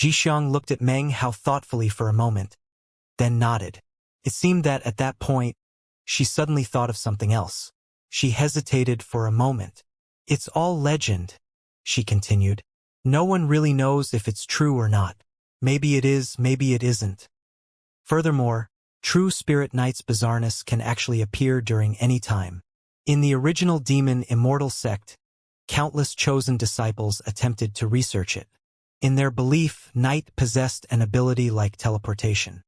Xiang looked at Meng Hao thoughtfully for a moment, then nodded. It seemed that at that point, she suddenly thought of something else. She hesitated for a moment. It's all legend, she continued. No one really knows if it's true or not. Maybe it is, maybe it isn't. Furthermore, true spirit knight's bizarreness can actually appear during any time. In the original demon Immortal sect, countless chosen disciples attempted to research it. In their belief, Knight possessed an ability like teleportation.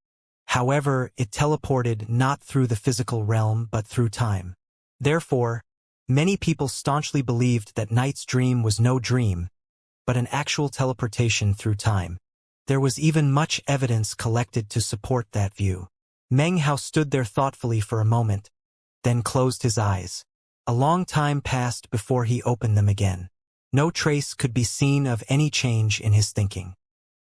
However, it teleported not through the physical realm but through time. Therefore, many people staunchly believed that Knight's dream was no dream, but an actual teleportation through time. There was even much evidence collected to support that view. Meng Hao stood there thoughtfully for a moment, then closed his eyes. A long time passed before he opened them again. No trace could be seen of any change in his thinking.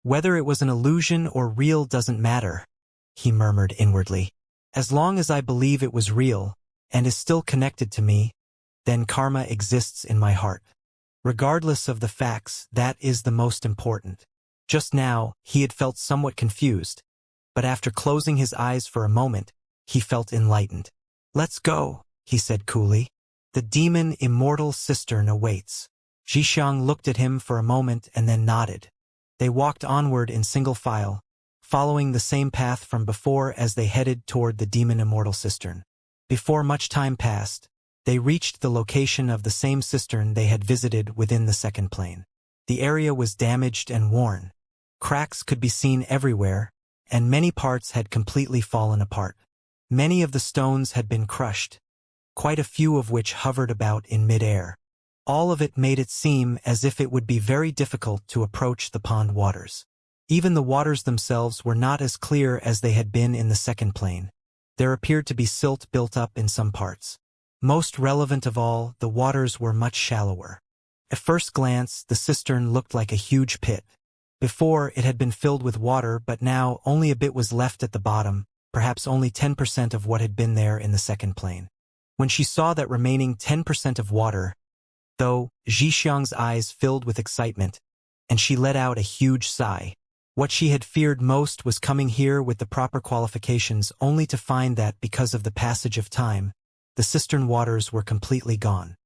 Whether it was an illusion or real doesn't matter, he murmured inwardly. As long as I believe it was real, and is still connected to me, then karma exists in my heart. Regardless of the facts, that is the most important. Just now, he had felt somewhat confused, but after closing his eyes for a moment, he felt enlightened. Let's go, he said coolly. The demon Immortal cistern awaits. Xiang looked at him for a moment and then nodded. They walked onward in single file, following the same path from before as they headed toward the demon Immortal cistern. Before much time passed, they reached the location of the same cistern they had visited within the second plane. The area was damaged and worn. Cracks could be seen everywhere, and many parts had completely fallen apart. Many of the stones had been crushed, quite a few of which hovered about in mid-air. All of it made it seem as if it would be very difficult to approach the pond waters. Even the waters themselves were not as clear as they had been in the second plane. There appeared to be silt built up in some parts. Most relevant of all, the waters were much shallower. At first glance, the cistern looked like a huge pit. Before, it had been filled with water, but now only a bit was left at the bottom, perhaps only 10% of what had been there in the second plane. When she saw that remaining 10% of water, though, Xiang's eyes filled with excitement, and she let out a huge sigh. What she had feared most was coming here with the proper qualifications only to find that because of the passage of time, the cistern waters were completely gone.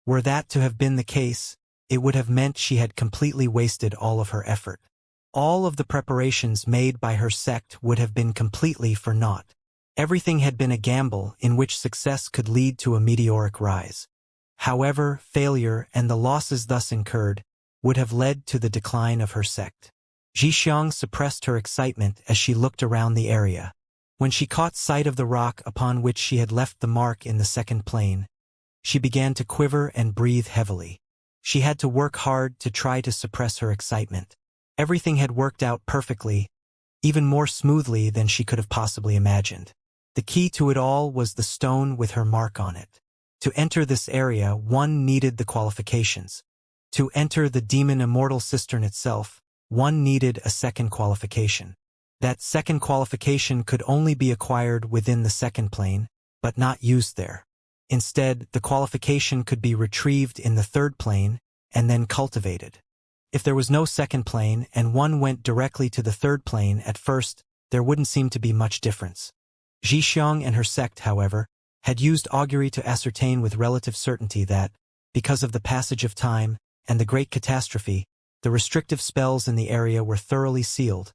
Were that to have been the case, it would have meant she had completely wasted all of her effort. All of the preparations made by her sect would have been completely for naught. Everything had been a gamble in which success could lead to a meteoric rise. However, failure and the losses thus incurred would have led to the decline of her sect. Xiang suppressed her excitement as she looked around the area. When she caught sight of the rock upon which she had left the mark in the second plane, she began to quiver and breathe heavily. She had to work hard to try to suppress her excitement. Everything had worked out perfectly, even more smoothly than she could have possibly imagined. The key to it all was the stone with her mark on it. To enter this area, one needed the qualifications. To enter the demon Immortal cistern itself, one needed a second qualification. That second qualification could only be acquired within the second plane, but not used there. Instead, the qualification could be retrieved in the third plane and then cultivated. If there was no second plane and one went directly to the third plane at first, there wouldn't seem to be much difference. Xiang and her sect, however, had used augury to ascertain with relative certainty that, because of the passage of time and the great catastrophe, the restrictive spells in the area were thoroughly sealed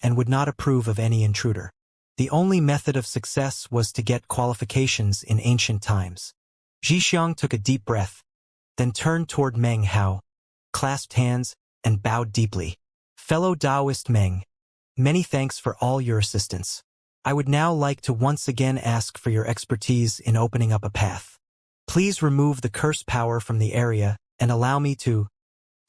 and would not approve of any intruder. The only method of success was to get qualifications in ancient times. Xiang took a deep breath, then turned toward Meng Hao, clasped hands, and bowed deeply. Fellow Taoist Meng, many thanks for all your assistance. I would now like to once again ask for your expertise in opening up a path. Please remove the curse power from the area and allow me to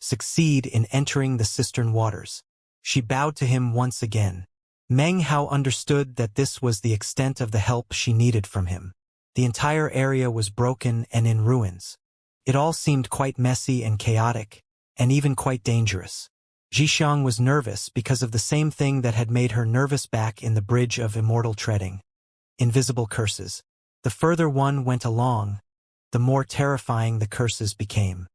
succeed in entering the cistern waters. She bowed to him once again. Meng Hao understood that this was the extent of the help she needed from him. The entire area was broken and in ruins. It all seemed quite messy and chaotic, and even quite dangerous. Xiang was nervous because of the same thing that had made her nervous back in the bridge of Immortal treading. Invisible curses. The further one went along, the more terrifying the curses became.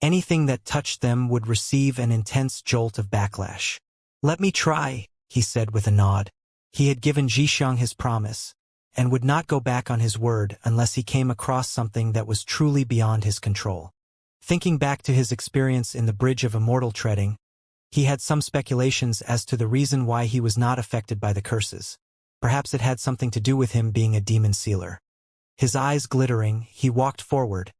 Anything that touched them would receive an intense jolt of backlash. "Let me try," he said with a nod. He had given Xianxia his promise, and would not go back on his word unless he came across something that was truly beyond his control. Thinking back to his experience in the Bridge of Immortal treading, he had some speculations as to the reason why he was not affected by the curses. Perhaps it had something to do with him being a demon sealer. His eyes glittering, he walked forward,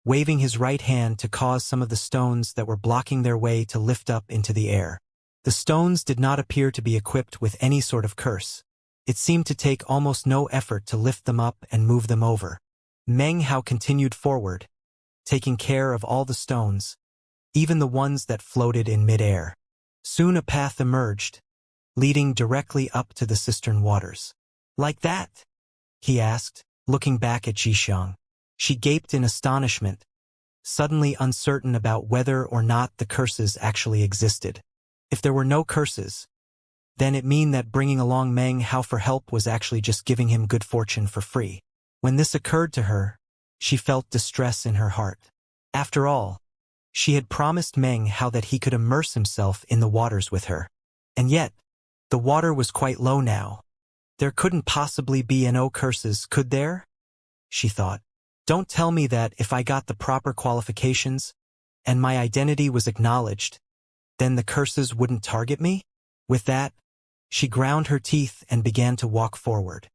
waving his right hand to cause some of the stones that were blocking their way to lift up into the air. The stones did not appear to be equipped with any sort of curse. It seemed to take almost no effort to lift them up and move them over. Meng Hao continued forward, taking care of all the stones, even the ones that floated in mid-air. Soon a path emerged, leading directly up to the cistern waters. "Like that?" he asked, looking back at Xianxia. She gaped in astonishment, suddenly uncertain about whether or not the curses actually existed. If there were no curses, then it meant that bringing along Meng Hao for help was actually just giving him good fortune for free. When this occurred to her, she felt distress in her heart. After all, she had promised Meng Hao that he could immerse himself in the waters with her. And yet, the water was quite low now. There couldn't possibly be no curses, could there? She thought. Don't tell me that if I got the proper qualifications, and my identity was acknowledged, then the curses wouldn't target me? With that, she ground her teeth and began to walk forward.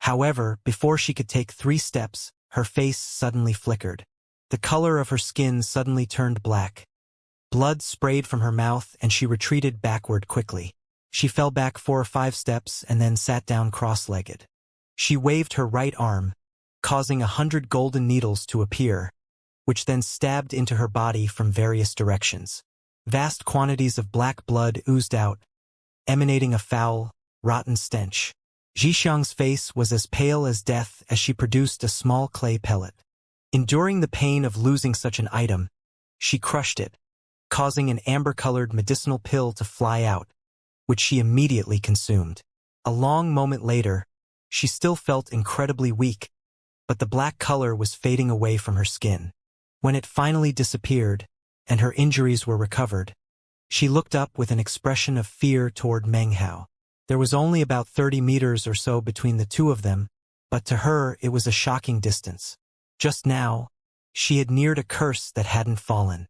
However, before she could take 3 steps, her face suddenly flickered. The color of her skin suddenly turned black. Blood sprayed from her mouth and she retreated backward quickly. She fell back 4 or 5 steps and then sat down cross-legged. She waved her right arm, causing 100 golden needles to appear, which then stabbed into her body from various directions. Vast quantities of black blood oozed out, emanating a foul, rotten stench. Xianxia's face was as pale as death as she produced a small clay pellet. Enduring the pain of losing such an item, she crushed it, causing an amber-colored medicinal pill to fly out, which she immediately consumed. A long moment later, she still felt incredibly weak, but the black color was fading away from her skin. When it finally disappeared, and her injuries were recovered, she looked up with an expression of fear toward Meng Hao. There was only about 30 meters or so between the two of them, but to her it was a shocking distance. Just now, she had neared a curse that hadn't fallen.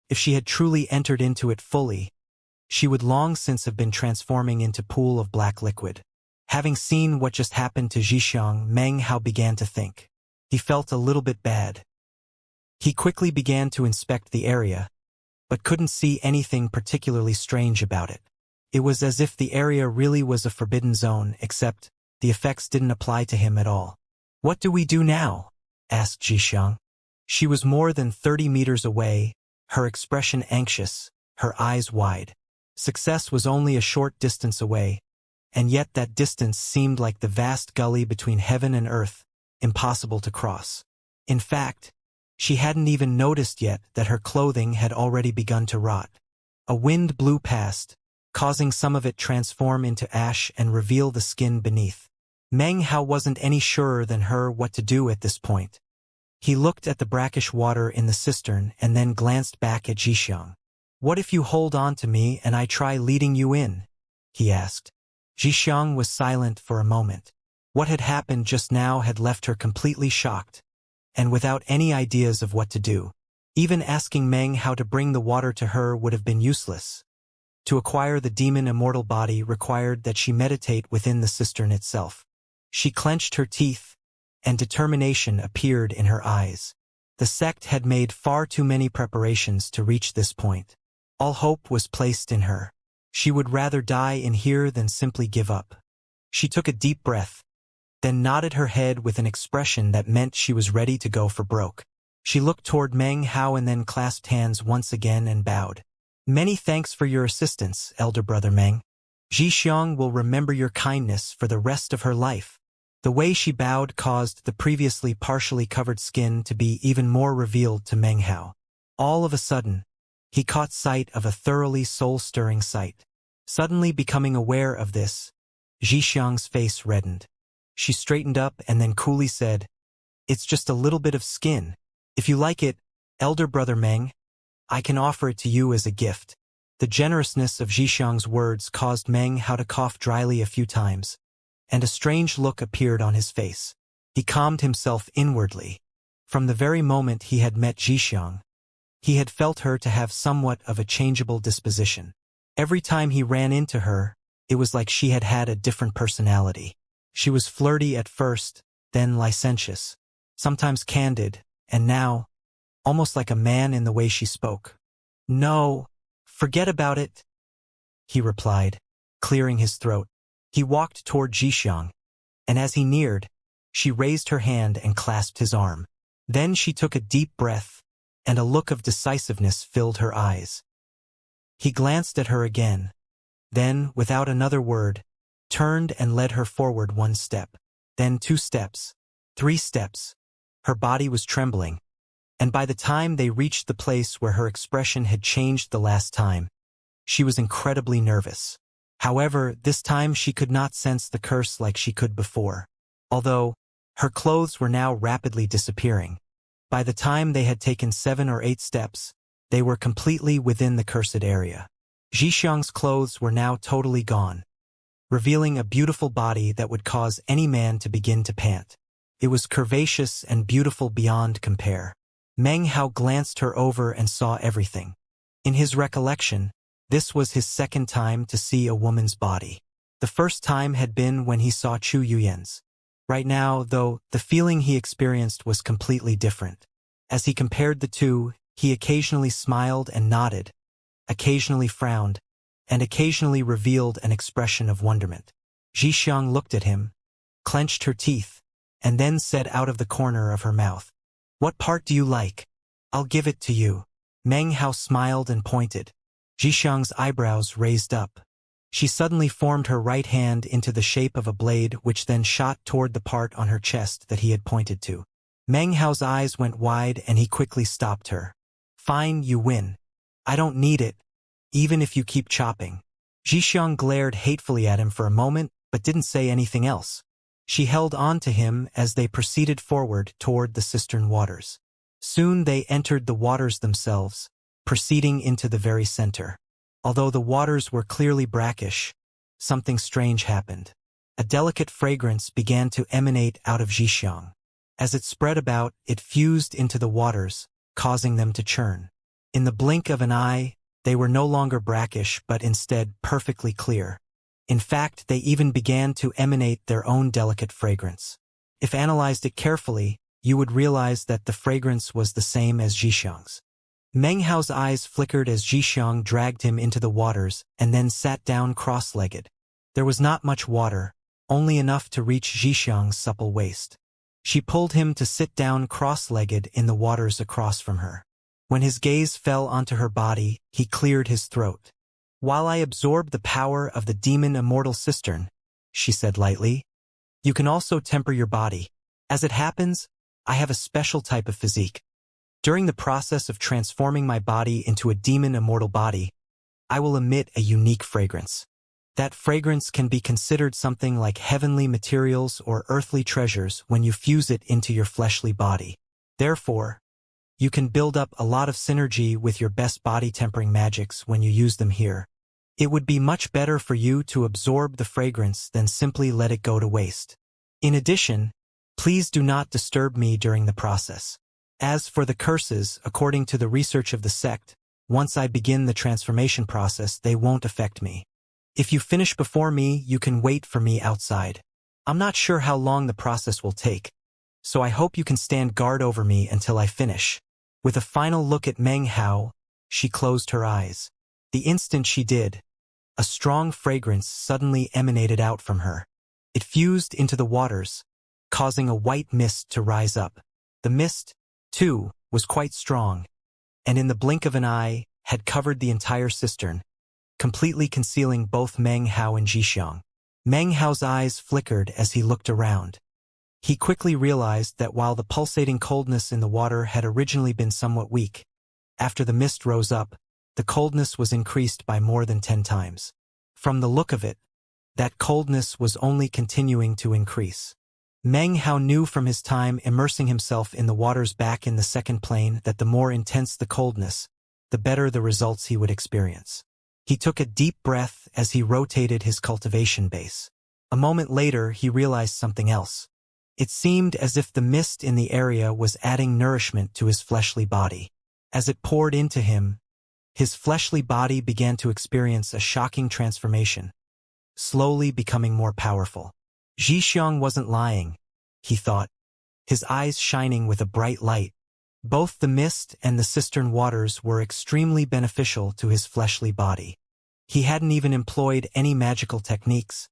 If she had truly entered into it fully, she would long since have been transforming into pool of black liquid. Having seen what just happened to Xianxia, Meng Hao began to think. He felt a little bit bad. He quickly began to inspect the area, but couldn't see anything particularly strange about it. It was as if the area really was a forbidden zone, except the effects didn't apply to him at all. "What do we do now?" asked Xianxia. She was more than 30 meters away, her expression anxious, her eyes wide. Success was only a short distance away, and yet that distance seemed like the vast gully between heaven and earth, impossible to cross. In fact, she hadn't even noticed yet that her clothing had already begun to rot. A wind blew past, causing some of it transform into ash and reveal the skin beneath. Meng Hao wasn't any surer than her what to do at this point. He looked at the brackish water in the cistern and then glanced back at Xianxia. "What if you hold on to me and I try leading you in?" he asked. Xianxia was silent for a moment. What had happened just now had left her completely shocked, and without any ideas of what to do. Even asking Meng Hao to bring the water to her would have been useless. To acquire the demon immortal body required that she meditate within the cistern itself. She clenched her teeth, and determination appeared in her eyes. The sect had made far too many preparations to reach this point. All hope was placed in her. She would rather die in here than simply give up. She took a deep breath, then nodded her head with an expression that meant she was ready to go for broke. She looked toward Meng Hao and then clasped hands once again and bowed. "Many thanks for your assistance, elder brother Meng. Xianxia will remember your kindness for the rest of her life." The way she bowed caused the previously partially covered skin to be even more revealed to Meng Hao. All of a sudden, he caught sight of a thoroughly soul-stirring sight. Suddenly becoming aware of this, Xianxia's face reddened. She straightened up and then coolly said, "It's just a little bit of skin. If you like it, elder brother Meng, I can offer it to you as a gift." The generousness of Zhixiang's words caused Meng Hao to cough dryly a few times, and a strange look appeared on his face. He calmed himself inwardly. From the very moment he had met Zhixiang, he had felt her to have somewhat of a changeable disposition. Every time he ran into her, it was like she had had a different personality. She was flirty at first, then licentious, sometimes candid, and now, almost like a man in the way she spoke. "No, forget about it," he replied, clearing his throat. He walked toward Zhixiang, and as he neared, she raised her hand and clasped his arm. Then she took a deep breath, and a look of decisiveness filled her eyes. He glanced at her again, then, without another word, turned and led her forward 1 step, then 2 steps, 3 steps. Her body was trembling, and by the time they reached the place where her expression had changed the last time, she was incredibly nervous. However, this time she could not sense the curse like she could before. Although, her clothes were now rapidly disappearing. By the time they had taken 7 or 8 steps, they were completely within the cursed area. Zhixiang's clothes were now totally gone, revealing a beautiful body that would cause any man to begin to pant. It was curvaceous and beautiful beyond compare. Meng Hao glanced her over and saw everything. In his recollection, this was his second time to see a woman's body. The first time had been when he saw Chu Yuyan's. Right now, though, the feeling he experienced was completely different. As he compared the two, he occasionally smiled and nodded, occasionally frowned, and occasionally revealed an expression of wonderment. Zhixiang looked at him, clenched her teeth, and then said out of the corner of her mouth, "What part do you like? I'll give it to you." Meng Hao smiled and pointed. Zhixiang's eyebrows raised up. She suddenly formed her right hand into the shape of a blade which then shot toward the part on her chest that he had pointed to. Meng Hao's eyes went wide and he quickly stopped her. "Fine, you win. I don't need it, even if you keep chopping." Zhixiang glared hatefully at him for a moment but didn't say anything else. She held on to him as they proceeded forward toward the cistern waters. Soon they entered the waters themselves, proceeding into the very center. Although the waters were clearly brackish, something strange happened. A delicate fragrance began to emanate out of Zhixiang. As it spread about, it fused into the waters, causing them to churn. In the blink of an eye, they were no longer brackish but instead perfectly clear. In fact, they even began to emanate their own delicate fragrance. If analyzed it carefully, you would realize that the fragrance was the same as Zhixiang's. Meng Hao's eyes flickered as Zhixiang dragged him into the waters and then sat down cross-legged. There was not much water, only enough to reach Zhixiang's supple waist. She pulled him to sit down cross-legged in the waters across from her. When his gaze fell onto her body, he cleared his throat. "While I absorb the power of the demon Immortal cistern," she said lightly, "you can also temper your body. As it happens, I have a special type of physique. During the process of transforming my body into a demon Immortal body, I will emit a unique fragrance. That fragrance can be considered something like heavenly materials or earthly treasures when you fuse it into your fleshly body. Therefore, you can build up a lot of synergy with your best body tempering magics when you use them here. It would be much better for you to absorb the fragrance than simply let it go to waste. In addition, please do not disturb me during the process. As for the curses, according to the research of the sect, once I begin the transformation process, they won't affect me. If you finish before me, you can wait for me outside. I'm not sure how long the process will take, so I hope you can stand guard over me until I finish." With a final look at Meng Hao, she closed her eyes. The instant she did, a strong fragrance suddenly emanated out from her. It fused into the waters, causing a white mist to rise up. The mist, too, was quite strong, and in the blink of an eye, had covered the entire cistern, completely concealing both Meng Hao and Zhixiang. Meng Hao's eyes flickered as he looked around. He quickly realized that while the pulsating coldness in the water had originally been somewhat weak, after the mist rose up, the coldness was increased by more than 10 times. From the look of it, that coldness was only continuing to increase. Meng Hao knew from his time immersing himself in the waters back in the second plane that the more intense the coldness, the better the results he would experience. He took a deep breath as he rotated his cultivation base. A moment later, he realized something else. It seemed as if the mist in the area was adding nourishment to his fleshly body. As it poured into him, his fleshly body began to experience a shocking transformation, slowly becoming more powerful. Xianxia wasn't lying, he thought, his eyes shining with a bright light. Both the mist and the cistern waters were extremely beneficial to his fleshly body. He hadn't even employed any magical techniques,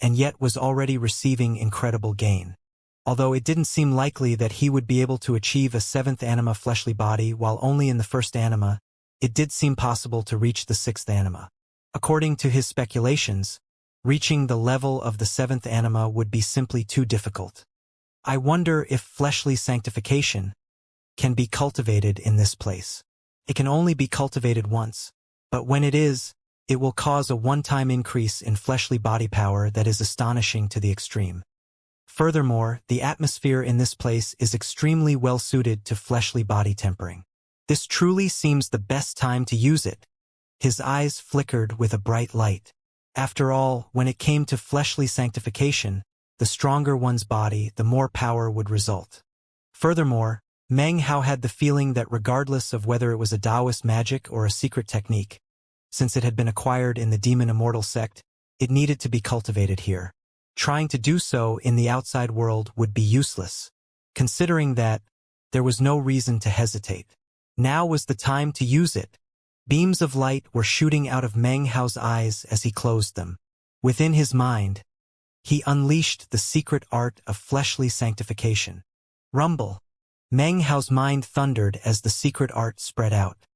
and yet was already receiving incredible gain. Although it didn't seem likely that he would be able to achieve a 7th anima fleshly body while only in the 1st anima, it did seem possible to reach the 6th anima. According to his speculations, reaching the level of the 7th anima would be simply too difficult. I wonder if fleshly sanctification can be cultivated in this place. It can only be cultivated once, but when it is, it will cause a one-time increase in fleshly body power that is astonishing to the extreme. Furthermore, the atmosphere in this place is extremely well-suited to fleshly body tempering. This truly seems the best time to use it. His eyes flickered with a bright light. After all, when it came to fleshly sanctification, the stronger one's body, the more power would result. Furthermore, Meng Hao had the feeling that regardless of whether it was a Taoist magic or a secret technique, since it had been acquired in the demon Immortal sect, it needed to be cultivated here. Trying to do so in the outside world would be useless. Considering that, there was no reason to hesitate. Now was the time to use it. Beams of light were shooting out of Meng Hao's eyes as he closed them. Within his mind, he unleashed the secret art of fleshly sanctification. Rumble. Meng Hao's mind thundered as the secret art spread out.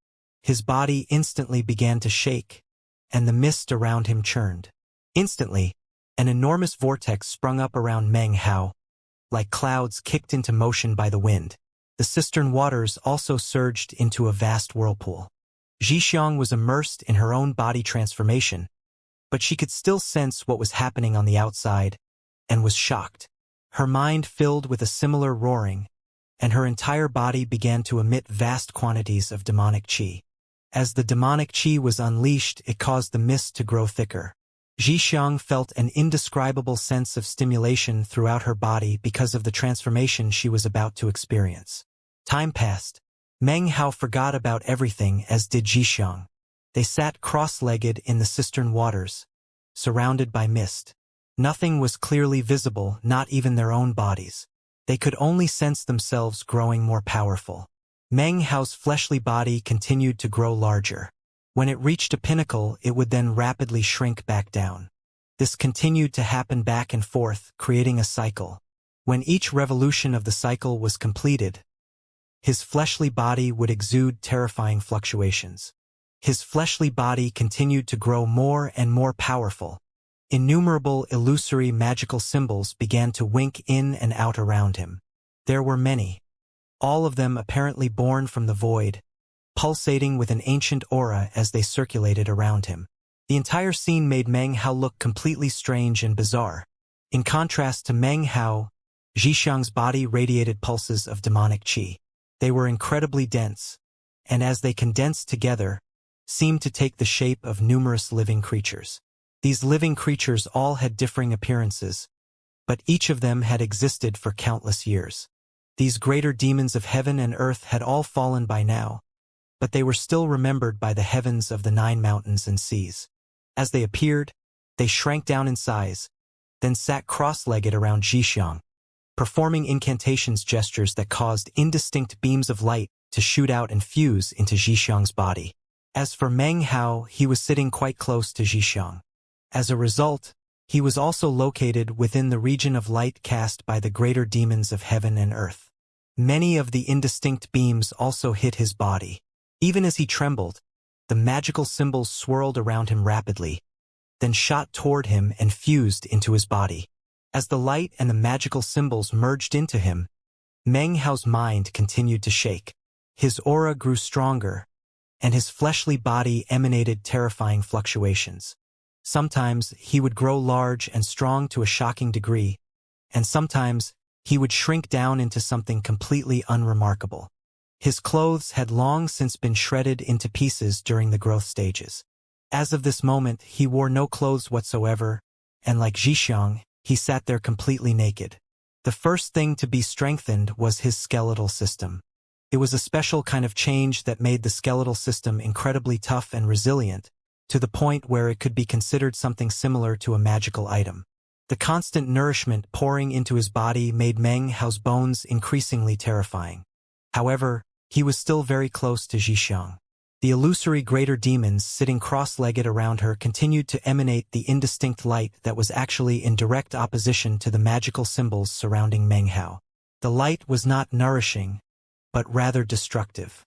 His body instantly began to shake, and the mist around him churned. Instantly, an enormous vortex sprung up around Meng Hao, like clouds kicked into motion by the wind. The cistern waters also surged into a vast whirlpool. Xianxia was immersed in her own body transformation, but she could still sense what was happening on the outside, and was shocked. Her mind filled with a similar roaring, and her entire body began to emit vast quantities of demonic qi. As the demonic qi was unleashed, it caused the mist to grow thicker. Xianxia felt an indescribable sense of stimulation throughout her body because of the transformation she was about to experience. Time passed. Meng Hao forgot about everything, as did Xianxia. They sat cross-legged in the cistern waters, surrounded by mist. Nothing was clearly visible, not even their own bodies. They could only sense themselves growing more powerful. Meng Hao's fleshly body continued to grow larger. When it reached a pinnacle, it would then rapidly shrink back down. This continued to happen back and forth, creating a cycle. When each revolution of the cycle was completed, his fleshly body would exude terrifying fluctuations. His fleshly body continued to grow more and more powerful. Innumerable illusory magical symbols began to wink in and out around him. There were many, all of them apparently born from the void, pulsating with an ancient aura as they circulated around him. The entire scene made Meng Hao look completely strange and bizarre. In contrast to Meng Hao, Xianxia's body radiated pulses of demonic qi. They were incredibly dense, and as they condensed together, seemed to take the shape of numerous living creatures. These living creatures all had differing appearances, but each of them had existed for countless years. These greater demons of heaven and earth had all fallen by now, but they were still remembered by the heavens of the 9 mountains and seas. As they appeared, they shrank down in size, then sat cross-legged around Xianxia, performing incantations gestures that caused indistinct beams of light to shoot out and fuse into Xianxia's body. As for Meng Hao, he was sitting quite close to Xianxia. As a result, he was also located within the region of light cast by the greater demons of heaven and earth. Many of the indistinct beams also hit his body. Even as he trembled, the magical symbols swirled around him rapidly, then shot toward him and fused into his body. As the light and the magical symbols merged into him, Meng Hao's mind continued to shake. His aura grew stronger, and his fleshly body emanated terrifying fluctuations. Sometimes he would grow large and strong to a shocking degree, and sometimes he would shrink down into something completely unremarkable. His clothes had long since been shredded into pieces during the growth stages. As of this moment, he wore no clothes whatsoever, and like Xianxia, he sat there completely naked. The first thing to be strengthened was his skeletal system. It was a special kind of change that made the skeletal system incredibly tough and resilient, to the point where it could be considered something similar to a magical item. The constant nourishment pouring into his body made Meng Hao's bones increasingly terrifying. However, he was still very close to Xianxia. The illusory greater demons sitting cross-legged around her continued to emanate the indistinct light that was actually in direct opposition to the magical symbols surrounding Meng Hao. The light was not nourishing, but rather destructive.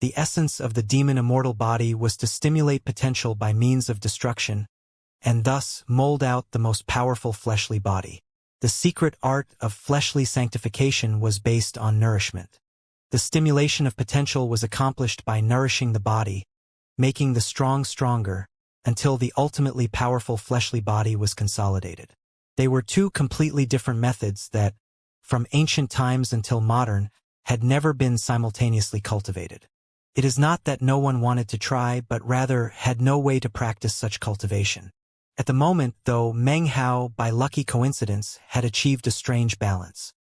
The essence of the demon immortal body was to stimulate potential by means of destruction, and thus mold out the most powerful fleshly body. The secret art of fleshly sanctification was based on nourishment. The stimulation of potential was accomplished by nourishing the body, making the strong stronger, until the ultimately powerful fleshly body was consolidated. They were two completely different methods that, from ancient times until modern, had never been simultaneously cultivated. It is not that no one wanted to try, but rather had no way to practice such cultivation. At the moment, though, Meng Hao, by lucky coincidence, had achieved a strange balance.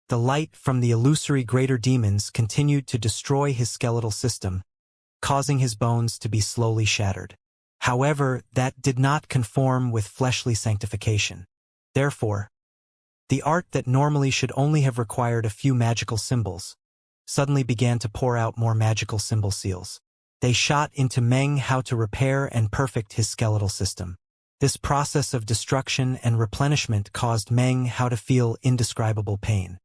The light from the illusory greater demons continued to destroy his skeletal system, causing his bones to be slowly shattered. However, that did not conform with fleshly sanctification. Therefore, the art that normally should only have required a few magical symbols suddenly began to pour out more magical symbol seals. They shot into Meng Hao to repair and perfect his skeletal system. This process of destruction and replenishment caused Meng Hao to feel indescribable pain.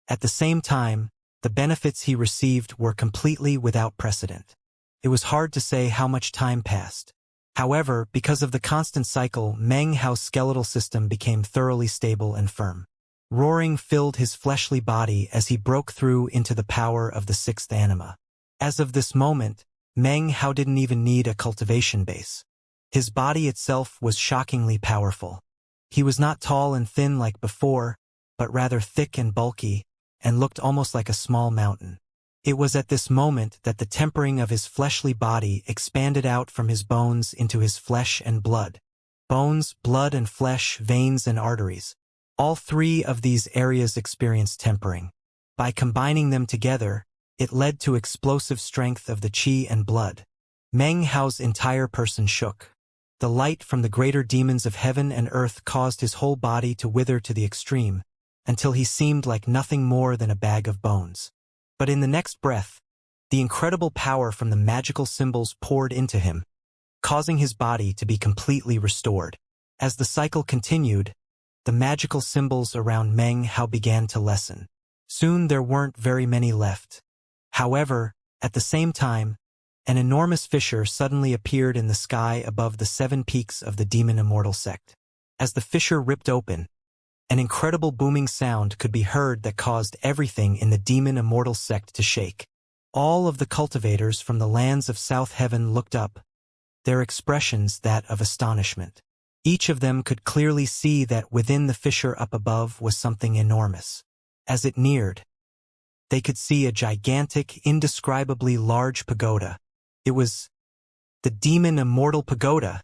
At the same time, the benefits he received were completely without precedent. It was hard to say how much time passed. However, because of the constant cycle, Meng Hao's skeletal system became thoroughly stable and firm. Roaring filled his fleshly body as he broke through into the power of the sixth anima. As of this moment, Meng Hao didn't even need a cultivation base. His body itself was shockingly powerful. He was not tall and thin like before, but rather thick and bulky, and looked almost like a small mountain. It was at this moment that the tempering of his fleshly body expanded out from his bones into his flesh and blood. Bones, blood and flesh, veins and arteries. All three of these areas experienced tempering. By combining them together, it led to explosive strength of the qi and blood. Meng Hao's entire person shook. The light from the greater demons of heaven and earth caused his whole body to wither to the extreme, until he seemed like nothing more than a bag of bones. But in the next breath, the incredible power from the magical symbols poured into him, causing his body to be completely restored. As the cycle continued, the magical symbols around Meng Hao began to lessen. Soon there weren't very many left. However, at the same time, an enormous fissure suddenly appeared in the sky above the 7 peaks of the demon immortal sect. As the fissure ripped open, an incredible booming sound could be heard that caused everything in the demon immortal sect to shake. All of the cultivators from the lands of South Heaven looked up, their expressions that of astonishment. Each of them could clearly see that within the fissure up above was something enormous. As it neared, they could see a gigantic, indescribably large pagoda. It was the demon immortal pagoda.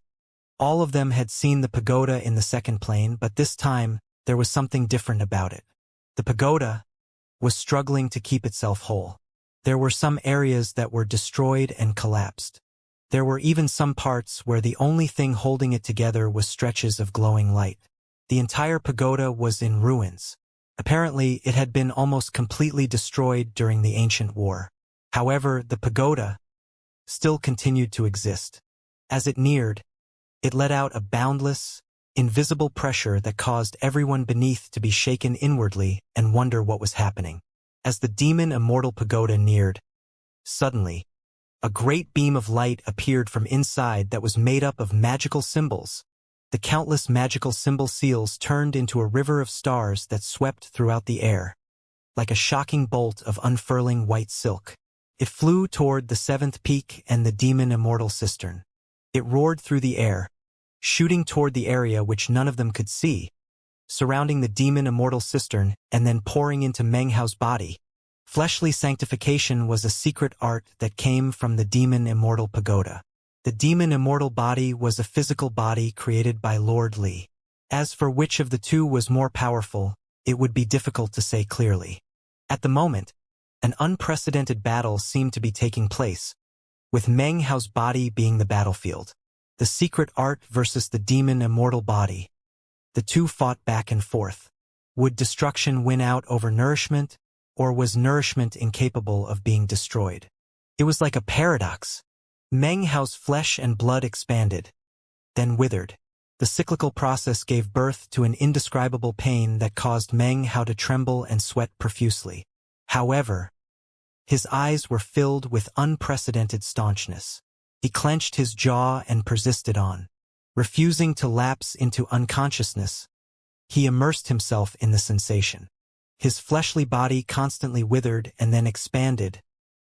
All of them had seen the pagoda in the second plane, but this time, there was something different about it. The pagoda was struggling to keep itself whole. There were some areas that were destroyed and collapsed. There were even some parts where the only thing holding it together was stretches of glowing light. The entire pagoda was in ruins. Apparently, it had been almost completely destroyed during the ancient war. However, the pagoda still continued to exist. As it neared, it let out a boundless, invisible pressure that caused everyone beneath to be shaken inwardly and wonder what was happening. As the demon immortal pagoda neared, suddenly, a great beam of light appeared from inside that was made up of magical symbols. The countless magical symbol seals turned into a river of stars that swept throughout the air, like a shocking bolt of unfurling white silk. It flew toward the 7th peak and the demon immortal cistern. It roared through the air, shooting toward the area which none of them could see, surrounding the demon immortal cistern and then pouring into Meng Hao's body. Fleshly sanctification was a secret art that came from the demon immortal pagoda. The demon immortal body was a physical body created by Lord Li. As for which of the two was more powerful, it would be difficult to say clearly. At the moment, an unprecedented battle seemed to be taking place, with Meng Hao's body being the battlefield. The secret art versus the demon immortal body. The two fought back and forth. Would destruction win out over nourishment, or was nourishment incapable of being destroyed? It was like a paradox. Meng Hao's flesh and blood expanded, then withered. The cyclical process gave birth to an indescribable pain that caused Meng Hao to tremble and sweat profusely. However, his eyes were filled with unprecedented staunchness. He clenched his jaw and persisted on. Refusing to lapse into unconsciousness, he immersed himself in the sensation. His fleshly body constantly withered and then expanded,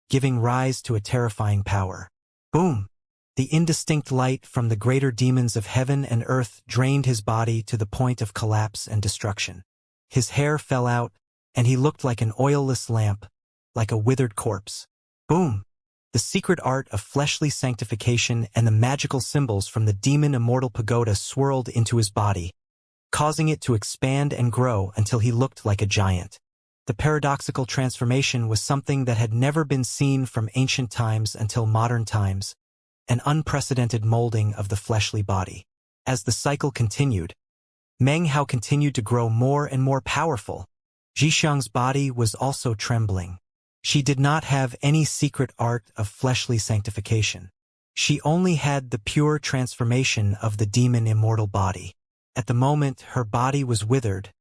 giving rise to a terrifying power. Boom! The indistinct light from the greater demons of heaven and earth drained his body to the point of collapse and destruction. His hair fell out, and he looked like an oilless lamp, like a withered corpse. Boom! The secret art of fleshly sanctification and the magical symbols from the demon immortal pagoda swirled into his body, causing it to expand and grow until he looked like a giant. The paradoxical transformation was something that had never been seen from ancient times until modern times, an unprecedented molding of the fleshly body. As the cycle continued, Meng Hao continued to grow more and more powerful. Zhixiang's body was also trembling. She did not have any secret art of fleshly sanctification. She only had the pure transformation of the demon immortal body. At the moment, her body was withered,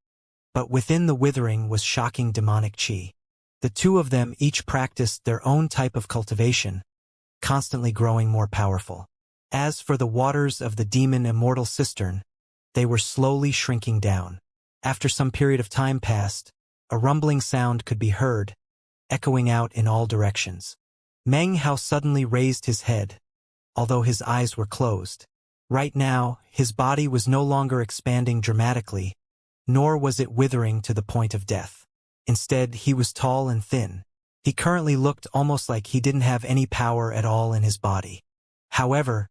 but within the withering was shocking demonic qi. The two of them each practiced their own type of cultivation, constantly growing more powerful. As for the waters of the demon immortal cistern, they were slowly shrinking down. After some period of time passed, a rumbling sound could be heard, echoing out in all directions. Meng Hao suddenly raised his head, although his eyes were closed. Right now, his body was no longer expanding dramatically, nor was it withering to the point of death. Instead, he was tall and thin. He currently looked almost like he didn't have any power at all in his body. However,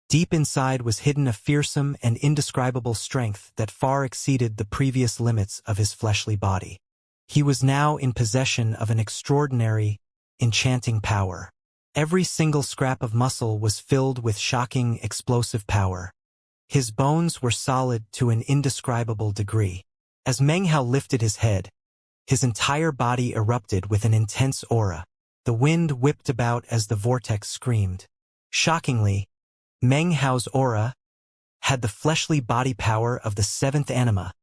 deep inside was hidden a fearsome and indescribable strength that far exceeded the previous limits of his fleshly body. He was now in possession of an extraordinary, enchanting power. Every single scrap of muscle was filled with shocking, explosive power. His bones were solid to an indescribable degree. As Meng Hao lifted his head, his entire body erupted with an intense aura. The wind whipped about as the vortex screamed. Shockingly, Meng Hao's aura had the fleshly body power of the seventh anima.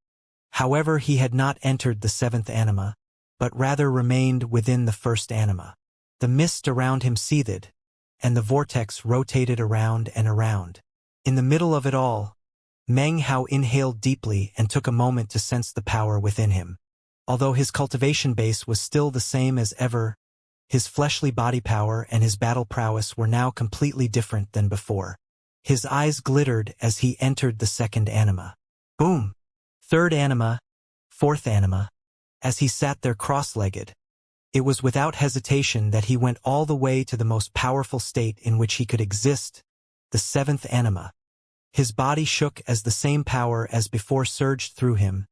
However, he had not entered the seventh anima, but rather remained within the first anima. The mist around him seethed, and the vortex rotated around and around. In the middle of it all, Meng Hao inhaled deeply and took a moment to sense the power within him. Although his cultivation base was still the same as ever, his fleshly body power and his battle prowess were now completely different than before. His eyes glittered as he entered the second anima. Boom! Third anima, fourth anima. As he sat there cross-legged, it was without hesitation that he went all the way to the most powerful state in which he could exist, the seventh anima. His body shook as the same power as before surged through him,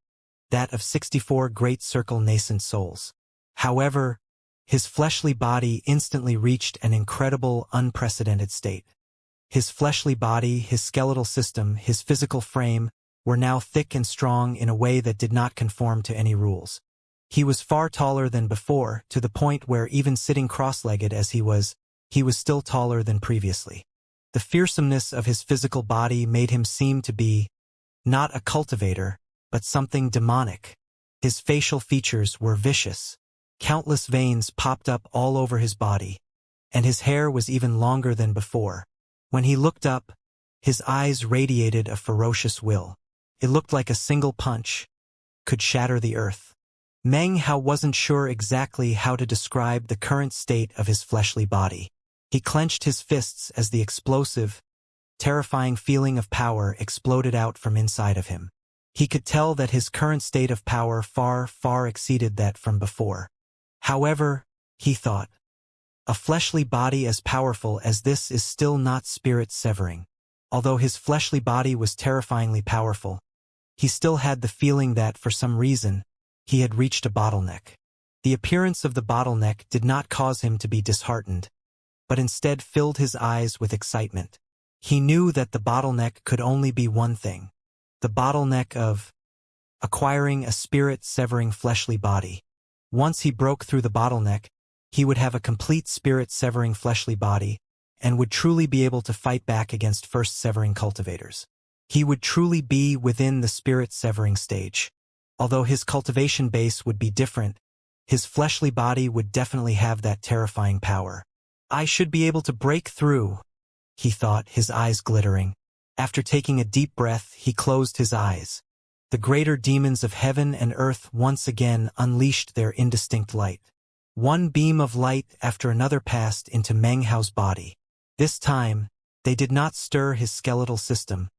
that of 64 great circle nascent souls. However, his fleshly body instantly reached an incredible, unprecedented state. His fleshly body, his skeletal system, his physical frame were now thick and strong in a way that did not conform to any rules. He was far taller than before, to the point where even sitting cross-legged as he was still taller than previously. The fearsomeness of his physical body made him seem to be not a cultivator, but something demonic. His facial features were vicious. Countless veins popped up all over his body, and his hair was even longer than before. When he looked up, his eyes radiated a ferocious will. It looked like a single punch could shatter the earth. Meng Hao wasn't sure exactly how to describe the current state of his fleshly body. He clenched his fists as the explosive, terrifying feeling of power exploded out from inside of him. He could tell that his current state of power far, far exceeded that from before. However, he thought, A fleshly body as powerful as this is still not spirit-severing. Although his fleshly body was terrifyingly powerful, he still had the feeling that, for some reason, he had reached a bottleneck. The appearance of the bottleneck did not cause him to be disheartened, but instead filled his eyes with excitement. He knew that the bottleneck could only be one thing: the bottleneck of acquiring a spirit-severing fleshly body. Once he broke through the bottleneck, he would have a complete spirit-severing fleshly body and would truly be able to fight back against first-severing cultivators. He would truly be within the spirit-severing stage. Although his cultivation base would be different, his fleshly body would definitely have that terrifying power. I should be able to break through, he thought, his eyes glittering. After taking a deep breath, he closed his eyes. The greater demons of heaven and earth once again unleashed their indistinct light. One beam of light after another passed into Meng Hao's body. This time, they did not stir his skeletal system,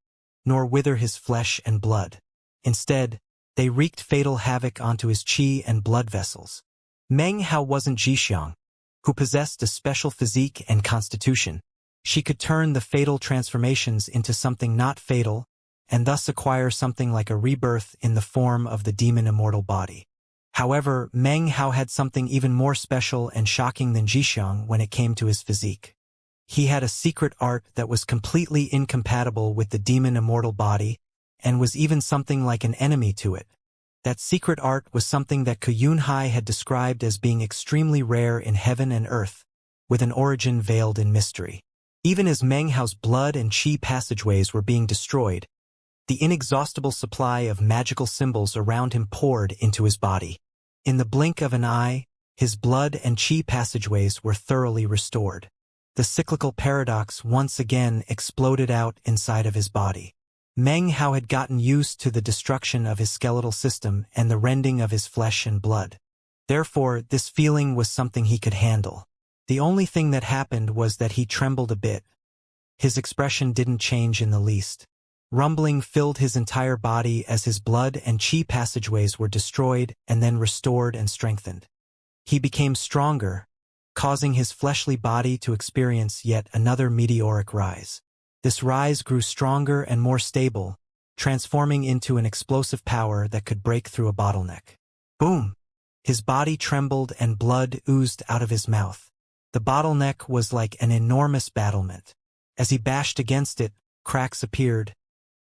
nor wither his flesh and blood. Instead, they wreaked fatal havoc onto his qi and blood vessels. Meng Hao wasn't Xianxia, who possessed a special physique and constitution. She could turn the fatal transformations into something not fatal, and thus acquire something like a rebirth in the form of the demon immortal body. However, Meng Hao had something even more special and shocking than Xianxia when it came to his physique. He had a secret art that was completely incompatible with the demon immortal body, and was even something like an enemy to it. That secret art was something that Yunhai had described as being extremely rare in heaven and earth, with an origin veiled in mystery. Even as Meng Hao's blood and qi passageways were being destroyed, the inexhaustible supply of magical symbols around him poured into his body. In the blink of an eye, his blood and qi passageways were thoroughly restored. The cyclical paradox once again exploded out inside of his body. Meng Hao had gotten used to the destruction of his skeletal system and the rending of his flesh and blood. Therefore, this feeling was something he could handle. The only thing that happened was that he trembled a bit. His expression didn't change in the least. Rumbling filled his entire body as his blood and qi passageways were destroyed and then restored and strengthened. He became stronger, causing his fleshly body to experience yet another meteoric rise. This rise grew stronger and more stable, transforming into an explosive power that could break through a bottleneck. Boom! His body trembled and blood oozed out of his mouth. The bottleneck was like an enormous battlement. As he bashed against it, cracks appeared,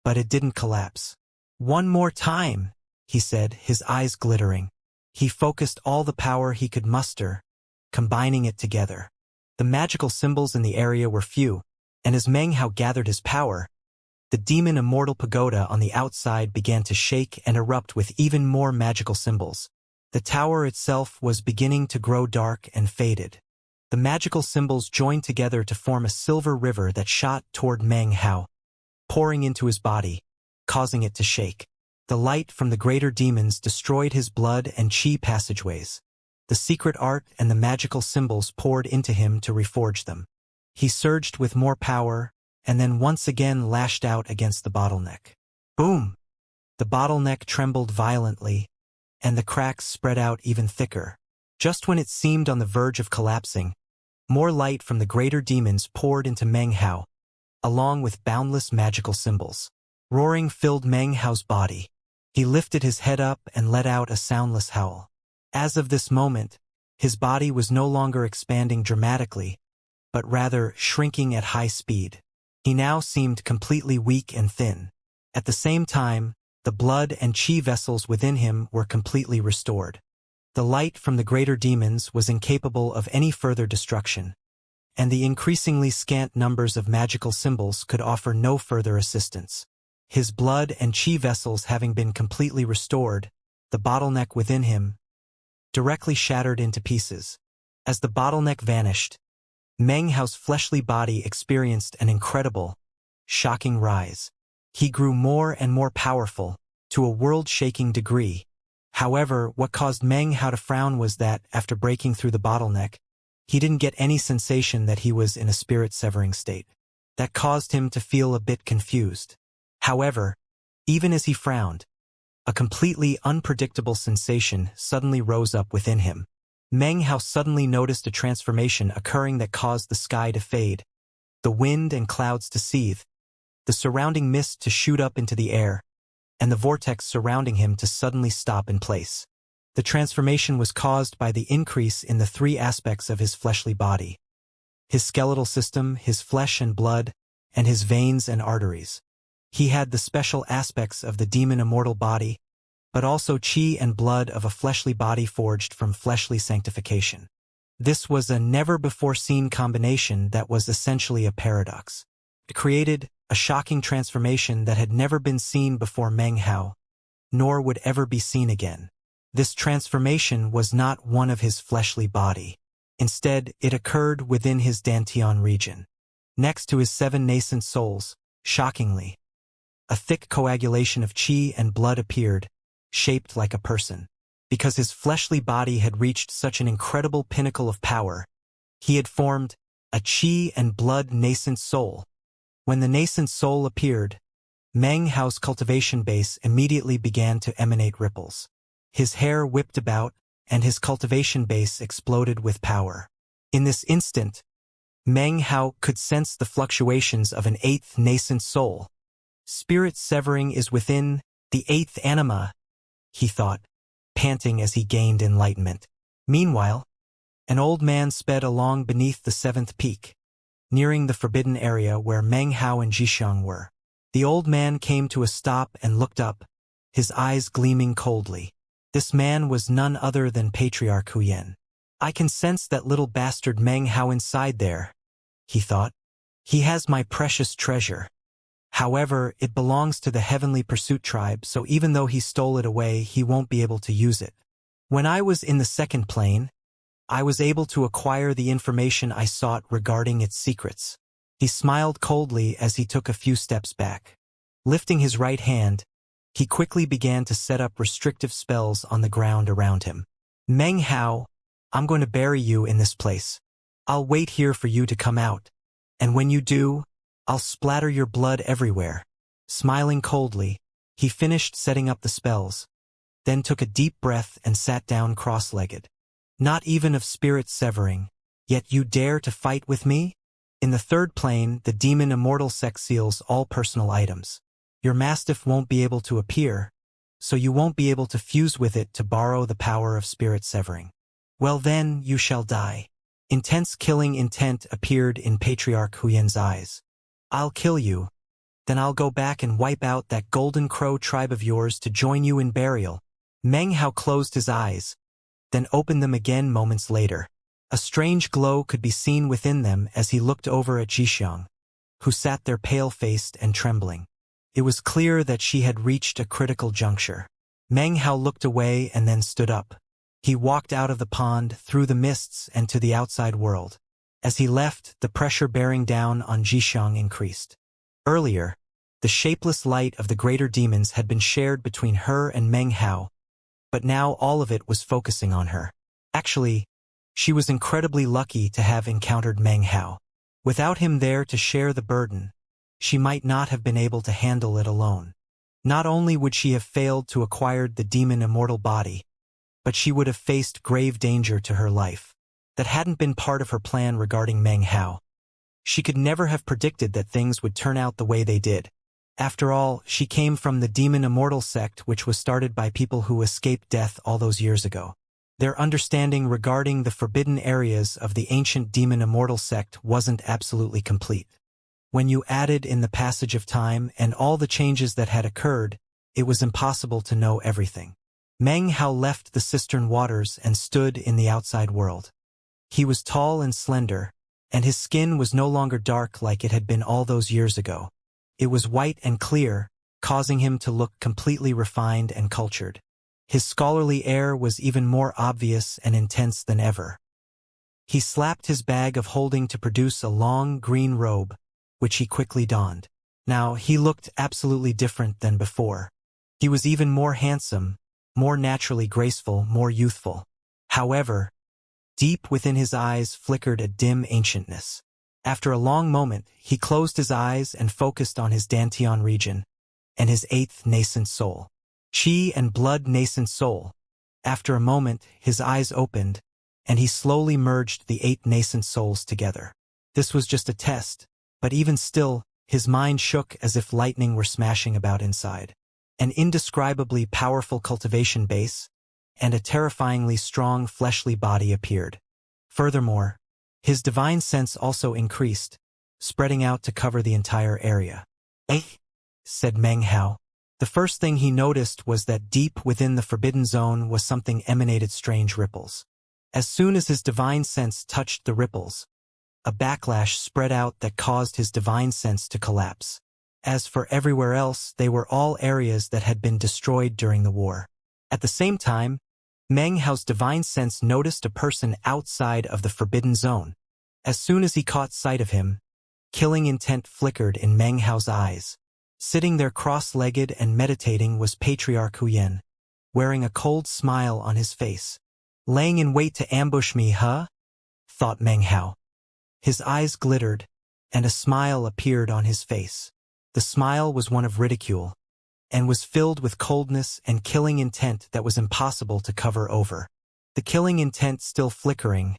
but it didn't collapse. "One more time," he said, his eyes glittering. He focused all the power he could muster, combining it together. The magical symbols in the area were few, and as Meng Hao gathered his power, the demon immortal pagoda on the outside began to shake and erupt with even more magical symbols. The tower itself was beginning to grow dark and faded. The magical symbols joined together to form a silver river that shot toward Meng Hao, pouring into his body, causing it to shake. The light from the greater demons destroyed his blood and qi passageways. The secret art and the magical symbols poured into him to reforge them. He surged with more power, and then once again lashed out against the bottleneck. Boom! The bottleneck trembled violently, and the cracks spread out even thicker. Just when it seemed on the verge of collapsing, more light from the greater demons poured into Meng Hao, along with boundless magical symbols. Roaring filled Meng Hao's body. He lifted his head up and let out a soundless howl. As of this moment, his body was no longer expanding dramatically, but rather shrinking at high speed. He now seemed completely weak and thin. At the same time, the blood and qi vessels within him were completely restored. The light from the greater demons was incapable of any further destruction, and the increasingly scant numbers of magical symbols could offer no further assistance. His blood and qi vessels having been completely restored, the bottleneck within him directly shattered into pieces. As the bottleneck vanished, Meng Hao's fleshly body experienced an incredible, shocking rise. He grew more and more powerful, to a world-shaking degree. However, what caused Meng Hao to frown was that, after breaking through the bottleneck, he didn't get any sensation that he was in a spirit-severing state. That caused him to feel a bit confused. However, even as he frowned, a completely unpredictable sensation suddenly rose up within him. Meng Hao suddenly noticed a transformation occurring that caused the sky to fade, the wind and clouds to seethe, the surrounding mist to shoot up into the air, and the vortex surrounding him to suddenly stop in place. The transformation was caused by the increase in the three aspects of his fleshly body: his skeletal system, his flesh and blood, and his veins and arteries. He had the special aspects of the demon immortal body, but also chi and blood of a fleshly body forged from fleshly sanctification. This was a never-before-seen combination that was essentially a paradox. It created a shocking transformation that had never been seen before Meng Hao, nor would ever be seen again. This transformation was not one of his fleshly body. Instead, it occurred within his dantian region. Next to his 7 nascent souls, shockingly, a thick coagulation of chi and blood appeared, shaped like a person. Because his fleshly body had reached such an incredible pinnacle of power, he had formed a chi and blood nascent soul. When the nascent soul appeared, Meng Hao's cultivation base immediately began to emanate ripples. His hair whipped about, and his cultivation base exploded with power. In this instant, Meng Hao could sense the fluctuations of an 8th nascent soul. Spirit severing is within the 8th anima, he thought, panting as he gained enlightenment. Meanwhile, an old man sped along beneath the 7th peak, nearing the forbidden area where Meng Hao and Xianxia were. The old man came to a stop and looked up, his eyes gleaming coldly. This man was none other than Patriarch Huyen. I can sense that little bastard Meng Hao inside there, he thought. He has my precious treasure. However, it belongs to the Heavenly Pursuit tribe, so even though he stole it away, he won't be able to use it. When I was in the 2nd plane, I was able to acquire the information I sought regarding its secrets. He smiled coldly as he took a few steps back. Lifting his right hand, he quickly began to set up restrictive spells on the ground around him. Meng Hao, I'm going to bury you in this place. I'll wait here for you to come out. And when you do, I'll splatter your blood everywhere. Smiling coldly, he finished setting up the spells, then took a deep breath and sat down cross-legged. Not even of spirit severing, yet you dare to fight with me? In the 3rd plane, the demon Immortal sect seals all personal items. Your mastiff won't be able to appear, so you won't be able to fuse with it to borrow the power of spirit severing. Well then, you shall die. Intense killing intent appeared in Patriarch Huyen's eyes. I'll kill you, then I'll go back and wipe out that Golden Crow tribe of yours to join you in burial. Meng Hao closed his eyes, then opened them again moments later. A strange glow could be seen within them as he looked over at Xianxia, who sat there pale-faced and trembling. It was clear that she had reached a critical juncture. Meng Hao looked away and then stood up. He walked out of the pond, through the mists, and to the outside world. As he left, the pressure bearing down on Xianxia increased. Earlier, the shapeless light of the greater demons had been shared between her and Meng Hao, but now all of it was focusing on her. Actually, she was incredibly lucky to have encountered Meng Hao. Without him there to share the burden, she might not have been able to handle it alone. Not only would she have failed to acquire the demon immortal body, but she would have faced grave danger to her life. That hadn't been part of her plan regarding Meng Hao. She could never have predicted that things would turn out the way they did. After all, she came from the demon immortal sect, which was started by people who escaped death all those years ago. Their understanding regarding the forbidden areas of the ancient demon immortal sect wasn't absolutely complete. When you added in the passage of time and all the changes that had occurred, it was impossible to know everything. Meng Hao left the cistern waters and stood in the outside world. He was tall and slender, and his skin was no longer dark like it had been all those years ago. It was white and clear, causing him to look completely refined and cultured. His scholarly air was even more obvious and intense than ever. He slapped his bag of holding to produce a long green robe, which he quickly donned. Now, he looked absolutely different than before. He was even more handsome, more naturally graceful, more youthful. However, deep within his eyes flickered a dim ancientness. After a long moment, he closed his eyes and focused on his dantian region and his 8th nascent soul. Chi and blood nascent soul. After a moment, his eyes opened, and he slowly merged the 8 nascent souls together. This was just a test, but even still, his mind shook as if lightning were smashing about inside. An indescribably powerful cultivation base, and a terrifyingly strong fleshly body appeared. Furthermore, his divine sense also increased, spreading out to cover the entire area. "Eh?" said Meng Hao. The first thing he noticed was that deep within the forbidden zone was something emanated strange ripples. As soon as his divine sense touched the ripples, a backlash spread out that caused his divine sense to collapse. As for everywhere else, they were all areas that had been destroyed during the war. At the same time, Meng Hao's divine sense noticed a person outside of the forbidden zone. As soon as he caught sight of him, killing intent flickered in Meng Hao's eyes. Sitting there cross-legged and meditating was Patriarch Huyen, wearing a cold smile on his face. "Laying in wait to ambush me, huh?" thought Meng Hao. His eyes glittered, and a smile appeared on his face. The smile was one of ridicule, and was filled with coldness and killing intent that was impossible to cover over. The killing intent still flickering,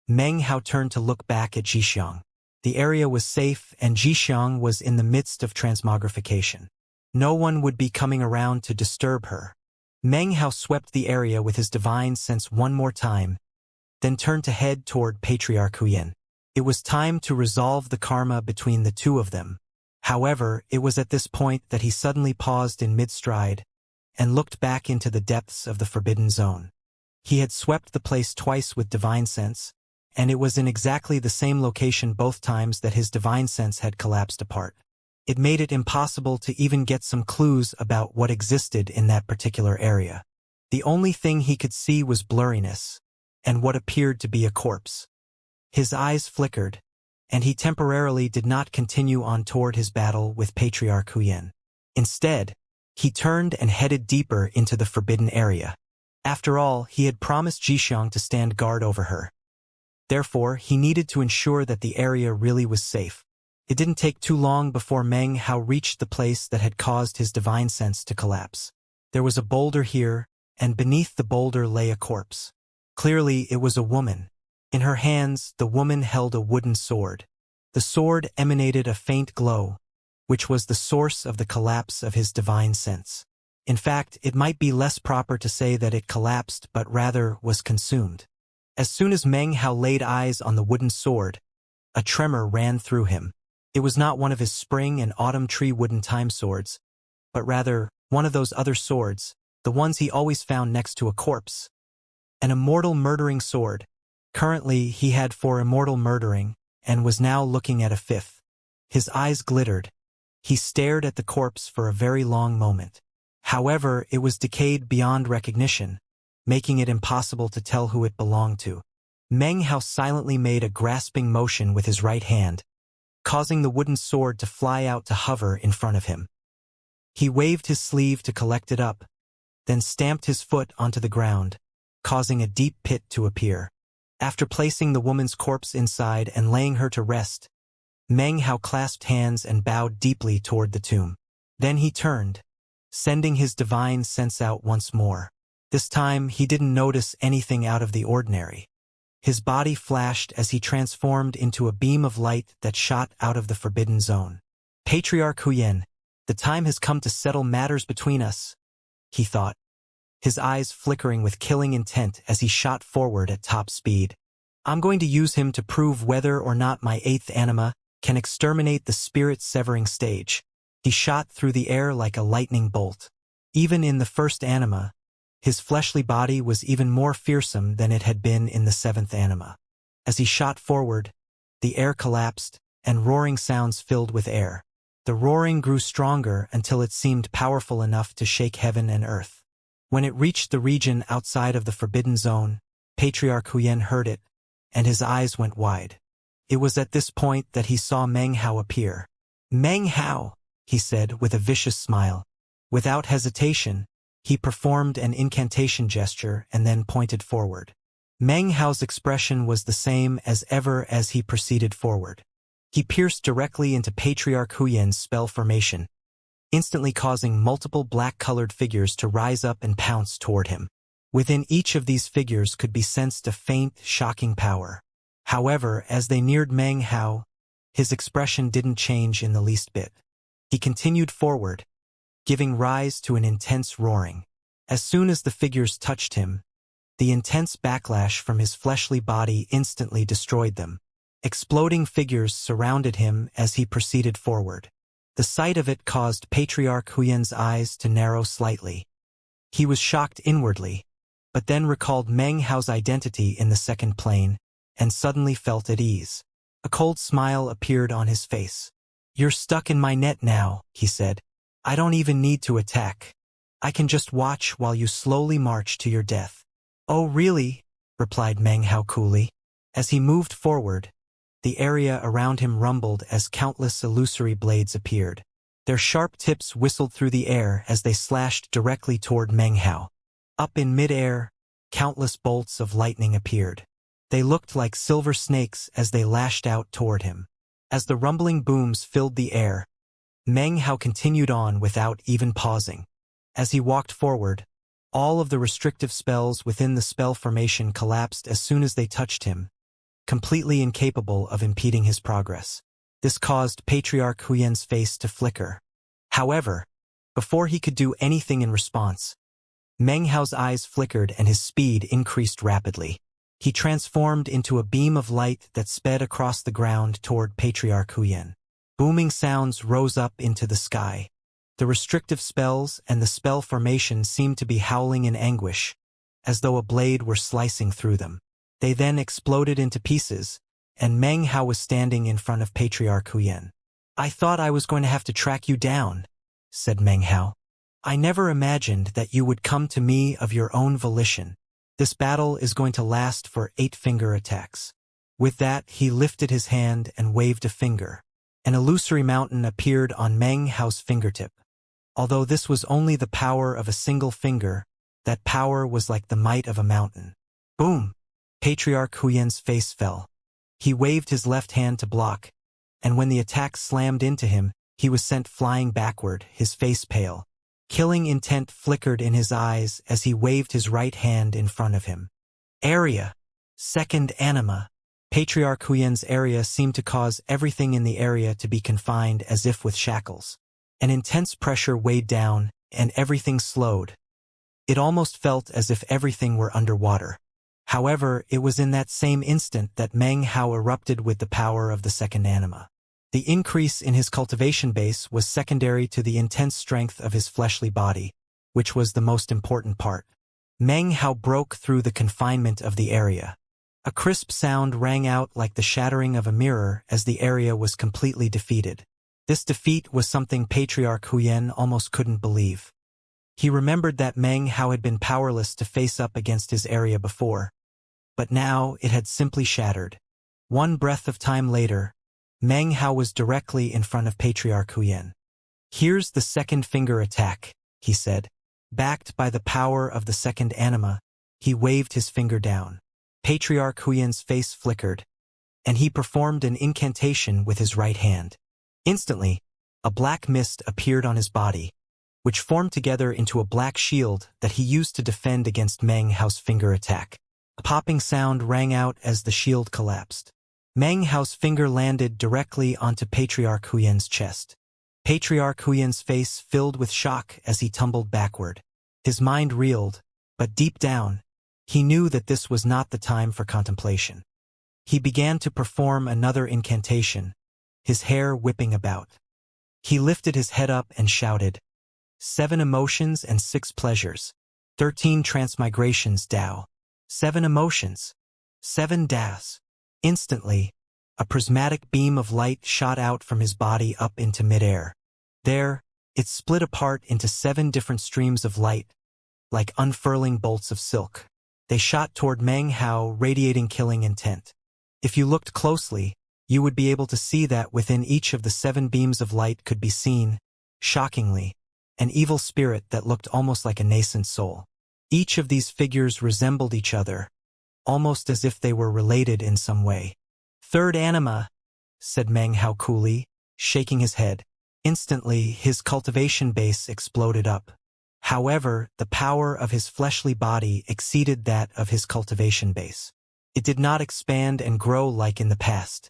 Meng Hao turned to look back at Zhixiang. The area was safe and Zhixiang was in the midst of transmogrification. No one would be coming around to disturb her. Meng Hao swept the area with his divine sense one more time, then turned to head toward Patriarch Huyen. It was time to resolve the karma between the two of them. However, it was at this point that he suddenly paused in mid-stride and looked back into the depths of the forbidden zone. He had swept the place twice with divine sense, and it was in exactly the same location both times that his divine sense had collapsed apart. It made it impossible to even get some clues about what existed in that particular area. The only thing he could see was blurriness, and what appeared to be a corpse. His eyes flickered, and he temporarily did not continue on toward his battle with Patriarch Huyen. Instead, he turned and headed deeper into the forbidden area. After all, he had promised Zhixiang to stand guard over her. Therefore, he needed to ensure that the area really was safe. It didn't take too long before Meng Hao reached the place that had caused his divine sense to collapse. There was a boulder here, and beneath the boulder lay a corpse. Clearly, it was a woman. In her hands, the woman held a wooden sword. The sword emanated a faint glow, which was the source of the collapse of his divine sense. In fact, it might be less proper to say that it collapsed, but rather was consumed. As soon as Meng Hao laid eyes on the wooden sword, a tremor ran through him. It was not one of his spring and autumn tree wooden time swords, but rather one of those other swords, the ones he always found next to a corpse. An immortal murdering sword. Currently, he had 4 immortal murdering, and was now looking at a 5th. His eyes glittered. He stared at the corpse for a very long moment. However, it was decayed beyond recognition, making it impossible to tell who it belonged to. Meng Hao silently made a grasping motion with his right hand, causing the wooden sword to fly out to hover in front of him. He waved his sleeve to collect it up, then stamped his foot onto the ground, causing a deep pit to appear. After placing the woman's corpse inside and laying her to rest, Meng Hao clasped hands and bowed deeply toward the tomb. Then he turned, sending his divine sense out once more. This time, he didn't notice anything out of the ordinary. His body flashed as he transformed into a beam of light that shot out of the forbidden zone. "Patriarch Huyen, the time has come to settle matters between us," he thought, his eyes flickering with killing intent as he shot forward at top speed. "I'm going to use him to prove whether or not my 8th anima can exterminate the spirit-severing stage." He shot through the air like a lightning bolt. Even in the 1st anima, his fleshly body was even more fearsome than it had been in the 7th anima. As he shot forward, the air collapsed, and roaring sounds filled with air. The roaring grew stronger until it seemed powerful enough to shake heaven and earth. When it reached the region outside of the forbidden zone, Patriarch Huyen heard it, and his eyes went wide. It was at this point that he saw Meng Hao appear. "Meng Hao," he said with a vicious smile. Without hesitation, he performed an incantation gesture and then pointed forward. Meng Hao's expression was the same as ever as he proceeded forward. He pierced directly into Patriarch Huyen's spell formation, instantly causing multiple black-colored figures to rise up and pounce toward him. Within each of these figures could be sensed a faint, shocking power. However, as they neared Meng Hao, his expression didn't change in the least bit. He continued forward, giving rise to an intense roaring. As soon as the figures touched him, the intense backlash from his fleshly body instantly destroyed them. Exploding figures surrounded him as he proceeded forward. The sight of it caused Patriarch Huyen's eyes to narrow slightly. He was shocked inwardly, but then recalled Meng Hao's identity in the second plane, and suddenly felt at ease. A cold smile appeared on his face. "You're stuck in my net now," he said. "I don't even need to attack. I can just watch while you slowly march to your death." "Oh really?" replied Meng Hao coolly. As he moved forward, the area around him rumbled as countless illusory blades appeared. Their sharp tips whistled through the air as they slashed directly toward Meng Hao. Up in mid-air, countless bolts of lightning appeared. They looked like silver snakes as they lashed out toward him. As the rumbling booms filled the air, Meng Hao continued on without even pausing. As he walked forward, all of the restrictive spells within the spell formation collapsed as soon as they touched him, completely incapable of impeding his progress. This caused Patriarch Huyen's face to flicker. However, before he could do anything in response, Meng Hao's eyes flickered and his speed increased rapidly. He transformed into a beam of light that sped across the ground toward Patriarch Huyen. Booming sounds rose up into the sky. The restrictive spells and the spell formation seemed to be howling in anguish, as though a blade were slicing through them. They then exploded into pieces, and Meng Hao was standing in front of Patriarch Huyen. "I thought I was going to have to track you down," said Meng Hao. "I never imagined that you would come to me of your own volition. This battle is going to last for 8 finger attacks." With that, he lifted his hand and waved a finger. An illusory mountain appeared on Meng Hao's fingertip. Although this was only the power of a single finger, that power was like the might of a mountain. Boom! Patriarch Huyen's face fell. He waved his left hand to block, and when the attack slammed into him, he was sent flying backward, his face pale. Killing intent flickered in his eyes as he waved his right hand in front of him. Area. Second anima. Patriarch Huyen's area seemed to cause everything in the area to be confined as if with shackles. An intense pressure weighed down, and everything slowed. It almost felt as if everything were underwater. However, it was in that same instant that Meng Hao erupted with the power of the second anima. The increase in his cultivation base was secondary to the intense strength of his fleshly body, which was the most important part. Meng Hao broke through the confinement of the area. A crisp sound rang out like the shattering of a mirror as the area was completely defeated. This defeat was something Patriarch Huyen almost couldn't believe. He remembered that Meng Hao had been powerless to face up against his area before, but now it had simply shattered. One breath of time later, Meng Hao was directly in front of Patriarch Huyen. "Here's the second finger attack," he said. Backed by the power of the second anima, he waved his finger down. Patriarch Huyen's face flickered, and he performed an incantation with his right hand. Instantly, a black mist appeared on his body, which formed together into a black shield that he used to defend against Meng Hao's finger attack. A popping sound rang out as the shield collapsed. Meng Hao's finger landed directly onto Patriarch Huyen's chest. Patriarch Huyen's face filled with shock as he tumbled backward. His mind reeled, but deep down, he knew that this was not the time for contemplation. He began to perform another incantation, his hair whipping about. He lifted his head up and shouted, 7 emotions and 6 pleasures, 13 transmigrations Tao. 7 emotions, 7 Das. Instantly, a prismatic beam of light shot out from his body up into midair. There, it split apart into 7 different streams of light, like unfurling bolts of silk. They shot toward Meng Hao, radiating killing intent. If you looked closely, you would be able to see that within each of the 7 beams of light could be seen, shockingly, an evil spirit that looked almost like a nascent soul. Each of these figures resembled each other, almost as if they were related in some way. "Third anima," said Meng Hao coolly, shaking his head. Instantly, his cultivation base exploded up. However, the power of his fleshly body exceeded that of his cultivation base. It did not expand and grow like in the past.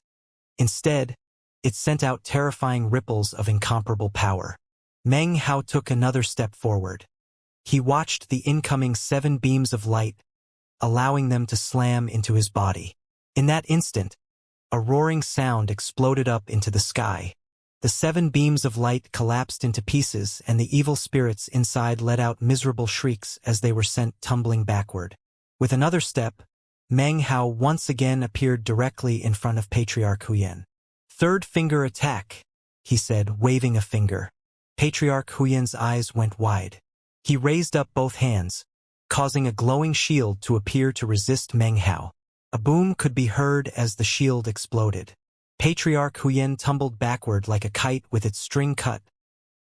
Instead, it sent out terrifying ripples of incomparable power. Meng Hao took another step forward. He watched the incoming 7 beams of light, allowing them to slam into his body. In that instant, a roaring sound exploded up into the sky. The 7 beams of light collapsed into pieces, and the evil spirits inside let out miserable shrieks as they were sent tumbling backward. With another step, Meng Hao once again appeared directly in front of Patriarch Huyan. "Third finger attack," he said, waving a finger. Patriarch Huyan's eyes went wide. He raised up both hands, causing a glowing shield to appear to resist Meng Hao. A boom could be heard as the shield exploded. Patriarch Huyan tumbled backward like a kite with its string cut,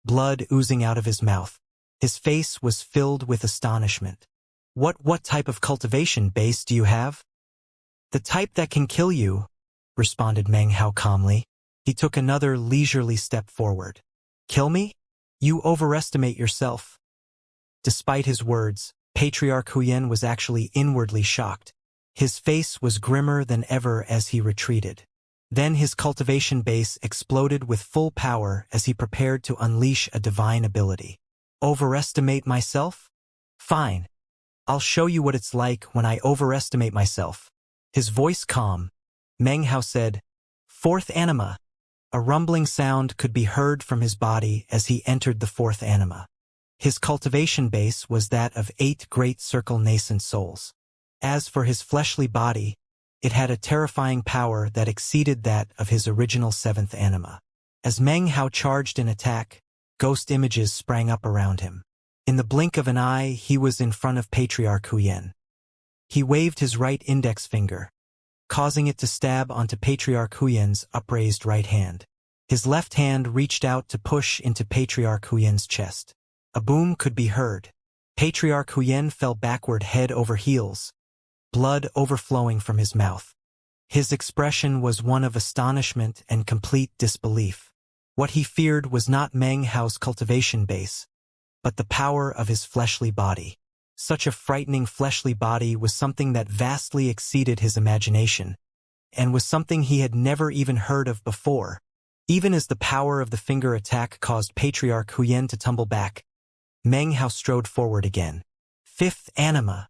blood oozing out of his mouth. His face was filled with astonishment. What type of cultivation base do you have?" "The type that can kill you," responded Meng Hao calmly. He took another leisurely step forward. "Kill me? You overestimate yourself." Despite his words, Patriarch Huyan was actually inwardly shocked. His face was grimmer than ever as he retreated. Then his cultivation base exploded with full power as he prepared to unleash a divine ability. "Overestimate myself? Fine. I'll show you what it's like when I overestimate myself." His voice calm, Meng Hao said, "Fourth anima." A rumbling sound could be heard from his body as he entered the 4th anima. His cultivation base was that of 8 great circle nascent souls. As for his fleshly body, it had a terrifying power that exceeded that of his original 7th anima. As Meng Hao charged in attack, ghost images sprang up around him. In the blink of an eye, he was in front of Patriarch Huyan. He waved his right index finger, causing it to stab onto Patriarch Huyan's upraised right hand. His left hand reached out to push into Patriarch Huyan's chest. A boom could be heard. Patriarch Huyan fell backward head over heels, blood overflowing from his mouth. His expression was one of astonishment and complete disbelief. What he feared was not Meng Hao's cultivation base, but the power of his fleshly body. Such a frightening fleshly body was something that vastly exceeded his imagination, and was something he had never even heard of before. Even as the power of the finger attack caused Patriarch Huyan to tumble back, Meng Hao strode forward again. 5th anima.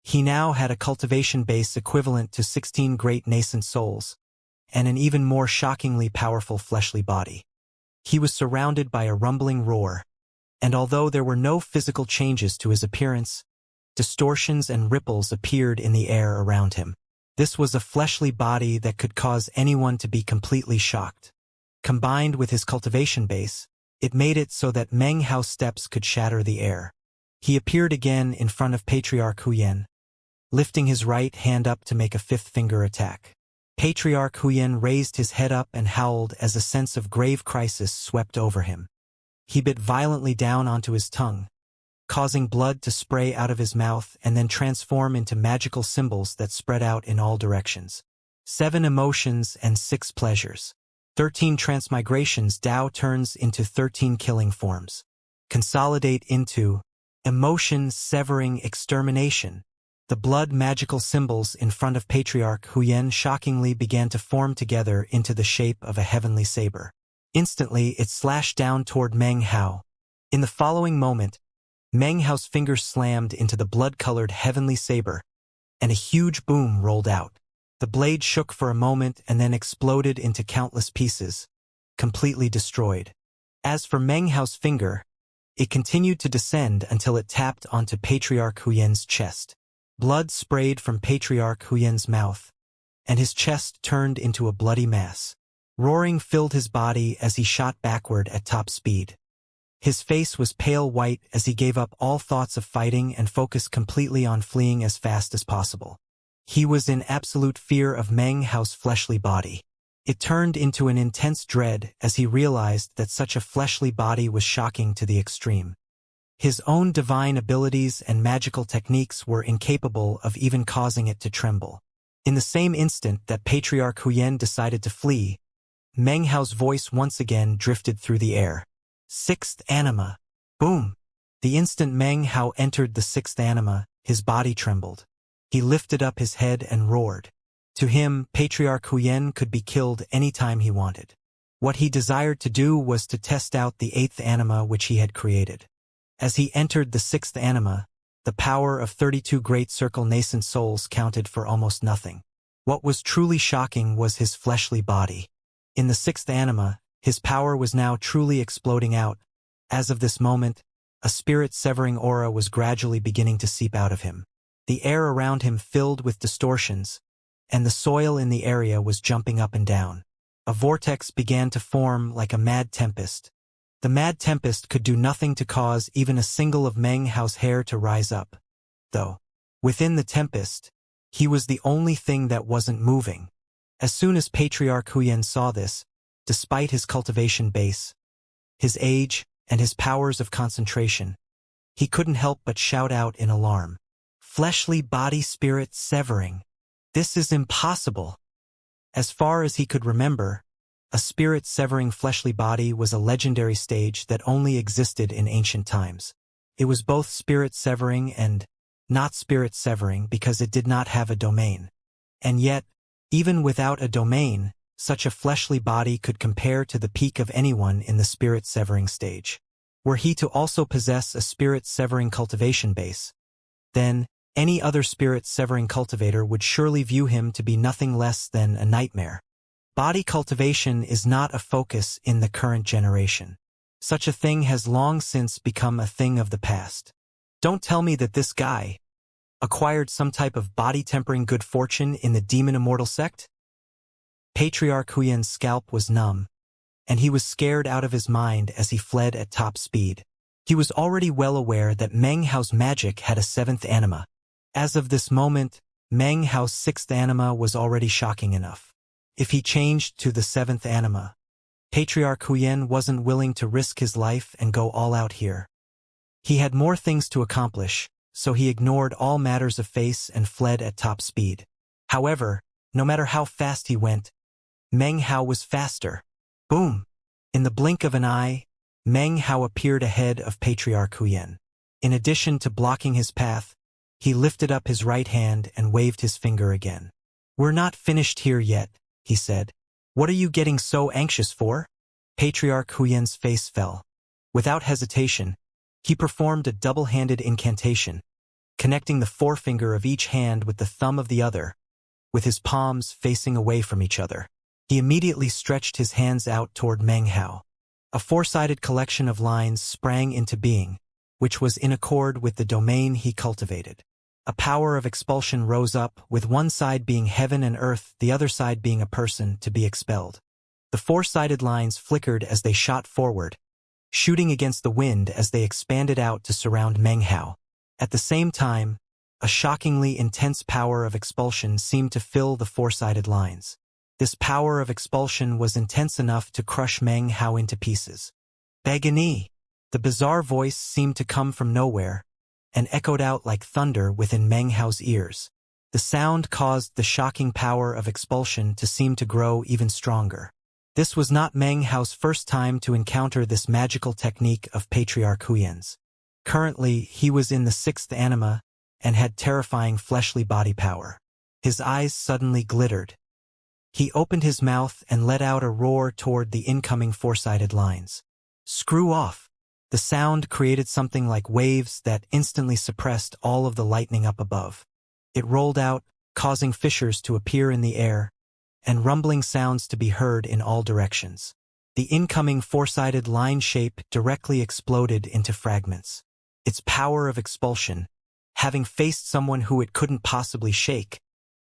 He now had a cultivation base equivalent to 16 great nascent souls, and an even more shockingly powerful fleshly body. He was surrounded by a rumbling roar, and although there were no physical changes to his appearance, distortions and ripples appeared in the air around him. This was a fleshly body that could cause anyone to be completely shocked. Combined with his cultivation base, it made it so that Meng Hao's steps could shatter the air. He appeared again in front of Patriarch Huyan, lifting his right hand up to make a 5th finger attack. Patriarch Huyan raised his head up and howled as a sense of grave crisis swept over him. He bit violently down onto his tongue, causing blood to spray out of his mouth and then transform into magical symbols that spread out in all directions. 7 emotions and 6 pleasures. 13 transmigrations. Tao turns into 13 killing forms. Consolidate into emotion-severing extermination. The blood magical symbols in front of Patriarch Huyan shockingly began to form together into the shape of a heavenly saber. Instantly, it slashed down toward Meng Hao. In the following moment, Meng Hao's fingers slammed into the blood-colored heavenly saber, and a huge boom rolled out. The blade shook for a moment and then exploded into countless pieces, completely destroyed. As for Meng Hao's finger, it continued to descend until it tapped onto Patriarch Huyan's chest. Blood sprayed from Patriarch Huyan's mouth, and his chest turned into a bloody mass. Roaring filled his body as he shot backward at top speed. His face was pale white as he gave up all thoughts of fighting and focused completely on fleeing as fast as possible. He was in absolute fear of Meng Hao's fleshly body. It turned into an intense dread as he realized that such a fleshly body was shocking to the extreme. His own divine abilities and magical techniques were incapable of even causing it to tremble. In the same instant that Patriarch Huyan decided to flee, Meng Hao's voice once again drifted through the air. 6th anima. Boom! The instant Meng Hao entered the sixth anima, his body trembled. He lifted up his head and roared. To him, Patriarch Huyen could be killed any time he wanted. What he desired to do was to test out the eighth anima which he had created. As he entered the sixth anima, the power of 32 great circle nascent souls counted for almost nothing. What was truly shocking was his fleshly body. In the sixth anima, his power was now truly exploding out. As of this moment, a spirit-severing aura was gradually beginning to seep out of him. The air around him filled with distortions, and the soil in the area was jumping up and down. A vortex began to form like a mad tempest. The mad tempest could do nothing to cause even a single of Meng Hao's hair to rise up. Though, within the tempest, he was the only thing that wasn't moving. As soon as Patriarch Huyen saw this, despite his cultivation base, his age, and his powers of concentration, he couldn't help but shout out in alarm. Fleshly body spirit severing. This is impossible. As far as he could remember, a spirit-severing fleshly body was a legendary stage that only existed in ancient times. It was both spirit-severing and not spirit-severing because it did not have a domain. And yet, even without a domain, such a fleshly body could compare to the peak of anyone in the spirit-severing stage. Were he to also possess a spirit-severing cultivation base, then any other spirit-severing cultivator would surely view him to be nothing less than a nightmare. Body cultivation is not a focus in the current generation. Such a thing has long since become a thing of the past. Don't tell me that this guy acquired some type of body-tempering good fortune in the demon immortal sect? Patriarch Huyen's scalp was numb, and he was scared out of his mind as he fled at top speed. He was already well aware that Meng Hao's magic had a seventh anima. As of this moment, Meng Hao's sixth anima was already shocking enough. If he changed to the seventh anima, Patriarch Huyen wasn't willing to risk his life and go all out here. He had more things to accomplish, so he ignored all matters of face and fled at top speed. However, no matter how fast he went, Meng Hao was faster. Boom! In the blink of an eye, Meng Hao appeared ahead of Patriarch Huyen. In addition to blocking his path, he lifted up his right hand and waved his finger again. "We're not finished here yet," he said. "What are you getting so anxious for?" Patriarch Huyen's face fell. Without hesitation, he performed a double-handed incantation, connecting the forefinger of each hand with the thumb of the other, with his palms facing away from each other. He immediately stretched his hands out toward Meng Hao. A four-sided collection of lines sprang into being, which was in accord with the domain he cultivated. A power of expulsion rose up, with one side being heaven and earth, the other side being a person to be expelled. The four-sided lines flickered as they shot forward, shooting against the wind as they expanded out to surround Meng Hao. At the same time, a shockingly intense power of expulsion seemed to fill the four-sided lines. This power of expulsion was intense enough to crush Meng Hao into pieces. "Begani!" The bizarre voice seemed to come from nowhere, and echoed out like thunder within Meng Hao's ears. The sound caused the shocking power of expulsion to seem to grow even stronger. This was not Meng Hao's first time to encounter this magical technique of Patriarch Huyen's. Currently, he was in the sixth anima and had terrifying fleshly body power. His eyes suddenly glittered. He opened his mouth and let out a roar toward the incoming four-sided lines. "Screw off!" The sound created something like waves that instantly suppressed all of the lightning up above. It rolled out, causing fissures to appear in the air, and rumbling sounds to be heard in all directions. The incoming four-sided line shape directly exploded into fragments. Its power of expulsion, having faced someone who it couldn't possibly shake,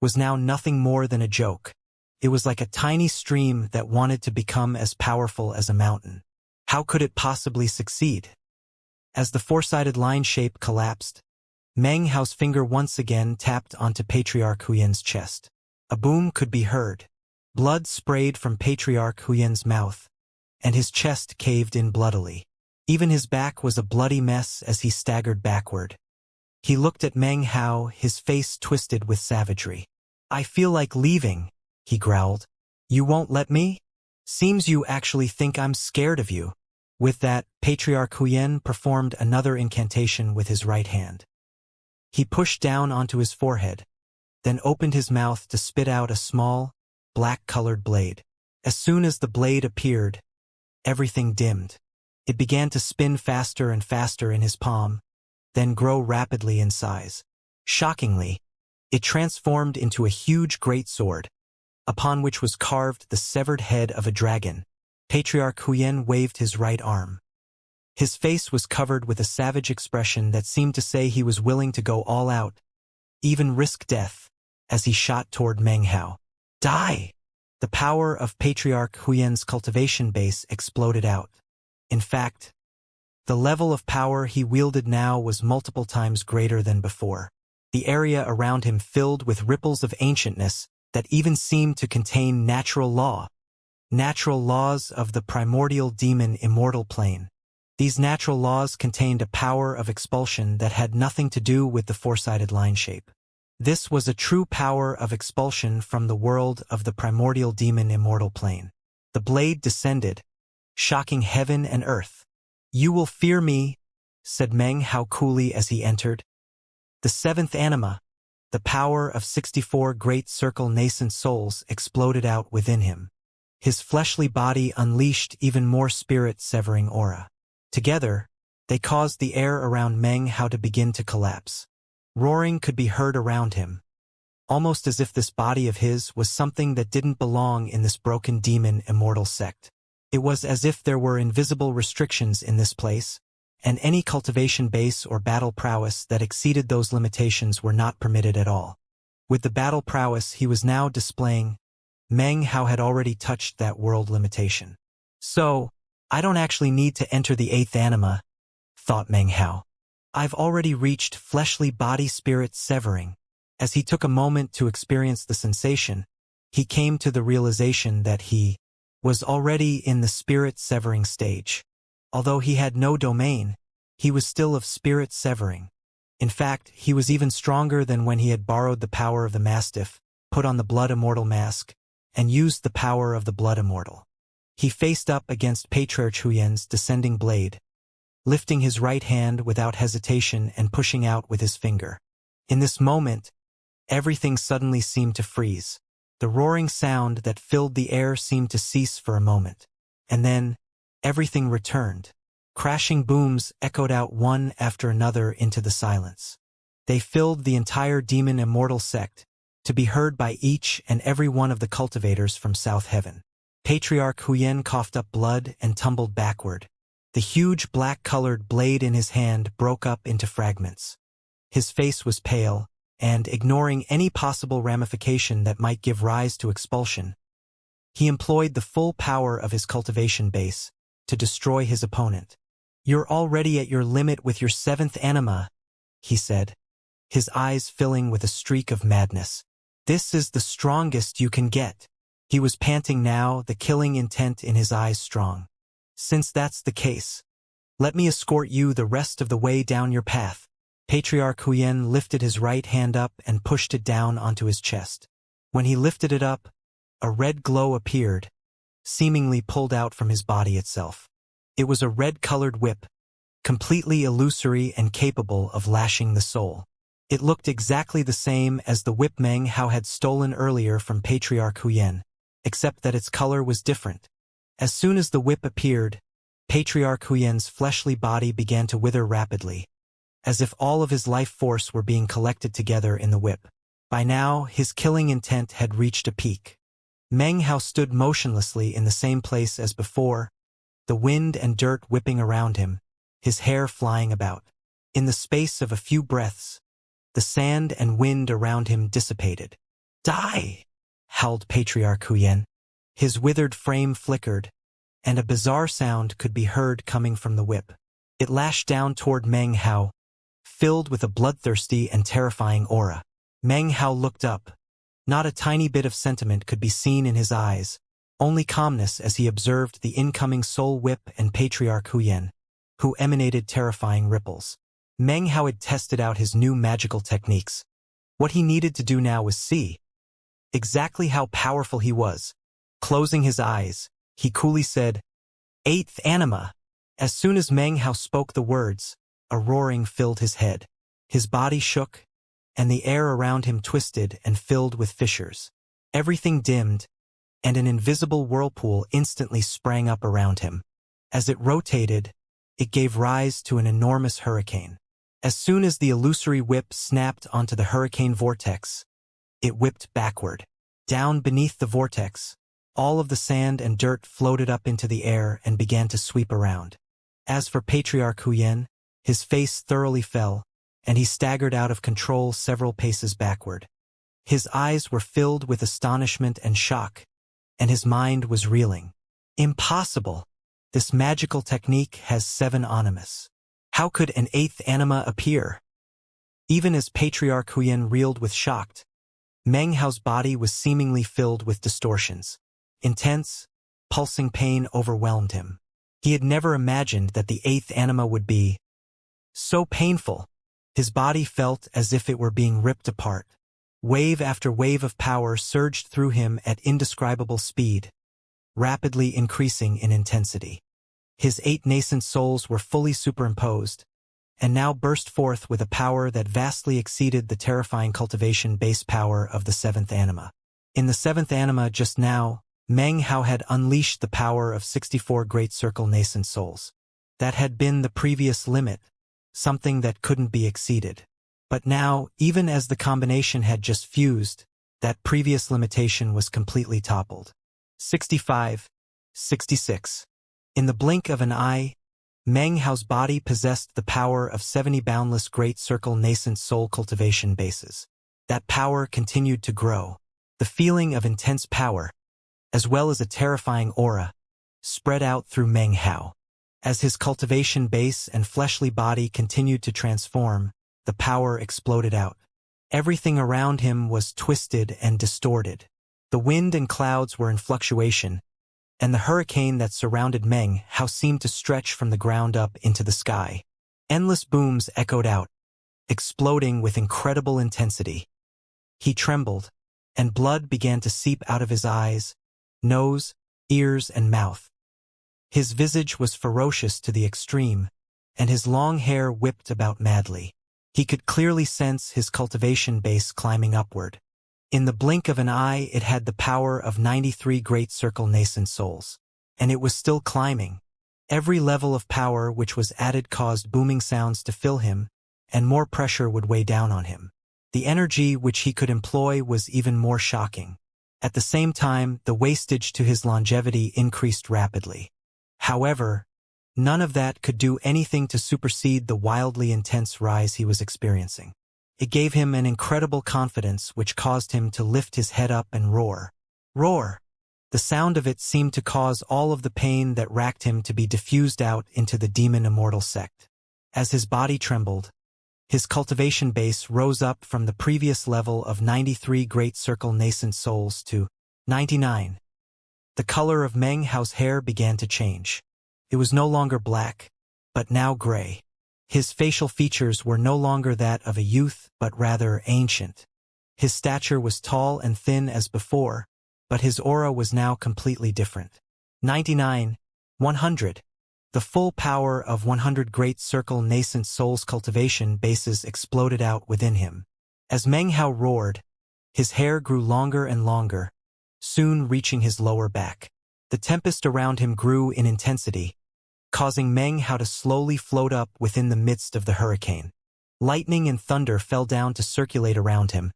was now nothing more than a joke. It was like a tiny stream that wanted to become as powerful as a mountain. How could it possibly succeed? As the four-sided line shape collapsed, Meng Hao's finger once again tapped onto Patriarch Huyen's chest. A boom could be heard. Blood sprayed from Patriarch Huyen's mouth, and his chest caved in bloodily. Even his back was a bloody mess as he staggered backward. He looked at Meng Hao, his face twisted with savagery. "I feel like leaving," he growled. "You won't let me? Seems you actually think I'm scared of you." With that, Patriarch Huyen performed another incantation with his right hand. He pushed down onto his forehead, then opened his mouth to spit out a small, black-colored blade. As soon as the blade appeared, everything dimmed. It began to spin faster and faster in his palm, then grow rapidly in size. Shockingly, it transformed into a huge greatsword, upon which was carved the severed head of a dragon. Patriarch Huyen waved his right arm. His face was covered with a savage expression that seemed to say he was willing to go all out, even risk death, as he shot toward Meng Hao. Die! The power of Patriarch Huyen's cultivation base exploded out. In fact, the level of power he wielded now was multiple times greater than before. The area around him filled with ripples of ancientness that even seemed to contain natural laws of the primordial demon Immortal plane. These natural laws contained a power of expulsion that had nothing to do with the four-sided line shape. This was a true power of expulsion from the world of the primordial demon Immortal plane. The blade descended, shocking heaven and earth. "You will fear me," said Meng Hao coolly as he entered. The seventh anima, the power of 64 great circle nascent souls, exploded out within him. His fleshly body unleashed even more spirit-severing aura. Together, they caused the air around Meng Hao to begin to collapse. Roaring could be heard around him, almost as if this body of his was something that didn't belong in this broken demon Immortal sect. It was as if there were invisible restrictions in this place, and any cultivation base or battle prowess that exceeded those limitations were not permitted at all. With the battle prowess he was now displaying, Meng Hao had already touched that world limitation. So, I don't actually need to enter the eighth anima, thought Meng Hao. I've already reached fleshly body spirit severing. As he took a moment to experience the sensation, he came to the realization that he was already in the spirit severing stage. Although he had no domain, he was still of spirit severing. In fact, he was even stronger than when he had borrowed the power of the Mastiff, put on the Blood Immortal mask, and used the power of the Blood Immortal. He faced up against Patriarch Huyen's descending blade, lifting his right hand without hesitation and pushing out with his finger. In this moment, everything suddenly seemed to freeze. The roaring sound that filled the air seemed to cease for a moment. And then, everything returned. Crashing booms echoed out one after another into the silence. They filled the entire demon Immortal sect, to be heard by each and every one of the cultivators from South Heaven. Patriarch Huyen coughed up blood and tumbled backward. The huge black-colored blade in his hand broke up into fragments. His face was pale, and, ignoring any possible ramification that might give rise to expulsion, he employed the full power of his cultivation base to destroy his opponent. "You're already at your limit with your seventh anima," he said, his eyes filling with a streak of madness. "This is the strongest you can get." He was panting now, the killing intent in his eyes strong. "Since that's the case, let me escort you the rest of the way down your path." Patriarch Huyen lifted his right hand up and pushed it down onto his chest. When he lifted it up, a red glow appeared, seemingly pulled out from his body itself. It was a red-colored whip, completely illusory and capable of lashing the soul. It looked exactly the same as the whip Meng Hao had stolen earlier from Patriarch Huyen, except that its color was different. As soon as the whip appeared, Patriarch Huyen's fleshly body began to wither rapidly, as if all of his life force were being collected together in the whip. By now, his killing intent had reached a peak. Meng Hao stood motionlessly in the same place as before, the wind and dirt whipping around him, his hair flying about. In the space of a few breaths, the sand and wind around him dissipated. "Die!" howled Patriarch Huyen. His withered frame flickered, and a bizarre sound could be heard coming from the whip. It lashed down toward Meng Hao, filled with a bloodthirsty and terrifying aura. Meng Hao looked up. Not a tiny bit of sentiment could be seen in his eyes, only calmness as he observed the incoming soul whip and Patriarch Huyen, who emanated terrifying ripples. Meng Hao had tested out his new magical techniques. What he needed to do now was see exactly how powerful he was. Closing his eyes, he coolly said, "Eighth anima." As soon as Meng Hao spoke the words, a roaring filled his head. His body shook, and the air around him twisted and filled with fissures. Everything dimmed, and an invisible whirlpool instantly sprang up around him. As it rotated, it gave rise to an enormous hurricane. As soon as the illusory whip snapped onto the hurricane vortex, it whipped backward. Down beneath the vortex, all of the sand and dirt floated up into the air and began to sweep around. As for Patriarch Huyen, his face thoroughly fell, and he staggered out of control several paces backward. His eyes were filled with astonishment and shock, and his mind was reeling. Impossible! This magical technique has 7 animas. How could an 8th anima appear? Even as Patriarch Huyen reeled with shock, Meng Hao's body was seemingly filled with distortions. Intense, pulsing pain overwhelmed him. He had never imagined that the 8th anima would be so painful. His body felt as if it were being ripped apart. Wave after wave of power surged through him at indescribable speed, rapidly increasing in intensity. His 8 nascent souls were fully superimposed, and now burst forth with a power that vastly exceeded the terrifying cultivation base power of the 7th anima. In the 7th anima just now, Meng Hao had unleashed the power of 64 Great Circle nascent souls. That had been the previous limit, something that couldn't be exceeded. But now, even as the combination had just fused, that previous limitation was completely toppled. 65, 66. In the blink of an eye, Meng Hao's body possessed the power of 70 boundless Great Circle nascent soul cultivation bases. That power continued to grow. The feeling of intense power, as well as a terrifying aura, spread out through Meng Hao. As his cultivation base and fleshly body continued to transform, the power exploded out. Everything around him was twisted and distorted. The wind and clouds were in fluctuation, and the hurricane that surrounded Meng Hao seemed to stretch from the ground up into the sky. Endless booms echoed out, exploding with incredible intensity. He trembled, and blood began to seep out of his eyes, nose, ears, and mouth. His visage was ferocious to the extreme, and his long hair whipped about madly. He could clearly sense his cultivation base climbing upward. In the blink of an eye, it had the power of 93 Great Circle nascent souls. And it was still climbing. Every level of power which was added caused booming sounds to fill him, and more pressure would weigh down on him. The energy which he could employ was even more shocking. At the same time, the wastage to his longevity increased rapidly. However, none of that could do anything to supersede the wildly intense rise he was experiencing. It gave him an incredible confidence which caused him to lift his head up and roar. Roar! The sound of it seemed to cause all of the pain that racked him to be diffused out into the demon Immortal sect. As his body trembled, his cultivation base rose up from the previous level of 93 Great Circle nascent souls to 99. The color of Meng Hao's hair began to change. It was no longer black, but now gray. His facial features were no longer that of a youth, but rather ancient. His stature was tall and thin as before, but his aura was now completely different. 99, 100. The full power of 100 Great Circle nascent souls cultivation bases exploded out within him. As Meng Hao roared, his hair grew longer and longer, soon reaching his lower back. The tempest around him grew in intensity, causing Meng Hao to slowly float up within the midst of the hurricane. Lightning and thunder fell down to circulate around him,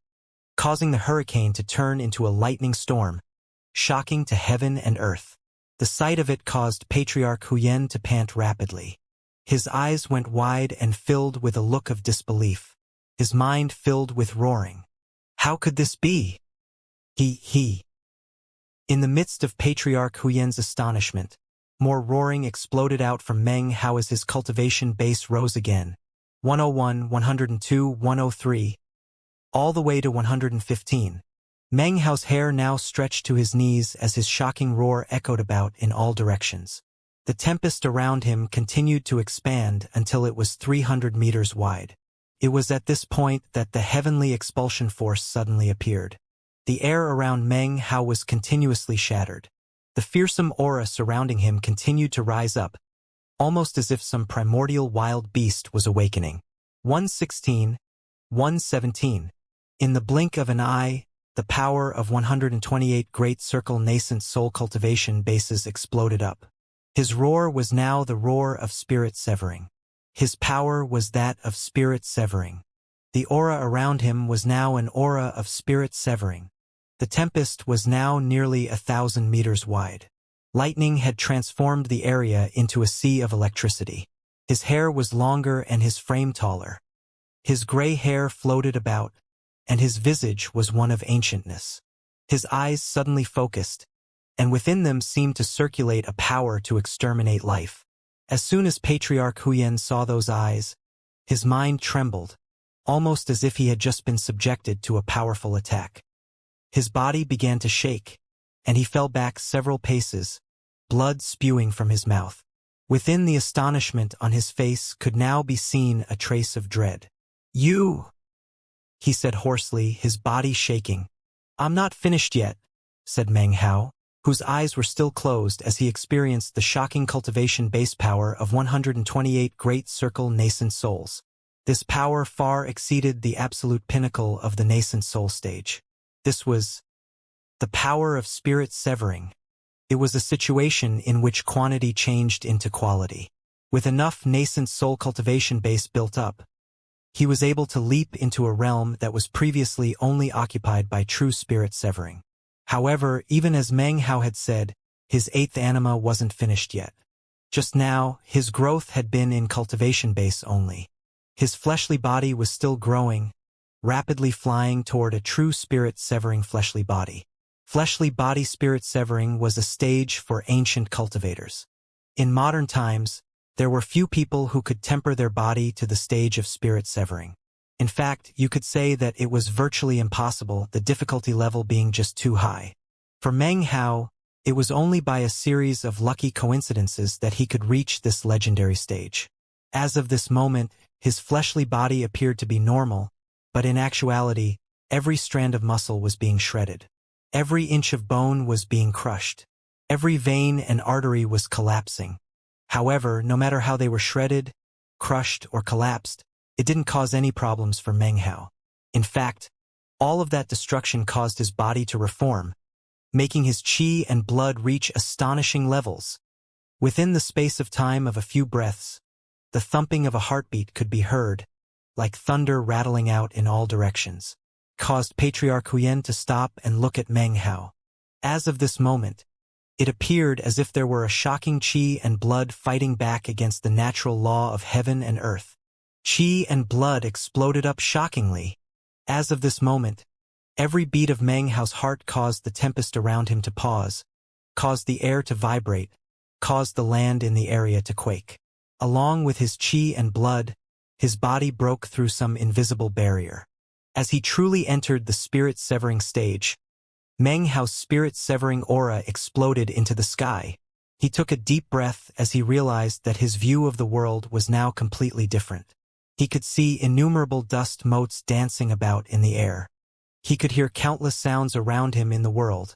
causing the hurricane to turn into a lightning storm, shocking to heaven and earth. The sight of it caused Patriarch Huyen to pant rapidly. His eyes went wide and filled with a look of disbelief. His mind filled with roaring. How could this be? He. In the midst of Patriarch Huyen's astonishment, more roaring exploded out from Meng Hao as his cultivation base rose again. 101, 102, 103, all the way to 115. Meng Hao's hair now stretched to his knees as his shocking roar echoed about in all directions. The tempest around him continued to expand until it was 300 meters wide. It was at this point that the heavenly expulsion force suddenly appeared. The air around Meng Hao was continuously shattered. The fearsome aura surrounding him continued to rise up, almost as if some primordial wild beast was awakening. 116, 117. In the blink of an eye, the power of 128 Great Circle nascent soul cultivation bases exploded up. His roar was now the roar of spirit severing. His power was that of spirit severing. The aura around him was now an aura of spirit severing. The tempest was now nearly 1,000 meters wide. Lightning had transformed the area into a sea of electricity. His hair was longer and his frame taller. His gray hair floated about, and his visage was one of ancientness. His eyes suddenly focused, and within them seemed to circulate a power to exterminate life. As soon as Patriarch Huyen saw those eyes, his mind trembled, almost as if he had just been subjected to a powerful attack. His body began to shake, and he fell back several paces, blood spewing from his mouth. Within the astonishment on his face could now be seen a trace of dread. "You," he said hoarsely, his body shaking. "I'm not finished yet," said Meng Hao, whose eyes were still closed as he experienced the shocking cultivation base power of 128 Great Circle nascent souls. This power far exceeded the absolute pinnacle of the nascent soul stage. This was the power of spirit severing. It was a situation in which quantity changed into quality. With enough nascent soul cultivation base built up, he was able to leap into a realm that was previously only occupied by true spirit severing. However, even as Meng Hao had said, his 8th anima wasn't finished yet. Just now, his growth had been in cultivation base only. His fleshly body was still growing, rapidly flying toward a true spirit-severing fleshly body. Fleshly body spirit severing was a stage for ancient cultivators. In modern times, there were few people who could temper their body to the stage of spirit severing. In fact, you could say that it was virtually impossible, the difficulty level being just too high. For Meng Hao, it was only by a series of lucky coincidences that he could reach this legendary stage. As of this moment, his fleshly body appeared to be normal, but in actuality, every strand of muscle was being shredded. Every inch of bone was being crushed. Every vein and artery was collapsing. However, no matter how they were shredded, crushed, or collapsed, it didn't cause any problems for Meng Hao. In fact, all of that destruction caused his body to reform, making his qi and blood reach astonishing levels. Within the space of time of a few breaths, the thumping of a heartbeat could be heard, like thunder rattling out in all directions, caused Patriarch Huyen to stop and look at Meng Hao. As of this moment, it appeared as if there were a shocking qi and blood fighting back against the natural law of heaven and earth. Qi and blood exploded up shockingly. As of this moment, every beat of Meng Hao's heart caused the tempest around him to pause, caused the air to vibrate, caused the land in the area to quake. Along with his qi and blood, his body broke through some invisible barrier. As he truly entered the spirit-severing stage, Meng Hao's spirit-severing aura exploded into the sky. He took a deep breath as he realized that his view of the world was now completely different. He could see innumerable dust motes dancing about in the air. He could hear countless sounds around him in the world,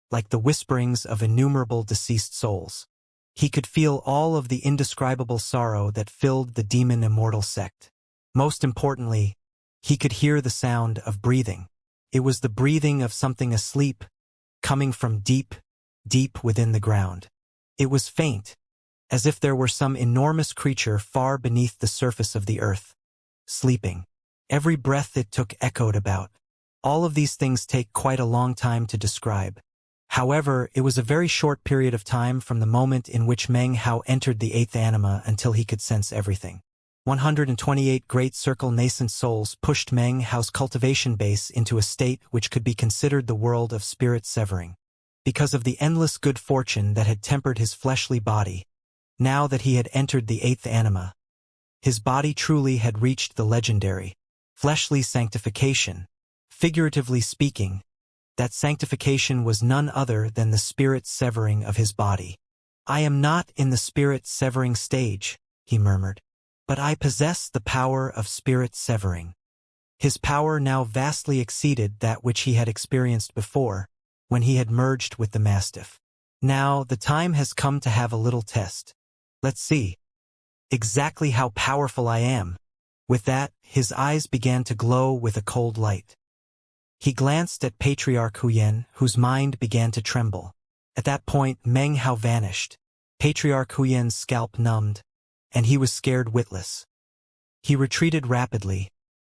like the whisperings of innumerable deceased souls. He could feel all of the indescribable sorrow that filled the demon Immortal sect. Most importantly, he could hear the sound of breathing. It was the breathing of something asleep, coming from deep, deep within the ground. It was faint, as if there were some enormous creature far beneath the surface of the earth, sleeping. Every breath it took echoed about. All of these things take quite a long time to describe. However, it was a very short period of time from the moment in which Meng Hao entered the 8th anima until he could sense everything. 128 Great Circle nascent souls pushed Meng Hao's cultivation base into a state which could be considered the world of spirit severing. Because of the endless good fortune that had tempered his fleshly body, now that he had entered the 8th anima, his body truly had reached the legendary, fleshly sanctification. Figuratively speaking, that sanctification was none other than the spirit severing of his body. "I am not in the spirit severing stage," he murmured, "but I possess the power of spirit severing." His power now vastly exceeded that which he had experienced before, when he had merged with the Mastiff. Now, the time has come to have a little test. Let's see. Exactly how powerful I am. With that, his eyes began to glow with a cold light. He glanced at Patriarch Huyen, whose mind began to tremble. At that point, Meng Hao vanished. Patriarch Huyen's scalp numbed, and he was scared witless. He retreated rapidly,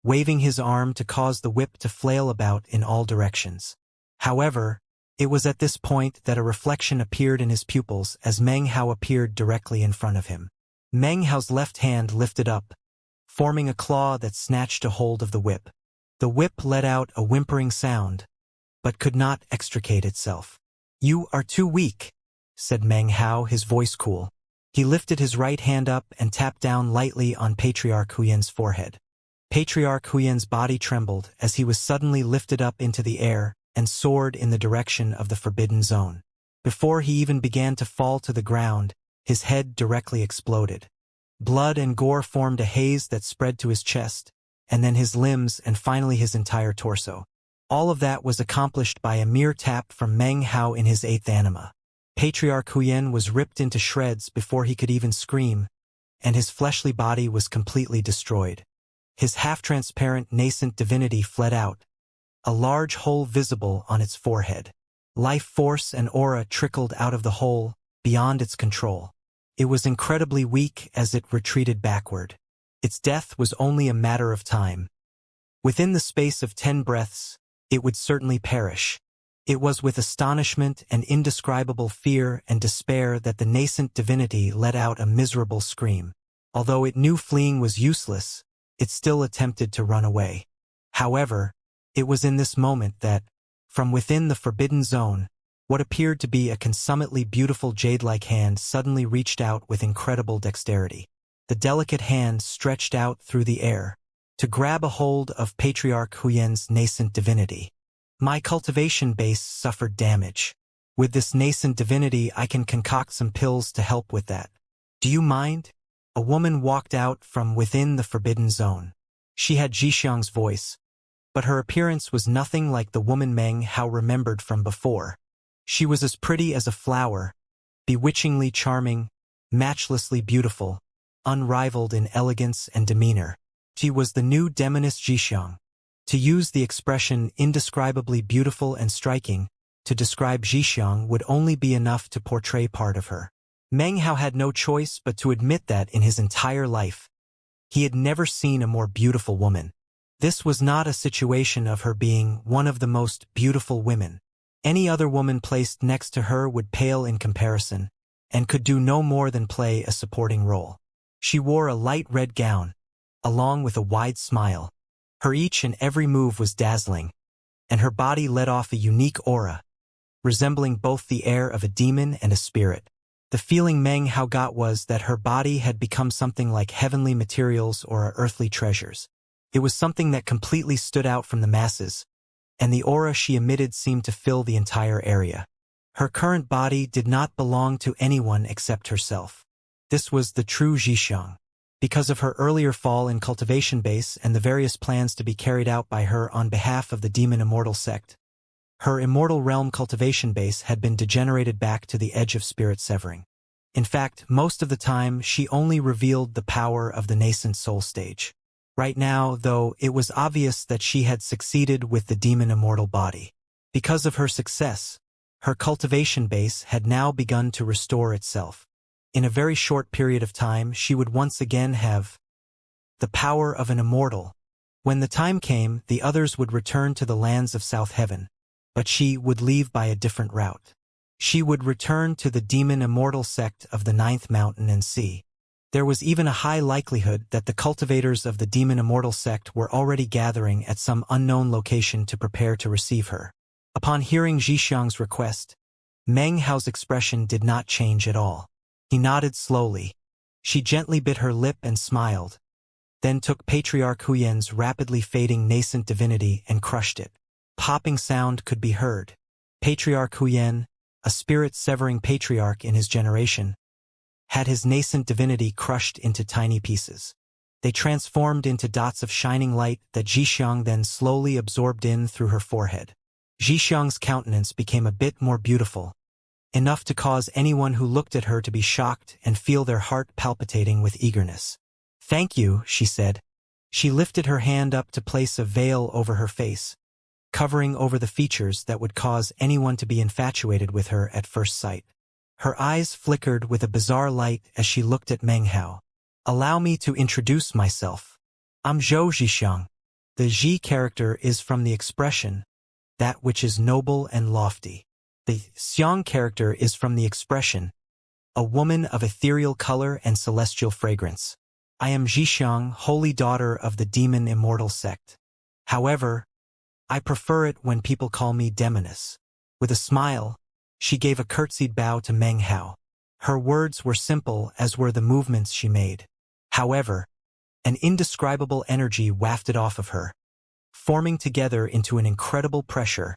waving his arm to cause the whip to flail about in all directions. However, it was at this point that a reflection appeared in his pupils as Meng Hao appeared directly in front of him. Meng Hao's left hand lifted up, forming a claw that snatched a hold of the whip. The whip let out a whimpering sound, but could not extricate itself. "You are too weak," said Meng Hao, his voice cool. He lifted his right hand up and tapped down lightly on Patriarch Huyen's forehead. Patriarch Huyen's body trembled as he was suddenly lifted up into the air and soared in the direction of the forbidden zone. Before he even began to fall to the ground, his head directly exploded. Blood and gore formed a haze that spread to his chest, and then his limbs and finally his entire torso. All of that was accomplished by a mere tap from Meng Hao in his eighth anima. Patriarch Huyen was ripped into shreds before he could even scream, and his fleshly body was completely destroyed. His half-transparent nascent divinity fled out, a large hole visible on its forehead. Life force and aura trickled out of the hole, beyond its control. It was incredibly weak as it retreated backward. Its death was only a matter of time. Within the space of 10 breaths, it would certainly perish. It was with astonishment and indescribable fear and despair that the nascent divinity let out a miserable scream. Although it knew fleeing was useless, it still attempted to run away. However, it was in this moment that, from within the forbidden zone, what appeared to be a consummately beautiful jade-like hand suddenly reached out with incredible dexterity. The delicate hand stretched out through the air, to grab a hold of Patriarch Huyen's nascent divinity. My cultivation base suffered damage. With this nascent divinity, I can concoct some pills to help with that. Do you mind? A woman walked out from within the forbidden zone. She had Xianxia's voice, but her appearance was nothing like the woman Meng Hao remembered from before. She was as pretty as a flower, bewitchingly charming, matchlessly beautiful, unrivaled in elegance and demeanor. She was the new demoness Xiang. To use the expression indescribably beautiful and striking, to describe Xiang would only be enough to portray part of her. Meng Hao had no choice but to admit that in his entire life, he had never seen a more beautiful woman. This was not a situation of her being one of the most beautiful women. Any other woman placed next to her would pale in comparison, and could do no more than play a supporting role. She wore a light red gown, along with a wide smile. Her each and every move was dazzling, and her body let off a unique aura, resembling both the air of a demon and a spirit. The feeling Meng Hao got was that her body had become something like heavenly materials or earthly treasures. It was something that completely stood out from the masses, and the aura she emitted seemed to fill the entire area. Her current body did not belong to anyone except herself. This was the true Xiang. Because of her earlier fall in Cultivation base and the various plans to be carried out by her on behalf of the demon Immortal sect, her Immortal realm Cultivation base had been degenerated back to the edge of spirit severing. In fact, most of the time she only revealed the power of the nascent soul stage. Right now, though, it was obvious that she had succeeded with the demon Immortal body. Because of her success, her Cultivation base had now begun to restore itself. In a very short period of time, she would once again have the power of an immortal. When the time came, the others would return to the lands of South Heaven, but she would leave by a different route. She would return to the demon Immortal sect of the Ninth Mountain and Sea. There was even a high likelihood that the cultivators of the demon Immortal sect were already gathering at some unknown location to prepare to receive her. Upon hearing Xiang's request, Meng Hao's expression did not change at all. He nodded slowly. She gently bit her lip and smiled, then took Patriarch Huyen's rapidly fading nascent divinity and crushed it. Popping sound could be heard. Patriarch Huyen, a spirit-severing patriarch in his generation, had his nascent divinity crushed into tiny pieces. They transformed into dots of shining light that Xiang then slowly absorbed in through her forehead. Xiang's countenance became a bit more beautiful, enough to cause anyone who looked at her to be shocked and feel their heart palpitating with eagerness. "Thank you," she said. She lifted her hand up to place a veil over her face, covering over the features that would cause anyone to be infatuated with her at first sight. Her eyes flickered with a bizarre light as she looked at Meng Hao. "Allow me to introduce myself. I'm Zhou Zhixiang." The Zhi character is from the expression, that which is noble and lofty. The Xiang character is from the expression, a woman of ethereal color and celestial fragrance. I am Zhixiang, holy daughter of the demon Immortal sect. However, I prefer it when people call me Demoness. With a smile, she gave a curtsied bow to Meng Hao. Her words were simple as were the movements she made. However, an indescribable energy wafted off of her, forming together into an incredible pressure,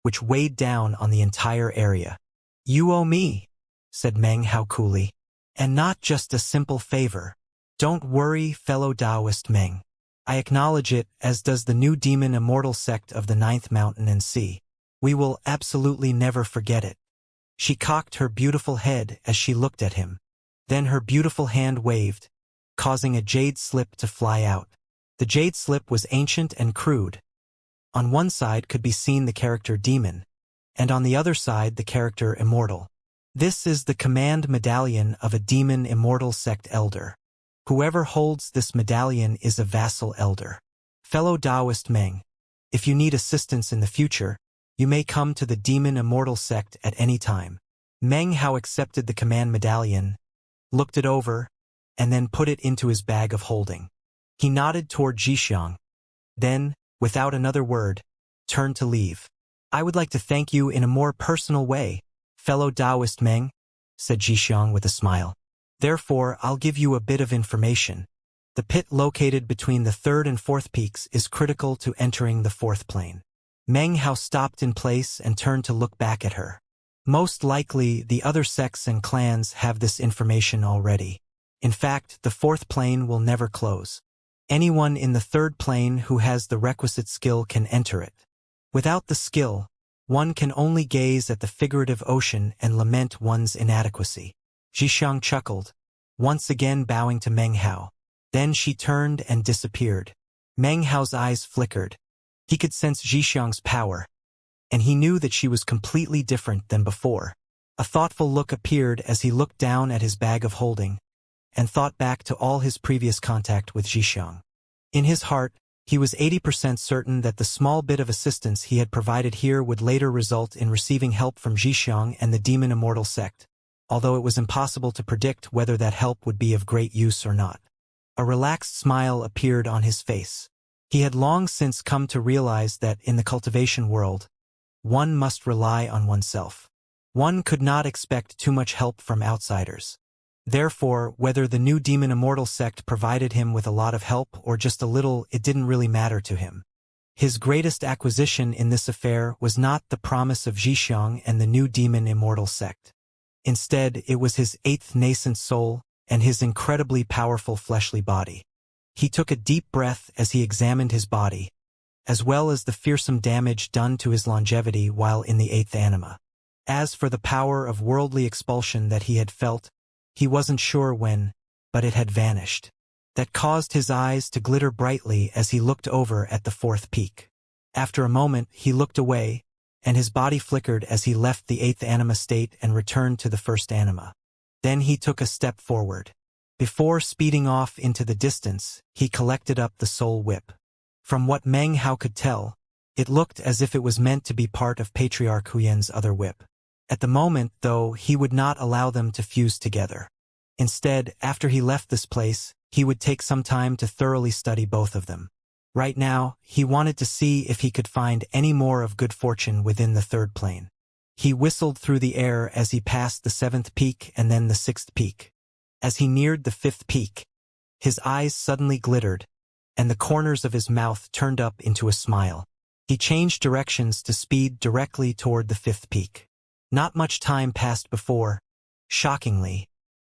which weighed down on the entire area. "You owe me," said Meng Hao coolly, "and not just a simple favor. Don't worry, fellow Taoist Meng. I acknowledge it, as does the new demon Immortal sect of the Ninth Mountain and Sea. We will absolutely never forget it." She cocked her beautiful head as she looked at him. Then her beautiful hand waved, causing a jade slip to fly out. The jade slip was ancient and crude. On one side could be seen the character Demon, and on the other side the character Immortal. This is the command medallion of a demon Immortal sect elder. Whoever holds this medallion is a vassal elder. Fellow Taoist Meng, if you need assistance in the future, you may come to the demon Immortal sect at any time. Meng Hao accepted the command medallion, looked it over, and then put it into his bag of holding. He nodded toward Zhixiang, then, without another word, turned to leave. "I would like to thank you in a more personal way, fellow Taoist Meng," said Zhixiang with a smile. "Therefore, I'll give you a bit of information. The pit located between the third and fourth peaks is critical to entering the fourth plane." Meng Hao stopped in place and turned to look back at her. Most likely, the other sects and clans have this information already. In fact, the fourth plane will never close. Anyone in the third plane who has the requisite skill can enter it. Without the skill, one can only gaze at the figurative ocean and lament one's inadequacy. Zhixiang chuckled, once again bowing to Meng Hao. Then she turned and disappeared. Meng Hao's eyes flickered. He could sense Zhixiang's power, and he knew that she was completely different than before. A thoughtful look appeared as he looked down at his bag of holding, and thought back to all his previous contact with Zhixiang. In his heart, he was 80% certain that the small bit of assistance he had provided here would later result in receiving help from Zhixiang and the demon Immortal sect, although it was impossible to predict whether that help would be of great use or not. A relaxed smile appeared on his face. He had long since come to realize that in the cultivation world, one must rely on oneself. One could not expect too much help from outsiders. Therefore, whether the new demon Immortal sect provided him with a lot of help or just a little, it didn't really matter to him. His greatest acquisition in this affair was not the promise of Zhixiang and the new demon Immortal sect. Instead, it was his 8th nascent soul and his incredibly powerful fleshly body. He took a deep breath as he examined his body, as well as the fearsome damage done to his longevity while in the 8th anima. As for the power of worldly expulsion that he had felt, he wasn't sure when, but it had vanished. That caused his eyes to glitter brightly as he looked over at the 4th peak. After a moment, he looked away, and his body flickered as he left the 8th anima state and returned to the 1st anima. Then he took a step forward. Before speeding off into the distance, he collected up the soul whip. From what Meng Hao could tell, it looked as if it was meant to be part of Patriarch Huyen's other whip. At the moment, though, he would not allow them to fuse together. Instead, after he left this place, he would take some time to thoroughly study both of them. Right now, he wanted to see if he could find any more of good fortune within the 3rd plane. He whistled through the air as he passed the 7th peak and then the 6th peak. As he neared the 5th peak, his eyes suddenly glittered, and the corners of his mouth turned up into a smile. He changed directions to speed directly toward the 5th peak. Not much time passed before, shockingly,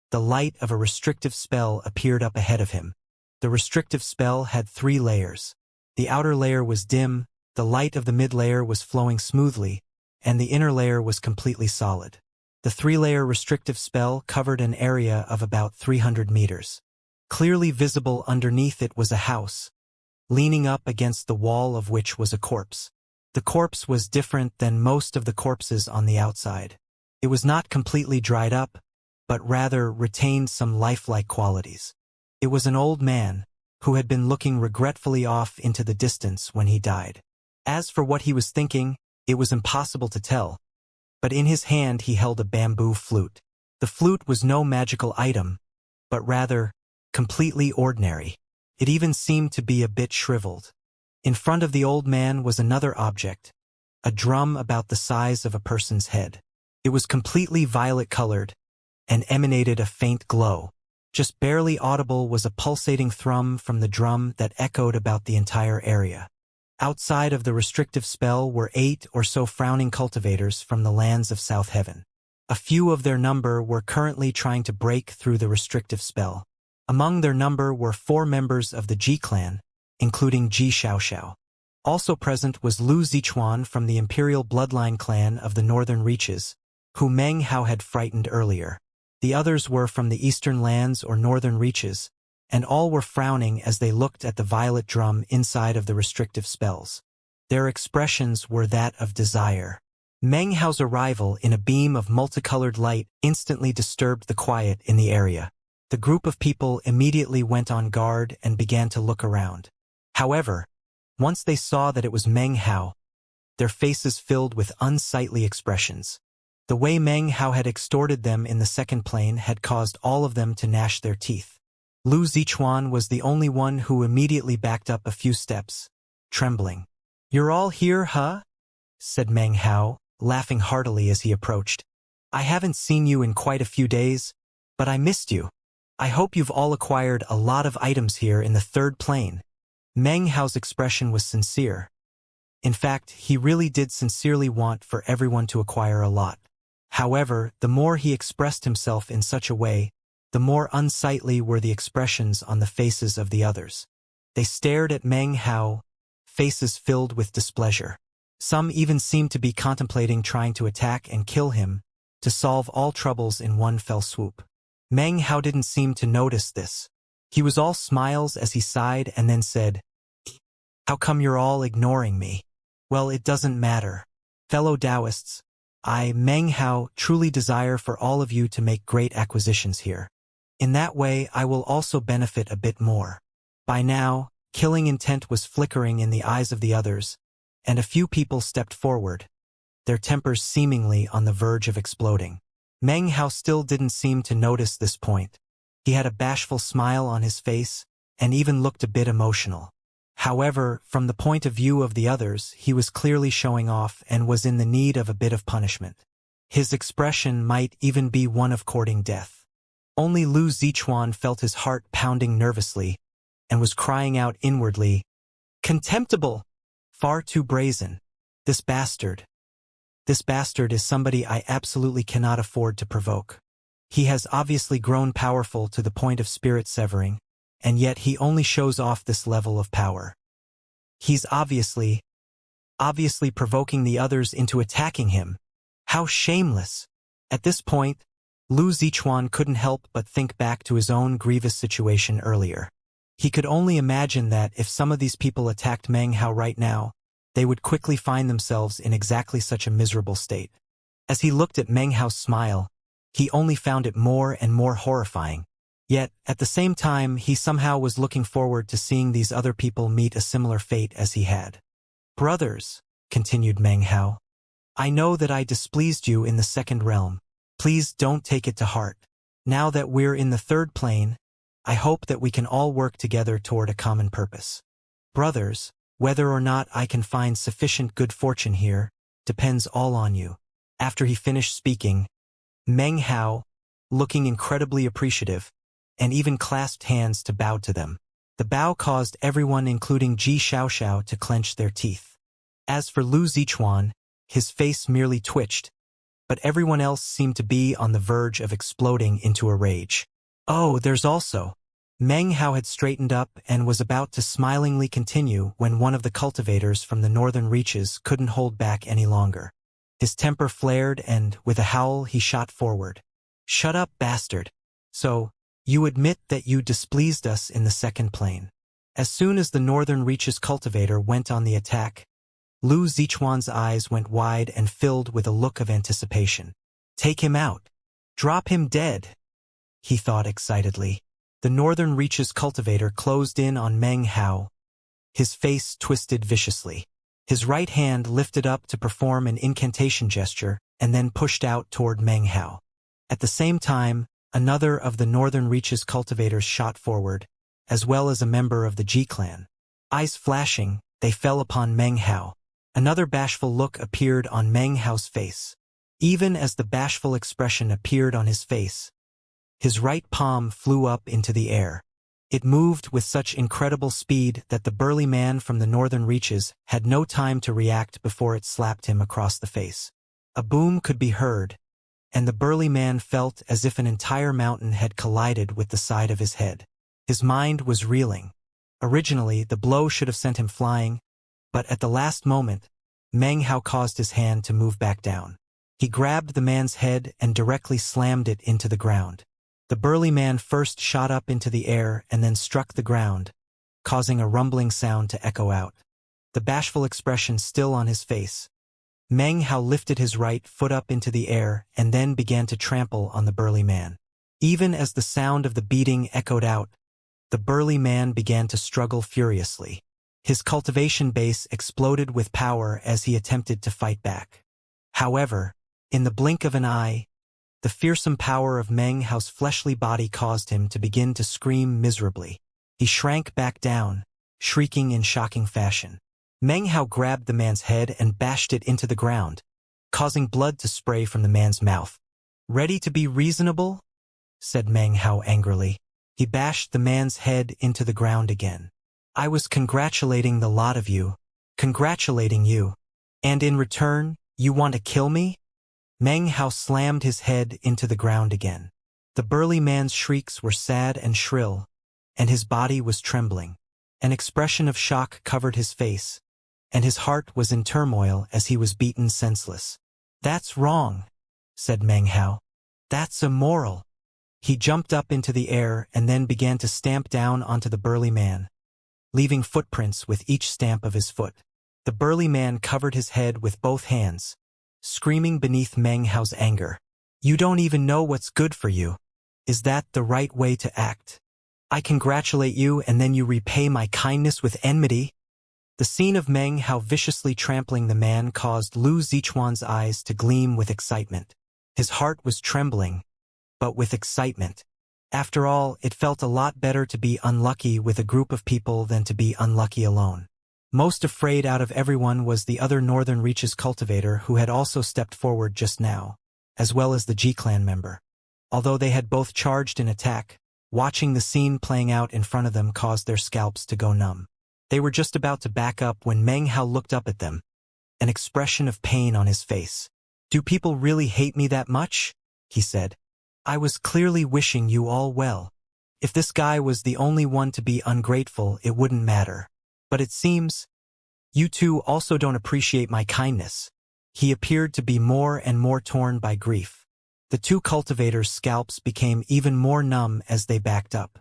the light of a restrictive spell appeared up ahead of him. The restrictive spell had 3 layers. The outer layer was dim, the light of the mid-layer was flowing smoothly, and the inner layer was completely solid. The 3-layer restrictive spell covered an area of about 300 meters. Clearly visible underneath it was a house, leaning up against the wall of which was a corpse. The corpse was different than most of the corpses on the outside. It was not completely dried up, but rather retained some lifelike qualities. It was an old man, who had been looking regretfully off into the distance when he died. As for what he was thinking, it was impossible to tell, but in his hand he held a bamboo flute. The flute was no magical item, but rather completely ordinary. It even seemed to be a bit shriveled. In front of the old man was another object, a drum about the size of a person's head. It was completely violet-colored and emanated a faint glow. Just barely audible was a pulsating thrum from the drum that echoed about the entire area. Outside of the restrictive spell were 8 or so frowning cultivators from the lands of South Heaven. A few of their number were currently trying to break through the restrictive spell. Among their number were 4 members of the Ji clan, including Ji Xiaoxiao. Also present was Lu Zichuan from the Imperial Bloodline clan of the Northern Reaches, who Meng Hao had frightened earlier. The others were from the Eastern Lands or Northern Reaches, and all were frowning as they looked at the violet drum inside of the restrictive spells. Their expressions were that of desire. Meng Hao's arrival in a beam of multicolored light instantly disturbed the quiet in the area. The group of people immediately went on guard and began to look around. However, once they saw that it was Meng Hao, their faces filled with unsightly expressions. The way Meng Hao had extorted them in the second plane had caused all of them to gnash their teeth. Lu Zichuan was the only one who immediately backed up a few steps, trembling. "You're all here, huh?" said Meng Hao, laughing heartily as he approached. "I haven't seen you in quite a few days, but I missed you. I hope you've all acquired a lot of items here in the third plane." Meng Hao's expression was sincere. In fact, he really did sincerely want for everyone to acquire a lot. However, the more he expressed himself in such a way, the more unsightly were the expressions on the faces of the others. They stared at Meng Hao, faces filled with displeasure. Some even seemed to be contemplating trying to attack and kill him, to solve all troubles in one fell swoop. Meng Hao didn't seem to notice this. He was all smiles as he sighed and then said, "How come you're all ignoring me? Well, it doesn't matter. Fellow Taoists, I, Meng Hao, truly desire for all of you to make great acquisitions here. In that way, I will also benefit a bit more." By now, killing intent was flickering in the eyes of the others, and a few people stepped forward, their tempers seemingly on the verge of exploding. Meng Hao still didn't seem to notice this point. He had a bashful smile on his face, and even looked a bit emotional. However, from the point of view of the others, he was clearly showing off and was in the need of a bit of punishment. His expression might even be one of courting death. Only Lu Zichuan felt his heart pounding nervously, and was crying out inwardly, "Contemptible! Far too brazen. This bastard. This bastard is somebody I absolutely cannot afford to provoke. He has obviously grown powerful to the point of spirit severing, and yet he only shows off this level of power. He's obviously provoking the others into attacking him. How shameless!" At this point, Lu Zichuan couldn't help but think back to his own grievous situation earlier. He could only imagine that if some of these people attacked Meng Hao right now, they would quickly find themselves in exactly such a miserable state. As he looked at Meng Hao's smile, he only found it more and more horrifying. Yet, at the same time, he somehow was looking forward to seeing these other people meet a similar fate as he had. "Brothers," continued Meng Hao, "I know that I displeased you in the second realm. Please don't take it to heart. Now that we're in the third plane, I hope that we can all work together toward a common purpose. Brothers, whether or not I can find sufficient good fortune here, depends all on you." After he finished speaking, Meng Hao, looking incredibly appreciative, and even clasped hands to bow to them. The bow caused everyone including Ji Xiaoxiao to clench their teeth. As for Lu Zichuan, his face merely twitched, but everyone else seemed to be on the verge of exploding into a rage. "Oh, there's also..." Meng Hao had straightened up and was about to smilingly continue when one of the cultivators from the northern reaches couldn't hold back any longer. His temper flared and, with a howl, he shot forward. "Shut up, bastard. So, you admit that you displeased us in the second plane." As soon as the Northern Reaches cultivator went on the attack, Lu Zichuan's eyes went wide and filled with a look of anticipation. "Take him out. Drop him dead," he thought excitedly. The Northern Reaches cultivator closed in on Meng Hao, his face twisted viciously. His right hand lifted up to perform an incantation gesture and then pushed out toward Meng Hao. At the same time, another of the Northern Reaches cultivators shot forward, as well as a member of the Ji clan. Eyes flashing, they fell upon Meng Hao. Another bashful look appeared on Meng Hao's face. Even as the bashful expression appeared on his face, his right palm flew up into the air. It moved with such incredible speed that the burly man from the Northern Reaches had no time to react before it slapped him across the face. A boom could be heard, and the burly man felt as if an entire mountain had collided with the side of his head. His mind was reeling. Originally, the blow should have sent him flying, but at the last moment, Meng Hao caused his hand to move back down. He grabbed the man's head and directly slammed it into the ground. The burly man first shot up into the air and then struck the ground, causing a rumbling sound to echo out. The bashful expression still on his face, Meng Hao lifted his right foot up into the air and then began to trample on the burly man. Even as the sound of the beating echoed out, the burly man began to struggle furiously. His cultivation base exploded with power as he attempted to fight back. However, in the blink of an eye, the fearsome power of Meng Hao's fleshly body caused him to begin to scream miserably. He shrank back down, shrieking in shocking fashion. Meng Hao grabbed the man's head and bashed it into the ground, causing blood to spray from the man's mouth. "Ready to be reasonable?" said Meng Hao angrily. He bashed the man's head into the ground again. "I was congratulating the lot of you, congratulating you, and in return, you want to kill me?" Meng Hao slammed his head into the ground again. The burly man's shrieks were sad and shrill, and his body was trembling. An expression of shock covered his face, and his heart was in turmoil as he was beaten senseless. "That's wrong," said Meng Hao. "That's immoral." He jumped up into the air and then began to stamp down onto the burly man, leaving footprints with each stamp of his foot. The burly man covered his head with both hands, screaming beneath Meng Hao's anger. "You don't even know what's good for you. Is that the right way to act? I congratulate you and then you repay my kindness with enmity?" The scene of Meng Hao viciously trampling the man caused Lu Zichuan's eyes to gleam with excitement. His heart was trembling, but with excitement. After all, it felt a lot better to be unlucky with a group of people than to be unlucky alone. Most afraid out of everyone was the other Northern Reaches cultivator who had also stepped forward just now, as well as the Ji clan member. Although they had both charged in attack, watching the scene playing out in front of them caused their scalps to go numb. They were just about to back up when Meng Hao looked up at them, an expression of pain on his face. "Do people really hate me that much?" he said. "I was clearly wishing you all well. If this guy was the only one to be ungrateful, it wouldn't matter. But it seems you two also don't appreciate my kindness." He appeared to be more and more torn by grief. The two cultivators' scalps became even more numb as they backed up.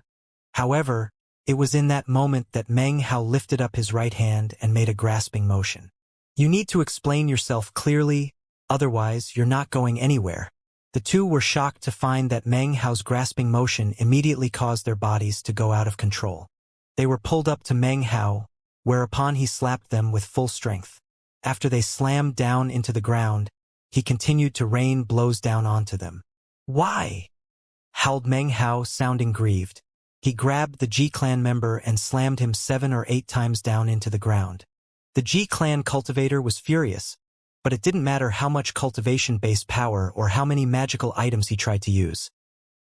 However, it was in that moment that Meng Hao lifted up his right hand and made a grasping motion. "You need to explain yourself clearly, otherwise you're not going anywhere." The two were shocked to find that Meng Hao's grasping motion immediately caused their bodies to go out of control. They were pulled up to Meng Hao, whereupon he slapped them with full strength. After they slammed down into the ground, he continued to rain blows down onto them. "Why?" howled Meng Hao, sounding grieved. He grabbed the Ji clan member and slammed him 7 or 8 times down into the ground. The Ji clan cultivator was furious, but it didn't matter how much cultivation-based power or how many magical items he tried to use.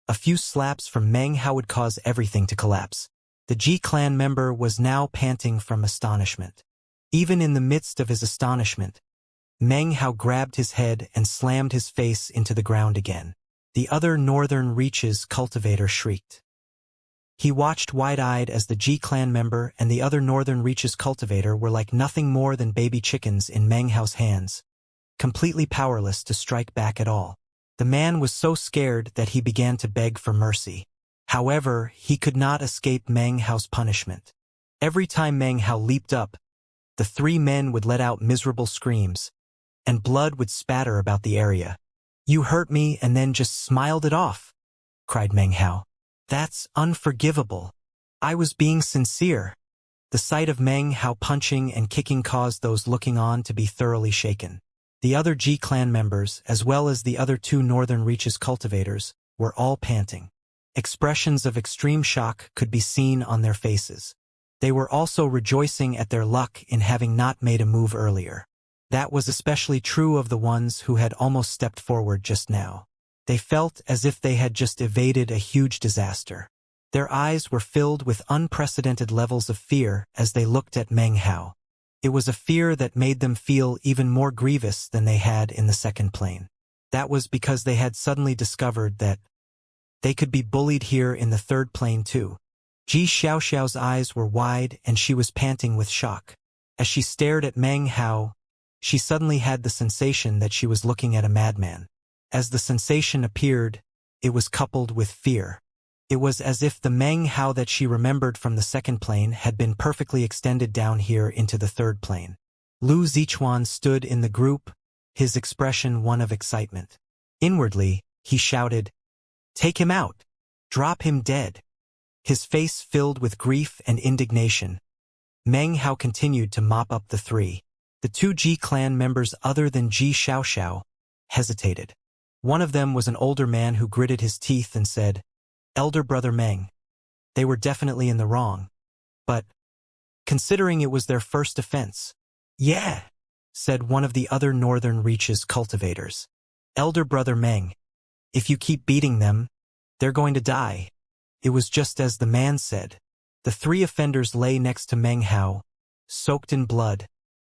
A few slaps from Meng Hao would cause everything to collapse. The Ji clan member was now panting from astonishment. Even in the midst of his astonishment, Meng Hao grabbed his head and slammed his face into the ground again. The other Northern Reaches cultivator shrieked. He watched wide-eyed as the Ji clan member and the other Northern Reaches cultivator were like nothing more than baby chickens in Meng Hao's hands, completely powerless to strike back at all. The man was so scared that he began to beg for mercy. However, he could not escape Meng Hao's punishment. Every time Meng Hao leaped up, the three men would let out miserable screams, and blood would spatter about the area. "You hurt me and then just smiled it off," cried Meng Hao. "That's unforgivable. I was being sincere." The sight of Meng Hao punching and kicking caused those looking on to be thoroughly shaken. The other G clan members, as well as the other two Northern Reaches cultivators, were all panting. Expressions of extreme shock could be seen on their faces. They were also rejoicing at their luck in having not made a move earlier. That was especially true of the ones who had almost stepped forward just now. They felt as if they had just evaded a huge disaster. Their eyes were filled with unprecedented levels of fear as they looked at Meng Hao. It was a fear that made them feel even more grievous than they had in the second plane. That was because they had suddenly discovered that they could be bullied here in the third plane too. Xiaoxiao's eyes were wide and she was panting with shock. As she stared at Meng Hao, she suddenly had the sensation that she was looking at a madman. As the sensation appeared, it was coupled with fear. It was as if the Meng Hao that she remembered from the second plane had been perfectly extended down here into the third plane. Lu Zichuan stood in the group, his expression one of excitement. Inwardly, he shouted, "Take him out! Drop him dead!" His face filled with grief and indignation. Meng Hao continued to mop up the three. The two Ji clan members other than Ji Xiaoxiao hesitated. One of them was an older man who gritted his teeth and said, "Elder brother Meng, they were definitely in the wrong. But, considering it was their first offense." "Yeah," said one of the other Northern Reaches cultivators. "Elder brother Meng, if you keep beating them, they're going to die." It was just as the man said. The three offenders lay next to Meng Hao, soaked in blood,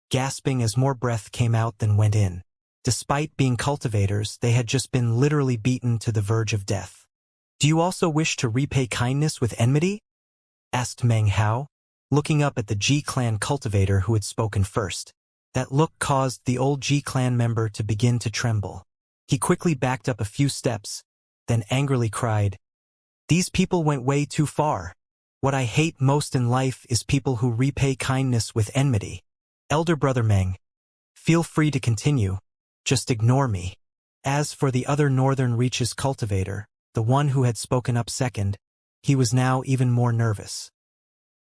gasping as more breath came out than went in. Despite being cultivators, they had just been literally beaten to the verge of death. "Do you also wish to repay kindness with enmity?" asked Meng Hao, looking up at the Ji clan cultivator who had spoken first. That look caused the old Ji clan member to begin to tremble. He quickly backed up a few steps, then angrily cried, "These people went way too far. What I hate most in life is people who repay kindness with enmity. Elder brother Meng, feel free to continue. Just ignore me." As for the other Northern Reaches cultivator, the one who had spoken up second, he was now even more nervous.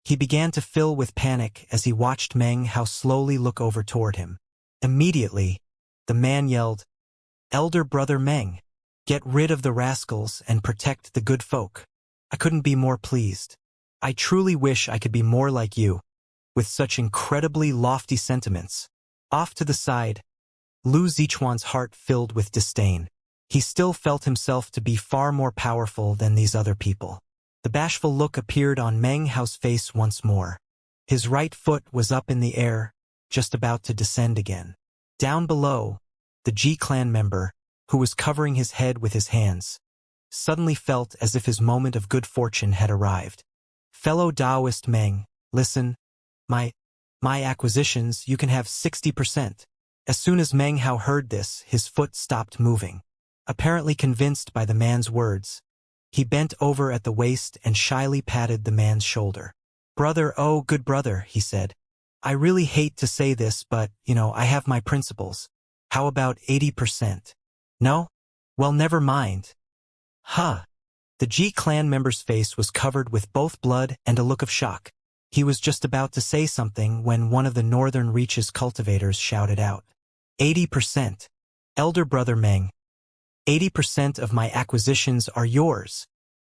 He began to fill with panic as he watched Meng Hao slowly look over toward him. Immediately, the man yelled, "Elder brother Meng, get rid of the rascals and protect the good folk. I couldn't be more pleased. I truly wish I could be more like you, with such incredibly lofty sentiments." Off to the side, Lu Zichuan's heart filled with disdain. He still felt himself to be far more powerful than these other people. The bashful look appeared on Meng Hao's face once more. His right foot was up in the air, just about to descend again. Down below, the Ji clan member, who was covering his head with his hands, suddenly felt as if his moment of good fortune had arrived. "Fellow Taoist Meng, listen, my acquisitions, you can have 60%. As soon as Meng Hao heard this, his foot stopped moving. Apparently convinced by the man's words, he bent over at the waist and shyly patted the man's shoulder. "Brother, oh good brother," he said. "I really hate to say this, but, I have my principles. How about 80%? No? Well, never mind." "Huh." The Ji clan member's face was covered with both blood and a look of shock. He was just about to say something when one of the Northern Reaches cultivators shouted out, 80%. Elder brother Meng, 80% of my acquisitions are yours."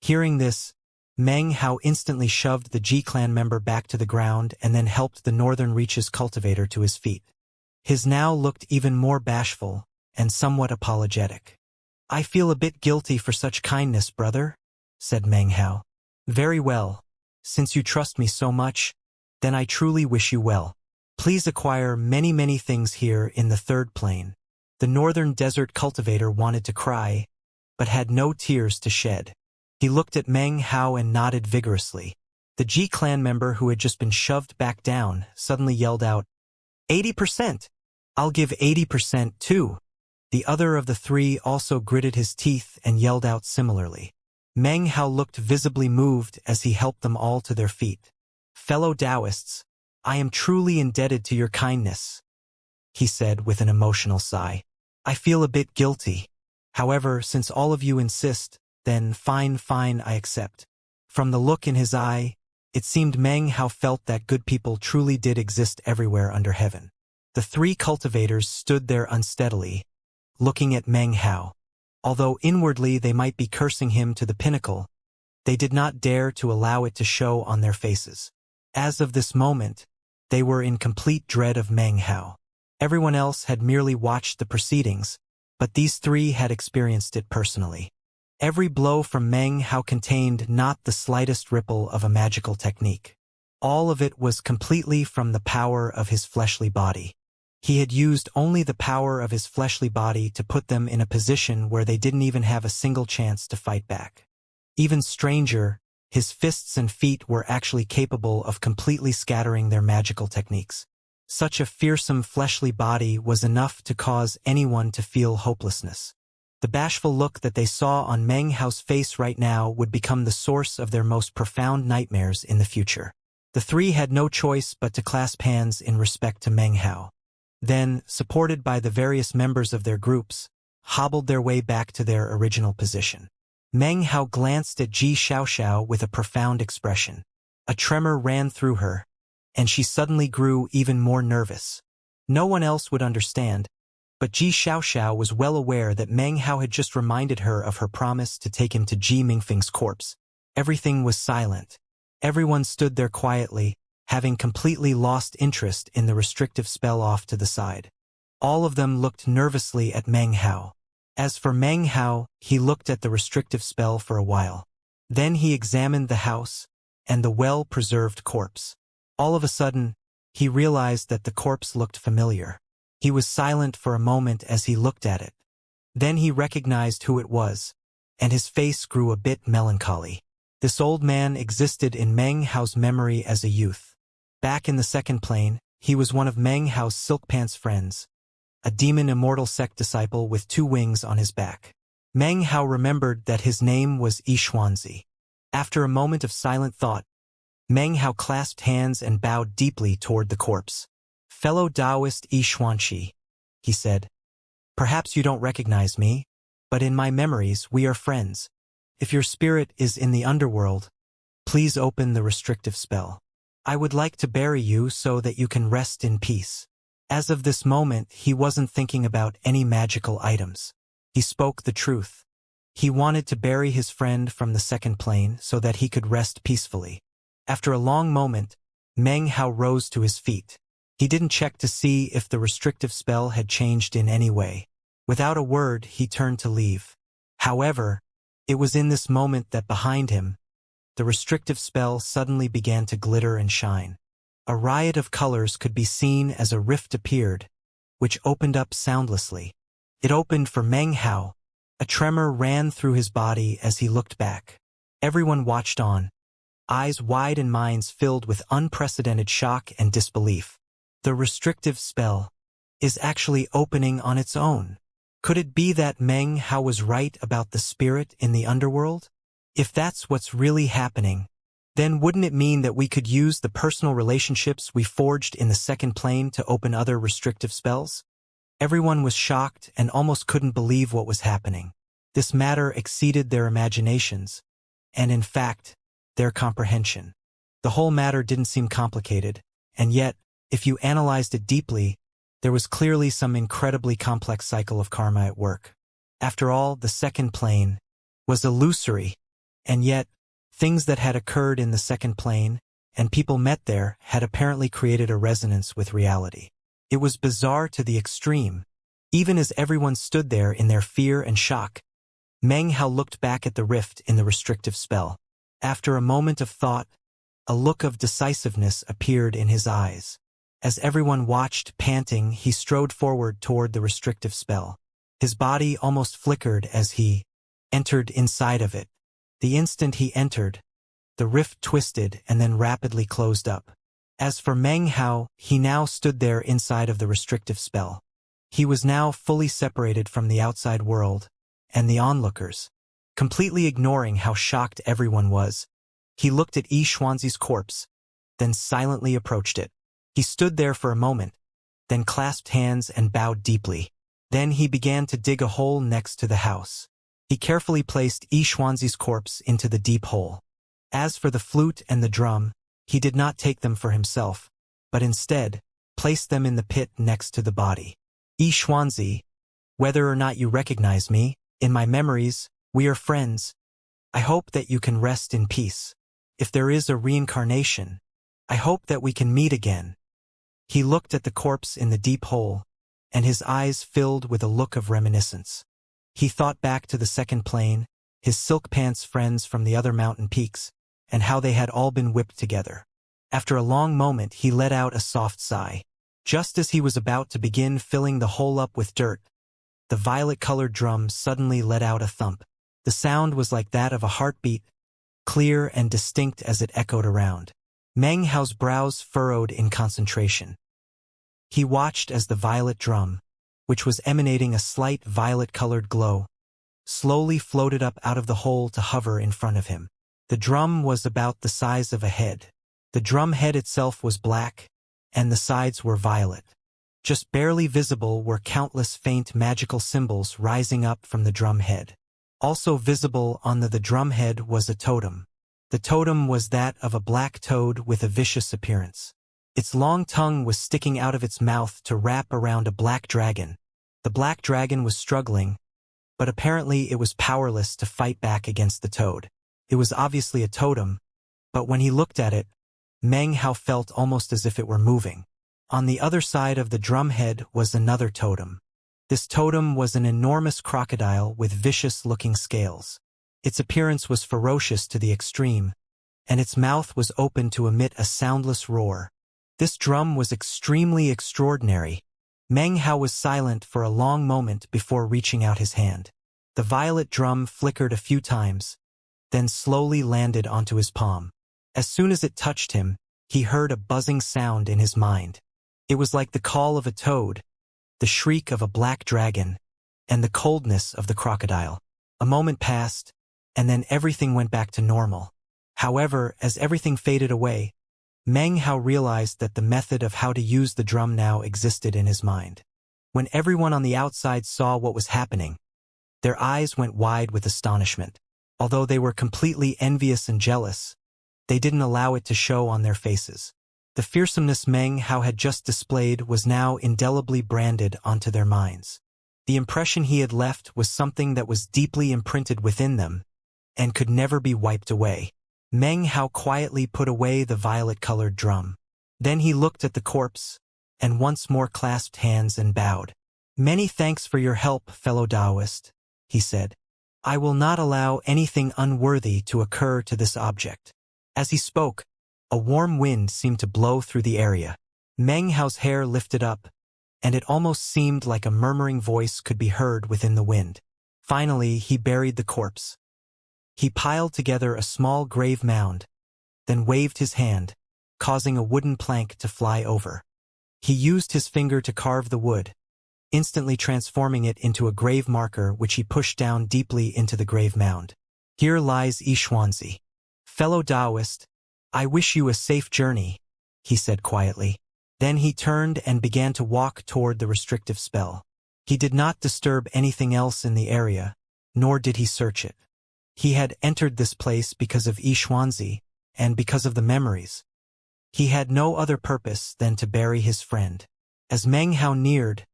Hearing this, Meng Hao instantly shoved the Ji clan member back to the ground and then helped the Northern Reaches cultivator to his feet. His now looked even more bashful and somewhat apologetic. "I feel a bit guilty for such kindness, brother," said Meng Hao. "Very well. Since you trust me so much, then I truly wish you well. Please acquire many, many things here in the third plane." The Northern Desert cultivator wanted to cry, but had no tears to shed. He looked at Meng Hao and nodded vigorously. The Ji clan member who had just been shoved back down suddenly yelled out, 80%! I'll give 80% too. The other of the three also gritted his teeth and yelled out similarly. Meng Hao looked visibly moved as he helped them all to their feet. Fellow Taoists, I am truly indebted to your kindness, he said with an emotional sigh. I feel a bit guilty. However, since all of you insist, then fine, I accept. From the look in his eye, it seemed Meng Hao felt that good people truly did exist everywhere under heaven. The three cultivators stood there unsteadily, looking at Meng Hao. Although inwardly they might be cursing him to the pinnacle, they did not dare to allow it to show on their faces. As of this moment, they were in complete dread of Meng Hao. Everyone else had merely watched the proceedings, but these three had experienced it personally. Every blow from Meng Hao contained not the slightest ripple of a magical technique. All of it was completely from the power of his fleshly body. He had used only the power of his fleshly body to put them in a position where they didn't even have a single chance to fight back. Even stranger, his fists and feet were actually capable of completely scattering their magical techniques. Such a fearsome fleshly body was enough to cause anyone to feel hopelessness. The bashful look that they saw on Meng Hao's face right now would become the source of their most profound nightmares in the future. The three had no choice but to clasp hands in respect to Meng Hao. Then, supported by the various members of their groups, hobbled their way back to their original position. Meng Hao glanced at Xianxia with a profound expression. A tremor ran through her, and she suddenly grew even more nervous. No one else would understand, but Xianxia was well aware that Meng Hao had just reminded her of her promise to take him to Ji Mingfeng's corpse. Everything was silent. Everyone stood there quietly, having completely lost interest in the restrictive spell off to the side. All of them looked nervously at Meng Hao. As for Meng Hao, he looked at the restrictive spell for a while. Then he examined the house and the well-preserved corpse. All of a sudden, he realized that the corpse looked familiar. He was silent for a moment as he looked at it. Then he recognized who it was, and his face grew a bit melancholy. This old man existed in Meng Hao's memory as a youth. Back in the second plane, he was one of Meng Hao's Silk Pants friends, a demon immortal sect disciple with 2 wings on his back. Meng Hao remembered that his name was Xianxia. After a moment of silent thought, Meng Hao clasped hands and bowed deeply toward the corpse. Fellow Taoist Xianxia, he said, perhaps you don't recognize me, but in my memories we are friends. If your spirit is in the underworld, please open the restrictive spell. I would like to bury you so that you can rest in peace. As of this moment, he wasn't thinking about any magical items. He spoke the truth. He wanted to bury his friend from the second plane so that he could rest peacefully. After a long moment, Meng Hao rose to his feet. He didn't check to see if the restrictive spell had changed in any way. Without a word, he turned to leave. However, it was in this moment that behind him, the restrictive spell suddenly began to glitter and shine. A riot of colors could be seen as a rift appeared, which opened up soundlessly. It opened for Meng Hao. A tremor ran through his body as he looked back. Everyone watched on, eyes wide and minds filled with unprecedented shock and disbelief. The restrictive spell is actually opening on its own. Could it be that Meng Hao was right about the spirit in the underworld? If that's what's really happening, then wouldn't it mean that we could use the personal relationships we forged in the second plane to open other restrictive spells? Everyone was shocked and almost couldn't believe what was happening. This matter exceeded their imaginations, and in fact, their comprehension. The whole matter didn't seem complicated, and yet, if you analyzed it deeply, there was clearly some incredibly complex cycle of karma at work. After all, the second plane was illusory, and yet, things that had occurred in the second plane and people met there had apparently created a resonance with reality. It was bizarre to the extreme. Even as everyone stood there in their fear and shock, Meng Hao looked back at the rift in the restrictive spell. After a moment of thought, a look of decisiveness appeared in his eyes. As everyone watched, panting, he strode forward toward the restrictive spell. His body almost flickered as he entered inside of it. The instant he entered, the rift twisted and then rapidly closed up. As for Meng Hao, he now stood there inside of the restrictive spell. He was now fully separated from the outside world and the onlookers. Completely ignoring how shocked everyone was, he looked at Xianxia's corpse, then silently approached it. He stood there for a moment, then clasped hands and bowed deeply. Then he began to dig a hole next to the house. He carefully placed Xianxia's corpse into the deep hole. As for the flute and the drum, he did not take them for himself, but instead placed them in the pit next to the body. Xianxia, whether or not you recognize me, in my memories, we are friends. I hope that you can rest in peace. If there is a reincarnation, I hope that we can meet again. He looked at the corpse in the deep hole, and his eyes filled with a look of reminiscence. He thought back to the second plane, his silk pants friends from the other mountain peaks, and how they had all been whipped together. After a long moment he let out a soft sigh. Just as he was about to begin filling the hole up with dirt, the violet-colored drum suddenly let out a thump. The sound was like that of a heartbeat, clear and distinct as it echoed around. Meng Hao's brows furrowed in concentration. He watched as the violet drum, which was emanating a slight violet-colored glow, slowly floated up out of the hole to hover in front of him. The drum was about the size of a head. The drum head itself was black, and the sides were violet. Just barely visible were countless faint magical symbols rising up from the drum head. Also visible on the drum head was a totem. The totem was that of a black toad with a vicious appearance. Its long tongue was sticking out of its mouth to wrap around a black dragon. The black dragon was struggling, but apparently it was powerless to fight back against the toad. It was obviously a totem, but when he looked at it, Meng Hao felt almost as if it were moving. On the other side of the drum head was another totem. This totem was an enormous crocodile with vicious-looking scales. Its appearance was ferocious to the extreme, and its mouth was open to emit a soundless roar. This drum was extremely extraordinary. Meng Hao was silent for a long moment before reaching out his hand. The violet drum flickered a few times, then slowly landed onto his palm. As soon as it touched him, he heard a buzzing sound in his mind. It was like the call of a toad, the shriek of a black dragon, and the coldness of the crocodile. A moment passed, and then everything went back to normal. However, as everything faded away, Meng Hao realized that the method of how to use the drum now existed in his mind. When everyone on the outside saw what was happening, their eyes went wide with astonishment. Although they were completely envious and jealous, they didn't allow it to show on their faces. The fearsomeness Meng Hao had just displayed was now indelibly branded onto their minds. The impression he had left was something that was deeply imprinted within them and could never be wiped away. Meng Hao quietly put away the violet-colored drum. Then he looked at the corpse and once more clasped hands and bowed. "Many thanks for your help, fellow Taoist," he said. "I will not allow anything unworthy to occur to this object." As he spoke, a warm wind seemed to blow through the area. Meng Hao's hair lifted up, and it almost seemed like a murmuring voice could be heard within the wind. Finally, he buried the corpse. He piled together a small grave mound, then waved his hand, causing a wooden plank to fly over. He used his finger to carve the wood, instantly transforming it into a grave marker which he pushed down deeply into the grave mound. "Here lies Xianxia. Fellow Taoist, I wish you a safe journey," he said quietly. Then he turned and began to walk toward the restrictive spell. He did not disturb anything else in the area, nor did he search it. He had entered this place because of Xianxia and because of the memories. He had no other purpose than to bury his friend. As Meng Hao neared,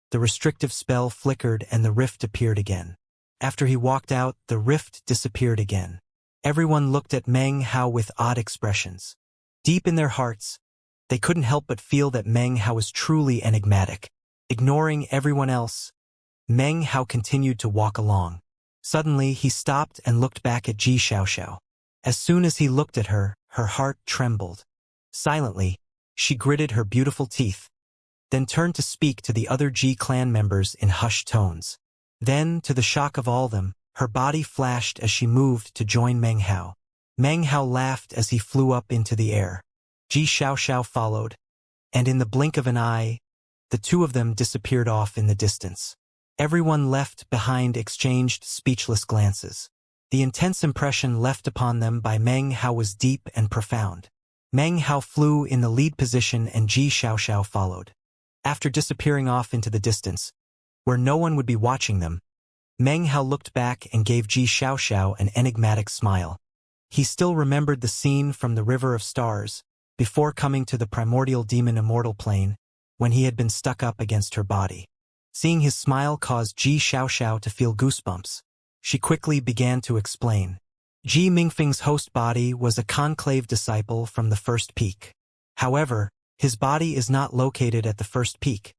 the restrictive spell flickered and the rift appeared again. After he walked out, the rift disappeared again. Everyone looked at Meng Hao with odd expressions. Deep in their hearts, they couldn't help but feel that Meng Hao was truly enigmatic. Ignoring everyone else, Meng Hao continued to walk along. Suddenly, he stopped and looked back at Ji Xiaoxiao. As soon as he looked at her, her heart trembled. Silently, she gritted her beautiful teeth, then turned to speak to the other Ji clan members in hushed tones. Then, to the shock of all of them, her body flashed as she moved to join Meng Hao. Meng Hao laughed as he flew up into the air. Ji Xiaoxiao followed, and in the blink of an eye, the two of them disappeared off in the distance. Everyone left behind exchanged speechless glances. The intense impression left upon them by Meng Hao was deep and profound. Meng Hao flew in the lead position and Ji Xiaoxiao followed. After disappearing off into the distance, where no one would be watching them, Meng Hao looked back and gave Ji Xiaoxiao an enigmatic smile. He still remembered the scene from the River of Stars, before coming to the primordial demon Immortal plane, when he had been stuck up against her body. Seeing his smile caused Ji Xiaoxiao to feel goosebumps. She quickly began to explain. Ji Mingfeng's host body was a conclave disciple from the first peak. However, his body is not located at the first peak,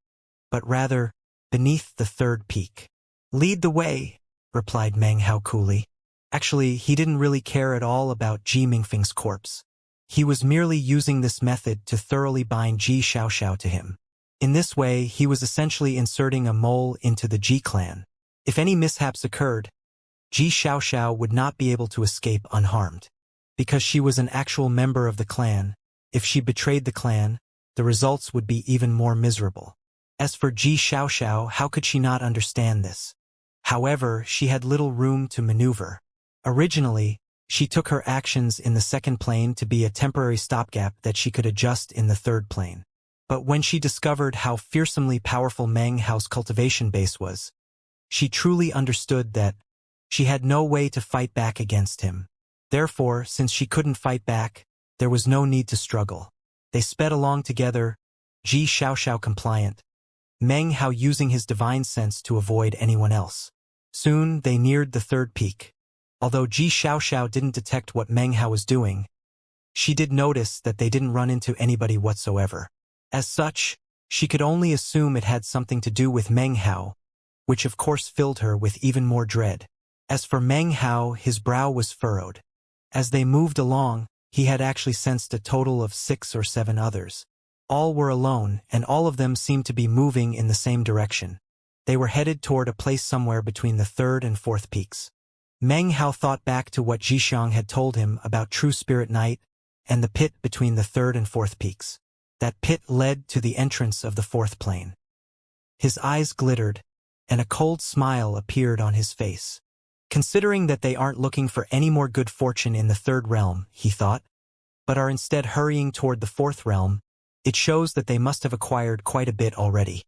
but rather beneath the third peak. Lead the way, replied Meng Hao coolly. Actually, he didn't really care at all about Ji Mingfeng's corpse. He was merely using this method to thoroughly bind Ji Xiaoxiao to him. In this way, he was essentially inserting a mole into the Ji clan. If any mishaps occurred, Ji Xiaoxiao would not be able to escape unharmed. Because she was an actual member of the clan, if she betrayed the clan, the results would be even more miserable. As for Ji Xiaoxiao, how could she not understand this? However, she had little room to maneuver. Originally, she took her actions in the second plane to be a temporary stopgap that she could adjust in the third plane. But when she discovered how fearsomely powerful Meng Hao's cultivation base was, she truly understood that she had no way to fight back against him. Therefore, since she couldn't fight back, there was no need to struggle. They sped along together, Ji Xiaoxiao compliant, Meng Hao using his divine sense to avoid anyone else. Soon, they neared the third peak. Although Ji Xiaoxiao didn't detect what Meng Hao was doing, she did notice that they didn't run into anybody whatsoever. As such, she could only assume it had something to do with Meng Hao, which of course filled her with even more dread. As for Meng Hao, his brow was furrowed. As they moved along, he had actually sensed a total of 6 or 7 others. All were alone, and all of them seemed to be moving in the same direction. They were headed toward a place somewhere between the third and fourth peaks. Meng Hao thought back to what Zhixiang had told him about True Spirit Night and the pit between the third and fourth peaks. That pit led to the entrance of the fourth plane. His eyes glittered, and a cold smile appeared on his face. Considering that they aren't looking for any more good fortune in the third realm, he thought, but are instead hurrying toward the fourth realm, it shows that they must have acquired quite a bit already.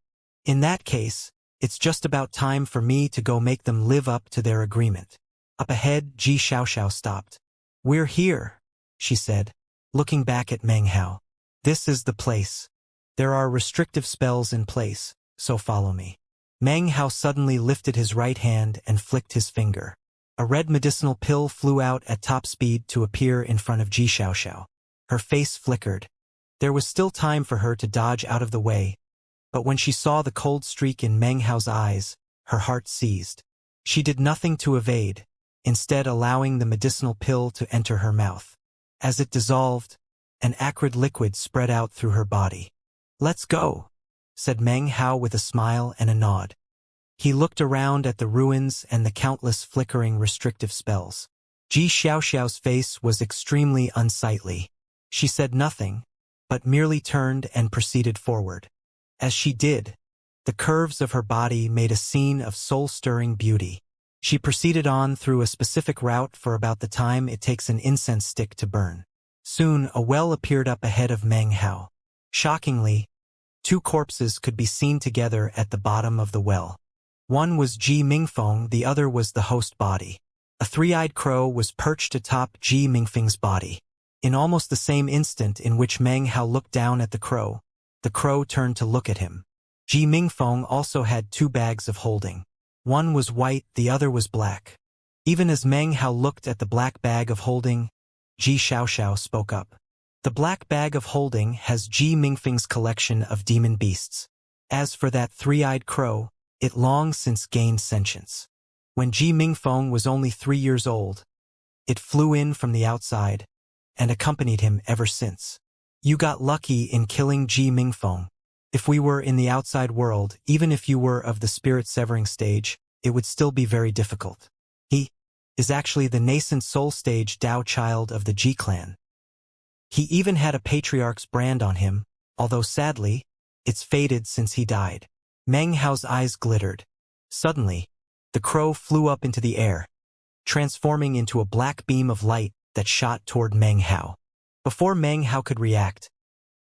In that case, it's just about time for me to go make them live up to their agreement. Up ahead, Ji Xiaoxiao stopped. We're here, she said, looking back at Meng Hao. This is the place. There are restrictive spells in place, so follow me. Meng Hao suddenly lifted his right hand and flicked his finger. A red medicinal pill flew out at top speed to appear in front of Ji Xiaoxiao. Her face flickered. There was still time for her to dodge out of the way, but when she saw the cold streak in Meng Hao's eyes, her heart seized. She did nothing to evade, instead allowing the medicinal pill to enter her mouth. As it dissolved, an acrid liquid spread out through her body. Let's go, said Meng Hao with a smile and a nod. He looked around at the ruins and the countless flickering restrictive spells. Ji Xiaoxiao's face was extremely unsightly. She said nothing, but merely turned and proceeded forward. As she did, the curves of her body made a scene of soul-stirring beauty. She proceeded on through a specific route for about the time it takes an incense stick to burn. Soon, a well appeared up ahead of Meng Hao. Shockingly, 2 corpses could be seen together at the bottom of the well. One was Ji Mingfeng, the other was the host body. A 3-eyed crow was perched atop Ji Mingfeng's body. In almost the same instant in which Meng Hao looked down at the crow turned to look at him. Ji Mingfeng also had 2 bags of holding. One was white, the other was black. Even as Meng Hao looked at the black bag of holding, Ji Xiaoxiao spoke up. The black bag of holding has Ji Mingfeng's collection of demon beasts. As for that 3-eyed crow, it long since gained sentience. When Ji Mingfeng was only 3 years old, it flew in from the outside and accompanied him ever since. You got lucky in killing Ji Mingfeng. If we were in the outside world, even if you were of the spirit-severing stage, it would still be very difficult. He is actually the nascent soul stage Dao child of the Ji clan. He even had a patriarch's brand on him, although sadly, it's faded since he died. Meng Hao's eyes glittered. Suddenly, the crow flew up into the air, transforming into a black beam of light that shot toward Meng Hao. Before Meng Hao could react,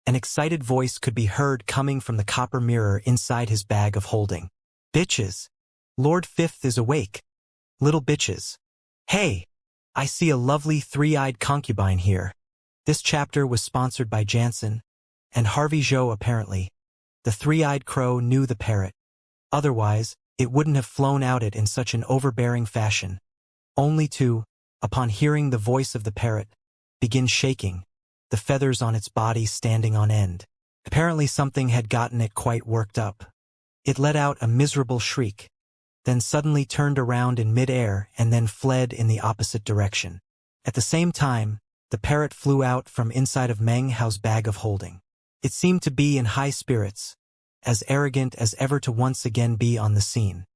an excited voice could be heard coming from the copper mirror inside his bag of holding. Bitches! Lord Fifth is awake. Little bitches. Hey! I see a lovely three-eyed concubine here. This chapter was sponsored by Jansen and Harvey Zhou apparently. The three-eyed crow knew the parrot. Otherwise, it wouldn't have flown out it in such an overbearing fashion. Only to, upon hearing the voice of the parrot, begin shaking, the feathers on its body standing on end. Apparently something had gotten it quite worked up. It let out a miserable shriek, then suddenly turned around in mid-air and then fled in the opposite direction. At the same time, the parrot flew out from inside of Meng Hao's bag of holding. It seemed to be in high spirits, as arrogant as ever to once again be on the scene.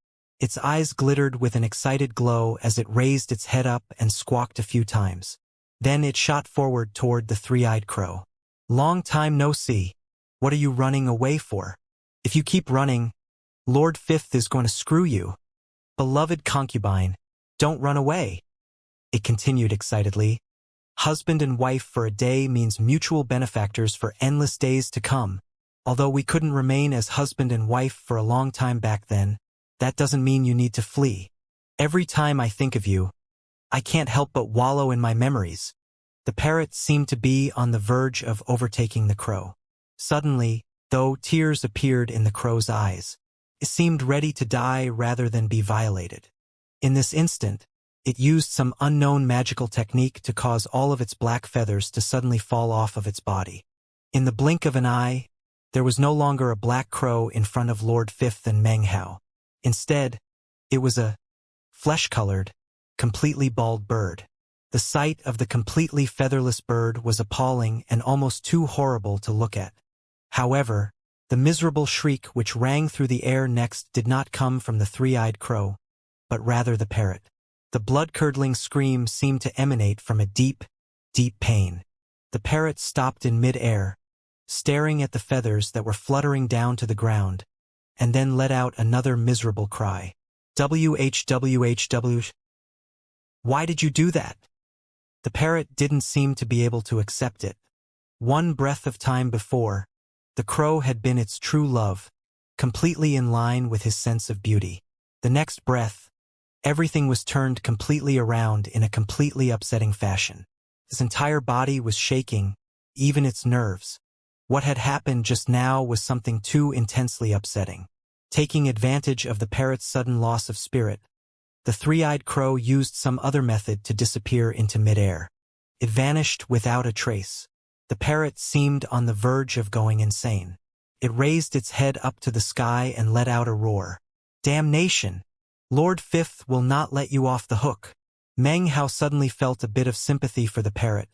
Its eyes glittered with an excited glow as it raised its head up and squawked a few times. Then it shot forward toward the three-eyed crow. Long time no see. What are you running away for? If you keep running, Lord Fifth is going to screw you. Beloved concubine, don't run away. It continued excitedly. Husband and wife for a day means mutual benefactors for endless days to come. Although we couldn't remain as husband and wife for a long time back then, that doesn't mean you need to flee. Every time I think of you, I can't help but wallow in my memories. The parrot seemed to be on the verge of overtaking the crow. Suddenly, though tears appeared in the crow's eyes, it seemed ready to die rather than be violated. In this instant, it used some unknown magical technique to cause all of its black feathers to suddenly fall off of its body. In the blink of an eye, there was no longer a black crow in front of Lord Fifth and Meng Hao. Instead, it was a flesh-colored, completely bald bird. The sight of the completely featherless bird was appalling and almost too horrible to look at. However, the miserable shriek which rang through the air next did not come from the three-eyed crow, but rather the parrot. The blood-curdling scream seemed to emanate from a deep, deep pain. The parrot stopped in mid-air, staring at the feathers that were fluttering down to the ground, and then let out another miserable cry. WHWHW. Why did you do that? The parrot didn't seem to be able to accept it. One breath of time before, the crow had been its true love, completely in line with his sense of beauty. The next breath, everything was turned completely around in a completely upsetting fashion. His entire body was shaking, even its nerves. What had happened just now was something too intensely upsetting. Taking advantage of the parrot's sudden loss of spirit, the three-eyed crow used some other method to disappear into mid-air. It vanished without a trace. The parrot seemed on the verge of going insane. It raised its head up to the sky and let out a roar. Damnation! Lord Fifth will not let you off the hook. Meng Hao suddenly felt a bit of sympathy for the parrot,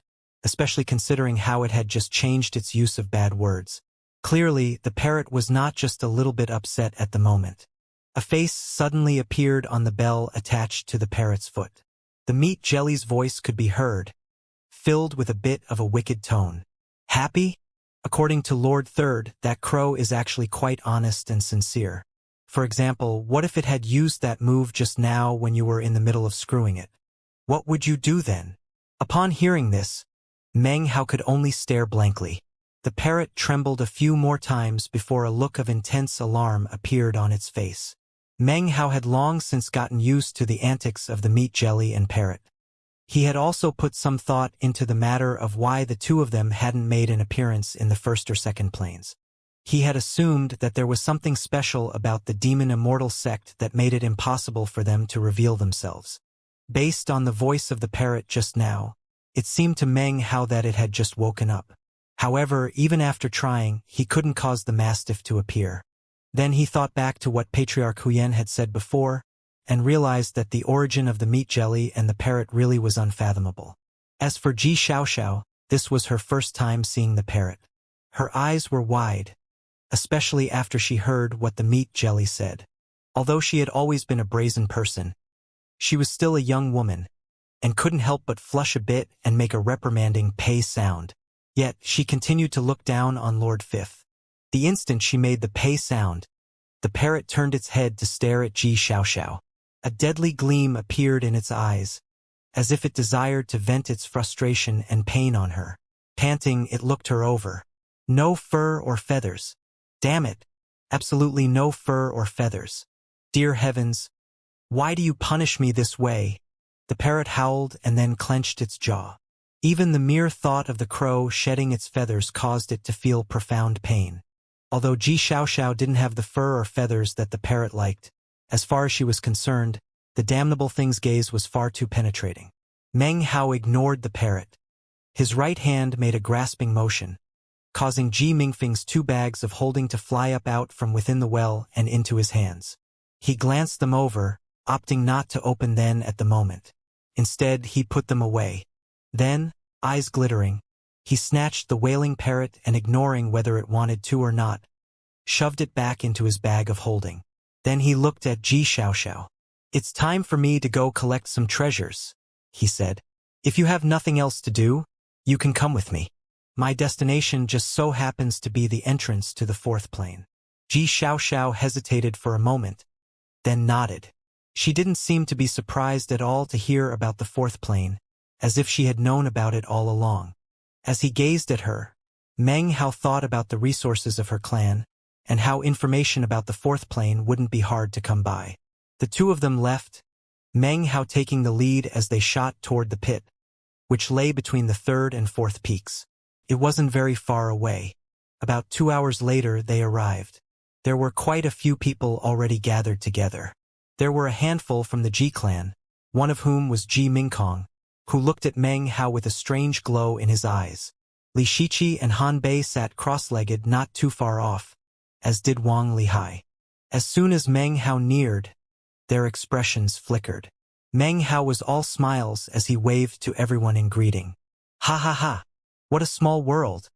especially considering how it had just changed its use of bad words. Clearly, the parrot was not just a little bit upset at the moment. A face suddenly appeared on the bell attached to the parrot's foot. The meat jelly's voice could be heard, filled with a bit of a wicked tone. Happy? According to Lord Third, that crow is actually quite honest and sincere. For example, what if it had used that move just now when you were in the middle of screwing it? What would you do then? Upon hearing this, Meng Hao could only stare blankly. The parrot trembled a few more times before a look of intense alarm appeared on its face. Meng Hao had long since gotten used to the antics of the meat jelly and parrot. He had also put some thought into the matter of why the two of them hadn't made an appearance in the first or second planes. He had assumed that there was something special about the demon Immortal sect that made it impossible for them to reveal themselves. Based on the voice of the parrot just now, it seemed to Meng Hao that it had just woken up. However, even after trying, he couldn't cause the mastiff to appear. Then he thought back to what Patriarch Huyen had said before, and realized that the origin of the meat jelly and the parrot really was unfathomable. As for Ji Xiaoxiao, this was her first time seeing the parrot. Her eyes were wide, especially after she heard what the meat jelly said. Although she had always been a brazen person, she was still a young woman, and couldn't help but flush a bit and make a reprimanding pei sound. Yet, she continued to look down on Lord Fifth. The instant she made the pay sound, the parrot turned its head to stare at Xianxia. A deadly gleam appeared in its eyes, as if it desired to vent its frustration and pain on her. Panting, it looked her over. No fur or feathers. Damn it. Absolutely no fur or feathers. Dear heavens, why do you punish me this way? The parrot howled and then clenched its jaw. Even the mere thought of the crow shedding its feathers caused it to feel profound pain. Although Xianxia didn't have the fur or feathers that the parrot liked, as far as she was concerned, the damnable thing's gaze was far too penetrating. Meng Hao ignored the parrot. His right hand made a grasping motion, causing Ji Mingfeng's 2 bags of holding to fly up out from within the well and into his hands. He glanced them over, opting not to open them at the moment. Instead, he put them away. Then, eyes glittering, he snatched the wailing parrot and, ignoring whether it wanted to or not, shoved it back into his bag of holding. Then he looked at Xianxia. It's time for me to go collect some treasures, he said. If you have nothing else to do, you can come with me. My destination just so happens to be the entrance to the 4th plane. Xianxia hesitated for a moment, then nodded. She didn't seem to be surprised at all to hear about the 4th plane, as if she had known about it all along. As he gazed at her, Meng Hao thought about the resources of her clan, and how information about the 4th plane wouldn't be hard to come by. The two of them left, Meng Hao taking the lead as they shot toward the pit, which lay between the 3rd and 4th peaks. It wasn't very far away. About 2 hours later they arrived. There were quite a few people already gathered together. There were a handful from the Ji clan, one of whom was Ji Mingkong, who looked at Meng Hao with a strange glow in his eyes. Li Shiqi and Han Bei sat cross-legged not too far off, as did Wang Lihai. As soon as Meng Hao neared, their expressions flickered. Meng Hao was all smiles as he waved to everyone in greeting. Ha ha ha! What a small world!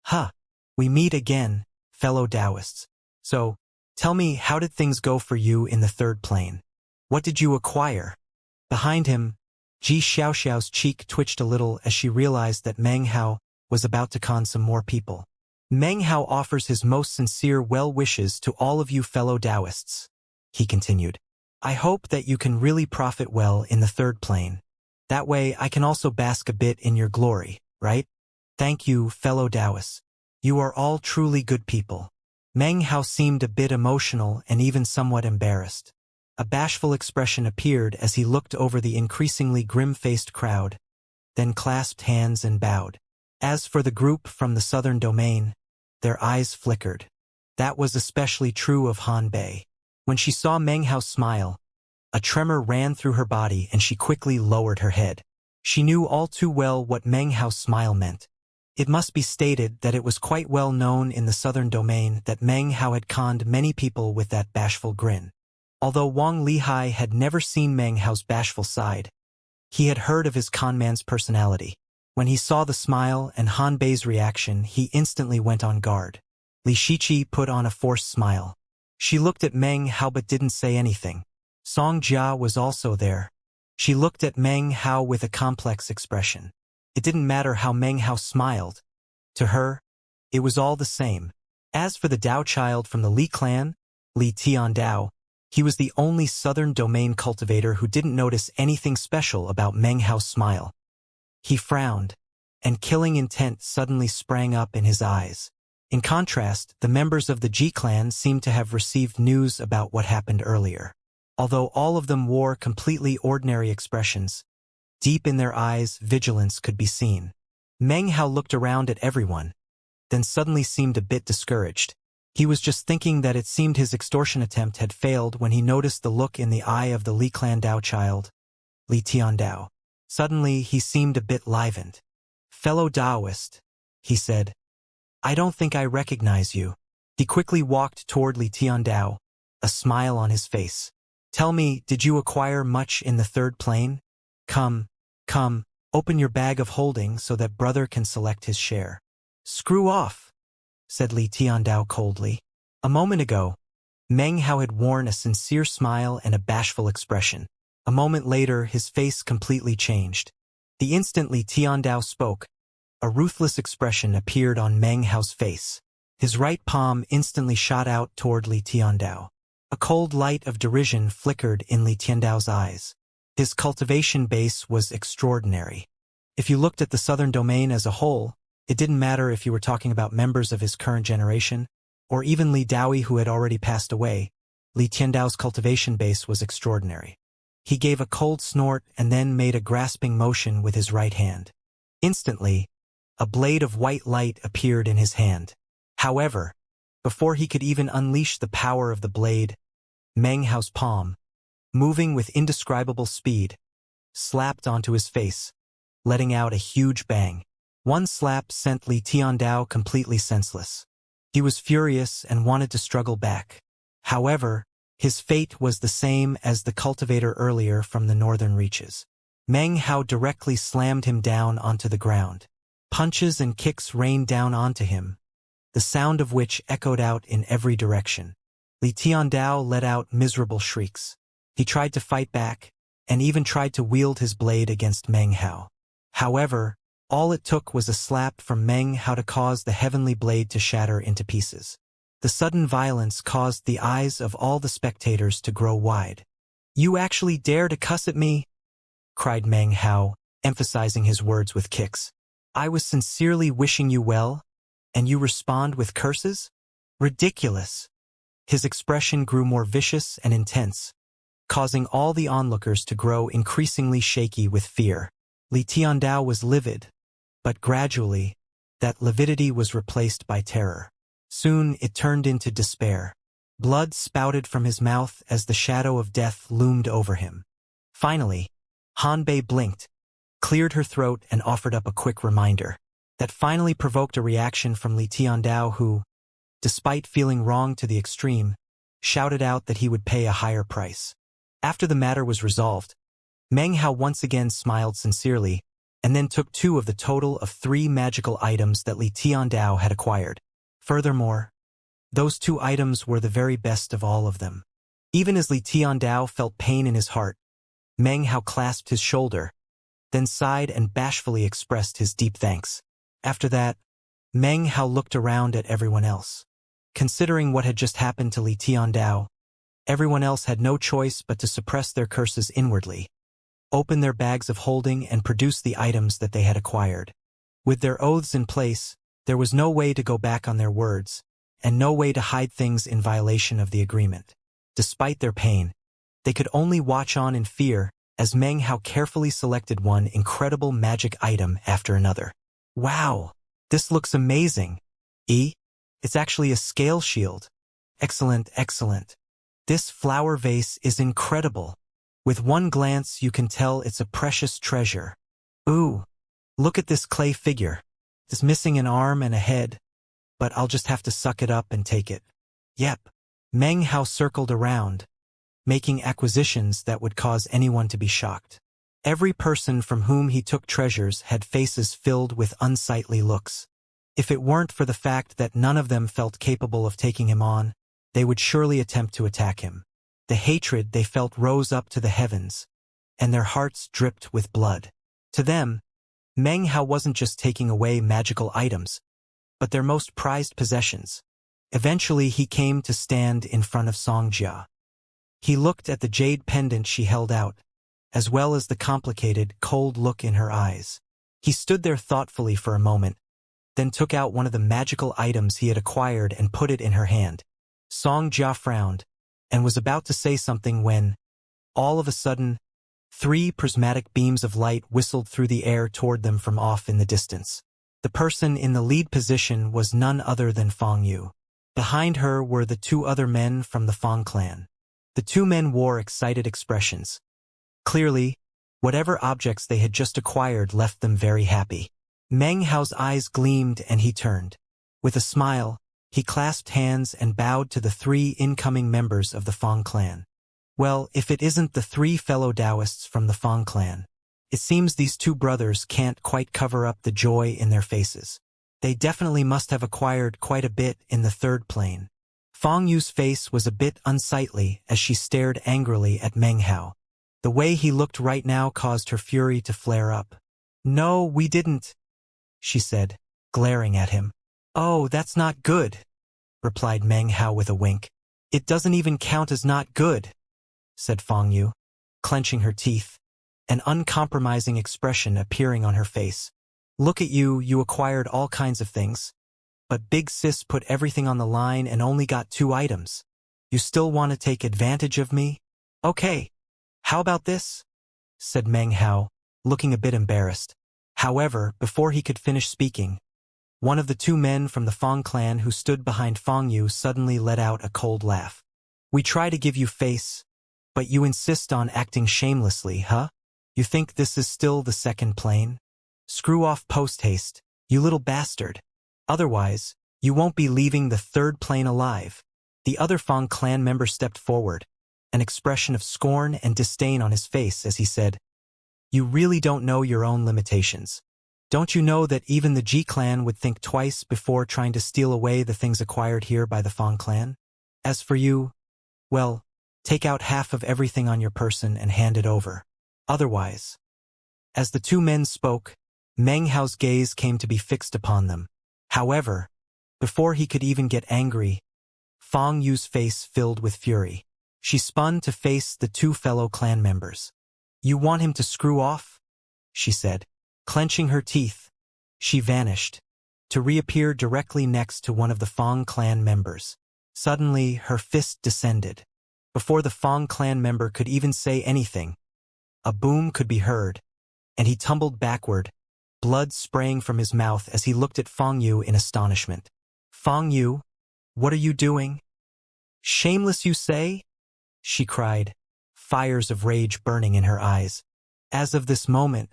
Ha! We meet again, fellow Taoists. So, tell me, how did things go for you in the 3rd plane? What did you acquire? Behind him, Xiaoxiao's cheek twitched a little as she realized that Meng Hao was about to con some more people. Meng Hao offers his most sincere well wishes to all of you fellow Taoists, he continued. I hope that you can really profit well in the 3rd plane. That way I can also bask a bit in your glory, right? Thank you, fellow Taoists. You are all truly good people. Meng Hao seemed a bit emotional and even somewhat embarrassed. A bashful expression appeared as he looked over the increasingly grim-faced crowd, then clasped hands and bowed. As for the group from the southern domain, their eyes flickered. That was especially true of Han Bei. When she saw Meng Hao smile, a tremor ran through her body and she quickly lowered her head. She knew all too well what Meng Hao's smile meant. It must be stated that it was quite well known in the southern domain that Meng Hao had conned many people with that bashful grin. Although Wang Lihai had never seen Meng Hao's bashful side, he had heard of his conman's personality. When he saw the smile and Han Bei's reaction, he instantly went on guard. Li Shiqi put on a forced smile. She looked at Meng Hao but didn't say anything. Song Jia was also there. She looked at Meng Hao with a complex expression. It didn't matter how Meng Hao smiled. To her, it was all the same. As for the Dao child from the Li clan, Li Tiandao, he was the only southern domain cultivator who didn't notice anything special about Meng Hao's smile. He frowned, and killing intent suddenly sprang up in his eyes. In contrast, the members of the Ji clan seemed to have received news about what happened earlier. Although all of them wore completely ordinary expressions, deep in their eyes, vigilance could be seen. Meng Hao looked around at everyone, then suddenly seemed a bit discouraged. He was just thinking that it seemed his extortion attempt had failed when he noticed the look in the eye of the Li clan Dao child, Li Tiandao. Suddenly, he seemed a bit livened. Fellow Taoist, he said, I don't think I recognize you. He quickly walked toward Li Tiandao, a smile on his face. Tell me, did you acquire much in the 3rd plane? Come, open your bag of holding so that brother can select his share. Screw off, said Li Tiandao coldly. A moment ago, Meng Hao had worn a sincere smile and a bashful expression. A moment later, his face completely changed. The instant Li Tiandao spoke, a ruthless expression appeared on Meng Hao's face. His right palm instantly shot out toward Li Tiandao. A cold light of derision flickered in Li Tiandao's eyes. His cultivation base was extraordinary. If you looked at the southern domain as a whole, it didn't matter if you were talking about members of his current generation, or even Li Daoi who had already passed away. Li Tiandao's cultivation base was extraordinary. He gave a cold snort and then made a grasping motion with his right hand. Instantly, a blade of white light appeared in his hand. However, before he could even unleash the power of the blade, Meng Hao's palm, moving with indescribable speed, slapped onto his face, letting out a huge bang. One slap sent Li Tiandao completely senseless. He was furious and wanted to struggle back. However, his fate was the same as the cultivator earlier from the northern reaches. Meng Hao directly slammed him down onto the ground. Punches and kicks rained down onto him, the sound of which echoed out in every direction. Li Tiandao let out miserable shrieks. He tried to fight back, and even tried to wield his blade against Meng Hao. However, all it took was a slap from Meng Hao to cause the heavenly blade to shatter into pieces. The sudden violence caused the eyes of all the spectators to grow wide. "You actually dare to cuss at me?" cried Meng Hao, emphasizing his words with kicks. "I was sincerely wishing you well, and you respond with curses? Ridiculous." His expression grew more vicious and intense, causing all the onlookers to grow increasingly shaky with fear. Li Tiandao was livid, but gradually, that lividity was replaced by terror. Soon it turned into despair. Blood spouted from his mouth as the shadow of death loomed over him. Finally, Hanbei blinked, cleared her throat and offered up a quick reminder. That finally provoked a reaction from Li Tiandao who, despite feeling wronged to the extreme, shouted out that he would pay a higher price. After the matter was resolved, Meng Hao once again smiled sincerely and then took 2 of the total of 3 magical items that Li Tiandao had acquired. Furthermore, those 2 items were the very best of all of them. Even as Li Tiandao felt pain in his heart, Meng Hao clasped his shoulder, then sighed and bashfully expressed his deep thanks. After that, Meng Hao looked around at everyone else. Considering what had just happened to Li Tiandao, everyone else had no choice but to suppress their curses inwardly, open their bags of holding and produce the items that they had acquired. With their oaths in place, there was no way to go back on their words, and no way to hide things in violation of the agreement. Despite their pain, they could only watch on in fear as Meng Hao carefully selected one incredible magic item after another. "Wow, this looks amazing. It's actually a scale shield. Excellent, excellent. This flower vase is incredible. With one glance you can tell it's a precious treasure. Ooh, look at this clay figure. It's missing an arm and a head, but I'll just have to suck it up and take it." Yep. Meng Hao circled around, making acquisitions that would cause anyone to be shocked. Every person from whom he took treasures had faces filled with unsightly looks. If it weren't for the fact that none of them felt capable of taking him on, they would surely attempt to attack him. The hatred they felt rose up to the heavens, and their hearts dripped with blood. To them, Meng Hao wasn't just taking away magical items, but their most prized possessions. Eventually he came to stand in front of Xianxia. He looked at the jade pendant she held out, as well as the complicated, cold look in her eyes. He stood there thoughtfully for a moment, then took out one of the magical items he had acquired and put it in her hand. Xianxia frowned, and was about to say something when, all of a sudden, 3 prismatic beams of light whistled through the air toward them from off in the distance. The person in the lead position was none other than Fang Yu. Behind her were the 2 other men from the Fang clan. The 2 men wore excited expressions. Clearly, whatever objects they had just acquired left them very happy. Meng Hao's eyes gleamed and he turned. With a smile, he clasped hands and bowed to the 3 incoming members of the Fang clan. Well, if it isn't the 3 fellow Taoists from the Fang clan, it seems these 2 brothers can't quite cover up the joy in their faces. They definitely must have acquired quite a bit in the 3rd plane. Fang Yu's face was a bit unsightly as she stared angrily at Meng Hao. The way he looked right now caused her fury to flare up. "No, we didn't," she said, glaring at him. Oh, that's not good, replied Meng Hao with a wink. It doesn't even count as not good, said Fang Yu, clenching her teeth, an uncompromising expression appearing on her face. Look at you, you acquired all kinds of things. But Big Sis put everything on the line and only got 2 items. You still want to take advantage of me? Okay. How about this? Said Meng Hao, looking a bit embarrassed. However, before he could finish speaking, one of the 2 men from the Fang clan who stood behind Fang Yu suddenly let out a cold laugh. We try to give you face, but you insist on acting shamelessly, huh? You think this is still the 2nd plane? Screw off post-haste, you little bastard. Otherwise, you won't be leaving the 3rd plane alive. The other Fang clan member stepped forward, an expression of scorn and disdain on his face as he said, You really don't know your own limitations. Don't you know that even the G clan would think twice before trying to steal away the things acquired here by the Fang clan? As for you, well, take out half of everything on your person and hand it over. Otherwise. As the 2 men spoke, Meng Hao's gaze came to be fixed upon them. However, before he could even get angry, Fang Yu's face filled with fury. She spun to face the 2 fellow clan members. You want him to screw off? She said. Clenching her teeth, she vanished, to reappear directly next to one of the Fang clan members. Suddenly, her fist descended. Before the Fang clan member could even say anything, a boom could be heard, and he tumbled backward, blood spraying from his mouth as he looked at Fang Yu in astonishment. Fang Yu, what are you doing? Shameless, you say? She cried, fires of rage burning in her eyes. As of this moment,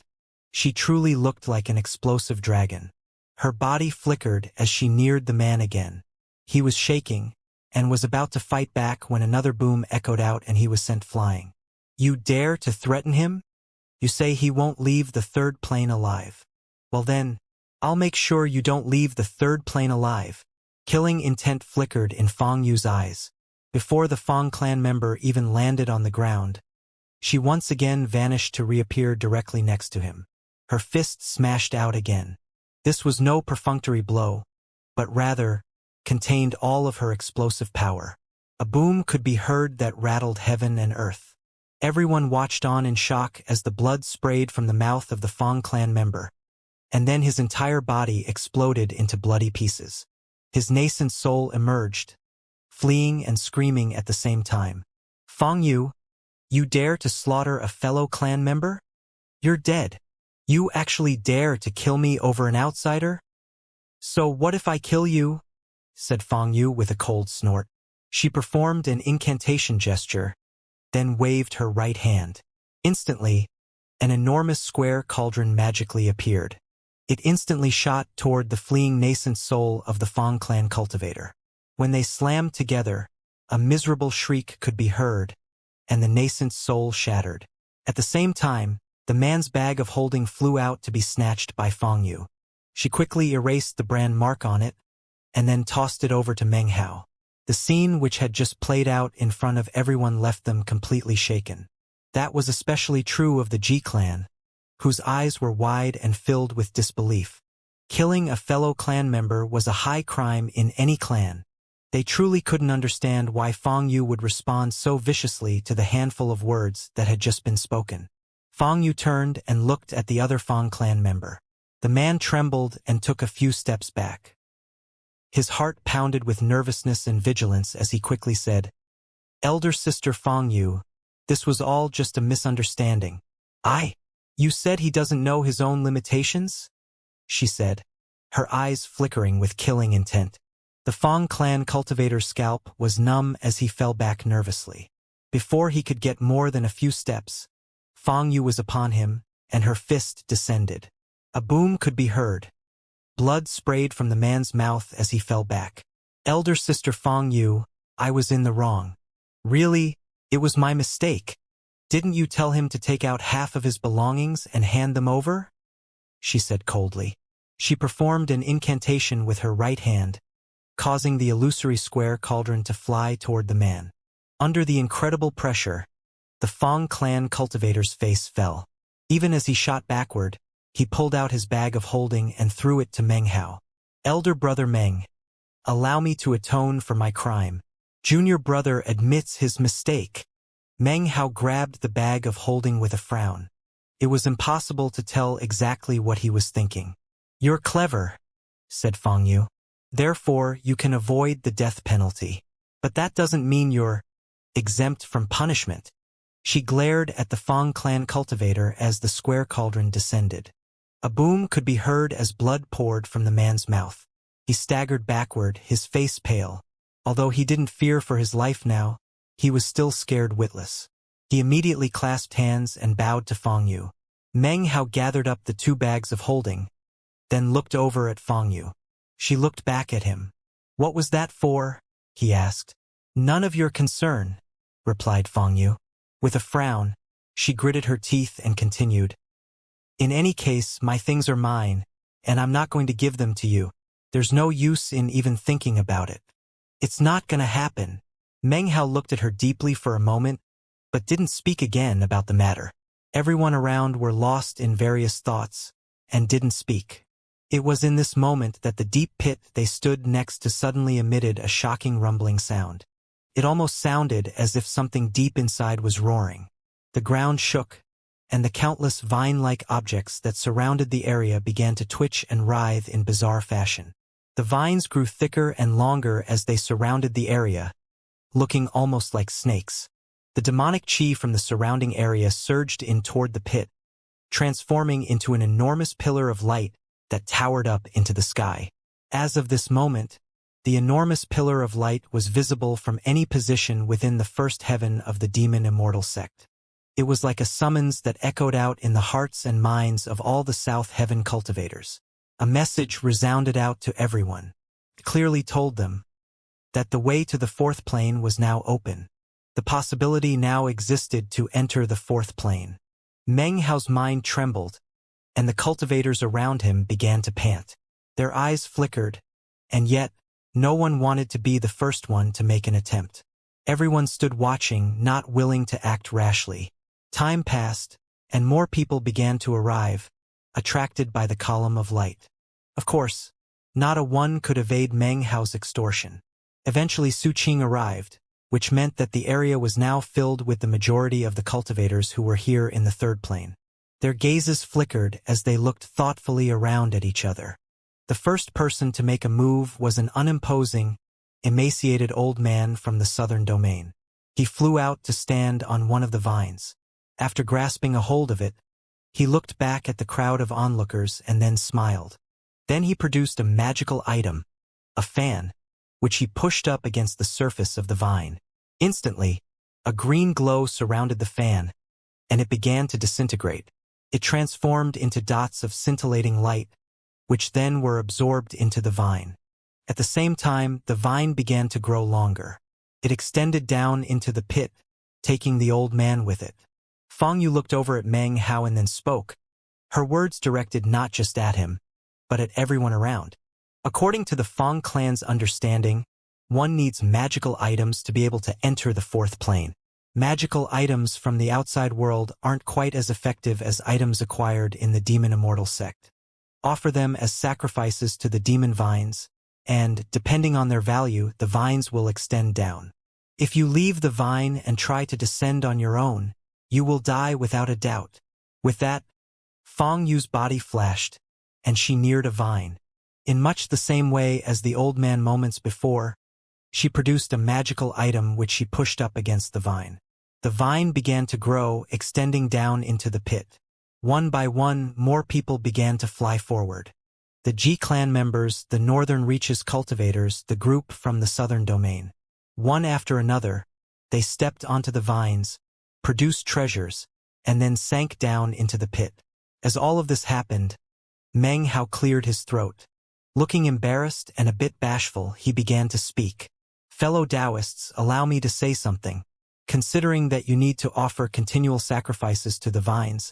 she truly looked like an explosive dragon. Her body flickered as she neared the man again. He was shaking, and was about to fight back when another boom echoed out and he was sent flying. You dare to threaten him? You say he won't leave the 3rd plane alive. Well then, I'll make sure you don't leave the 3rd plane alive. Killing intent flickered in Fang Yu's eyes. Before the Fang clan member even landed on the ground, she once again vanished to reappear directly next to him. Her fist smashed out again. This was no perfunctory blow, but rather contained all of her explosive power. A boom could be heard that rattled heaven and earth. Everyone watched on in shock as the blood sprayed from the mouth of the Fang clan member, and then his entire body exploded into bloody pieces. His nascent soul emerged, fleeing and screaming at the same time. Fang Yu, you dare to slaughter a fellow clan member? You're dead. You actually dare to kill me over an outsider? So what if I kill you? Said Fang Yu with a cold snort. She performed an incantation gesture, then waved her right hand. Instantly, an enormous square cauldron magically appeared. It instantly shot toward the fleeing nascent soul of the Fang clan cultivator. When they slammed together, a miserable shriek could be heard, and the nascent soul shattered. At the same time, the man's bag of holding flew out to be snatched by Fang Yu. She quickly erased the brand mark on it, and then tossed it over to Meng Hao. The scene which had just played out in front of everyone left them completely shaken. That was especially true of the G clan, whose eyes were wide and filled with disbelief. Killing a fellow clan member was a high crime in any clan. They truly couldn't understand why Fang Yu would respond so viciously to the handful of words that had just been spoken. Fang Yu turned and looked at the other Fang clan member. The man trembled and took a few steps back. His heart pounded with nervousness and vigilance as he quickly said, Elder Sister Fang Yu, this was all just a misunderstanding. You said he doesn't know his own limitations? She said, her eyes flickering with killing intent. The Fang clan cultivator's scalp was numb as he fell back nervously. Before he could get more than a few steps, Fang Yu was upon him, and her fist descended. A boom could be heard. Blood sprayed from the man's mouth as he fell back. Elder Sister Fang Yu, I was in the wrong. Really, it was my mistake. Didn't you tell him to take out half of his belongings and hand them over? She said coldly. She performed an incantation with her right hand, causing the illusory square cauldron to fly toward the man. Under the incredible pressure, the Fang clan cultivator's face fell. Even as he shot backward, He pulled out his bag of holding and threw it to Meng Hao. Elder brother Meng, allow me to atone for my crime. Junior brother admits his mistake. Meng Hao grabbed the bag of holding with a frown. It was impossible to tell exactly what he was thinking. You're clever, said Fang Yu. Therefore, you can avoid the death penalty. But that doesn't mean you're exempt from punishment. She glared at the Fang clan cultivator as the square cauldron descended. A boom could be heard as blood poured from the man's mouth. He staggered backward, his face pale. Although he didn't fear for his life now, he was still scared witless. He immediately clasped hands and bowed to Fang Yu. Meng Hao gathered up the 2 bags of holding, then looked over at Fang Yu. She looked back at him. What was that for? He asked. None of your concern, replied Fang Yu. With a frown, she gritted her teeth and continued. In any case, my things are mine, and I'm not going to give them to you. There's no use in even thinking about it. It's not gonna happen. Meng Hao looked at her deeply for a moment, but didn't speak again about the matter. Everyone around were lost in various thoughts, and didn't speak. It was in this moment that the deep pit they stood next to suddenly emitted a shocking rumbling sound. It almost sounded as if something deep inside was roaring. The ground shook, and the countless vine-like objects that surrounded the area began to twitch and writhe in bizarre fashion. The vines grew thicker and longer as they surrounded the area, looking almost like snakes. The demonic chi from the surrounding area surged in toward the pit, transforming into an enormous pillar of light that towered up into the sky. As of this moment, the enormous pillar of light was visible from any position within the first heaven of the demon Immortal sect. It was like a summons that echoed out in the hearts and minds of all the South Heaven cultivators. A message resounded out to everyone. It clearly told them that the way to the 4th plane was now open. The possibility now existed to enter the 4th plane. Meng Hao's mind trembled, and the cultivators around him began to pant. Their eyes flickered, and yet, no one wanted to be the first one to make an attempt. Everyone stood watching, not willing to act rashly. Time passed, and more people began to arrive, attracted by the column of light. Of course, not a one could evade Meng Hao's extortion. Eventually Su Qing arrived, which meant that the area was now filled with the majority of the cultivators who were here in the 3rd plane. Their gazes flickered as they looked thoughtfully around at each other. The first person to make a move was an unimposing, emaciated old man from the southern domain. He flew out to stand on one of the vines. After grasping a hold of it, he looked back at the crowd of onlookers and then smiled. Then he produced a magical item, a fan, which he pushed up against the surface of the vine. Instantly, a green glow surrounded the fan, and it began to disintegrate. It transformed into dots of scintillating light, which then were absorbed into the vine. At the same time, the vine began to grow longer. It extended down into the pit, taking the old man with it. Fang Yu looked over at Meng Hao and then spoke, her words directed not just at him, but at everyone around. According to the Fang clan's understanding, one needs magical items to be able to enter the 4th plane. Magical items from the outside world aren't quite as effective as items acquired in the Demon Immortal sect. Offer them as sacrifices to the demon vines, and, depending on their value, the vines will extend down. If you leave the vine and try to descend on your own, you will die without a doubt. With that, Fang Yu's body flashed, and she neared a vine. In much the same way as the old man moments before, she produced a magical item which she pushed up against the vine. The vine began to grow, extending down into the pit. One by one, more people began to fly forward. The Ji clan members, the Northern Reaches cultivators, the group from the Southern domain. One after another, they stepped onto the vines, produced treasures, and then sank down into the pit. As all of this happened, Meng Hao cleared his throat. Looking embarrassed and a bit bashful, he began to speak. Fellow Taoists, allow me to say something. Considering that you need to offer continual sacrifices to the vines,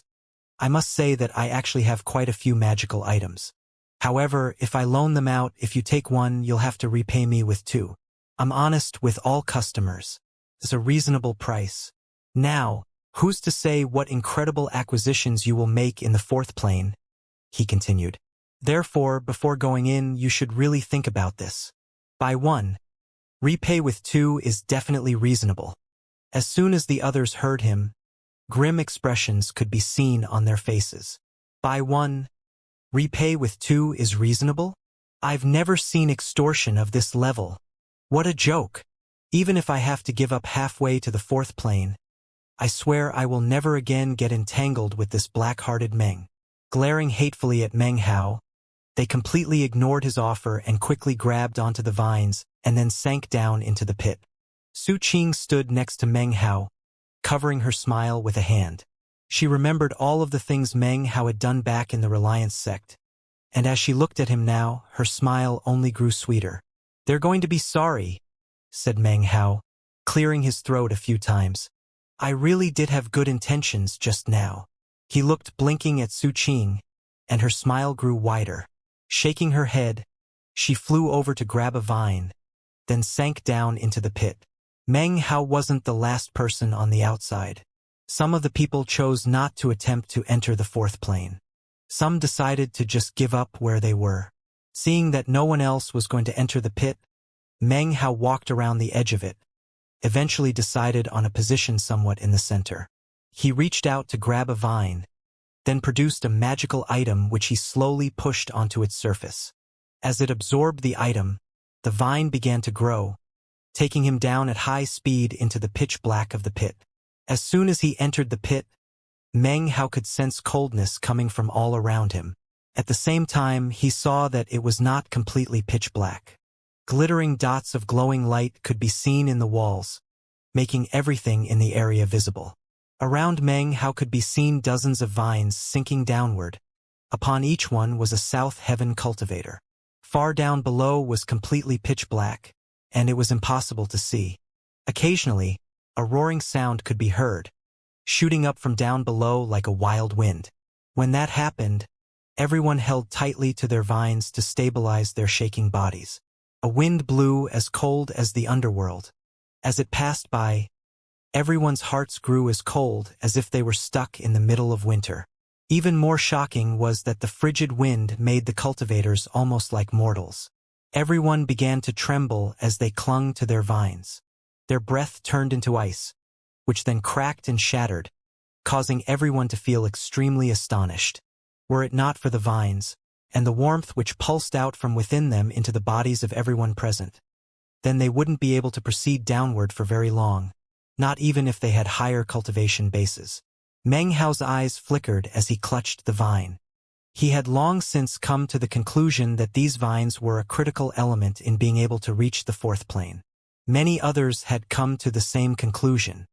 I must say that I actually have quite a few magical items. However, if I loan them out, if you take one, you'll have to repay me with 2. I'm honest with all customers. It's a reasonable price. Now, who's to say what incredible acquisitions you will make in the 4th plane? he continued. Therefore, before going in, you should really think about this. By 1, repay with 2 is definitely reasonable. As soon as the others heard him, grim expressions could be seen on their faces. By 1, repay with 2 is reasonable? I've never seen extortion of this level. What a joke. Even if I have to give up halfway to the 4th plane, I swear I will never again get entangled with this black-hearted Meng. Glaring hatefully at Meng Hao, they completely ignored his offer and quickly grabbed onto the vines and then sank down into the pit. Su Qing stood next to Meng Hao, covering her smile with a hand. She remembered all of the things Meng Hao had done back in the Reliance sect, and as she looked at him now, her smile only grew sweeter. They're going to be sorry, said Meng Hao, clearing his throat a few times. I really did have good intentions just now. He looked blinking at Su Qing, and her smile grew wider. Shaking her head, she flew over to grab a vine, then sank down into the pit. Meng Hao wasn't the last person on the outside. Some of the people chose not to attempt to enter the 4th plane. Some decided to just give up where they were. Seeing that no one else was going to enter the pit, Meng Hao walked around the edge of it, eventually decided on a position somewhat in the center. He reached out to grab a vine, then produced a magical item which he slowly pushed onto its surface. As it absorbed the item, the vine began to grow, taking him down at high speed into the pitch black of the pit. As soon as he entered the pit, Meng Hao could sense coldness coming from all around him. At the same time, he saw that it was not completely pitch black. Glittering dots of glowing light could be seen in the walls, making everything in the area visible. Around Meng Hao could be seen dozens of vines sinking downward. Upon each one was a South Heaven cultivator. Far down below was completely pitch black, and it was impossible to see. Occasionally, a roaring sound could be heard, shooting up from down below like a wild wind. When that happened, everyone held tightly to their vines to stabilize their shaking bodies. A wind blew as cold as the underworld. As it passed by, everyone's hearts grew as cold as if they were stuck in the middle of winter. Even more shocking was that the frigid wind made the cultivators almost like mortals. Everyone began to tremble as they clung to their vines. Their breath turned into ice, which then cracked and shattered, causing everyone to feel extremely astonished. Were it not for the vines, and the warmth which pulsed out from within them into the bodies of everyone present, then they wouldn't be able to proceed downward for very long, not even if they had higher cultivation bases. Meng Hao's eyes flickered as he clutched the vine. He had long since come to the conclusion that these vines were a critical element in being able to reach the 4th plane. Many others had come to the same conclusion.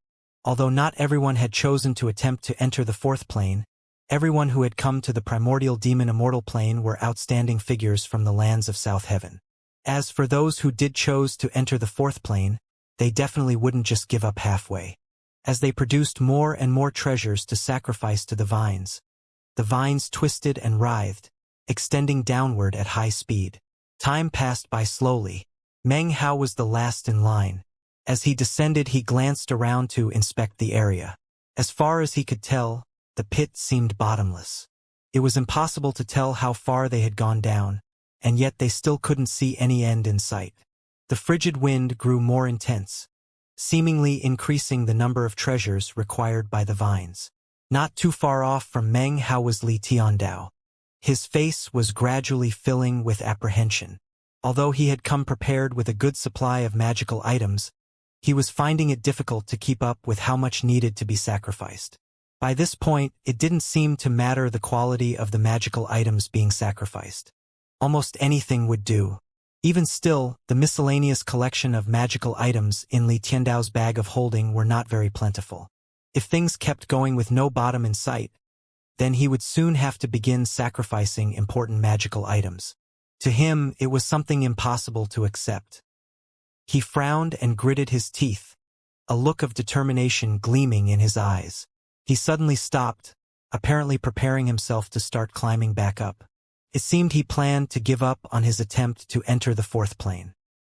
Although not everyone had chosen to attempt to enter the 4th plane, everyone who had come to the primordial demon immortal plane were outstanding figures from the lands of South Heaven. As for those who did chose to enter the 4th plane, they definitely wouldn't just give up halfway. As they produced more and more treasures to sacrifice to the vines twisted and writhed, extending downward at high speed. Time passed by slowly. Meng Hao was the last in line. As he descended, he glanced around to inspect the area. As far as he could tell, the pit seemed bottomless. It was impossible to tell how far they had gone down, and yet they still couldn't see any end in sight. The frigid wind grew more intense, seemingly increasing the number of treasures required by the vines. Not too far off from Meng Hao was Li Tiandao. His face was gradually filling with apprehension. Although he had come prepared with a good supply of magical items, he was finding it difficult to keep up with how much needed to be sacrificed. By this point, it didn't seem to matter the quality of the magical items being sacrificed. Almost anything would do. Even still, the miscellaneous collection of magical items in Li Tiandao's bag of holding were not very plentiful. If things kept going with no bottom in sight, then he would soon have to begin sacrificing important magical items. To him, it was something impossible to accept. He frowned and gritted his teeth, a look of determination gleaming in his eyes. He suddenly stopped, apparently preparing himself to start climbing back up. It seemed he planned to give up on his attempt to enter the 4th plane.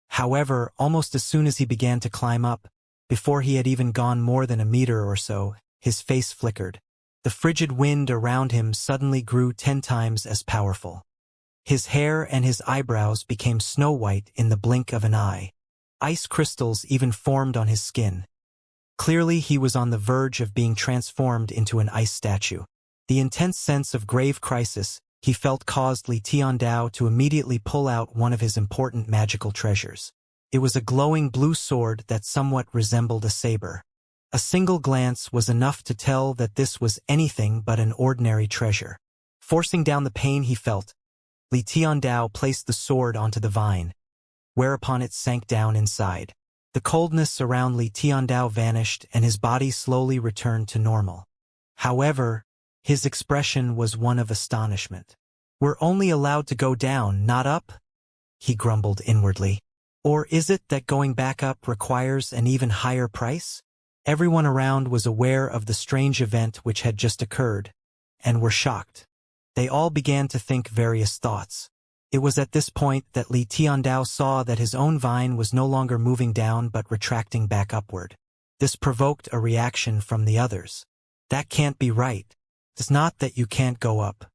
However, almost as soon as he began to climb up, before he had even gone more than a meter or so, his face flickered. The frigid wind around him suddenly grew 10 times as powerful. His hair and his eyebrows became snow-white in the blink of an eye. Ice crystals even formed on his skin. Clearly he was on the verge of being transformed into an ice statue. The intense sense of grave crisis he felt caused Li Tiandao to immediately pull out one of his important magical treasures. It was a glowing blue sword that somewhat resembled a saber. A single glance was enough to tell that this was anything but an ordinary treasure. Forcing down the pain he felt, Li Tiandao placed the sword onto the vine, whereupon it sank down inside. The coldness around Li Tiandao vanished and his body slowly returned to normal. However, his expression was one of astonishment. "We're only allowed to go down, not up?" he grumbled inwardly. "Or is it that going back up requires an even higher price?" Everyone around was aware of the strange event which had just occurred, and were shocked. They all began to think various thoughts. It was at this point that Li Tiandao saw that his own vine was no longer moving down but retracting back upward. This provoked a reaction from the others. "That can't be right. It's not that you can't go up.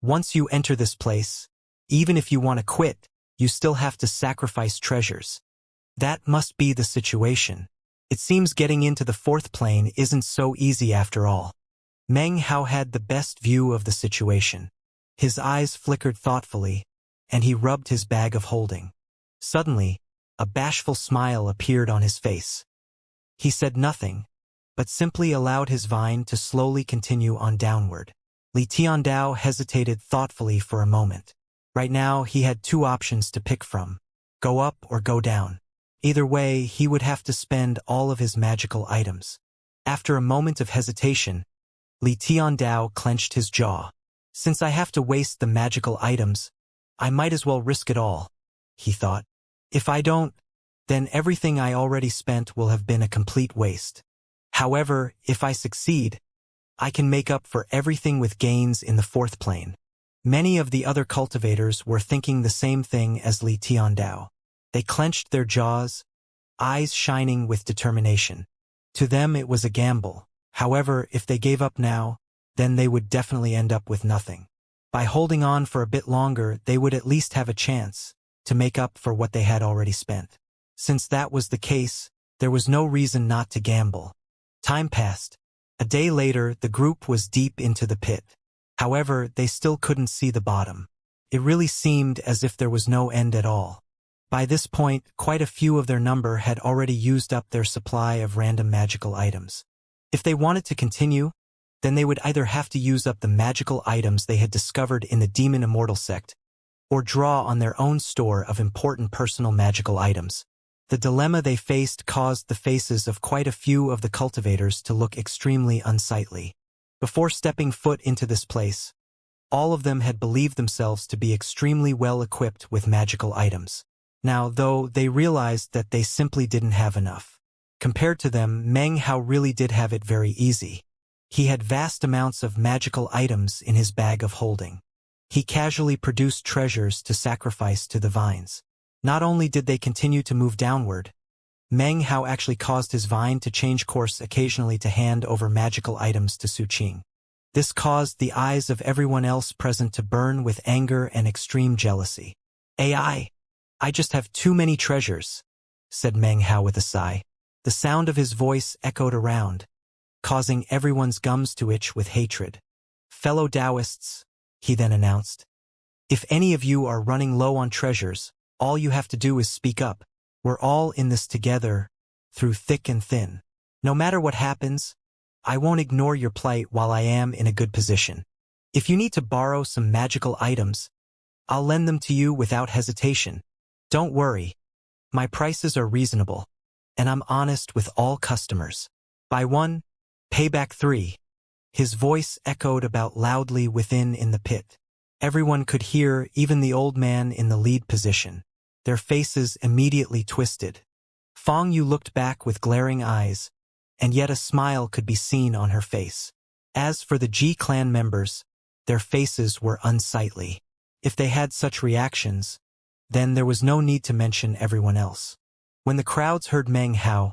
Once you enter this place, even if you want to quit, you still have to sacrifice treasures. That must be the situation. It seems getting into the fourth plane isn't so easy after all." Meng Hao had the best view of the situation. His eyes flickered thoughtfully, and he rubbed his bag of holding. Suddenly, a bashful smile appeared on his face. He said nothing, but simply allowed his vine to slowly continue on downward. Li Tiandao hesitated thoughtfully for a moment. Right now, he had two options to pick from: go up or go down. Either way, he would have to spend all of his magical items. After a moment of hesitation, Li Tiandao clenched his jaw. "Since I have to waste the magical items, I might as well risk it all," he thought. "If I don't, then everything I already spent will have been a complete waste. However, if I succeed, I can make up for everything with gains in the fourth plane." Many of the other cultivators were thinking the same thing as Li Tiandao. They clenched their jaws, eyes shining with determination. To them it was a gamble. However, if they gave up now, then they would definitely end up with nothing. By holding on for a bit longer, they would at least have a chance to make up for what they had already spent. Since that was the case, there was no reason not to gamble. Time passed. A day later, the group was deep into the pit. However, they still couldn't see the bottom. It really seemed as if there was no end at all. By this point, quite a few of their number had already used up their supply of random magical items. If they wanted to continue, then they would either have to use up the magical items they had discovered in the Demon Immortal sect, or draw on their own store of important personal magical items. The dilemma they faced caused the faces of quite a few of the cultivators to look extremely unsightly. Before stepping foot into this place, all of them had believed themselves to be extremely well equipped with magical items. Now, though, they realized that they simply didn't have enough. Compared to them, Meng Hao really did have it very easy. He had vast amounts of magical items in his bag of holding. He casually produced treasures to sacrifice to the vines. Not only did they continue to move downward, Meng Hao actually caused his vine to change course occasionally to hand over magical items to Su Qing. This caused the eyes of everyone else present to burn with anger and extreme jealousy. I just have too many treasures," said Meng Hao with a sigh. The sound of his voice echoed around, causing everyone's gums to itch with hatred. "Fellow Taoists," he then announced, "if any of you are running low on treasures, all you have to do is speak up. We're all in this together, through thick and thin. No matter what happens, I won't ignore your plight while I am in a good position. If you need to borrow some magical items, I'll lend them to you without hesitation. Don't worry, my prices are reasonable, and I'm honest with all customers. Buy one, pay back 3. His voice echoed about loudly within in the pit. Everyone could hear, even the old man in the lead position. Their faces immediately twisted. Fong Yu looked back with glaring eyes, and yet a smile could be seen on her face. As for the Ji clan members, their faces were unsightly. If they had such reactions, then there was no need to mention everyone else. When the crowds heard Meng Hao,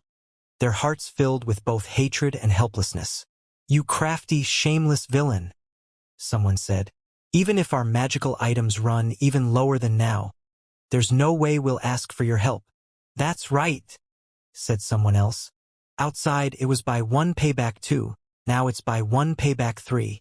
their hearts filled with both hatred and helplessness. You crafty, shameless villain, someone said. Even if our magical items run even lower than now, there's no way we'll ask for your help. That's right, said someone else. Outside it was buy one payback 2, now it's buy one payback 3.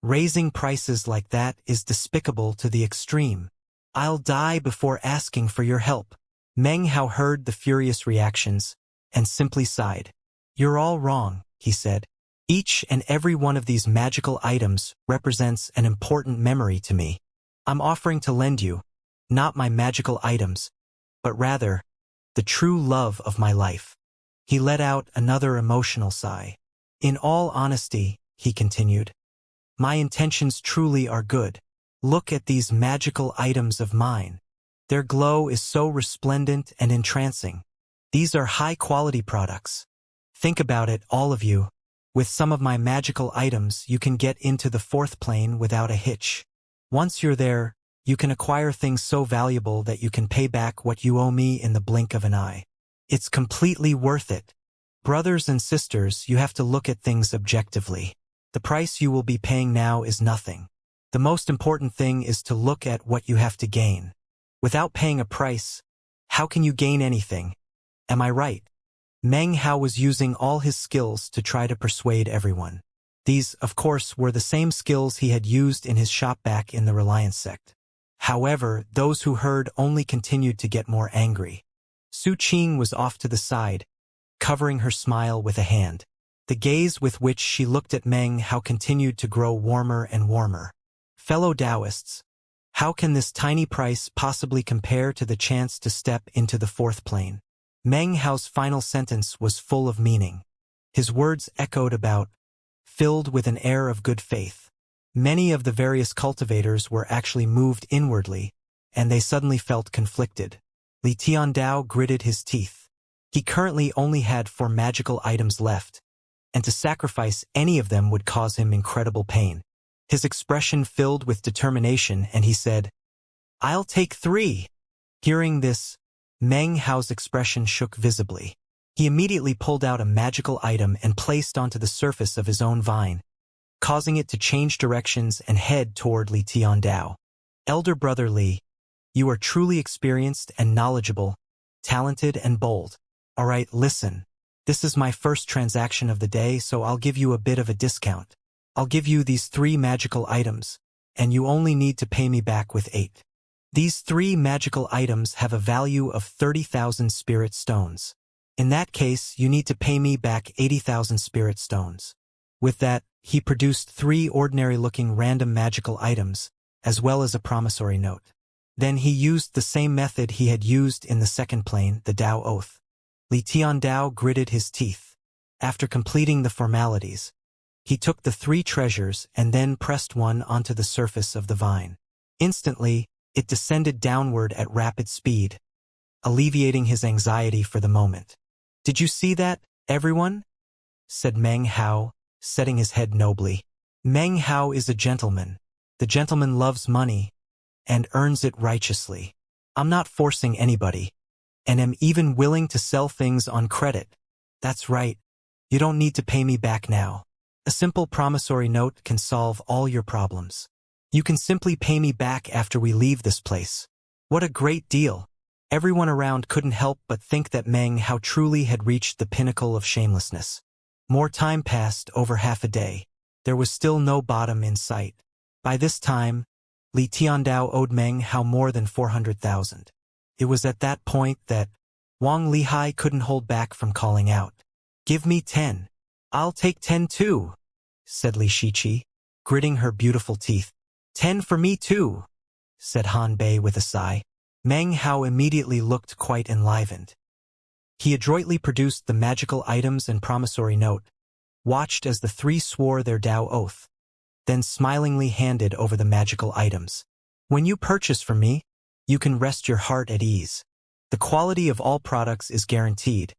Raising prices like that is despicable to the extreme. I'll die before asking for your help. Meng Hao heard the furious reactions and simply sighed. You're all wrong, he said. Each and every one of these magical items represents an important memory to me. I'm offering to lend you, not my magical items, but rather, the true love of my life. He let out another emotional sigh. In all honesty, he continued, my intentions truly are good. Look at these magical items of mine. Their glow is so resplendent and entrancing. These are high-quality products. Think about it, all of you. With some of my magical items, you can get into the 4th plane without a hitch. Once you're there, you can acquire things so valuable that you can pay back what you owe me in the blink of an eye. It's completely worth it. Brothers and sisters, you have to look at things objectively. The price you will be paying now is nothing. The most important thing is to look at what you have to gain. Without paying a price, how can you gain anything? Am I right? Meng Hao was using all his skills to try to persuade everyone. These, of course, were the same skills he had used in his shop back in the Reliance sect. However, those who heard only continued to get more angry. Su Qing was off to the side, covering her smile with a hand. The gaze with which she looked at Meng Hao continued to grow warmer and warmer. Fellow Taoists, how can this tiny price possibly compare to the chance to step into the 4th plane? Meng Hao's final sentence was full of meaning. His words echoed about, filled with an air of good faith. Many of the various cultivators were actually moved inwardly, and they suddenly felt conflicted. Li Tiandao gritted his teeth. He currently only had 4 magical items left, and to sacrifice any of them would cause him incredible pain. His expression filled with determination, and he said, I'll take 3. Hearing this, Meng Hao's expression shook visibly. He immediately pulled out a magical item and placed onto the surface of his own vine, causing it to change directions and head toward Li Tiandao. Elder brother Li, you are truly experienced and knowledgeable, talented and bold. All right, listen. This is my first transaction of the day, so I'll give you a bit of a discount. I'll give you these 3 magical items, and you only need to pay me back with 8. These 3 magical items have a value of 30,000 spirit stones. In that case, you need to pay me back 80,000 spirit stones. With that, he produced 3 ordinary-looking random magical items, as well as a promissory note. Then he used the same method he had used in the 2nd plane, the Dao Oath. Li Tiandao gritted his teeth. After completing the formalities, he took the 3 treasures and then pressed one onto the surface of the vine. Instantly, it descended downward at rapid speed, alleviating his anxiety for the moment. Did you see that, everyone? Said Meng Hao, setting his head nobly. Meng Hao is a gentleman. The gentleman loves money and earns it righteously. I'm not forcing anybody, and am even willing to sell things on credit. That's right. You don't need to pay me back now. A simple promissory note can solve all your problems. You can simply pay me back after we leave this place. What a great deal. Everyone around couldn't help but think that Meng Hao truly had reached the pinnacle of shamelessness. More time passed, over half a day. There was still no bottom in sight. By this time, Li Tiandao owed Meng Hao more than 400,000. It was at that point that Wang Lihai couldn't hold back from calling out. Give me 10. I'll take 10 too, said Li Shiqi, gritting her beautiful teeth. 10 for me too, said Han Bei with a sigh. Meng Hao immediately looked quite enlivened. He adroitly produced the magical items and promissory note, watched as the 3 swore their Dao oath, then smilingly handed over the magical items. When you purchase from me, you can rest your heart at ease. The quality of all products is guaranteed,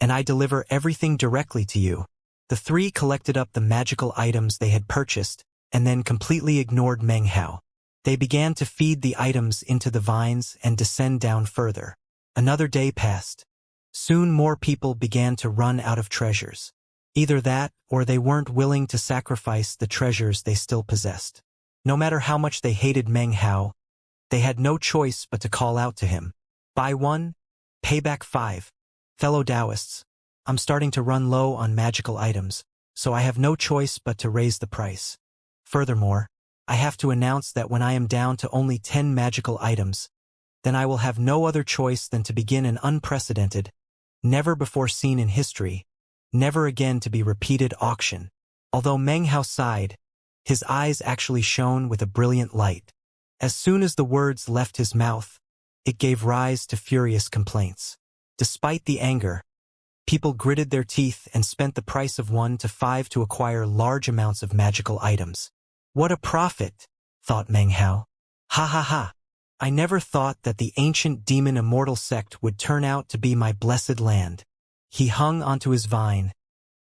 and I deliver everything directly to you. The 3 collected up the magical items they had purchased, and then completely ignored Meng Hao. They began to feed the items into the vines and descend down further. Another day passed. Soon more people began to run out of treasures. Either that, or they weren't willing to sacrifice the treasures they still possessed. No matter how much they hated Meng Hao, they had no choice but to call out to him. Buy 1, pay back 5. Fellow Taoists, I'm starting to run low on magical items, so I have no choice but to raise the price. Furthermore, I have to announce that when I am down to only 10 magical items, then I will have no other choice than to begin an unprecedented, never before seen in history, never again to be repeated auction. Although Meng Hao sighed, his eyes actually shone with a brilliant light. As soon as the words left his mouth, it gave rise to furious complaints. Despite the anger, people gritted their teeth and spent the price of 1 to 5 to acquire large amounts of magical items. What a profit, thought Meng Hao. Ha ha ha. I never thought that the ancient demon Immortal sect would turn out to be my blessed land. He hung onto his vine,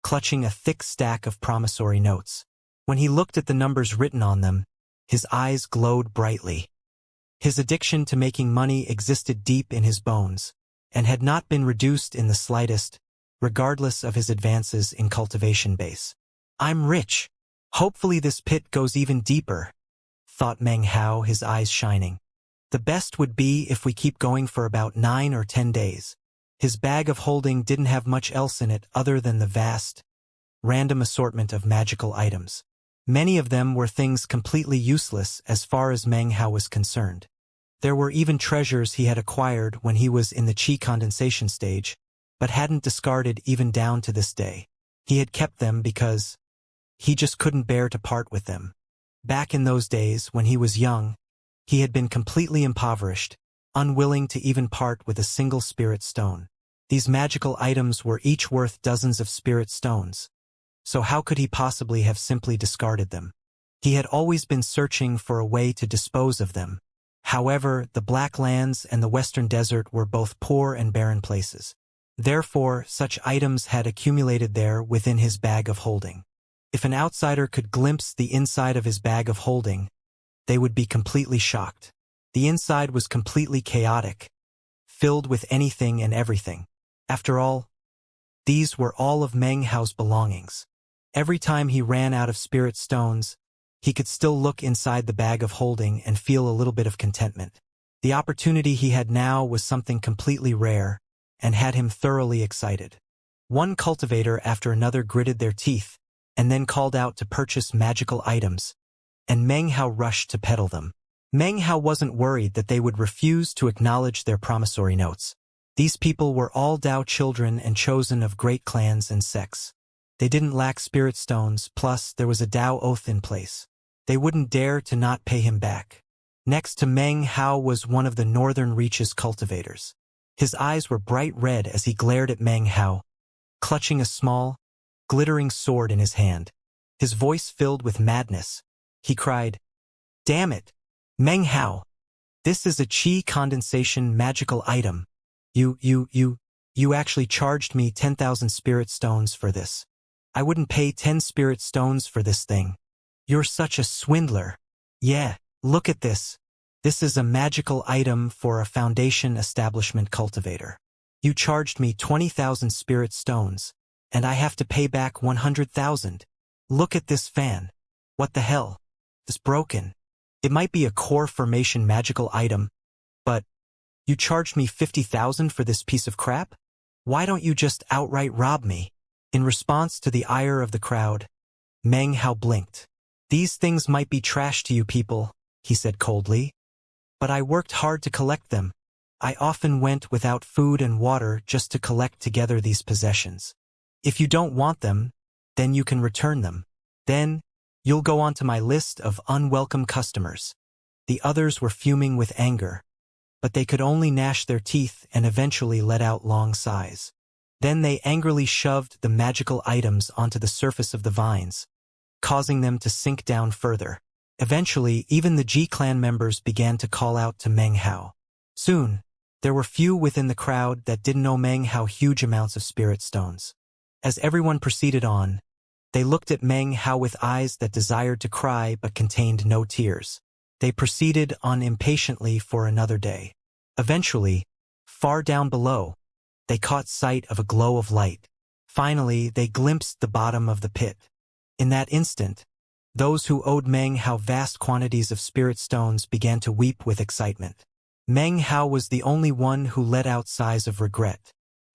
clutching a thick stack of promissory notes. When he looked at the numbers written on them, his eyes glowed brightly. His addiction to making money existed deep in his bones, and had not been reduced in the slightest, regardless of his advances in cultivation base. I'm rich. Hopefully this pit goes even deeper, thought Meng Hao, his eyes shining. The best would be if we keep going for about 9 or 10 days. His bag of holding didn't have much else in it other than the vast, random assortment of magical items. Many of them were things completely useless as far as Meng Hao was concerned. There were even treasures he had acquired when he was in the qi condensation stage, but hadn't discarded even down to this day. He had kept them because he just couldn't bear to part with them. Back in those days, when he was young, he had been completely impoverished, unwilling to even part with a single spirit stone. These magical items were each worth dozens of spirit stones. So how could he possibly have simply discarded them? He had always been searching for a way to dispose of them. However, the Black Lands and the Western Desert were both poor and barren places. Therefore, such items had accumulated there within his bag of holding. If an outsider could glimpse the inside of his bag of holding, they would be completely shocked. The inside was completely chaotic, filled with anything and everything. After all, these were all of Meng Hao's belongings. Every time he ran out of spirit stones, he could still look inside the bag of holding and feel a little bit of contentment. The opportunity he had now was something completely rare, and had him thoroughly excited. One cultivator after another gritted their teeth, and then called out to purchase magical items, and Meng Hao rushed to peddle them. Meng Hao wasn't worried that they would refuse to acknowledge their promissory notes. These people were all Dao children and chosen of great clans and sects. They didn't lack spirit stones, plus there was a Dao oath in place. They wouldn't dare to not pay him back. Next to Meng Hao was one of the Northern Reaches cultivators. His eyes were bright red as he glared at Meng Hao, clutching a small, glittering sword in his hand. His voice filled with madness. He cried, "Damn it, Meng Hao! This is a qi condensation magical item. You actually charged me 10,000 spirit stones for this. I wouldn't pay 10 spirit stones for this thing. You're such a swindler. Yeah, look at this. This is a magical item for a foundation establishment cultivator. You charged me 20,000 spirit stones, and I have to pay back 100,000. Look at this fan. What the hell? It's broken. It might be a core formation magical item, but you charged me 50,000 for this piece of crap? Why don't you just outright rob me?" In response to the ire of the crowd, Meng Hao blinked. "These things might be trash to you people," he said coldly, "but I worked hard to collect them. I often went without food and water just to collect together these possessions. If you don't want them, then you can return them. Then, you'll go onto my list of unwelcome customers." The others were fuming with anger, but they could only gnash their teeth and eventually let out long sighs. Then they angrily shoved the magical items onto the surface of the vines, causing them to sink down further. Eventually, even the G clan members began to call out to Meng Hao. Soon, there were few within the crowd that didn't know Meng Hao huge amounts of spirit stones. As everyone proceeded on, they looked at Meng Hao with eyes that desired to cry but contained no tears. They proceeded on impatiently for another day. Eventually, far down below, they caught sight of a glow of light. Finally, they glimpsed the bottom of the pit. In that instant, those who owed Meng Hao vast quantities of spirit stones began to weep with excitement. Meng Hao was the only one who let out sighs of regret.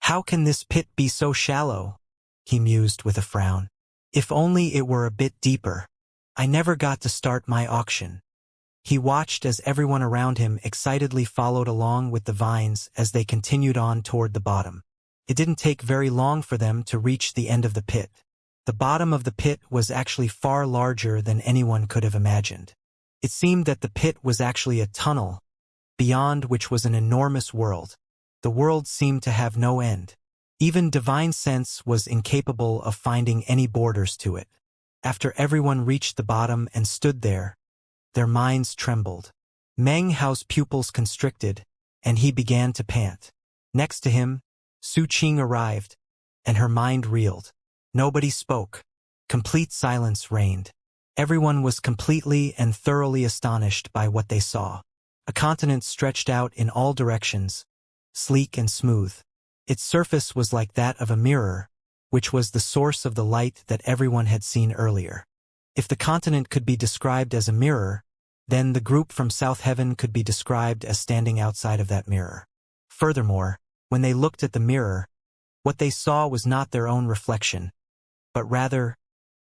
"How can this pit be so shallow?" he mused with a frown. "If only it were a bit deeper. I never got to start my auction." He watched as everyone around him excitedly followed along with the vines as they continued on toward the bottom. It didn't take very long for them to reach the end of the pit. The bottom of the pit was actually far larger than anyone could have imagined. It seemed that the pit was actually a tunnel, beyond which was an enormous world. The world seemed to have no end. Even divine sense was incapable of finding any borders to it. After everyone reached the bottom and stood there, their minds trembled. Meng Hao's pupils constricted, and he began to pant. Next to him, Su Qing arrived, and her mind reeled. Nobody spoke. Complete silence reigned. Everyone was completely and thoroughly astonished by what they saw. A continent stretched out in all directions, sleek and smooth. Its surface was like that of a mirror, which was the source of the light that everyone had seen earlier. If the continent could be described as a mirror, then the group from South Heaven could be described as standing outside of that mirror. Furthermore, when they looked at the mirror, what they saw was not their own reflection, but rather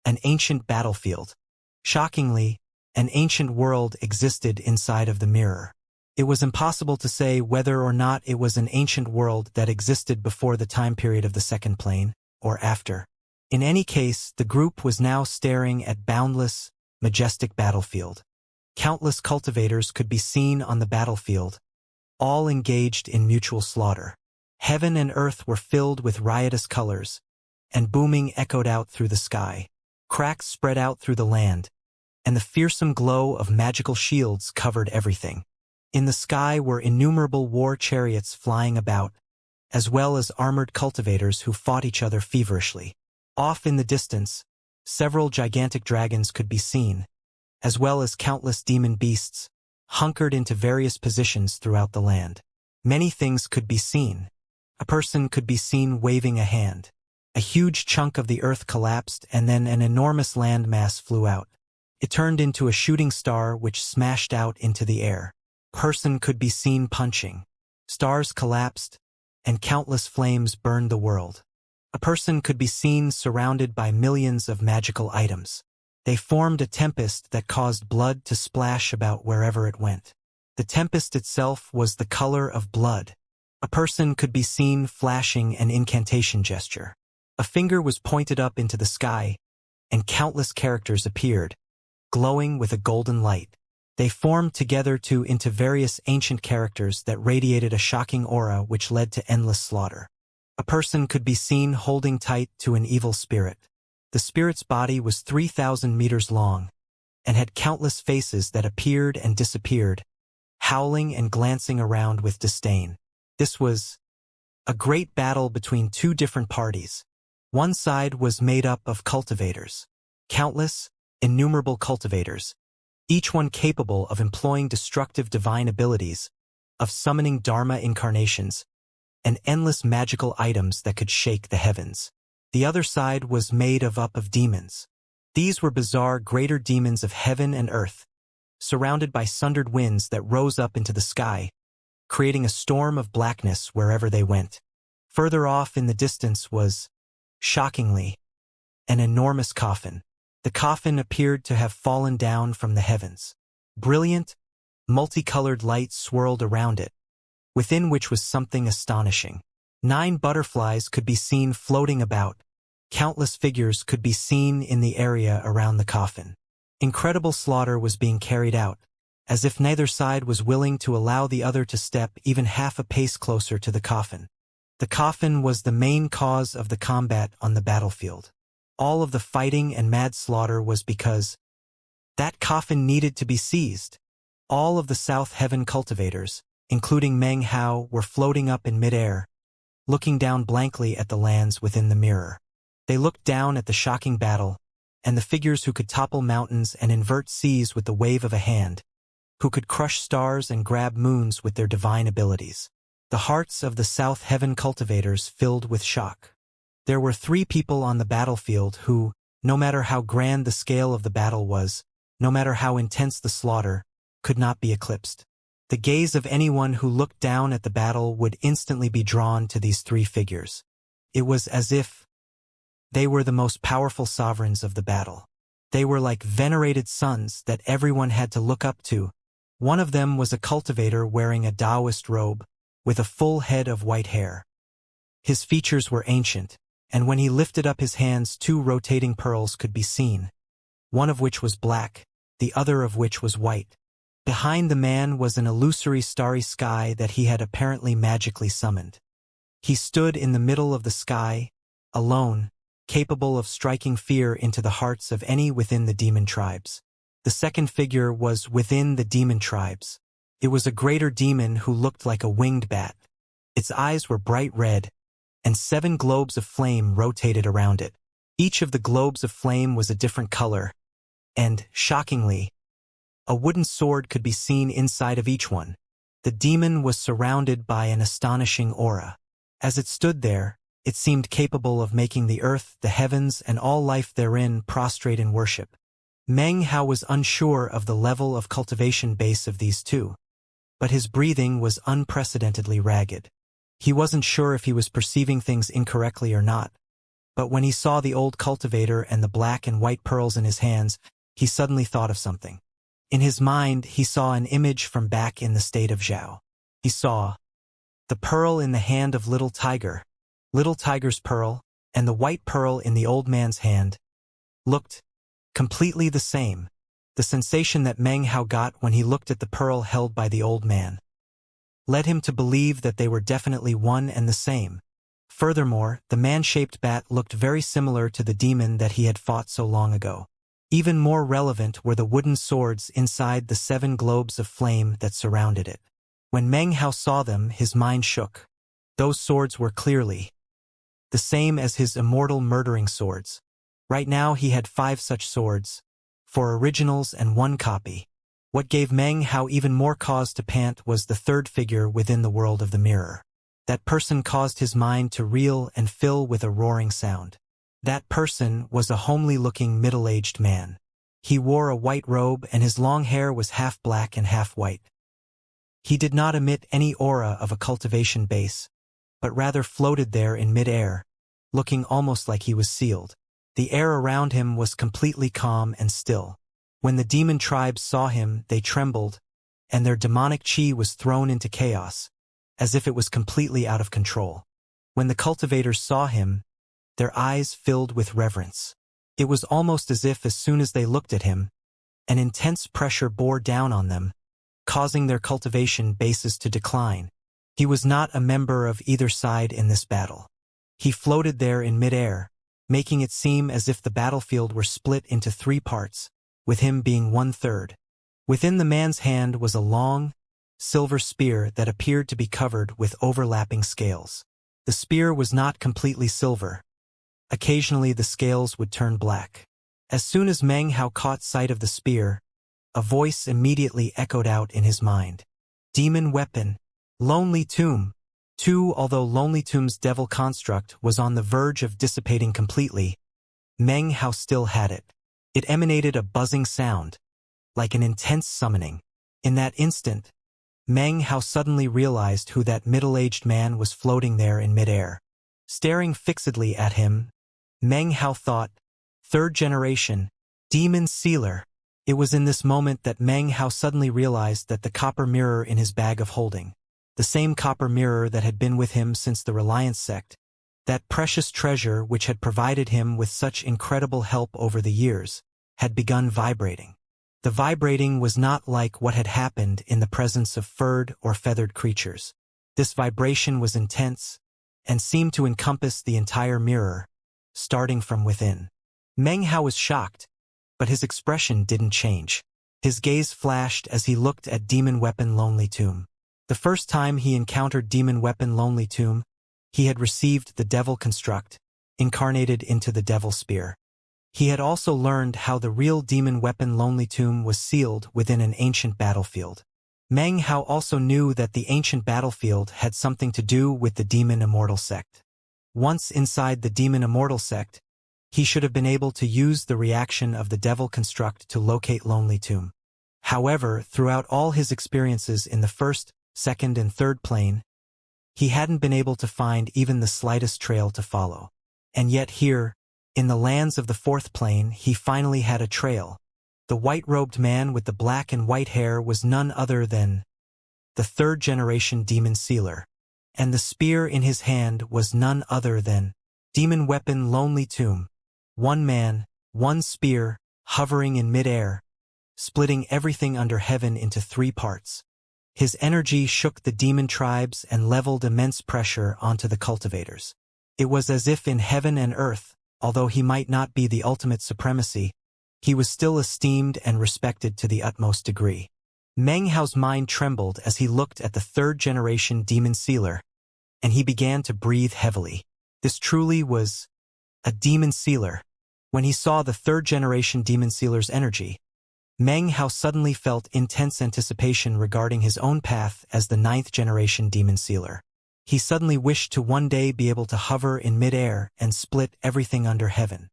an ancient battlefield. Shockingly, an ancient world existed inside of the mirror. It was impossible to say whether or not it was an ancient world that existed before the time period of the second plane, or after. In any case, the group was now staring at boundless, majestic battlefield. Countless cultivators could be seen on the battlefield, all engaged in mutual slaughter. Heaven and earth were filled with riotous colors, and booming echoed out through the sky. Cracks spread out through the land, and the fearsome glow of magical shields covered everything. In the sky were innumerable war chariots flying about, as well as armored cultivators who fought each other feverishly. Off in the distance, several gigantic dragons could be seen, as well as countless demon beasts, hunkered into various positions throughout the land. Many things could be seen. A person could be seen waving a hand. A huge chunk of the earth collapsed, and then an enormous landmass flew out. It turned into a shooting star which smashed out into the air. A person could be seen punching. Stars collapsed, and countless flames burned the world. A person could be seen surrounded by millions of magical items. They formed a tempest that caused blood to splash about wherever it went. The tempest itself was the color of blood. A person could be seen flashing an incantation gesture. A finger was pointed up into the sky, and countless characters appeared, glowing with a golden light. They formed together into various ancient characters that radiated a shocking aura which led to endless slaughter. A person could be seen holding tight to an evil spirit. The spirit's body was 3,000 meters long, and had countless faces that appeared and disappeared, howling and glancing around with disdain. This was a great battle between two different parties. One side was made up of cultivators, countless, innumerable cultivators, each one capable of employing destructive divine abilities, of summoning Dharma incarnations, and endless magical items that could shake the heavens. The other side was made up of demons. These were bizarre greater demons of heaven and earth, surrounded by sundered winds that rose up into the sky, creating a storm of blackness wherever they went. Further off in the distance was, shockingly, an enormous coffin. The coffin appeared to have fallen down from the heavens. Brilliant, multicolored light swirled around it, within which was something astonishing. 9 butterflies could be seen floating about. Countless figures could be seen in the area around the coffin. Incredible slaughter was being carried out, as if neither side was willing to allow the other to step even half a pace closer to the coffin. The coffin was the main cause of the combat on the battlefield. All of the fighting and mad slaughter was because that coffin needed to be seized. All of the South Heaven cultivators, including Meng Hao, were floating up in midair, looking down blankly at the lands within the mirror. They looked down at the shocking battle, and the figures who could topple mountains and invert seas with the wave of a hand, who could crush stars and grab moons with their divine abilities. The hearts of the South Heaven cultivators filled with shock. There were 3 people on the battlefield who, no matter how grand the scale of the battle was, no matter how intense the slaughter, could not be eclipsed. The gaze of anyone who looked down at the battle would instantly be drawn to these 3 figures. It was as if they were the most powerful sovereigns of the battle. They were like venerated sons that everyone had to look up to. One of them was a cultivator wearing a Taoist robe, with a full head of white hair. His features were ancient, and when he lifted up his hands 2 rotating pearls could be seen, one of which was black, the other of which was white. Behind the man was an illusory starry sky that he had apparently magically summoned. He stood in the middle of the sky, alone, capable of striking fear into the hearts of any within the demon tribes. The second figure was within the demon tribes. It was a greater demon who looked like a winged bat. Its eyes were bright red, and 7 globes of flame rotated around it. Each of the globes of flame was a different color, and, shockingly, a wooden sword could be seen inside of each one. The demon was surrounded by an astonishing aura. As it stood there, it seemed capable of making the earth, the heavens, and all life therein prostrate in worship. Meng Hao was unsure of the level of cultivation base of these 2, but his breathing was unprecedentedly ragged. He wasn't sure if he was perceiving things incorrectly or not, but when he saw the old cultivator and the black and white pearls in his hands, he suddenly thought of something. In his mind, he saw an image from back in the state of Zhao. He saw the pearl in the hand of Little Tiger's pearl, and the white pearl in the old man's hand, looked completely the same. The sensation that Meng Hao got when he looked at the pearl held by the old man led him to believe that they were definitely one and the same. Furthermore, the man-shaped bat looked very similar to the demon that he had fought so long ago. Even more relevant were the wooden swords inside the 7 globes of flame that surrounded it. When Meng Hao saw them, his mind shook. Those swords were clearly the same as his immortal murdering swords. Right now he had 5 such swords, 4 originals and 1 copy. What gave Meng Hao even more cause to pant was the 3rd figure within the world of the mirror. That person caused his mind to reel and fill with a roaring sound. That person was a homely-looking middle-aged man. He wore a white robe and his long hair was half black and half white. He did not emit any aura of a cultivation base, but rather floated there in mid-air, looking almost like he was sealed. The air around him was completely calm and still. When the demon tribes saw him, they trembled, and their demonic chi was thrown into chaos, as if it was completely out of control. When the cultivators saw him, their eyes filled with reverence. It was almost as if as soon as they looked at him, an intense pressure bore down on them, causing their cultivation bases to decline. He was not a member of either side in this battle. He floated there in mid-air, making it seem as if the battlefield were split into 3 parts, with him being 1/3. Within the man's hand was a long, silver spear that appeared to be covered with overlapping scales. The spear was not completely silver. Occasionally the scales would turn black. As soon as Meng Hao caught sight of the spear, a voice immediately echoed out in his mind. Demon weapon. Lonely Tomb. 2. Although Lonely Tomb's devil construct was on the verge of dissipating completely, Meng Hao still had it. It emanated a buzzing sound, like an intense summoning. In that instant, Meng Hao suddenly realized who that middle-aged man was floating there in midair. Staring fixedly at him, Meng Hao thought, 3rd generation, demon sealer. It was in this moment that Meng Hao suddenly realized that the copper mirror in his bag of holding, the same copper mirror that had been with him since the Reliance sect, that precious treasure which had provided him with such incredible help over the years, had begun vibrating. The vibrating was not like what had happened in the presence of furred or feathered creatures. This vibration was intense, and seemed to encompass the entire mirror, starting from within. Meng Hao was shocked, but his expression didn't change. His gaze flashed as he looked at Demon Weapon Lonely Tomb. The first time he encountered Demon Weapon Lonely Tomb, he had received the Devil Construct, incarnated into the Devil Spear. He had also learned how the real Demon Weapon Lonely Tomb was sealed within an ancient battlefield. Meng Hao also knew that the ancient battlefield had something to do with the Demon Immortal sect. Once inside the demon Immortal sect, he should have been able to use the reaction of the devil construct to locate Lonely Tomb. However, throughout all his experiences in the first, second, and third plane, he hadn't been able to find even the slightest trail to follow. And yet here, in the lands of the fourth plane, he finally had a trail. The white-robed man with the black and white hair was none other than the third-generation demon sealer. And the spear in his hand was none other than demon weapon Lonely Tomb. One man, one spear, hovering in mid-air, splitting everything under heaven into 3 parts. His energy shook the demon tribes and leveled immense pressure onto the cultivators. It was as if in heaven and earth, although he might not be the ultimate supremacy, he was still esteemed and respected to the utmost degree. Meng Hao's mind trembled as he looked at the third-generation demon sealer, and he began to breathe heavily. This truly was a demon sealer. When he saw the third-generation demon sealer's energy, Meng Hao suddenly felt intense anticipation regarding his own path as the 9th-generation demon sealer. He suddenly wished to one day be able to hover in mid-air and split everything under heaven.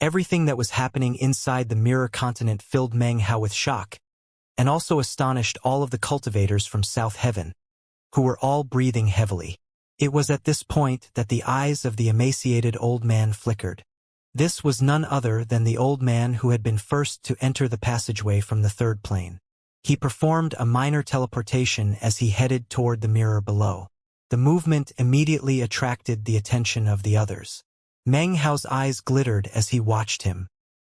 Everything that was happening inside the mirror continent filled Meng Hao with shock, and also astonished all of the cultivators from South Heaven, who were all breathing heavily. It was at this point that the eyes of the emaciated old man flickered. This was none other than the old man who had been first to enter the passageway from the third plane. He performed a minor teleportation as he headed toward the mirror below. The movement immediately attracted the attention of the others. Meng Hao's eyes glittered as he watched him.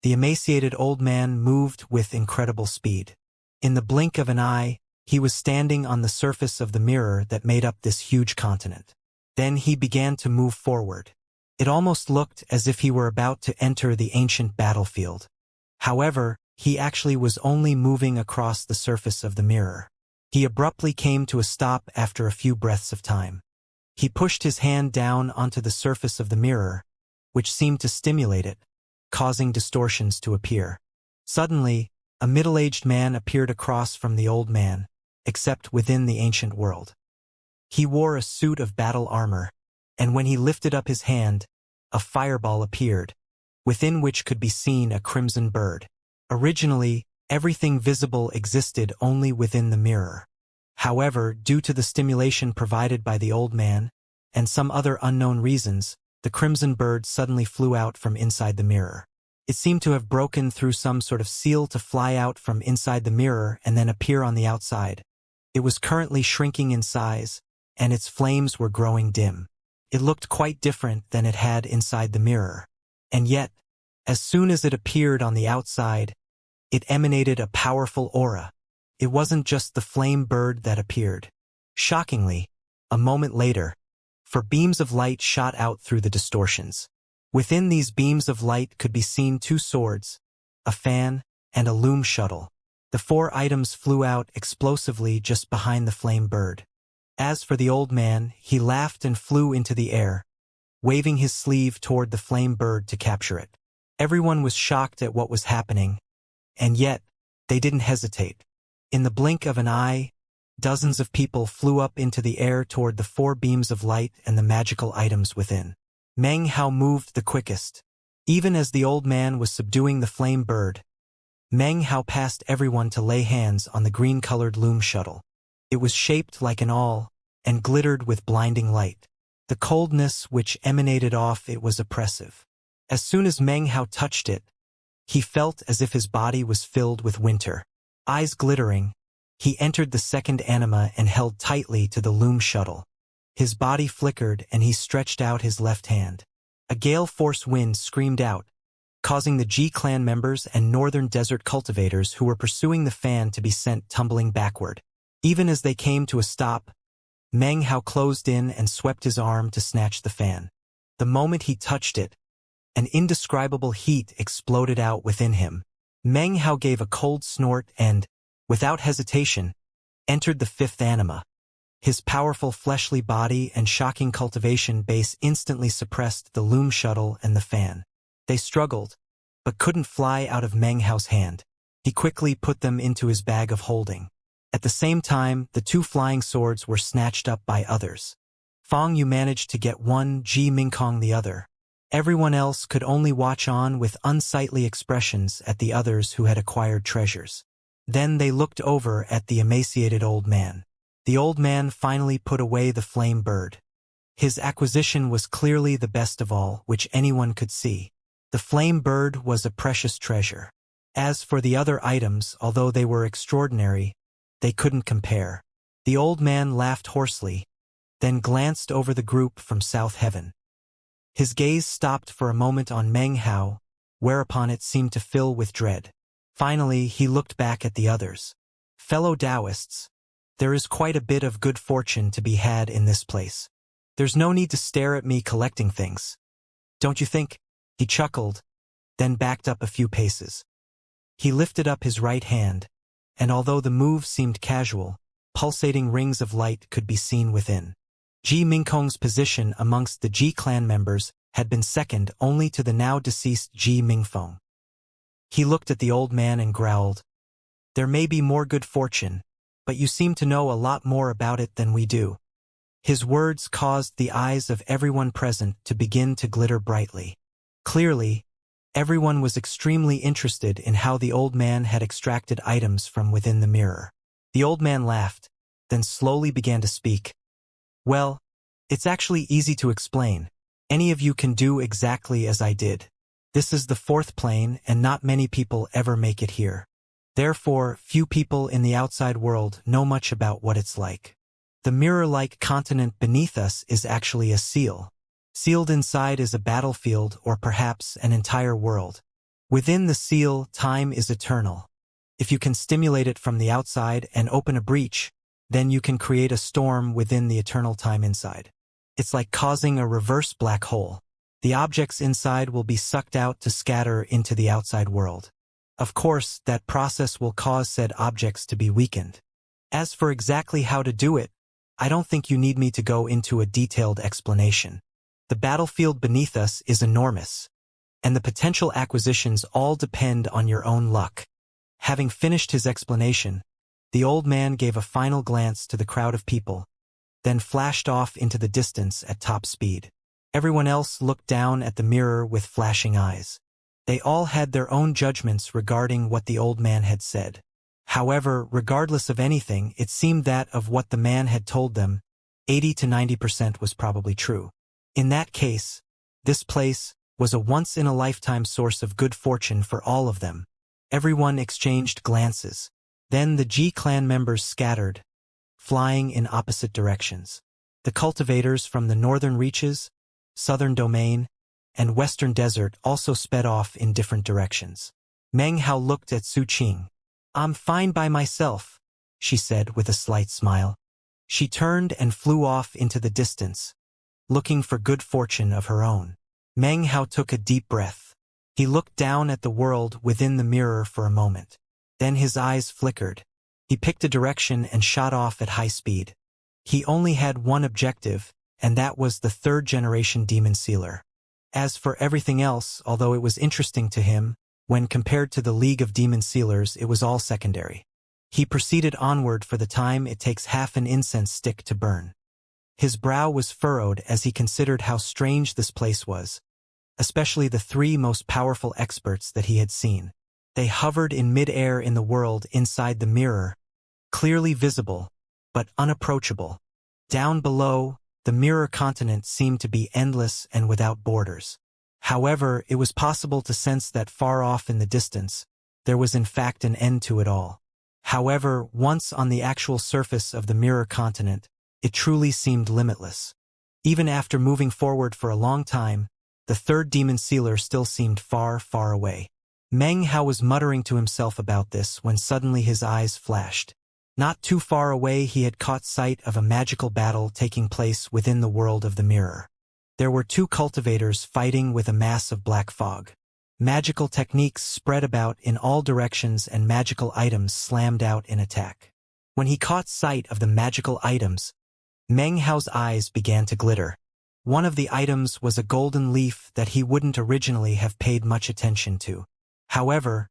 The emaciated old man moved with incredible speed. In the blink of an eye, he was standing on the surface of the mirror that made up this huge continent. Then he began to move forward. It almost looked as if he were about to enter the ancient battlefield. However, he actually was only moving across the surface of the mirror. He abruptly came to a stop after a few breaths of time. He pushed his hand down onto the surface of the mirror, which seemed to stimulate it, causing distortions to appear. Suddenly, a middle-aged man appeared across from the old man, except within the ancient world. He wore a suit of battle armor, and when he lifted up his hand, a fireball appeared, within which could be seen a crimson bird. Originally, everything visible existed only within the mirror. However, due to the stimulation provided by the old man, and some other unknown reasons, the crimson bird suddenly flew out from inside the mirror. It seemed to have broken through some sort of seal to fly out from inside the mirror and then appear on the outside. It was currently shrinking in size, and its flames were growing dim. It looked quite different than it had inside the mirror. And yet, as soon as it appeared on the outside, it emanated a powerful aura. It wasn't just the flame bird that appeared. Shockingly, a moment later, 4 beams of light shot out through the distortions. Within these beams of light could be seen 2 swords, a fan, and a loom shuttle. The 4 items flew out explosively just behind the flame bird. As for the old man, he laughed and flew into the air, waving his sleeve toward the flame bird to capture it. Everyone was shocked at what was happening, and yet, they didn't hesitate. In the blink of an eye, dozens of people flew up into the air toward the 4 beams of light and the magical items within. Meng Hao moved the quickest. Even as the old man was subduing the flame bird, Meng Hao passed everyone to lay hands on the green-colored loom shuttle. It was shaped like an awl and glittered with blinding light. The coldness which emanated off it was oppressive. As soon as Meng Hao touched it, he felt as if his body was filled with winter. Eyes glittering, he entered the second anima and held tightly to the loom shuttle. His body flickered and he stretched out his left hand. A gale force wind screamed out, causing the G-clan members and northern desert cultivators who were pursuing the fan to be sent tumbling backward. Even as they came to a stop, Meng Hao closed in and swept his arm to snatch the fan. The moment he touched it, an indescribable heat exploded out within him. Meng Hao gave a cold snort and, without hesitation, entered the 5th anima. His powerful fleshly body and shocking cultivation base instantly suppressed the loom shuttle and the fan. They struggled, but couldn't fly out of Meng Hao's hand. He quickly put them into his bag of holding. At the same time, the 2 flying swords were snatched up by others. Fang Yu managed to get one, Ji Mingkong the other. Everyone else could only watch on with unsightly expressions at the others who had acquired treasures. Then they looked over at the emaciated old man. The old man finally put away the flame bird. His acquisition was clearly the best of all, which anyone could see. The flame bird was a precious treasure. As for the other items, although they were extraordinary, they couldn't compare. The old man laughed hoarsely, then glanced over the group from South Heaven. His gaze stopped for a moment on Meng Hao, whereupon it seemed to fill with dread. Finally, he looked back at the others. Fellow Taoists, there is quite a bit of good fortune to be had in this place. There's no need to stare at me collecting things. Don't you think? He chuckled, then backed up a few paces. He lifted up his right hand, and although the move seemed casual, pulsating rings of light could be seen within. Ji Mingkong's position amongst the Ji clan members had been second only to the now-deceased Ji Mingfeng. He looked at the old man and growled, "There may be more good fortune, but you seem to know a lot more about it than we do." His words caused the eyes of everyone present to begin to glitter brightly. Clearly, everyone was extremely interested in how the old man had extracted items from within the mirror. The old man laughed, then slowly began to speak. "Well, it's actually easy to explain. Any of you can do exactly as I did. This is the fourth plane, and not many people ever make it here. Therefore, few people in the outside world know much about what it's like. The mirror-like continent beneath us is actually a seal. Sealed inside is a battlefield or perhaps an entire world. Within the seal, time is eternal. If you can stimulate it from the outside and open a breach, then you can create a storm within the eternal time inside. It's like causing a reverse black hole. The objects inside will be sucked out to scatter into the outside world. Of course, that process will cause said objects to be weakened. As for exactly how to do it, I don't think you need me to go into a detailed explanation. The battlefield beneath us is enormous, and the potential acquisitions all depend on your own luck." Having finished his explanation, the old man gave a final glance to the crowd of people, then flashed off into the distance at top speed. Everyone else looked down at the mirror with flashing eyes. They all had their own judgments regarding what the old man had said. However, regardless of anything, it seemed that of what the man had told them, 80 to 90% was probably true. In that case, this place was a once-in-a-lifetime source of good fortune for all of them. Everyone exchanged glances. Then the Ji clan members scattered, flying in opposite directions. The cultivators from the northern reaches, southern domain, and western desert also sped off in different directions. Meng Hao looked at Su Qing. "I'm fine by myself," she said with a slight smile. She turned and flew off into the distance, looking for good fortune of her own. Meng Hao took a deep breath. He looked down at the world within the mirror for a moment. Then his eyes flickered. He picked a direction and shot off at high speed. He only had one objective, and that was the third-generation demon sealer. As for everything else, although it was interesting to him, when compared to the League of Demon Sealers, it was all secondary. He proceeded onward for the time it takes half an incense stick to burn. His brow was furrowed as he considered how strange this place was, especially the three most powerful experts that he had seen. They hovered in mid-air in the world inside the mirror, clearly visible, but unapproachable. Down below, the mirror continent seemed to be endless and without borders. However, it was possible to sense that far off in the distance, there was in fact an end to it all. However, once on the actual surface of the mirror continent, it truly seemed limitless. Even after moving forward for a long time, the third demon sealer still seemed far, far away. Meng Hao was muttering to himself about this when suddenly his eyes flashed. Not too far away he had caught sight of a magical battle taking place within the world of the mirror. There were two cultivators fighting with a mass of black fog. Magical techniques spread about in all directions and magical items slammed out in attack. When he caught sight of the magical items, Meng Hao's eyes began to glitter. One of the items was a golden leaf that he wouldn't originally have paid much attention to. However,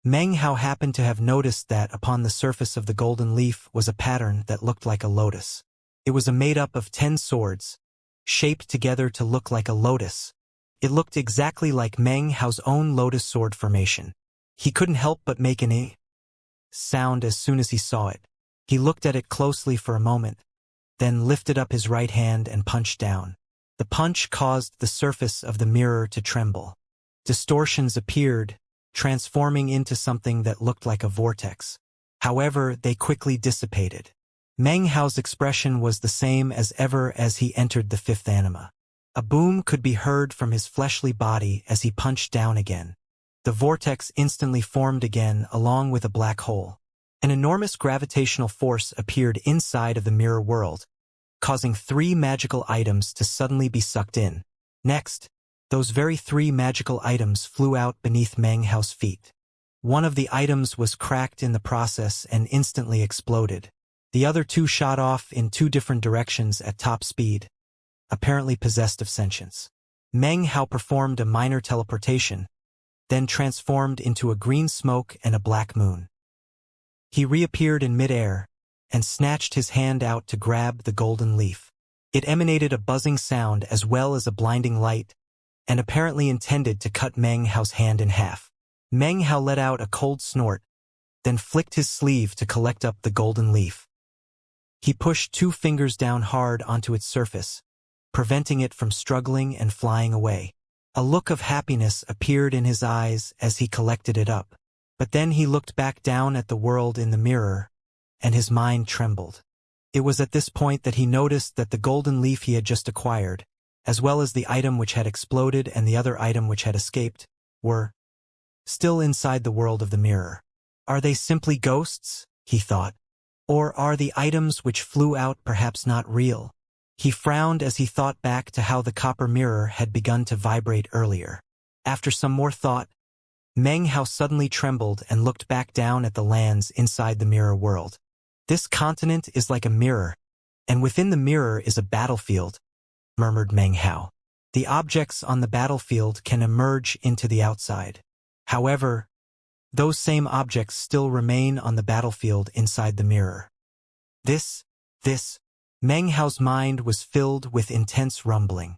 Meng Hao happened to have noticed that upon the surface of the golden leaf was a pattern that looked like a lotus. It was made up of 10 swords, shaped together to look like a lotus. It looked exactly like Meng Hao's own lotus sword formation. He couldn't help but make an "eh" sound as soon as he saw it. He looked at it closely for a moment, then lifted up his right hand and punched down. The punch caused the surface of the mirror to tremble. Distortions appeared, transforming into something that looked like a vortex. However, they quickly dissipated. Meng Hao's expression was the same as ever as he entered the fifth anima. A boom could be heard from his fleshly body as he punched down again. The vortex instantly formed again along with a black hole. An enormous gravitational force appeared inside of the mirror world, causing 3 magical items to suddenly be sucked in. Next, those very 3 magical items flew out beneath Meng Hao's feet. One of the items was cracked in the process and instantly exploded. The other 2 shot off in 2 different directions at top speed, apparently possessed of sentience. Meng Hao performed a minor teleportation, then transformed into a green smoke and a black moon. He reappeared in midair and snatched his hand out to grab the golden leaf. It emanated a buzzing sound as well as a blinding light, and apparently intended to cut Meng Hao's hand in half. Meng Hao let out a cold snort, then flicked his sleeve to collect up the golden leaf. He pushed 2 fingers down hard onto its surface, preventing it from struggling and flying away. A look of happiness appeared in his eyes as he collected it up. But then he looked back down at the world in the mirror, and his mind trembled. It was at this point that he noticed that the golden leaf he had just acquired, as well as the item which had exploded and the other item which had escaped, were still inside the world of the mirror. Are they simply ghosts? He thought. Or are the items which flew out perhaps not real? He frowned as he thought back to how the copper mirror had begun to vibrate earlier. After some more thought, Meng Hao suddenly trembled and looked back down at the lands inside the mirror world. This continent is like a mirror, and within the mirror is a battlefield, murmured Meng Hao. The objects on the battlefield can emerge into the outside. However, those same objects still remain on the battlefield inside the mirror. This, Meng Hao's mind was filled with intense rumbling.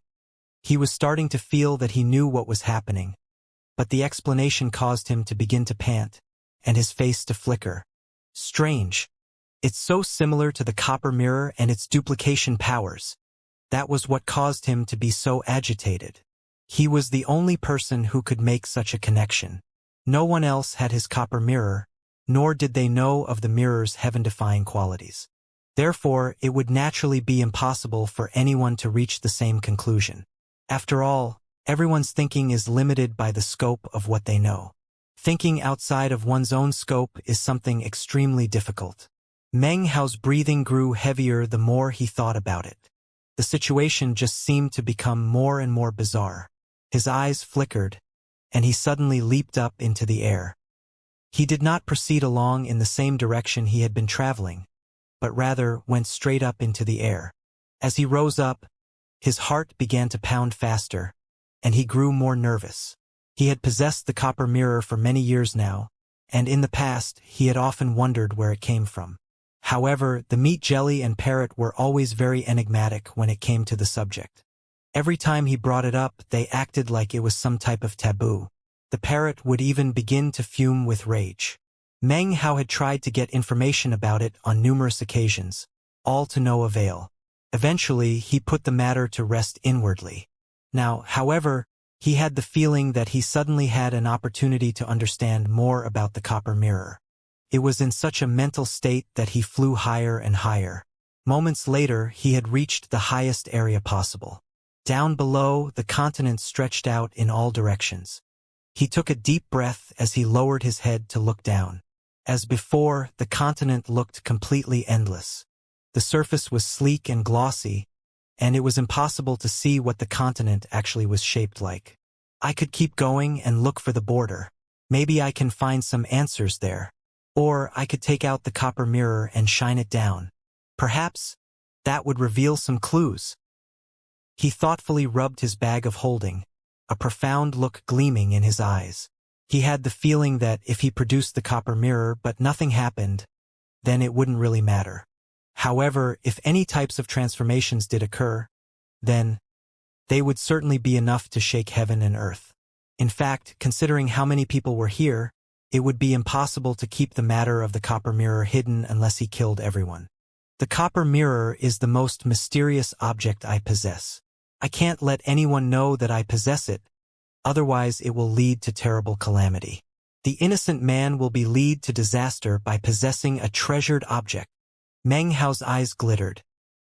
He was starting to feel that he knew what was happening, but the explanation caused him to begin to pant, and his face to flicker. Strange. It's so similar to the copper mirror and its duplication powers. That was what caused him to be so agitated. He was the only person who could make such a connection. No one else had his copper mirror, nor did they know of the mirror's heaven-defying qualities. Therefore, it would naturally be impossible for anyone to reach the same conclusion. After all, everyone's thinking is limited by the scope of what they know. Thinking outside of one's own scope is something extremely difficult. Meng Hao's breathing grew heavier the more he thought about it. The situation just seemed to become more and more bizarre. His eyes flickered, and he suddenly leaped up into the air. He did not proceed along in the same direction he had been traveling, but rather went straight up into the air. As he rose up, his heart began to pound faster, and he grew more nervous. He had possessed the copper mirror for many years now, and in the past he had often wondered where it came from. However, the meat jelly and Parrot were always very enigmatic when it came to the subject. Every time he brought it up, they acted like it was some type of taboo. The Parrot would even begin to fume with rage. Meng Hao had tried to get information about it on numerous occasions, all to no avail. Eventually, he put the matter to rest inwardly. Now, however, he had the feeling that he suddenly had an opportunity to understand more about the copper mirror. It was in such a mental state that he flew higher and higher. Moments later, he had reached the highest area possible. Down below, the continent stretched out in all directions. He took a deep breath as he lowered his head to look down. As before, the continent looked completely endless. The surface was sleek and glossy, and it was impossible to see what the continent actually was shaped like. I could keep going and look for the border. Maybe I can find some answers there. Or I could take out the copper mirror and shine it down. Perhaps that would reveal some clues. He thoughtfully rubbed his bag of holding, a profound look gleaming in his eyes. He had the feeling that if he produced the copper mirror but nothing happened, then it wouldn't really matter. However, if any types of transformations did occur, then they would certainly be enough to shake heaven and earth. In fact, considering how many people were here, it would be impossible to keep the matter of the copper mirror hidden unless he killed everyone. The copper mirror is the most mysterious object I possess. I can't let anyone know that I possess it, otherwise it will lead to terrible calamity. The innocent man will be lead to disaster by possessing a treasured object. Meng Hao's eyes glittered.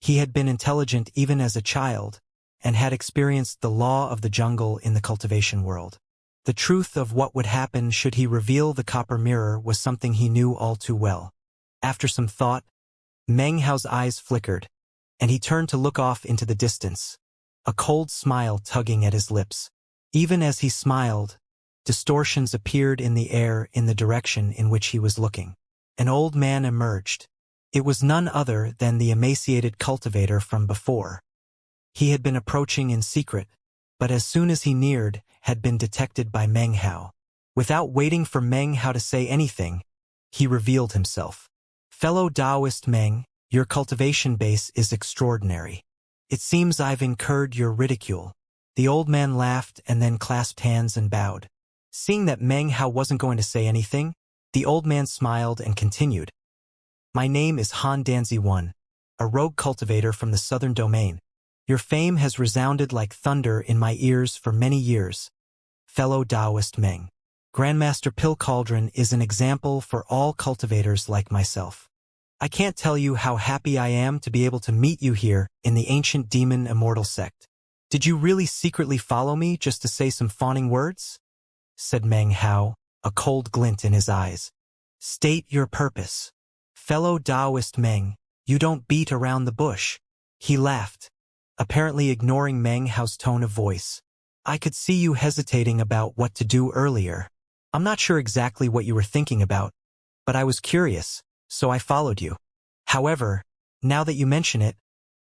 He had been intelligent even as a child, and had experienced the law of the jungle in the cultivation world. The truth of what would happen should he reveal the copper mirror was something he knew all too well. After some thought, Meng Hao's eyes flickered, and he turned to look off into the distance, a cold smile tugging at his lips. Even as he smiled, distortions appeared in the air in the direction in which he was looking. An old man emerged. It was none other than the emaciated cultivator from before. He had been approaching in secret, but as soon as he neared, had been detected by Meng Hao. Without waiting for Meng Hao to say anything, he revealed himself. Fellow Taoist Meng, your cultivation base is extraordinary. It seems I've incurred your ridicule. The old man laughed and then clasped hands and bowed. Seeing that Meng Hao wasn't going to say anything, the old man smiled and continued. My name is Han Danzi I, a rogue cultivator from the southern domain. Your fame has resounded like thunder in my ears for many years. Fellow Taoist Meng. Grandmaster Pill Cauldron is an example for all cultivators like myself. I can't tell you how happy I am to be able to meet you here in the ancient demon Immortal sect. Did you really secretly follow me just to say some fawning words? Said Meng Hao, a cold glint in his eyes. State your purpose. Fellow Taoist Meng, you don't beat around the bush. He laughed, apparently ignoring Meng Hao's tone of voice. I could see you hesitating about what to do earlier. I'm not sure exactly what you were thinking about, but I was curious, so I followed you. However, now that you mention it,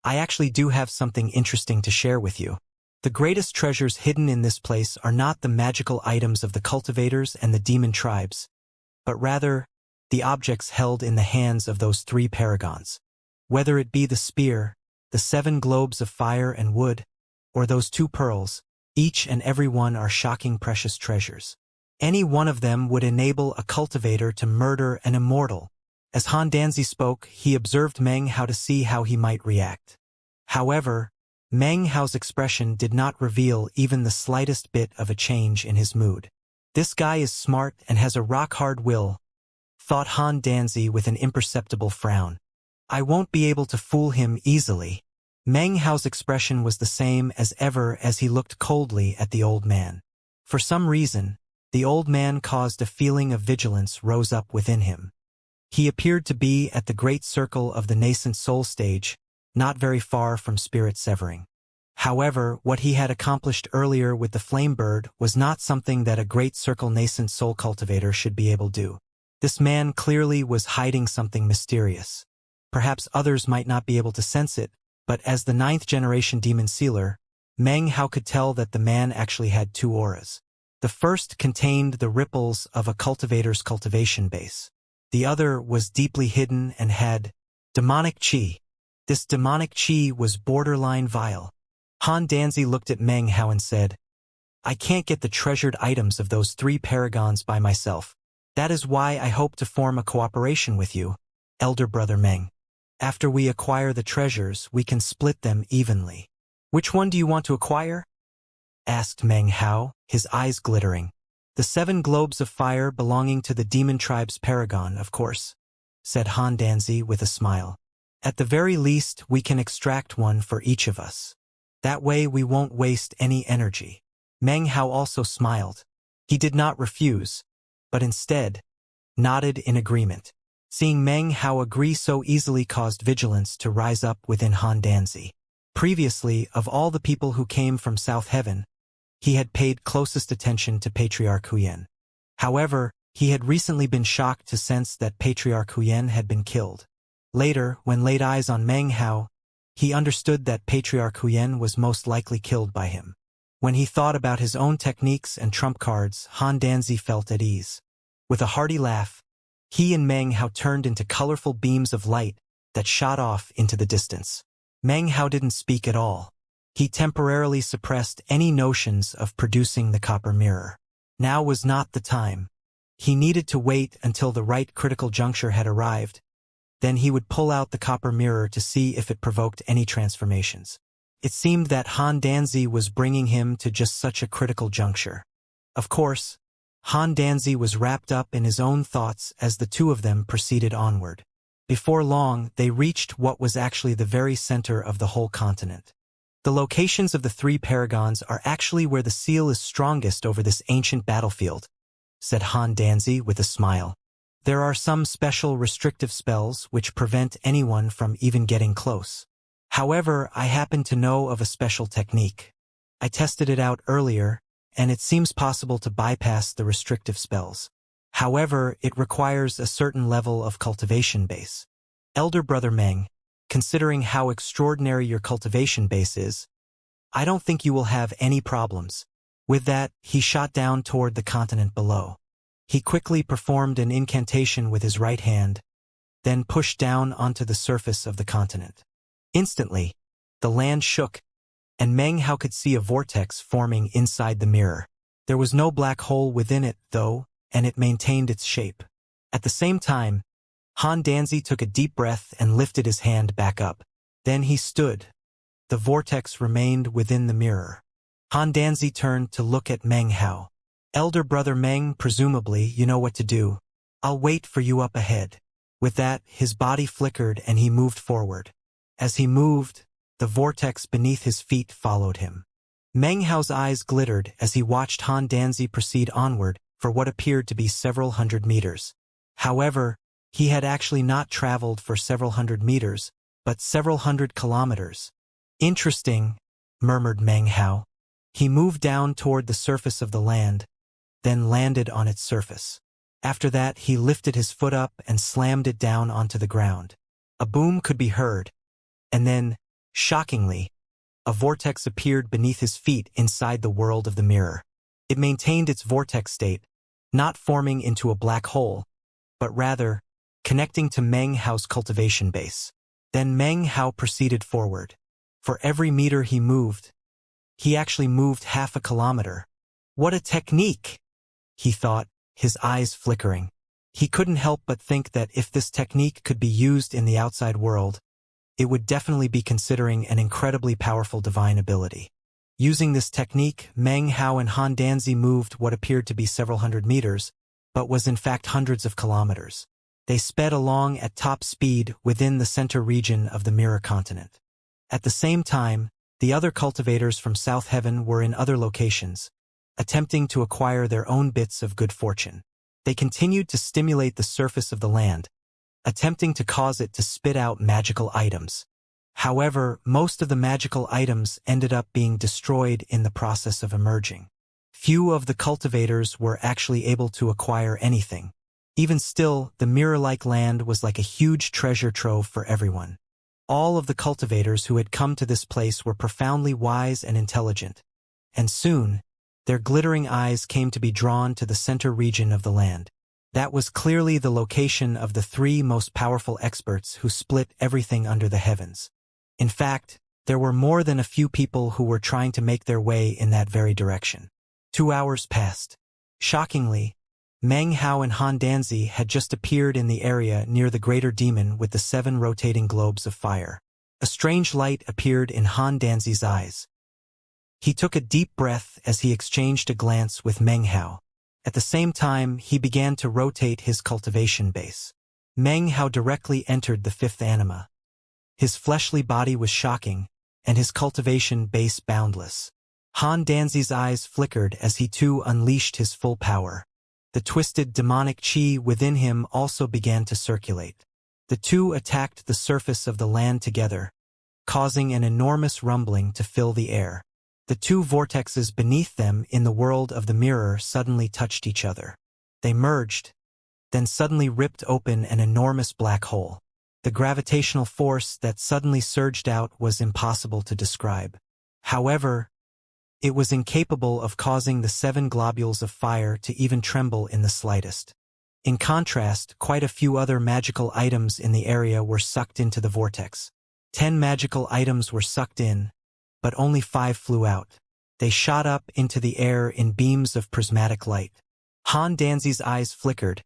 I actually do have something interesting to share with you. The greatest treasures hidden in this place are not the magical items of the cultivators and the demon tribes, but rather the objects held in the hands of those three paragons. Whether it be the spear, the 7 globes of fire and wood, or those 2 pearls, each and every one are shocking precious treasures. Any one of them would enable a cultivator to murder an immortal. As Han Danzi spoke, he observed Meng Hao to see how he might react. However, Meng Hao's expression did not reveal even the slightest bit of a change in his mood. This guy is smart and has a rock-hard will, thought Han Danzi with an imperceptible frown. I won't be able to fool him easily. Meng Hao's expression was the same as ever as he looked coldly at the old man. For some reason, the old man caused a feeling of vigilance rose up within him. He appeared to be at the great circle of the nascent soul stage, not very far from spirit severing. However, what he had accomplished earlier with the flame bird was not something that a great circle nascent soul cultivator should be able to do. This man clearly was hiding something mysterious. Perhaps others might not be able to sense it, but as the 9th generation demon sealer, Meng Hao could tell that the man actually had 2 auras. The first contained the ripples of a cultivator's cultivation base. The other was deeply hidden and had demonic qi. This demonic qi was borderline vile. Han Danzi looked at Meng Hao and said, I can't get the treasured items of those 3 paragons by myself. That is why I hope to form a cooperation with you, elder brother Meng. After we acquire the treasures, we can split them evenly. Which one do you want to acquire? Asked Meng Hao, his eyes glittering. The 7 globes of fire belonging to the demon tribe's paragon, of course, said Han Danzi with a smile. At the very least, we can extract one for each of us. That way we won't waste any energy. Meng Hao also smiled. He did not refuse, but instead nodded in agreement. Seeing Meng Hao agree so easily caused vigilance to rise up within Han Danzi. Previously, of all the people who came from South Heaven, he had paid closest attention to Patriarch Huyen. However, he had recently been shocked to sense that Patriarch Huyen had been killed. Later, when laid eyes on Meng Hao, he understood that Patriarch Huyen was most likely killed by him. When he thought about his own techniques and trump cards, Han Danzi felt at ease. With a hearty laugh, he and Meng Hao turned into colorful beams of light that shot off into the distance. Meng Hao didn't speak at all. He temporarily suppressed any notions of producing the copper mirror. Now was not the time. He needed to wait until the right critical juncture had arrived. Then he would pull out the copper mirror to see if it provoked any transformations. It seemed that Han Danzi was bringing him to just such a critical juncture. Of course, Han Danzi was wrapped up in his own thoughts as the two of them proceeded onward. Before long, they reached what was actually the very center of the whole continent. The locations of the three paragons are actually where the seal is strongest over this ancient battlefield, said Han Danzi with a smile. There are some special restrictive spells which prevent anyone from even getting close. However, I happen to know of a special technique. I tested it out earlier, and it seems possible to bypass the restrictive spells. However, it requires a certain level of cultivation base. Elder Brother Meng, considering how extraordinary your cultivation base is, I don't think you will have any problems. With that, he shot down toward the continent below. He quickly performed an incantation with his right hand, then pushed down onto the surface of the continent. Instantly, the land shook, and Meng Hao could see a vortex forming inside the mirror. There was no black hole within it, though, and it maintained its shape. At the same time, Han Danzi took a deep breath and lifted his hand back up. Then he stood. The vortex remained within the mirror. Han Danzi turned to look at Meng Hao. Elder Brother Meng, presumably you know what to do. I'll wait for you up ahead. With that, his body flickered and he moved forward. As he moved, the vortex beneath his feet followed him. Meng Hao's eyes glittered as he watched Han Danzi proceed onward for what appeared to be several hundred meters. However, he had actually not traveled for several hundred meters, but several hundred kilometers. Interesting, murmured Meng Hao. He moved down toward the surface of the land, then landed on its surface. After that, he lifted his foot up and slammed it down onto the ground. A boom could be heard, and then, shockingly, a vortex appeared beneath his feet inside the world of the mirror. It maintained its vortex state, not forming into a black hole, but rather connecting to Meng Hao's cultivation base. Then Meng Hao proceeded forward. For every meter he moved, he actually moved half a kilometer. What a technique, he thought, his eyes flickering. He couldn't help but think that if this technique could be used in the outside world, it would definitely be considering an incredibly powerful divine ability. Using this technique, Meng Hao and Han Danzi moved what appeared to be several hundred meters, but was in fact hundreds of kilometers. They sped along at top speed within the center region of the mirror continent. At the same time, the other cultivators from South Heaven were in other locations, attempting to acquire their own bits of good fortune. They continued to stimulate the surface of the land, attempting to cause it to spit out magical items. However, most of the magical items ended up being destroyed in the process of emerging. Few of the cultivators were actually able to acquire anything. Even still, the mirror-like land was like a huge treasure trove for everyone. All of the cultivators who had come to this place were profoundly wise and intelligent, and soon, their glittering eyes came to be drawn to the center region of the land. That was clearly the location of the three most powerful experts who split everything under the heavens. In fact, there were more than a few people who were trying to make their way in that very direction. 2 hours passed. Shockingly, Meng Hao and Han Danzi had just appeared in the area near the greater demon with the 7 rotating globes of fire. A strange light appeared in Han Danzi's eyes. He took a deep breath as he exchanged a glance with Meng Hao. At the same time, he began to rotate his cultivation base. Meng Hao directly entered the 5th anima. His fleshly body was shocking, and his cultivation base boundless. Han Danzi's eyes flickered as he too unleashed his full power. The twisted demonic chi within him also began to circulate. The two attacked the surface of the land together, causing an enormous rumbling to fill the air. The two vortexes beneath them in the world of the mirror suddenly touched each other. They merged, then suddenly ripped open an enormous black hole. The gravitational force that suddenly surged out was impossible to describe. However, it was incapable of causing the 7 globules of fire to even tremble in the slightest. In contrast, quite a few other magical items in the area were sucked into the vortex. 10 magical items were sucked in, but only 5 flew out. They shot up into the air in beams of prismatic light. Han Danzi's eyes flickered,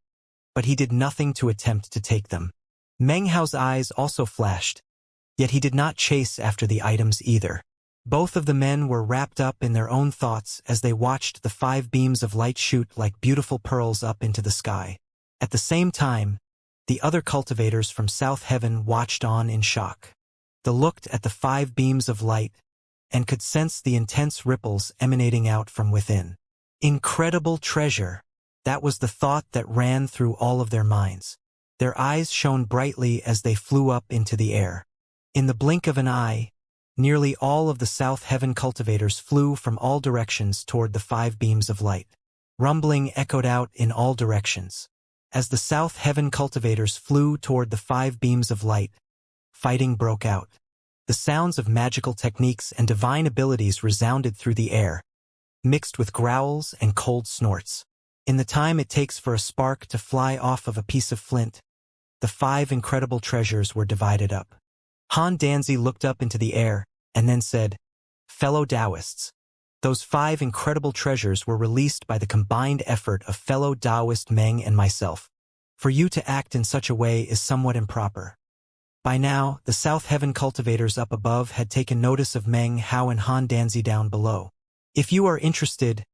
but he did nothing to attempt to take them. Meng Hao's eyes also flashed, yet he did not chase after the items either. Both of the men were wrapped up in their own thoughts as they watched the 5 beams of light shoot like beautiful pearls up into the sky. At the same time, the other cultivators from South Heaven watched on in shock. They looked at the 5 beams of light and could sense the intense ripples emanating out from within. Incredible treasure! That was the thought that ran through all of their minds. Their eyes shone brightly as they flew up into the air. In the blink of an eye, nearly all of the South Heaven cultivators flew from all directions toward the 5 beams of light. Rumbling echoed out in all directions. As the South Heaven cultivators flew toward the 5 beams of light, fighting broke out. The sounds of magical techniques and divine abilities resounded through the air, mixed with growls and cold snorts. In the time it takes for a spark to fly off of a piece of flint, the 5 incredible treasures were divided up. Han Danzi looked up into the air and then said, "Fellow Taoists, those 5 incredible treasures were released by the combined effort of fellow Taoist Meng and myself. For you to act in such a way is somewhat improper." By now, the South Heaven cultivators up above had taken notice of Meng Hao and Han Danzi down below. "If you are interested,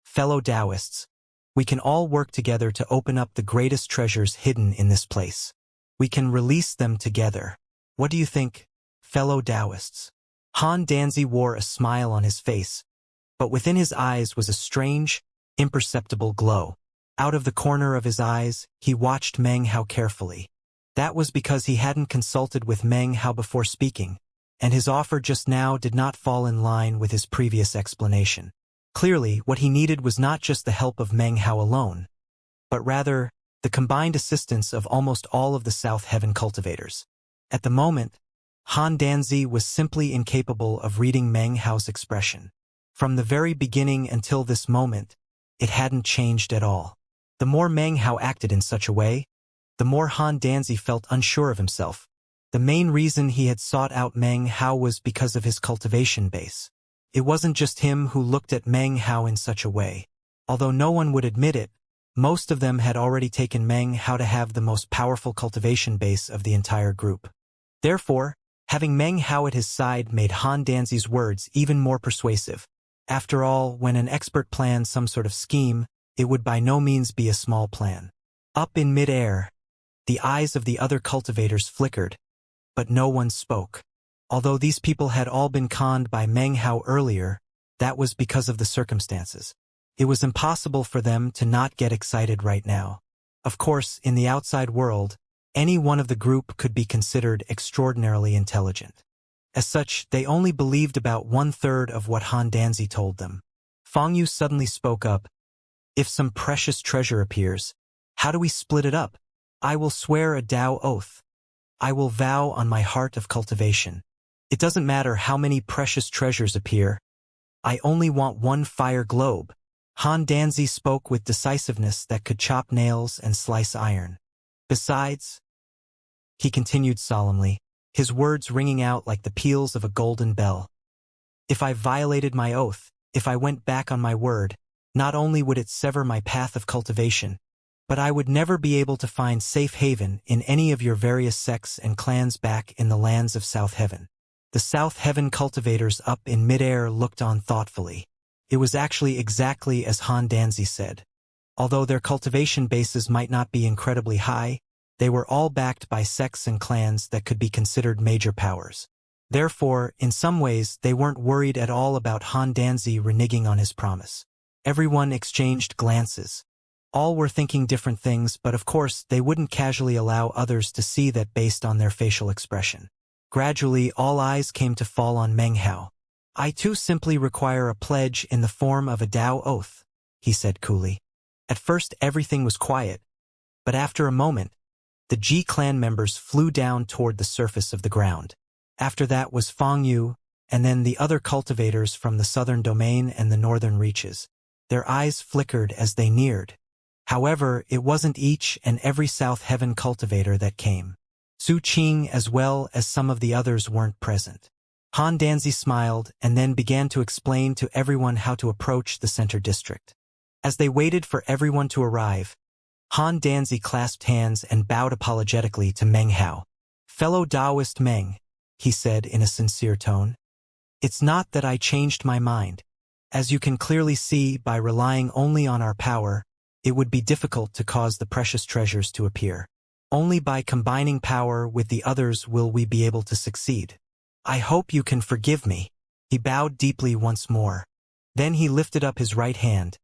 fellow Taoists, we can all work together to open up the greatest treasures hidden in this place. We can release them together. What do you think, fellow Taoists?" Han Danzi wore a smile on his face, but within his eyes was a strange, imperceptible glow. Out of the corner of his eyes, he watched Meng Hao carefully. That was because he hadn't consulted with Meng Hao before speaking, and his offer just now did not fall in line with his previous explanation. Clearly, what he needed was not just the help of Meng Hao alone, but rather the combined assistance of almost all of the South Heaven cultivators. At the moment, Han Danzi was simply incapable of reading Meng Hao's expression. From the very beginning until this moment, it hadn't changed at all. The more Meng Hao acted in such a way, the more Han Danzi felt unsure of himself. The main reason he had sought out Meng Hao was because of his cultivation base. It wasn't just him who looked at Meng Hao in such a way. Although no one would admit it, most of them had already taken Meng Hao to have the most powerful cultivation base of the entire group. Therefore, having Meng Hao at his side made Han Danzi's words even more persuasive. After all, when an expert plans some sort of scheme, it would by no means be a small plan. Up in mid-air, the eyes of the other cultivators flickered, but no one spoke. Although these people had all been conned by Meng Hao earlier, that was because of the circumstances. It was impossible for them to not get excited right now. Of course, in the outside world, any one of the group could be considered extraordinarily intelligent. As such, they only believed about 1/3 of what Han Danzi told them. Fang Yu suddenly spoke up. "If some precious treasure appears, how do we split it up? I will swear a Tao oath. I will vow on my heart of cultivation. It doesn't matter how many precious treasures appear. I only want one fire globe." Han Danzi spoke with decisiveness that could chop nails and slice iron. "Besides," he continued solemnly, his words ringing out like the peals of a golden bell, "if I violated my oath, if I went back on my word, not only would it sever my path of cultivation, but I would never be able to find safe haven in any of your various sects and clans back in the lands of South Heaven." The South Heaven cultivators up in midair looked on thoughtfully. It was actually exactly as Han Danzi said. Although their cultivation bases might not be incredibly high, they were all backed by sects and clans that could be considered major powers. Therefore, in some ways, they weren't worried at all about Han Danzi reneging on his promise. Everyone exchanged glances. All were thinking different things, but of course, they wouldn't casually allow others to see that based on their facial expression. Gradually, all eyes came to fall on Meng Hao. "I too simply require a pledge in the form of a Tao oath," he said coolly. At first, everything was quiet, but after a moment, the Ji clan members flew down toward the surface of the ground. After that was Fang Yu, and then the other cultivators from the southern domain and the northern reaches. Their eyes flickered as they neared. However, it wasn't each and every South Heaven cultivator that came. Su Qing as well as some of the others weren't present. Han Danzi smiled and then began to explain to everyone how to approach the center district. As they waited for everyone to arrive, Han Danzi clasped hands and bowed apologetically to Meng Hao. "Fellow Taoist Meng," he said in a sincere tone, "it's not that I changed my mind. As you can clearly see, by relying only on our power, it would be difficult to cause the precious treasures to appear. Only by combining power with the others will we be able to succeed. I hope you can forgive me." He bowed deeply once more. Then he lifted up his right hand,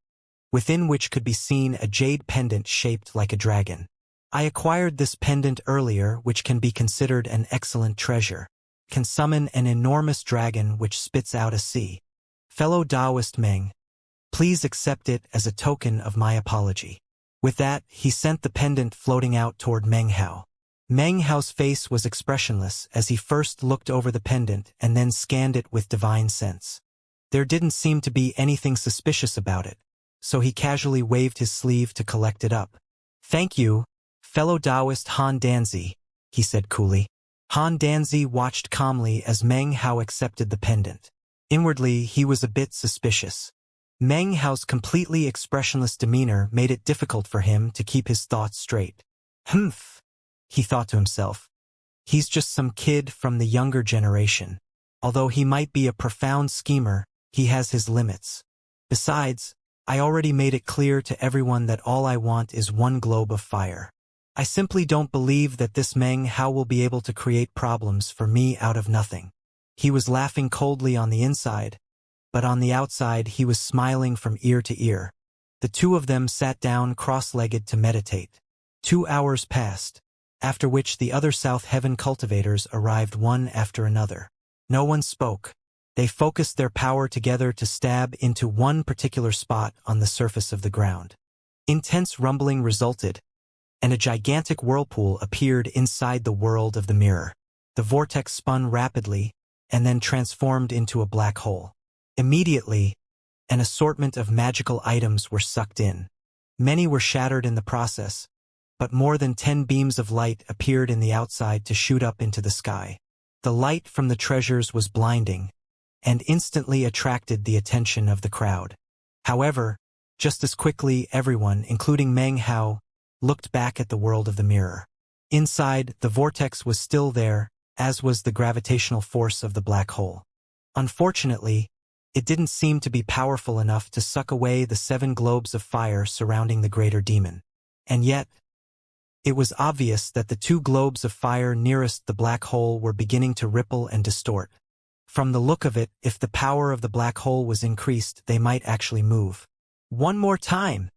within which could be seen a jade pendant shaped like a dragon. "I acquired this pendant earlier, which can be considered an excellent treasure. Can summon an enormous dragon which spits out a sea. Fellow Taoist Meng, please accept it as a token of my apology." With that, he sent the pendant floating out toward Meng Hao. Meng Hao's face was expressionless as he first looked over the pendant and then scanned it with divine sense. There didn't seem to be anything suspicious about it, so he casually waved his sleeve to collect it up. "Thank you, fellow Taoist Han Danzi," he said coolly. Han Danzi watched calmly as Meng Hao accepted the pendant. Inwardly, he was a bit suspicious. Meng Hao's completely expressionless demeanor made it difficult for him to keep his thoughts straight. "Humph," he thought to himself. "He's just some kid from the younger generation. Although he might be a profound schemer, he has his limits. Besides, I already made it clear to everyone that all I want is one globe of fire. I simply don't believe that this Meng Hao will be able to create problems for me out of nothing." He was laughing coldly on the inside, but on the outside he was smiling from ear to ear. The two of them sat down cross-legged to meditate. 2 hours passed, after which the other South Heaven cultivators arrived one after another. No one spoke. They focused their power together to stab into one particular spot on the surface of the ground. Intense rumbling resulted, and a gigantic whirlpool appeared inside the world of the mirror. The vortex spun rapidly, and then transformed into a black hole. Immediately, an assortment of magical items were sucked in. Many were shattered in the process, but more than 10 beams of light appeared in the outside to shoot up into the sky. The light from the treasures was blinding, and instantly attracted the attention of the crowd. However, just as quickly everyone, including Meng Hao, looked back at the world of the mirror. Inside, the vortex was still there, as was the gravitational force of the black hole. Unfortunately, it didn't seem to be powerful enough to suck away the 7 globes of fire surrounding the greater demon. And yet, it was obvious that the 2 globes of fire nearest the black hole were beginning to ripple and distort. From the look of it, if the power of the black hole was increased, they might actually move. "One more time,"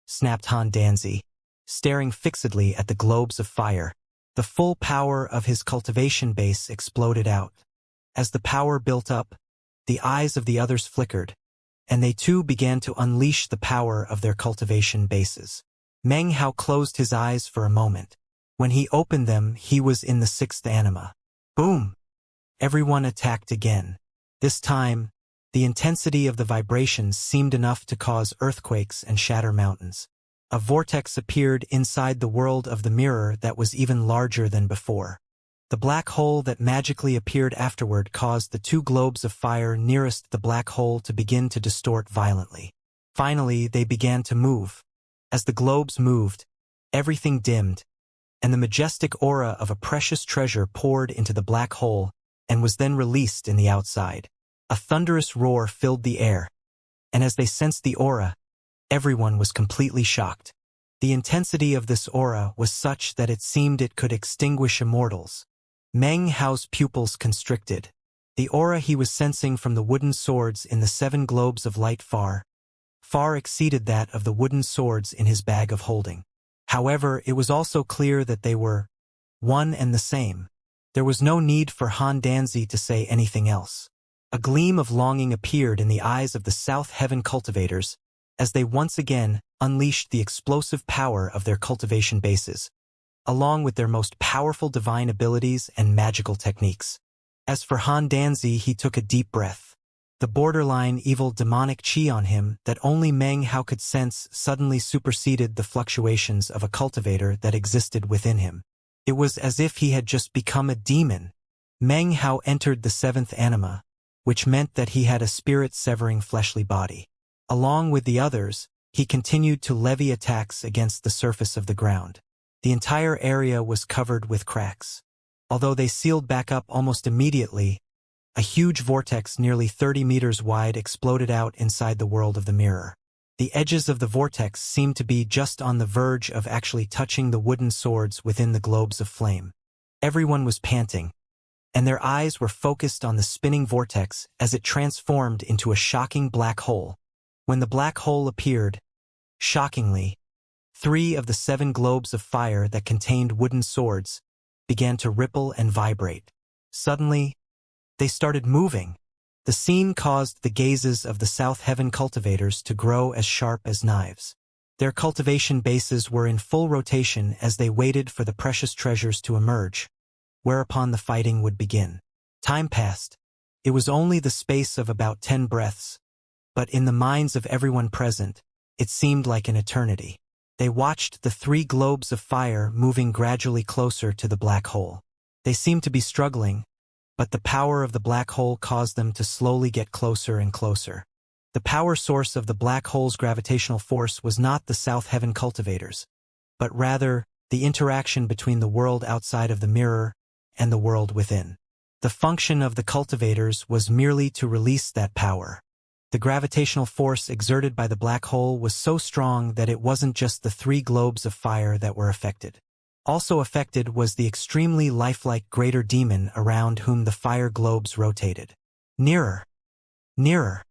snapped Han Danzi, staring fixedly at the globes of fire. The full power of his cultivation base exploded out. As the power built up, the eyes of the others flickered, and they too began to unleash the power of their cultivation bases. Meng Hao closed his eyes for a moment. When he opened them, he was in the 6th anima. Boom! Everyone attacked again. This time, the intensity of the vibrations seemed enough to cause earthquakes and shatter mountains. A vortex appeared inside the world of the mirror that was even larger than before. The black hole that magically appeared afterward caused the 2 globes of fire nearest the black hole to begin to distort violently. Finally, they began to move. As the globes moved, everything dimmed, and the majestic aura of a precious treasure poured into the black hole and was then released in the outside. A thunderous roar filled the air, and as they sensed the aura, everyone was completely shocked. The intensity of this aura was such that it seemed it could extinguish immortals. Meng Hao's pupils constricted. The aura he was sensing from the wooden swords in the 7 globes of light far exceeded that of the wooden swords in his bag of holding. However, it was also clear that they were one and the same. There was no need for Han Danzi to say anything else. A gleam of longing appeared in the eyes of the South Heaven cultivators as they once again unleashed the explosive power of their cultivation bases, along with their most powerful divine abilities and magical techniques. As for Han Danzi, he took a deep breath. The borderline evil demonic chi on him that only Meng Hao could sense suddenly superseded the fluctuations of a cultivator that existed within him. It was as if he had just become a demon. Meng Hao entered the seventh anima, which meant that he had a spirit-severing fleshly body. Along with the others, he continued to levy attacks against the surface of the ground. The entire area was covered with cracks. Although they sealed back up almost immediately, a huge vortex nearly 30 meters wide exploded out inside the world of the mirror. The edges of the vortex seemed to be just on the verge of actually touching the wooden swords within the globes of flame. Everyone was panting, and their eyes were focused on the spinning vortex as it transformed into a shocking black hole. When the black hole appeared, shockingly, 3 of the 7 globes of fire that contained wooden swords began to ripple and vibrate. Suddenly, they started moving. The scene caused the gazes of the South Heaven cultivators to grow as sharp as knives. Their cultivation bases were in full rotation as they waited for the precious treasures to emerge, whereupon the fighting would begin. Time passed. It was only the space of about 10 breaths, but in the minds of everyone present, it seemed like an eternity. They watched the 3 globes of fire moving gradually closer to the black hole. They seemed to be struggling, but the power of the black hole caused them to slowly get closer and closer. The power source of the black hole's gravitational force was not the South Heaven cultivators, but rather the interaction between the world outside of the mirror and the world within. The function of the cultivators was merely to release that power. The gravitational force exerted by the black hole was so strong that it wasn't just the 3 globes of fire that were affected. Also affected was the extremely lifelike greater demon around whom the fire globes rotated. Nearer. Nearer.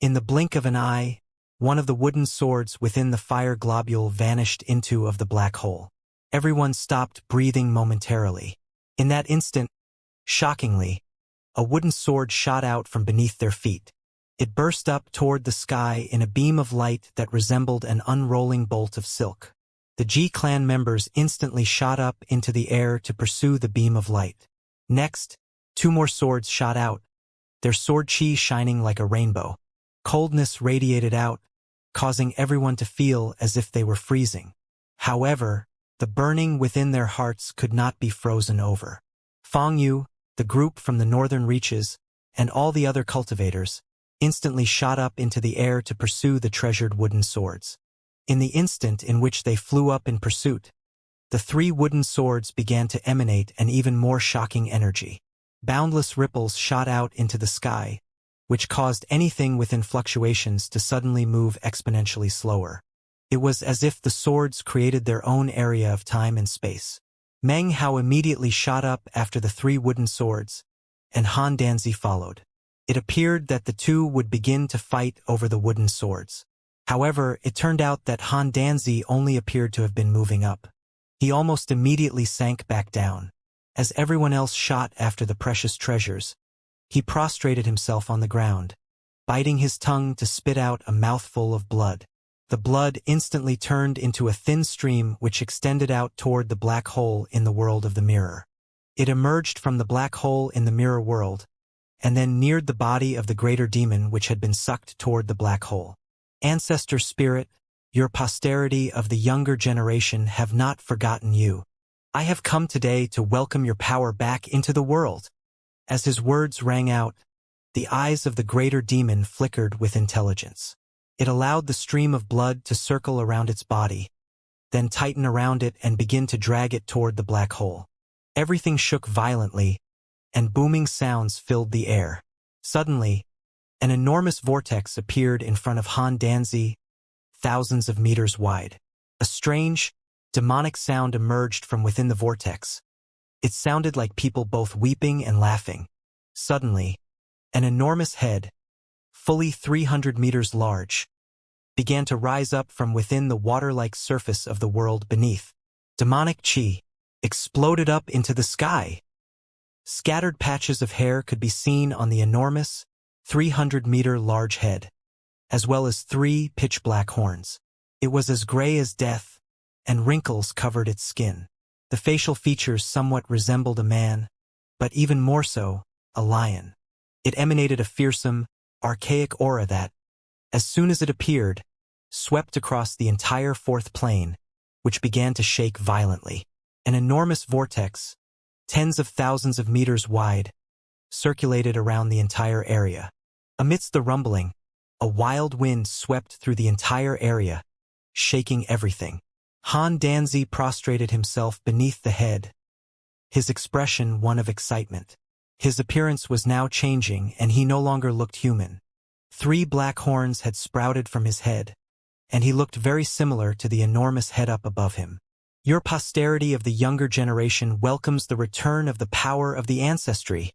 In the blink of an eye, one of the wooden swords within the fire globule vanished into of the black hole. Everyone stopped breathing momentarily. In that instant, shockingly, a wooden sword shot out from beneath their feet. It burst up toward the sky in a beam of light that resembled an unrolling bolt of silk. The G clan members instantly shot up into the air to pursue the beam of light. Next, 2 more swords shot out, their sword chi shining like a rainbow. Coldness radiated out, causing everyone to feel as if they were freezing. However, the burning within their hearts could not be frozen over. Fang Yu, the group from the northern reaches, and all the other cultivators, instantly shot up into the air to pursue the treasured wooden swords. In the instant in which they flew up in pursuit, the 3 wooden swords began to emanate an even more shocking energy. Boundless ripples shot out into the sky, which caused anything within fluctuations to suddenly move exponentially slower. It was as if the swords created their own area of time and space. Meng Hao immediately shot up after the 3 wooden swords, and Han Danzi followed. It appeared that the 2 would begin to fight over the wooden swords. However, it turned out that Han Danzi only appeared to have been moving up. He almost immediately sank back down. As everyone else shot after the precious treasures, he prostrated himself on the ground, biting his tongue to spit out a mouthful of blood. The blood instantly turned into a thin stream which extended out toward the black hole in the world of the mirror. It emerged from the black hole in the mirror world, and then neared the body of the greater demon which had been sucked toward the black hole. Ancestor spirit, your posterity of the younger generation have not forgotten you. I have come today to welcome your power back into the world. As his words rang out, the eyes of the greater demon flickered with intelligence. It allowed the stream of blood to circle around its body, then tighten around it and begin to drag it toward the black hole. Everything shook violently, and booming sounds filled the air. Suddenly, an enormous vortex appeared in front of Han Danzi, thousands of meters wide. A strange, demonic sound emerged from within the vortex. It sounded like people both weeping and laughing. Suddenly, an enormous head, fully 300 meters large, began to rise up from within the water-like surface of the world beneath. Demonic chi exploded up into the sky. Scattered patches of hair could be seen on the enormous, 300-meter large head, as well as 3 pitch-black horns. It was as gray as death, and wrinkles covered its skin. The facial features somewhat resembled a man, but even more so, a lion. It emanated a fearsome, archaic aura that, as soon as it appeared, swept across the entire fourth plane, which began to shake violently. An enormous vortex, tens of thousands of meters wide, circulated around the entire area. Amidst the rumbling, a wild wind swept through the entire area, shaking everything. Han Danzi prostrated himself beneath the head, his expression one of excitement. His appearance was now changing, and he no longer looked human. 3 black horns had sprouted from his head, and he looked very similar to the enormous head up above him. Your posterity of the younger generation welcomes the return of the power of the ancestry,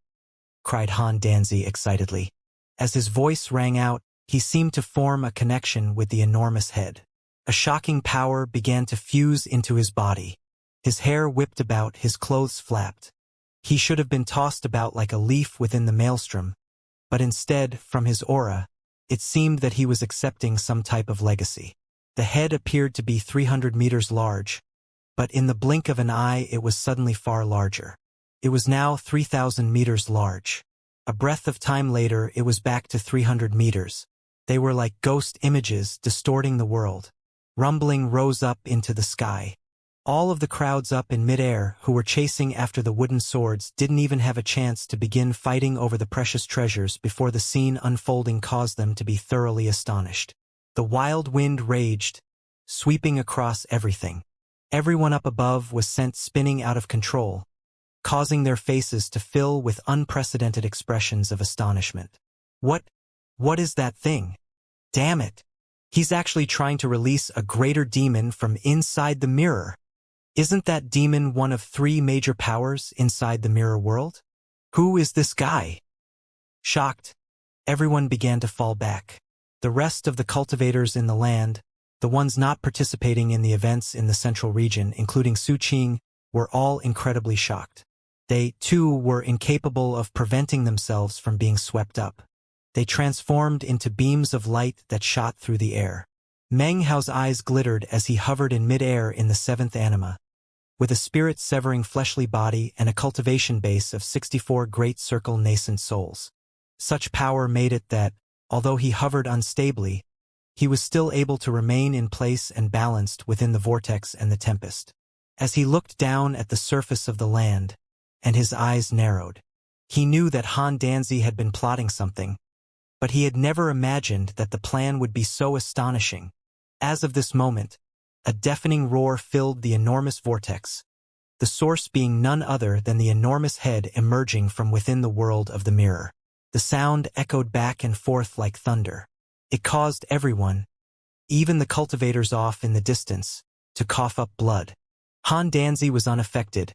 cried Han Danzi excitedly. As his voice rang out, he seemed to form a connection with the enormous head. A shocking power began to fuse into his body. His hair whipped about, his clothes flapped. He should have been tossed about like a leaf within the maelstrom, but instead, from his aura, it seemed that he was accepting some type of legacy. The head appeared to be 300 meters large, but in the blink of an eye it was suddenly far larger. It was now 3,000 meters large. A breath of time later it was back to 300 meters. They were like ghost images distorting the world. Rumbling rose up into the sky. All of the crowds up in midair who were chasing after the wooden swords didn't even have a chance to begin fighting over the precious treasures before the scene unfolding caused them to be thoroughly astonished. The wild wind raged, sweeping across everything. Everyone up above was sent spinning out of control, causing their faces to fill with unprecedented expressions of astonishment. What is that thing? Damn it! He's actually trying to release a greater demon from inside the mirror. Isn't that demon one of 3 major powers inside the mirror world? Who is this guy? Shocked, everyone began to fall back. The rest of the cultivators in the land, the ones not participating in the events in the central region, including Su Qing, were all incredibly shocked. They, too, were incapable of preventing themselves from being swept up. They transformed into beams of light that shot through the air. Meng Hao's eyes glittered as he hovered in mid-air in the 7th anima, with a spirit-severing fleshly body and a cultivation base of 64 great circle nascent souls. Such power made it that, although he hovered unstably, he was still able to remain in place and balanced within the vortex and the tempest. As he looked down at the surface of the land, and his eyes narrowed, he knew that Han Danzi had been plotting something, but he had never imagined that the plan would be so astonishing. As of this moment, a deafening roar filled the enormous vortex, the source being none other than the enormous head emerging from within the world of the mirror. The sound echoed back and forth like thunder. It caused everyone, even the cultivators off in the distance, to cough up blood. Han Danzi was unaffected,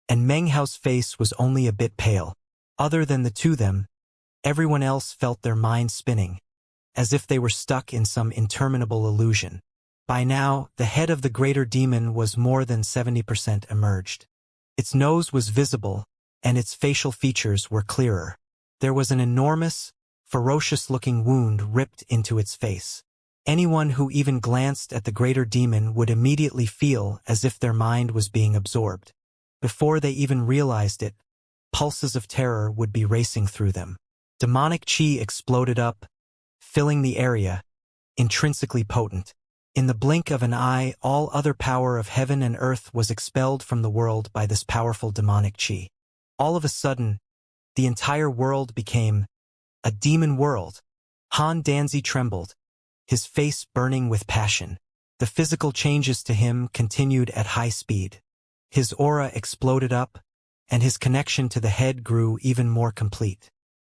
and Meng Hao's face was only a bit pale. Other than the 2 of them, everyone else felt their minds spinning, as if they were stuck in some interminable illusion. By now, the head of the greater demon was more than 70% emerged. Its nose was visible, and its facial features were clearer. There was an enormous, ferocious-looking wound ripped into its face. Anyone who even glanced at the greater demon would immediately feel as if their mind was being absorbed. Before they even realized it, pulses of terror would be racing through them. Demonic chi exploded up, filling the area, intrinsically potent. In the blink of an eye, all other power of heaven and earth was expelled from the world by this powerful demonic chi. All of a sudden, the entire world became a demon world. Han Danzi trembled, his face burning with passion. The physical changes to him continued at high speed. His aura exploded up, and his connection to the head grew even more complete.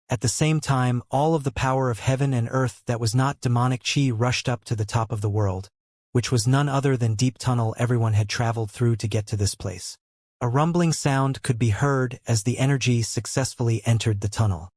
At the same time, all of the power of heaven and earth that was not demonic chi rushed up to the top of the world, which was none other than deep tunnel everyone had traveled through to get to this place. A rumbling sound could be heard as the energy successfully entered the tunnel.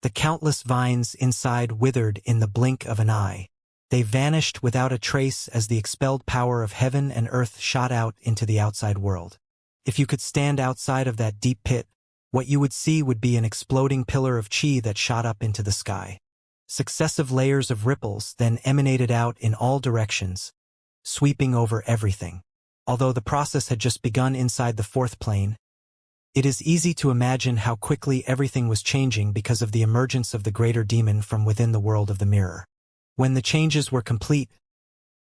The countless vines inside withered in the blink of an eye. They vanished without a trace as the expelled power of heaven and earth shot out into the outside world. If you could stand outside of that deep pit, what you would see would be an exploding pillar of chi that shot up into the sky. Successive layers of ripples then emanated out in all directions, sweeping over everything. Although the process had just begun inside the 4th plane, It is easy to imagine how quickly everything was changing because of the emergence of the greater demon from within the world of the mirror. When the changes were complete,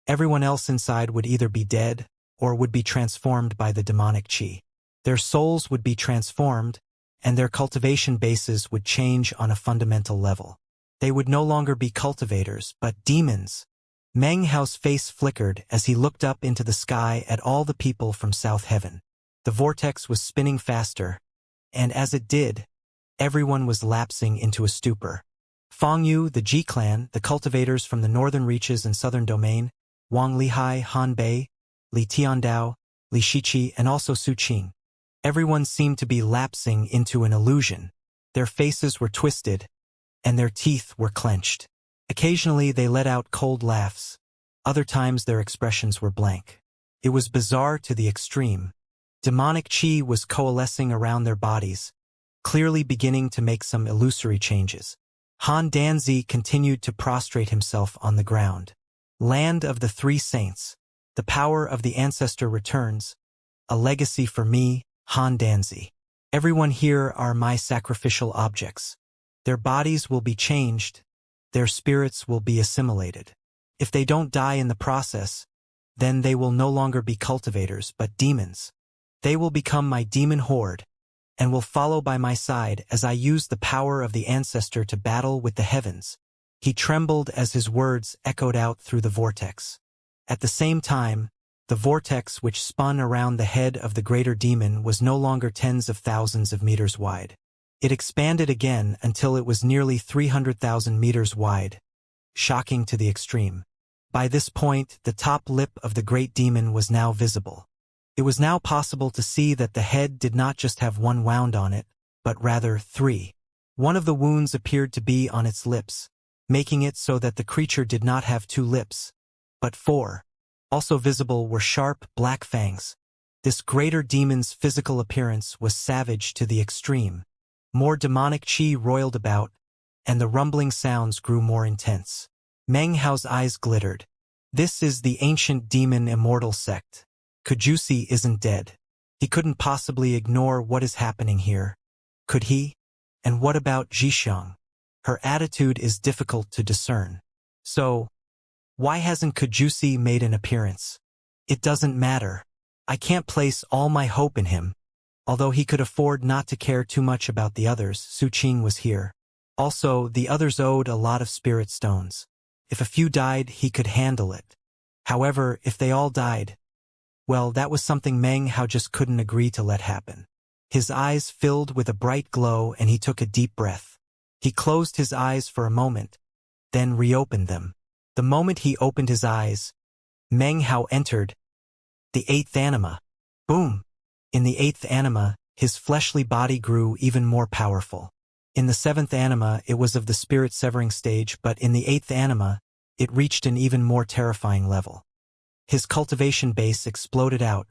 everyone else inside would either be dead or would be transformed by the demonic chi. Their souls would be transformed, and their cultivation bases would change on a fundamental level. They would no longer be cultivators, but demons. Meng Hao's face flickered as he looked up into the sky at all the people from South Heaven. The vortex was spinning faster, and as it did, everyone was lapsing into a stupor. Fang Yu, the Ji clan, the cultivators from the northern reaches and southern domain, Wang Lihai, Han Bei, Li Tiandao, Li Shiqi, and also Su Qing. Everyone seemed to be lapsing into an illusion. Their faces were twisted, and their teeth were clenched. Occasionally they let out cold laughs. Other times their expressions were blank. It was bizarre to the extreme. Demonic chi was coalescing around their bodies, clearly beginning to make some illusory changes. Han Danzi continued to prostrate himself on the ground. Land of the Three Saints. The power of the ancestor returns. A legacy for me, Han Danzi. Everyone here are my sacrificial objects. Their bodies will be changed. Their spirits will be assimilated. If they don't die in the process, then they will no longer be cultivators but demons. They will become my demon horde, and will follow by my side as I use the power of the ancestor to battle with the heavens. He trembled as his words echoed out through the vortex. At the same time, the vortex which spun around the head of the greater demon was no longer tens of thousands of meters wide. It expanded again until it was nearly 300,000 meters wide, shocking to the extreme. By this point, the top lip of the great demon was now visible. It was now possible to see that the head did not just have one wound on it, but rather three. One of the wounds appeared to be on its lips, making it so that the creature did not have two lips, but four. Also visible were sharp, black fangs. This greater demon's physical appearance was savage to the extreme. More demonic chi roiled about, and the rumbling sounds grew more intense. Meng Hao's eyes glittered. This is the ancient demon Immortal sect. Kujusi isn't dead. He couldn't possibly ignore what is happening here. Could he? And what about Zhixiang? Her attitude is difficult to discern. So, why hasn't Kujusi made an appearance? It doesn't matter. I can't place all my hope in him. Although he could afford not to care too much about the others, Su Qing was here. Also, the others owed a lot of spirit stones. If a few died, he could handle it. However, if they all died, well, that was something Meng Hao just couldn't agree to let happen. His eyes filled with a bright glow and he took a deep breath. He closed his eyes for a moment, then reopened them. The moment he opened his eyes, Meng Hao entered the eighth anima. Boom! In the eighth anima, his fleshly body grew even more powerful. In the seventh anima, it was of the spirit-severing stage, but in the eighth anima, it reached an even more terrifying level. His cultivation base exploded out,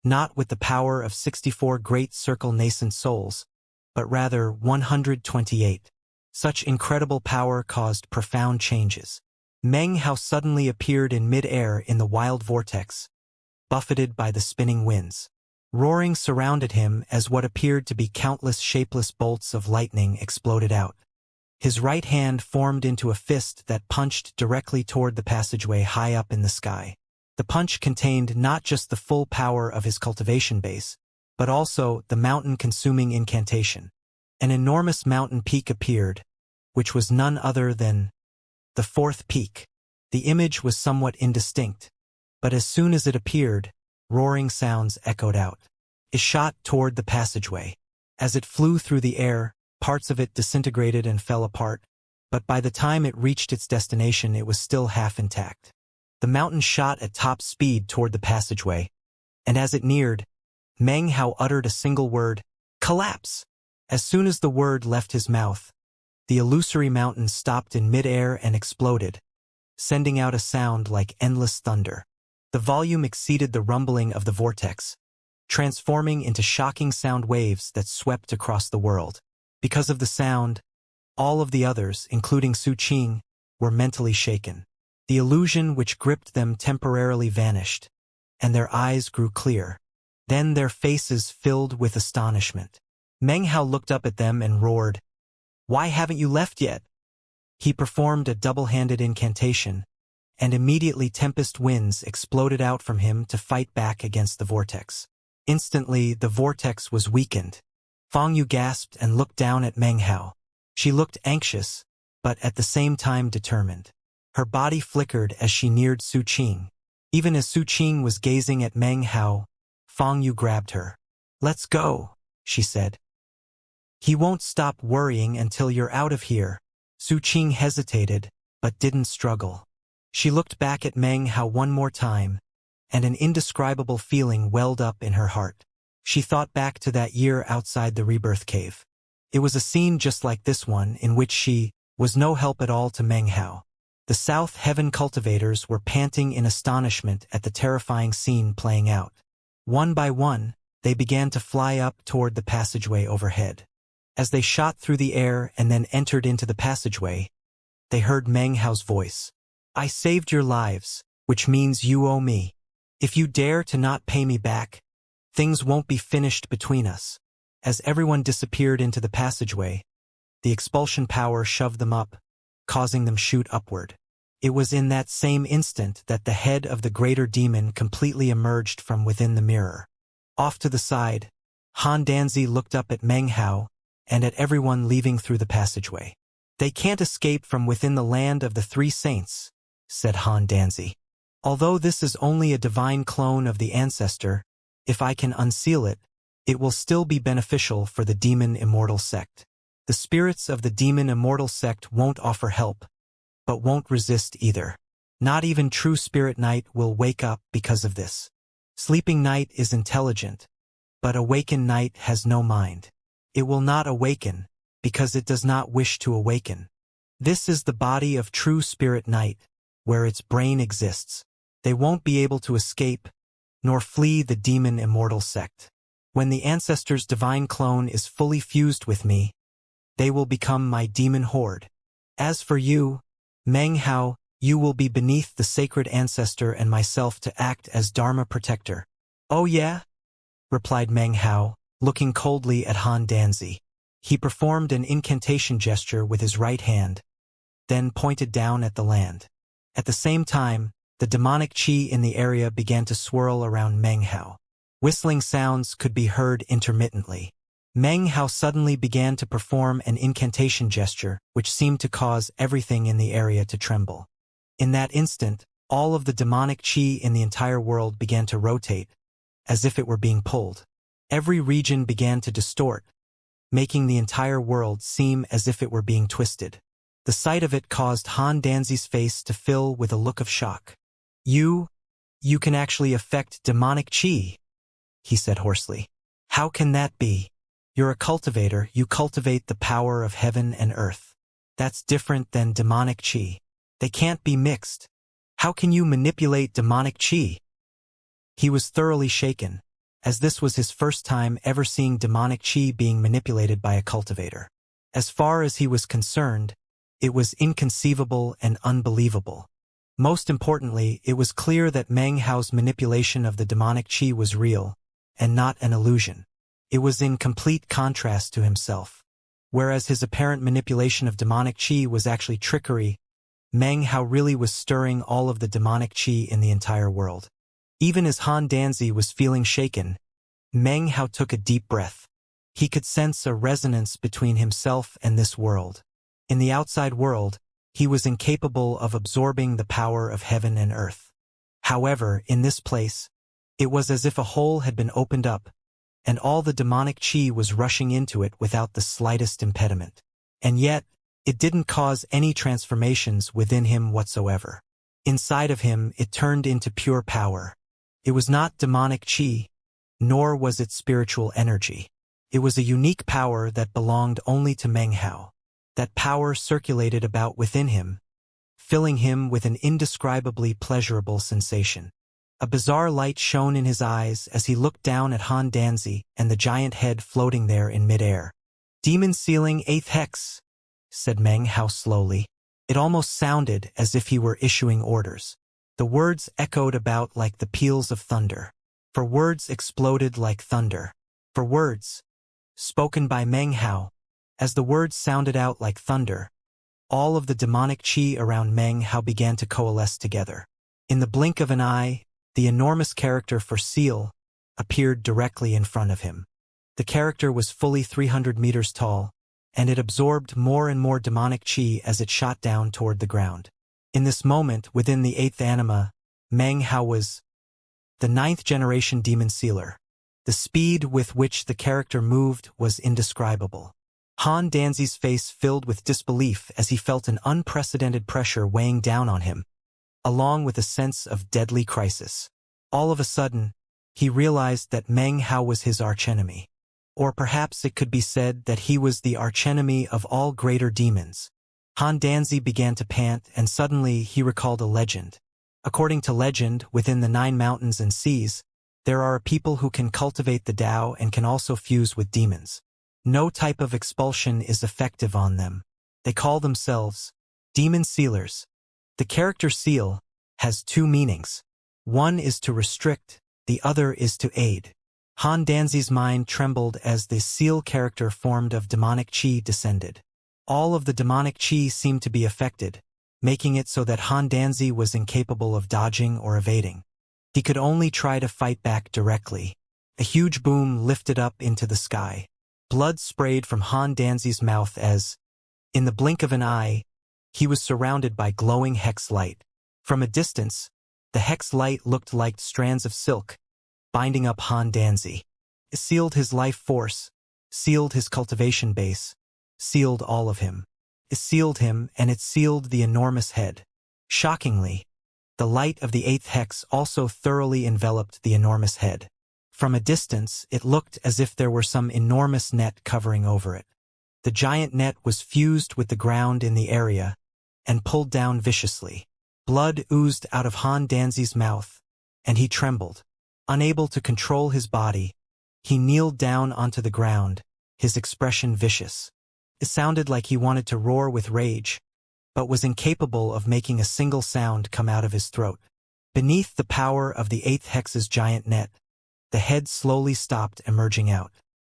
not with the power of 64 great circle nascent souls, but rather 128. Such incredible power caused profound changes. Meng Hao suddenly appeared in mid-air in the wild vortex, buffeted by the spinning winds. Roaring surrounded him as what appeared to be countless shapeless bolts of lightning exploded out. His right hand formed into a fist that punched directly toward the passageway high up in the sky. The punch contained not just the full power of his cultivation base, but also the mountain-consuming incantation. An enormous mountain peak appeared, which was none other than the fourth peak. The image was somewhat indistinct, but as soon as it appeared, roaring sounds echoed out. It shot toward the passageway. As it flew through the air, parts of it disintegrated and fell apart, but by the time it reached its destination it was still half intact. The mountain shot at top speed toward the passageway, and as it neared, Meng Hao uttered a single word, "Collapse!" As soon as the word left his mouth, the illusory mountain stopped in mid-air and exploded, sending out a sound like endless thunder. The volume exceeded the rumbling of the vortex, transforming into shocking sound waves that swept across the world. Because of the sound, all of the others, including Su Qing, were mentally shaken. The illusion which gripped them temporarily vanished, and their eyes grew clear. Then their faces filled with astonishment. Meng Hao looked up at them and roared, "Why haven't you left yet?" He performed a double-handed incantation, and immediately tempest winds exploded out from him to fight back against the vortex. Instantly, the vortex was weakened. Fang Yu gasped and looked down at Meng Hao. She looked anxious, but at the same time determined. Her body flickered as she neared Su Qing. Even as Su Qing was gazing at Meng Hao, Fang Yu grabbed her. "Let's go," she said. "He won't stop worrying until you're out of here." Su Qing hesitated, but didn't struggle. She looked back at Meng Hao one more time, and an indescribable feeling welled up in her heart. She thought back to that year outside the rebirth cave. It was a scene just like this one in which she was no help at all to Meng Hao. The South Heaven cultivators were panting in astonishment at the terrifying scene playing out. One by one, they began to fly up toward the passageway overhead. As they shot through the air and then entered into the passageway, they heard Meng Hao's voice. "I saved your lives, which means you owe me. If you dare to not pay me back, things won't be finished between us." As everyone disappeared into the passageway, the expulsion power shoved them up, causing them shoot upward. It was in that same instant that the head of the greater demon completely emerged from within the mirror. Off to the side, Han Danzi looked up at Meng Hao and at everyone leaving through the passageway. "They can't escape from within the land of the three saints," said Han Danzi. "Although this is only a divine clone of the ancestor, if I can unseal it, it will still be beneficial for the demon immortal sect. The spirits of the demon immortal sect won't offer help, but won't resist either. Not even true spirit night will wake up because of this. Sleeping night is intelligent, but awakened night has no mind. It will not awaken, because it does not wish to awaken. This is the body of true spirit night, where its brain exists. They won't be able to escape, nor flee the demon immortal sect. When the ancestor's divine clone is fully fused with me, they will become my demon horde. As for you, Meng Hao, you will be beneath the sacred ancestor and myself to act as Dharma protector." "Oh yeah?" replied Meng Hao, looking coldly at Han Danzi. He performed an incantation gesture with his right hand, then pointed down at the land. At the same time, the demonic chi in the area began to swirl around Meng Hao. Whistling sounds could be heard intermittently. Meng Hao suddenly began to perform an incantation gesture, which seemed to cause everything in the area to tremble. In that instant, all of the demonic chi in the entire world began to rotate, as if it were being pulled. Every region began to distort, making the entire world seem as if it were being twisted. The sight of it caused Han Danzi's face to fill with a look of shock. You can actually affect demonic chi," he said hoarsely. "How can that be? You're a cultivator, you cultivate the power of heaven and earth. That's different than demonic chi. They can't be mixed. How can you manipulate demonic chi?" He was thoroughly shaken, as this was his first time ever seeing demonic chi being manipulated by a cultivator. As far as he was concerned, it was inconceivable and unbelievable. Most importantly, it was clear that Meng Hao's manipulation of the demonic chi was real, and not an illusion. It was in complete contrast to himself. Whereas his apparent manipulation of demonic chi was actually trickery, Meng Hao really was stirring all of the demonic chi in the entire world. Even as Han Danzi was feeling shaken, Meng Hao took a deep breath. He could sense a resonance between himself and this world. In the outside world, he was incapable of absorbing the power of heaven and earth. However, in this place, it was as if a hole had been opened up, and all the demonic chi was rushing into it without the slightest impediment. And yet, it didn't cause any transformations within him whatsoever. Inside of him, it turned into pure power. It was not demonic chi, nor was it spiritual energy. It was a unique power that belonged only to Meng Hao. That power circulated about within him, filling him with an indescribably pleasurable sensation. A bizarre light shone in his eyes as he looked down at Han Danzi and the giant head floating there in midair. "Demon Sealing 8th Hex," said Meng Hao slowly. It almost sounded as if he were issuing orders. The words echoed about like the peals of thunder. For words exploded like thunder. For words, spoken by Meng Hao. As the words sounded out like thunder, all of the demonic chi around Meng Hao began to coalesce together. In the blink of an eye, the enormous character for seal appeared directly in front of him. The character was fully 300 meters tall, and it absorbed more and more demonic chi as it shot down toward the ground. In this moment, within the 8th anima, Meng Hao was the 9th generation demon sealer. The speed with which the character moved was indescribable. Han Danzi's face filled with disbelief as he felt an unprecedented pressure weighing down on him, along with a sense of deadly crisis. All of a sudden, he realized that Meng Hao was his archenemy. Or perhaps it could be said that he was the archenemy of all greater demons. Han Danzi began to pant, and suddenly he recalled a legend. According to legend, within the 9 mountains and seas, there are people who can cultivate the Tao and can also fuse with demons. No type of expulsion is effective on them. They call themselves demon sealers. The character seal has 2 meanings. One is to restrict, the other is to aid. Han Danzi's mind trembled as the seal character formed of demonic chi descended. All of the demonic chi seemed to be affected, making it so that Han Danzi was incapable of dodging or evading. He could only try to fight back directly. A huge boom lifted up into the sky. Blood sprayed from Han Danzi's mouth as, in the blink of an eye, he was surrounded by glowing hex light. From a distance, the hex light looked like strands of silk, binding up Han Danzi. It sealed his life force, sealed his cultivation base, sealed all of him. It sealed him, and it sealed the enormous head. Shockingly, the light of the 8th hex also thoroughly enveloped the enormous head. From a distance, it looked as if there were some enormous net covering over it. The giant net was fused with the ground in the area and pulled down viciously. Blood oozed out of Han Danzi's mouth, and he trembled. Unable to control his body, he kneeled down onto the ground, his expression vicious. It sounded like he wanted to roar with rage, but was incapable of making a single sound come out of his throat. Beneath the power of the 8th hex's giant net, the head slowly stopped emerging out.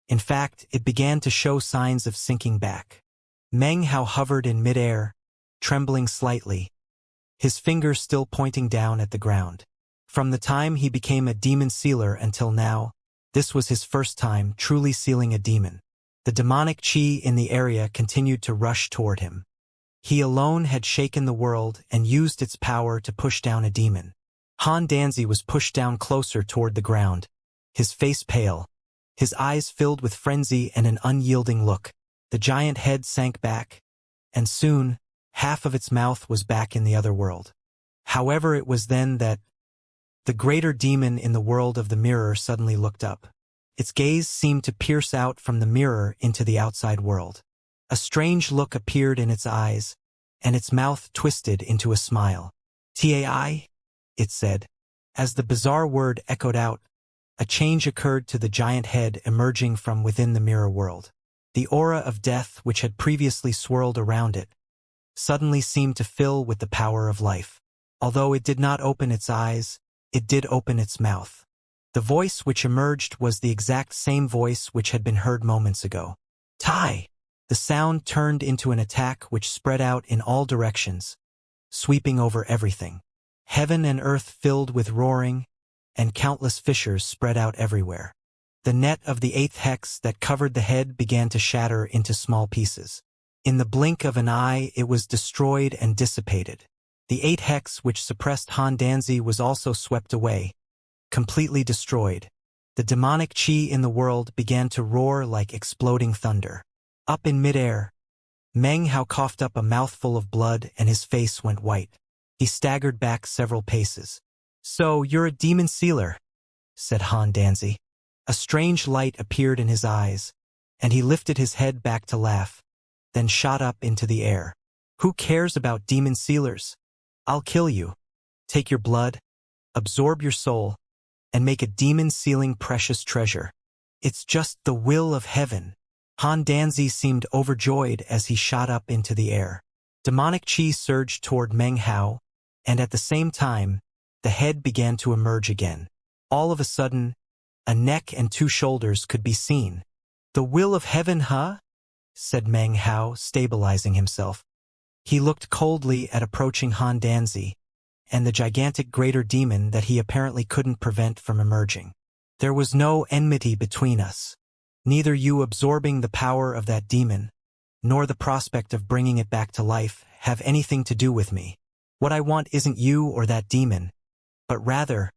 In fact, it began to show signs of sinking back. Meng Hao hovered in midair, trembling slightly, his fingers still pointing down at the ground. From the time he became a demon sealer until now, this was his first time truly sealing a demon. The demonic chi in the area continued to rush toward him. He alone had shaken the world and used its power to push down a demon. Han Danzi was pushed down closer toward the ground, his face pale, his eyes filled with frenzy and an unyielding look. The giant head sank back, and soon, half of its mouth was back in the other world. However, it was then that the greater demon in the world of the mirror suddenly looked up. Its gaze seemed to pierce out from the mirror into the outside world. A strange look appeared in its eyes, and its mouth twisted into a smile. "Tai," it said. As the bizarre word echoed out, a change occurred to the giant head emerging from within the mirror world. The aura of death which had previously swirled around it suddenly seemed to fill with the power of life. Although it did not open its eyes, it did open its mouth. The voice which emerged was the exact same voice which had been heard moments ago. "Tai!" The sound turned into an attack which spread out in all directions, sweeping over everything. Heaven and earth filled with roaring, and countless fissures spread out everywhere. The net of the 8th hex that covered the head began to shatter into small pieces. In the blink of an eye, it was destroyed and dissipated. The 8 hex which suppressed Han Danzi was also swept away, completely destroyed. The demonic chi in the world began to roar like exploding thunder. Up in midair, Meng Hao coughed up a mouthful of blood and his face went white. He staggered back several paces. "So, you're a demon sealer," said Han Danzi. A strange light appeared in his eyes, and he lifted his head back to laugh, then shot up into the air. "Who cares about demon sealers? I'll kill you, take your blood, absorb your soul, and make a demon-sealing precious treasure. It's just the will of heaven." Han Danzi seemed overjoyed as he shot up into the air. Demonic chi surged toward Meng Hao, and at the same time, the head began to emerge again. all of a sudden, a neck and 2 shoulders could be seen. "The will of heaven, huh?" said Meng Hao, stabilizing himself. He looked coldly at approaching Han Danzi and the gigantic greater demon that he apparently couldn't prevent from emerging. "There was no enmity between us. Neither you absorbing the power of that demon, nor the prospect of bringing it back to life, have anything to do with me. What I want isn't you or that demon, but rather,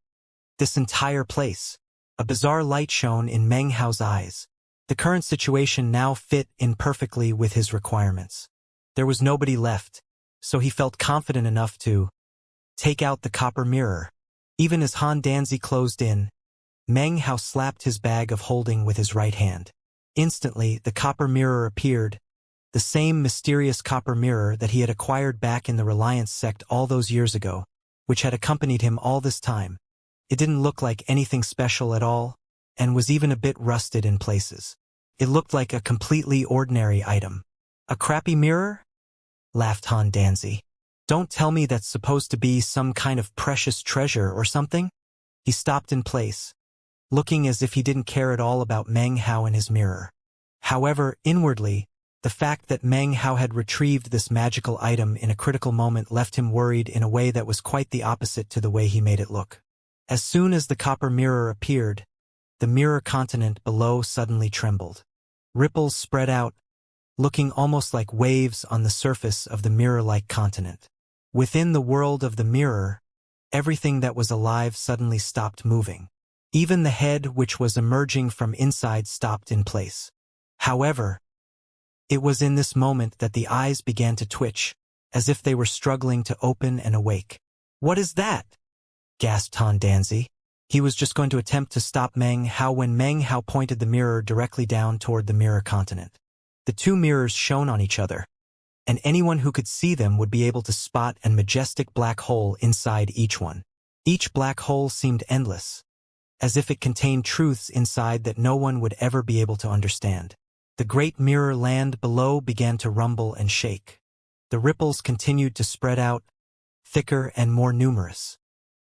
this entire place." A bizarre light shone in Meng Hao's eyes. The current situation now fit in perfectly with his requirements. There was nobody left, so he felt confident enough to take out the copper mirror. Even as Han Danzi closed in, Meng Hao slapped his bag of holding with his right hand. Instantly, the copper mirror appeared, the same mysterious copper mirror that he had acquired back in the Reliance sect all those years ago, which had accompanied him all this time. It didn't look like anything special at all, and was even a bit rusted in places. It looked like a completely ordinary item. "A crappy mirror?" laughed Han Danzi. "Don't tell me that's supposed to be some kind of precious treasure or something?" He stopped in place, looking as if he didn't care at all about Meng Hao and his mirror. However, inwardly, the fact that Meng Hao had retrieved this magical item in a critical moment left him worried in a way that was quite the opposite to the way he made it look. As soon as the copper mirror appeared, the mirror continent below suddenly trembled. Ripples spread out, looking almost like waves on the surface of the mirror-like continent. Within the world of the mirror, everything that was alive suddenly stopped moving. Even the head which was emerging from inside stopped in place. However, it was in this moment that the eyes began to twitch, as if they were struggling to open and awake. "What is that?" gasped Han Danzi. He was just going to attempt to stop Meng Hao when Meng Hao pointed the mirror directly down toward the mirror continent. The 2 mirrors shone on each other, and anyone who could see them would be able to spot a majestic black hole inside each one. Each black hole seemed endless, as if it contained truths inside that no one would ever be able to understand. The great mirror land below began to rumble and shake. The ripples continued to spread out, thicker and more numerous.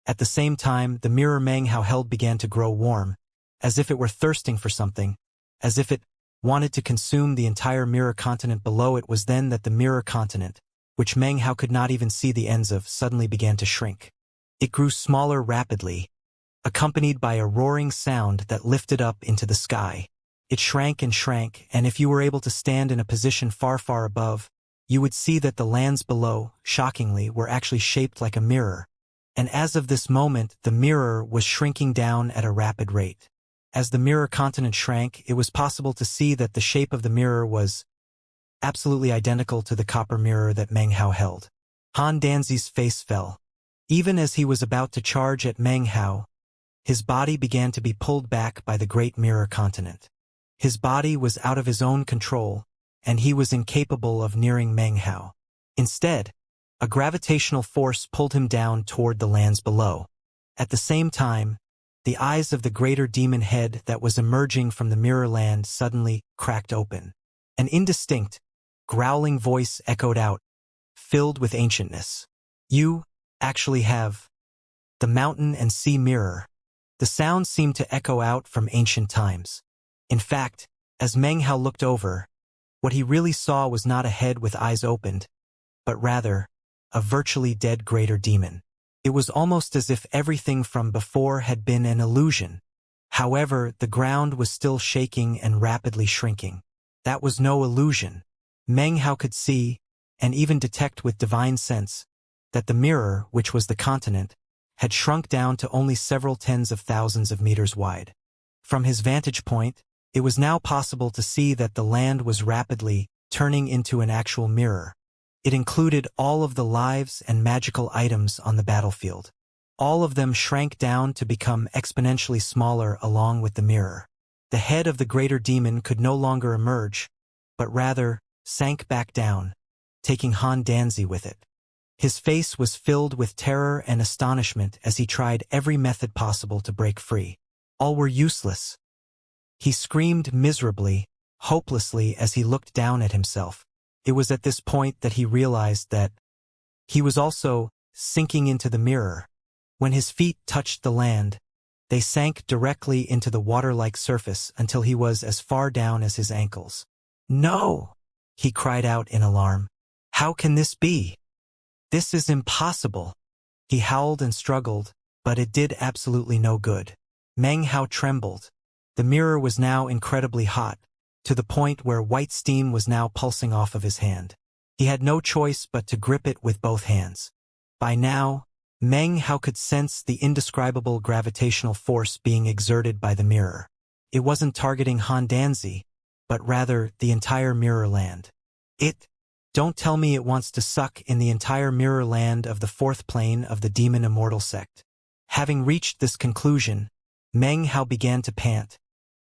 At the same time, the mirror Meng Hao held began to grow warm, as if it were thirsting for something, as if it wanted to consume the entire mirror continent below. It was then that the mirror continent, which Meng Hao could not even see the ends of, suddenly began to shrink. It grew smaller rapidly, accompanied by a roaring sound that lifted up into the sky. It shrank, and if you were able to stand in a position far, far above, you would see that the lands below, shockingly, were actually shaped like a mirror. And as of this moment, the mirror was shrinking down at a rapid rate. As the mirror continent shrank, it was possible to see that the shape of the mirror was absolutely identical to the copper mirror that Meng Hao held. Han Danzi's face fell. Even as he was about to charge at Meng Hao, his body began to be pulled back by the great mirror continent. His body was out of his own control, and he was incapable of nearing Meng Hao. Instead, a gravitational force pulled him down toward the lands below. At the same time, the eyes of the greater demon head that was emerging from the mirror land suddenly cracked open. An indistinct, growling voice echoed out, filled with ancientness. "You actually have the mountain and sea mirror." The sound seemed to echo out from ancient times. In fact, as Meng Hao looked over, what he really saw was not a head with eyes opened, but rather a virtually dead greater demon. It was almost as if everything from before had been an illusion. However, the ground was still shaking and rapidly shrinking. That was no illusion. Meng Hao could see, and even detect with divine sense, that the mirror, which was the continent, had shrunk down to only several tens of thousands of meters wide. From his vantage point, it was now possible to see that the land was rapidly turning into an actual mirror. It included all of the lives and magical items on the battlefield. All of them shrank down to become exponentially smaller along with the mirror. The head of the greater demon could no longer emerge, but rather sank back down, taking Han Danzi with it. His face was filled with terror and astonishment as he tried every method possible to break free. All were useless. He screamed miserably, hopelessly as he looked down at himself. It was at this point that he realized that he was also sinking into the mirror. When his feet touched the land, They sank directly into the water-like surface until he was as far down as his ankles. "No!" he cried out in alarm. "How can this be? This is impossible." He howled and struggled, but it did absolutely no good. Meng Hao trembled. The mirror was now incredibly hot, to the point where white steam was now pulsing off of his hand. He had no choice but to grip it with both hands. By now, Meng Hao could sense the indescribable gravitational force being exerted by the mirror. It wasn't targeting Han Danzi, but rather the entire mirror land. Don't tell me it wants to suck in the entire mirror land of the fourth plane of the demon Immortal sect. Having reached this conclusion, Meng Hao began to pant,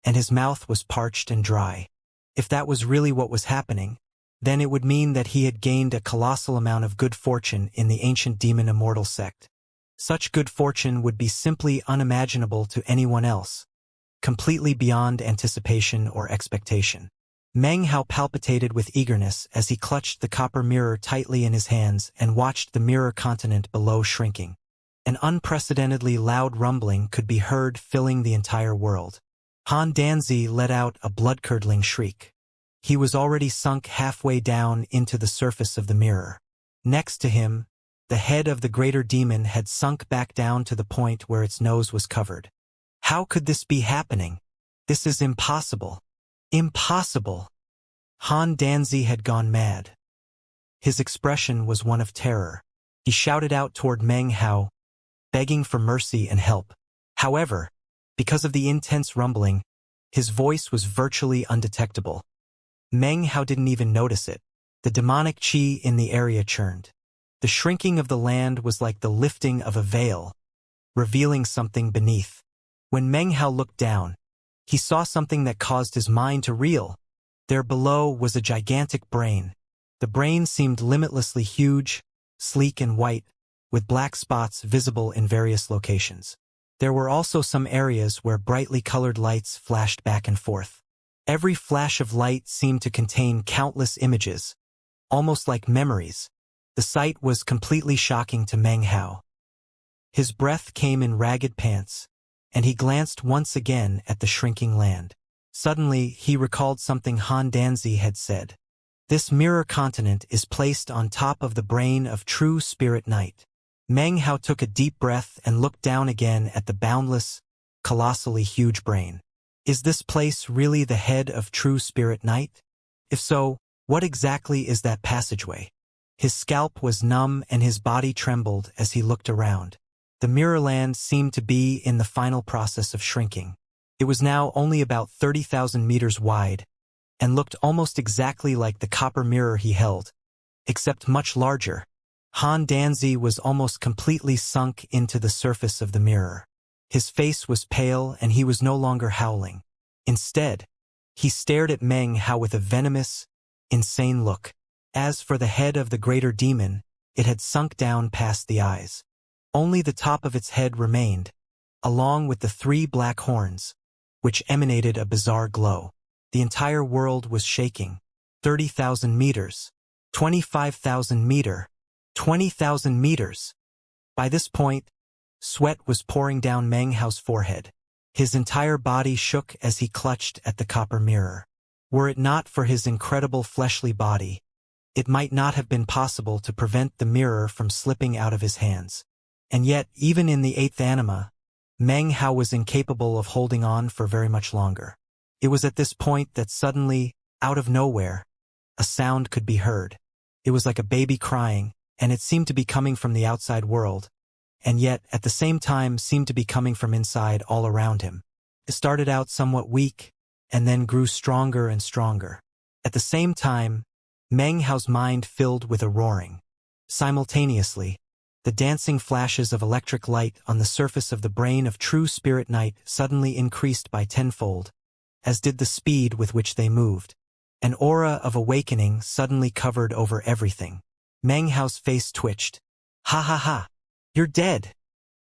and his mouth was parched and dry. If that was really what was happening, then it would mean that he had gained a colossal amount of good fortune in the ancient demon Immortal sect. Such good fortune would be simply unimaginable to anyone else, completely beyond anticipation or expectation. Meng Hao palpitated with eagerness as he clutched the copper mirror tightly in his hands and watched the mirror continent below shrinking. An unprecedentedly loud rumbling could be heard filling the entire world. Han Danzi let out a blood-curdling shriek. He was already sunk halfway down into the surface of the mirror. Next to him, the head of the greater demon had sunk back down to the point where its nose was covered. How could this be happening? This is impossible. Impossible! Han Danzi had gone mad. His expression was one of terror. He shouted out toward Meng Hao, begging for mercy and help. However, because of the intense rumbling, his voice was virtually undetectable. Meng Hao didn't even notice it. The demonic qi in the area churned. The shrinking of the land was like the lifting of a veil, revealing something beneath. When Meng Hao looked down, he saw something that caused his mind to reel. There below was a gigantic brain. The brain seemed limitlessly huge, sleek and white, with black spots visible in various locations. There were also some areas where brightly colored lights flashed back and forth. Every flash of light seemed to contain countless images, almost like memories. The sight was completely shocking to Meng Hao. His breath came in ragged pants, and he glanced once again at the shrinking land. Suddenly, he recalled something Han Danzi had said. This mirror continent is placed on top of the brain of true spirit night. Meng Hao took a deep breath and looked down again at the boundless, colossally huge brain. Is this place really the head of true spirit night? If so, what exactly is that passageway? His scalp was numb and his body trembled as he looked around. The mirrorland seemed to be in the final process of shrinking. It was now only about 30,000 meters wide, and looked almost exactly like the copper mirror he held, except much larger. Han Danzi was almost completely sunk into the surface of the mirror. His face was pale and he was no longer howling. Instead, he stared at Meng Hao with a venomous, insane look. As for the head of the greater demon, it had sunk down past the eyes. Only the top of its head remained, along with the 3 black horns, which emanated a bizarre glow. The entire world was shaking. 30,000 meters, 25,000 meter, 20,000 meters. By this point, sweat was pouring down Meng Hao's forehead. His entire body shook as he clutched at the copper mirror. Were it not for his incredible fleshly body, it might not have been possible to prevent the mirror from slipping out of his hands. And yet, even in the 8th anima, Meng Hao was incapable of holding on for very much longer. It was at this point that suddenly, out of nowhere, a sound could be heard. It was like a baby crying, and it seemed to be coming from the outside world, and yet, at the same time, seemed to be coming from inside all around him. It started out somewhat weak, and then grew stronger and stronger. At the same time, Meng Hao's mind filled with a roaring. Simultaneously, the dancing flashes of electric light on the surface of the brain of true spirit night suddenly increased by tenfold, as did the speed with which they moved. An aura of awakening suddenly covered over everything. Meng Hao's face twitched. "Ha ha ha! You're dead!"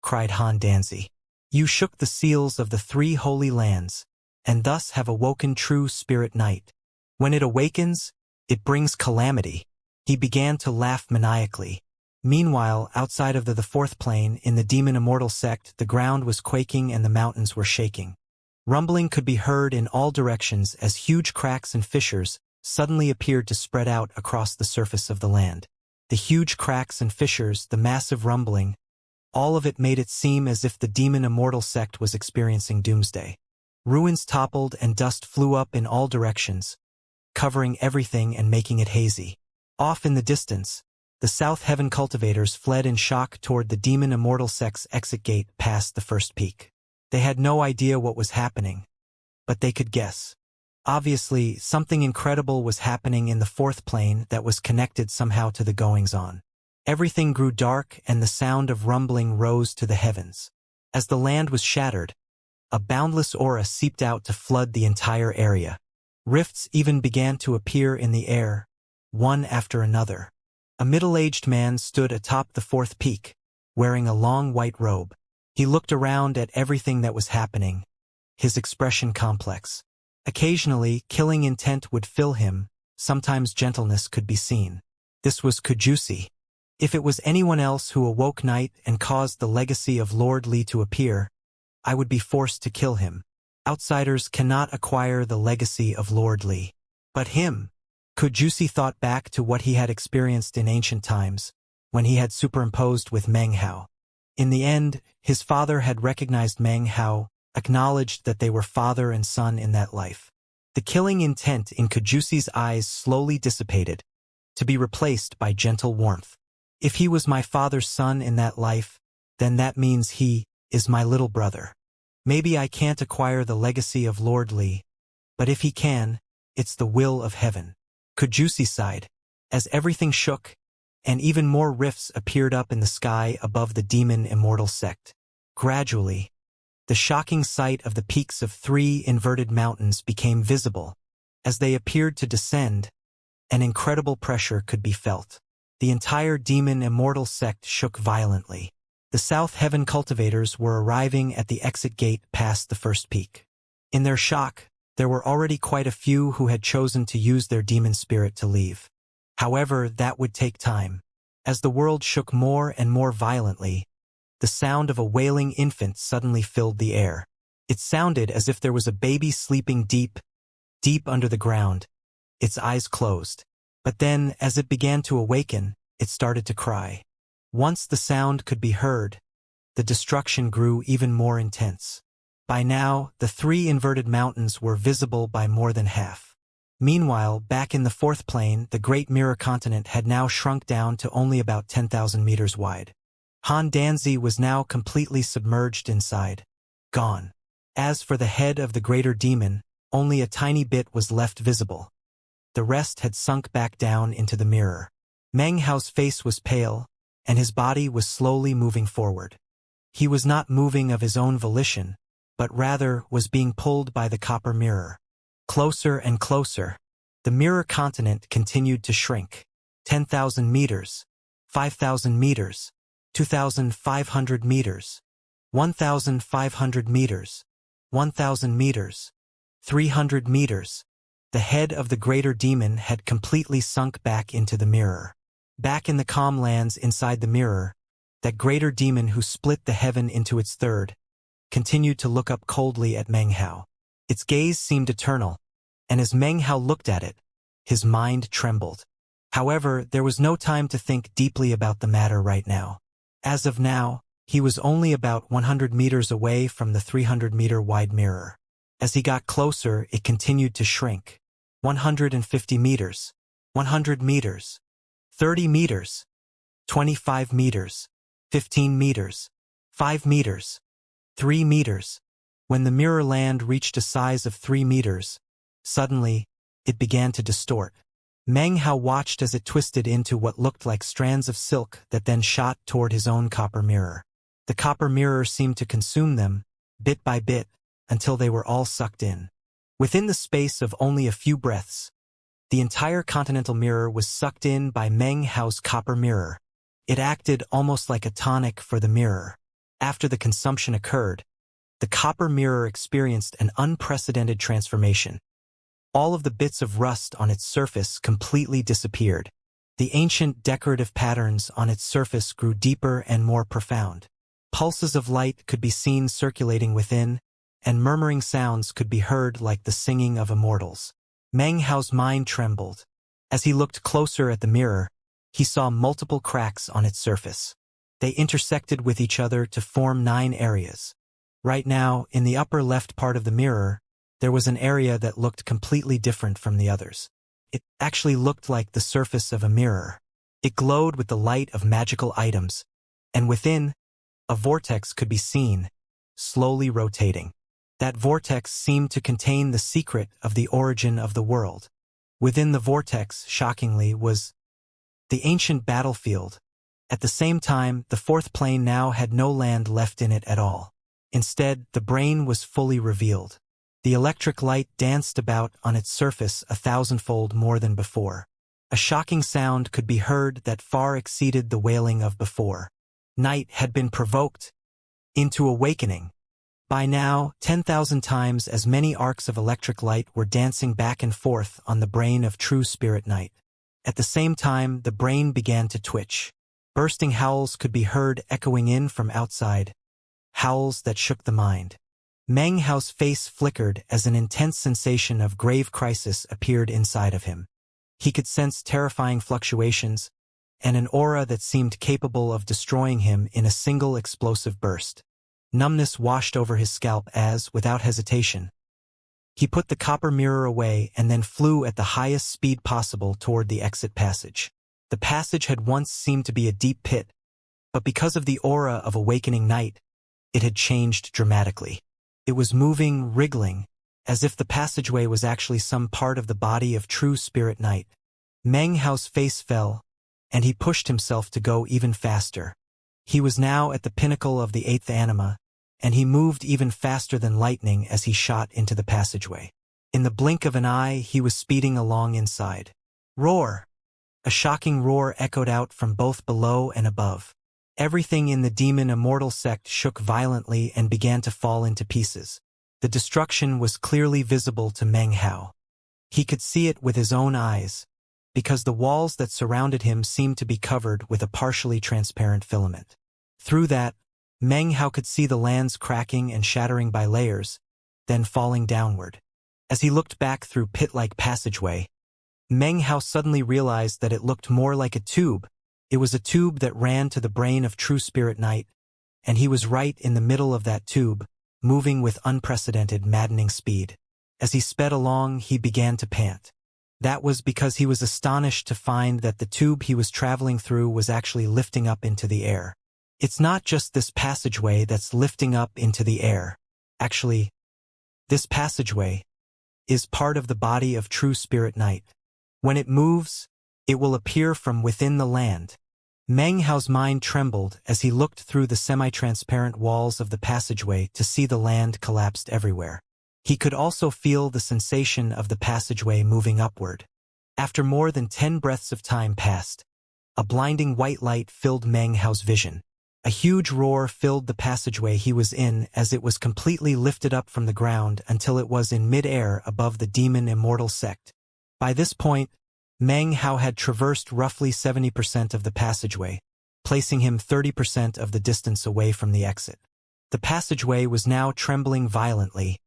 cried Han Danzi. "You shook the seals of the 3 holy lands, and thus have awoken true spirit night. When it awakens, it brings calamity." He began to laugh maniacally. Meanwhile, outside of the fourth plane, in the demon immortal sect, the ground was quaking and the mountains were shaking. Rumbling could be heard in all directions as huge cracks and fissures suddenly appeared to spread out across the surface of the land. The huge cracks and fissures, the massive rumbling, all of it made it seem as if the demon immortal sect was experiencing doomsday. Ruins toppled and dust flew up in all directions, covering everything and making it hazy. Off in the distance, the South Heaven cultivators fled in shock toward the demon immortal sect's exit gate past the first peak. They had no idea what was happening, but they could guess. Obviously, something incredible was happening in the fourth plane that was connected somehow to the goings-on. Everything grew dark and the sound of rumbling rose to the heavens. As the land was shattered, a boundless aura seeped out to flood the entire area. Rifts even began to appear in the air, one after another. A middle-aged man stood atop the fourth peak, wearing a long white robe. He looked around at everything that was happening, his expression complex. Occasionally, killing intent would fill him, sometimes gentleness could be seen. This was Kujusi. If it was anyone else who awoke night and caused the legacy of Lord Li to appear, I would be forced to kill him. Outsiders cannot acquire the legacy of Lord Li. But him. Kujusi thought back to what he had experienced in ancient times, when he had superimposed with Meng Hao. In the end, his father had recognized Meng Hao, acknowledged that they were father and son in that life. The killing intent in Kujusi's eyes slowly dissipated, to be replaced by gentle warmth. If he was my father's son in that life, then that means he is my little brother. Maybe I can't acquire the legacy of Lord Li, but if he can, it's the will of heaven. Kujusi sighed, as everything shook, and even more rifts appeared up in the sky above the demon immortal sect. Gradually, the shocking sight of the peaks of 3 inverted mountains became visible. As they appeared to descend, an incredible pressure could be felt. The entire demon immortal sect shook violently. The South Heaven cultivators were arriving at the exit gate past the first peak. In their shock, there were already quite a few who had chosen to use their demon spirit to leave. However, that would take time. As the world shook more and more violently, the sound of a wailing infant suddenly filled the air. It sounded as if there was a baby sleeping deep, deep under the ground, its eyes closed. But then, as it began to awaken, it started to cry. Once the sound could be heard, the destruction grew even more intense. By now, the 3 inverted mountains were visible by more than half. Meanwhile, back in the fourth plane, the Great Mirror Continent had now shrunk down to only about 10,000 meters wide. Han Danzi was now completely submerged inside, gone. As for the head of the greater demon, only a tiny bit was left visible. The rest had sunk back down into the mirror. Meng Hao's face was pale, and his body was slowly moving forward. He was not moving of his own volition, but rather was being pulled by the copper mirror. Closer and closer, the mirror continent continued to shrink. 10,000 meters, 5,000 meters, 2,500 meters, 1,500 meters, 1,000 meters, 300 meters. The head of the greater demon had completely sunk back into the mirror. Back in the calm lands inside the mirror, that greater demon who split the heaven into its third, continued to look up coldly at Meng Hao. Its gaze seemed eternal, and as Meng Hao looked at it, his mind trembled. However, there was no time to think deeply about the matter right now. As of now, he was only about 100 meters away from the 300-meter-wide mirror. As he got closer, it continued to shrink. 150 meters, 100 meters, 30 meters, 25 meters, 15 meters, 5 meters, 3 meters. When the mirror land reached a size of 3 meters, suddenly, it began to distort. Meng Hao watched as it twisted into what looked like strands of silk that then shot toward his own copper mirror. The copper mirror seemed to consume them, bit by bit, until they were all sucked in. Within the space of only a few breaths, the entire continental mirror was sucked in by Meng Hao's copper mirror. It acted almost like a tonic for the mirror. After the consumption occurred, the copper mirror experienced an unprecedented transformation. All of the bits of rust on its surface completely disappeared. The ancient decorative patterns on its surface grew deeper and more profound. Pulses of light could be seen circulating within, and murmuring sounds could be heard like the singing of immortals. Meng Hao's mind trembled. As he looked closer at the mirror, he saw multiple cracks on its surface. They intersected with each other to form 9 areas. Right now, in the upper left part of the mirror, there was an area that looked completely different from the others. It actually looked like the surface of a mirror. It glowed with the light of magical items, and within, a vortex could be seen, slowly rotating. That vortex seemed to contain the secret of the origin of the world. Within the vortex, shockingly, was the ancient battlefield. At the same time, the 4th plane now had no land left in it at all. Instead, the brain was fully revealed. The electric light danced about on its surface 1,000-fold more than before. A shocking sound could be heard that far exceeded the wailing of before. Night had been provoked into awakening. By now, 10,000 times as many arcs of electric light were dancing back and forth on the brain of true spirit night. At the same time, the brain began to twitch. Bursting howls could be heard echoing in from outside, howls that shook the mind. Meng Hao's face flickered as an intense sensation of grave crisis appeared inside of him. He could sense terrifying fluctuations, and an aura that seemed capable of destroying him in a single explosive burst. Numbness washed over his scalp as, without hesitation, he put the copper mirror away and then flew at the highest speed possible toward the exit passage. The passage had once seemed to be a deep pit, but because of the aura of awakening night, it had changed dramatically. It was moving, wriggling, as if the passageway was actually some part of the body of true spirit night. Meng Hao's face fell, and he pushed himself to go even faster. He was now at the pinnacle of the 8th anima, and he moved even faster than lightning as he shot into the passageway. In the blink of an eye, he was speeding along inside. Roar! A shocking roar echoed out from both below and above. Everything in the demon Immortal sect shook violently and began to fall into pieces. The destruction was clearly visible to Meng Hao. He could see it with his own eyes, because the walls that surrounded him seemed to be covered with a partially transparent filament. Through that, Meng Hao could see the lands cracking and shattering by layers, then falling downward. As he looked back through pit-like passageway, Meng Hao suddenly realized that it looked more like a tube. It was a tube that ran to the brain of true spirit night, and he was right in the middle of that tube, moving with unprecedented, maddening speed. As he sped along, he began to pant. That was because he was astonished to find that the tube he was traveling through was actually lifting up into the air. It's not just this passageway that's lifting up into the air. Actually, this passageway is part of the body of true spirit night. When it moves, it will appear from within the land. Meng Hao's mind trembled as he looked through the semi-transparent walls of the passageway to see the land collapsed everywhere. He could also feel the sensation of the passageway moving upward. After more than 10 breaths of time passed, a blinding white light filled Meng Hao's vision. A huge roar filled the passageway he was in as it was completely lifted up from the ground until it was in mid-air above the demon Immortal sect. By this point, Meng Hao had traversed roughly 70% of the passageway, placing him 30% of the distance away from the exit. The passageway was now trembling violently,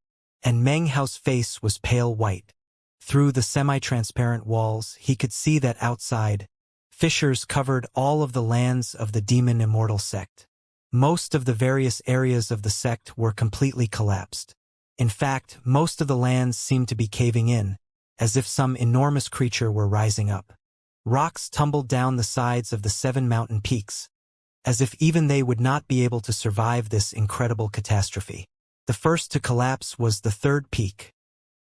and Meng Hao's face was pale white. Through the semi-transparent walls, he could see that outside, fissures covered all of the lands of the demon Immortal sect. Most of the various areas of the sect were completely collapsed. In fact, most of the lands seemed to be caving in, as if some enormous creature were rising up. Rocks tumbled down the sides of the 7 mountain peaks, as if even they would not be able to survive this incredible catastrophe. The first to collapse was the 3rd peak.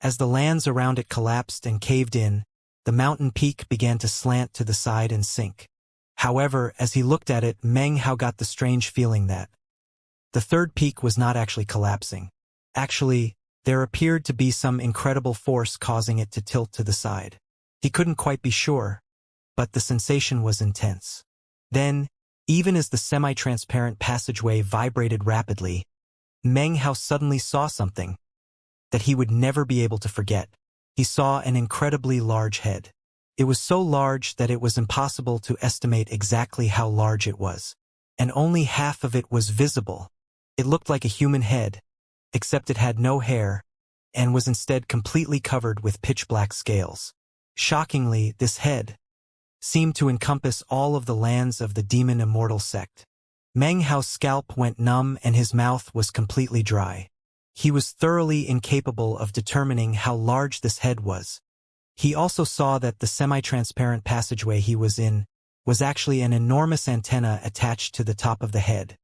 As the lands around it collapsed and caved in, the mountain peak began to slant to the side and sink. However, as he looked at it, Meng Hao got the strange feeling that the 3rd peak was not actually collapsing. Actually, there appeared to be some incredible force causing it to tilt to the side. He couldn't quite be sure, but the sensation was intense. Then, even as the semi-transparent passageway vibrated rapidly, Meng Hao suddenly saw something that he would never be able to forget. He saw an incredibly large head. It was so large that it was impossible to estimate exactly how large it was. And only half of it was visible. It looked like a human head, except it had no hair, and was instead completely covered with pitch-black scales. Shockingly, this head seemed to encompass all of the lands of the demon Immortal sect. Meng Hao's scalp went numb and his mouth was completely dry. He was thoroughly incapable of determining how large this head was. He also saw that the semi-transparent passageway he was in was actually an enormous antenna attached to the top of the head.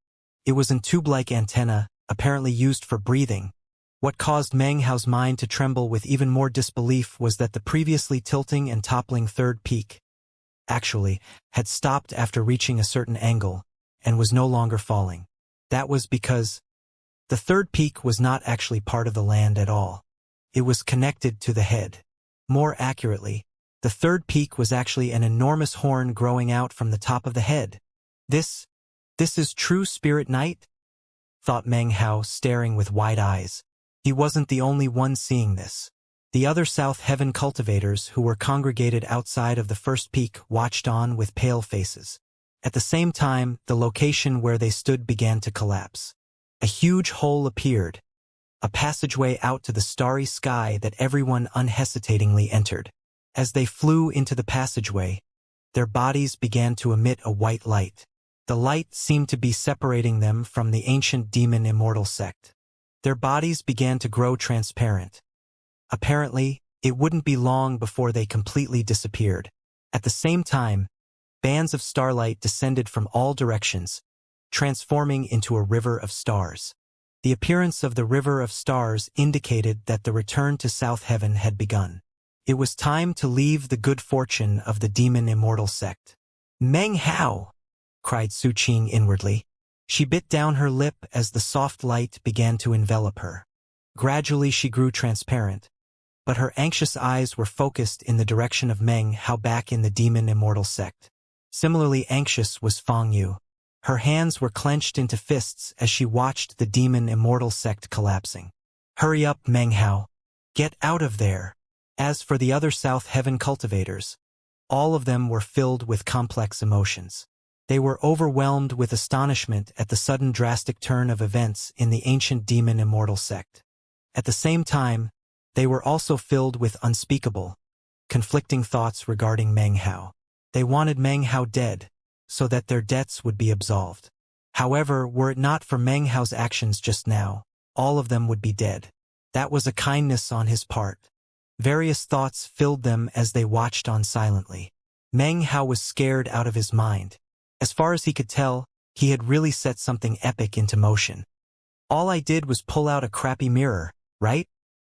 It was a tube-like antenna, apparently used for breathing. What caused Meng Hao's mind to tremble with even more disbelief was that the previously tilting and toppling third peak actually had stopped after reaching a certain angle and was no longer falling. That was because the third peak was not actually part of the land at all. It was connected to the head. More accurately, the third peak was actually an enormous horn growing out from the top of the head. This is true spirit night? Thought Meng Hao, staring with wide eyes. He wasn't the only one seeing this. The other South Heaven cultivators who were congregated outside of the first peak watched on with pale faces. At the same time, the location where they stood began to collapse. A huge hole appeared, a passageway out to the starry sky that everyone unhesitatingly entered. As they flew into the passageway, their bodies began to emit a white light. The light seemed to be separating them from the ancient demon Immortal sect. Their bodies began to grow transparent. Apparently, it wouldn't be long before they completely disappeared. At the same time, bands of starlight descended from all directions, transforming into a river of stars. The appearance of the river of stars indicated that the return to South Heaven had begun. It was time to leave the good fortune of the demon Immortal sect. Meng Hao! Cried Su Qing inwardly. She bit down her lip as the soft light began to envelop her. Gradually she grew transparent, but her anxious eyes were focused in the direction of Meng Hao back in the demon Immortal sect. Similarly anxious was Fang Yu. Her hands were clenched into fists as she watched the demon Immortal sect collapsing. Hurry up, Meng Hao. Get out of there. As for the other South Heaven cultivators, all of them were filled with complex emotions. They were overwhelmed with astonishment at the sudden drastic turn of events in the ancient demon Immortal sect. At the same time, they were also filled with unspeakable, conflicting thoughts regarding Meng Hao. They wanted Meng Hao dead, so that their debts would be absolved. However, were it not for Meng Hao's actions just now, all of them would be dead. That was a kindness on his part. Various thoughts filled them as they watched on silently. Meng Hao was scared out of his mind. As far as he could tell, he had really set something epic into motion. All I did was pull out a crappy mirror, right?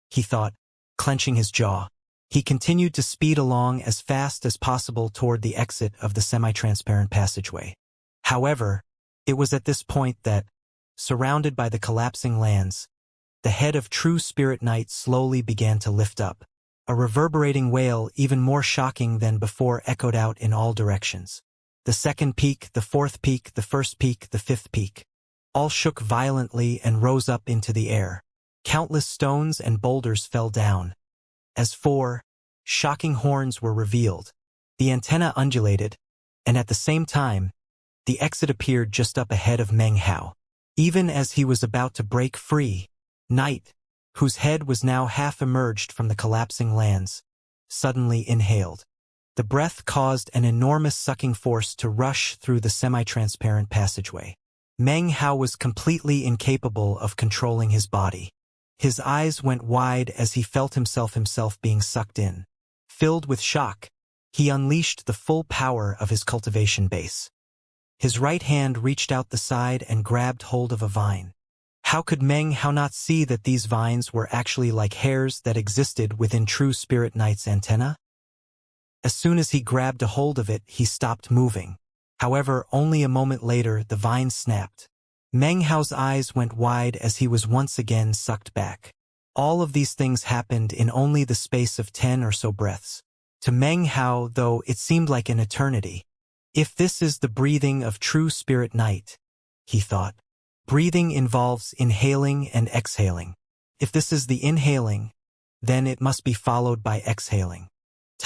He thought, clenching his jaw. He continued to speed along as fast as possible toward the exit of the semi-transparent passageway. However, it was at this point that, surrounded by the collapsing lands, the head of true spirit night slowly began to lift up. A reverberating wail even more shocking than before echoed out in all directions. The second peak, the fourth peak, the first peak, the fifth peak. All shook violently and rose up into the air. Countless stones and boulders fell down. As four shocking horns were revealed, the antenna undulated, and at the same time, the exit appeared just up ahead of Meng Hao. Even as he was about to break free, Night, whose head was now half emerged from the collapsing lands, suddenly inhaled. The breath caused an enormous sucking force to rush through the semi-transparent passageway. Meng Hao was completely incapable of controlling his body. His eyes went wide as he felt himself being sucked in. Filled with shock, he unleashed the full power of his cultivation base. His right hand reached out the side and grabbed hold of a vine. How could Meng Hao not see that these vines were actually like hairs that existed within True Spirit Knight's antenna? As soon as he grabbed a hold of it, he stopped moving. However, only a moment later, the vine snapped. Meng Hao's eyes went wide as he was once again sucked back. All of these things happened in only the space of 10 or so breaths. To Meng Hao, though, it seemed like an eternity. If this is the breathing of True Spirit Night, he thought. Breathing involves inhaling and exhaling. If this is the inhaling, then it must be followed by exhaling.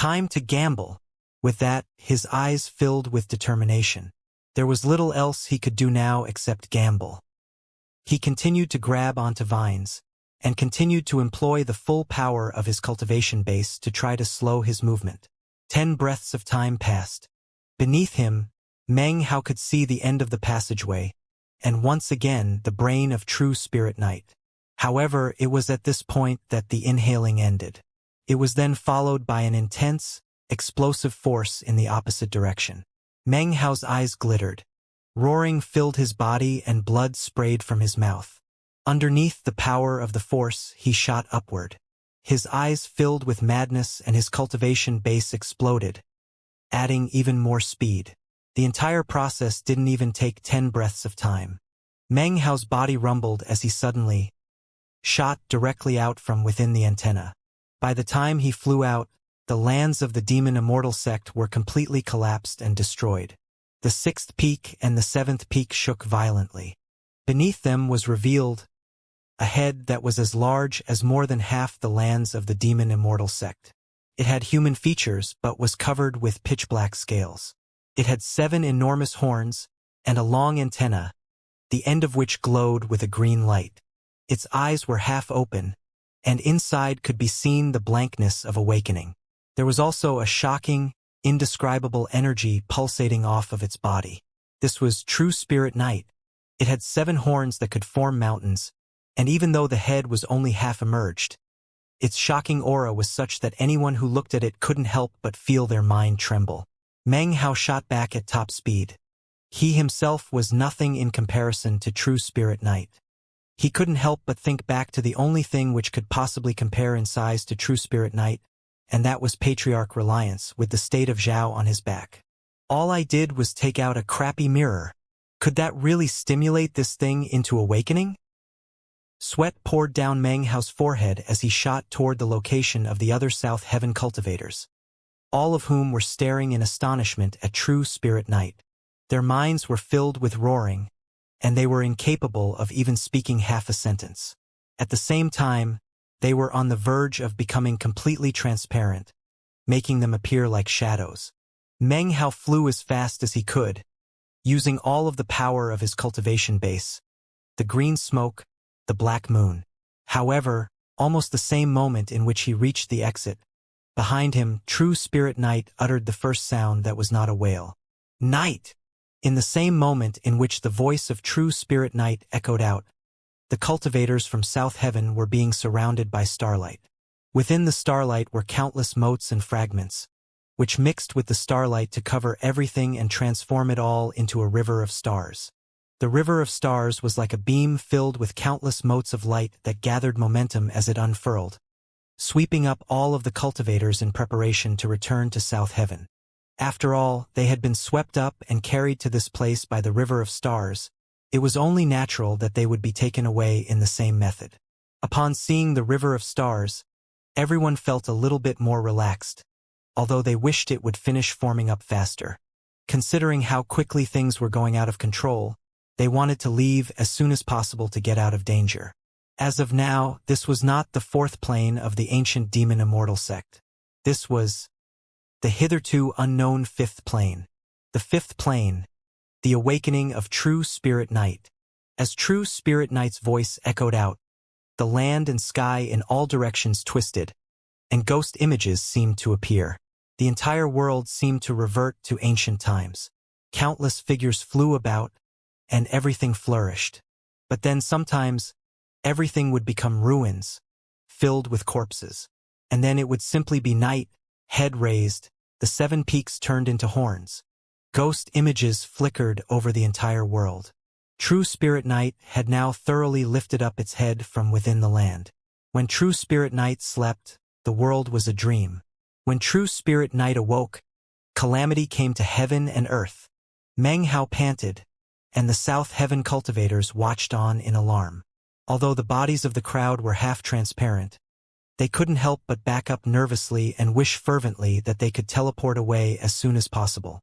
Time to gamble. With that, his eyes filled with determination. There was little else he could do now except gamble. He continued to grab onto vines, and continued to employ the full power of his cultivation base to try to slow his movement. 10 breaths of time passed. Beneath him, Meng Hao could see the end of the passageway, and once again the brain of true spirit night. However, it was at this point that the inhaling ended. It was then followed by an intense, explosive force in the opposite direction. Meng Hao's eyes glittered. Roaring filled his body and blood sprayed from his mouth. Underneath the power of the force, he shot upward. His eyes filled with madness and his cultivation base exploded, adding even more speed. The entire process didn't even take 10 breaths of time. Meng Hao's body rumbled as he suddenly shot directly out from within the antenna. By the time he flew out, the lands of the demon Immortal sect were completely collapsed and destroyed. The 6th peak and the 7th peak shook violently. Beneath them was revealed a head that was as large as more than half the lands of the demon Immortal sect. It had human features but was covered with pitch-black scales. It had 7 enormous horns and a long antenna, the end of which glowed with a green light. Its eyes were half open, and inside could be seen the blankness of awakening. There was also a shocking, indescribable energy pulsating off of its body. This was true spirit night. It had 7 horns that could form mountains, and even though the head was only half emerged, its shocking aura was such that anyone who looked at it couldn't help but feel their mind tremble. Meng Hao shot back at top speed. He himself was nothing in comparison to true spirit night. He couldn't help but think back to the only thing which could possibly compare in size to true spirit night, and that was Patriarch Reliance with the state of Zhao on his back. All I did was take out a crappy mirror. Could that really stimulate this thing into awakening? Sweat poured down Meng Hao's forehead as he shot toward the location of the other South Heaven cultivators, all of whom were staring in astonishment at true spirit night. Their minds were filled with roaring, and they were incapable of even speaking half a sentence. At the same time, they were on the verge of becoming completely transparent, making them appear like shadows. Meng Hao flew as fast as he could, using all of the power of his cultivation base, the green smoke, the black moon. However, almost the same moment in which he reached the exit, behind him, true spirit night uttered the first sound that was not a wail. Night! In the same moment in which the voice of true spirit night echoed out, the cultivators from South Heaven were being surrounded by starlight. Within the starlight were countless motes and fragments, which mixed with the starlight to cover everything and transform it all into a river of stars. The river of stars was like a beam filled with countless motes of light that gathered momentum as it unfurled, sweeping up all of the cultivators in preparation to return to South Heaven. After all, they had been swept up and carried to this place by the river of stars. It was only natural that they would be taken away in the same method. Upon seeing the river of stars, everyone felt a little bit more relaxed, although they wished it would finish forming up faster. Considering how quickly things were going out of control, they wanted to leave as soon as possible to get out of danger. As of now, this was not the 4th plane of the ancient demon Immortal sect. This was the hitherto unknown 5th plane. The 5th plane, the awakening of true spirit night. As true spirit night's voice echoed out, the land and sky in all directions twisted, and ghost images seemed to appear. The entire world seemed to revert to ancient times. Countless figures flew about, and everything flourished. But then sometimes, everything would become ruins, filled with corpses. And then it would simply be night, head raised, the 7 peaks turned into horns. Ghost images flickered over the entire world. True Spirit Night had now thoroughly lifted up its head from within the land. When True Spirit Night slept, the world was a dream. When True Spirit Night awoke, calamity came to heaven and earth. Meng Hao panted, and the South Heaven cultivators watched on in alarm. Although the bodies of the crowd were half transparent, they couldn't help but back up nervously and wish fervently that they could teleport away as soon as possible.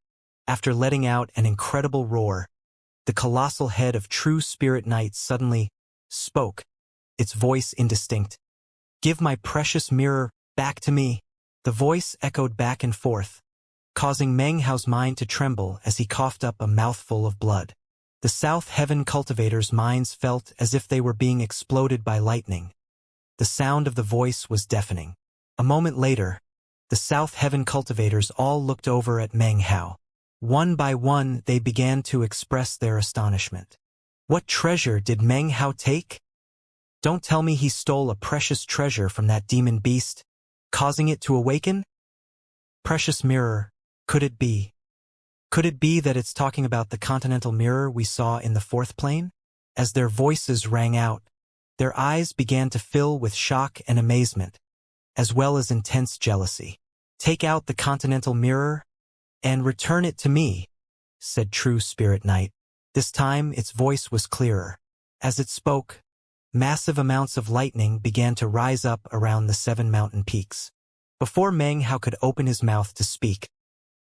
After letting out an incredible roar, the colossal head of True Spirit Night suddenly spoke, its voice indistinct. "Give my precious mirror back to me." The voice echoed back and forth, causing Meng Hao's mind to tremble as he coughed up a mouthful of blood. The South Heaven cultivators' minds felt as if they were being exploded by lightning. The sound of the voice was deafening. A moment later, the South Heaven cultivators all looked over at Meng Hao. One by one they began to express their astonishment. What treasure did Meng Hao take? Don't tell me he stole a precious treasure from that demon beast, causing it to awaken? Precious mirror, could it be? Could it be that it's talking about the continental mirror we saw in the fourth plane? As their voices rang out, their eyes began to fill with shock and amazement, as well as intense jealousy. Take out the continental mirror and return it to me, said True Spirit Knight. This time its voice was clearer. As it spoke, massive amounts of lightning began to rise up around the 7 mountain peaks. Before Meng Hao could open his mouth to speak,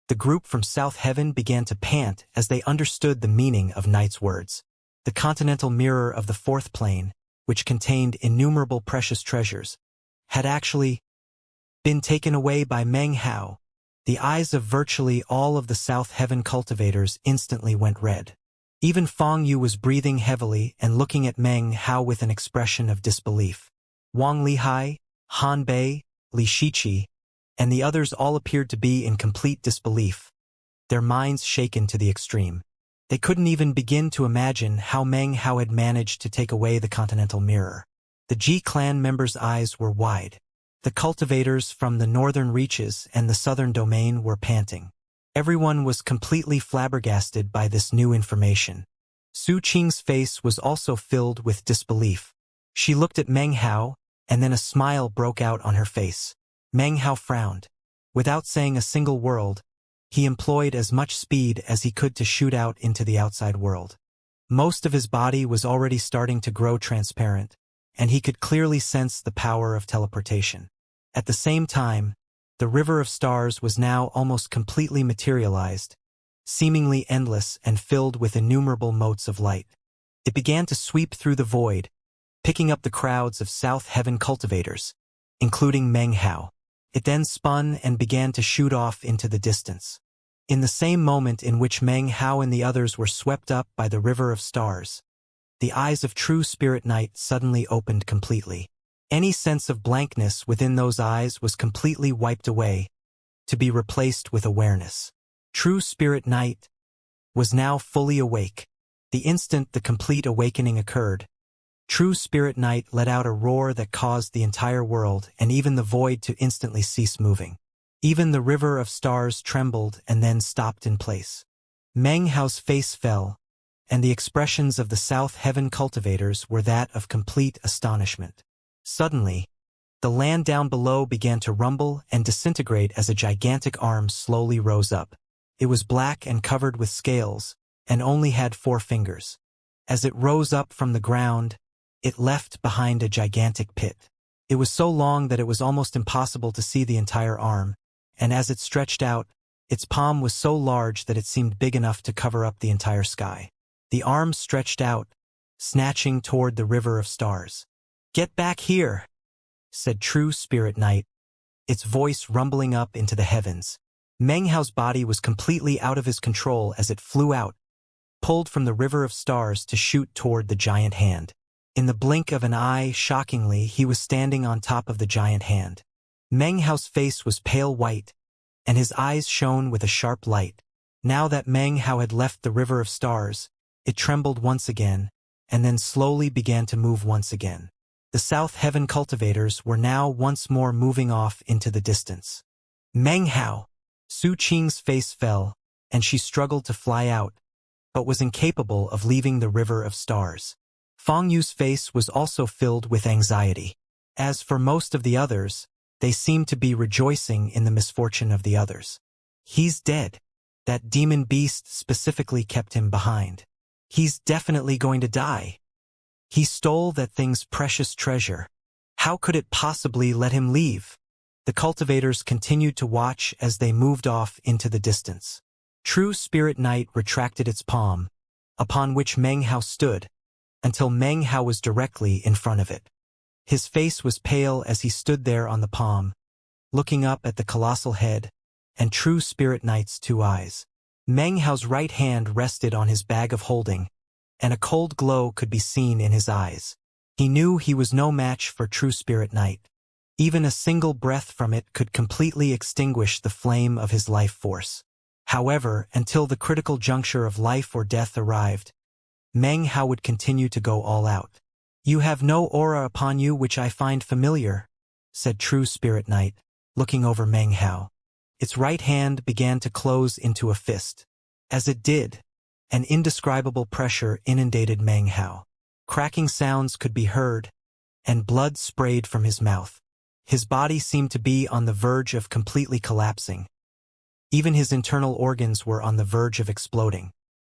the group from South Heaven began to pant as they understood the meaning of Knight's words. The continental mirror of the fourth plane, which contained innumerable precious treasures, had actually been taken away by Meng Hao. The eyes of virtually all of the South Heaven cultivators instantly went red. Even Fong Yu was breathing heavily and looking at Meng Hao with an expression of disbelief. Wang Lihai, Han Bei, Li Shiqi, and the others all appeared to be in complete disbelief, their minds shaken to the extreme. They couldn't even begin to imagine how Meng Hao had managed to take away the continental mirror. The Ji clan members' eyes were wide. The cultivators from the northern reaches and the southern domain were panting. Everyone was completely flabbergasted by this new information. Su Qing's face was also filled with disbelief. She looked at Meng Hao, and then a smile broke out on her face. Meng Hao frowned. Without saying a single word, he employed as much speed as he could to shoot out into the outside world. Most of his body was already starting to grow transparent, and he could clearly sense the power of teleportation. At the same time, the river of stars was now almost completely materialized, seemingly endless and filled with innumerable motes of light. It began to sweep through the void, picking up the crowds of South Heaven cultivators, including Meng Hao. It then spun and began to shoot off into the distance. In the same moment in which Meng Hao and the others were swept up by the river of stars, the eyes of True Spirit Knight suddenly opened completely. Any sense of blankness within those eyes was completely wiped away, to be replaced with awareness. True Spirit Knight was now fully awake. The instant the complete awakening occurred, True Spirit Knight let out a roar that caused the entire world and even the void to instantly cease moving. Even the river of stars trembled and then stopped in place. Meng Hao's face fell, and the expressions of the South Heaven cultivators were that of complete astonishment. Suddenly, the land down below began to rumble and disintegrate as a gigantic arm slowly rose up. It was black and covered with scales, and only had 4 fingers. As it rose up from the ground, it left behind a gigantic pit. It was so long that it was almost impossible to see the entire arm, and as it stretched out, its palm was so large that it seemed big enough to cover up the entire sky. The arm stretched out, snatching toward the river of stars. "Get back here," said True Spirit Knight, its voice rumbling up into the heavens. Meng Hao's body was completely out of his control as it flew out, pulled from the river of stars to shoot toward the giant hand. In the blink of an eye, shockingly, he was standing on top of the giant hand. Meng Hao's face was pale white, and his eyes shone with a sharp light. Now that Meng Hao had left the river of stars, it trembled once again, and then slowly began to move once again. The South Heaven cultivators were now once more moving off into the distance. Meng Hao! Su Qing's face fell, and she struggled to fly out, but was incapable of leaving the river of stars. Fong Yu's face was also filled with anxiety. As for most of the others, they seemed to be rejoicing in the misfortune of the others. He's dead. That demon beast specifically kept him behind. He's definitely going to die. He stole that thing's precious treasure. How could it possibly let him leave? The cultivators continued to watch as they moved off into the distance. True Spirit Knight retracted its palm, upon which Meng Hao stood, until Meng Hao was directly in front of it. His face was pale as he stood there on the palm, looking up at the colossal head and true spirit knight's two eyes. Meng Hao's right hand rested on his bag of holding, and a cold glow could be seen in his eyes. He knew he was no match for true spirit knight. Even a single breath from it could completely extinguish the flame of his life force. However, until the critical juncture of life or death arrived, Meng Hao would continue to go all out. "You have no aura upon you which I find familiar," said true spirit knight, looking over Meng Hao. Its right hand began to close into a fist. As it did, an indescribable pressure inundated Meng Hao. Cracking sounds could be heard, and blood sprayed from his mouth. His body seemed to be on the verge of completely collapsing. Even his internal organs were on the verge of exploding.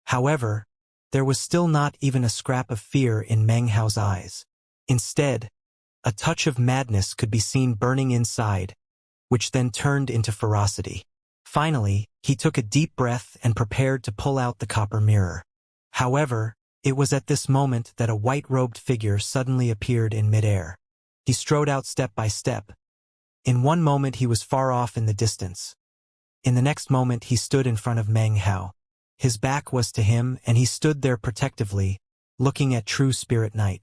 However, there was still not even a scrap of fear in Meng Hao's eyes. Instead, a touch of madness could be seen burning inside, which then turned into ferocity. Finally, he took a deep breath and prepared to pull out the copper mirror. However, it was at this moment that a white-robed figure suddenly appeared in midair. He strode out step by step. In one moment he was far off in the distance. In the next moment he stood in front of Meng Hao. His back was to him, and he stood there protectively, looking at true spirit knight.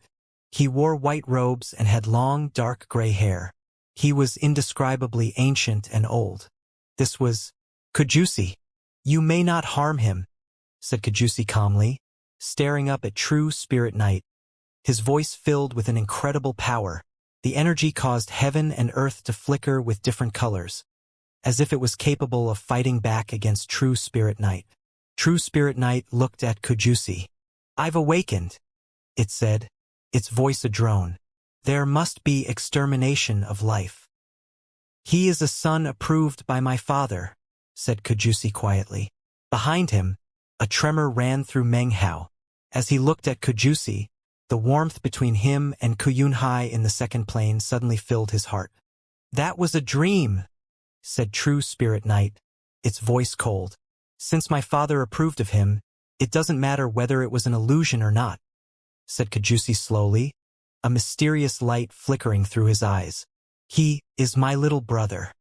He wore white robes and had long, dark gray hair. He was indescribably ancient and old. This was Kujusi. "You may not harm him," said Kujusi calmly, staring up at true spirit knight. His voice filled with an incredible power. The energy caused heaven and earth to flicker with different colors, as if it was capable of fighting back against true spirit knight. True spirit knight looked at Kujusi. "I've awakened," it said, its voice a drone. "There must be extermination of life." "He is a son approved by my father," said Kujusi quietly. Behind him, a tremor ran through Meng Hao. As he looked at Kujusi, the warmth between him and Kuyunhai in the second plane suddenly filled his heart. "That was a dream," said true spirit knight, its voice cold. "Since my father approved of him, it doesn't matter whether it was an illusion or not," said Kujusi slowly, a mysterious light flickering through his eyes. "He is my little brother.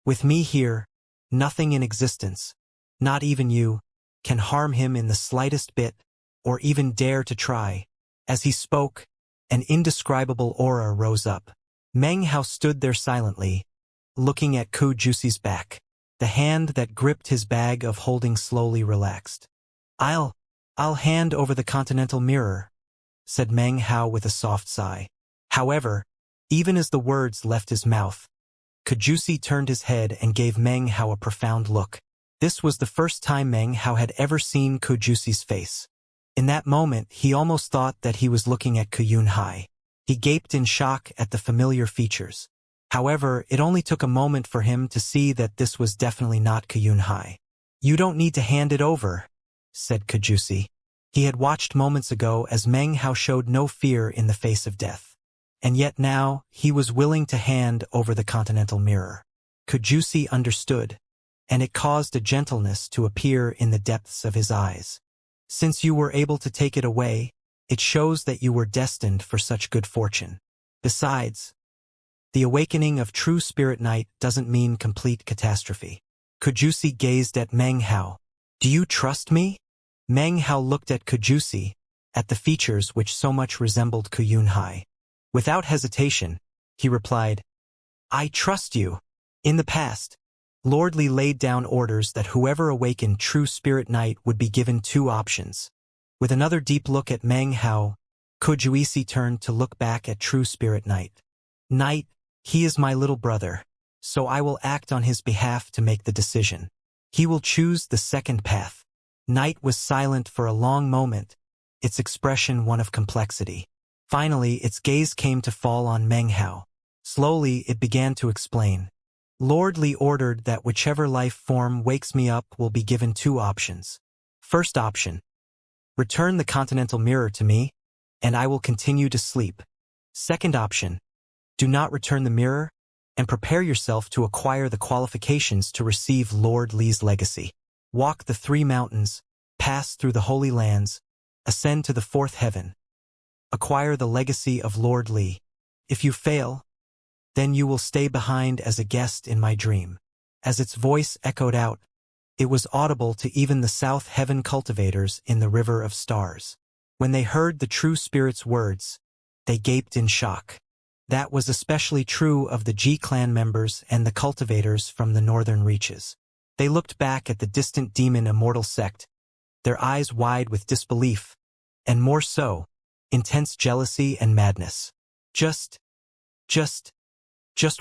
With me here, nothing in existence, not even you, can harm him in the slightest bit, or even dare to try." As he spoke, an indescribable aura rose up. Meng Hao stood there silently, looking at Kujusi's back. The hand that gripped his bag of holding slowly relaxed. I'll hand over the continental mirror," said Meng Hao with a soft sigh. However, even as the words left his mouth, Kujusi turned his head and gave Meng Hao a profound look. This was the first time Meng Hao had ever seen Kujusi's face. In that moment, he almost thought that he was looking at Kuyunhai. He gaped in shock at the familiar features. However, it only took a moment for him to see that this was definitely not Kuyunhai. "You don't need to hand it over," said Kujusi. He had watched moments ago as Meng Hao showed no fear in the face of death. And yet now, he was willing to hand over the continental mirror. Kujusi understood, and it caused a gentleness to appear in the depths of his eyes. "Since you were able to take it away, it shows that you were destined for such good fortune. Besides, the awakening of true spirit knight doesn't mean complete catastrophe." Kujusi gazed at Meng Hao. "Do you trust me?" Meng Hao looked at Kujusi, at the features which so much resembled Kuyunhai. Without hesitation, he replied, "I trust you." In the past, Lord Li laid down orders that whoever awakened true spirit knight would be given two options. With another deep look at Meng Hao, Kujusi turned to look back at true spirit knight. "Knight, he is my little brother, so I will act on his behalf to make the decision. He will choose the second path." Knight was silent for a long moment, its expression one of complexity. Finally, its gaze came to fall on Meng Hao. Slowly, it began to explain. "Lord Li ordered that whichever life form wakes me up will be given two options. First option, return the continental mirror to me, and I will continue to sleep. Second option, do not return the mirror, and prepare yourself to acquire the qualifications to receive Lord Li's legacy. Walk the 3 mountains, pass through the Holy Lands, ascend to the 4th heaven. Acquire the legacy of Lord Li. If you fail, Then you will stay behind as a guest in my dream. As its voice echoed out, it was audible to even the South Heaven cultivators in the River of Stars. When they heard the true spirit's words, they gaped in shock. That was especially true of the G-clan members and the cultivators from the northern reaches. They looked back at the distant demon Immortal sect, their eyes wide with disbelief, and more so, intense jealousy and madness. Just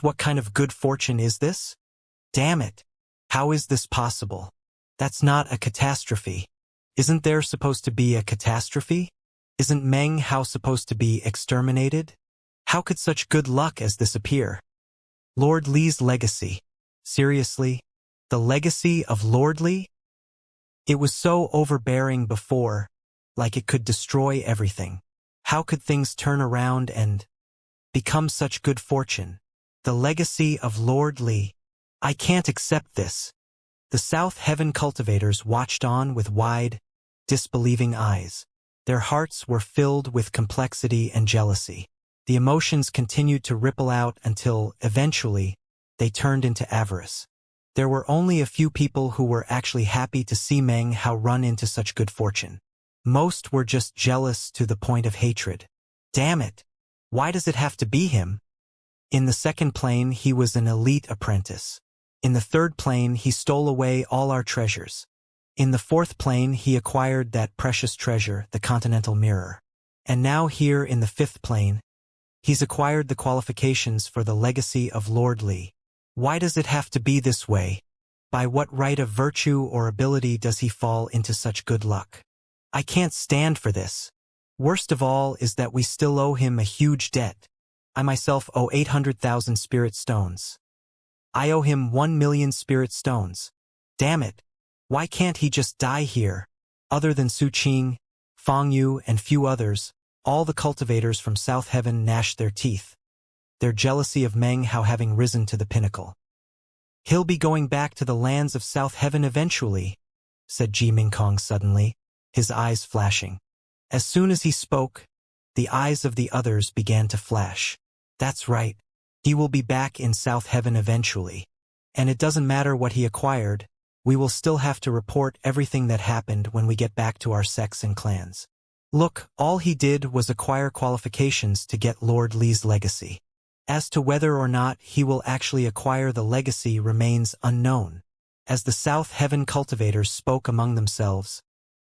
what kind of good fortune is this? Damn it! How is this possible? That's not a catastrophe. Isn't there supposed to be a catastrophe? Isn't Meng Hao supposed to be exterminated? How could such good luck as this appear? Lord Li's legacy. Seriously? The legacy of Lord Li? It was so overbearing before, like it could destroy everything. How could things turn around and become such good fortune? The legacy of Lord Li. I can't accept this. The South Heaven cultivators watched on with wide, disbelieving eyes. Their hearts were filled with complexity and jealousy. The emotions continued to ripple out until, eventually, they turned into avarice. There were only a few people who were actually happy to see Meng Hao run into such good fortune. Most were just jealous to the point of hatred. Damn it! Why does it have to be him? In the second plane, he was an elite apprentice. In the third plane, he stole away all our treasures. In the fourth plane, he acquired that precious treasure, the Continental Mirror. And now here in the fifth plane, he's acquired the qualifications for the legacy of Lord Li. Why does it have to be this way? By what right of virtue or ability does he fall into such good luck? I can't stand for this. Worst of all is that we still owe him a huge debt. I myself owe 800,000 spirit stones. I owe him 1 million spirit stones. Damn it. Why can't he just die here? Other than Su Qing, Fang Yu, and few others, all the cultivators from South Heaven gnashed their teeth, their jealousy of Meng Hao having risen to the pinnacle. He'll be going back to the lands of South Heaven eventually, said Ji Mingkong suddenly, his eyes flashing. As soon as he spoke, the eyes of the others began to flash. That's right. He will be back in South Heaven eventually. And it doesn't matter what he acquired, we will still have to report everything that happened when we get back to our sects and clans. Look, all he did was acquire qualifications to get Lord Li's legacy. As to whether or not he will actually acquire the legacy remains unknown. As the South Heaven cultivators spoke among themselves,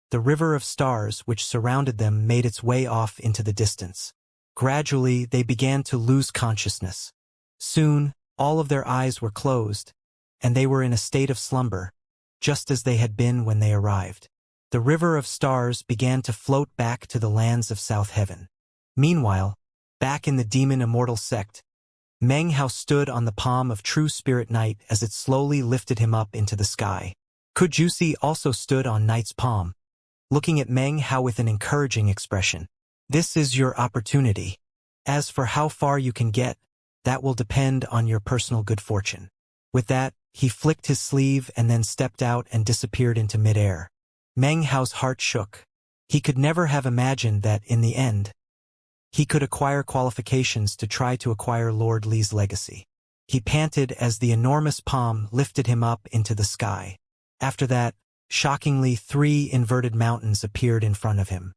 the river of stars which surrounded them made its way off into the distance. Gradually, they began to lose consciousness. Soon, all of their eyes were closed, and they were in a state of slumber, just as they had been when they arrived. The river of stars began to float back to the lands of South Heaven. Meanwhile, back in the demon Immortal sect, Meng Hao stood on the palm of True Spirit Night as it slowly lifted him up into the sky. Kujusi also stood on Night's palm, looking at Meng Hao with an encouraging expression. This is your opportunity. As for how far you can get, that will depend on your personal good fortune. With that, he flicked his sleeve and then stepped out and disappeared into midair. Meng Hao's heart shook. He could never have imagined that, in the end, he could acquire qualifications to try to acquire Lord Li's legacy. He panted as the enormous palm lifted him up into the sky. After that, shockingly, 3 inverted mountains appeared in front of him.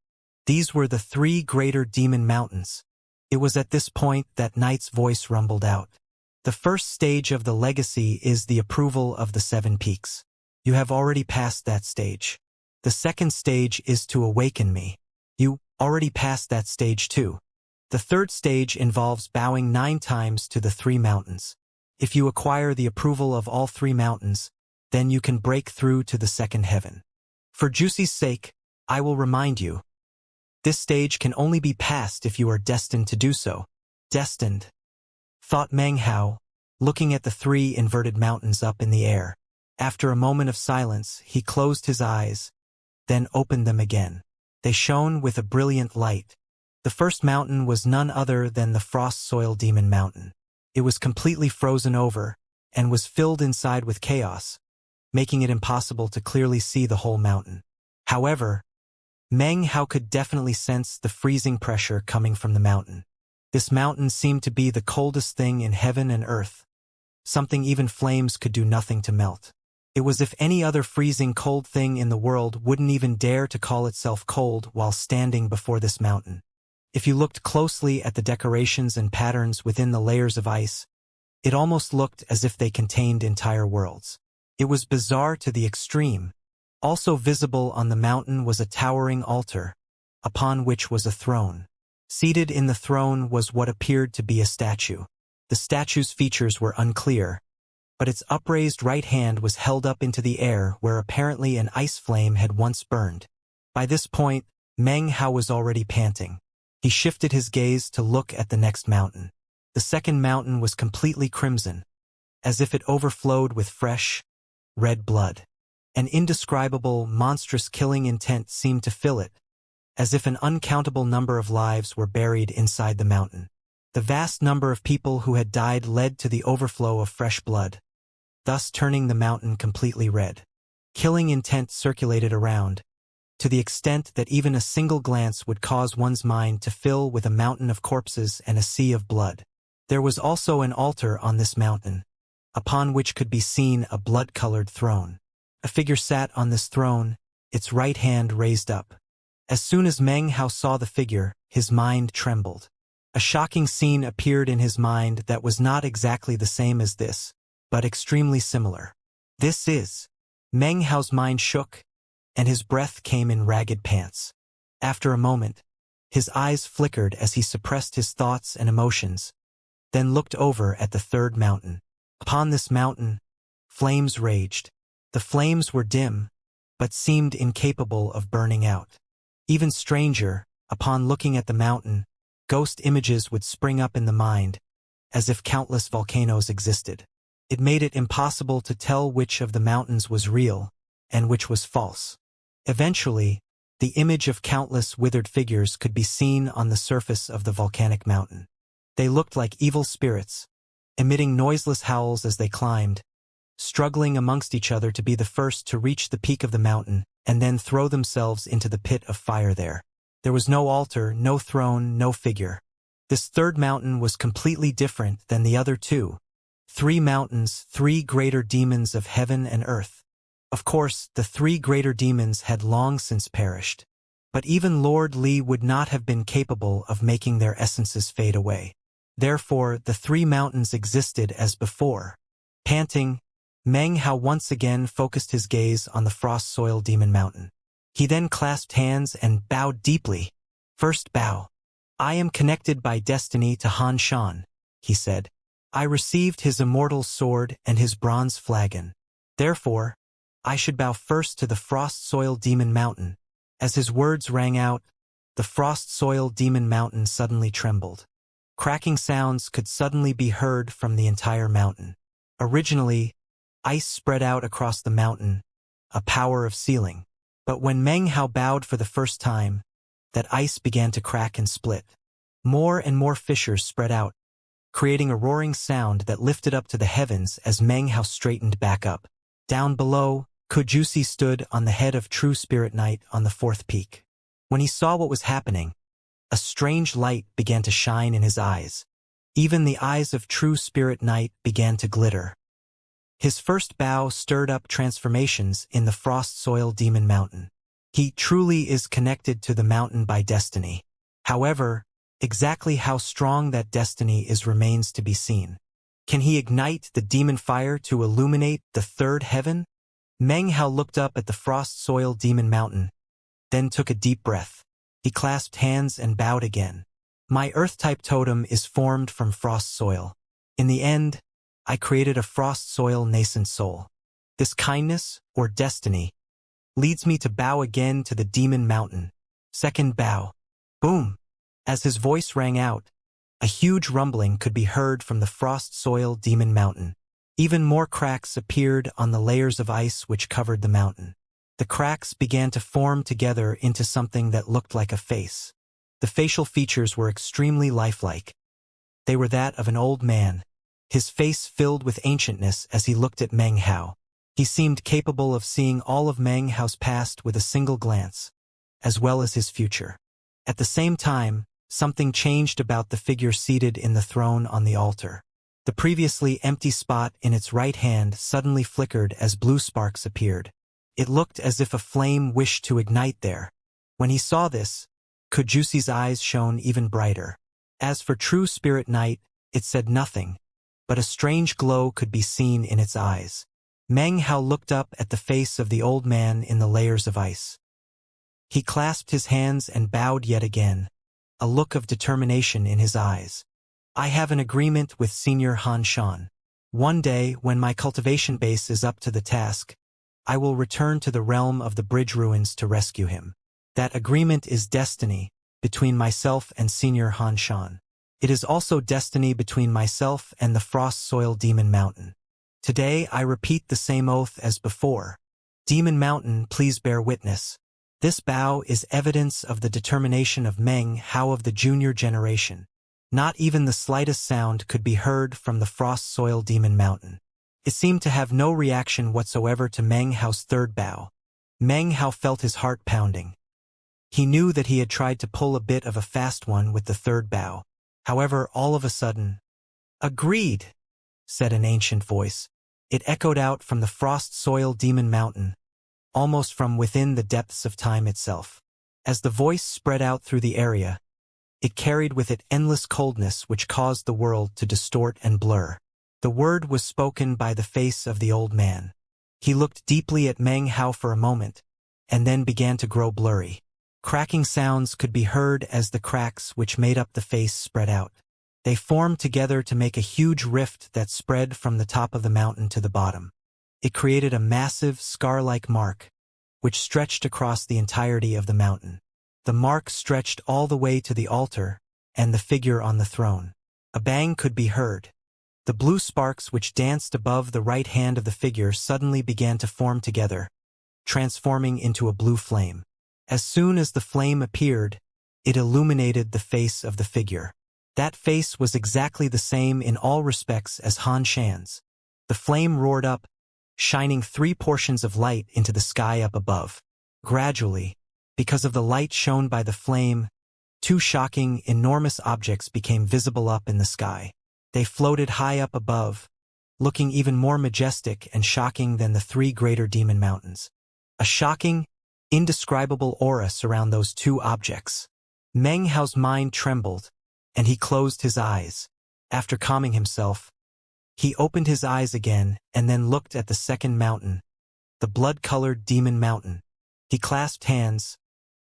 These were the 3 greater demon mountains. It was at this point that Night's voice rumbled out. The first stage of the legacy is the approval of the 7 peaks. You have already passed that stage. The second stage is to awaken me. You already passed that stage too. The third stage involves bowing 9 times to the 3 mountains. If you acquire the approval of all 3 mountains, then you can break through to the second heaven. For Juicy's sake, I will remind you. This stage can only be passed if you are destined to do so. Destined, thought Meng Hao, looking at the 3 inverted mountains up in the air. After a moment of silence, he closed his eyes, then opened them again. They shone with a brilliant light. The first mountain was none other than the Frost Soil Demon Mountain. It was completely frozen over, and was filled inside with chaos, making it impossible to clearly see the whole mountain. However, Meng Hao could definitely sense the freezing pressure coming from the mountain. This mountain seemed to be the coldest thing in heaven and earth, something even flames could do nothing to melt. It was as if any other freezing cold thing in the world wouldn't even dare to call itself cold while standing before this mountain. If you looked closely at the decorations and patterns within the layers of ice, it almost looked as if they contained entire worlds. It was bizarre to the extreme. Also visible on the mountain was a towering altar, upon which was a throne. Seated in the throne was what appeared to be a statue. The statue's features were unclear, but its upraised right hand was held up into the air where apparently an ice flame had once burned. By this point, Meng Hao was already panting. He shifted his gaze to look at the next mountain. The second mountain was completely crimson, as if it overflowed with fresh, red blood. An indescribable, monstrous killing intent seemed to fill it, as if an uncountable number of lives were buried inside the mountain. The vast number of people who had died led to the overflow of fresh blood, thus turning the mountain completely red. Killing intent circulated around, to the extent that even a single glance would cause one's mind to fill with a mountain of corpses and a sea of blood. There was also an altar on this mountain, upon which could be seen a blood-colored throne. A figure sat on this throne, its right hand raised up. As soon as Meng Hao saw the figure, his mind trembled. A shocking scene appeared in his mind that was not exactly the same as this, but extremely similar. This is. Meng Hao's mind shook, and his breath came in ragged pants. After a moment, his eyes flickered as he suppressed his thoughts and emotions, then looked over at the third mountain. Upon this mountain, flames raged. The flames were dim, but seemed incapable of burning out. Even stranger, upon looking at the mountain, ghost images would spring up in the mind, as if countless volcanoes existed. It made it impossible to tell which of the mountains was real, and which was false. Eventually, the image of countless withered figures could be seen on the surface of the volcanic mountain. They looked like evil spirits, emitting noiseless howls as they climbed, struggling amongst each other to be the first to reach the peak of the mountain and then throw themselves into the pit of fire there. There was no altar, no throne, no figure. This third mountain was completely different than the other two. 3 mountains, 3 greater demons of heaven and earth. Of course, the 3 greater demons had long since perished, but even Lord Li would not have been capable of making their essences fade away. Therefore, the 3 mountains existed as before. Panting, Meng Hao once again focused his gaze on the frost soil demon mountain. He then clasped hands and bowed deeply. First bow. I am connected by destiny to Han Shan, he said. I received his immortal sword and his bronze flagon. Therefore, I should bow first to the frost soil demon mountain. As his words rang out, the frost soil demon mountain suddenly trembled. Cracking sounds could suddenly be heard from the entire mountain. Originally, ice spread out across the mountain, a power of sealing. But when Meng Hao bowed for the first time, that ice began to crack and split. More and more fissures spread out, creating a roaring sound that lifted up to the heavens as Meng Hao straightened back up. Down below, Kujusi stood on the head of True Spirit Knight on the 4th peak. When he saw what was happening, a strange light began to shine in his eyes. Even the eyes of True Spirit Knight began to glitter. His first bow stirred up transformations in the frost soil demon mountain. He truly is connected to the mountain by destiny. However, exactly how strong that destiny is remains to be seen. Can he ignite the demon fire to illuminate the 3rd heaven? Meng Hao looked up at the frost soil demon mountain, then took a deep breath. He clasped hands and bowed again. My earth-type totem is formed from frost soil. In the end, I created a frost soil nascent soul. This kindness, or destiny, leads me to bow again to the demon mountain. Second bow. Boom! As his voice rang out, a huge rumbling could be heard from the frost soil demon mountain. Even more cracks appeared on the layers of ice which covered the mountain. The cracks began to form together into something that looked like a face. The facial features were extremely lifelike. They were that of an old man, his face filled with ancientness as he looked at Meng Hao. He seemed capable of seeing all of Meng Hao's past with a single glance, as well as his future. At the same time, something changed about the figure seated in the throne on the altar. The previously empty spot in its right hand suddenly flickered as blue sparks appeared. It looked as if a flame wished to ignite there. When he saw this, Kujusi's eyes shone even brighter. As for True Spirit Knight, it said nothing, but a strange glow could be seen in its eyes. Meng Hao looked up at the face of the old man in the layers of ice. He clasped his hands and bowed yet again, a look of determination in his eyes. I have an agreement with Senior Han Shan. One day, when my cultivation base is up to the task, I will return to the realm of the bridge ruins to rescue him. That agreement is destiny between myself and Senior Han Shan. It is also destiny between myself and the Frost Soil Demon Mountain. Today I repeat the same oath as before. Demon Mountain, please bear witness. This bow is evidence of the determination of Meng Hao of the junior generation. Not even the slightest sound could be heard from the Frost Soil Demon Mountain. It seemed to have no reaction whatsoever to Meng Hao's third bow. Meng Hao felt his heart pounding. He knew that he had tried to pull a bit of a fast one with the third bow. However, all of a sudden, "Agreed," said an ancient voice. It echoed out from the Frost Soil Demon Mountain, almost from within the depths of time itself. As the voice spread out through the area, it carried with it endless coldness which caused the world to distort and blur. The word was spoken by the face of the old man. He looked deeply at Meng Hao for a moment, and then began to grow blurry. Cracking sounds could be heard as the cracks which made up the face spread out. They formed together to make a huge rift that spread from the top of the mountain to the bottom. It created a massive, scar-like mark, which stretched across the entirety of the mountain. The mark stretched all the way to the altar and the figure on the throne. A bang could be heard. The blue sparks which danced above the right hand of the figure suddenly began to form together, transforming into a blue flame. As soon as the flame appeared, it illuminated the face of the figure. That face was exactly the same in all respects as Han Shan's. The flame roared up, shining 3 portions of light into the sky up above. Gradually, because of the light shown by the flame, 2 shocking, enormous objects became visible up in the sky. They floated high up above, looking even more majestic and shocking than the 3 greater demon mountains. A shocking, indescribable aura surrounded those 2 objects. Meng Hao's mind trembled, and he closed his eyes. After calming himself, he opened his eyes again and then looked at the second mountain, the blood-colored demon mountain. He clasped hands,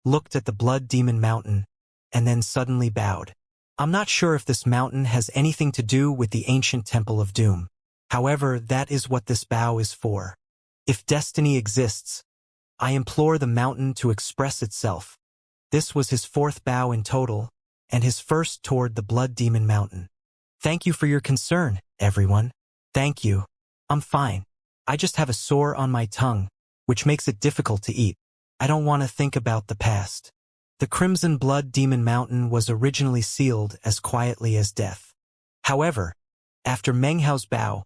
looked at the blood demon mountain, and then suddenly bowed. I'm not sure if this mountain has anything to do with the ancient Temple of Doom. However, that is what this bow is for. If destiny exists, I implore the mountain to express itself. This was his 4th bow in total, and his first toward the Blood Demon Mountain. Thank you for your concern, everyone. Thank you. I'm fine. I just have a sore on my tongue, which makes it difficult to eat. I don't want to think about the past. The Crimson Blood Demon Mountain was originally sealed as quietly as death. However, after Meng Hao's bow,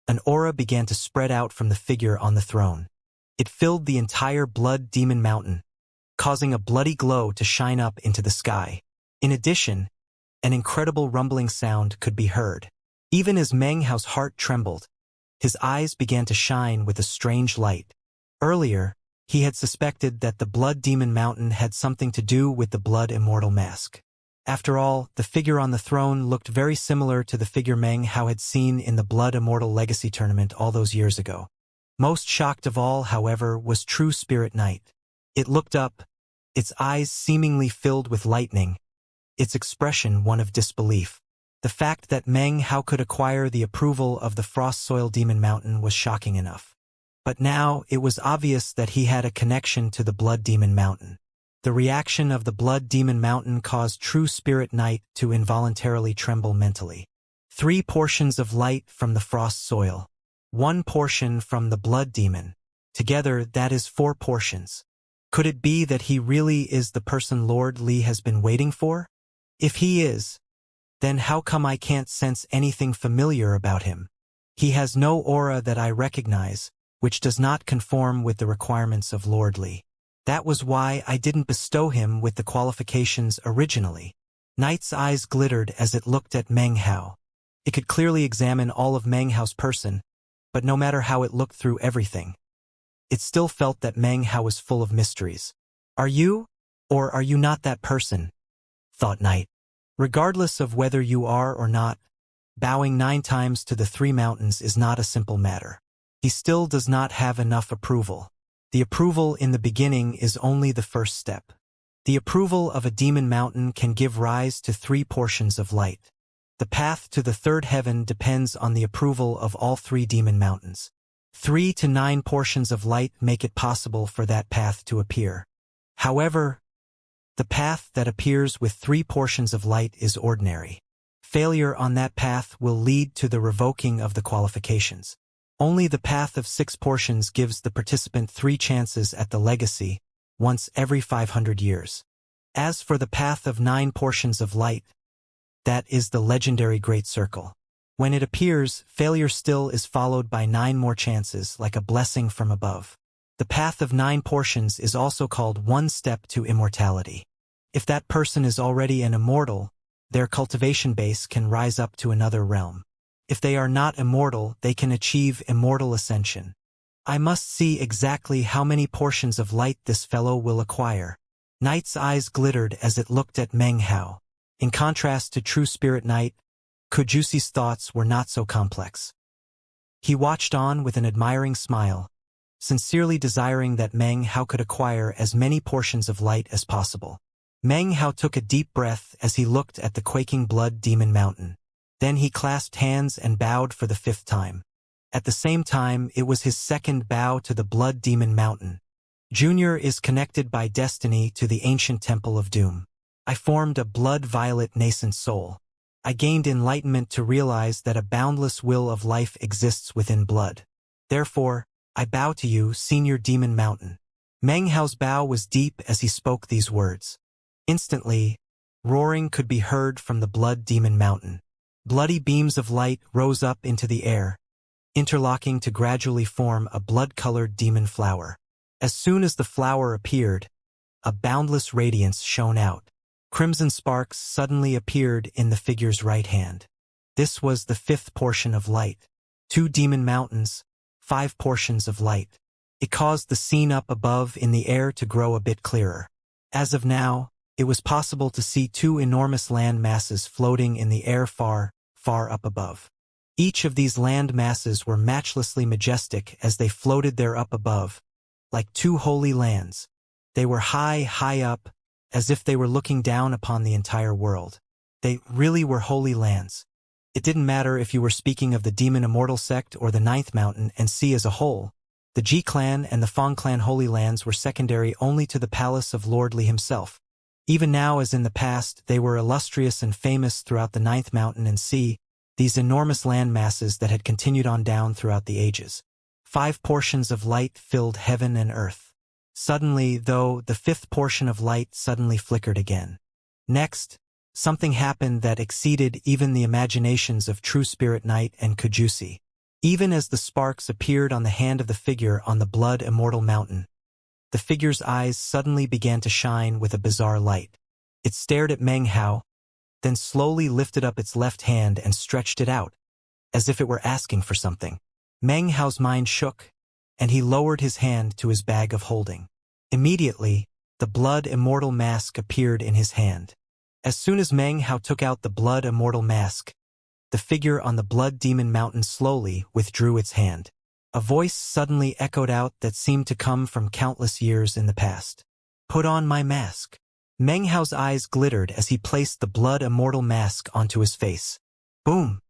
an aura began to spread out from the figure on the throne. It filled the entire Blood Demon Mountain, causing a bloody glow to shine up into the sky. In addition, an incredible rumbling sound could be heard. Even as Meng Hao's heart trembled, his eyes began to shine with a strange light. Earlier, he had suspected that the Blood Demon Mountain had something to do with the Blood Immortal mask. After all, the figure on the throne looked very similar to the figure Meng Hao had seen in the Blood Immortal Legacy Tournament all those years ago. Most shocked of all, however, was True Spirit Knight. It looked up, its eyes seemingly filled with lightning, its expression one of disbelief. The fact that Meng Hao could acquire the approval of the Frost Soil Demon Mountain was shocking enough. But now it was obvious that he had a connection to the Blood Demon Mountain. The reaction of the Blood Demon Mountain caused True Spirit Knight to involuntarily tremble mentally. 3 portions of light from the Frost Soil. 1 portion from the Blood Demon. Together, that is 4 portions. Could it be that he really is the person Lord Li has been waiting for? If he is, then how come I can't sense anything familiar about him? He has no aura that I recognize, which does not conform with the requirements of Lord Li. That was why I didn't bestow him with the qualifications originally. Knight's eyes glittered as it looked at Meng Hao. It could clearly examine all of Meng Hao's person, but no matter how it looked through everything, it still felt that Meng Hao was full of mysteries. Are you, or are you not that person? Thought Knight. Regardless of whether you are or not, bowing 9 times to the 3 mountains is not a simple matter. He still does not have enough approval. The approval in the beginning is only the first step. The approval of a demon mountain can give rise to 3 portions of light. The path to the 3rd heaven depends on the approval of all 3 demon mountains. 3 to 9 portions of light make it possible for that path to appear. However, the path that appears with 3 portions of light is ordinary. Failure on that path will lead to the revoking of the qualifications. Only the path of 6 portions gives the participant 3 chances at the legacy, once every 500 years. As for the path of 9 portions of light, that is the legendary Great Circle. When it appears, failure still is followed by 9 more chances, like a blessing from above. The path of 9 portions is also called 1 step to immortality. If that person is already an immortal, their cultivation base can rise up to another realm. If they are not immortal, they can achieve immortal ascension. I must see exactly how many portions of light this fellow will acquire. Knight's eyes glittered as it looked at Meng Hao. In contrast to True Spirit Knight, Kujusi's thoughts were not so complex. He watched on with an admiring smile, sincerely desiring that Meng Hao could acquire as many portions of light as possible. Meng Hao took a deep breath as he looked at the quaking blood demon mountain. Then he clasped hands and bowed for the 5th time. At the same time, it was his 2nd bow to the blood demon mountain. Junior is connected by destiny to the ancient temple of doom. I formed a blood-violet nascent soul. I gained enlightenment to realize that a boundless will of life exists within blood. Therefore, I bow to you, Senior Demon Mountain. Meng Hao's bow was deep as he spoke these words. Instantly, roaring could be heard from the blood demon mountain. Bloody beams of light rose up into the air, interlocking to gradually form a blood-colored demon flower. As soon as the flower appeared, a boundless radiance shone out. Crimson sparks suddenly appeared in the figure's right hand. This was the 5th portion of light. 2 demon mountains, 5 portions of light. It caused the scene up above in the air to grow a bit clearer. As of now, it was possible to see 2 enormous land masses floating in the air far, far up above. Each of these land masses were matchlessly majestic as they floated there up above, like 2 holy lands. They were high, high up, as if they were looking down upon the entire world. They really were holy lands. It didn't matter if you were speaking of the Demon Immortal sect or the 9th mountain and sea as a whole. The Ji clan and the Fong clan holy lands were secondary only to the palace of Lord Li himself. Even now, as in the past, they were illustrious and famous throughout the 9th mountain and sea, these enormous land masses that had continued on down throughout the ages. 5 portions of light filled heaven and earth. Suddenly, though, the 5th portion of light suddenly flickered again. Next, something happened that exceeded even the imaginations of True Spirit Knight and Kujusi. Even as the sparks appeared on the hand of the figure on the blood immortal mountain, the figure's eyes suddenly began to shine with a bizarre light. It stared at Meng Hao, then slowly lifted up its left hand and stretched it out, as if it were asking for something. Meng Hao's mind shook, and he lowered his hand to his bag of holding. Immediately, the blood immortal mask appeared in his hand. As soon as Meng Hao took out the blood immortal mask, the figure on the blood demon mountain slowly withdrew its hand. A voice suddenly echoed out that seemed to come from countless years in the past. Put on my mask. Meng Hao's eyes glittered as he placed the blood immortal mask onto his face. Boom!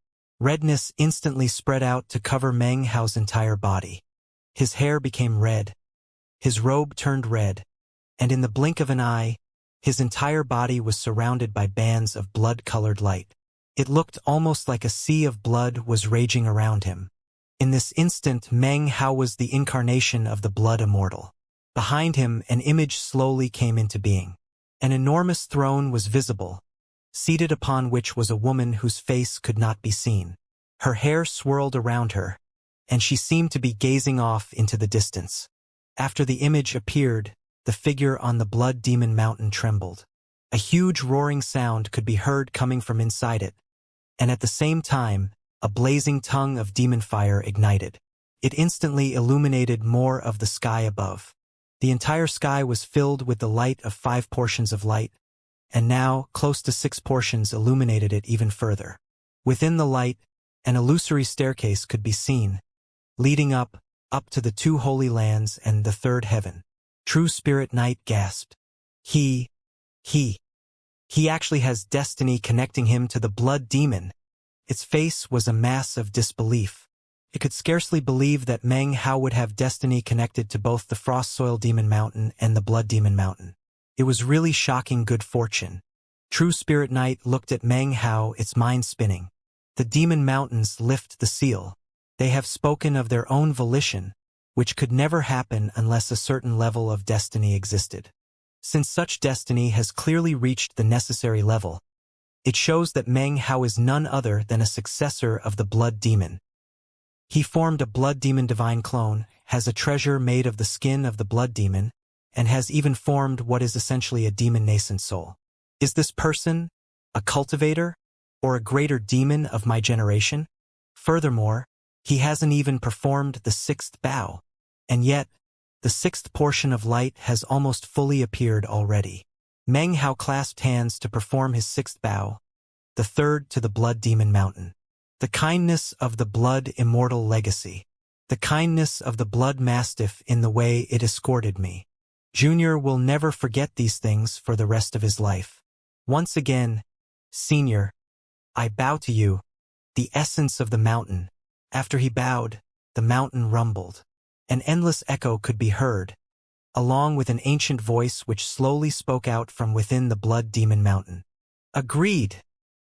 Redness instantly spread out to cover Meng Hao's entire body. His hair became red, his robe turned red, and in the blink of an eye, his entire body was surrounded by bands of blood-colored light. It looked almost like a sea of blood was raging around him. In this instant, Meng Hao was the incarnation of the blood immortal. Behind him, an image slowly came into being. An enormous throne was visible, seated upon which was a woman whose face could not be seen. Her hair swirled around her, and she seemed to be gazing off into the distance. After the image appeared, the figure on the blood demon mountain trembled. A huge roaring sound could be heard coming from inside it, and at the same time, a blazing tongue of demon fire ignited. It instantly illuminated more of the sky above. The entire sky was filled with the light of 5 portions of light, and now close to 6 portions illuminated it even further. Within the light, an illusory staircase could be seen, leading up to the 2 holy lands and the 3rd heaven. True Spirit Knight gasped. He actually has destiny connecting him to the blood demon. Its face was a mass of disbelief. It could scarcely believe that Meng Hao would have destiny connected to both the Frost Soil Demon Mountain and the Blood Demon Mountain. It was really shocking good fortune. True Spirit Knight looked at Meng Hao, its mind spinning. The Demon Mountains lift the seal. They have spoken of their own volition, which could never happen unless a certain level of destiny existed. Since such destiny has clearly reached the necessary level, it shows that Meng Hao is none other than a successor of the Blood Demon. He formed a Blood Demon divine clone, has a treasure made of the skin of the Blood Demon, and has even formed what is essentially a demon nascent soul. Is this person a cultivator or a greater demon of my generation? Furthermore, he hasn't even performed the 6th bow, and yet the 6th portion of light has almost fully appeared already. Meng Hao clasped hands to perform his 6th bow, the 3rd to the Blood Demon Mountain. The kindness of the Blood Immortal legacy. The kindness of the Blood Mastiff in the way it escorted me. Junior will never forget these things for the rest of his life. Once again, Senior, I bow to you, the essence of the mountain. After he bowed, the mountain rumbled. An endless echo could be heard, along with an ancient voice which slowly spoke out from within the Blood Demon Mountain. Agreed,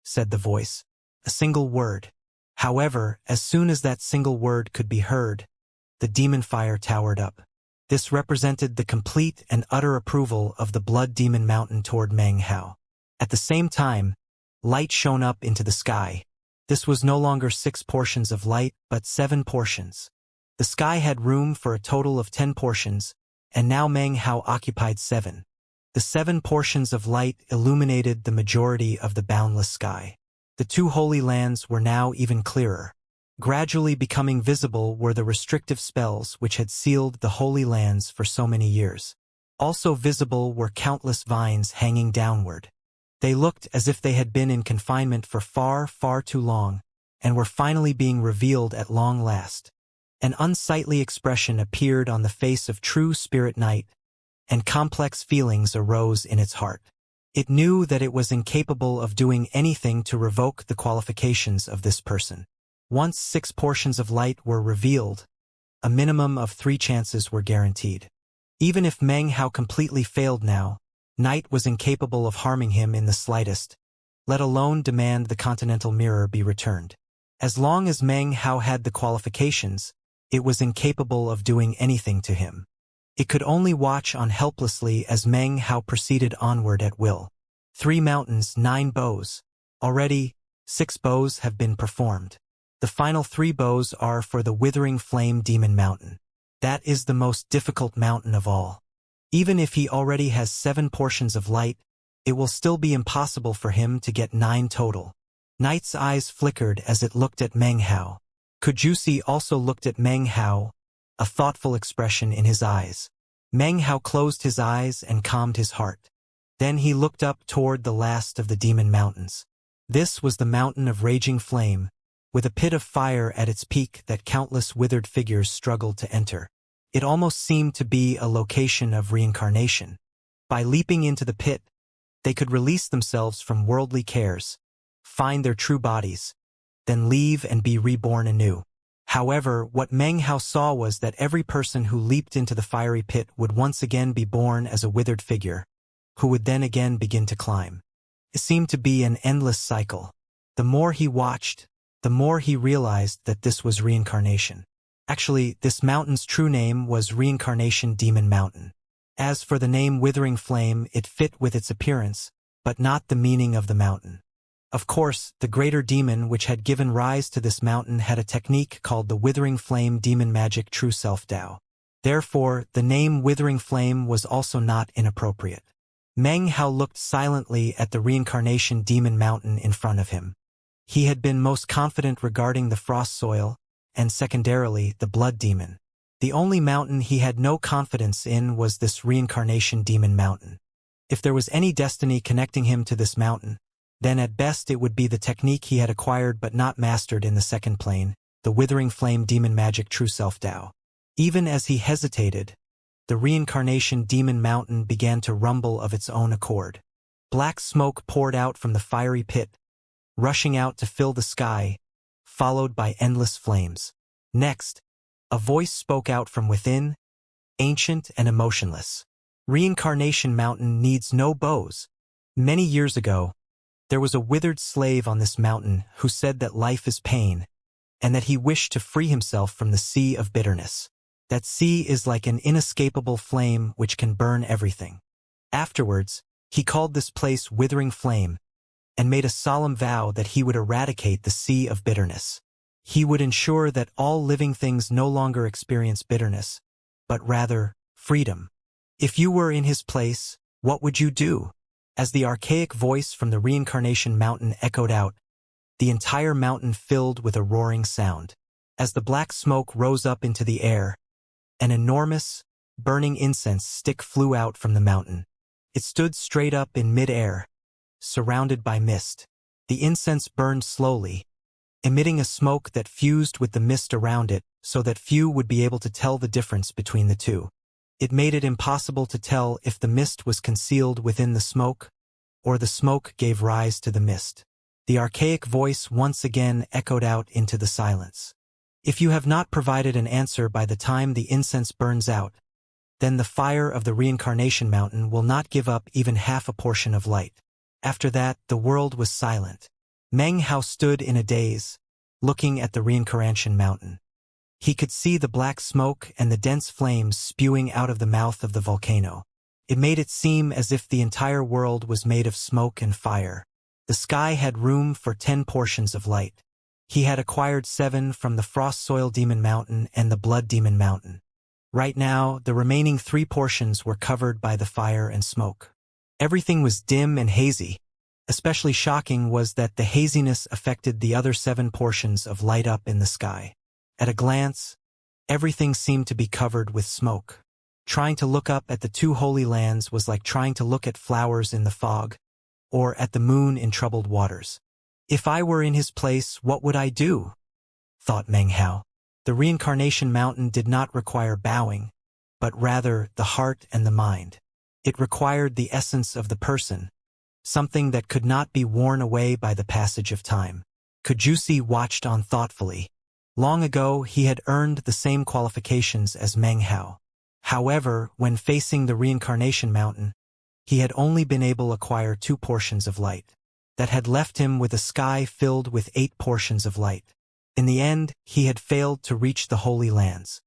said the voice. A single word. However, as soon as that single word could be heard, the demon fire towered up. This represented the complete and utter approval of the Blood Demon Mountain toward Meng Hao. At the same time, light shone up into the sky. This was no longer 6 portions of light, but 7 portions. The sky had room for a total of 10 portions, and now Meng Hao occupied 7. The 7 portions of light illuminated the majority of the boundless sky. The 2 holy lands were now even clearer. Gradually becoming visible were the restrictive spells which had sealed the holy lands for so many years. Also visible were countless vines hanging downward. They looked as if they had been in confinement for far, far too long, and were finally being revealed at long last. An unsightly expression appeared on the face of True Spirit Knight, and complex feelings arose in its heart. It knew that it was incapable of doing anything to revoke the qualifications of this person. Once 6 portions of light were revealed, a minimum of 3 chances were guaranteed. Even if Meng Hao completely failed now, Knight was incapable of harming him in the slightest, let alone demand the Continental Mirror be returned. As long as Meng Hao had the qualifications, it was incapable of doing anything to him. It could only watch on helplessly as Meng Hao proceeded onward at will. 3 mountains, 9 bows. Already, 6 bows have been performed. The final 3 bows are for the Withering Flame Demon Mountain. That is the most difficult mountain of all. Even if he already has 7 portions of light, it will still be impossible for him to get 9 total. Knight's eyes flickered as it looked at Meng Hao. Kujusi also looked at Meng Hao, a thoughtful expression in his eyes. Meng Hao closed his eyes and calmed his heart. Then he looked up toward the last of the demon mountains. This was the mountain of raging flame, with a pit of fire at its peak that countless withered figures struggled to enter. It almost seemed to be a location of reincarnation. By leaping into the pit, they could release themselves from worldly cares, find their true bodies, then leave and be reborn anew. However, what Meng Hao saw was that every person who leaped into the fiery pit would once again be born as a withered figure, who would then again begin to climb. It seemed to be an endless cycle. The more he watched, the more he realized that this was reincarnation. Actually, this mountain's true name was Reincarnation Demon Mountain. As for the name Withering Flame, it fit with its appearance, but not the meaning of the mountain. Of course, the greater demon which had given rise to this mountain had a technique called the Withering Flame Demon Magic True Self Tao. Therefore, the name Withering Flame was also not inappropriate. Meng Hao looked silently at the Reincarnation demon mountain in front of him. He had been most confident regarding the frost soil, and secondarily, the blood demon. The only mountain he had no confidence in was this Reincarnation demon mountain. If there was any destiny connecting him to this mountain, then at best it would be the technique he had acquired but not mastered in the second plane, the Withering Flame Demon Magic True Self Tao. Even as he hesitated, the Reincarnation demon mountain began to rumble of its own accord. Black smoke poured out from the fiery pit, rushing out to fill the sky, followed by endless flames. Next, a voice spoke out from within, ancient and emotionless. Reincarnation Mountain needs no bows. Many years ago, there was a withered slave on this mountain who said that life is pain, and that he wished to free himself from the sea of bitterness. That sea is like an inescapable flame which can burn everything. Afterwards, he called this place Withering Flame, and made a solemn vow that he would eradicate the sea of bitterness. He would ensure that all living things no longer experience bitterness, but rather, freedom. If you were in his place, what would you do? As the archaic voice from the Reincarnation Mountain echoed out, the entire mountain filled with a roaring sound. As the black smoke rose up into the air, an enormous, burning incense stick flew out from the mountain. It stood straight up in mid-air, surrounded by mist. The incense burned slowly, emitting a smoke that fused with the mist around it so that few would be able to tell the difference between the two. It made it impossible to tell if the mist was concealed within the smoke, or the smoke gave rise to the mist. The archaic voice once again echoed out into the silence. If you have not provided an answer by the time the incense burns out, then the fire of the Reincarnation Mountain will not give up even half a portion of light. After that, the world was silent. Meng Hao stood in a daze, looking at the Reincarnation Mountain. He could see the black smoke and the dense flames spewing out of the mouth of the volcano. It made it seem as if the entire world was made of smoke and fire. The sky had room for 10 portions of light. He had acquired 7 from the Frost Soil Demon Mountain and the Blood Demon Mountain. Right now, the remaining 3 portions were covered by the fire and smoke. Everything was dim and hazy. Especially shocking was that the haziness affected the other 7 portions of light up in the sky. At a glance, everything seemed to be covered with smoke. Trying to look up at the 2 holy lands was like trying to look at flowers in the fog, or at the moon in troubled waters. If I were in his place, what would I do? Thought Meng Hao. The Reincarnation Mountain did not require bowing, but rather the heart and the mind. It required the essence of the person, something that could not be worn away by the passage of time. Kujusi watched on thoughtfully. Long ago, he had earned the same qualifications as Meng Hao. However, when facing the Reincarnation Mountain, he had only been able to acquire 2 portions of light. That had left him with a sky filled with 8 portions of light. In the end, he had failed to reach the Holy Lands.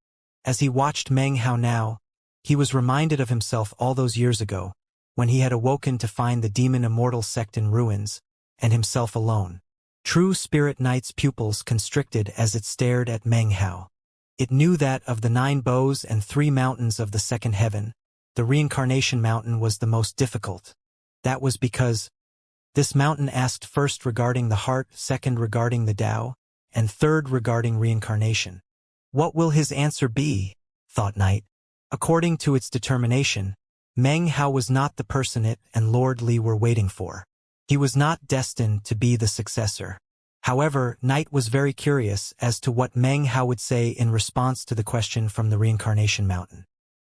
As he watched Meng Hao now, he was reminded of himself all those years ago, when he had awoken to find the demon Immortal sect in ruins, and himself alone. True Spirit Knight's pupils constricted as it stared at Meng Hao. It knew that of the 9 bows and 3 mountains of the second heaven, the Reincarnation Mountain was the most difficult. That was because this mountain asked first regarding the heart, second regarding the Tao, and third regarding reincarnation. What will his answer be? Thought Knight. According to its determination, Meng Hao was not the person it and Lord Li were waiting for. He was not destined to be the successor. However, Knight was very curious as to what Meng Hao would say in response to the question from the Reincarnation Mountain.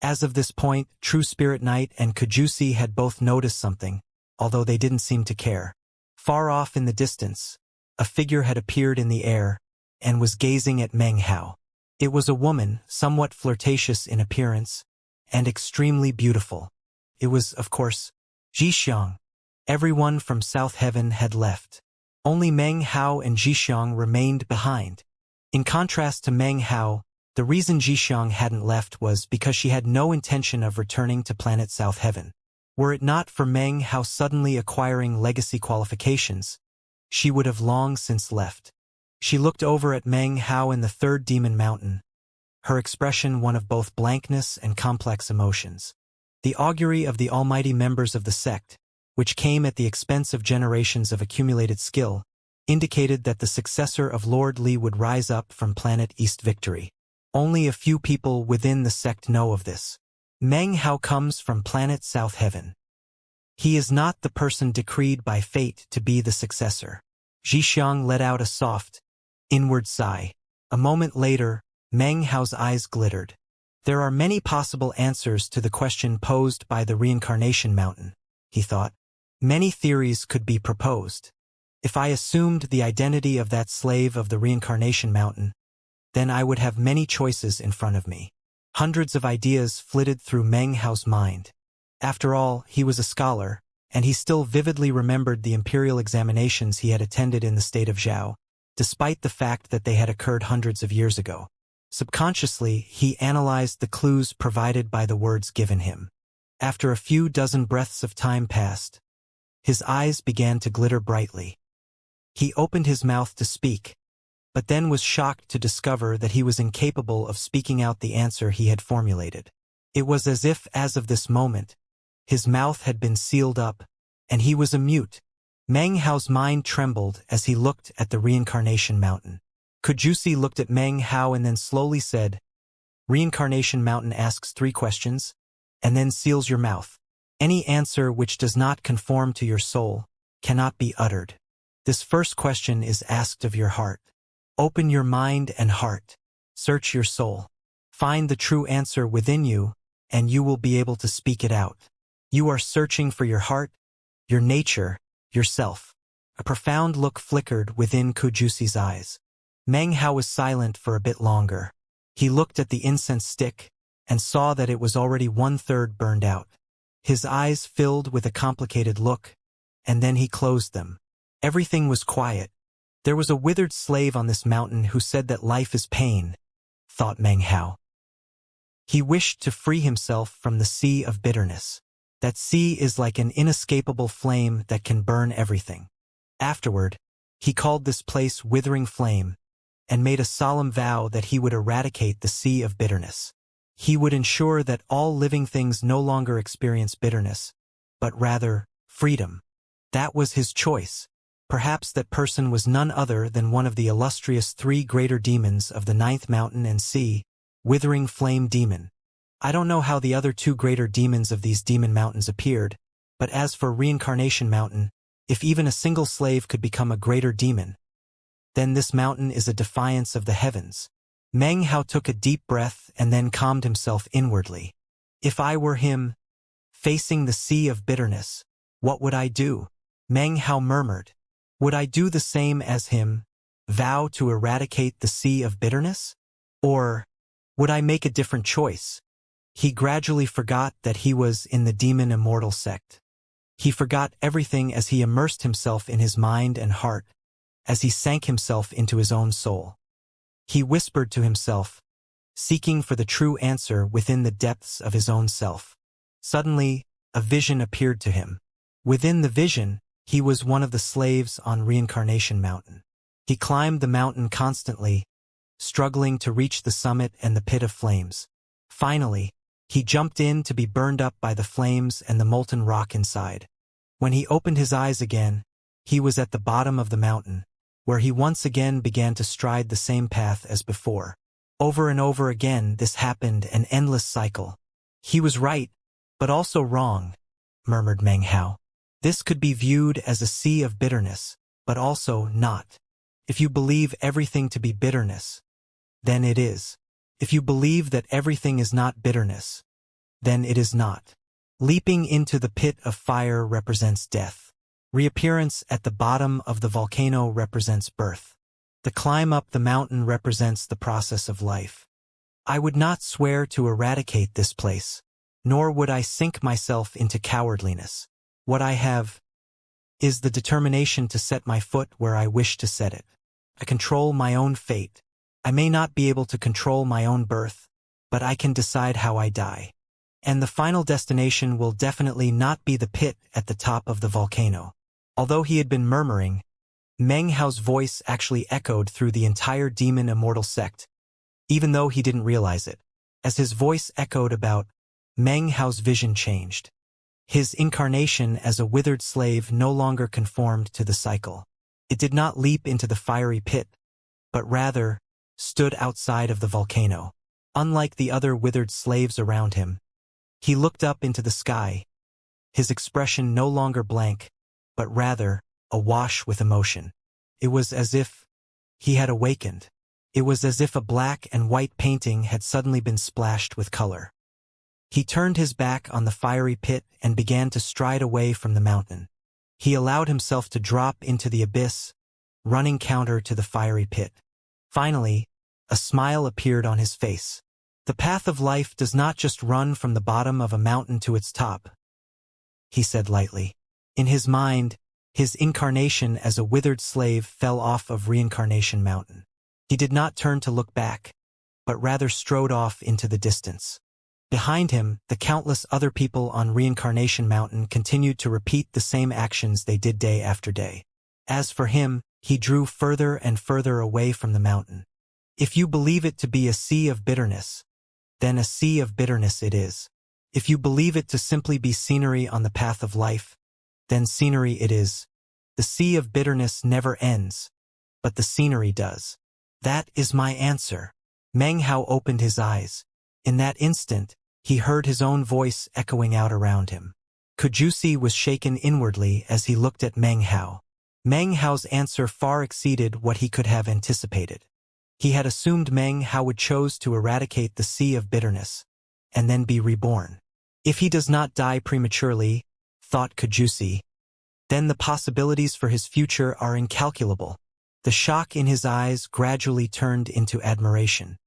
As of this point, True Spirit Knight and Kujusi had both noticed something, although they didn't seem to care. Far off in the distance, a figure had appeared in the air and was gazing at Meng Hao. It was a woman, somewhat flirtatious in appearance, and extremely beautiful. It was, of course, Xianxia. Everyone from South Heaven had left. Only Meng Hao and Xianxia remained behind. In contrast to Meng Hao, the reason Xianxia hadn't left was because she had no intention of returning to planet South Heaven. Were it not for Meng Hao suddenly acquiring legacy qualifications, she would have long since left. She looked over at Meng Hao in the 3rd Demon Mountain, her expression one of both blankness and complex emotions. The augury of the almighty members of the sect, which came at the expense of generations of accumulated skill, indicated that the successor of Lord Li would rise up from planet East Victory. Only a few people within the sect know of this. Meng Hao comes from planet South Heaven. He is not the person decreed by fate to be the successor. Zhixiang let out a soft, inward sigh. A moment later, Meng Hao's eyes glittered. There are many possible answers to the question posed by the Reincarnation Mountain, he thought. Many theories could be proposed. If I assumed the identity of that slave of the Reincarnation Mountain, then I would have many choices in front of me. Hundreds of ideas flitted through Meng Hao's mind. After all, he was a scholar, and he still vividly remembered the imperial examinations he had attended in the state of Zhao, despite the fact that they had occurred hundreds of years ago. Subconsciously, he analyzed the clues provided by the words given him. After a few dozen breaths of time passed, his eyes began to glitter brightly. He opened his mouth to speak, but then was shocked to discover that he was incapable of speaking out the answer he had formulated. It was as if, as of this moment, his mouth had been sealed up, and he was a mute. Meng Hao's mind trembled as he looked at the Reincarnation Mountain. Kujusi looked at Meng Hao and then slowly said, Reincarnation Mountain asks 3 questions, and then seals your mouth. Any answer which does not conform to your soul cannot be uttered. This first question is asked of your heart. Open your mind and heart. Search your soul. Find the true answer within you, and you will be able to speak it out. You are searching for your heart, your nature, yourself. A profound look flickered within Kujusi's eyes. Meng Hao was silent for a bit longer. He looked at the incense stick and saw that it was already 1/3 burned out. His eyes filled with a complicated look, and then he closed them. Everything was quiet. There was a withered slave on this mountain who said that life is pain, thought Meng Hao. He wished to free himself from the sea of bitterness. That sea is like an inescapable flame that can burn everything. Afterward, he called this place Withering Flame, and made a solemn vow that he would eradicate the sea of bitterness. He would ensure that all living things no longer experience bitterness, but rather, freedom. That was his choice. Perhaps that person was none other than one of the illustrious 3 greater demons of the 9th mountain and sea, Withering Flame Demon. I don't know how the other 2 greater demons of these demon mountains appeared, but as for Reincarnation Mountain, if even a single slave could become a greater demon, then this mountain is a defiance of the heavens. Meng Hao took a deep breath and then calmed himself inwardly. If I were him, facing the sea of bitterness, what would I do? Meng Hao murmured. Would I do the same as him, vow to eradicate the sea of bitterness? Or would I make a different choice? He gradually forgot that he was in the demon Immortal sect. He forgot everything as he immersed himself in his mind and heart, as he sank himself into his own soul. He whispered to himself, seeking for the true answer within the depths of his own self. Suddenly, a vision appeared to him. Within the vision, he was one of the slaves on Reincarnation Mountain. He climbed the mountain constantly, struggling to reach the summit and the pit of flames. Finally, he jumped in to be burned up by the flames and the molten rock inside. When he opened his eyes again, he was at the bottom of the mountain, where he once again began to stride the same path as before. Over and over again this happened, an endless cycle. He was right, but also wrong, murmured Meng Hao. This could be viewed as a sea of bitterness, but also not. If you believe everything to be bitterness, then it is. If you believe that everything is not bitterness, then it is not. Leaping into the pit of fire represents death. Reappearance at the bottom of the volcano represents birth. The climb up the mountain represents the process of life. I would not swear to eradicate this place, nor would I sink myself into cowardliness. What I have is the determination to set my foot where I wish to set it. I control my own fate. I may not be able to control my own birth, but I can decide how I die. And the final destination will definitely not be the pit at the top of the volcano. Although he had been murmuring, Meng Hao's voice actually echoed through the entire demon Immortal sect, even though he didn't realize it. As his voice echoed about Meng Hao's vision changed. His incarnation as a withered slave no longer conformed to the cycle. It did not leap into the fiery pit, but rather stood outside of the volcano. Unlike the other withered slaves around him, he looked up into the sky, his expression no longer blank, but rather awash with emotion. It was as if he had awakened. It was as if a black and white painting had suddenly been splashed with color. He turned his back on the fiery pit and began to stride away from the mountain. He allowed himself to drop into the abyss, running counter to the fiery pit. Finally, a smile appeared on his face. The path of life does not just run from the bottom of a mountain to its top, he said lightly. In his mind, his incarnation as a withered slave fell off of Reincarnation Mountain. He did not turn to look back, but rather strode off into the distance. Behind him, the countless other people on Reincarnation Mountain continued to repeat the same actions they did day after day. As for him, he drew further and further away from the mountain. If you believe it to be a sea of bitterness, then a sea of bitterness it is. If you believe it to simply be scenery on the path of life, then scenery it is. The sea of bitterness never ends, but the scenery does. That is my answer. Meng Hao opened his eyes. In that instant, he heard his own voice echoing out around him. Kujusi was shaken inwardly as he looked at Meng Hao. Meng Hao's answer far exceeded what he could have anticipated. He had assumed Meng Hao would choose to eradicate the sea of bitterness, and then be reborn. If he does not die prematurely, thought Kujusi, then the possibilities for his future are incalculable. The shock in his eyes gradually turned into admiration.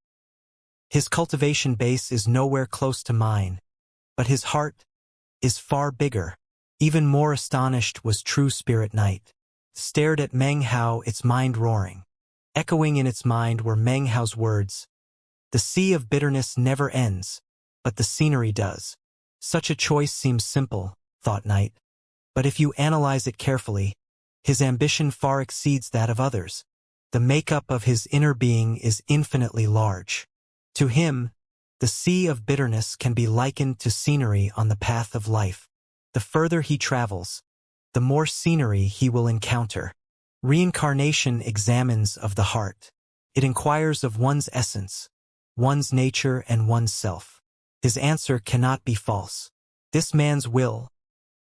His cultivation base is nowhere close to mine, but his heart is far bigger. Even more astonished was True Spirit Knight. Stared at Meng Hao, its mind roaring. Echoing in its mind were Meng Hao's words. The sea of bitterness never ends, but the scenery does. Such a choice seems simple, thought Knight. But if you analyze it carefully, his ambition far exceeds that of others. The makeup of his inner being is infinitely large. To him, the sea of bitterness can be likened to scenery on the path of life. The further he travels, the more scenery he will encounter. Reincarnation examines of the heart. It inquires of one's essence, one's nature and one's self. His answer cannot be false. This man's will,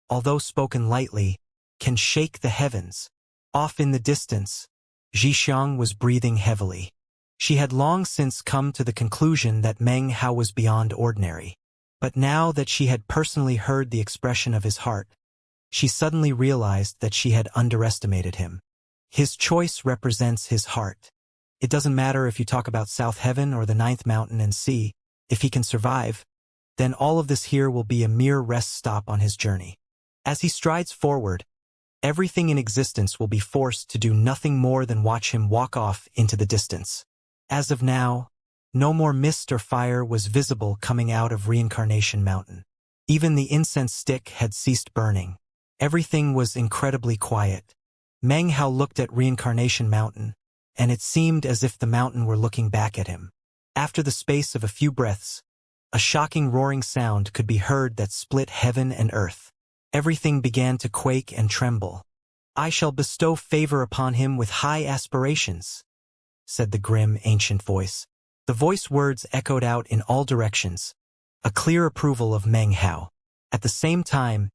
although spoken lightly, can shake the heavens. Off in the distance, Xianxia was breathing heavily. She had long since come to the conclusion that Meng Hao was beyond ordinary. But now that she had personally heard the expression of his heart, she suddenly realized that she had underestimated him. His choice represents his heart. It doesn't matter if you talk about South Heaven or the Ninth Mountain and Sea. If he can survive, then all of this here will be a mere rest stop on his journey. As he strides forward, everything in existence will be forced to do nothing more than watch him walk off into the distance. As of now, no more mist or fire was visible coming out of Reincarnation Mountain. Even the incense stick had ceased burning. Everything was incredibly quiet. Meng Hao looked at Reincarnation Mountain, and it seemed as if the mountain were looking back at him. After the space of a few breaths, a shocking roaring sound could be heard that split heaven and earth. Everything began to quake and tremble. I shall bestow favor upon him with high aspirations, said the grim, ancient voice. The voice words echoed out in all directions, a clear approval of Meng Hao. At the same time,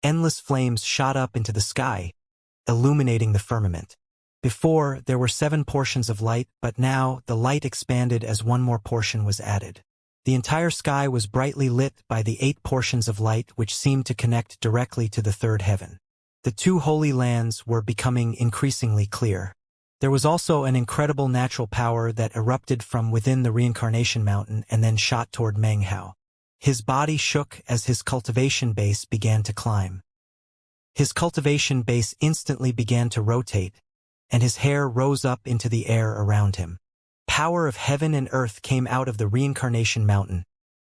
endless flames shot up into the sky, illuminating the firmament. Before, there were 7 portions of light, but now the light expanded as one more portion was added. The entire sky was brightly lit by the 8 portions of light which seemed to connect directly to the third heaven. The 2 holy lands were becoming increasingly clear. There was also an incredible natural power that erupted from within the Reincarnation Mountain and then shot toward Meng Hao. His body shook as his cultivation base began to climb. His cultivation base instantly began to rotate, and his hair rose up into the air around him. Power of heaven and earth came out of the Reincarnation Mountain,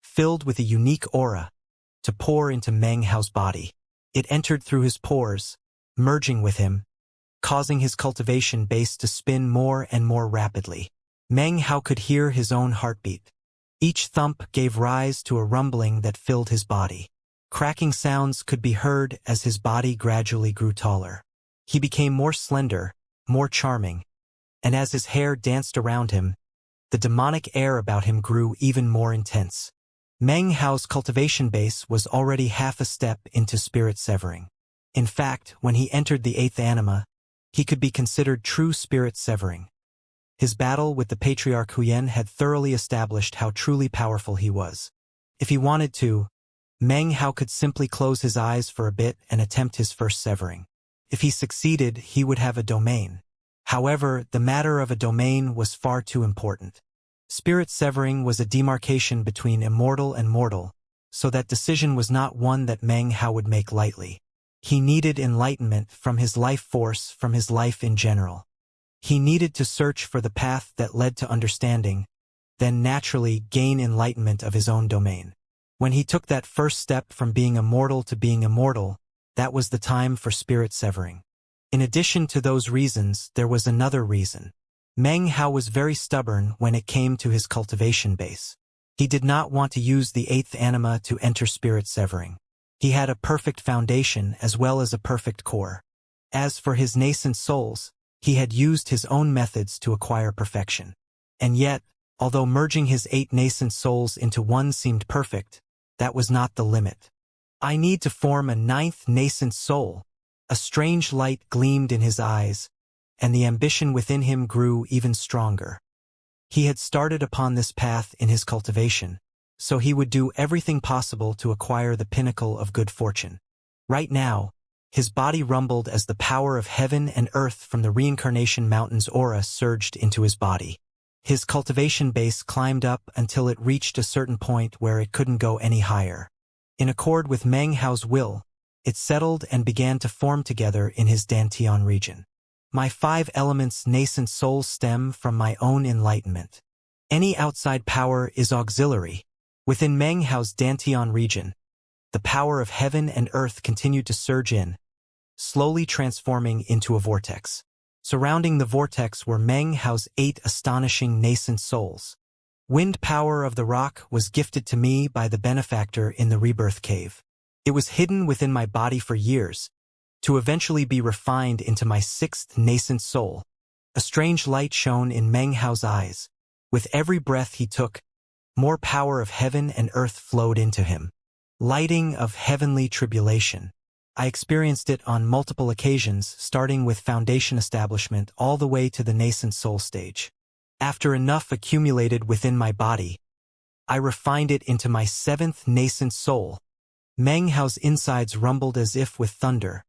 filled with a unique aura, to pour into Meng Hao's body. It entered through his pores, merging with him, causing his cultivation base to spin more and more rapidly. Meng Hao could hear his own heartbeat. Each thump gave rise to a rumbling that filled his body. Cracking sounds could be heard as his body gradually grew taller. He became more slender, more charming, and as his hair danced around him, the demonic air about him grew even more intense. Meng Hao's cultivation base was already half a step into spirit severing. In fact, when he entered the 8th anima, he could be considered true spirit severing. His battle with the patriarch Huyen had thoroughly established how truly powerful he was. If he wanted to, Meng Hao could simply close his eyes for a bit and attempt his first severing. If he succeeded, he would have a domain. However, the matter of a domain was far too important. Spirit severing was a demarcation between immortal and mortal, so that decision was not one that Meng Hao would make lightly. He needed enlightenment from his life force, from his life in general. He needed to search for the path that led to understanding, then naturally gain enlightenment of his own domain. When he took that first step from being immortal to being immortal, that was the time for spirit severing. In addition to those reasons, there was another reason. Meng Hao was very stubborn when it came to his cultivation base. He did not want to use the 8th anima to enter spirit severing. He had a perfect foundation as well as a perfect core. As for his nascent souls, he had used his own methods to acquire perfection. And yet, although merging his 8 nascent souls into one seemed perfect, that was not the limit. I need to form a 9th nascent soul. A strange light gleamed in his eyes, and the ambition within him grew even stronger. He had started upon this path in his cultivation, so he would do everything possible to acquire the pinnacle of good fortune. Right now, his body rumbled as the power of heaven and earth from the Reincarnation mountain's aura surged into his body. His cultivation base climbed up until it reached a certain point where it couldn't go any higher. In accord with Meng Hao's will, it settled and began to form together in his Dantian region. My 5 elements nascent souls stem from my own enlightenment. Any outside power is auxiliary. Within Meng Hao's Dantian region, the power of heaven and earth continued to surge in, slowly transforming into a vortex. Surrounding the vortex were Meng Hao's 8 astonishing nascent souls. Wind power of the rock was gifted to me by the benefactor in the rebirth cave. It was hidden within my body for years, to eventually be refined into my 6th nascent soul. A strange light shone in Meng Hao's eyes. With every breath he took, more power of heaven and earth flowed into him. Lighting of heavenly tribulation. I experienced it on multiple occasions, starting with foundation establishment all the way to the nascent soul stage. After enough accumulated within my body, I refined it into my 7th nascent soul. Meng Hao's insides rumbled as if with thunder,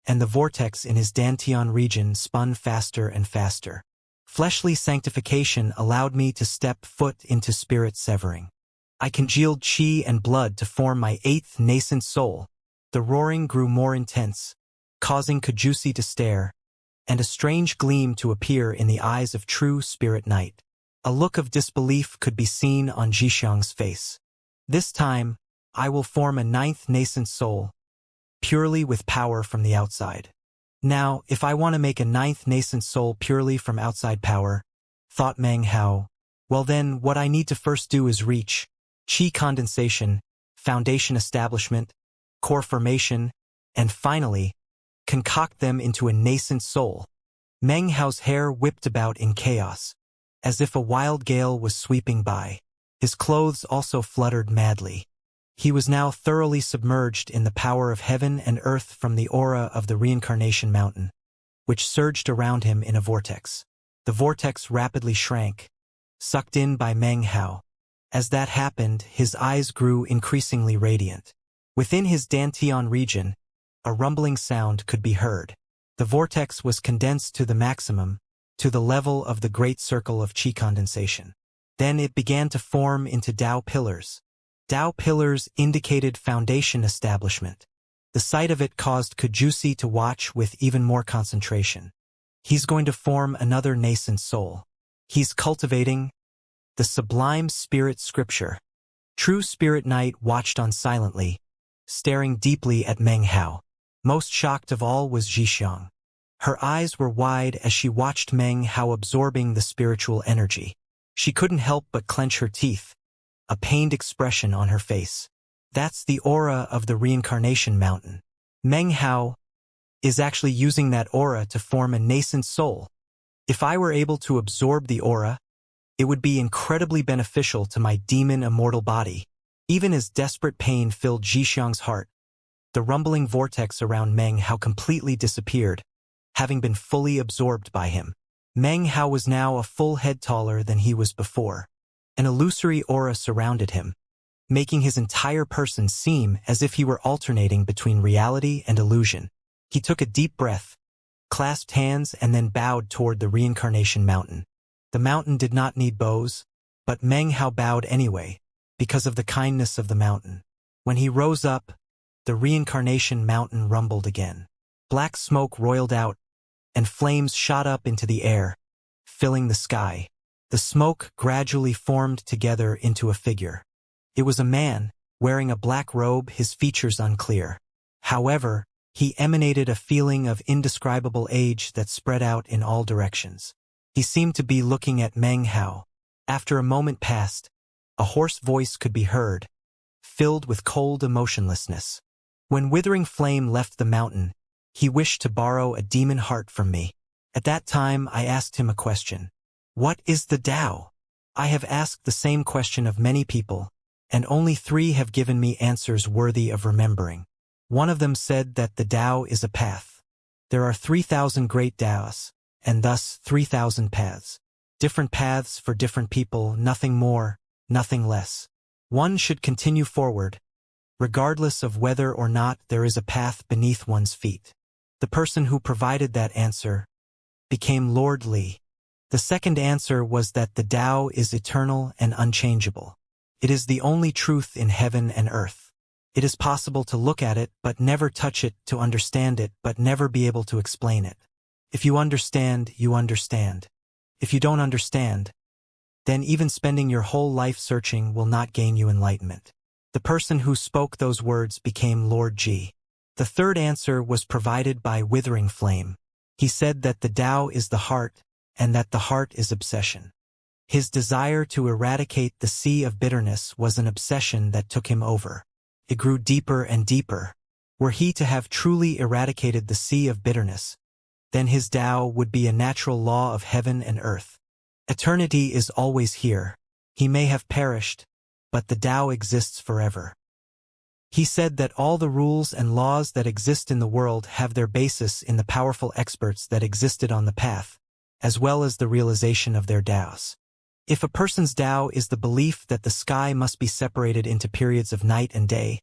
and the vortex in his Dantian region spun faster and faster. Fleshly sanctification allowed me to step foot into spirit severing. I congealed chi and blood to form my 8th nascent soul. The roaring grew more intense, causing Cajusi to stare, and a strange gleam to appear in the eyes of true spirit knight. A look of disbelief could be seen on Zhixiang's face. This time, I will form a 9th nascent soul, purely with power from the outside. Now, if I want to make a 9th nascent soul purely from outside power, thought Meng Hao, well then what I need to first do is reach chi condensation, foundation establishment, core formation, and finally, concoct them into a nascent soul. Meng Hao's hair whipped about in chaos, as if a wild gale was sweeping by. His clothes also fluttered madly. He was now thoroughly submerged in the power of heaven and earth from the aura of the Reincarnation mountain, which surged around him in a vortex. The vortex rapidly shrank, sucked in by Meng Hao. As that happened, his eyes grew increasingly radiant. Within his Dantian region, a rumbling sound could be heard. The vortex was condensed to the maximum, to the level of the great circle of chi condensation. Then it began to form into Tao pillars. Tao pillars indicated foundation establishment. The sight of it caused Cajusi to watch with even more concentration. He's going to form another nascent soul. He's cultivating the sublime spirit scripture. True spirit knight watched on silently, staring deeply at Meng Hao. Most shocked of all was Zhixiang. Her eyes were wide as she watched Meng Hao absorbing the spiritual energy. She couldn't help but clench her teeth, a pained expression on her face. That's the aura of the Reincarnation Mountain. Meng Hao is actually using that aura to form a nascent soul. If I were able to absorb the aura, it would be incredibly beneficial to my demon immortal body. Even as desperate pain filled Zhixiang's heart, the rumbling vortex around Meng Hao completely disappeared, having been fully absorbed by him. Meng Hao was now a full head taller than he was before. An illusory aura surrounded him, making his entire person seem as if he were alternating between reality and illusion. He took a deep breath, clasped hands, and then bowed toward the Reincarnation Mountain. The mountain did not need bows, but Meng Hao bowed anyway, because of the kindness of the mountain. When he rose up, the Reincarnation Mountain rumbled again. Black smoke roiled out, and flames shot up into the air, filling the sky. The smoke gradually formed together into a figure. It was a man, wearing a black robe, his features unclear. However, he emanated a feeling of indescribable age that spread out in all directions. He seemed to be looking at Meng Hao. After a moment passed, a hoarse voice could be heard, filled with cold emotionlessness. When Withering Flame left the mountain, he wished to borrow a demon heart from me. At that time I asked him a question. What is the Tao? I have asked the same question of many people, and only 3 have given me answers worthy of remembering. One of them said that the Tao is a path. There are 3,000 great Taos, and thus 3,000 paths. Different paths for different people, nothing more, nothing less. One should continue forward, regardless of whether or not there is a path beneath one's feet. The person who provided that answer became Lord Li. The second answer was that the Tao is eternal and unchangeable. It is the only truth in heaven and earth. It is possible to look at it but never touch it, to understand it but never be able to explain it. If you understand, you understand. If you don't understand, then even spending your whole life searching will not gain you enlightenment. The person who spoke those words became Lord Ji. The third answer was provided by Withering Flame. He said that the Tao is the heart, and that the heart is obsession. His desire to eradicate the sea of bitterness was an obsession that took him over. It grew deeper and deeper. Were he to have truly eradicated the sea of bitterness, then his Tao would be a natural law of heaven and earth. Eternity is always here. He may have perished, but the Tao exists forever. He said that all the rules and laws that exist in the world have their basis in the powerful experts that existed on the path, as well as the realization of their Taos. If a person's Tao is the belief that the sky must be separated into periods of night and day,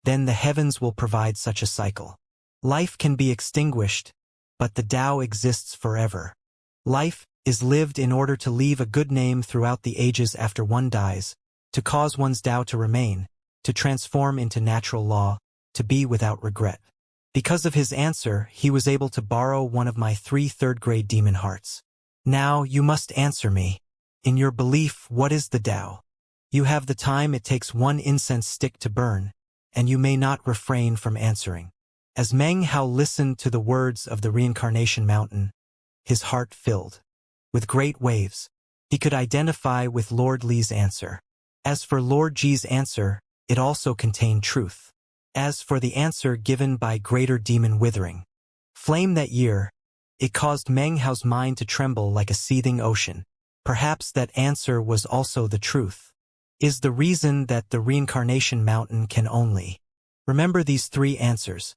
then the heavens will provide such a cycle. Life can be extinguished, but the Tao exists forever. Life is lived in order to leave a good name throughout the ages after one dies, to cause one's Tao to remain, to transform into natural law, to be without regret. Because of his answer, he was able to borrow one of my 3 third-grade demon hearts. Now you must answer me. In your belief, what is the Tao? You have the time it takes 1 incense stick to burn, and you may not refrain from answering. As Meng Hao listened to the words of the Reincarnation Mountain, his heart filled with great waves. He could identify with Lord Li's answer. As for Lord Ji's answer, it also contained truth. As for the answer given by Greater Demon Withering Flame that year, it caused Meng Hao's mind to tremble like a seething ocean. Perhaps that answer was also the truth. Is the reason that the Reincarnation Mountain can only remember these 3 answers,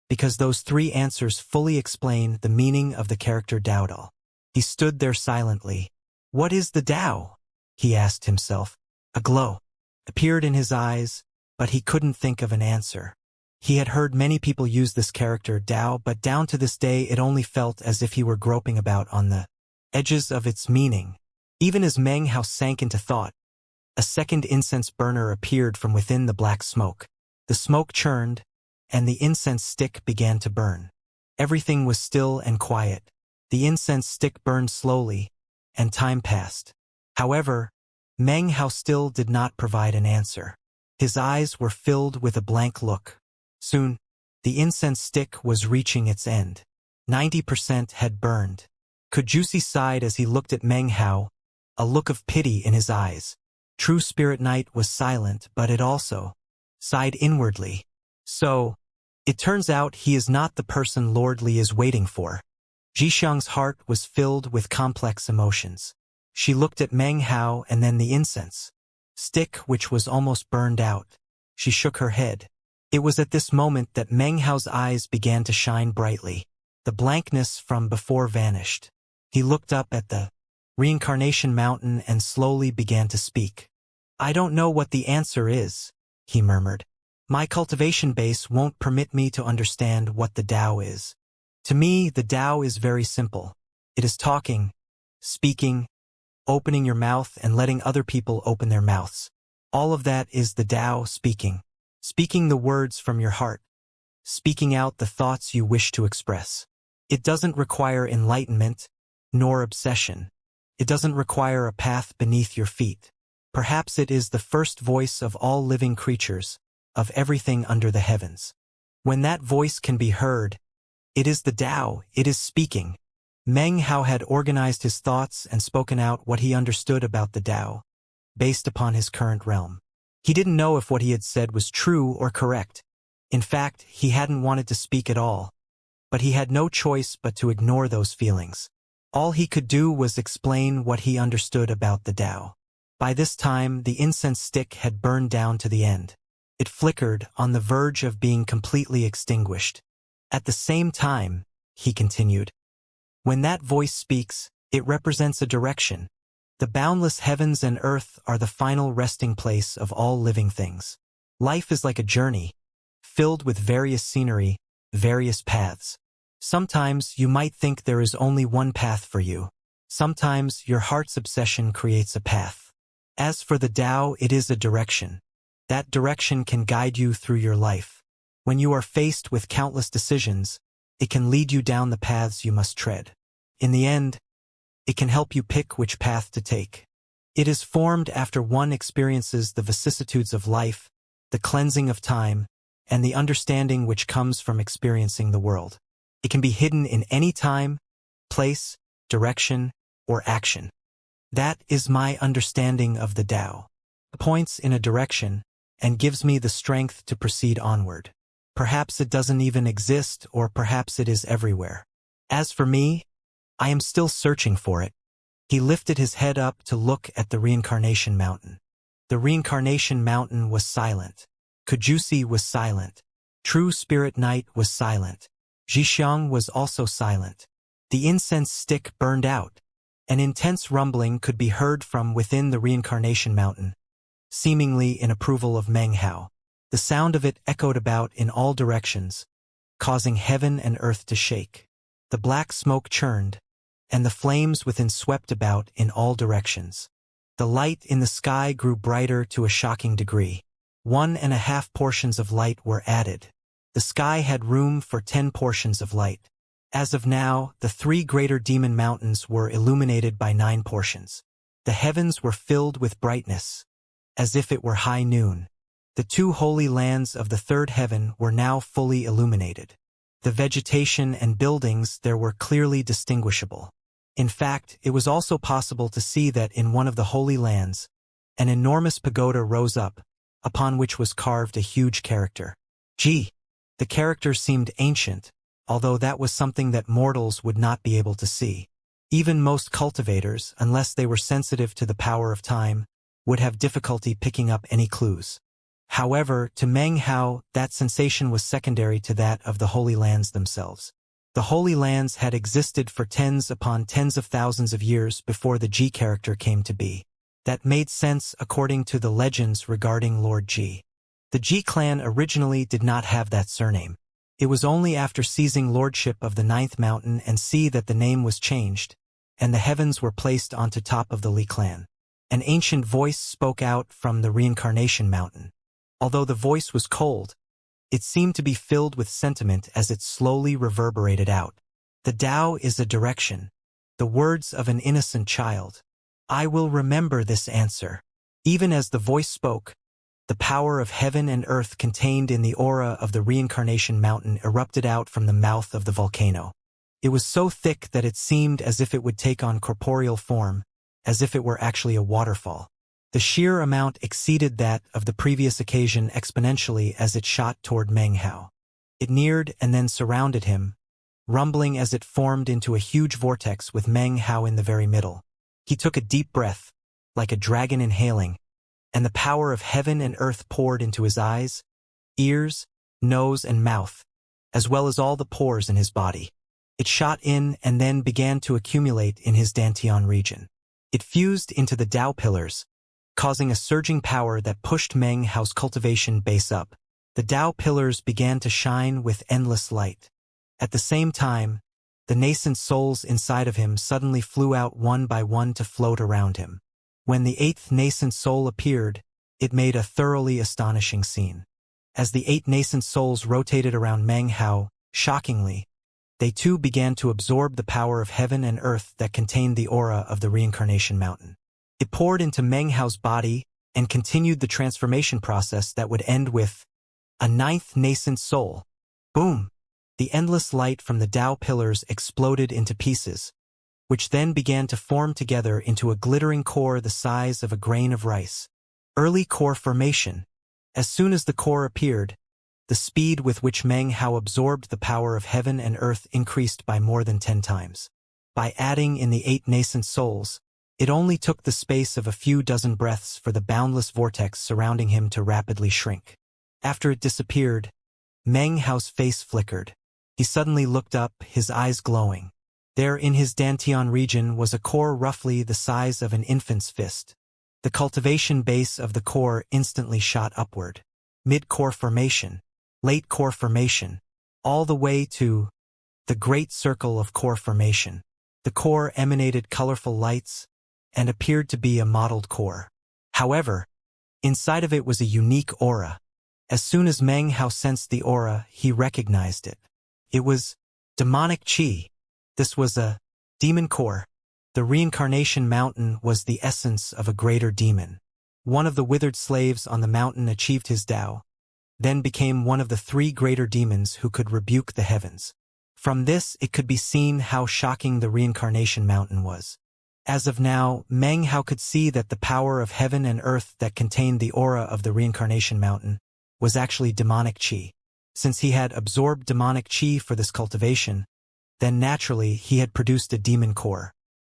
because those 3 answers fully explain the meaning of the character Dowdall. He stood there silently. What is the Tao? He asked himself. A glow appeared in his eyes, but he couldn't think of an answer. He had heard many people use this character Tao, but down to this day it only felt as if he were groping about on the edges of its meaning. Even as Meng Hao sank into thought, a second incense burner appeared from within the black smoke. The smoke churned, and the incense stick began to burn. Everything was still and quiet. The incense stick burned slowly, and time passed. However, Meng Hao still did not provide an answer. His eyes were filled with a blank look. Soon, the incense stick was reaching its end. 90% had burned. Kujusi sighed as he looked at Meng Hao, a look of pity in his eyes. True Spirit Night was silent, but it also sighed inwardly. So, it turns out he is not the person Lord Li is waiting for. Jixiang's heart was filled with complex emotions. She looked at Meng Hao and then the incense stick, which was almost burned out. She shook her head. It was at this moment that Meng Hao's eyes began to shine brightly. The blankness from before vanished. He looked up at the Reincarnation mountain and slowly began to speak. I don't know what the answer is, he murmured. My cultivation base won't permit me to understand what the Tao is. To me, the Tao is very simple. It is talking, speaking, opening your mouth and letting other people open their mouths. All of that is the Tao speaking. Speaking the words from your heart. Speaking out the thoughts you wish to express. It doesn't require enlightenment, nor obsession. It doesn't require a path beneath your feet. Perhaps it is the first voice of all living creatures, of everything under the heavens. When that voice can be heard, it is the Tao, it is speaking. Meng Hao had organized his thoughts and spoken out what he understood about the Tao, based upon his current realm. He didn't know if what he had said was true or correct. In fact, he hadn't wanted to speak at all. But he had no choice but to ignore those feelings. All he could do was explain what he understood about the Tao. By this time, the incense stick had burned down to the end. It flickered, on the verge of being completely extinguished. At the same time, he continued, when that voice speaks, it represents a direction. The boundless heavens and earth are the final resting place of all living things. Life is like a journey, filled with various scenery, various paths. Sometimes you might think there is only one path for you. Sometimes your heart's obsession creates a path. As for the Tao, it is a direction. That direction can guide you through your life. When you are faced with countless decisions, it can lead you down the paths you must tread. In the end, it can help you pick which path to take. It is formed after one experiences the vicissitudes of life, the cleansing of time, and the understanding which comes from experiencing the world. It can be hidden in any time, place, direction, or action. That is my understanding of the Tao. It points in a direction and gives me the strength to proceed onward. Perhaps it doesn't even exist, or perhaps it is everywhere. As for me, I am still searching for it. He lifted his head up to look at the Reincarnation mountain. The Reincarnation mountain was silent. Kujusi was silent. True Spirit Night was silent. Jixiang was also silent. The incense stick burned out. An intense rumbling could be heard from within the Reincarnation mountain, seemingly in approval of Meng Hao. The sound of it echoed about in all directions, causing heaven and earth to shake. The black smoke churned, and the flames within swept about in all directions. The light in the sky grew brighter to a shocking degree. 1.5 portions of light were added. The sky had room for 10 portions of light. As of now, the 3 greater demon mountains were illuminated by 9 portions. The heavens were filled with brightness, as if it were high noon. The 2 holy lands of the 3rd heaven were now fully illuminated. The vegetation and buildings there were clearly distinguishable. In fact, it was also possible to see that in one of the holy lands, an enormous pagoda rose up, upon which was carved a huge character. Gee! The character seemed ancient, although that was something that mortals would not be able to see. Even most cultivators, unless they were sensitive to the power of time, would have difficulty picking up any clues. However, to Meng Hao, that sensation was secondary to that of the Holy Lands themselves. The Holy Lands had existed for tens upon tens of thousands of years before the Ji character came to be. That made sense according to the legends regarding Lord Ji. The Ji clan originally did not have that surname. It was only after seizing lordship of the 9th mountain and see that the name was changed, and the heavens were placed onto top of the Li clan. An ancient voice spoke out from the Reincarnation mountain. Although the voice was cold, it seemed to be filled with sentiment as it slowly reverberated out. The Tao is a direction, the words of an innocent child. I will remember this answer. Even as the voice spoke, the power of heaven and earth contained in the aura of the Reincarnation mountain erupted out from the mouth of the volcano. It was so thick that it seemed as if it would take on corporeal form, as if it were actually a waterfall. The sheer amount exceeded that of the previous occasion exponentially as it shot toward Meng Hao. It neared and then surrounded him, rumbling as it formed into a huge vortex with Meng Hao in the very middle. He took a deep breath, like a dragon inhaling, and the power of heaven and earth poured into his eyes, ears, nose, and mouth, as well as all the pores in his body. It shot in and then began to accumulate in his dantian region. It fused into the Tao pillars, causing a surging power that pushed Meng Hao's cultivation base up. The Tao pillars began to shine with endless light. At the same time, the nascent souls inside of him suddenly flew out one by one to float around him. When the 8th nascent soul appeared, it made a thoroughly astonishing scene. As the 8 nascent souls rotated around Meng Hao, shockingly, they too began to absorb the power of heaven and earth that contained the aura of the Reincarnation Mountain. It poured into Meng Hao's body and continued the transformation process that would end with a 9th nascent soul. Boom! The endless light from the Tao pillars exploded into pieces, which then began to form together into a glittering core the size of a grain of rice. Early core formation. As soon as the core appeared, the speed with which Meng Hao absorbed the power of heaven and earth increased by more than 10 times. By adding in the 8 nascent souls, it only took the space of a few dozen breaths for the boundless vortex surrounding him to rapidly shrink. After it disappeared, Meng Hao's face flickered. He suddenly looked up, his eyes glowing. There in his dantian region was a core roughly the size of an infant's fist. The cultivation base of the core instantly shot upward. Mid-core formation, late core formation, all the way to the great circle of core formation. The core emanated colorful lights and appeared to be a modeled core. However, inside of it was a unique aura. As soon as Meng Hao sensed the aura, he recognized it. It was demonic qi. This was a demon core. The Reincarnation Mountain was the essence of a greater demon. One of the withered slaves on the mountain achieved his Tao, then became one of the 3 greater demons who could rebuke the heavens. From this it could be seen how shocking the Reincarnation Mountain was. As of now, Meng Hao could see that the power of heaven and earth that contained the aura of the Reincarnation Mountain was actually demonic qi. Since he had absorbed demonic qi for this cultivation, then naturally he had produced a demon core.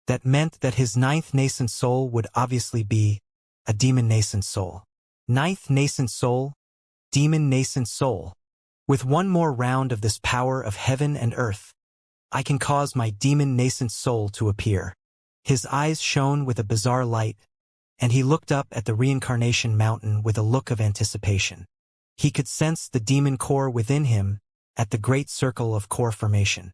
That meant that his 9th nascent soul would obviously be a demon nascent soul. 9th nascent soul, demon nascent soul. With one more round of this power of heaven and earth, I can cause my demon nascent soul to appear. His eyes shone with a bizarre light, and he looked up at the Reincarnation Mountain with a look of anticipation. He could sense the demon core within him at the great circle of core formation.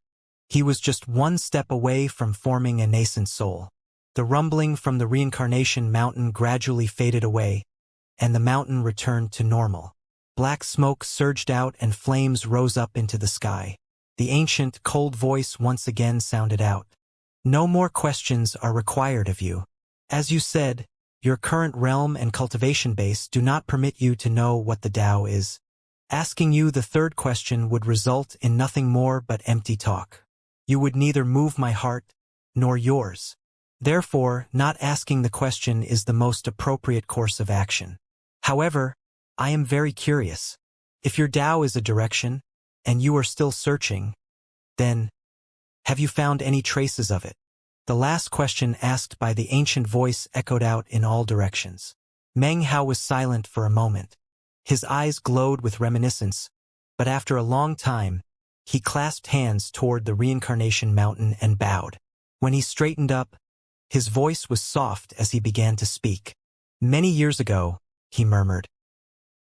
He was just one step away from forming a nascent soul. The rumbling from the Reincarnation Mountain gradually faded away, and the mountain returned to normal. Black smoke surged out and flames rose up into the sky. The ancient, cold voice once again sounded out. No more questions are required of you. As you said, your current realm and cultivation base do not permit you to know what the Tao is. Asking you the 3rd question would result in nothing more but empty talk. You would neither move my heart nor yours. Therefore, not asking the question is the most appropriate course of action. However, I am very curious. If your Tao is a direction, and you are still searching, then have you found any traces of it? The last question asked by the ancient voice echoed out in all directions. Meng Hao was silent for a moment. His eyes glowed with reminiscence, but after a long time, he clasped hands toward the Reincarnation Mountain and bowed. When he straightened up, his voice was soft as he began to speak. Many years ago, he murmured,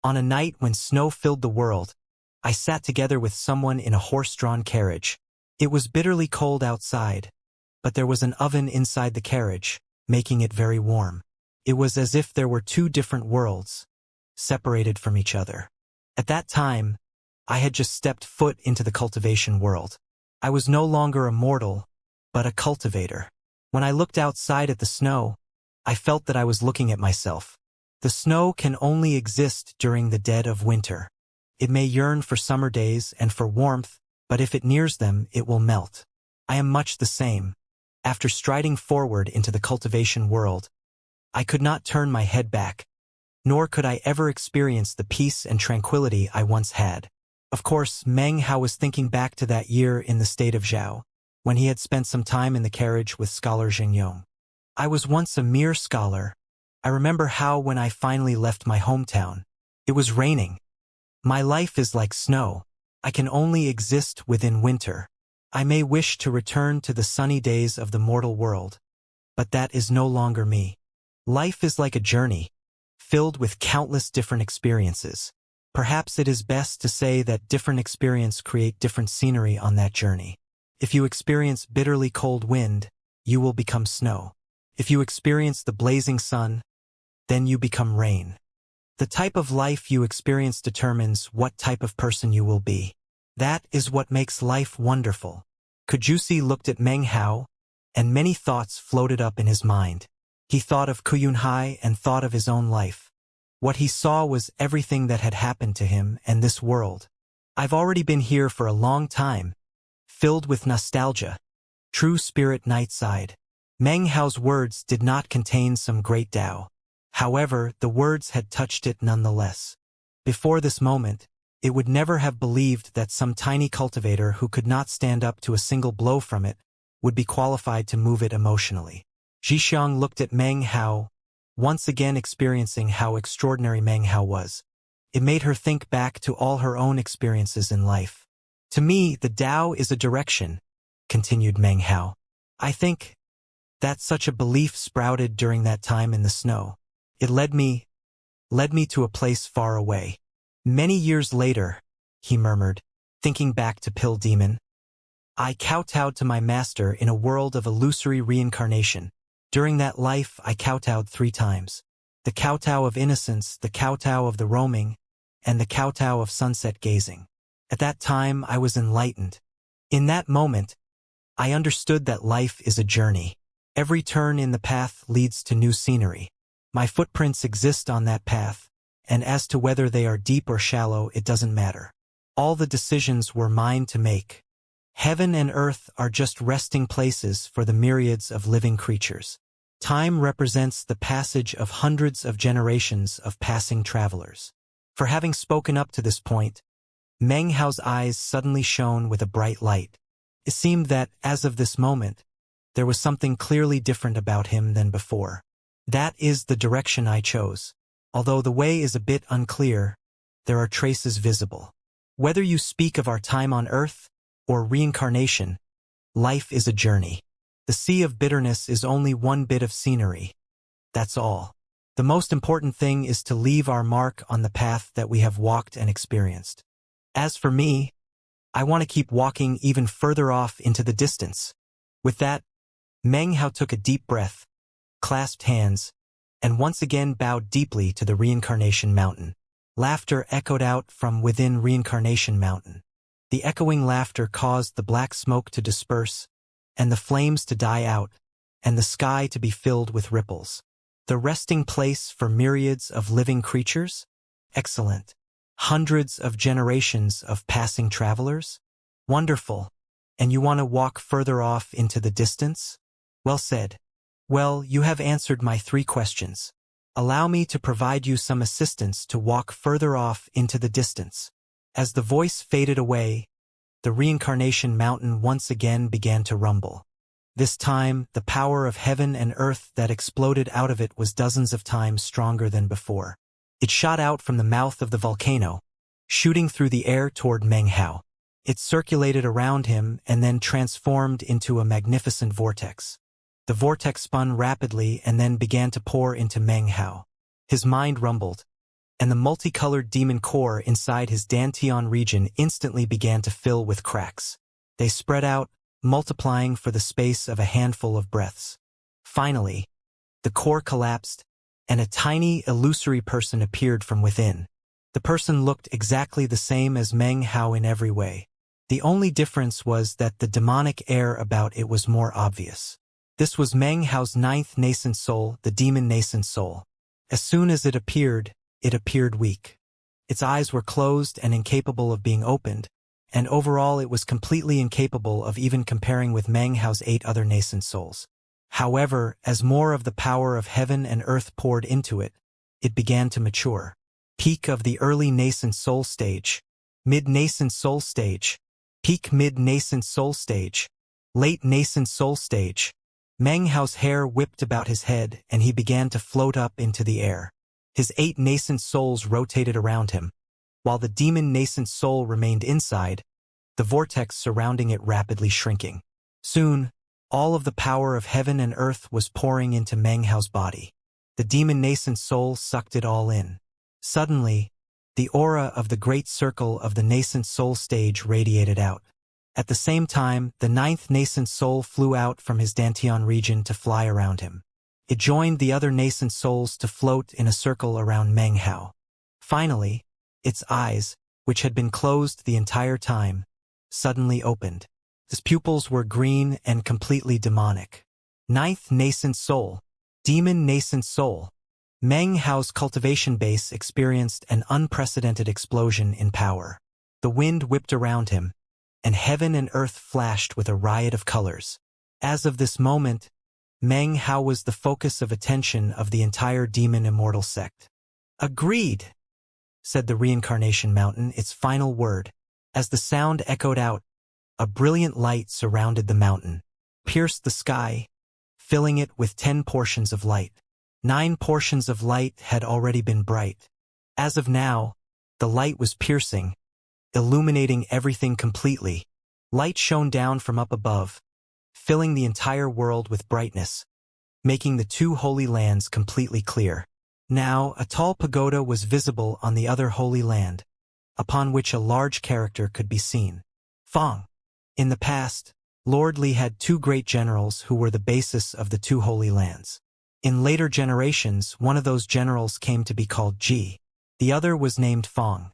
on a night when snow filled the world, I sat together with someone in a horse-drawn carriage. It was bitterly cold outside, but there was an oven inside the carriage, making it very warm. It was as if there were 2 different worlds, separated from each other. At that time, I had just stepped foot into the cultivation world. I was no longer a mortal, but a cultivator. When I looked outside at the snow, I felt that I was looking at myself. The snow can only exist during the dead of winter. It may yearn for summer days and for warmth, but if it nears them, it will melt. I am much the same. After striding forward into the cultivation world, I could not turn my head back, nor could I ever experience the peace and tranquility I once had. Of course, Meng Hao was thinking back to that year in the state of Zhao, when he had spent some time in the carriage with scholar Zhengyong. I was once a mere scholar. I remember how when I finally left my hometown, it was raining. My life is like snow. I can only exist within winter. I may wish to return to the sunny days of the mortal world, but that is no longer me. Life is like a journey, filled with countless different experiences. Perhaps it is best to say that different experiences create different scenery on that journey. If you experience bitterly cold wind, you will become snow. If you experience the blazing sun, then you become rain. The type of life you experience determines what type of person you will be. That is what makes life wonderful. Kujusi looked at Meng Hao, and many thoughts floated up in his mind. He thought of Kuyunhai and thought of his own life. What he saw was everything that had happened to him and this world. I've already been here for a long time, filled with nostalgia. True spirit night sighed. Meng Hao's words did not contain some great Tao. However, the words had touched it nonetheless. Before this moment, it would never have believed that some tiny cultivator who could not stand up to a single blow from it would be qualified to move it emotionally. Zhixiang looked at Meng Hao, once again experiencing how extraordinary Meng Hao was. It made her think back to all her own experiences in life. To me, the Tao is a direction, continued Meng Hao. I think that such a belief sprouted during that time in the snow. It led me to a place far away. Many years later, he murmured, thinking back to Pill Demon, I kowtowed to my master in a world of illusory reincarnation. During that life, I kowtowed 3 times. The kowtow of innocence, the kowtow of the roaming, and the kowtow of sunset gazing. At that time, I was enlightened. In that moment, I understood that life is a journey. Every turn in the path leads to new scenery. My footprints exist on that path, and as to whether they are deep or shallow, it doesn't matter. All the decisions were mine to make. Heaven and earth are just resting places for the myriads of living creatures. Time represents the passage of hundreds of generations of passing travelers. For having spoken up to this point, Meng Hao's eyes suddenly shone with a bright light. It seemed that, as of this moment, there was something clearly different about him than before. That is the direction I chose. Although the way is a bit unclear, there are traces visible. Whether you speak of our time on earth or reincarnation, life is a journey. The sea of bitterness is only one bit of scenery. That's all. The most important thing is to leave our mark on the path that we have walked and experienced. As for me, I want to keep walking even further off into the distance. With that, Meng Hao took a deep breath, clasped hands, and once again bowed deeply to the Reincarnation Mountain. Laughter echoed out from within Reincarnation Mountain. The echoing laughter caused the black smoke to disperse, and the flames to die out, and the sky to be filled with ripples. The resting place for myriads of living creatures? Excellent. Hundreds of generations of passing travelers? Wonderful. And you want to walk further off into the distance? Well said. Well, you have answered my 3 questions. Allow me to provide you some assistance to walk further off into the distance. As the voice faded away, the Reincarnation Mountain once again began to rumble. This time, the power of heaven and earth that exploded out of it was dozens of times stronger than before. It shot out from the mouth of the volcano, shooting through the air toward Meng Hao. It circulated around him and then transformed into a magnificent vortex. The vortex spun rapidly and then began to pour into Meng Hao. His mind rumbled, and the multicolored demon core inside his Dantian region instantly began to fill with cracks. They spread out, multiplying for the space of a handful of breaths. Finally, the core collapsed, and a tiny, illusory person appeared from within. The person looked exactly the same as Meng Hao in every way. The only difference was that the demonic air about it was more obvious. This was Meng Hao's 9th nascent soul, the demon nascent soul. As soon as it appeared weak. Its eyes were closed and incapable of being opened, and overall it was completely incapable of even comparing with Meng Hao's 8 other nascent souls. However, as more of the power of heaven and earth poured into it, it began to mature. Peak of the early nascent soul stage, mid-nascent soul stage, peak mid-nascent soul stage, late nascent soul stage. Meng Hao's hair whipped about his head and he began to float up into the air. His 8 nascent souls rotated around him. While the demon nascent soul remained inside, the vortex surrounding it rapidly shrinking. Soon, all of the power of heaven and earth was pouring into Meng Hao's body. The demon nascent soul sucked it all in. Suddenly, the aura of the great circle of the nascent soul stage radiated out. At the same time, the 9th nascent soul flew out from his dantian region to fly around him. It joined the other nascent souls to float in a circle around Meng Hao. Finally, its eyes, which had been closed the entire time, suddenly opened. Its pupils were green and completely demonic. 9th nascent soul, demon nascent soul. Meng Hao's cultivation base experienced an unprecedented explosion in power. The wind whipped around him, and heaven and earth flashed with a riot of colors. As of this moment, Meng Hao was the focus of attention of the entire demon immortal sect. "Agreed," said the Reincarnation Mountain, its final word. As the sound echoed out, a brilliant light surrounded the mountain, pierced the sky, filling it with 10 portions of light. 9 portions of light had already been bright. As of now, the light was piercing, illuminating everything completely. Light shone down from up above, filling the entire world with brightness, making the 2 holy lands completely clear. Now, a tall pagoda was visible on the other holy land, upon which a large character could be seen. Fang. In the past, Lord Li had 2 great generals who were the basis of the 2 holy lands. In later generations, one of those generals came to be called Ji. The other was named Fang.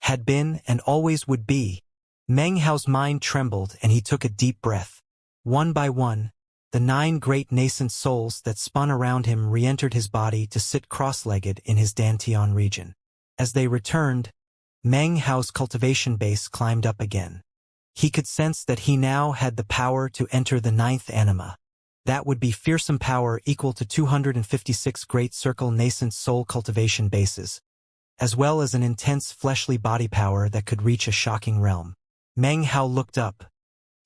Had been and always would be. Meng Hao's mind trembled and he took a deep breath. One by one, the 9 great nascent souls that spun around him re-entered his body to sit cross-legged in his dantian region. As they returned, Meng Hao's cultivation base climbed up again. He could sense that he now had the power to enter the 9th anima. That would be fearsome power equal to 256 great circle nascent soul cultivation bases, as well as an intense fleshly body power that could reach a shocking realm. Meng Hao looked up.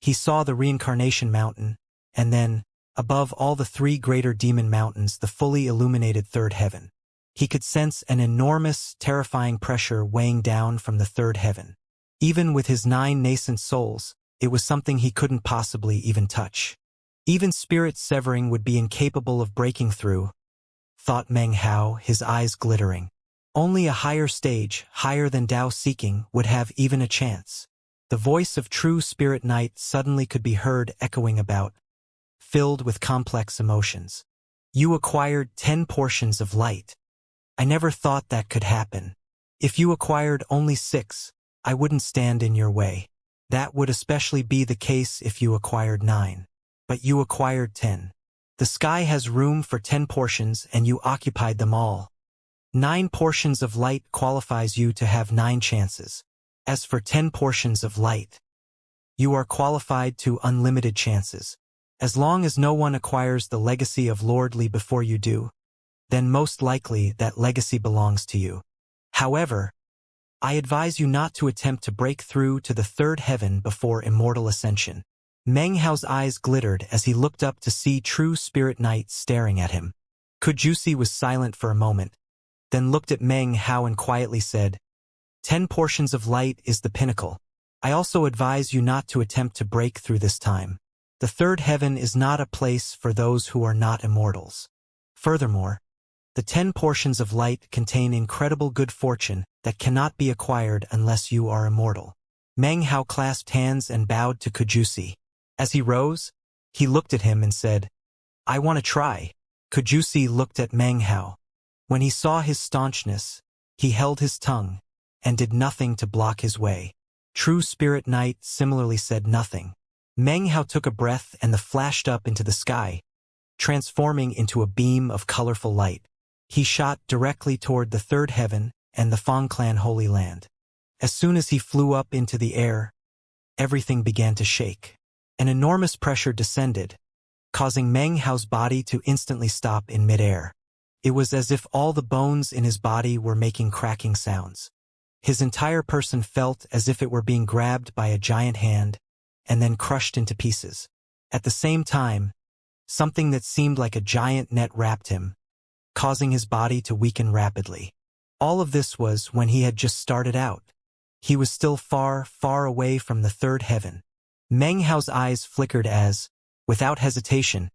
He saw the Reincarnation Mountain, and then, above all the 3 greater demon mountains, the fully illuminated 3rd heaven. He could sense an enormous, terrifying pressure weighing down from the 3rd heaven. Even with his 9 nascent souls, it was something he couldn't possibly even touch. Even spirit severing would be incapable of breaking through, thought Meng Hao, his eyes glittering. Only a higher stage, higher than Tao seeking, would have even a chance. The voice of true spirit night suddenly could be heard echoing about, filled with complex emotions. You acquired 10 portions of light. I never thought that could happen. If you acquired only 6, I wouldn't stand in your way. That would especially be the case if you acquired 9. But you acquired 10. The sky has room for 10 portions and you occupied them all. 9 portions of light qualifies you to have 9 chances. As for 10 portions of light, you are qualified to unlimited chances. As long as no one acquires the legacy of Lord Li before you do, then most likely that legacy belongs to you. However, I advise you not to attempt to break through to the 3rd heaven before Immortal Ascension. Meng Hao's eyes glittered as he looked up to see true spirit night staring at him. Kujusi was silent for a moment, then looked at Meng Hao and quietly said, 10 portions of light is the pinnacle. I also advise you not to attempt to break through this time. The 3rd heaven is not a place for those who are not immortals. Furthermore, the 10 portions of light contain incredible good fortune that cannot be acquired unless you are immortal. Meng Hao clasped hands and bowed to Kujusi. As he rose, he looked at him and said, I want to try. Kujusi looked at Meng Hao. When he saw his staunchness, he held his tongue and did nothing to block his way. True Spirit Knight similarly said nothing. Meng Hao took a breath and the flashed up into the sky, transforming into a beam of colorful light. He shot directly toward the 3rd heaven and the Fang clan Holy Land. As soon as he flew up into the air, everything began to shake. An enormous pressure descended, causing Meng Hao's body to instantly stop in midair. It was as if all the bones in his body were making cracking sounds. His entire person felt as if it were being grabbed by a giant hand and then crushed into pieces. At the same time, something that seemed like a giant net wrapped him, causing his body to weaken rapidly. All of this was when he had just started out. He was still far, far away from the third heaven. Meng Hao's eyes flickered as, without hesitation,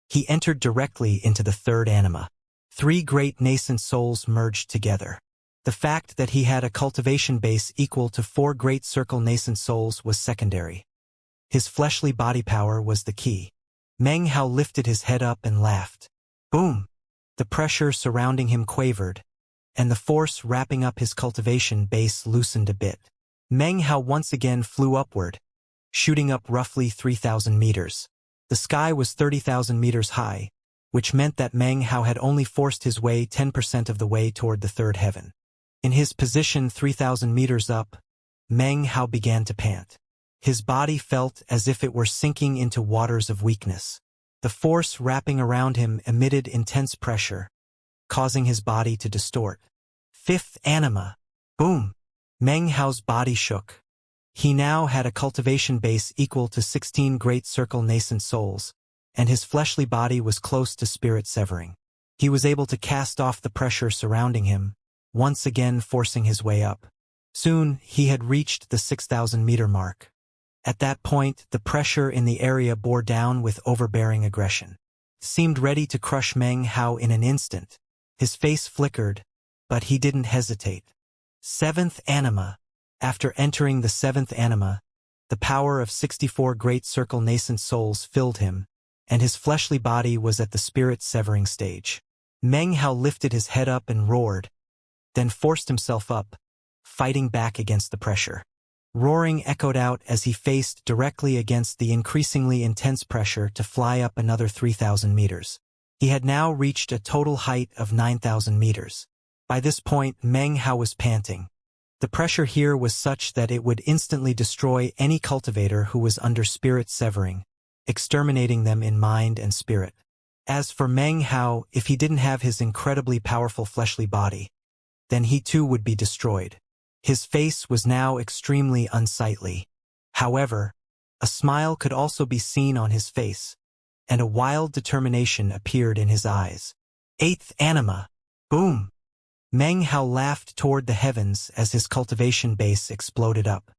he entered directly into the third anima. 3 great nascent souls merged together. The fact that he had a cultivation base equal to 4 great circle nascent souls was secondary. His fleshly body power was the key. Meng Hao lifted his head up and laughed. Boom! The pressure surrounding him quavered, and the force wrapping up his cultivation base loosened a bit. Meng Hao once again flew upward, shooting up roughly 3,000 meters. The sky was 30,000 meters high, which meant that Meng Hao had only forced his way 10% of the way toward the third heaven. In his position 3,000 meters up, Meng Hao began to pant. His body felt as if it were sinking into waters of weakness. The force wrapping around him emitted intense pressure, causing his body to distort. 5th anima. Boom! Meng Hao's body shook. He now had a cultivation base equal to 16 great circle nascent souls, and his fleshly body was close to spirit severing. He was able to cast off the pressure surrounding him, once again forcing his way up. Soon, he had reached the 6,000-meter mark. At that point, the pressure in the area bore down with overbearing aggression. It seemed ready to crush Meng Hao in an instant. His face flickered, but he didn't hesitate. 7th anima. After entering the 7th anima, the power of 64 great circle nascent souls filled him, and his fleshly body was at the spirit-severing stage. Meng Hao lifted his head up and roared, then forced himself up, fighting back against the pressure. Roaring echoed out as he faced directly against the increasingly intense pressure to fly up another 3,000 meters. He had now reached a total height of 9,000 meters. By this point, Meng Hao was panting. The pressure here was such that it would instantly destroy any cultivator who was under spirit severing, exterminating them in mind and spirit. As for Meng Hao, if he didn't have his incredibly powerful fleshly body, then he too would be destroyed. His face was now extremely unsightly. However, a smile could also be seen on his face, and a wild determination appeared in his eyes. 8th anima. Boom! Meng Hao laughed toward the heavens as his cultivation base exploded up.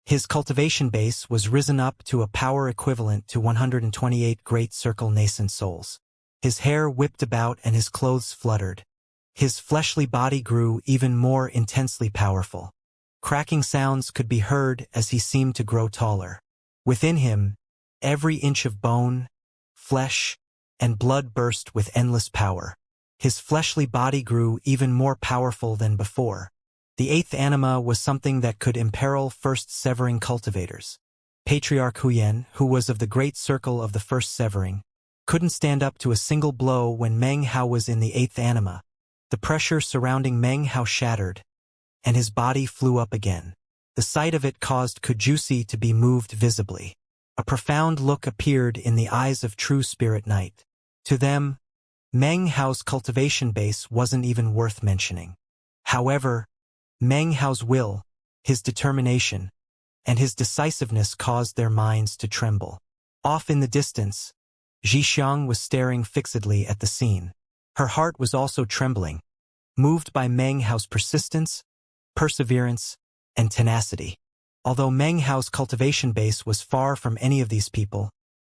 His cultivation base was risen up to a power equivalent to 128 great circle nascent souls. His hair whipped about and his clothes fluttered. His fleshly body grew even more intensely powerful. Cracking sounds could be heard as he seemed to grow taller. Within him, every inch of bone, flesh, and blood burst with endless power. His fleshly body grew even more powerful than before. The 8th anima was something that could imperil first severing cultivators. Patriarch Huyen, who was of the great circle of the first severing, couldn't stand up to a single blow when Meng Hao was in the 8th anima. The pressure surrounding Meng Hao shattered, and his body flew up again. The sight of it caused Kujusi to be moved visibly. A profound look appeared in the eyes of true spirit knight. To them, Meng Hao's cultivation base wasn't even worth mentioning. However, Meng Hao's will, his determination, and his decisiveness caused their minds to tremble. Off in the distance, Xianxia was staring fixedly at the scene. Her heart was also trembling, moved by Meng Hao's persistence, perseverance, and tenacity. Although Meng Hao's cultivation base was far from any of these people,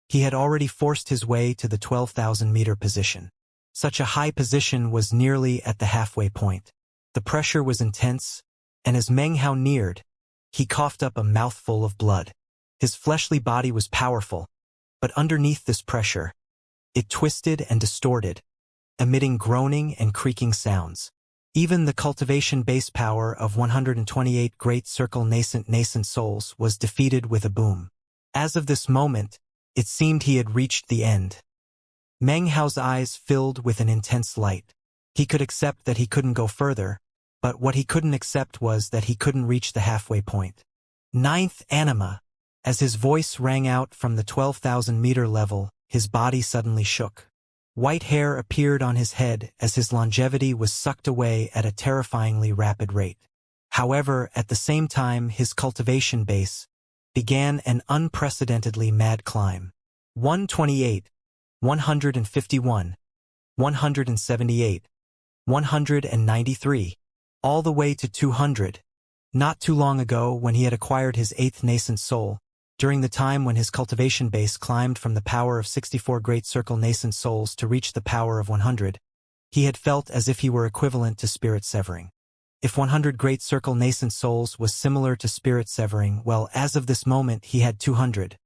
he had already forced his way to the 12,000-meter position. Such a high position was nearly at the halfway point. The pressure was intense, and as Meng Hao neared, he coughed up a mouthful of blood. His fleshly body was powerful, but underneath this pressure, it twisted and distorted, emitting groaning and creaking sounds. Even the cultivation base power of 128 great circle nascent souls was defeated with a boom. As of this moment, it seemed he had reached the end. Meng Hao's eyes filled with an intense light. He could accept that he couldn't go further, but what he couldn't accept was that he couldn't reach the halfway point. 9th anima. As his voice rang out from the 12,000-meter level, his body suddenly shook. White hair appeared on his head as his longevity was sucked away at a terrifyingly rapid rate. However, at the same time his cultivation base began an unprecedentedly mad climb. 128, 151, 178, 193, all the way to 200. Not too long ago, when he had acquired his 8th nascent soul, during the time when his cultivation base climbed from the power of 64 Great Circle nascent souls to reach the power of 100, he had felt as if he were equivalent to spirit severing. If 100 Great Circle nascent souls was similar to spirit severing, well, as of this moment he had 200.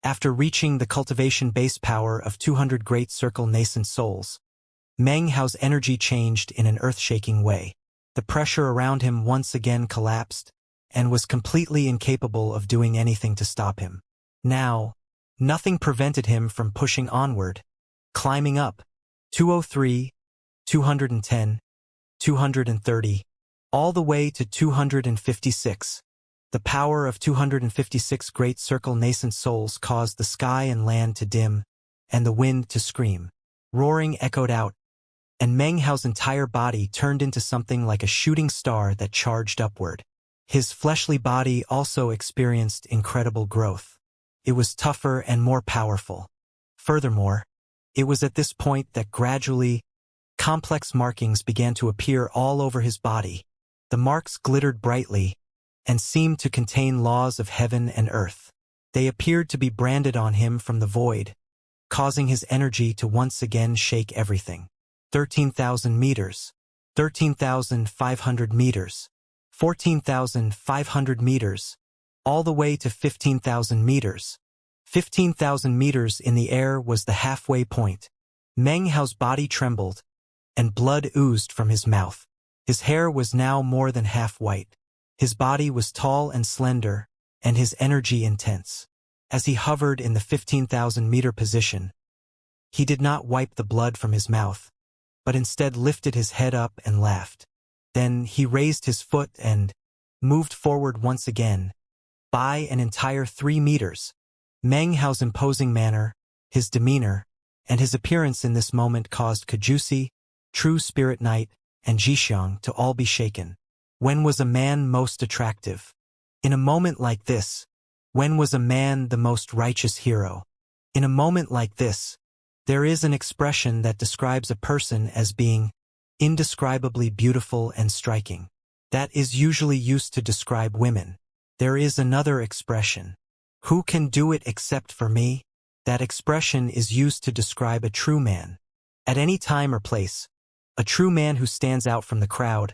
After reaching the cultivation base power of 200 Great Circle nascent souls, Meng Hao's energy changed in an earth-shaking way. The pressure around him once again collapsed, and was completely incapable of doing anything to stop him. Now, nothing prevented him from pushing onward, climbing up, 203, 210, 230, all the way to 256. The power of 256 Great Circle nascent souls caused the sky and land to dim, and the wind to scream. Roaring echoed out, and Meng Hao's entire body turned into something like a shooting star that charged upward. His fleshly body also experienced incredible growth. It was tougher and more powerful. Furthermore, it was at this point that gradually, complex markings began to appear all over his body. The marks glittered brightly and seemed to contain laws of heaven and earth. They appeared to be branded on him from the void, causing his energy to once again shake everything. 13,000 meters, 13,500 meters, 14,500 meters, all the way to 15,000 meters. 15,000 meters in the air was the halfway point. Meng Hao's body trembled, and blood oozed from his mouth. His hair was now more than half white. His body was tall and slender, and his energy intense. As he hovered in the 15,000-meter position, he did not wipe the blood from his mouth, but instead lifted his head up and laughed. Then he raised his foot and moved forward once again, by an entire 3 meters. Meng Hao's imposing manner, his demeanor, and his appearance in this moment caused Cajusi, True Spirit Knight, and Zhixiang to all be shaken. When was a man most attractive? In a moment like this, when was a man the most righteous hero? In a moment like this, there is an expression that describes a person as being indescribably beautiful and striking. That is usually used to describe women. There is another expression. Who can do it except for me? That expression is used to describe a true man. At any time or place, a true man who stands out from the crowd,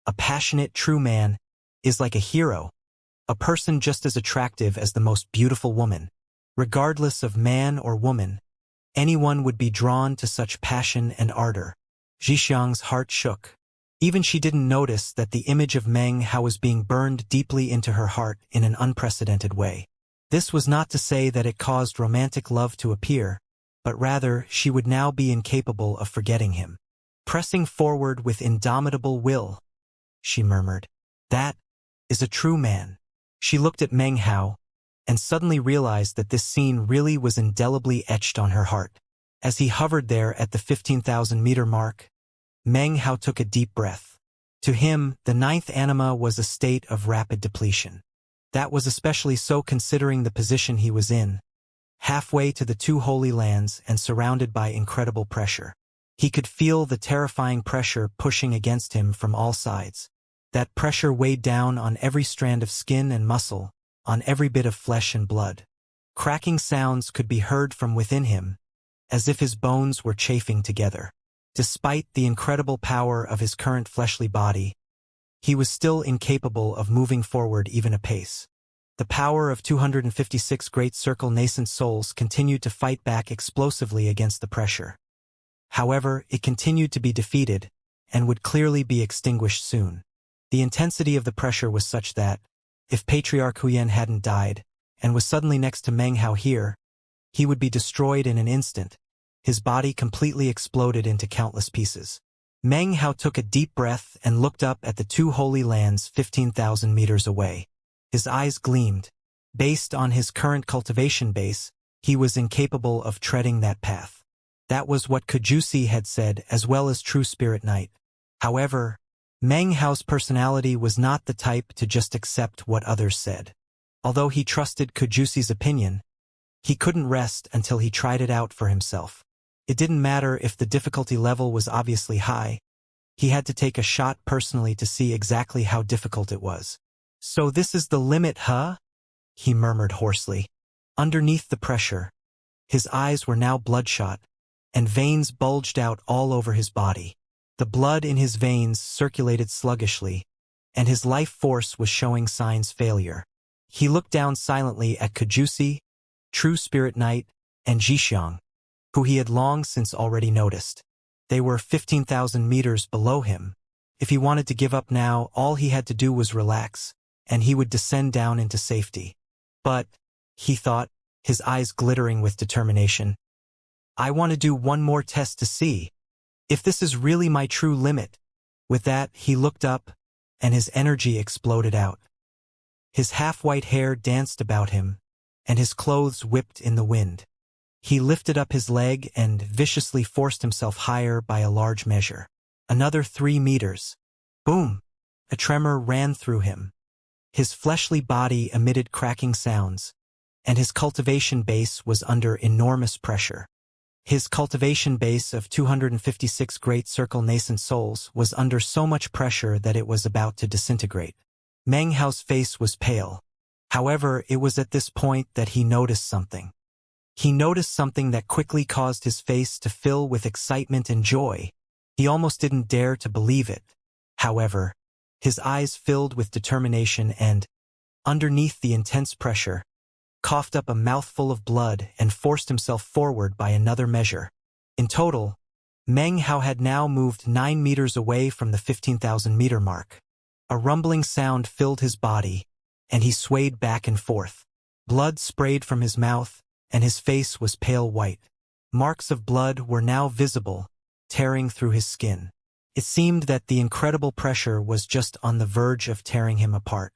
a passionate true man, is like a hero, a person just as attractive as the most beautiful woman. Regardless of man or woman, anyone would be drawn to such passion and ardor. Zhixiang's heart shook. Even she didn't notice that the image of Meng Hao was being burned deeply into her heart in an unprecedented way. This was not to say that it caused romantic love to appear, but rather she would now be incapable of forgetting him. Pressing forward with indomitable will, she murmured, "That is a true man." She looked at Meng Hao, and suddenly realized that this scene really was indelibly etched on her heart. As he hovered there at the 15,000-meter mark, Meng Hao took a deep breath. To him, the 9th anima was a state of rapid depletion. That was especially so considering the position he was in, halfway to the 2 holy lands and surrounded by incredible pressure. He could feel the terrifying pressure pushing against him from all sides. That pressure weighed down on every strand of skin and muscle, on every bit of flesh and blood. Cracking sounds could be heard from within him, as if his bones were chafing together. Despite the incredible power of his current fleshly body, he was still incapable of moving forward even a pace. The power of 256 Great Circle nascent souls continued to fight back explosively against the pressure. However, it continued to be defeated, and would clearly be extinguished soon. The intensity of the pressure was such that, if Patriarch Huyen hadn't died, and was suddenly next to Meng Hao here, he would be destroyed in an instant. His body completely exploded into countless pieces. Meng Hao took a deep breath and looked up at the 2 holy lands 15,000 meters away. His eyes gleamed. Based on his current cultivation base, He was incapable of treading that path. That was what Cajusi had said, as well as True Spirit Knight. However, Meng Hao's personality was not the type to just accept what others said. Although he trusted Cajusi's opinion, he couldn't rest until he tried it out for himself. It didn't matter if the difficulty level was obviously high. He had to take a shot personally to see exactly how difficult it was. "So this is the limit, huh?" he murmured hoarsely. Underneath the pressure, his eyes were now bloodshot, and veins bulged out all over his body. The blood in his veins circulated sluggishly, and his life force was showing signs failure. He looked down silently at Cajusi, True Spirit Knight, and Zhixiang, who he had long since already noticed. They were 15,000 meters below him. If he wanted to give up now, all he had to do was relax, and he would descend down into safety. But, he thought, his eyes glittering with determination, "I want to do one more test to see if this is really my true limit." With that, he looked up, and his energy exploded out. His half-white hair danced about him, and his clothes whipped in the wind. He lifted up his leg and viciously forced himself higher by a large measure. Another 3 meters. Boom! A tremor ran through him. His fleshly body emitted cracking sounds, and his cultivation base was under enormous pressure. His cultivation base of 256 great circle nascent souls was under so much pressure that it was about to disintegrate. Meng Hao's face was pale. However, it was at this point that he noticed something. He noticed something that quickly caused his face to fill with excitement and joy. He almost didn't dare to believe it. However, his eyes filled with determination and, underneath the intense pressure, coughed up a mouthful of blood and forced himself forward by another measure. In total, Meng Hao had now moved 9 meters away from the 15,000-meter mark. A rumbling sound filled his body, and he swayed back and forth. Blood sprayed from his mouth, and his face was pale white. Marks of blood were now visible, tearing through his skin. It seemed that the incredible pressure was just on the verge of tearing him apart.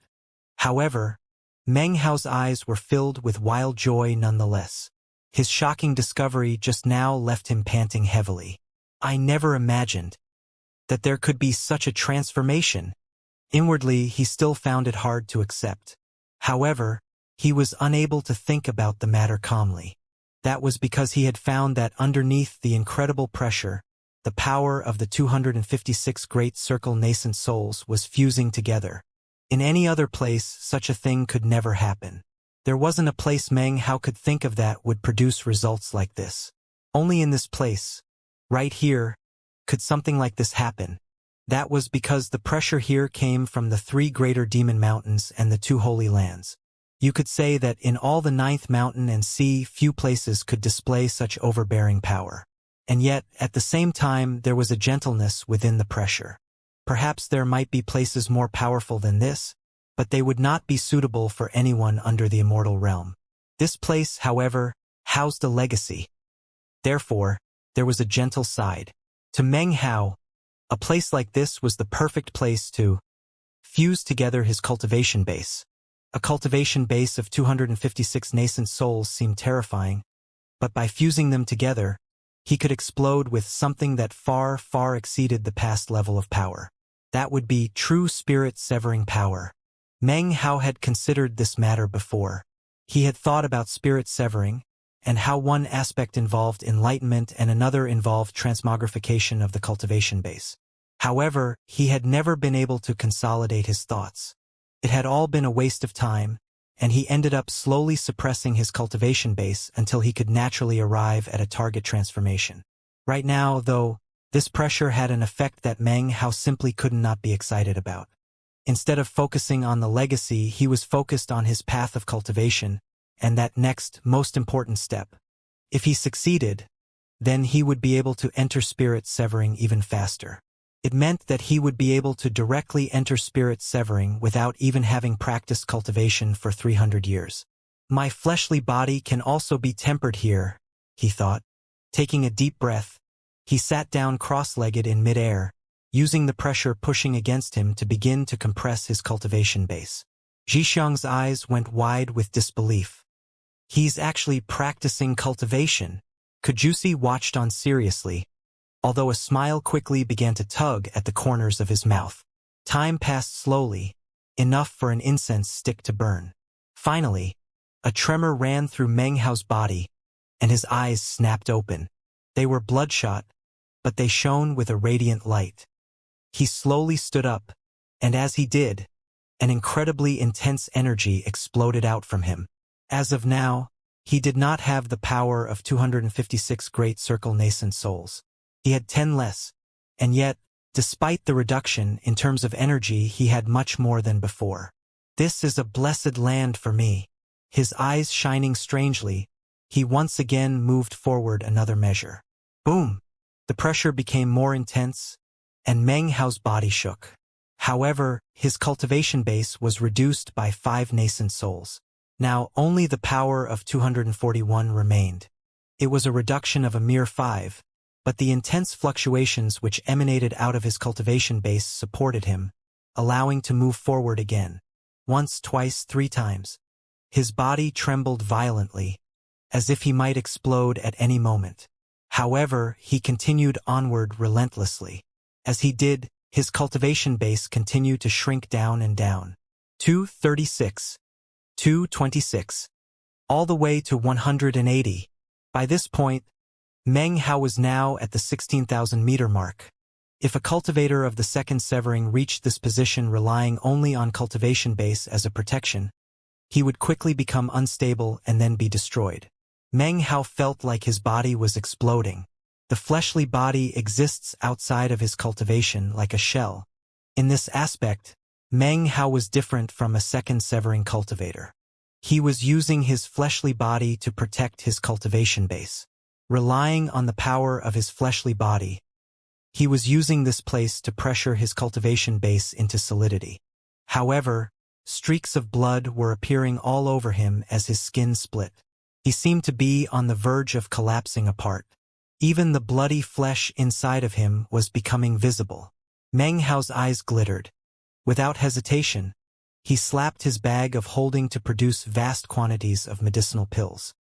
However, Meng Hao's eyes were filled with wild joy nonetheless. His shocking discovery just now left him panting heavily. "I never imagined that there could be such a transformation." Inwardly, he still found it hard to accept. However, he was unable to think about the matter calmly. That was because he had found that underneath the incredible pressure, the power of the 256 great circle nascent souls was fusing together. In any other place, such a thing could never happen. There wasn't a place Meng Hao could think of that would produce results like this. Only in this place, right here, could something like this happen. That was because the pressure here came from the 3 greater demon mountains and the 2 holy lands. You could say that in all the 9th mountain and sea, few places could display such overbearing power. And yet, at the same time, there was a gentleness within the pressure. Perhaps there might be places more powerful than this, but they would not be suitable for anyone under the immortal realm. This place, however, housed a legacy. Therefore, there was a gentle side. To Meng Hao, a place like this was the perfect place to fuse together his cultivation base. A cultivation base of 256 nascent souls seemed terrifying, but by fusing them together, he could explode with something that far, far exceeded the past level of power. That would be true spirit-severing power. Meng Hao had considered this matter before. He had thought about spirit-severing, and how one aspect involved enlightenment and another involved transmogrification of the cultivation base. However, he had never been able to consolidate his thoughts. It had all been a waste of time, and he ended up slowly suppressing his cultivation base until he could naturally arrive at a target transformation. Right now, though, this pressure had an effect that Meng Hao simply could not be excited about. Instead of focusing on the legacy, he was focused on his path of cultivation, and that next, most important step. If he succeeded, then he would be able to enter spirit severing even faster. It meant that he would be able to directly enter spirit severing without even having practiced cultivation for 300 years. My fleshly body can also be tempered here, he thought. Taking a deep breath, he sat down cross-legged in mid-air, using the pressure pushing against him to begin to compress his cultivation base. Zhixiang's eyes went wide with disbelief. He's actually practicing cultivation. Cajusi watched on seriously, although a smile quickly began to tug at the corners of his mouth. Time passed slowly, enough for an incense stick to burn. Finally, a tremor ran through Meng Hao's body, and his eyes snapped open. They were bloodshot, but they shone with a radiant light. He slowly stood up, and as he did, an incredibly intense energy exploded out from him. As of now, he did not have the power of 256 Great Circle nascent souls. He had 10 less, and yet, despite the reduction in terms of energy, he had much more than before. This is a blessed land for me. His eyes shining strangely, he once again moved forward another measure. Boom! The pressure became more intense, and Meng Hao's body shook. However, his cultivation base was reduced by 5 nascent souls. Now only the power of 241 remained. It was a reduction of a mere 5, but the intense fluctuations which emanated out of his cultivation base supported him, allowing to move forward again. Once, twice, 3 times. His body trembled violently, as if he might explode at any moment. However, he continued onward relentlessly. As he did, his cultivation base continued to shrink down and down. 236. 226. All the way to 180. By this point, Meng Hao was now at the 16,000-meter mark. If a cultivator of the second severing reached this position relying only on cultivation base as a protection, he would quickly become unstable and then be destroyed. Meng Hao felt like his body was exploding. The fleshly body exists outside of his cultivation like a shell. In this aspect, Meng Hao was different from a second severing cultivator. He was using his fleshly body to protect his cultivation base. Relying on the power of his fleshly body, he was using this place to pressure his cultivation base into solidity. However, streaks of blood were appearing all over him as his skin split. He seemed to be on the verge of collapsing apart. Even the bloody flesh inside of him was becoming visible. Meng Hao's eyes glittered. Without hesitation, he slapped his bag of holding to produce vast quantities of medicinal pills.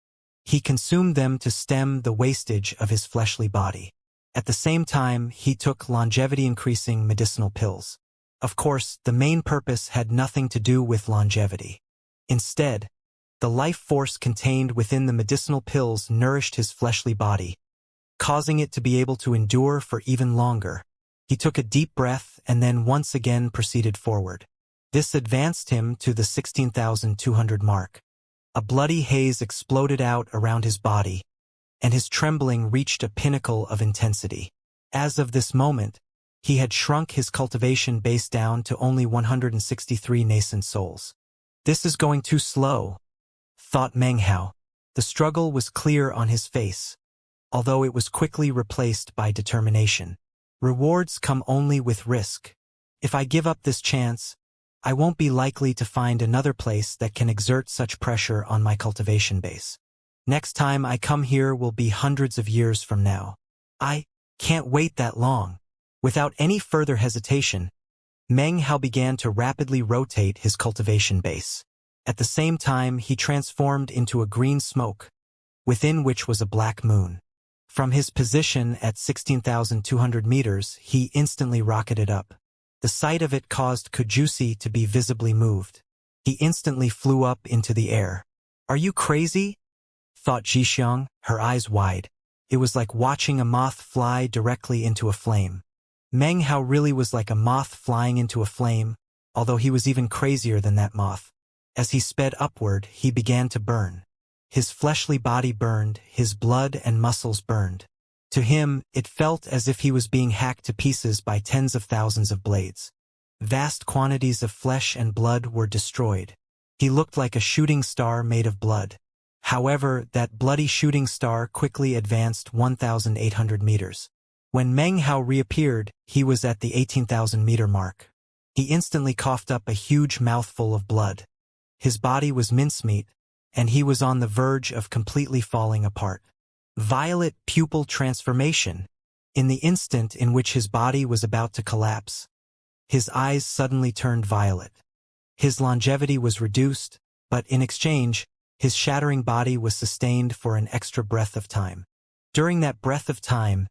He consumed them to stem the wastage of his fleshly body. At the same time, he took longevity-increasing medicinal pills. Of course, the main purpose had nothing to do with longevity. Instead, the life force contained within the medicinal pills nourished his fleshly body, causing it to be able to endure for even longer. He took a deep breath and then once again proceeded forward. This advanced him to the 16,200 mark. A bloody haze exploded out around his body, and his trembling reached a pinnacle of intensity. As of this moment, he had shrunk his cultivation base down to only 163 nascent souls. This is going too slow, thought Meng Hao. The struggle was clear on his face, although it was quickly replaced by determination. Rewards come only with risk. If I give up this chance, I won't be likely to find another place that can exert such pressure on my cultivation base. Next time I come here will be hundreds of years from now. I can't wait that long. Without any further hesitation, Meng Hao began to rapidly rotate his cultivation base. At the same time, he transformed into a green smoke, within which was a black moon. From his position at 16,200 meters, he instantly rocketed up. The sight of it caused Cajusi to be visibly moved. He instantly flew up into the air. "Are you crazy?" thought Xianxia, her eyes wide. It was like watching a moth fly directly into a flame. Meng Hao really was like a moth flying into a flame, although he was even crazier than that moth. As he sped upward, he began to burn. His fleshly body burned, his blood and muscles burned. To him, it felt as if he was being hacked to pieces by tens of thousands of blades. Vast quantities of flesh and blood were destroyed. He looked like a shooting star made of blood. However, that bloody shooting star quickly advanced 1,800 meters. When Meng Hao reappeared, he was at the 18,000-meter mark. He instantly coughed up a huge mouthful of blood. His body was mincemeat, and he was on the verge of completely falling apart. Violet pupil transformation. In the instant in which his body was about to collapse, his eyes suddenly turned violet. His longevity was reduced, but in exchange, His shattering body was sustained for an extra breath of time. During that breath of time,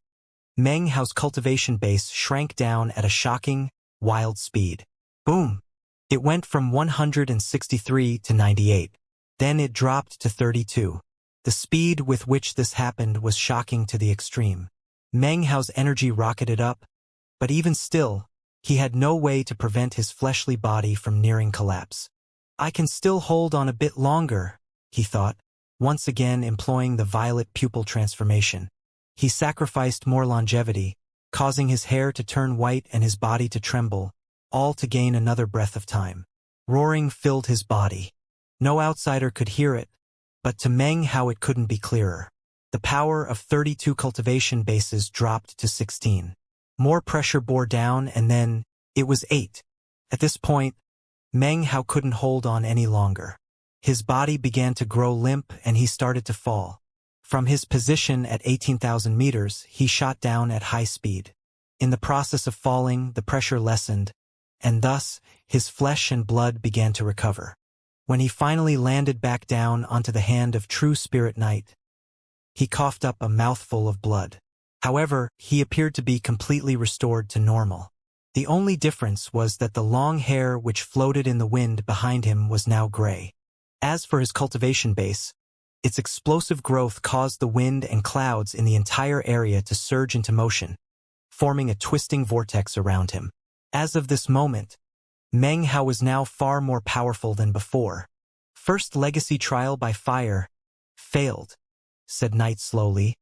Meng Hao's cultivation base shrank down at a shocking, wild speed. Boom! It went from 163 to 98. Then it dropped to 32. The speed with which this happened was shocking to the extreme. Meng Hao's energy rocketed up, but even still, he had no way to prevent his fleshly body from nearing collapse. I can still hold on a bit longer, he thought, once again employing the violet pupil transformation. He sacrificed more longevity, causing his hair to turn white and his body to tremble, all to gain another breath of time. Roaring filled his body. No outsider could hear it, but to Meng Hao it couldn't be clearer. The power of 32 cultivation bases dropped to 16. More pressure bore down, and then it was 8. At this point, Meng Hao couldn't hold on any longer. His body began to grow limp and he started to fall. From his position at 18,000 meters, he shot down at high speed. In the process of falling, the pressure lessened, and thus, his flesh and blood began to recover. When he finally landed back down onto the hand of true spirit knight, he coughed up a mouthful of blood. However, he appeared to be completely restored to normal. The only difference was that the long hair which floated in the wind behind him was now gray. As for his cultivation base, its explosive growth caused the wind and clouds in the entire area to surge into motion, forming a twisting vortex around him. As of this moment, Meng Hao was now far more powerful than before. First legacy trial by fire failed, said Knight slowly,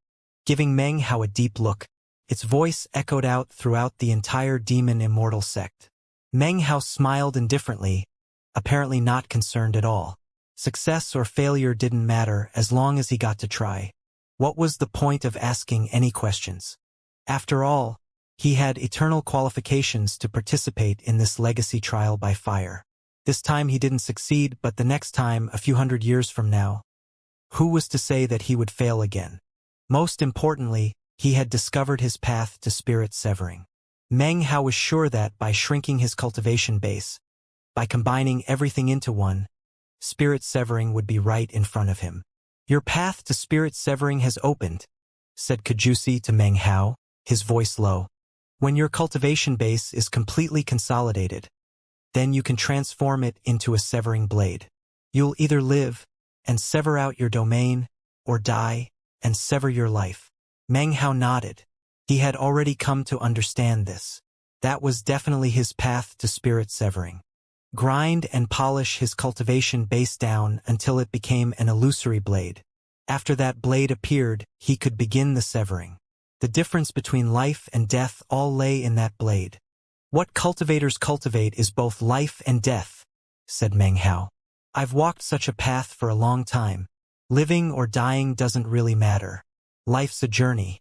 giving Meng Hao a deep look. Its voice echoed out throughout the entire demon immortal sect. Meng Hao smiled indifferently, apparently not concerned at all. Success or failure didn't matter as long as he got to try. What was the point of asking any questions? After all, he had eternal qualifications to participate in this legacy trial by fire. This time he didn't succeed, but the next time, a few hundred years from now, who was to say that he would fail again? Most importantly, he had discovered his path to spirit severing. Meng Hao was sure that by shrinking his cultivation base, by combining everything into one, spirit severing would be right in front of him. Your path to spirit severing has opened, said Cajusi to Meng Hao, his voice low. When your cultivation base is completely consolidated, then you can transform it into a severing blade. You'll either live and sever out your domain, or die and sever your life. Meng Hao nodded. He had already come to understand this. That was definitely his path to spirit severing. Grind and polish his cultivation base down until it became an illusory blade. After that blade appeared, he could begin the severing. The difference between life and death all lay in that blade. What cultivators cultivate is both life and death, said Meng Hao. I've walked such a path for a long time. Living or dying doesn't really matter. Life's a journey.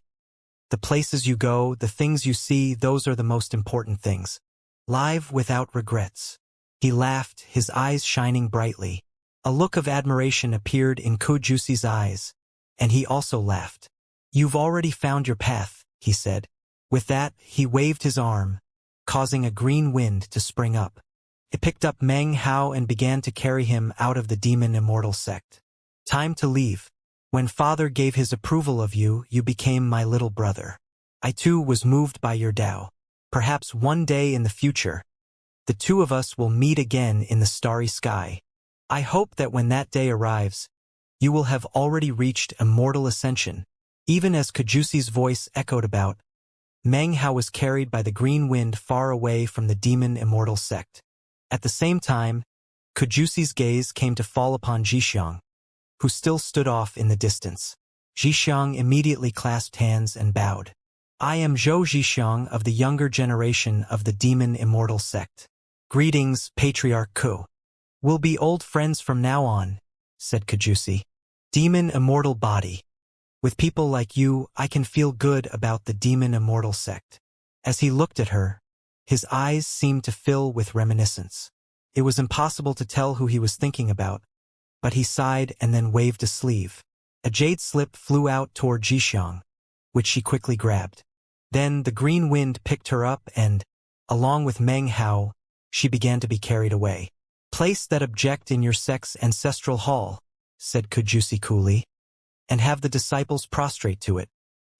The places you go, the things you see, those are the most important things. Live without regrets. He laughed, his eyes shining brightly. A look of admiration appeared in Kojusi's eyes, and he also laughed. You've already found your path, he said. With that, he waved his arm, causing a green wind to spring up. It picked up Meng Hao and began to carry him out of the demon immortal sect. Time to leave. When Father gave his approval of you, you became my little brother. I too was moved by your Tao. Perhaps one day in the future, the two of us will meet again in the starry sky. I hope that when that day arrives, you will have already reached immortal ascension. Even as Cajusi's voice echoed about, Meng Hao was carried by the green wind far away from the demon immortal sect. At the same time, Cajusi's gaze came to fall upon Xiang, who still stood off in the distance. Xiang immediately clasped hands and bowed. I am Zhou Xiang of the younger generation of the demon immortal sect. Greetings, Patriarch Ku. We'll be old friends from now on, said Cajusi. Demon immortal body. With people like you, I can feel good about the demon immortal sect. As he looked at her, his eyes seemed to fill with reminiscence. It was impossible to tell who he was thinking about, but he sighed and then waved a sleeve. A jade slip flew out toward Xiang, which she quickly grabbed. Then the green wind picked her up and, along with Meng Hao, she began to be carried away. Place that object in your sect's ancestral hall, said Kujusi coolly, and have the disciples prostrate to it.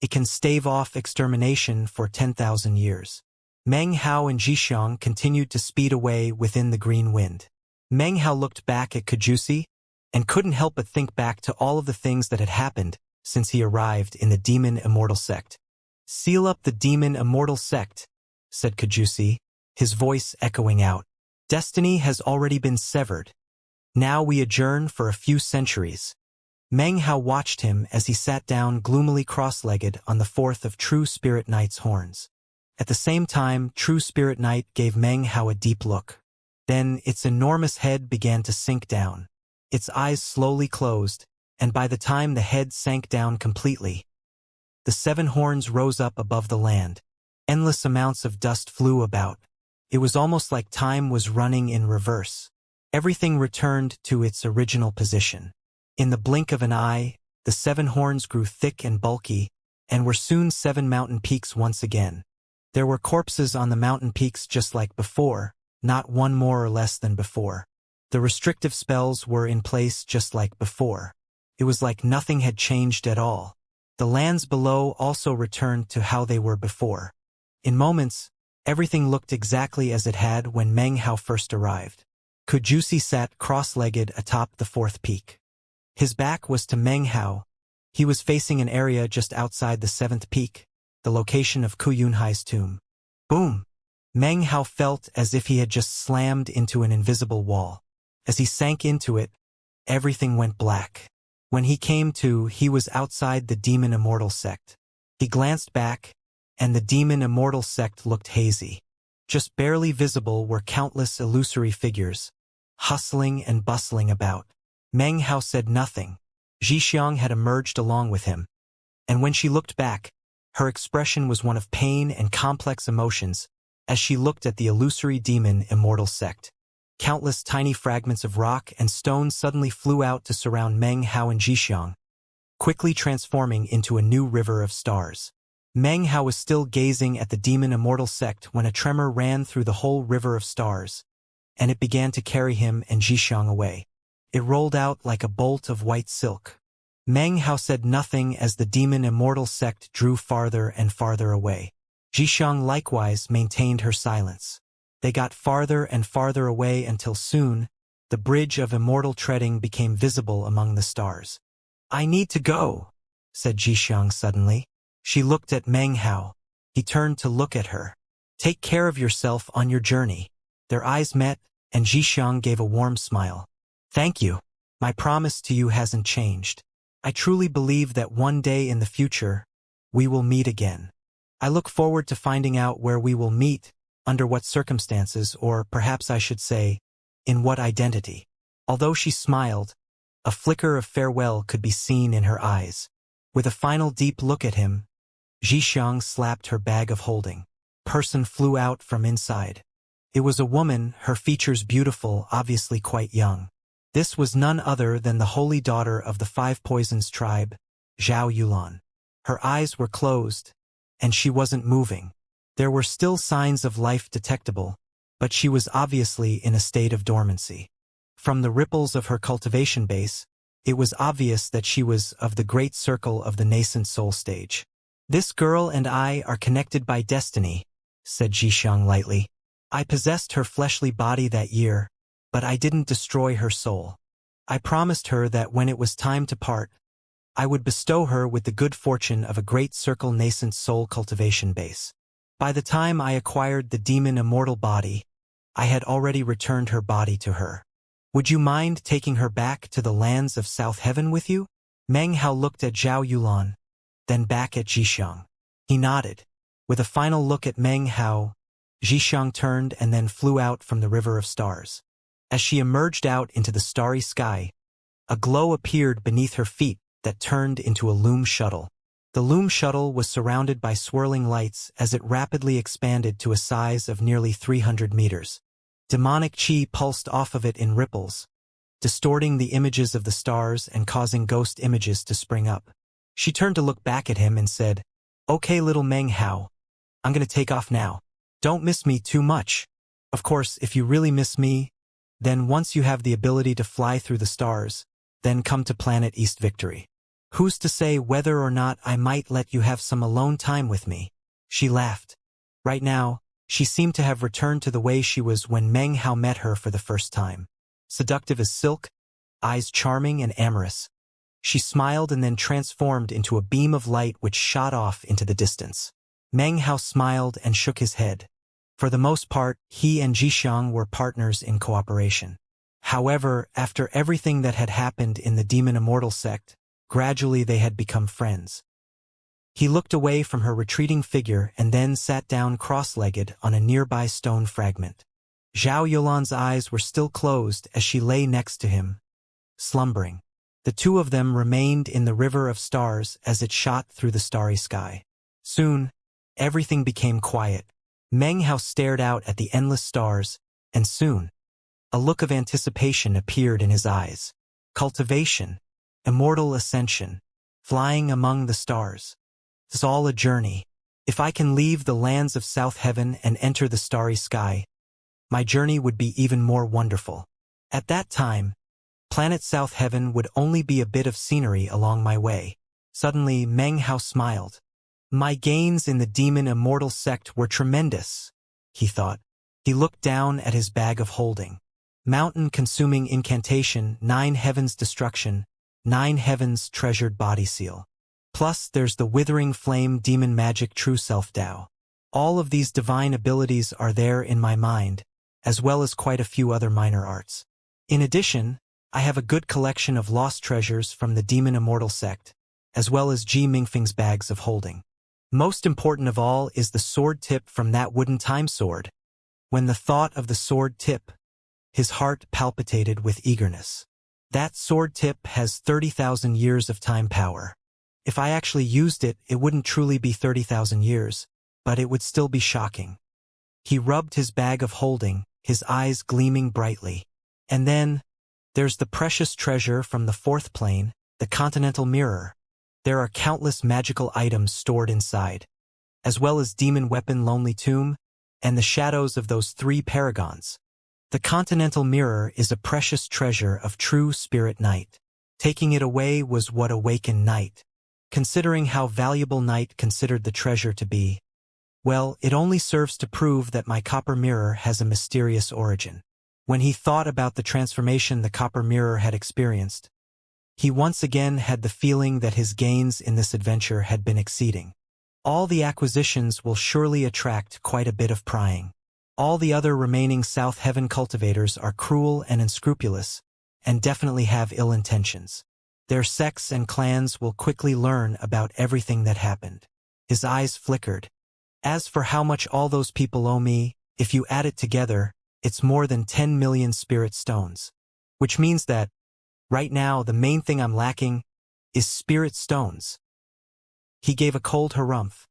It can stave off extermination for 10,000 years. Meng Hao and Zhixiang continued to speed away within the green wind. Meng Hao looked back at Kujusi and couldn't help but think back to all of the things that had happened since he arrived in the Demon Immortal sect. "Seal up the Demon Immortal sect," said Kujusi, his voice echoing out. "Destiny has already been severed. Now we adjourn for a few centuries." Meng Hao watched him as he sat down gloomily cross-legged on the fourth of True Spirit Knight's horns. At the same time, True Spirit Knight gave Meng Hao a deep look. Then its enormous head began to sink down. Its eyes slowly closed, and by the time the head sank down completely, the 7 horns rose up above the land. Endless amounts of dust flew about. It was almost like time was running in reverse. Everything returned to its original position. In the blink of an eye, the 7 horns grew thick and bulky, and were soon 7 mountain peaks once again. There were corpses on the mountain peaks just like before, not one more or less than before. The restrictive spells were in place just like before. It was like nothing had changed at all. The lands below also returned to how they were before. In moments, everything looked exactly as it had when Meng Hao first arrived. Kujusi sat cross-legged atop the 4th peak. His back was to Meng Hao. He was facing an area just outside the 7th peak, the location of Ku Yunhai's tomb. Boom! Meng Hao felt as if he had just slammed into an invisible wall. As he sank into it, everything went black. When he came to, he was outside the Demon Immortal sect. He glanced back, and the Demon Immortal sect looked hazy. Just barely visible were countless illusory figures, hustling and bustling about. Meng Hao said nothing. Zhixiang had emerged along with him, and when she looked back, her expression was one of pain and complex emotions as she looked at the illusory Demon Immortal sect. Countless tiny fragments of rock and stone suddenly flew out to surround Meng Hao and Zhixiang, quickly transforming into a new river of stars. Meng Hao was still gazing at the Demon Immortal sect when a tremor ran through the whole river of stars, and it began to carry him and Zhixiang away. It rolled out like a bolt of white silk. Meng Hao said nothing as the Demon Immortal sect drew farther and farther away. Zhixiang likewise maintained her silence. They got farther and farther away until soon, the bridge of immortal treading became visible among the stars. "I need to go," said Zhixiang suddenly. She looked at Meng Hao. He turned to look at her. "Take care of yourself on your journey." Their eyes met, and Zhixiang gave a warm smile. "Thank you. My promise to you hasn't changed. I truly believe that one day in the future, we will meet again. I look forward to finding out where we will meet, under what circumstances, or perhaps I should say, in what identity." Although she smiled, a flicker of farewell could be seen in her eyes. With a final deep look at him, Zhixiang slapped her bag of holding. Person flew out from inside. It was a woman, her features beautiful, obviously quite young. This was none other than the holy daughter of the 5 Poisons tribe, Zhao Yulan. Her eyes were closed, and she wasn't moving. There were still signs of life detectable, but she was obviously in a state of dormancy. From the ripples of her cultivation base, it was obvious that she was of the great circle of the nascent soul stage. "This girl and I are connected by destiny," said Zhixiang lightly. "I possessed her fleshly body that year, but I didn't destroy her soul. I promised her that when it was time to part, I would bestow her with the good fortune of a great circle nascent soul cultivation base. By the time I acquired the Demon Immortal body, I had already returned her body to her. Would you mind taking her back to the lands of South Heaven with you?" Meng Hao looked at Zhao Yulan, then back at Zhixiang. He nodded. With a final look at Meng Hao, Zhixiang turned and then flew out from the river of stars. As she emerged out into the starry sky, a glow appeared beneath her feet that turned into a loom shuttle. The loom shuttle was surrounded by swirling lights as it rapidly expanded to a size of nearly 300 meters. Demonic chi pulsed off of it in ripples, distorting the images of the stars and causing ghost images to spring up. She turned to look back at him and said, "Okay, little Meng Hao, I'm gonna take off now. Don't miss me too much. Of course, if you really miss me, then once you have the ability to fly through the stars, then come to Planet East Victory. Who's to say whether or not I might let you have some alone time with me? She laughed. Right now, she seemed to have returned to the way she was when Meng Hao met her for the first time. Seductive as silk, eyes charming and amorous. She smiled and then transformed into a beam of light which shot off into the distance. Meng Hao smiled and shook his head. For the most part, he and Jixiang were partners in cooperation. However, after everything that had happened in the Demon Immortal sect, gradually they had become friends. He looked away from her retreating figure and then sat down cross-legged on a nearby stone fragment. Zhao Yulan's eyes were still closed as she lay next to him, slumbering. The two of them remained in the river of stars as it shot through the starry sky. Soon, everything became quiet. Meng Hao stared out at the endless stars, and soon, a look of anticipation appeared in his eyes. Cultivation, Immortal Ascension, flying among the stars. It's all a journey. If I can leave the lands of South Heaven and enter the starry sky, my journey would be even more wonderful. At that time, Planet South Heaven would only be a bit of scenery along my way. Suddenly, Meng Hao smiled. My gains in the Demon Immortal sect were tremendous, he thought. He looked down at his bag of holding. Mountain-consuming incantation, 9 heavens destruction, 9 heavens treasured body seal. Plus, there's the withering flame demon magic true self Dao. All of these divine abilities are there in my mind, as well as quite a few other minor arts. In addition, I have a good collection of lost treasures from the Demon Immortal sect, as well as Ji Mingfeng's bags of holding. Most important of all is the sword tip from that wooden time sword. When the thought of the sword tip, his heart palpitated with eagerness. That sword tip has 30,000 years of time power. If I actually used it, it wouldn't truly be 30,000 years, but it would still be shocking. He rubbed his bag of holding, his eyes gleaming brightly. And then, there's the precious treasure from the 4th plane, the Continental Mirror. There are countless magical items stored inside, as well as demon weapon Lonely Tomb, and the shadows of those 3 paragons. The Continental Mirror is a precious treasure of true spirit night. Taking it away was what awakened night. Considering how valuable Night considered the treasure to be, well, it only serves to prove that my copper mirror has a mysterious origin. When he thought about the transformation the copper mirror had experienced, he once again had the feeling that his gains in this adventure had been exceeding. All the acquisitions will surely attract quite a bit of prying. All the other remaining South Heaven cultivators are cruel and unscrupulous, and definitely have ill intentions. Their sects and clans will quickly learn about everything that happened. His eyes flickered. As for how much all those people owe me, if you add it together, it's more than 10 million spirit stones. Which means that, right now, the main thing I'm lacking is spirit stones. He gave a cold harumph,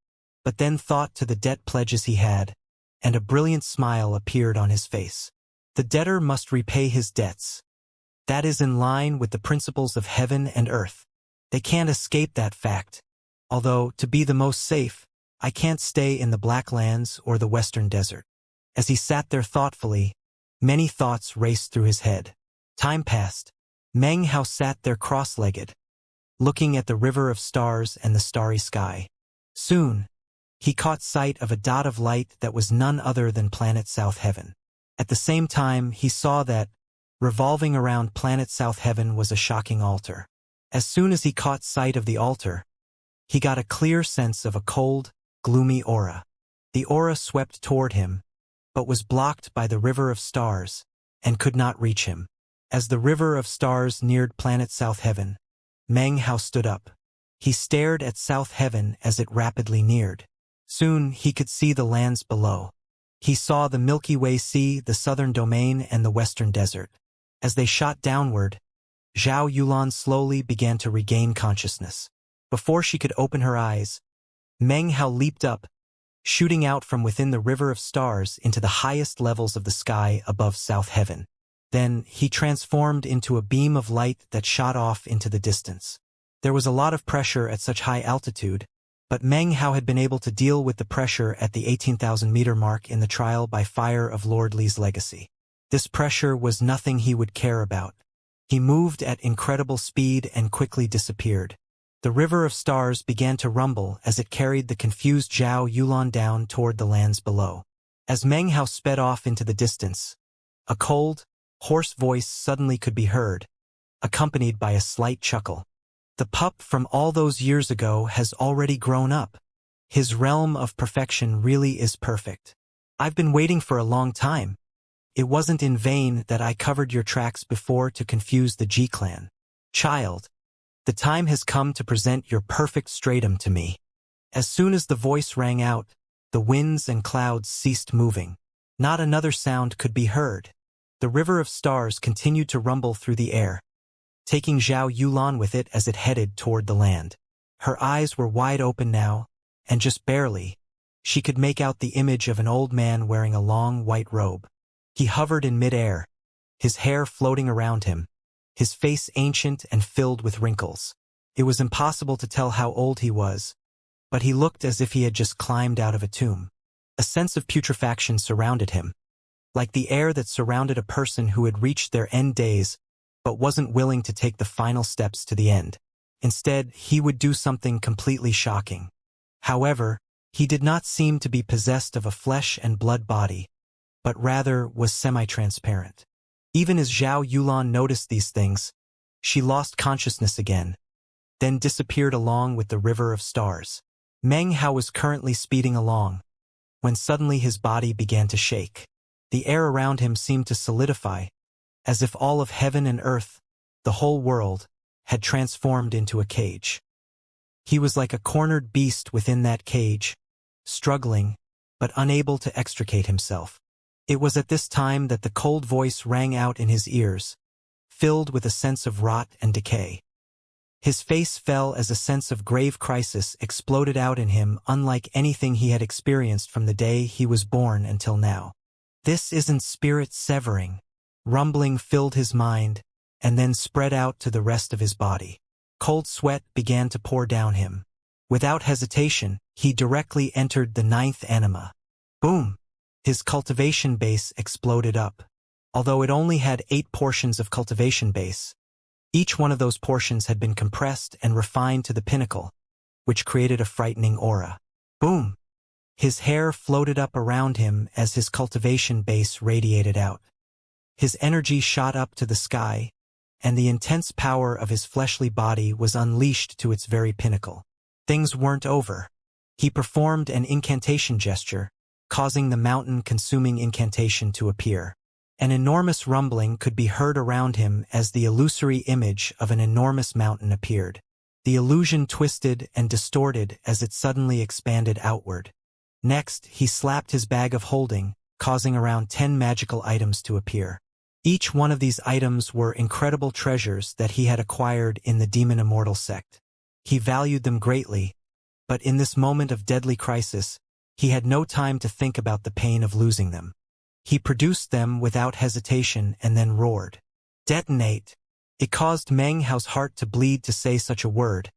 but then thought to the debt pledges he had, and a brilliant smile appeared on his face. The debtor must repay his debts. That is in line with the principles of heaven and earth. They can't escape that fact. Although, to be the most safe, I can't stay in the Black Lands or the Western Desert. As he sat there thoughtfully, many thoughts raced through his head. Time passed. Meng Hao sat there cross-legged, looking at the river of stars and the starry sky. Soon, he caught sight of a dot of light that was none other than Planet South Heaven. At the same time, he saw that, revolving around Planet South Heaven was a shocking altar. As soon as he caught sight of the altar, he got a clear sense of a cold, gloomy aura. The aura swept toward him, but was blocked by the river of stars, and could not reach him. As the river of stars neared Planet South Heaven, Meng Hao stood up. He stared at South Heaven as it rapidly neared. Soon he could see the lands below. He saw the Milky Way Sea, the southern domain, and the western desert. As they shot downward, Zhao Yulan slowly began to regain consciousness. Before she could open her eyes, Meng Hao leaped up, shooting out from within the river of stars into the highest levels of the sky above South Heaven. Then he transformed into a beam of light that shot off into the distance. There was a lot of pressure at such high altitude, but Meng Hao had been able to deal with the pressure at the 18,000-meter mark in the trial by fire of Lord Li's legacy. This pressure was nothing he would care about. He moved at incredible speed and quickly disappeared. The river of stars began to rumble as it carried the confused Zhao Yulan down toward the lands below. As Meng Hao sped off into the distance, a cold, hoarse voice suddenly could be heard, accompanied by a slight chuckle. The pup from all those years ago has already grown up. His realm of perfection really is perfect. I've been waiting for a long time. It wasn't in vain that I covered your tracks before to confuse the G-clan. Child, the time has come to present your perfect stratum to me. As soon as the voice rang out, the winds and clouds ceased moving. Not another sound could be heard. The river of stars continued to rumble through the air, taking Zhao Yulan with it as it headed toward the land. Her eyes were wide open now, and just barely, she could make out the image of an old man wearing a long white robe. He hovered in mid-air, his hair floating around him, his face ancient and filled with wrinkles. It was impossible to tell how old he was, but he looked as if he had just climbed out of a tomb. A sense of putrefaction surrounded him, like the air that surrounded a person who had reached their end days but wasn't willing to take the final steps to the end. Instead, he would do something completely shocking. However, he did not seem to be possessed of a flesh and blood body, but rather was semi-transparent. Even as Zhao Yulan noticed these things, she lost consciousness again, then disappeared along with the river of stars. Meng Hao was currently speeding along, when suddenly his body began to shake. The air around him seemed to solidify, as if all of heaven and earth, the whole world, had transformed into a cage. He was like a cornered beast within that cage, struggling, but unable to extricate himself. It was at this time that the cold voice rang out in his ears, filled with a sense of rot and decay. His face fell as a sense of grave crisis exploded out in him, unlike anything he had experienced from the day he was born until now. This isn't spirit severing. Rumbling filled his mind, and then spread out to the rest of his body. Cold sweat began to pour down him. Without hesitation, he directly entered the ninth anima. Boom! His cultivation base exploded up. Although it only had 8 portions of cultivation base, each one of those portions had been compressed and refined to the pinnacle, which created a frightening aura. Boom! His hair floated up around him as his cultivation base radiated out. His energy shot up to the sky, and the intense power of his fleshly body was unleashed to its very pinnacle. Things weren't over. He performed an incantation gesture, causing the mountain-consuming incantation to appear. An enormous rumbling could be heard around him as the illusory image of an enormous mountain appeared. The illusion twisted and distorted as it suddenly expanded outward. Next, he slapped his bag of holding, causing around 10 magical items to appear. Each one of these items were incredible treasures that he had acquired in the Demon Immortal sect. He valued them greatly, but in this moment of deadly crisis, he had no time to think about the pain of losing them. He produced them without hesitation and then roared. Detonate! It caused Meng Hao's heart to bleed to say such a word,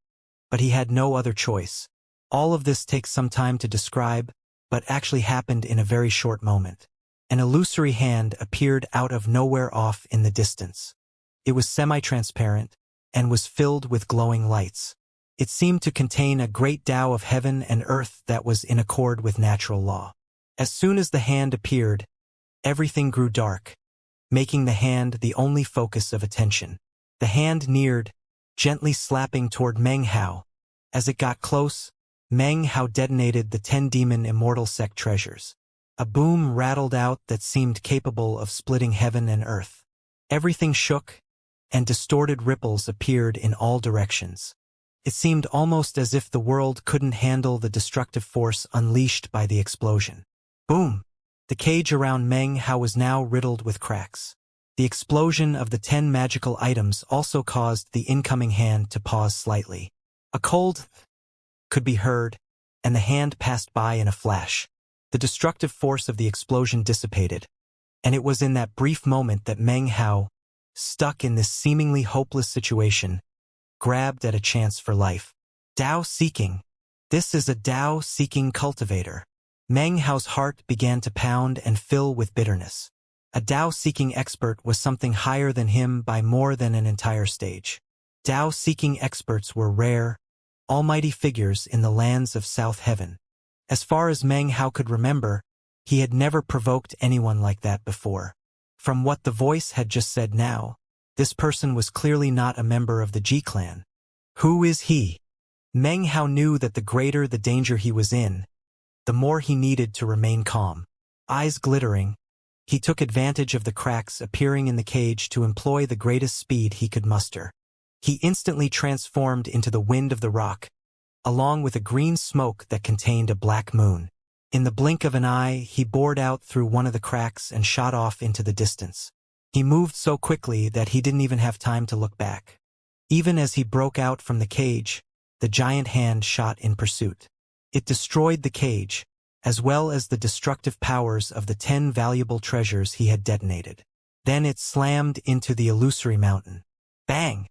but he had no other choice. All of this takes some time to describe, but actually happened in a very short moment. An illusory hand appeared out of nowhere off in the distance. It was semi-transparent and was filled with glowing lights. It seemed to contain a great Tao of heaven and earth that was in accord with natural law. As soon as the hand appeared, everything grew dark, making the hand the only focus of attention. The hand neared, gently slapping toward Meng Hao. As it got close, Meng Hao detonated the 10 Demon Immortal sect treasures. A boom rattled out that seemed capable of splitting heaven and earth. Everything shook, and distorted ripples appeared in all directions. It seemed almost as if the world couldn't handle the destructive force unleashed by the explosion. Boom! The cage around Meng Hao was now riddled with cracks. The explosion of the 10 magical items also caused the incoming hand to pause slightly. A cold could be heard, and the hand passed by in a flash. The destructive force of the explosion dissipated, and it was in that brief moment that Meng Hao, stuck in this seemingly hopeless situation, grabbed at a chance for life. Tao seeking. This is a Tao seeking cultivator. Meng Hao's heart began to pound and fill with bitterness. A Tao-seeking expert was something higher than him by more than an entire stage. Tao-seeking experts were rare, almighty figures in the lands of South Heaven. As far as Meng Hao could remember, he had never provoked anyone like that before. From what the voice had just said now, this person was clearly not a member of the Ji clan. Who is he? Meng Hao knew that the greater the danger he was in, the more he needed to remain calm. Eyes glittering, he took advantage of the cracks appearing in the cage to employ the greatest speed he could muster. He instantly transformed into the wind of the rock, along with a green smoke that contained a black moon. In the blink of an eye, he bored out through one of the cracks and shot off into the distance. He moved so quickly that he didn't even have time to look back. Even as he broke out from the cage, the giant hand shot in pursuit. It destroyed the cage, as well as the destructive powers of the 10 valuable treasures he had detonated. Then it slammed into the illusory mountain. Bang!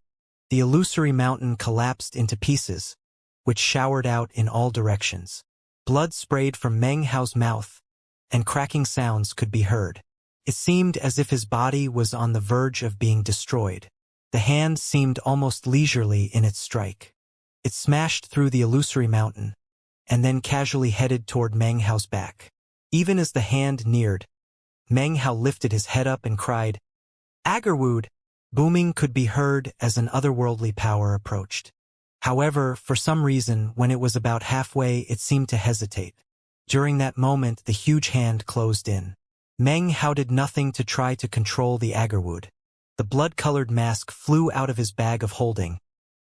The illusory mountain collapsed into pieces, which showered out in all directions. Blood sprayed from Meng Hao's mouth, and cracking sounds could be heard. It seemed as if his body was on the verge of being destroyed. The hand seemed almost leisurely in its strike. It smashed through the illusory mountain, and then casually headed toward Meng Hao's back. Even as the hand neared, Meng Hao lifted his head up and cried, "Agarwood!" Booming could be heard as an otherworldly power approached. However, for some reason, when it was about halfway, it seemed to hesitate. During that moment, the huge hand closed in. Meng Hao did nothing to try to control the Agarwood. The blood-colored mask flew out of his bag of holding,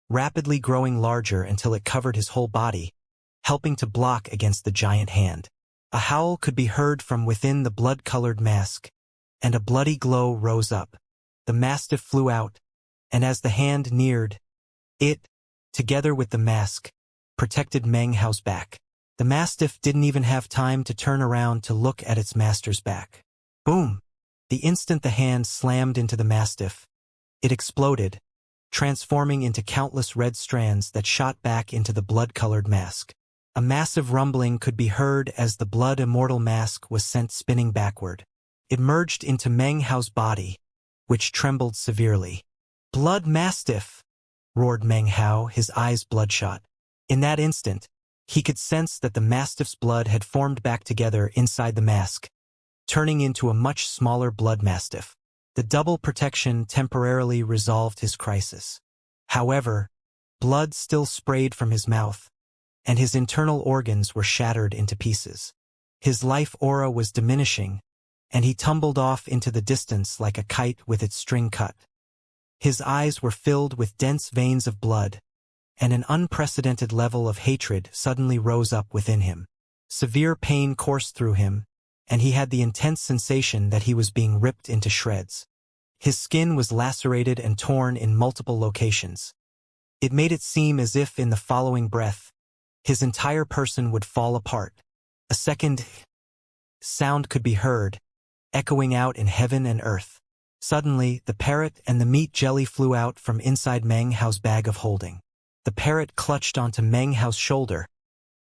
rapidly growing larger until it covered his whole body, helping to block against the giant hand. A howl could be heard from within the blood-colored mask, and a bloody glow rose up. The mastiff flew out, and as the hand neared, it, together with the mask, protected Meng Hao's back. The mastiff didn't even have time to turn around to look at its master's back. Boom! The instant the hand slammed into the mastiff, it exploded, transforming into countless red strands that shot back into the blood-colored mask. A massive rumbling could be heard as the blood Immortal mask was sent spinning backward. It merged into Meng Hao's body, which trembled severely. "Blood Mastiff!" roared Meng Hao, his eyes bloodshot. In that instant, he could sense that the mastiff's blood had formed back together inside the mask, turning into a much smaller blood mastiff. The double protection temporarily resolved his crisis. However, blood still sprayed from his mouth, and his internal organs were shattered into pieces. His life aura was diminishing, and he tumbled off into the distance like a kite with its string cut. His eyes were filled with dense veins of blood, and an unprecedented level of hatred suddenly rose up within him. Severe pain coursed through him, and he had the intense sensation that he was being ripped into shreds. His skin was lacerated and torn in multiple locations. It made it seem as if in the following breath, his entire person would fall apart. A second sound could be heard, echoing out in heaven and earth. Suddenly, the parrot and the meat jelly flew out from inside Meng Hao's bag of holding. The parrot clutched onto Meng Hao's shoulder,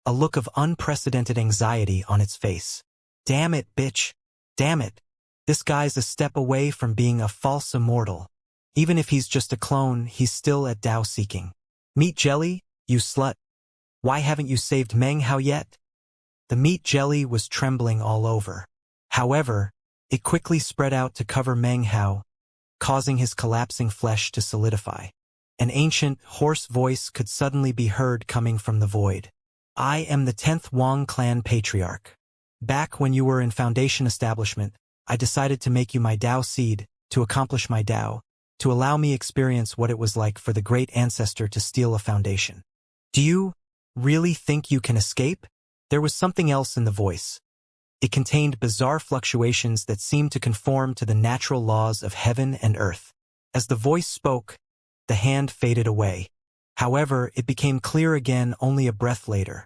a look of unprecedented anxiety on its face. "Damn it, bitch. Damn it. This guy's a step away from being a false immortal. Even if he's just a clone, he's still at Tao seeking. Meat jelly, you slut. Why haven't you saved Meng Hao yet?" The meat jelly was trembling all over. However, it quickly spread out to cover Meng Hao, causing his collapsing flesh to solidify. An ancient, hoarse voice could suddenly be heard coming from the void. "I am the 10th Wang clan patriarch. Back when you were in Foundation establishment, I decided to make you my Tao seed, to accomplish my Tao, to allow me experience what it was like for the great ancestor to steal a foundation. Do you really think you can escape?" There was something else in the voice. It contained bizarre fluctuations that seemed to conform to the natural laws of heaven and earth. As the voice spoke, the hand faded away. However, it became clear again only a breath later.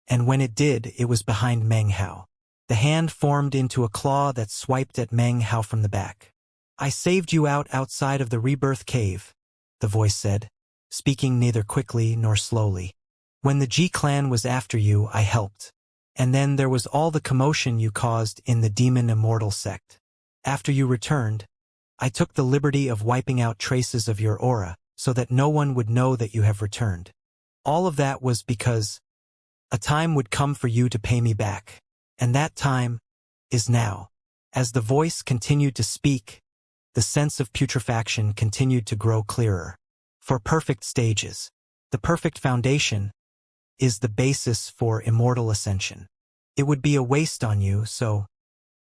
And when it did, it was behind Meng Hao. The hand formed into a claw that swiped at Meng Hao from the back. "I saved you outside of the rebirth cave," the voice said, speaking neither quickly nor slowly. "When the Ji clan was after you, I helped. And then there was all the commotion you caused in the demon Immortal sect. After you returned, I took the liberty of wiping out traces of your aura so that no one would know that you have returned. All of that was because a time would come for you to pay me back. And that time is now. As the voice continued to speak, the sense of putrefaction continued to grow clearer. For perfect stages, the perfect foundation is the basis for immortal ascension. It would be a waste on you, so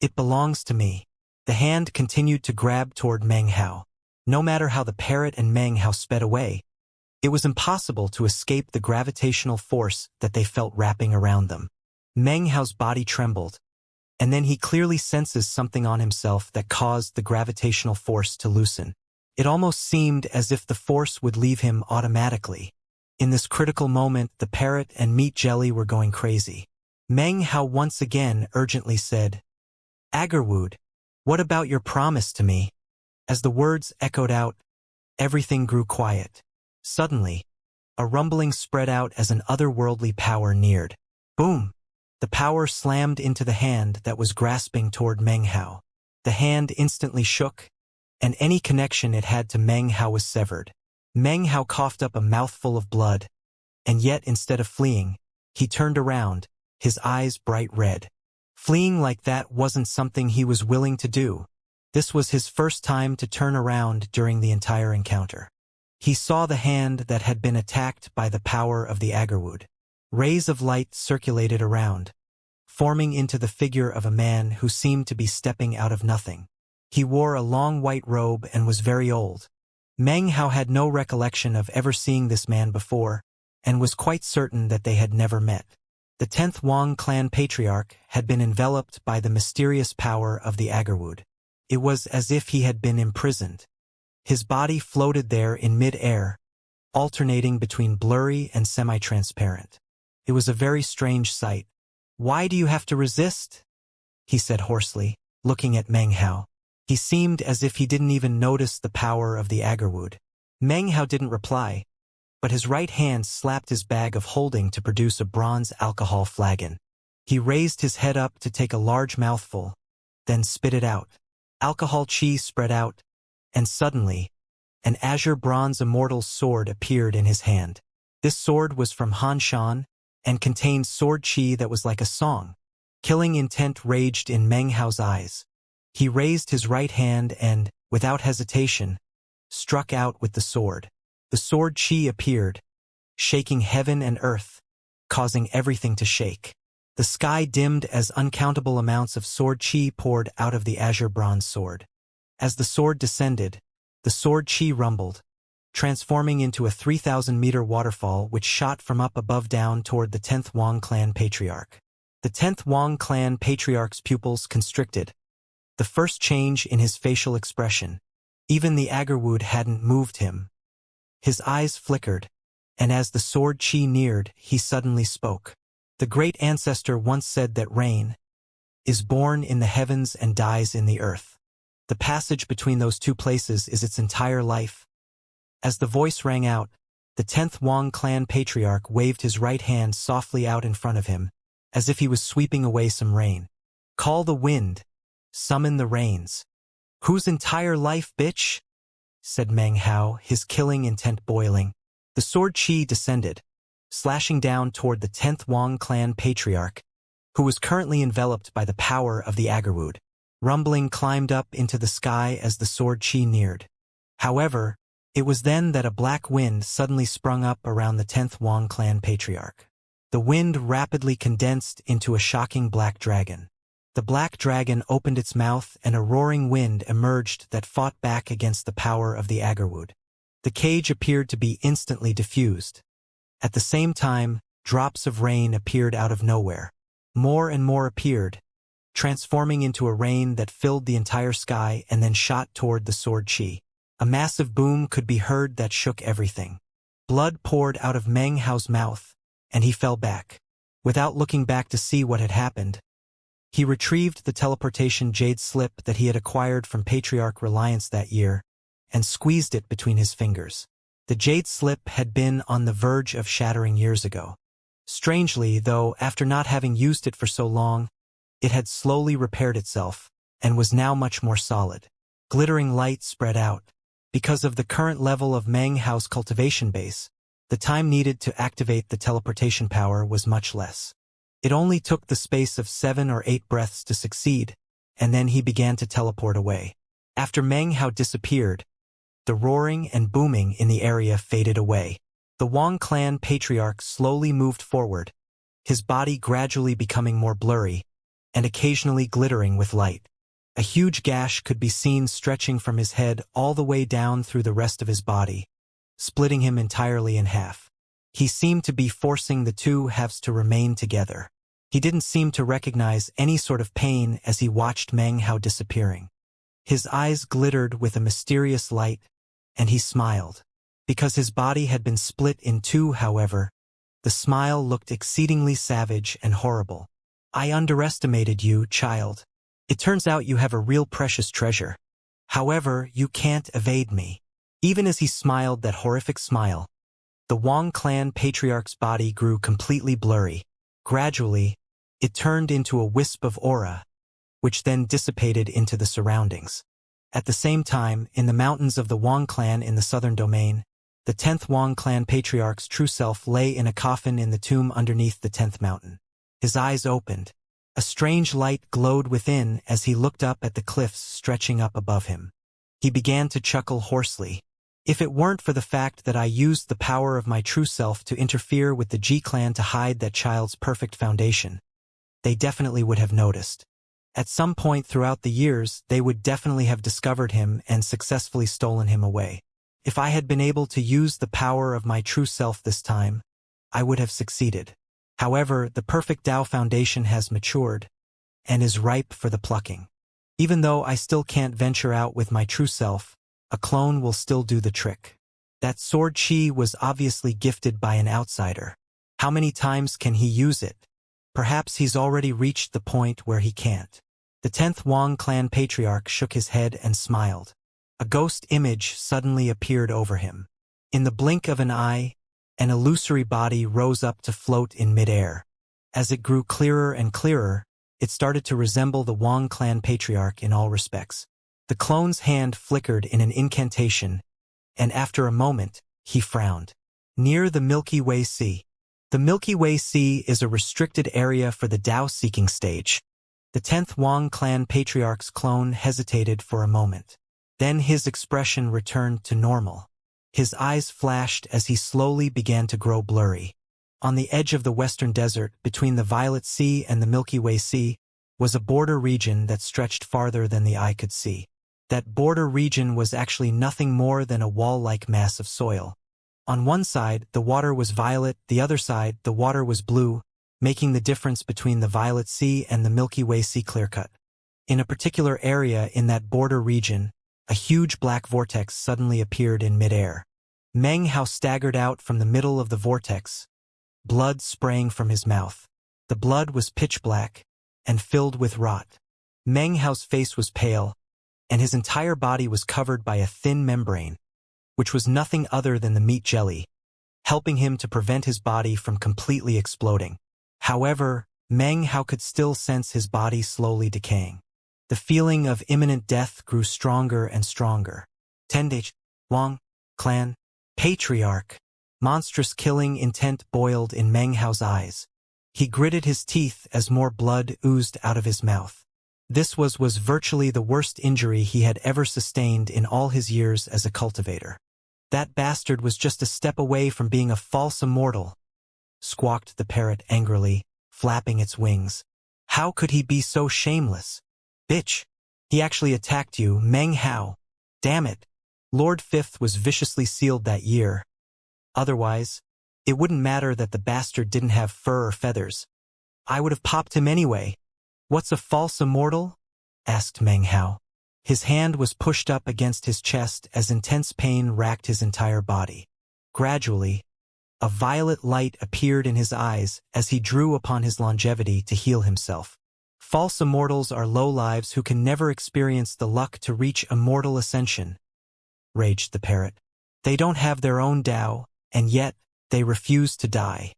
it belongs to me. The hand continued to grab toward Meng Hao. No matter how the parrot and Meng Hao sped away, it was impossible to escape the gravitational force that they felt wrapping around them. Meng Hao's body trembled, and then he clearly senses something on himself that caused the gravitational force to loosen. It almost seemed as if the force would leave him automatically. In this critical moment, the parrot and meat jelly were going crazy. Meng Hao once again urgently said, "Agarwood, what about your promise to me?" As the words echoed out, everything grew quiet. Suddenly, a rumbling spread out as an otherworldly power neared. Boom! The power slammed into the hand that was grasping toward Meng Hao. The hand instantly shook, and any connection it had to Meng Hao was severed. Meng Hao coughed up a mouthful of blood, and yet instead of fleeing, he turned around, his eyes bright red. Fleeing like that wasn't something he was willing to do. This was his first time to turn around during the entire encounter. He saw the hand that had been attacked by the power of the Agarwood. Rays of light circulated around, forming into the figure of a man who seemed to be stepping out of nothing. He wore a long white robe and was very old. Meng Hao had no recollection of ever seeing this man before, and was quite certain that they had never met. The 10th Wang clan patriarch had been enveloped by the mysterious power of the Agarwood. It was as if he had been imprisoned. His body floated there in mid-air, alternating between blurry and semi-transparent. It was a very strange sight. "Why do you have to resist?" he said hoarsely, looking at Meng Hao. He seemed as if he didn't even notice the power of the Agarwood. Meng Hao didn't reply, but his right hand slapped his bag of holding to produce a bronze alcohol flagon. He raised his head up to take a large mouthful, then spit it out. Alcohol chi spread out, and suddenly, an azure bronze immortal sword appeared in his hand. This sword was from Han Shan, and contained sword chi that was like a song. Killing intent raged in Meng Hao's eyes. He raised his right hand and, without hesitation, struck out with the sword. The sword chi appeared, shaking heaven and earth, causing everything to shake. The sky dimmed as uncountable amounts of sword chi poured out of the azure bronze sword. As the sword descended, the sword chi rumbled, transforming into a 3,000-meter waterfall which shot from up above down toward the 10th Wang clan patriarch. The 10th Wang clan patriarch's pupils constricted, the first change in his facial expression. Even the Agarwood hadn't moved him. His eyes flickered, and as the sword chi neared, he suddenly spoke. "The great ancestor once said that rain is born in the heavens and dies in the earth. The passage between those two places is its entire life." As the voice rang out, the 10th Wang clan patriarch waved his right hand softly out in front of him, as if he was sweeping away some rain. "Call the wind. Summon the rains." "Whose entire life, bitch?" said Meng Hao, his killing intent boiling. The sword chi descended, slashing down toward the 10th Wang clan patriarch, who was currently enveloped by the power of the Agarwood. Rumbling climbed up into the sky as the sword chi neared. However, it was then that a black wind suddenly sprung up around the 10th Wang clan patriarch. The wind rapidly condensed into a shocking black dragon. The black dragon opened its mouth and a roaring wind emerged that fought back against the power of the Agarwood. The cage appeared to be instantly diffused. At the same time, drops of rain appeared out of nowhere. More and more appeared, transforming into a rain that filled the entire sky and then shot toward the sword chi. A massive boom could be heard that shook everything. Blood poured out of Meng Hao's mouth, and he fell back. Without looking back to see what had happened, he retrieved the teleportation jade slip that he had acquired from Patriarch Reliance that year, and squeezed it between his fingers. The jade slip had been on the verge of shattering years ago. Strangely, though, after not having used it for so long, it had slowly repaired itself, and was now much more solid. Glittering light spread out. Because of the current level of Meng Hao's cultivation base, the time needed to activate the teleportation power was much less. It only took the space of 7 or 8 breaths to succeed, and then he began to teleport away. After Meng Hao disappeared, the roaring and booming in the area faded away. The Wang clan patriarch slowly moved forward, his body gradually becoming more blurry, and occasionally glittering with light. A huge gash could be seen stretching from his head all the way down through the rest of his body, splitting him entirely in half. He seemed to be forcing the two halves to remain together. He didn't seem to recognize any sort of pain as he watched Meng Hao disappearing. His eyes glittered with a mysterious light, and he smiled. Because his body had been split in two, however, the smile looked exceedingly savage and horrible. I underestimated you, child. It turns out you have a real precious treasure. However, you can't evade me. Even as he smiled that horrific smile, the Wang clan patriarch's body grew completely blurry. Gradually, it turned into a wisp of aura, which then dissipated into the surroundings. At the same time, in the mountains of the Wang clan in the southern domain, the 10th Wang clan patriarch's true self lay in a coffin in the tomb underneath the 10th mountain. His eyes opened. A strange light glowed within as he looked up at the cliffs stretching up above him. He began to chuckle hoarsely. If it weren't for the fact that I used the power of my true self to interfere with the G clan to hide that child's perfect foundation, they definitely would have noticed. At some point throughout the years, they would definitely have discovered him and successfully stolen him away. If I had been able to use the power of my true self this time, I would have succeeded. However, the perfect Tao foundation has matured and is ripe for the plucking. Even though I still can't venture out with my true self, a clone will still do the trick. That sword chi was obviously gifted by an outsider. How many times can he use it? Perhaps he's already reached the point where he can't. The 10th Wang clan patriarch shook his head and smiled. A ghost image suddenly appeared over him. In the blink of an eye, an illusory body rose up to float in midair. As it grew clearer and clearer, it started to resemble the Wang clan patriarch in all respects. The clone's hand flickered in an incantation, and after a moment, he frowned. Near the Milky Way Sea. The Milky Way Sea is a restricted area for the Tao-seeking stage. The 10th Wang clan patriarch's clone hesitated for a moment. Then his expression returned to normal. His eyes flashed as he slowly began to grow blurry. On the edge of the western desert, between the Violet Sea and the Milky Way Sea, was a border region that stretched farther than the eye could see. That border region was actually nothing more than a wall-like mass of soil. On one side, the water was violet, the other side, the water was blue, making the difference between the Violet Sea and the Milky Way Sea clear-cut. In a particular area in that border region, a huge black vortex suddenly appeared in midair. Meng Hao staggered out from the middle of the vortex, blood spraying from his mouth. The blood was pitch black and filled with rot. Meng Hao's face was pale, and his entire body was covered by a thin membrane, which was nothing other than the meat jelly, helping him to prevent his body from completely exploding. However, Meng Hao could still sense his body slowly decaying. The feeling of imminent death grew stronger and stronger. 10th Wang clan patriarch. Monstrous killing intent boiled in Meng Hao's eyes. He gritted his teeth as more blood oozed out of his mouth. This was virtually the worst injury he had ever sustained in all his years as a cultivator. That bastard was just a step away from being a false immortal, squawked the parrot angrily, flapping its wings. How could he be so shameless? Bitch! He actually attacked you, Meng Hao. Damn it! Lord Fifth was viciously sealed that year. Otherwise, it wouldn't matter that the bastard didn't have fur or feathers. I would have popped him anyway. What's a false immortal? Asked Meng Hao. His hand was pushed up against his chest as intense pain racked his entire body. Gradually, a violet light appeared in his eyes as he drew upon his longevity to heal himself. False immortals are lowlives who can never experience the luck to reach immortal ascension, raged the parrot. They don't have their own Tao, and yet they refuse to die.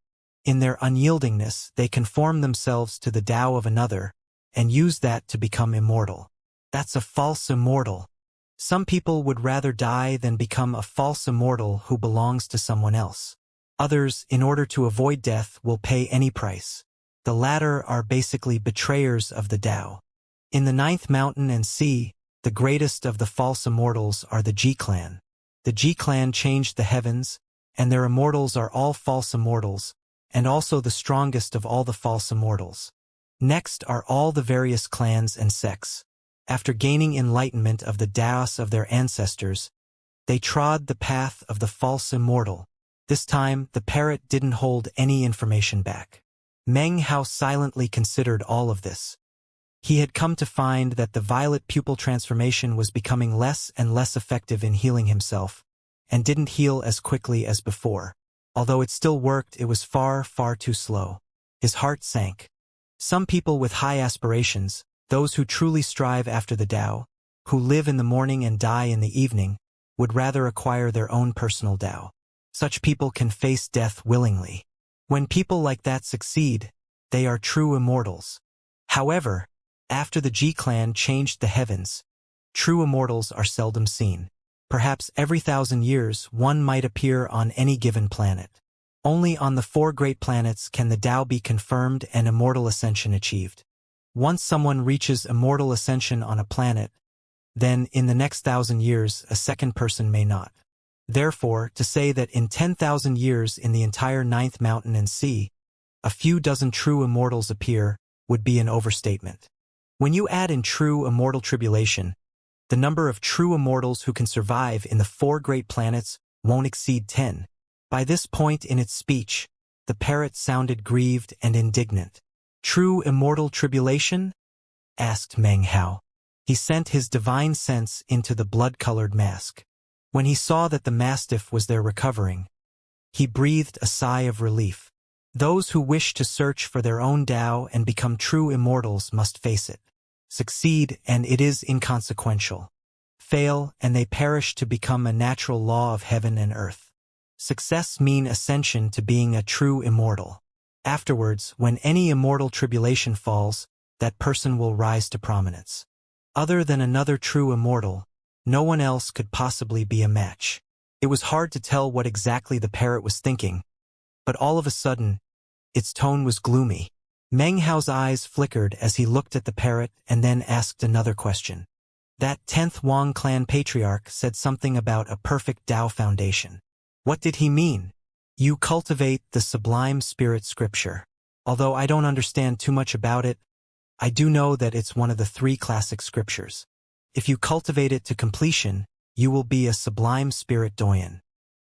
In their unyieldingness, they conform themselves to the Tao of another, and use that to become immortal. That's a false immortal. Some people would rather die than become a false immortal who belongs to someone else. Others, in order to avoid death, will pay any price. The latter are basically betrayers of the Tao. In the ninth mountain and sea, the greatest of the false immortals are the G-clan. The G-clan changed the heavens, and their immortals are all false immortals, and also the strongest of all the false immortals. Next are all the various clans and sects. After gaining enlightenment of the Taos of their ancestors, they trod the path of the false immortal. This time, the parrot didn't hold any information back. Meng Hao silently considered all of this. He had come to find that the violet pupil transformation was becoming less and less effective in healing himself, and didn't heal as quickly as before. Although it still worked, it was far, far too slow. His heart sank. Some people with high aspirations, those who truly strive after the Tao, who live in the morning and die in the evening, would rather acquire their own personal Tao. Such people can face death willingly. When people like that succeed, they are true immortals. However, after the G-clan changed the heavens, true immortals are seldom seen. Perhaps every 1,000 years one might appear on any given planet. Only on the 4 great planets can the Tao be confirmed and immortal ascension achieved. Once someone reaches immortal ascension on a planet, then in the next 1,000 years a second person may not. Therefore, to say that in 10,000 years in the entire ninth mountain and sea, a few dozen true immortals appear, would be an overstatement. When you add in true immortal tribulation, the number of true immortals who can survive in the 4 great planets won't exceed 10. By this point in its speech, the parrot sounded grieved and indignant. True immortal tribulation? Asked Meng Hao. He sent his divine sense into the blood-colored mask. When he saw that the mastiff was there recovering, he breathed a sigh of relief. Those who wish to search for their own Tao and become true immortals must face it. Succeed, and it is inconsequential. Fail, and they perish to become a natural law of heaven and earth. Success mean ascension to being a true immortal. Afterwards, when any immortal tribulation falls, that person will rise to prominence. Other than another true immortal, no one else could possibly be a match. It was hard to tell what exactly the parrot was thinking, but all of a sudden, its tone was gloomy. Meng Hao's eyes flickered as he looked at the parrot and then asked another question. That 10th Wang clan patriarch said something about a perfect Tao foundation. What did he mean? You cultivate the sublime spirit scripture. Although I don't understand too much about it, I do know that it's one of the 3 classic scriptures. If you cultivate it to completion, you will be a sublime spirit doyen.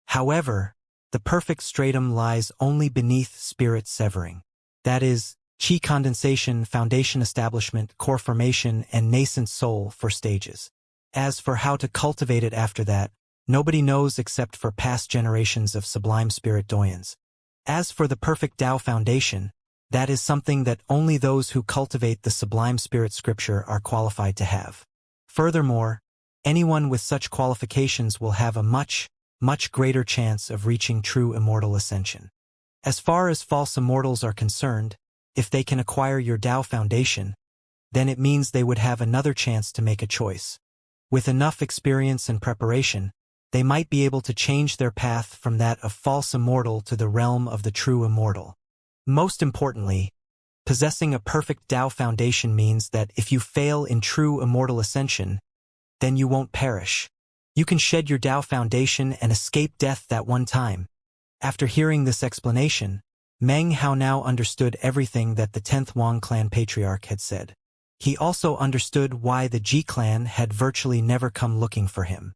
However, the perfect stratum lies only beneath spirit severing. That is, chi condensation, foundation establishment, core formation, and nascent soul for stages. As for how to cultivate it after that, nobody knows except for past generations of sublime spirit doyens. As for the perfect Tao foundation, that is something that only those who cultivate the sublime spirit scripture are qualified to have. Furthermore, anyone with such qualifications will have a much, much greater chance of reaching true immortal ascension. As far as false immortals are concerned, if they can acquire your Tao foundation, then it means they would have another chance to make a choice. With enough experience and preparation, they might be able to change their path from that of false immortal to the realm of the true immortal. Most importantly, possessing a perfect Tao foundation means that if you fail in true immortal ascension, then you won't perish. You can shed your Tao foundation and escape death that one time. After hearing this explanation, Meng Hao now understood everything that the 10th Wang clan patriarch had said. He also understood why the Ji clan had virtually never come looking for him.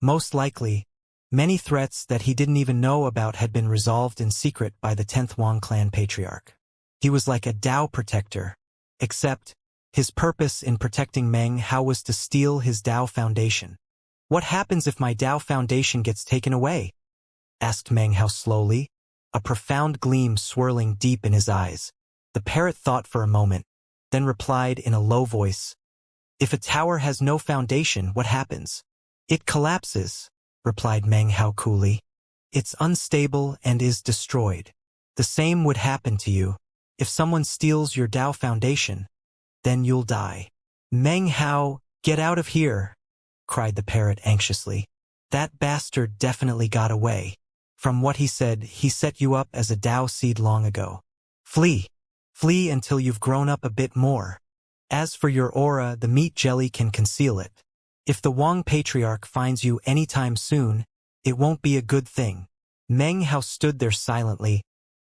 Most likely, many threats that he didn't even know about had been resolved in secret by the 10th Wang clan patriarch. He was like a Tao protector, except his purpose in protecting Meng Hao was to steal his Tao foundation. What happens if my Tao foundation gets taken away? Asked Meng Hao slowly, a profound gleam swirling deep in his eyes. The parrot thought for a moment, then replied in a low voice, If a tower has no foundation, what happens? It collapses, replied Meng Hao coolly. It's unstable and is destroyed. The same would happen to you. If someone steals your Tao foundation, then you'll die. Meng Hao, "Get out of here!" cried the parrot anxiously. "That bastard definitely got away. From what he said, he set you up as a Tao seed long ago. Flee! Flee until you've grown up a bit more. As for your aura, the meat jelly can conceal it. If the Wang Patriarch finds you anytime soon, it won't be a good thing." Meng Hao stood there silently,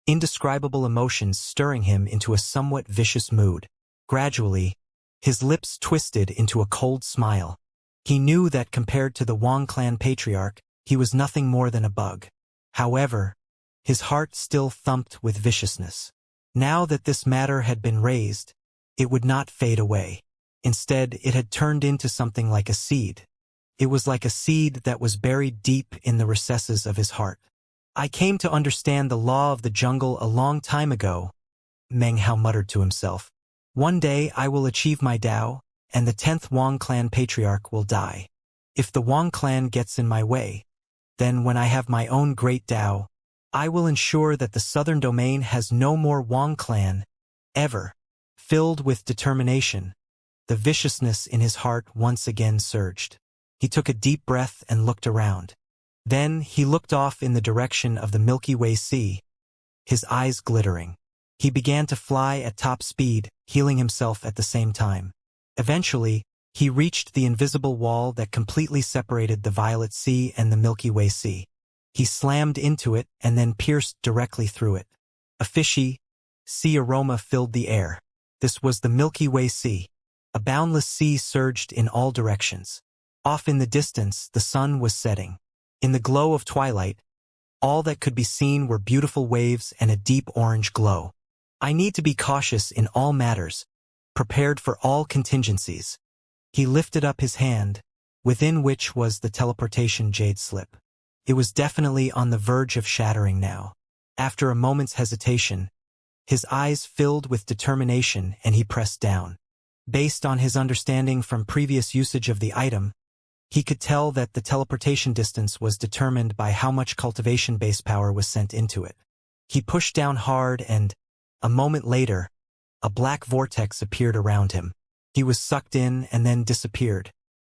indescribable emotions stirring him into a somewhat vicious mood. Gradually, his lips twisted into a cold smile. He knew that compared to the Wang clan patriarch, he was nothing more than a bug. However, his heart still thumped with viciousness. Now that this matter had been raised, it would not fade away. Instead, it had turned into something like a seed. It was like a seed that was buried deep in the recesses of his heart. "I came to understand the law of the jungle a long time ago," Meng Hao muttered to himself. "One day I will achieve my Tao, and the 10th Wang clan patriarch will die. If the Wang clan gets in my way, then when I have my own great Tao, I will ensure that the southern domain has no more Wang clan, ever." Filled with determination, the viciousness in his heart once again surged. He took a deep breath and looked around. Then he looked off in the direction of the Milky Way Sea, his eyes glittering. He began to fly at top speed, healing himself at the same time. Eventually, he reached the invisible wall that completely separated the Violet Sea and the Milky Way Sea. He slammed into it and then pierced directly through it. A fishy sea aroma filled the air. This was the Milky Way Sea. A boundless sea surged in all directions. Off in the distance, the sun was setting. In the glow of twilight, all that could be seen were beautiful waves and a deep orange glow. "I need to be cautious in all matters, prepared for all contingencies." He lifted up his hand, within which was the teleportation jade slip. It was definitely on the verge of shattering now. After a moment's hesitation, his eyes filled with determination and he pressed down. Based on his understanding from previous usage of the item, he could tell that the teleportation distance was determined by how much cultivation base power was sent into it. He pushed down hard and, a moment later, a black vortex appeared around him. He was sucked in and then disappeared.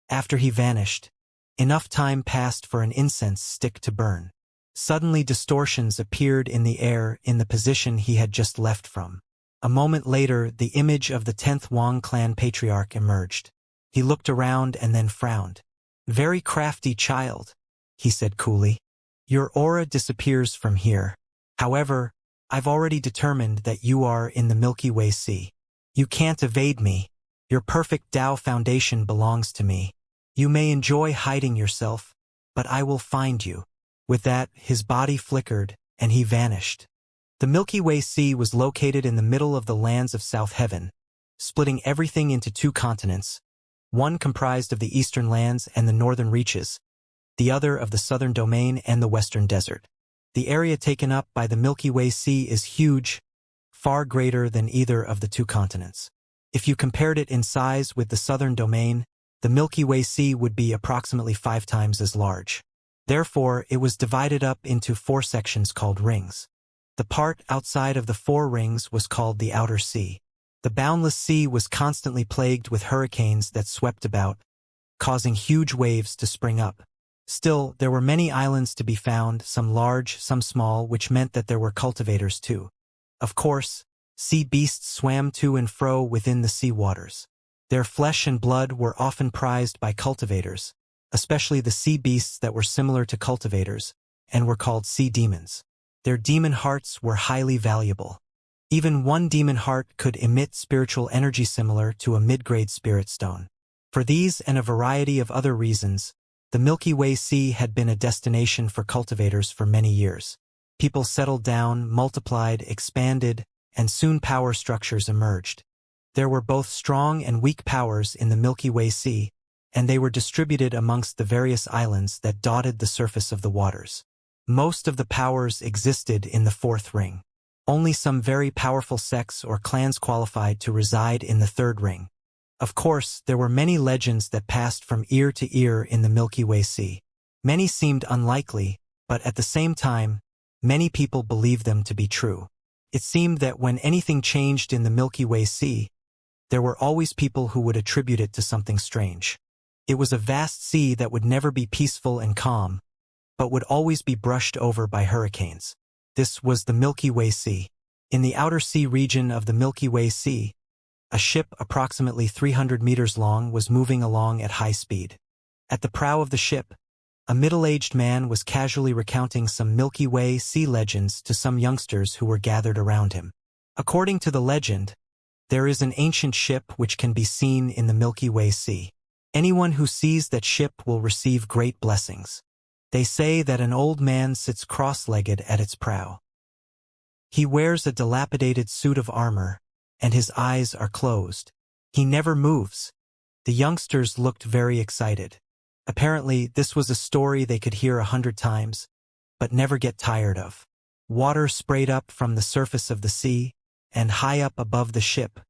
After he vanished, enough time passed for an incense stick to burn. Suddenly distortions appeared in the air in the position he had just left from. A moment later, the image of the 10th Wang clan patriarch emerged. He looked around and then frowned. "Very crafty child," he said coolly. "Your aura disappears from here. However, I've already determined that you are in the Milky Way Sea. You can't evade me. Your perfect Tao foundation belongs to me. You may enjoy hiding yourself, but I will find you." With that, his body flickered, and he vanished. The Milky Way Sea was located in the middle of the lands of South Heaven, splitting everything into two continents, one comprised of the eastern lands and the northern reaches, the other of the southern domain and the western desert. The area taken up by the Milky Way Sea is huge, far greater than either of the two continents. If you compared it in size with the southern domain, the Milky Way Sea would be approximately 5 times as large. Therefore, it was divided up into 4 sections called rings. The part outside of the 4 rings was called the Outer Sea. The boundless sea was constantly plagued with hurricanes that swept about, causing huge waves to spring up. Still, there were many islands to be found, some large, some small, which meant that there were cultivators too. Of course, sea beasts swam to and fro within the sea waters. Their flesh and blood were often prized by cultivators, especially the sea beasts that were similar to cultivators, and were called sea demons. Their demon hearts were highly valuable. Even one demon heart could emit spiritual energy similar to a mid-grade spirit stone. For these and a variety of other reasons, the Milky Way Sea had been a destination for cultivators for many years. People settled down, multiplied, expanded, and soon power structures emerged. There were both strong and weak powers in the Milky Way Sea, and they were distributed amongst the various islands that dotted the surface of the waters. Most of the powers existed in the 4th ring. Only some very powerful sects or clans qualified to reside in the 3rd ring. Of course, there were many legends that passed from ear to ear in the Milky Way Sea. Many seemed unlikely, but at the same time, many people believed them to be true. It seemed that when anything changed in the Milky Way Sea, there were always people who would attribute it to something strange. It was a vast sea that would never be peaceful and calm, but would always be brushed over by hurricanes. This was the Milky Way Sea. In the outer sea region of the Milky Way Sea, a ship approximately 300 meters long was moving along at high speed. At the prow of the ship, a middle-aged man was casually recounting some Milky Way Sea legends to some youngsters who were gathered around him. According to the legend, there is an ancient ship which can be seen in the Milky Way Sea. Anyone who sees that ship will receive great blessings. They say that an old man sits cross-legged at its prow. He wears a dilapidated suit of armor, and his eyes are closed. He never moves. The youngsters looked very excited. Apparently, this was a story they could hear 100 times, but never get tired of. Water sprayed up from the surface of the sea, and high up above the ship,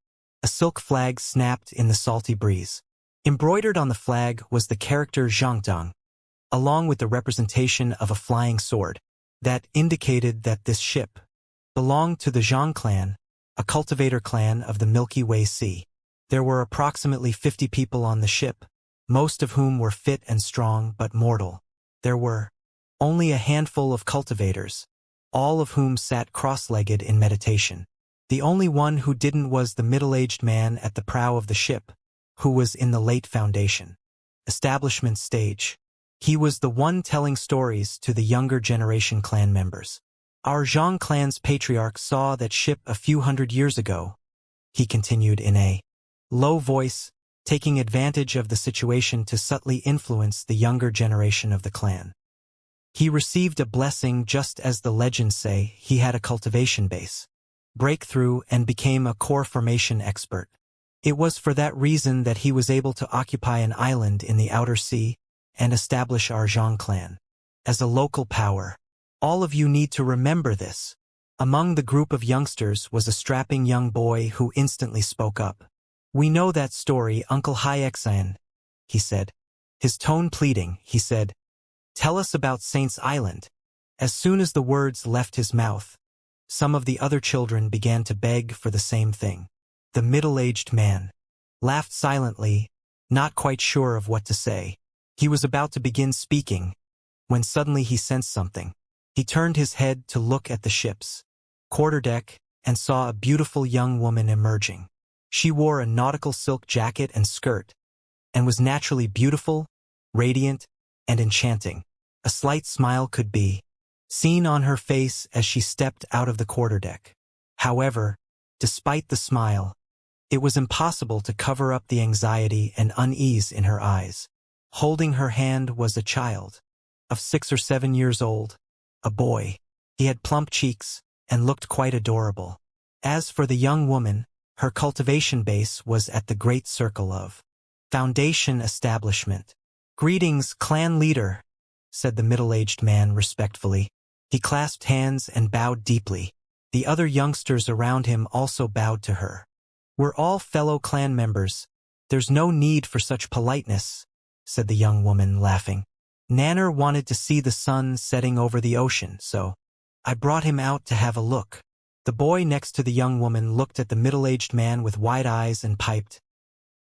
a silk flag snapped in the salty breeze. Embroidered on the flag was the character Xianxia, along with the representation of a flying sword, that indicated that this ship belonged to the Xiang clan, a cultivator clan of the Milky Way Sea. There were approximately 50 people on the ship, most of whom were fit and strong but mortal. There were only a handful of cultivators, all of whom sat cross-legged in meditation. The only one who didn't was the middle-aged man at the prow of the ship, who was in the late foundation establishment stage. He was the one telling stories to the younger generation clan members. Our Zhang clan's patriarch saw that ship a few hundred years ago, he continued in a low voice, taking advantage of the situation to subtly influence the younger generation of the clan. He received a blessing just as the legends say. He had a cultivation base breakthrough and became a core formation expert. It was for that reason that he was able to occupy an island in the outer sea and establish our Zhang clan as a local power. All of you need to remember this. Among the group of youngsters was a strapping young boy who instantly spoke up. We know that story, Uncle Xianxia, he said. His tone pleading, he said, tell us about Saint's Island. As soon as the words left his mouth, some of the other children began to beg for the same thing. The middle-aged man laughed silently, not quite sure of what to say. He was about to begin speaking, when suddenly he sensed something. He turned his head to look at the ship's quarterdeck and saw a beautiful young woman emerging. She wore a nautical silk jacket and skirt, and was naturally beautiful, radiant, and enchanting. A slight smile could be seen on her face as she stepped out of the quarterdeck. However, despite the smile, it was impossible to cover up the anxiety and unease in her eyes. Holding her hand was a child of 6 or 7 years old, a boy. He had plump cheeks and looked quite adorable. As for the young woman, her cultivation base was at the Great Circle of Foundation Establishment. Greetings, clan leader, said the middle-aged man respectfully. He clasped hands and bowed deeply. The other youngsters around him also bowed to her. We're all fellow clan members. There's no need for such politeness, said the young woman, laughing. Nanner wanted to see the sun setting over the ocean, so I brought him out to have a look. The boy next to the young woman looked at the middle-aged man with wide eyes and piped,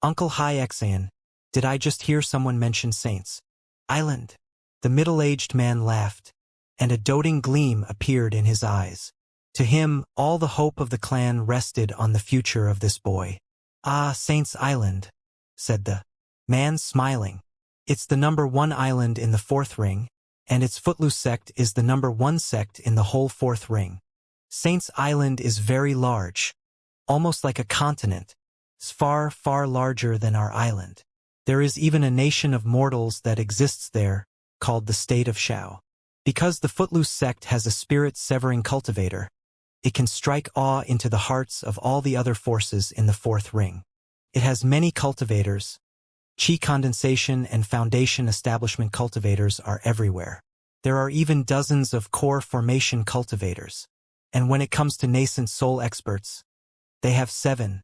Uncle Xianxia, did I just hear someone mention Saint's Island? The middle-aged man laughed, and a doting gleam appeared in his eyes. To him, all the hope of the clan rested on the future of this boy. Ah, Saint's Island, said the man, smiling. It's the #1 island in the 4th ring, and its Footloose sect is the #1 sect in the whole 4th ring. Saint's Island is very large, almost like a continent. It's far, far larger than our island. There is even a nation of mortals that exists there, called the State of Shao. Because the Footloose sect has a spirit-severing cultivator, it can strike awe into the hearts of all the other forces in the 4th ring. It has many cultivators. Qi condensation and foundation establishment cultivators are everywhere. There are even dozens of core formation cultivators. And when it comes to nascent soul experts, they have 7.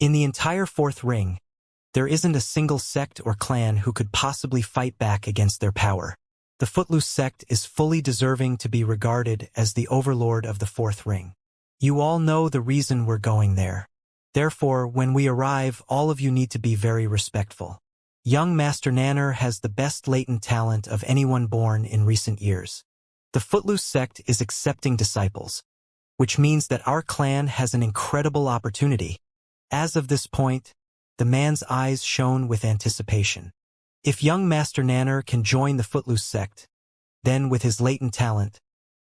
In the entire 4th ring, there isn't a single sect or clan who could possibly fight back against their power. The Footloose sect is fully deserving to be regarded as the overlord of the 4th ring. You all know the reason we're going there. Therefore, when we arrive, all of you need to be very respectful. Young Master Nanner has the best latent talent of anyone born in recent years. The Footloose sect is accepting disciples, which means that our clan has an incredible opportunity. As of this point, the man's eyes shone with anticipation. If young Master Nanner can join the Footloose sect, then with his latent talent,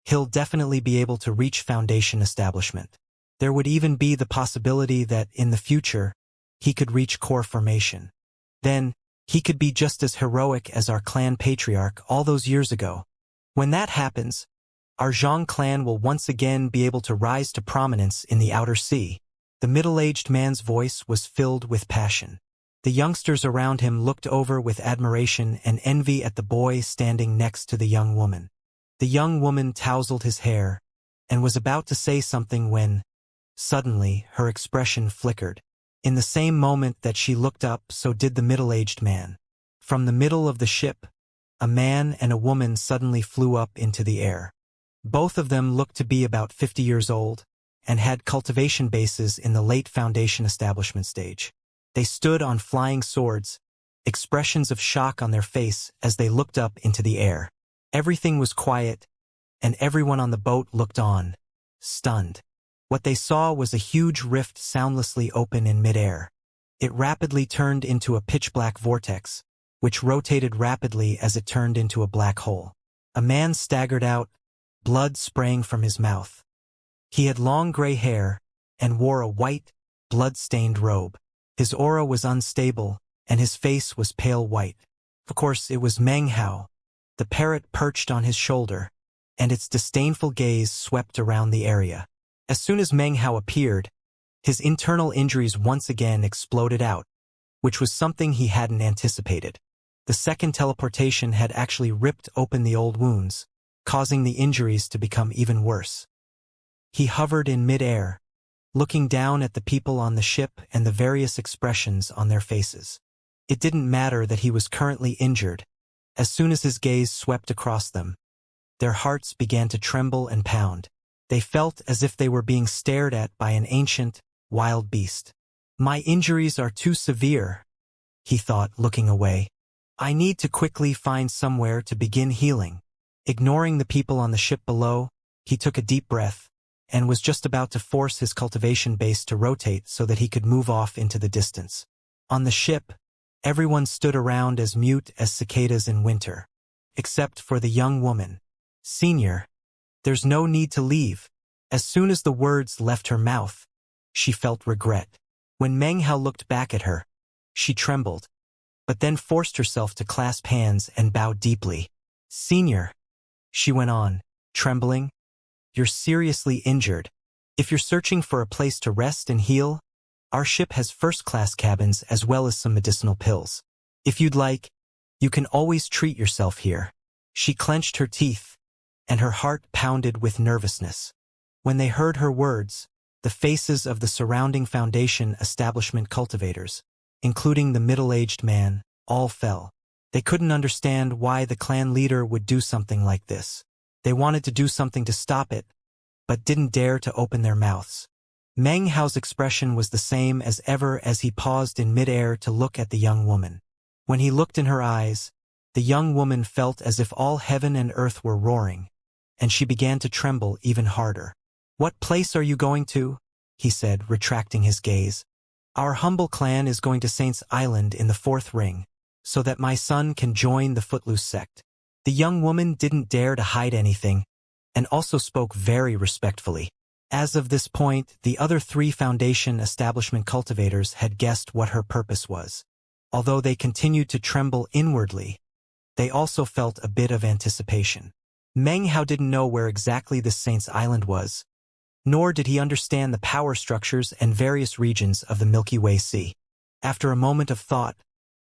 he'll definitely be able to reach Foundation establishment. There would even be the possibility that, in the future, he could reach core formation. Then, he could be just as heroic as our clan patriarch all those years ago. When that happens, our Zhang clan will once again be able to rise to prominence in the outer sea. The middle-aged man's voice was filled with passion. The youngsters around him looked over with admiration and envy at the boy standing next to the young woman. The young woman tousled his hair and was about to say something when, suddenly, her expression flickered. In the same moment that she looked up, so did the middle-aged man. From the middle of the ship, a man and a woman suddenly flew up into the air. Both of them looked to be about 50 years old and had cultivation bases in the late Foundation establishment stage. They stood on flying swords, expressions of shock on their face as they looked up into the air. Everything was quiet, and everyone on the boat looked on, stunned. What they saw was a huge rift soundlessly open in midair. It rapidly turned into a pitch-black vortex, which rotated rapidly as it turned into a black hole. A man staggered out, blood spraying from his mouth. He had long gray hair and wore a white, blood-stained robe. His aura was unstable, and his face was pale white. Of course, it was Meng Hao. The parrot perched on his shoulder, and its disdainful gaze swept around the area. As soon as Meng Hao appeared, his internal injuries once again exploded out, which was something he hadn't anticipated. The second teleportation had actually ripped open the old wounds, causing the injuries to become even worse. He hovered in mid-air, looking down at the people on the ship and the various expressions on their faces. It didn't matter that he was currently injured. As soon as his gaze swept across them, their hearts began to tremble and pound. They felt as if they were being stared at by an ancient, wild beast. "My injuries are too severe," he thought, looking away. "I need to quickly find somewhere to begin healing." Ignoring the people on the ship below, he took a deep breath and was just about to force his cultivation base to rotate so that he could move off into the distance. On the ship, everyone stood around as mute as cicadas in winter, except for the young woman. "Senior, there's no need to leave." As soon as the words left her mouth, she felt regret. When Meng Hao looked back at her, she trembled, but then forced herself to clasp hands and bow deeply. "Senior," she went on, trembling, "you're seriously injured. If you're searching for a place to rest and heal, our ship has first-class cabins as well as some medicinal pills. If you'd like, you can always treat yourself here." She clenched her teeth, and her heart pounded with nervousness. When they heard her words, the faces of the surrounding Foundation establishment cultivators, including the middle-aged man, all fell. They couldn't understand why the clan leader would do something like this. They wanted to do something to stop it, but didn't dare to open their mouths. Meng Hao's expression was the same as ever as he paused in midair to look at the young woman. When he looked in her eyes, the young woman felt as if all heaven and earth were roaring, and she began to tremble even harder. "What place are you going to?" he said, retracting his gaze. "Our humble clan is going to Saint's Island in the Fourth Ring, so that my son can join the Footloose sect." The young woman didn't dare to hide anything, and also spoke very respectfully. As of this point, the other three Foundation establishment cultivators had guessed what her purpose was. Although they continued to tremble inwardly, they also felt a bit of anticipation. Meng Hao didn't know where exactly this Saint's Island was, nor did he understand the power structures and various regions of the Milky Way Sea. After a moment of thought,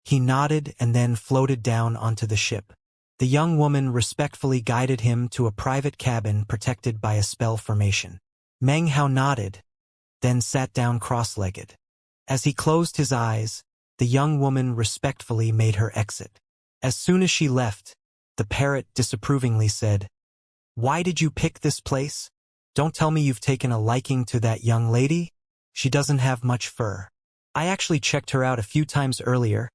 he nodded and then floated down onto the ship. The young woman respectfully guided him to a private cabin protected by a spell formation. Meng Hao nodded, then sat down cross-legged. As he closed his eyes, the young woman respectfully made her exit. As soon as she left, the parrot disapprovingly said, "Why did you pick this place? Don't tell me you've taken a liking to that young lady?" She doesn't have much fur. I actually checked her out a few times earlier.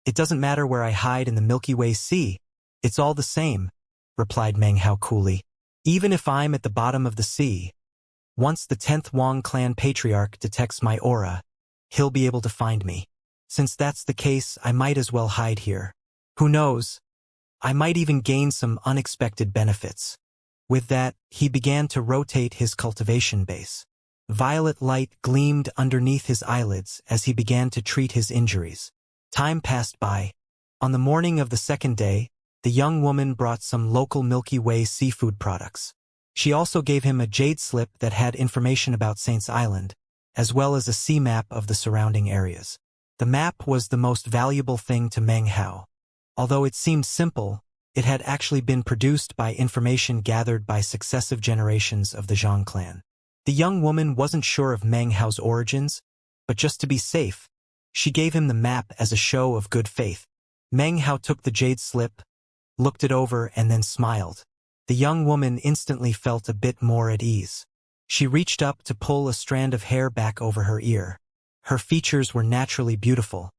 It doesn't matter where I hide in the Milky Way Sea. It's all the same, replied Meng Hao coolly. Even if I'm at the bottom of the sea, once the 10th Wang clan patriarch detects my aura, he'll be able to find me. Since that's the case, I might as well hide here. Who knows? I might even gain some unexpected benefits. With that, he began to rotate his cultivation base. Violet light gleamed underneath his eyelids as he began to treat his injuries. Time passed by. On the morning of the second day, the young woman brought some local Milky Way seafood products. She also gave him a jade slip that had information about Saint's Island, as well as a sea map of the surrounding areas. The map was the most valuable thing to Meng Hao. Although it seemed simple, it had actually been produced by information gathered by successive generations of the Zhang clan. The young woman wasn't sure of Meng Hao's origins, but just to be safe, she gave him the map as a show of good faith. Meng Hao took the jade slip, looked it over, and then smiled. The young woman instantly felt a bit more at ease. She reached up to pull a strand of hair back over her ear. Her features were naturally beautiful,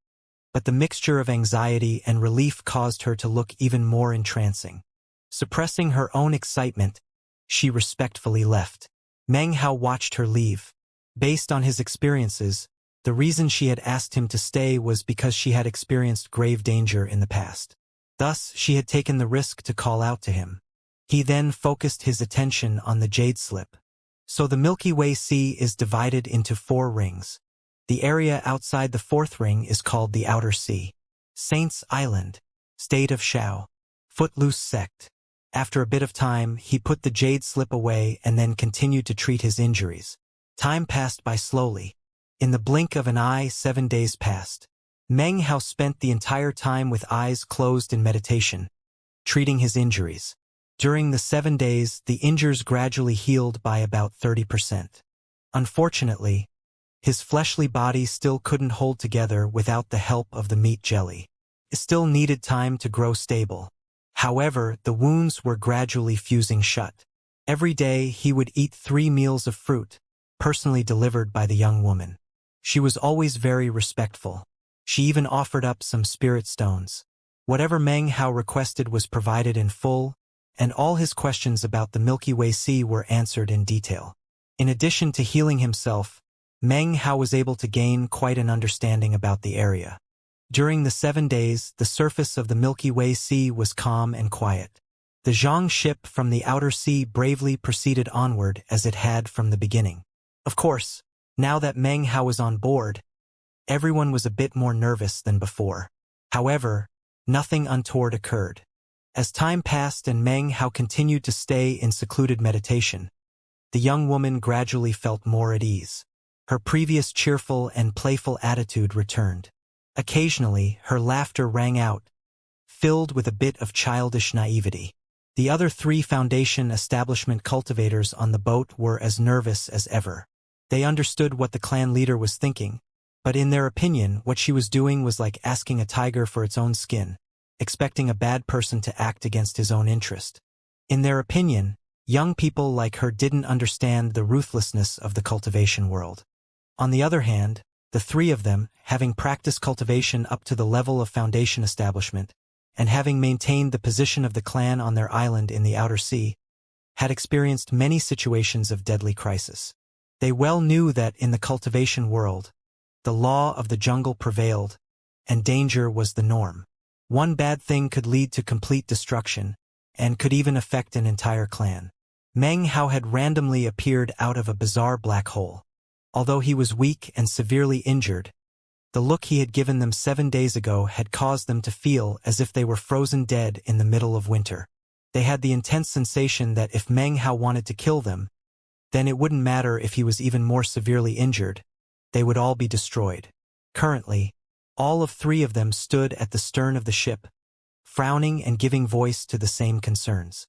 but the mixture of anxiety and relief caused her to look even more entrancing. Suppressing her own excitement, she respectfully left. Meng Hao watched her leave. Based on his experiences, the reason she had asked him to stay was because she had experienced grave danger in the past. Thus, she had taken the risk to call out to him. He then focused his attention on the jade slip. So the Milky Way Sea is divided into 4 rings. The area outside the 4th ring is called the Outer Sea. Saint's Island, State of Shao, Footloose Sect. After a bit of time, he put the jade slip away and then continued to treat his injuries. Time passed by slowly. In the blink of an eye, 7 days passed. Meng Hao spent the entire time with eyes closed in meditation, treating his injuries. During the 7 days, the injuries gradually healed by about 30%. Unfortunately, his fleshly body still couldn't hold together without the help of the meat jelly. It still needed time to grow stable. However, the wounds were gradually fusing shut. Every day, he would eat 3 meals of fruit, personally delivered by the young woman. She was always very respectful. She even offered up some spirit stones. Whatever Meng Hao requested was provided in full, and all his questions about the Milky Way Sea were answered in detail. In addition to healing himself, Meng Hao was able to gain quite an understanding about the area. During the 7 days, the surface of the Milky Way Sea was calm and quiet. The Zhang ship from the Outer Sea bravely proceeded onward as it had from the beginning. Of course, now that Meng Hao was on board, everyone was a bit more nervous than before. However, nothing untoward occurred. As time passed and Meng Hao continued to stay in secluded meditation, the young woman gradually felt more at ease. Her previous cheerful and playful attitude returned. Occasionally, her laughter rang out, filled with a bit of childish naivety. The other 3 Foundation establishment cultivators on the boat were as nervous as ever. They understood what the clan leader was thinking, but in their opinion, what she was doing was like asking a tiger for its own skin, expecting a bad person to act against his own interest. In their opinion, young people like her didn't understand the ruthlessness of the cultivation world. On the other hand, the 3 of them, having practiced cultivation up to the level of Foundation establishment, and having maintained the position of the clan on their island in the Outer Sea, had experienced many situations of deadly crisis. They well knew that in the cultivation world, the law of the jungle prevailed, and danger was the norm. One bad thing could lead to complete destruction, and could even affect an entire clan. Meng Hao had randomly appeared out of a bizarre black hole. Although he was weak and severely injured, the look he had given them 7 days ago had caused them to feel as if they were frozen dead in the middle of winter. They had the intense sensation that if Meng Hao wanted to kill them, then it wouldn't matter if he was even more severely injured, they would all be destroyed. Currently, all of 3 of them stood at the stern of the ship, frowning and giving voice to the same concerns.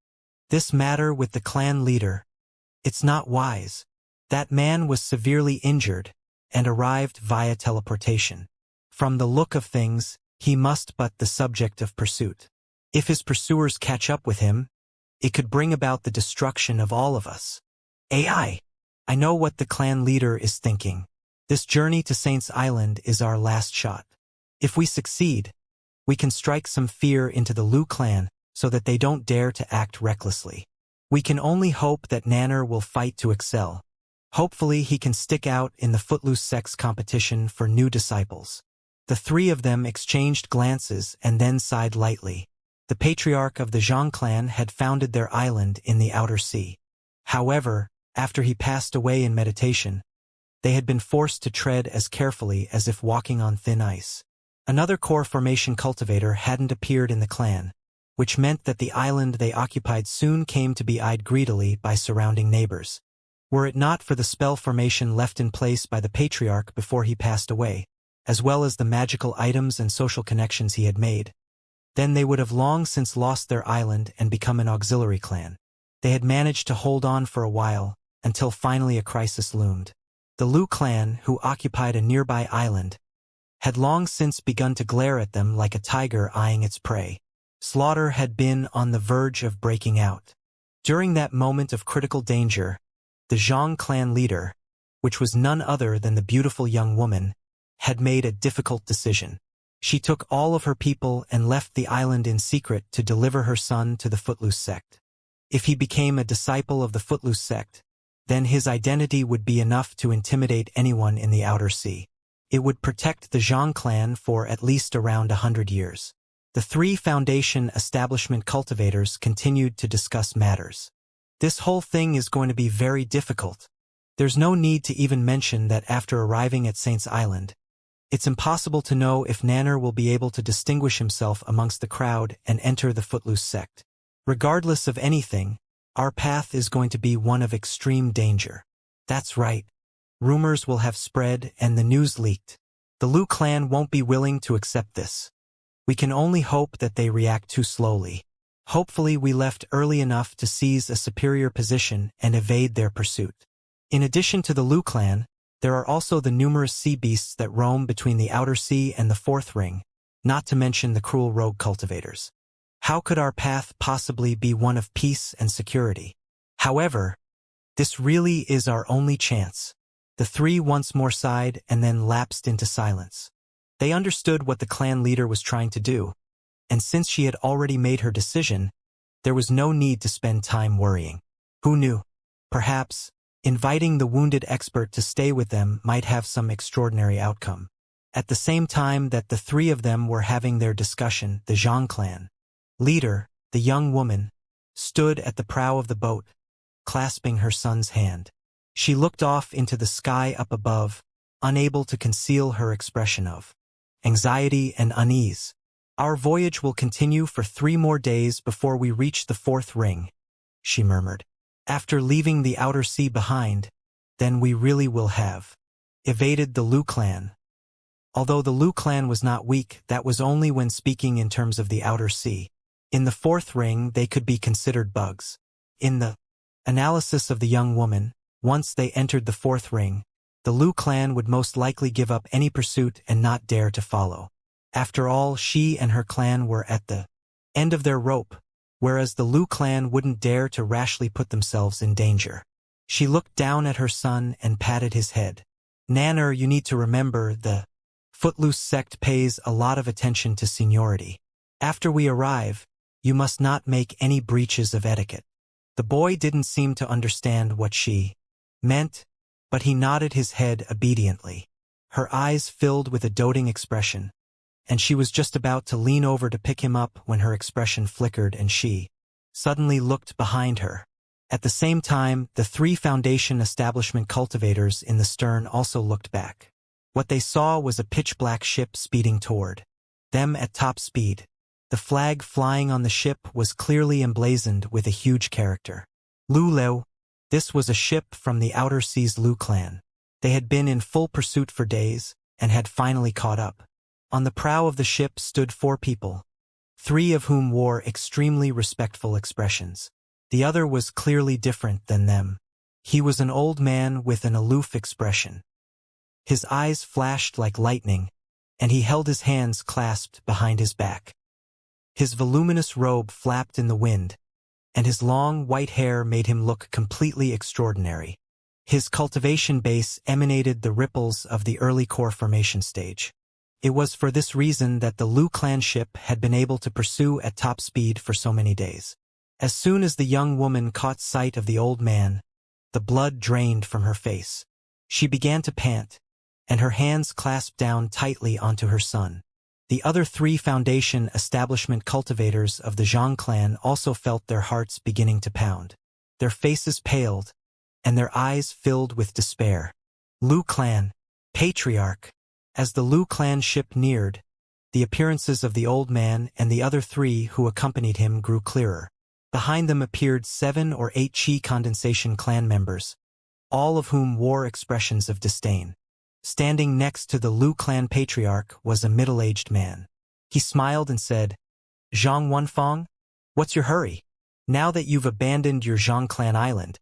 This matter with the clan leader, it's not wise. That man was severely injured and arrived via teleportation. From the look of things, he must be the subject of pursuit. If his pursuers catch up with him, it could bring about the destruction of all of us. I know what the clan leader is thinking. This journey to Saint's Island is our last shot. If we succeed, we can strike some fear into the Lu clan so that they don't dare to act recklessly. We can only hope that Nanner will fight to excel. Hopefully he can stick out in the Footloose sex competition for new disciples. The three of them exchanged glances and then sighed lightly. The patriarch of the Zhang clan had founded their island in the outer sea. However, after he passed away in meditation, they had been forced to tread as carefully as if walking on thin ice. Another core formation cultivator hadn't appeared in the clan, which meant that the island they occupied soon came to be eyed greedily by surrounding neighbors. Were it not for the spell formation left in place by the patriarch before he passed away, as well as the magical items and social connections he had made, then they would have long since lost their island and become an auxiliary clan. They had managed to hold on for a while, until finally a crisis loomed. The Lu clan, who occupied a nearby island, had long since begun to glare at them like a tiger eyeing its prey. Slaughter had been on the verge of breaking out. During that moment of critical danger, the Zhang clan leader, which was none other than the beautiful young woman, had made a difficult decision. She took all of her people and left the island in secret to deliver her son to the Footloose sect. If he became a disciple of the Footloose sect, then his identity would be enough to intimidate anyone in the outer sea. It would protect the Zhang clan for at least around 100 years. The three Foundation establishment cultivators continued to discuss matters. This whole thing is going to be very difficult. There's no need to even mention that after arriving at Saint's Island, it's impossible to know if Nanner will be able to distinguish himself amongst the crowd and enter the Footloose sect. Regardless of anything, our path is going to be one of extreme danger. That's right. Rumors will have spread and the news leaked. The Lu clan won't be willing to accept this. We can only hope that they react too slowly. Hopefully we left early enough to seize a superior position and evade their pursuit. In addition to the Lu clan, there are also the numerous sea beasts that roam between the outer sea and the fourth ring, not to mention the cruel rogue cultivators. How could our path possibly be one of peace and security? However, this really is our only chance. The three once more sighed and then lapsed into silence. They understood what the clan leader was trying to do, and since she had already made her decision, there was no need to spend time worrying. Who knew? Perhaps, inviting the wounded expert to stay with them might have some extraordinary outcome. At the same time that the three of them were having their discussion, the Zhang clan leader, the young woman, stood at the prow of the boat, clasping her son's hand. She looked off into the sky up above, unable to conceal her expression of anxiety and unease. Our voyage will continue for 3 more days before we reach the fourth ring, she murmured. After leaving the outer sea behind, then we really will have evaded the Lu clan. Although the Lu clan was not weak, that was only when speaking in terms of the outer sea. In the fourth ring, they could be considered bugs. In the analysis of the young woman, once they entered the fourth ring, the Lu clan would most likely give up any pursuit and not dare to follow. After all, she and her clan were at the end of their rope, whereas the Lu clan wouldn't dare to rashly put themselves in danger. She looked down at her son and patted his head. Nanner, you need to remember the Footloose sect pays a lot of attention to seniority. After we arrive, you must not make any breaches of etiquette. The boy didn't seem to understand what she meant, but he nodded his head obediently. Her eyes filled with a doting expression, and she was just about to lean over to pick him up when her expression flickered and she suddenly looked behind her. At the same time, the 3 Foundation establishment cultivators in the stern also looked back. What they saw was a pitch-black ship speeding toward them at top speed. The flag flying on the ship was clearly emblazoned with a huge character. Luleo. This was a ship from the Outer Seas Lu clan. They had been in full pursuit for days, and had finally caught up. On the prow of the ship stood 4 people, 3 of whom wore extremely respectful expressions. The other was clearly different than them. He was an old man with an aloof expression. His eyes flashed like lightning, and he held his hands clasped behind his back. His voluminous robe flapped in the wind, and his long white hair made him look completely extraordinary. His cultivation base emanated the ripples of the early core formation stage. It was for this reason that the Lu clan ship had been able to pursue at top speed for so many days. As soon as the young woman caught sight of the old man, the blood drained from her face. She began to pant, and her hands clasped down tightly onto her son. The other 3 foundation establishment cultivators of the Zhang clan also felt their hearts beginning to pound. Their faces paled, and their eyes filled with despair. Lu clan, patriarch. As the Lu clan ship neared, the appearances of the old man and the other 3 who accompanied him grew clearer. Behind them appeared 7 or 8 Qi condensation clan members, all of whom wore expressions of disdain. Standing next to the Lu clan patriarch was a middle-aged man. He smiled and said, "Zhang Wenfang, what's your hurry? Now that you've abandoned your Zhang clan island,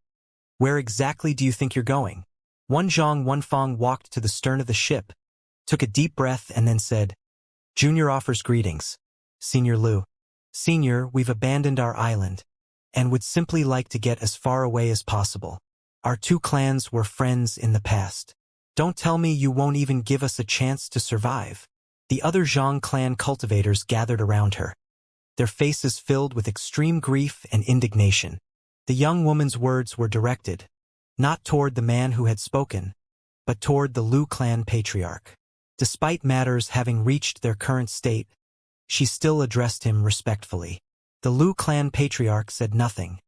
where exactly do you think you're going?" One Zhang Wenfang walked to the stern of the ship, took a deep breath and then said, "Junior offers greetings. Senior Lu. Senior, we've abandoned our island, and would simply like to get as far away as possible. Our 2 clans were friends in the past. Don't tell me you won't even give us a chance to survive." The other Zhang clan cultivators gathered around her, their faces filled with extreme grief and indignation. The young woman's words were directed, not toward the man who had spoken, but toward the Lu clan patriarch. Despite matters having reached their current state, she still addressed him respectfully. The Lu clan patriarch said nothing.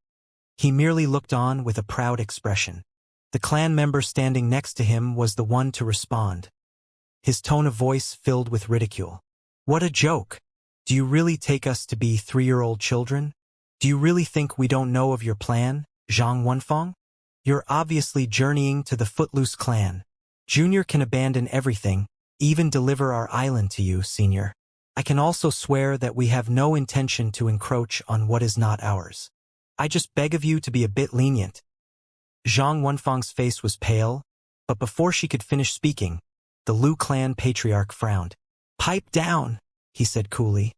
He merely looked on with a proud expression. The clan member standing next to him was the one to respond, his tone of voice filled with ridicule. "What a joke! Do you really take us to be 3-year-old children? Do you really think we don't know of your plan, Zhang Wenfang? You're obviously journeying to the Footloose clan. Junior can abandon everything, even deliver our island to you, Senior. I can also swear that we have no intention to encroach on what is not ours. I just beg of you to be a bit lenient." Zhang Wenfang's face was pale, but before she could finish speaking, the Lu clan patriarch frowned. "Pipe down," he said coolly,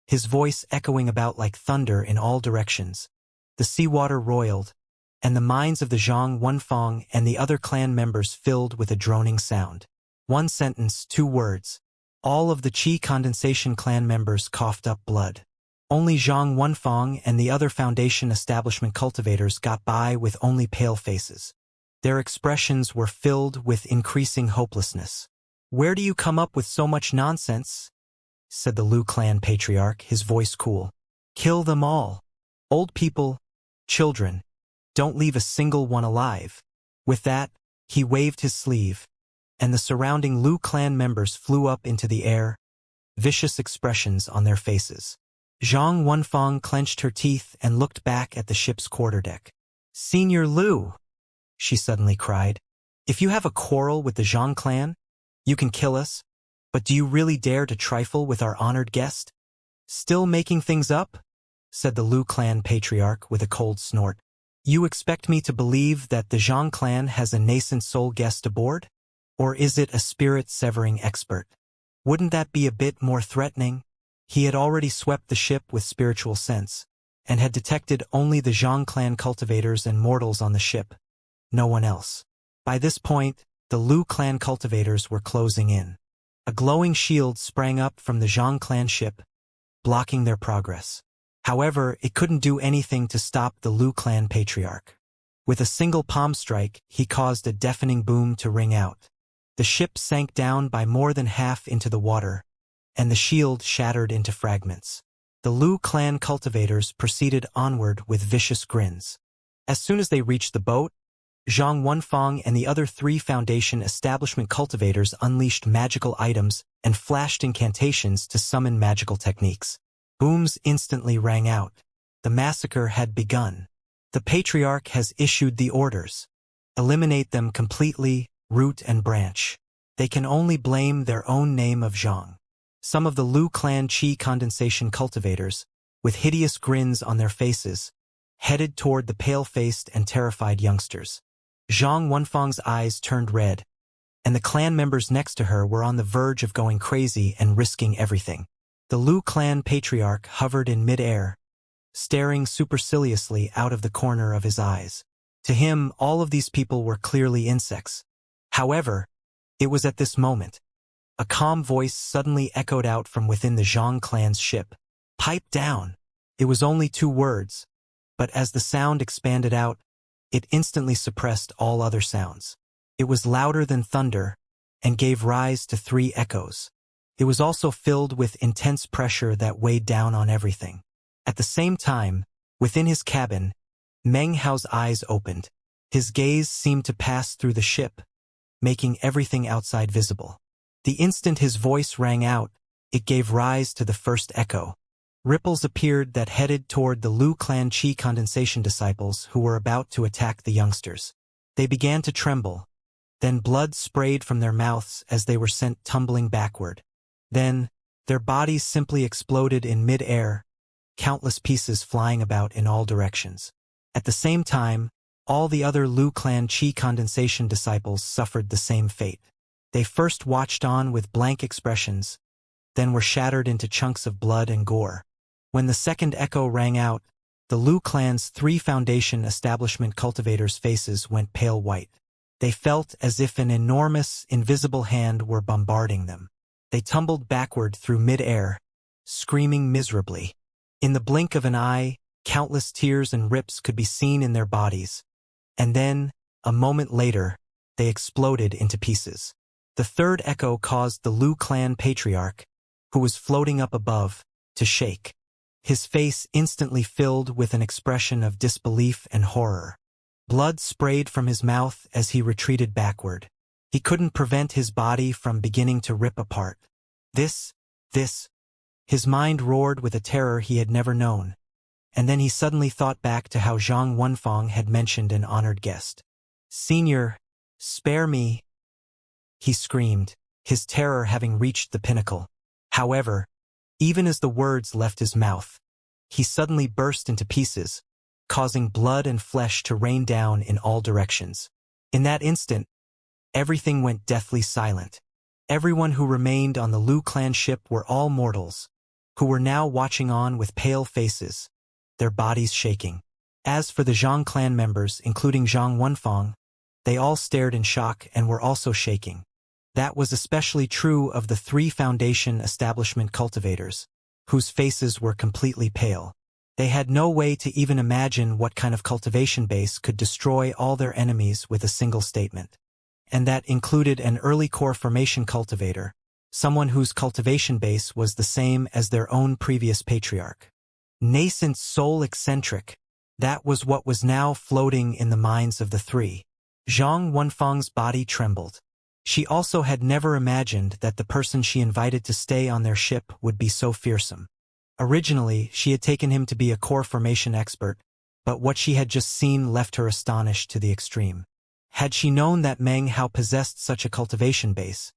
his voice echoing about like thunder in all directions. The seawater roiled, and the minds of the Zhang Wenfang and the other clan members filled with a droning sound. 1 sentence, 2 words. All of the Qi condensation clan members coughed up blood. Only Zhang Wenfang and the other foundation establishment cultivators got by with only pale faces. Their expressions were filled with increasing hopelessness. "Where do you come up with so much nonsense?" said the Lu clan patriarch, his voice cool. "Kill them all. Old people, children. Don't leave a single one alive." With that, he waved his sleeve, and the surrounding Lu clan members flew up into the air, vicious expressions on their faces. Zhang Wenfang clenched her teeth and looked back at the ship's quarterdeck. "Senior Lu," she suddenly cried, "if you have a quarrel with the Zhang clan, you can kill us, but do you really dare to trifle with our honored guest?" "Still making things up?" said the Lu clan patriarch with a cold snort. "You expect me to believe that the Zhang clan has a nascent soul guest aboard? Or is it a spirit-severing expert? Wouldn't that be a bit more threatening?" He had already swept the ship with spiritual sense, and had detected only the Zhang clan cultivators and mortals on the ship, no one else. By this point, the Lu clan cultivators were closing in. A glowing shield sprang up from the Zhang clan ship, blocking their progress. However, it couldn't do anything to stop the Lu clan patriarch. With a single palm strike, he caused a deafening boom to ring out. The ship sank down by more than half into the water, and the shield shattered into fragments. The Lu clan cultivators proceeded onward with vicious grins. As soon as they reached the boat, Zhang Wenfang and the other 3 foundation establishment cultivators unleashed magical items and flashed incantations to summon magical techniques. Booms instantly rang out. The massacre had begun. The patriarch has issued the orders. Eliminate them completely, root and branch. They can only blame their own name of Zhang. Some of the Lu clan Qi condensation cultivators, with hideous grins on their faces, headed toward the pale-faced and terrified youngsters. Zhang Wenfang's eyes turned red, and the clan members next to her were on the verge of going crazy and risking everything. The Lu clan patriarch hovered in mid-air, staring superciliously out of the corner of his eyes. To him, all of these people were clearly insects. However, it was at this moment. A calm voice suddenly echoed out from within the Zhang clan's ship. "Pipe down." It was only 2 words, but as the sound expanded out, it instantly suppressed all other sounds. It was louder than thunder and gave rise to 3 echoes. It was also filled with intense pressure that weighed down on everything. At the same time, within his cabin, Meng Hao's eyes opened. His gaze seemed to pass through the ship, making everything outside visible. The instant his voice rang out, it gave rise to the first echo. Ripples appeared that headed toward the Lu clan Qi condensation disciples who were about to attack the youngsters. They began to tremble. Then blood sprayed from their mouths as they were sent tumbling backward. Then, their bodies simply exploded in mid-air, countless pieces flying about in all directions. At the same time, all the other Lu clan Qi condensation disciples suffered the same fate. They first watched on with blank expressions, then were shattered into chunks of blood and gore. When the second echo rang out, the Lu clan's 3 foundation establishment cultivators' faces went pale white. They felt as if an enormous, invisible hand were bombarding them. They tumbled backward through mid-air, screaming miserably. In the blink of an eye, countless tears and rips could be seen in their bodies. And then, a moment later, they exploded into pieces. The third echo caused the Lu clan patriarch, who was floating up above, to shake. His face instantly filled with an expression of disbelief and horror. Blood sprayed from his mouth as he retreated backward. He couldn't prevent his body from beginning to rip apart. This. His mind roared with a terror he had never known. And then he suddenly thought back to how Zhang Wenfang had mentioned an honored guest. "Senior, spare me," he screamed, his terror having reached the pinnacle. However, even as the words left his mouth, he suddenly burst into pieces, causing blood and flesh to rain down in all directions. In that instant, everything went deathly silent. Everyone who remained on the Lu clan ship were all mortals, who were now watching on with pale faces, their bodies shaking. As for the Zhang clan members, including Zhang Wenfang, they all stared in shock and were also shaking. That was especially true of the 3 foundation establishment cultivators, whose faces were completely pale. They had no way to even imagine what kind of cultivation base could destroy all their enemies with a single statement. And that included an early core formation cultivator, someone whose cultivation base was the same as their own previous patriarch. Nascent soul eccentric, that was what was now floating in the minds of the 3. Zhang Wenfang's body trembled. She also had never imagined that the person she invited to stay on their ship would be so fearsome. Originally, she had taken him to be a core formation expert, but what she had just seen left her astonished to the extreme. Had she known that Meng Hao possessed such a cultivation base,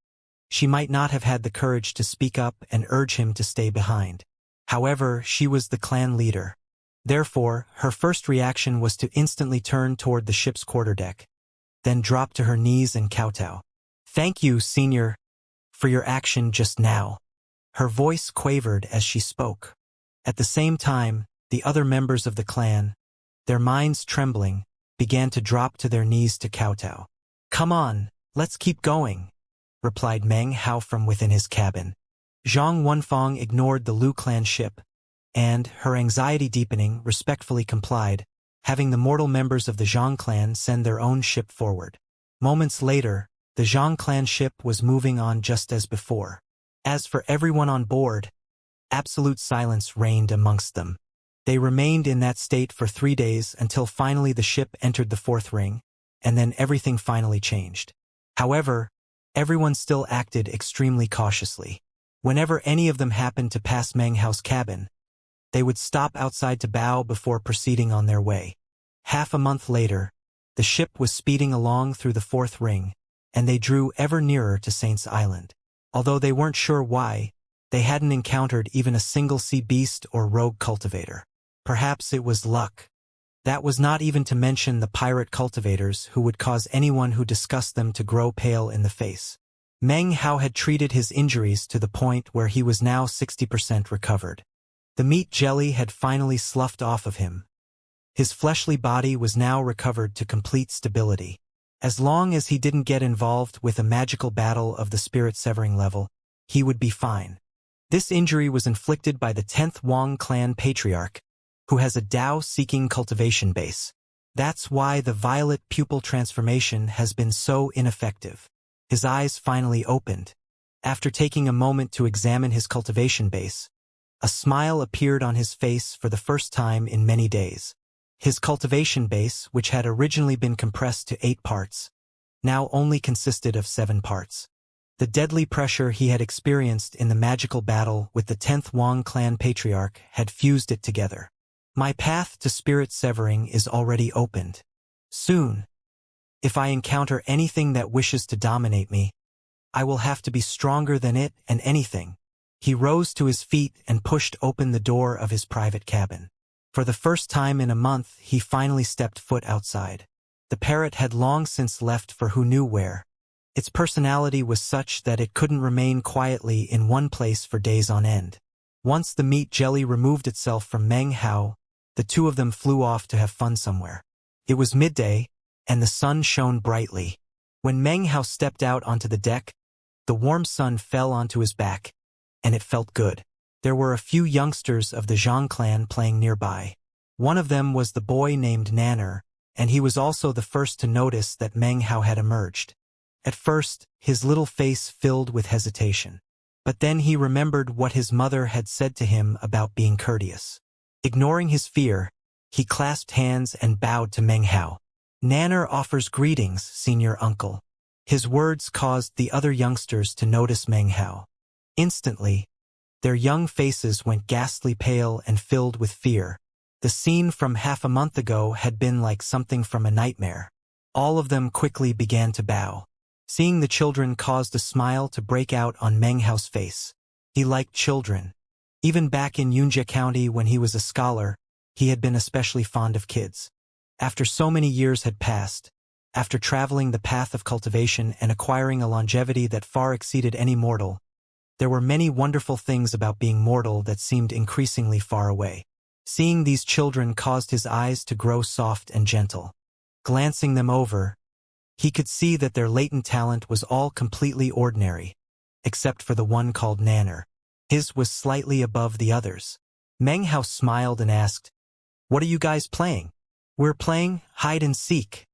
she might not have had the courage to speak up and urge him to stay behind. However, she was the clan leader. Therefore, her first reaction was to instantly turn toward the ship's quarterdeck, then drop to her knees and kowtow. "Thank you, Senior, for your action just now." Her voice quavered as she spoke. At the same time, the other members of the clan, their minds trembling, began to drop to their knees to kowtow. "Come on, let's keep going," replied Meng Hao from within his cabin. Zhang Wenfang ignored the Lu clan ship, and, her anxiety deepening, respectfully complied, having the mortal members of the Zhang clan send their own ship forward. Moments later, the Zhang clan ship was moving on just as before. As for everyone on board, absolute silence reigned amongst them. They remained in that state for 3 days until finally the ship entered the 4th ring, and then everything finally changed. However, everyone still acted extremely cautiously. Whenever any of them happened to pass Meng Hao's cabin, they would stop outside to bow before proceeding on their way. Half a month later, the ship was speeding along through the 4th ring, and they drew ever nearer to Saint's Island. Although they weren't sure why, they hadn't encountered even a single sea beast or rogue cultivator. Perhaps it was luck. That was not even to mention the pirate cultivators who would cause anyone who discussed them to grow pale in the face. Meng Hao had treated his injuries to the point where he was now 60% recovered. The meat jelly had finally sloughed off of him, His fleshly body was now recovered to complete stability. As long as he didn't get involved with a magical battle of the spirit-severing level, he would be fine. This injury was inflicted by the 10th Wang clan patriarch, who has a Tao-seeking cultivation base. That's why the violet pupil transformation has been so ineffective. His eyes finally opened. After taking a moment to examine his cultivation base, a smile appeared on his face for the first time in many days. His cultivation base, which had originally been compressed to 8 parts, now only consisted of 7 parts. The deadly pressure he had experienced in the magical battle with the 10th Wang clan patriarch had fused it together. My path to spirit severing is already opened. Soon, if I encounter anything that wishes to dominate me, I will have to be stronger than it and anything. He rose to his feet and pushed open the door of his private cabin. For the first time in a month, he finally stepped foot outside. The parrot had long since left for who knew where. Its personality was such that it couldn't remain quietly in one place for days on end. Once the meat jelly removed itself from Meng Hao, the two of them flew off to have fun somewhere. It was midday, and the sun shone brightly. When Meng Hao stepped out onto the deck, the warm sun fell onto his back, and it felt good. There were a few youngsters of the Zhang clan playing nearby. One of them was the boy named Nanner, and he was also the first to notice that Meng Hao had emerged. At first, his little face filled with hesitation. But then he remembered what his mother had said to him about being courteous. Ignoring his fear, he clasped hands and bowed to Meng Hao. Nanner offers greetings, senior uncle. His words caused the other youngsters to notice Meng Hao. Instantly, their young faces went ghastly pale and filled with fear. The scene from half a month ago had been like something from a nightmare. All of them quickly began to bow. Seeing the children caused a smile to break out on Meng Hao's face. He liked children. Even back in Yunjie County when he was a scholar, he had been especially fond of kids. After so many years had passed, after traveling the path of cultivation and acquiring a longevity that far exceeded any mortal, there were many wonderful things about being mortal that seemed increasingly far away. Seeing these children caused his eyes to grow soft and gentle. Glancing them over, he could see that their latent talent was all completely ordinary, except for the one called Nanner. His was slightly above the others. Meng Hao smiled and asked, "What are you guys playing?" "We're playing hide and seek,"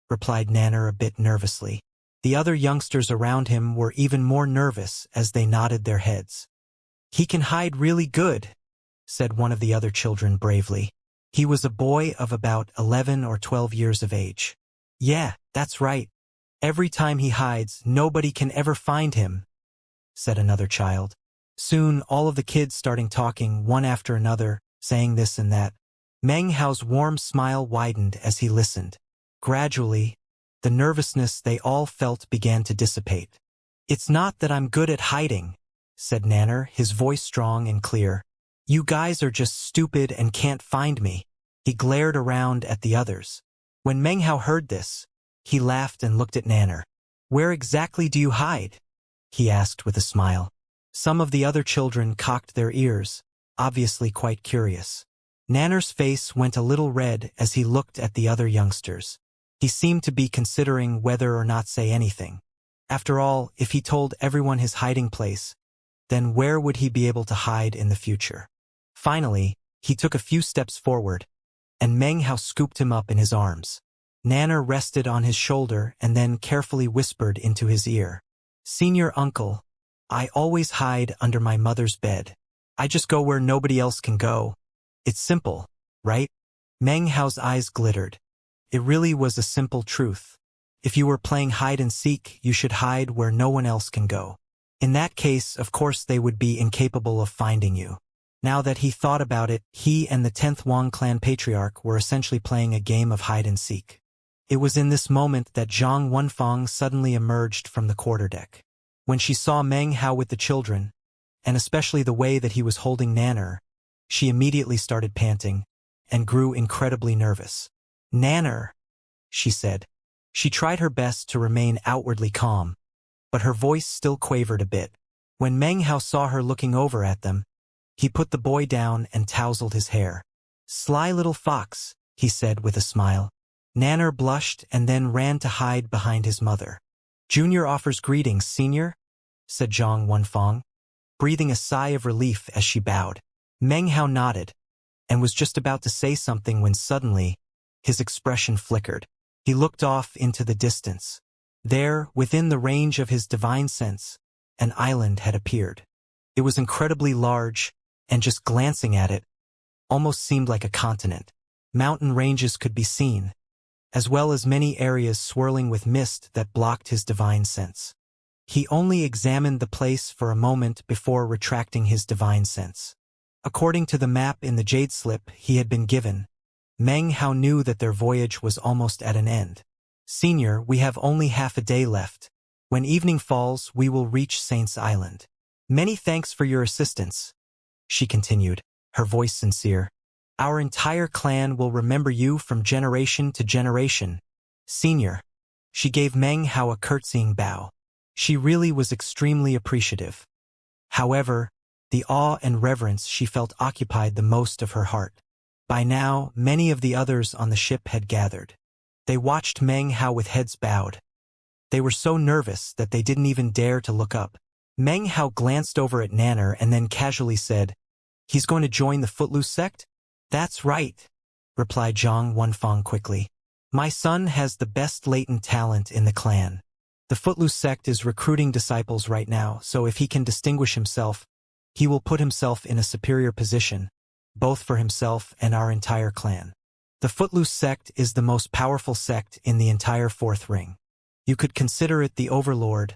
replied Nanner a bit nervously. The other youngsters around him were even more nervous as they nodded their heads. "He can hide really good," said one of the other children bravely. He was a boy of about 11 or 12 years of age. "Yeah, that's right. Every time he hides, nobody can ever find him," said another child. Soon, all of the kids started talking one after another, saying this and that. Meng Hao's warm smile widened as he listened. Gradually, the nervousness they all felt began to dissipate. "It's not that I'm good at hiding," said Nanner, his voice strong and clear. "You guys are just stupid and can't find me." He glared around at the others. When Meng Hao heard this, he laughed and looked at Nanner. "Where exactly do you hide?" he asked with a smile. Some of the other children cocked their ears, obviously quite curious. Nanner's face went a little red as he looked at the other youngsters. He seemed to be considering whether or not say anything. After all, if he told everyone his hiding place, then where would he be able to hide in the future? Finally, he took a few steps forward, and Meng Hao scooped him up in his arms. Nanner rested on his shoulder and then carefully whispered into his ear, "Senior uncle, I always hide under my mother's bed. I just go where nobody else can go. It's simple, right?" Meng Hao's eyes glittered. It really was a simple truth. If you were playing hide and seek, you should hide where no one else can go. In that case, of course, they would be incapable of finding you. Now that he thought about it, he and the 10th Wang clan patriarch were essentially playing a game of hide and seek. It was in this moment that Zhang Wenfang suddenly emerged from the quarterdeck. When she saw Meng Hao with the children, and especially the way that he was holding Nanner, she immediately started panting and grew incredibly nervous. "Nanner," she said. She tried her best to remain outwardly calm, but her voice still quavered a bit. When Meng Hao saw her looking over at them, he put the boy down and tousled his hair. "Sly little fox," he said with a smile. Nanner blushed and then ran to hide behind his mother. Junior offers greetings, Senior, said Zhang Wenfang, breathing a sigh of relief as she bowed. Meng Hao nodded, and was just about to say something when suddenly, his expression flickered. He looked off into the distance. There, within the range of his divine sense, an island had appeared. It was incredibly large, and just glancing at it, almost seemed like a continent. Mountain ranges could be seen, as well as many areas swirling with mist that blocked his divine sense. He only examined the place for a moment before retracting his divine sense. According to the map in the jade slip he had been given, Meng Hao knew that their voyage was almost at an end. Senior, we have only half a day left. When evening falls, we will reach Saint's Island. Many thanks for your assistance, she continued, her voice sincere. Our entire clan will remember you from generation to generation. Senior. She gave Meng Hao a curtsying bow. She really was extremely appreciative. However, the awe and reverence she felt occupied the most of her heart. By now, many of the others on the ship had gathered. They watched Meng Hao with heads bowed. They were so nervous that they didn't even dare to look up. Meng Hao glanced over at Nanner and then casually said, "He's going to join the Footloose sect?" "That's right," replied Zhang Wenfang quickly. "My son has the best latent talent in the clan. The Footloose sect is recruiting disciples right now, so if he can distinguish himself, he will put himself in a superior position, both for himself and our entire clan. The Footloose sect is the most powerful sect in the entire Fourth Ring. You could consider it the overlord,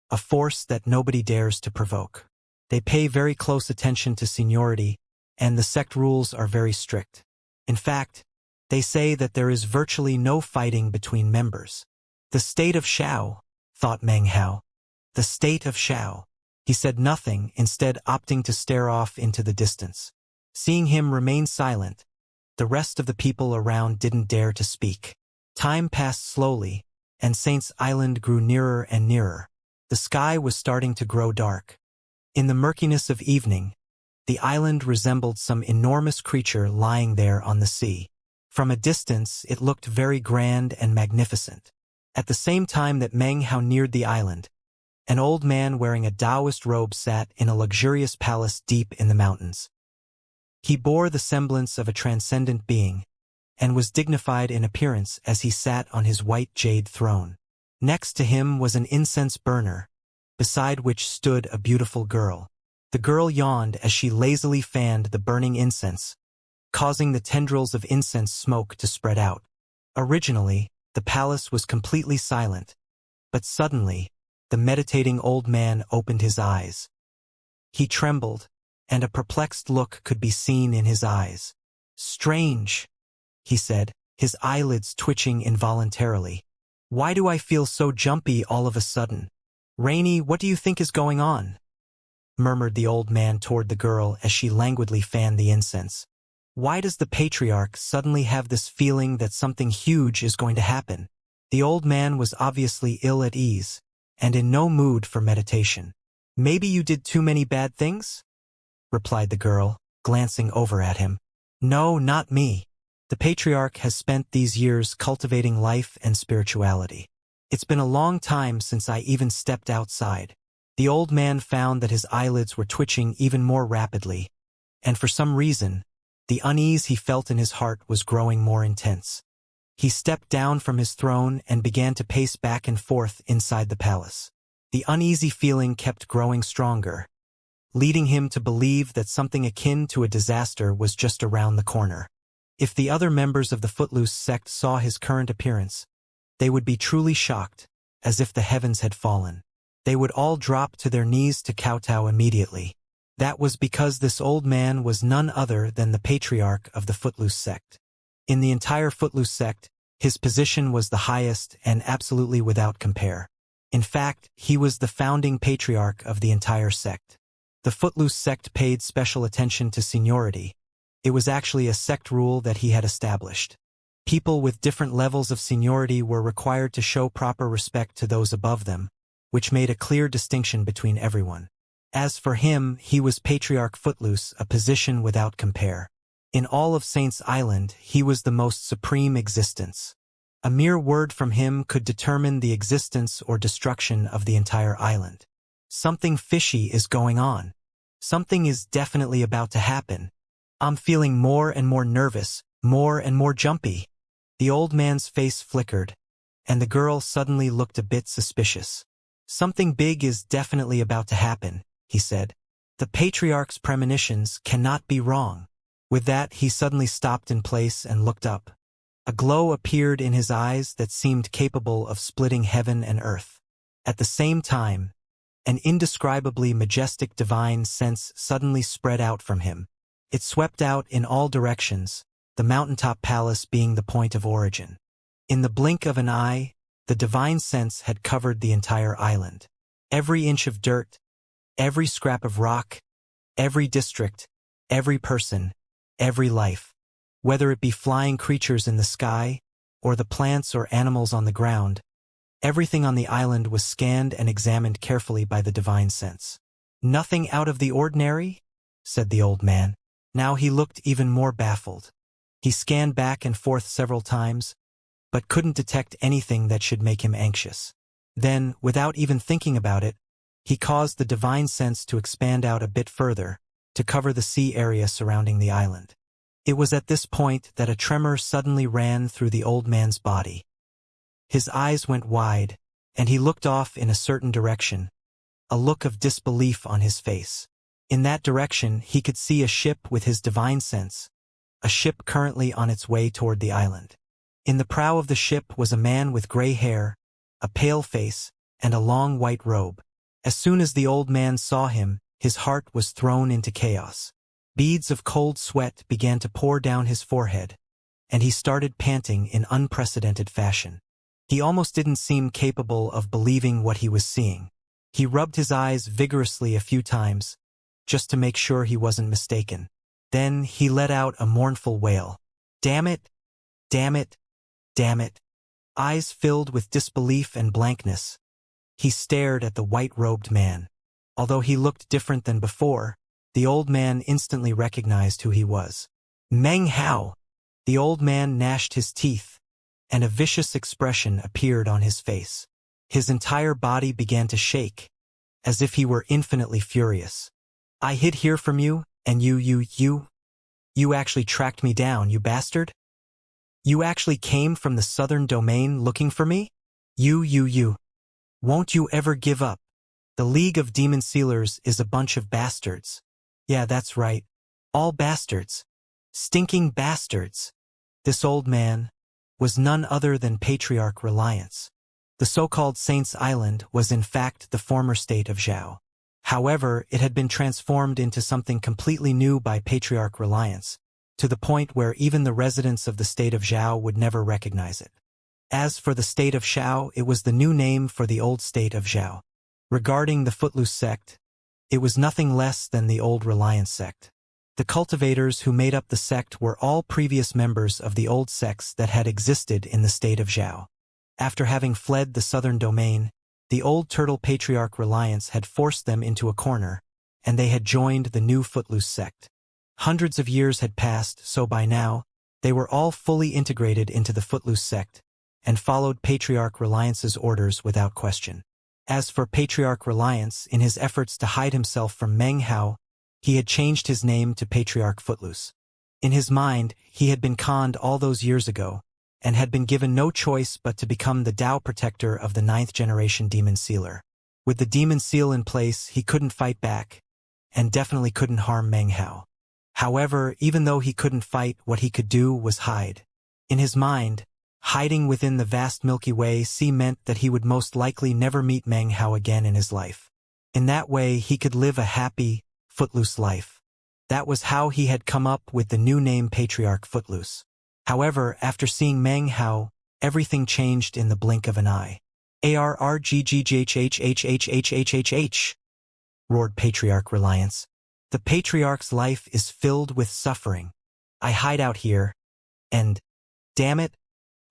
a force that nobody dares to provoke. They pay very close attention to seniority, and the sect rules are very strict. In fact, they say that there is virtually no fighting between members." "The state of Shao," thought Meng Hao. "The state of Shao." He said nothing, instead opting to stare off into the distance. Seeing him remain silent, the rest of the people around didn't dare to speak. Time passed slowly, and Saint's Island grew nearer and nearer. The sky was starting to grow dark. In the murkiness of evening, the island resembled some enormous creature lying there on the sea. From a distance, it looked very grand and magnificent. At the same time that Meng Hao neared the island, an old man wearing a Taoist robe sat in a luxurious palace deep in the mountains. He bore the semblance of a transcendent being, and was dignified in appearance as he sat on his white jade throne. Next to him was an incense burner, beside which stood a beautiful girl. The girl yawned as she lazily fanned the burning incense, causing the tendrils of incense smoke to spread out. Originally, the palace was completely silent, but suddenly, the meditating old man opened his eyes. He trembled, and a perplexed look could be seen in his eyes. "Strange," he said, his eyelids twitching involuntarily. "Why do I feel so jumpy all of a sudden?" "Rainy, what do you think is going on?" murmured the old man toward the girl as she languidly fanned the incense. "Why does the patriarch suddenly have this feeling that something huge is going to happen?" The old man was obviously ill at ease, and in no mood for meditation. "Maybe you did too many bad things?" replied the girl, glancing over at him. "No, not me. The patriarch has spent these years cultivating life and spirituality. It's been a long time since I even stepped outside." The old man found that his eyelids were twitching even more rapidly, and for some reason, the unease he felt in his heart was growing more intense. He stepped down from his throne and began to pace back and forth inside the palace. The uneasy feeling kept growing stronger, leading him to believe that something akin to a disaster was just around the corner. If the other members of the Footloose sect saw his current appearance, they would be truly shocked, as if the heavens had fallen. They would all drop to their knees to kowtow immediately. That was because this old man was none other than the patriarch of the Footloose sect. In the entire Footloose sect, his position was the highest and absolutely without compare. In fact, he was the founding patriarch of the entire sect. The Footloose sect paid special attention to seniority. It was actually a sect rule that he had established. People with different levels of seniority were required to show proper respect to those above them, which made a clear distinction between everyone. As for him, he was Patriarch Footloose, a position without compare. In all of Saint's Island, he was the most supreme existence. A mere word from him could determine the existence or destruction of the entire island. Something fishy is going on. Something is definitely about to happen. I'm feeling more and more nervous, more and more jumpy. The old man's face flickered, and the girl suddenly looked a bit suspicious. Something big is definitely about to happen, he said. The patriarch's premonitions cannot be wrong. With that, he suddenly stopped in place and looked up. A glow appeared in his eyes that seemed capable of splitting heaven and earth. At the same time, an indescribably majestic divine sense suddenly spread out from him. It swept out in all directions, the mountaintop palace being the point of origin. In the blink of an eye, the divine sense had covered the entire island. Every inch of dirt, every scrap of rock, every district, every person, every life. Whether it be flying creatures in the sky, or the plants or animals on the ground, everything on the island was scanned and examined carefully by the divine sense. "Nothing out of the ordinary?" said the old man. Now he looked even more baffled. He scanned back and forth several times, but couldn't detect anything that should make him anxious. Then, without even thinking about it, he caused the divine sense to expand out a bit further, to cover the sea area surrounding the island. It was at this point that a tremor suddenly ran through the old man's body. His eyes went wide, and he looked off in a certain direction, a look of disbelief on his face. In that direction, he could see a ship with his divine sense, a ship currently on its way toward the island. In the prow of the ship was a man with gray hair, a pale face, and a long white robe. As soon as the old man saw him, his heart was thrown into chaos. Beads of cold sweat began to pour down his forehead, and he started panting in unprecedented fashion. He almost didn't seem capable of believing what he was seeing. He rubbed his eyes vigorously a few times, just to make sure he wasn't mistaken. Then he let out a mournful wail. "Damn it! Damn it! Damn it!" Eyes filled with disbelief and blankness, he stared at the white-robed man. Although he looked different than before, the old man instantly recognized who he was. "Meng Hao!" The old man gnashed his teeth, and a vicious expression appeared on his face. His entire body began to shake, as if he were infinitely furious. "I hid here from you, and you actually tracked me down, you bastard? You actually came from the southern domain looking for me? You. Won't you ever give up? The League of Demon Sealers is a bunch of bastards. Yeah, that's right. All bastards. Stinking bastards." This old man was none other than Patriarch Reliance. The so-called Saints' Island was in fact the former state of Zhao. However, it had been transformed into something completely new by Patriarch Reliance, to the point where even the residents of the state of Zhao would never recognize it. As for the state of Shao, it was the new name for the old state of Zhao. Regarding the Footloose sect, it was nothing less than the old Reliance sect. The cultivators who made up the sect were all previous members of the old sects that had existed in the state of Zhao. After having fled the southern domain, the old Turtle Patriarch Reliance had forced them into a corner, and they had joined the new Footloose sect. Hundreds of years had passed, so by now, they were all fully integrated into the Footloose sect, and followed Patriarch Reliance's orders without question. As for Patriarch Reliance, in his efforts to hide himself from Meng Hao, he had changed his name to Patriarch Footloose. In his mind, he had been conned all those years ago, and had been given no choice but to become the Tao protector of the 9th generation Demon Sealer. With the Demon Seal in place, he couldn't fight back, and definitely couldn't harm Meng Hao. However, even though he couldn't fight, what he could do was hide. In his mind, hiding within the vast Milky Way sea meant that he would most likely never meet Meng Hao again in his life. In that way, he could live a happy, Footloose life. That was how he had come up with the new name Patriarch Footloose. However, after seeing Meng Hao, everything changed in the blink of an eye. "ARRGGHHHHHHHH!" roared Patriarch Reliance. "The Patriarch's life is filled with suffering. I hide out here, and, damn it,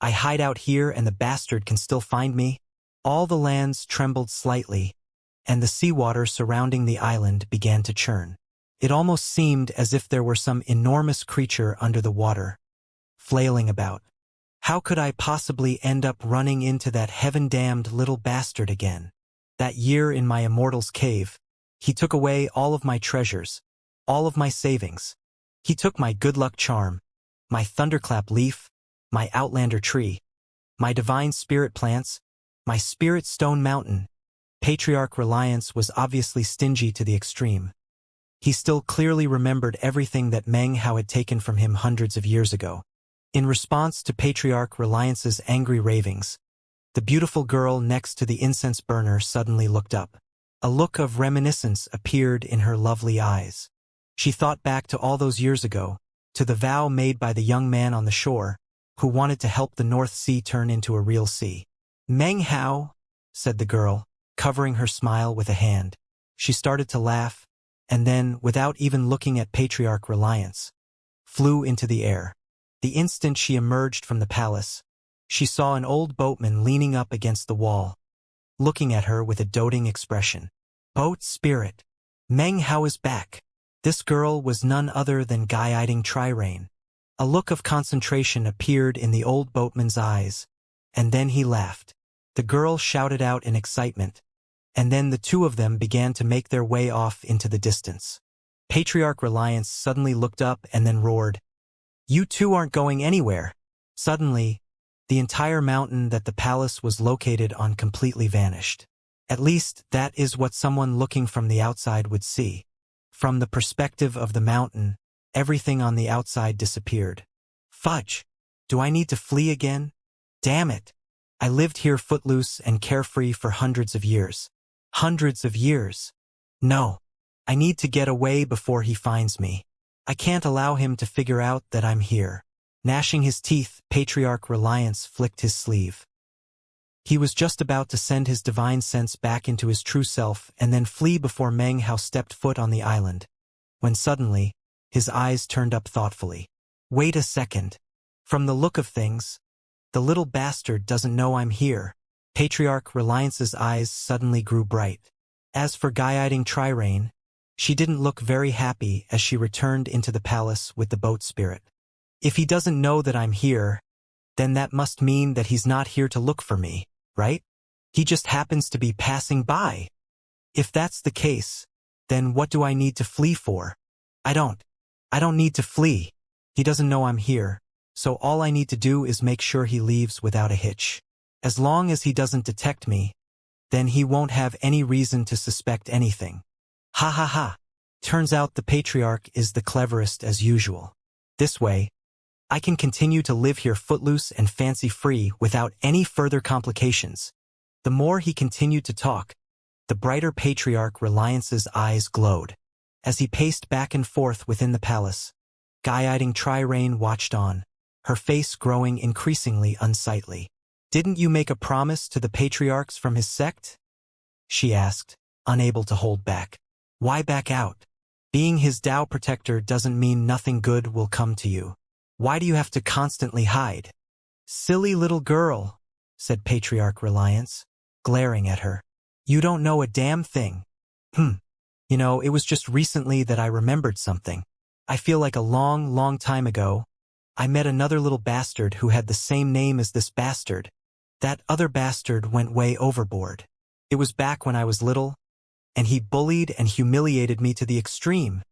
I hide out here and the bastard can still find me." All the lands trembled slightly, and the seawater surrounding the island began to churn. It almost seemed as if there were some enormous creature under the water, flailing about. How could I possibly end up running into that heaven-damned little bastard again? That year in my Immortal's cave, he took away all of my treasures, all of my savings. He took my good luck charm, my thunderclap leaf, my outlander tree, my divine spirit plants, my spirit stone mountain. Patriarch Reliance was obviously stingy to the extreme. He still clearly remembered everything that Meng Hao had taken from him hundreds of years ago. In response to Patriarch Reliance's angry ravings, the beautiful girl next to the incense burner suddenly looked up. A look of reminiscence appeared in her lovely eyes. She thought back to all those years ago, to the vow made by the young man on the shore, who wanted to help the North Sea turn into a real sea. Meng Hao, said the girl, covering her smile with a hand. She started to laugh, and then, without even looking at Patriarch Reliance, flew into the air. The instant she emerged from the palace, she saw an old boatman leaning up against the wall, looking at her with a doting expression. Boat spirit. Meng Hao is back. This girl was none other than guiding Trirane. A look of concentration appeared in the old boatman's eyes, and then he laughed. The girl shouted out in excitement, and then the two of them began to make their way off into the distance. Patriarch Reliance suddenly looked up and then roared, "You two aren't going anywhere." Suddenly, the entire mountain that the palace was located on completely vanished. At least, that is what someone looking from the outside would see. From the perspective of the mountain, everything on the outside disappeared. Fudge! Do I need to flee again? Damn it! I lived here footloose and carefree for hundreds of years. Hundreds of years. No. I need to get away before he finds me. I can't allow him to figure out that I'm here. Gnashing his teeth, Patriarch Reliance flicked his sleeve. He was just about to send his divine sense back into his true self and then flee before Meng Hao stepped foot on the island, when suddenly, his eyes turned up thoughtfully. Wait a second. From the look of things, the little bastard doesn't know I'm here. Patriarch Reliance's eyes suddenly grew bright. As for guiding Trirane, she didn't look very happy as she returned into the palace with the boat spirit. If he doesn't know that I'm here, then that must mean that he's not here to look for me, right? He just happens to be passing by. If that's the case, then what do I need to flee for? I don't need to flee. He doesn't know I'm here, so all I need to do is make sure he leaves without a hitch. As long as he doesn't detect me, then he won't have any reason to suspect anything. Ha ha ha. Turns out the Patriarch is the cleverest as usual. This way, I can continue to live here footloose and fancy-free without any further complications. The more he continued to talk, the brighter Patriarch Reliance's eyes glowed. As he paced back and forth within the palace, guiding Trirane watched on, her face growing increasingly unsightly. Didn't you make a promise to the patriarchs from his sect? She asked, unable to hold back. Why back out? Being his Tao protector doesn't mean nothing good will come to you. Why do you have to constantly hide? Silly little girl, said Patriarch Reliance, glaring at her. You don't know a damn thing. You know, it was just recently that I remembered something. I feel like a long, long time ago, I met another little bastard who had the same name as this bastard. That other bastard went way overboard. It was back when I was little, and he bullied and humiliated me to the extreme.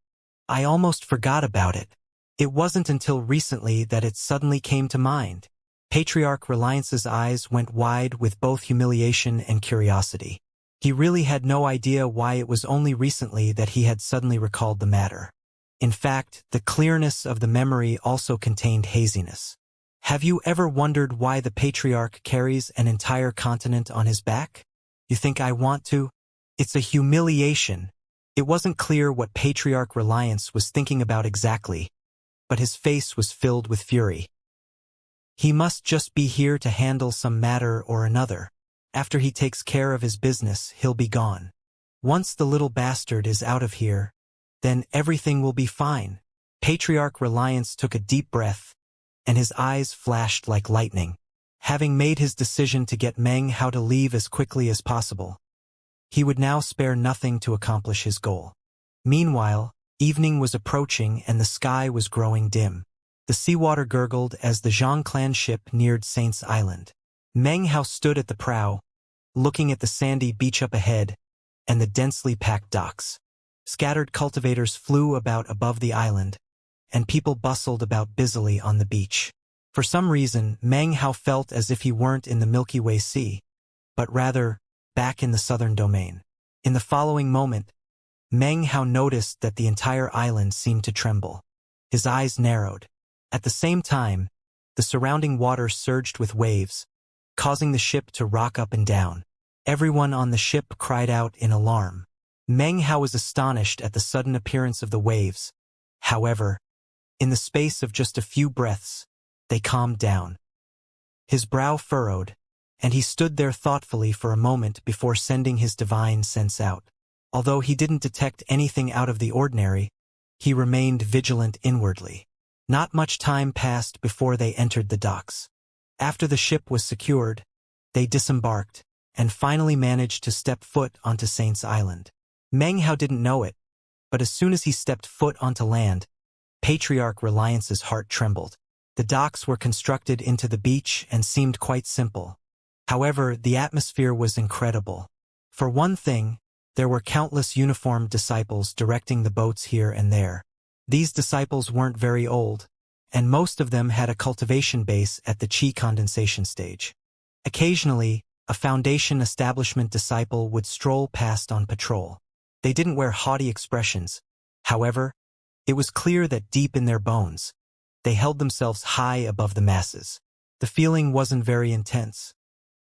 I almost forgot about it. It wasn't until recently that it suddenly came to mind. Patriarch Reliance's eyes went wide with both humiliation and curiosity. He really had no idea why it was only recently that he had suddenly recalled the matter. In fact, the clearness of the memory also contained haziness. Have you ever wondered why the Patriarch carries an entire continent on his back? You think I want to? It's a humiliation. It wasn't clear what Patriarch Reliance was thinking about exactly, but his face was filled with fury. He must just be here to handle some matter or another. After he takes care of his business, he'll be gone. Once the little bastard is out of here, then everything will be fine. Patriarch Reliance took a deep breath, and his eyes flashed like lightning. Having made his decision to get Meng Hao to leave as quickly as possible, he would now spare nothing to accomplish his goal. Meanwhile, Evening was approaching and the sky was growing dim. The seawater gurgled as the Zhang clan ship neared Saint's Island. Meng Hao stood at the prow, looking at the sandy beach up ahead and the densely packed docks. Scattered cultivators flew about above the island, and people bustled about busily on the beach. For some reason, Meng Hao felt as if he weren't in the Milky Way Sea, but rather back in the southern domain. In the following moment, Meng Hao noticed that the entire island seemed to tremble. His eyes narrowed. At the same time, the surrounding water surged with waves, causing the ship to rock up and down. Everyone on the ship cried out in alarm. Meng Hao was astonished at the sudden appearance of the waves. However, in the space of just a few breaths, they calmed down. His brow furrowed, and he stood there thoughtfully for a moment before sending his divine sense out. Although he didn't detect anything out of the ordinary, he remained vigilant inwardly. Not much time passed before they entered the docks. After the ship was secured, they disembarked, and finally managed to step foot onto Saint's Island. Meng Hao didn't know it, but as soon as he stepped foot onto land, Patriarch Reliance's heart trembled. The docks were constructed into the beach and seemed quite simple. However, the atmosphere was incredible. For one thing, there were countless uniformed disciples directing the boats here and there. These disciples weren't very old, and most of them had a cultivation base at the chi condensation stage. Occasionally, a Foundation establishment disciple would stroll past on patrol. They didn't wear haughty expressions. However, it was clear that deep in their bones, they held themselves high above the masses. The feeling wasn't very intense,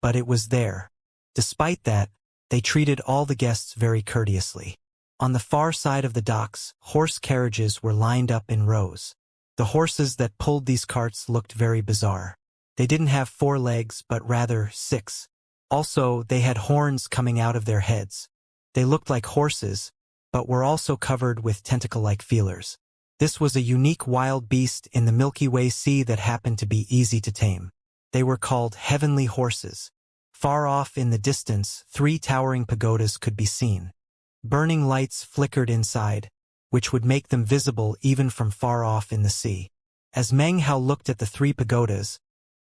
but it was there. Despite that, they treated all the guests very courteously. On the far side of the docks, horse carriages were lined up in rows. The horses that pulled these carts looked very bizarre. They didn't have 4 legs but rather 6. Also, they had horns coming out of their heads. They looked like horses, but were also covered with tentacle-like feelers. This was a unique wild beast in the Milky Way Sea that happened to be easy to tame. They were called heavenly horses. Far off in the distance, 3 towering pagodas could be seen. Burning lights flickered inside, which would make them visible even from far off in the sea. As Meng Hao looked at the 3 pagodas,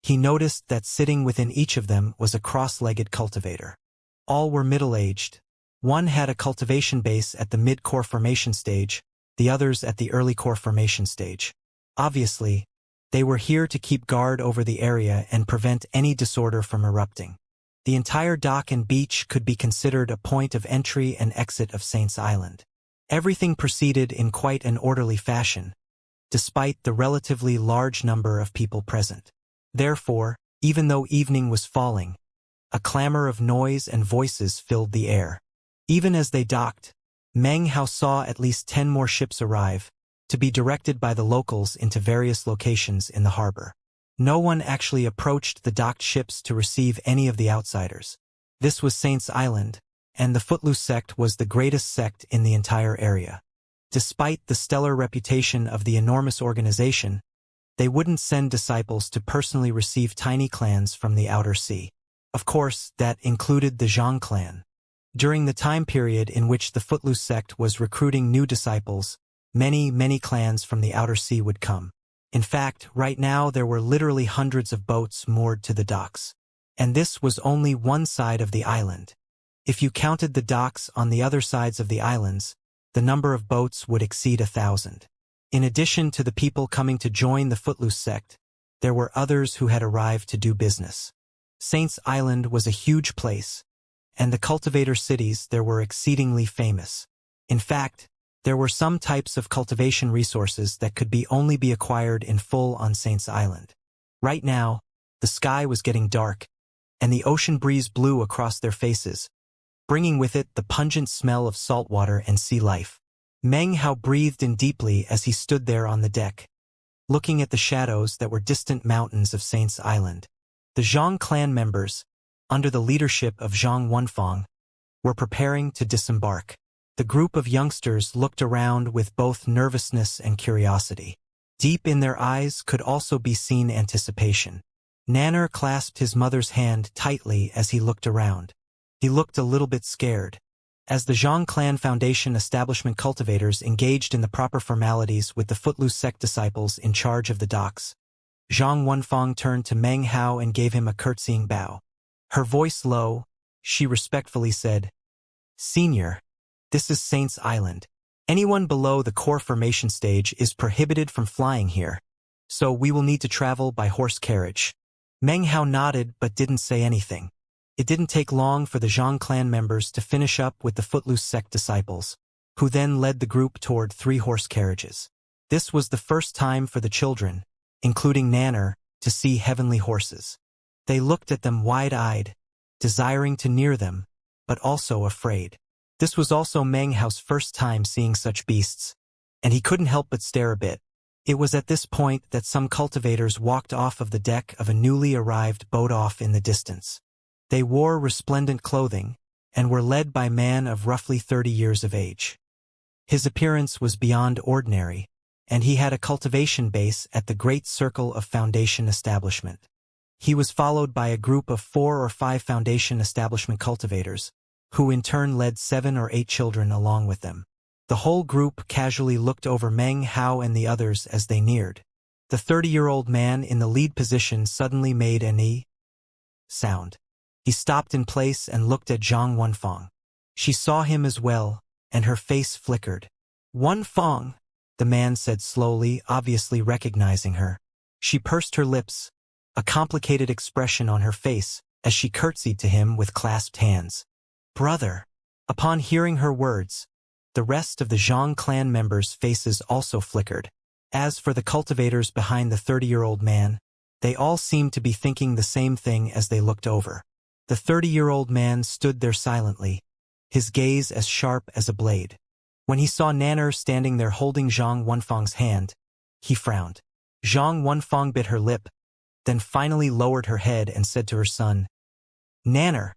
he noticed that sitting within each of them was a cross-legged cultivator. All were middle-aged. One had a cultivation base at the mid-core formation stage, the others at the early core formation stage. Obviously, they were here to keep guard over the area and prevent any disorder from erupting. The entire dock and beach could be considered a point of entry and exit of Saint's Island. Everything proceeded in quite an orderly fashion, despite the relatively large number of people present. Therefore, even though evening was falling, a clamor of noise and voices filled the air. Even as they docked, Meng Hao saw at least 10 more ships arrive, to be directed by the locals into various locations in the harbor. No one actually approached the docked ships to receive any of the outsiders. This was Saint's Island, and the Footloose sect was the greatest sect in the entire area. Despite the stellar reputation of the enormous organization, they wouldn't send disciples to personally receive tiny clans from the outer sea. Of course, that included the Zhang clan. During the time period in which the Footloose sect was recruiting new disciples, many clans from the outer sea would come. In fact, right now there were literally hundreds of boats moored to the docks. And this was only one side of the island. If you counted the docks on the other sides of the islands, the number of boats would exceed 1,000. In addition to the people coming to join the Footloose sect, there were others who had arrived to do business. Saint's Island was a huge place, and the cultivator cities there were exceedingly famous. In fact, there were some types of cultivation resources that could only be acquired in full on Saint's Island. Right now, the sky was getting dark, and the ocean breeze blew across their faces, bringing with it the pungent smell of salt water and sea life. Meng Hao breathed in deeply as he stood there on the deck, looking at the shadows that were distant mountains of Saint's Island. The Zhang clan members, under the leadership of Zhang Wenfang, were preparing to disembark. The group of youngsters looked around with both nervousness and curiosity. Deep in their eyes could also be seen anticipation. Nanner clasped his mother's hand tightly as he looked around. He looked a little bit scared, As the Zhang Clan Foundation establishment cultivators engaged in the proper formalities with the Footloose sect disciples in charge of the docks, Zhang Wenfeng turned to Meng Hao and gave him a curtsying bow. Her voice low, she respectfully said, "Senior, this is Saints Island. Anyone below the core formation stage is prohibited from flying here, so we will need to travel by horse carriage." Meng Hao nodded but didn't say anything. It didn't take long for the Zhang clan members to finish up with the Footloose sect disciples, who then led the group toward 3 horse carriages. This was the first time for the children, including Nanner, to see heavenly horses. They looked at them wide-eyed, desiring to near them, but also afraid. This was also Meng Hao's first time seeing such beasts, and he couldn't help but stare a bit. It was at this point that some cultivators walked off of the deck of a newly arrived boat off in the distance. They wore resplendent clothing, and were led by a man of roughly 30 years of age. His appearance was beyond ordinary, and he had a cultivation base at the Great Circle of Foundation Establishment. He was followed by a group of 4 or 5 Foundation Establishment cultivators, who in turn led 7 or 8 children along with them. The whole group casually looked over Meng Hao and the others as they neared. The 30-year-old man in the lead position suddenly made an "ee" sound. He stopped in place and looked at Zhang Wenfeng. She saw him as well, and her face flickered. "Wenfeng," the man said slowly, obviously recognizing her. She pursed her lips, a complicated expression on her face, as she curtsied to him with clasped hands. "Brother." Upon hearing her words, the rest of the Zhang clan members' faces also flickered. As for the cultivators behind the 30-year-old man, they all seemed to be thinking the same thing as they looked over. The 30-year-old man stood there silently, his gaze as sharp as a blade. When he saw Nanner standing there holding Zhang Wenfeng's hand, he frowned. Zhang Wenfeng bit her lip, then finally lowered her head and said to her son, "Nanner,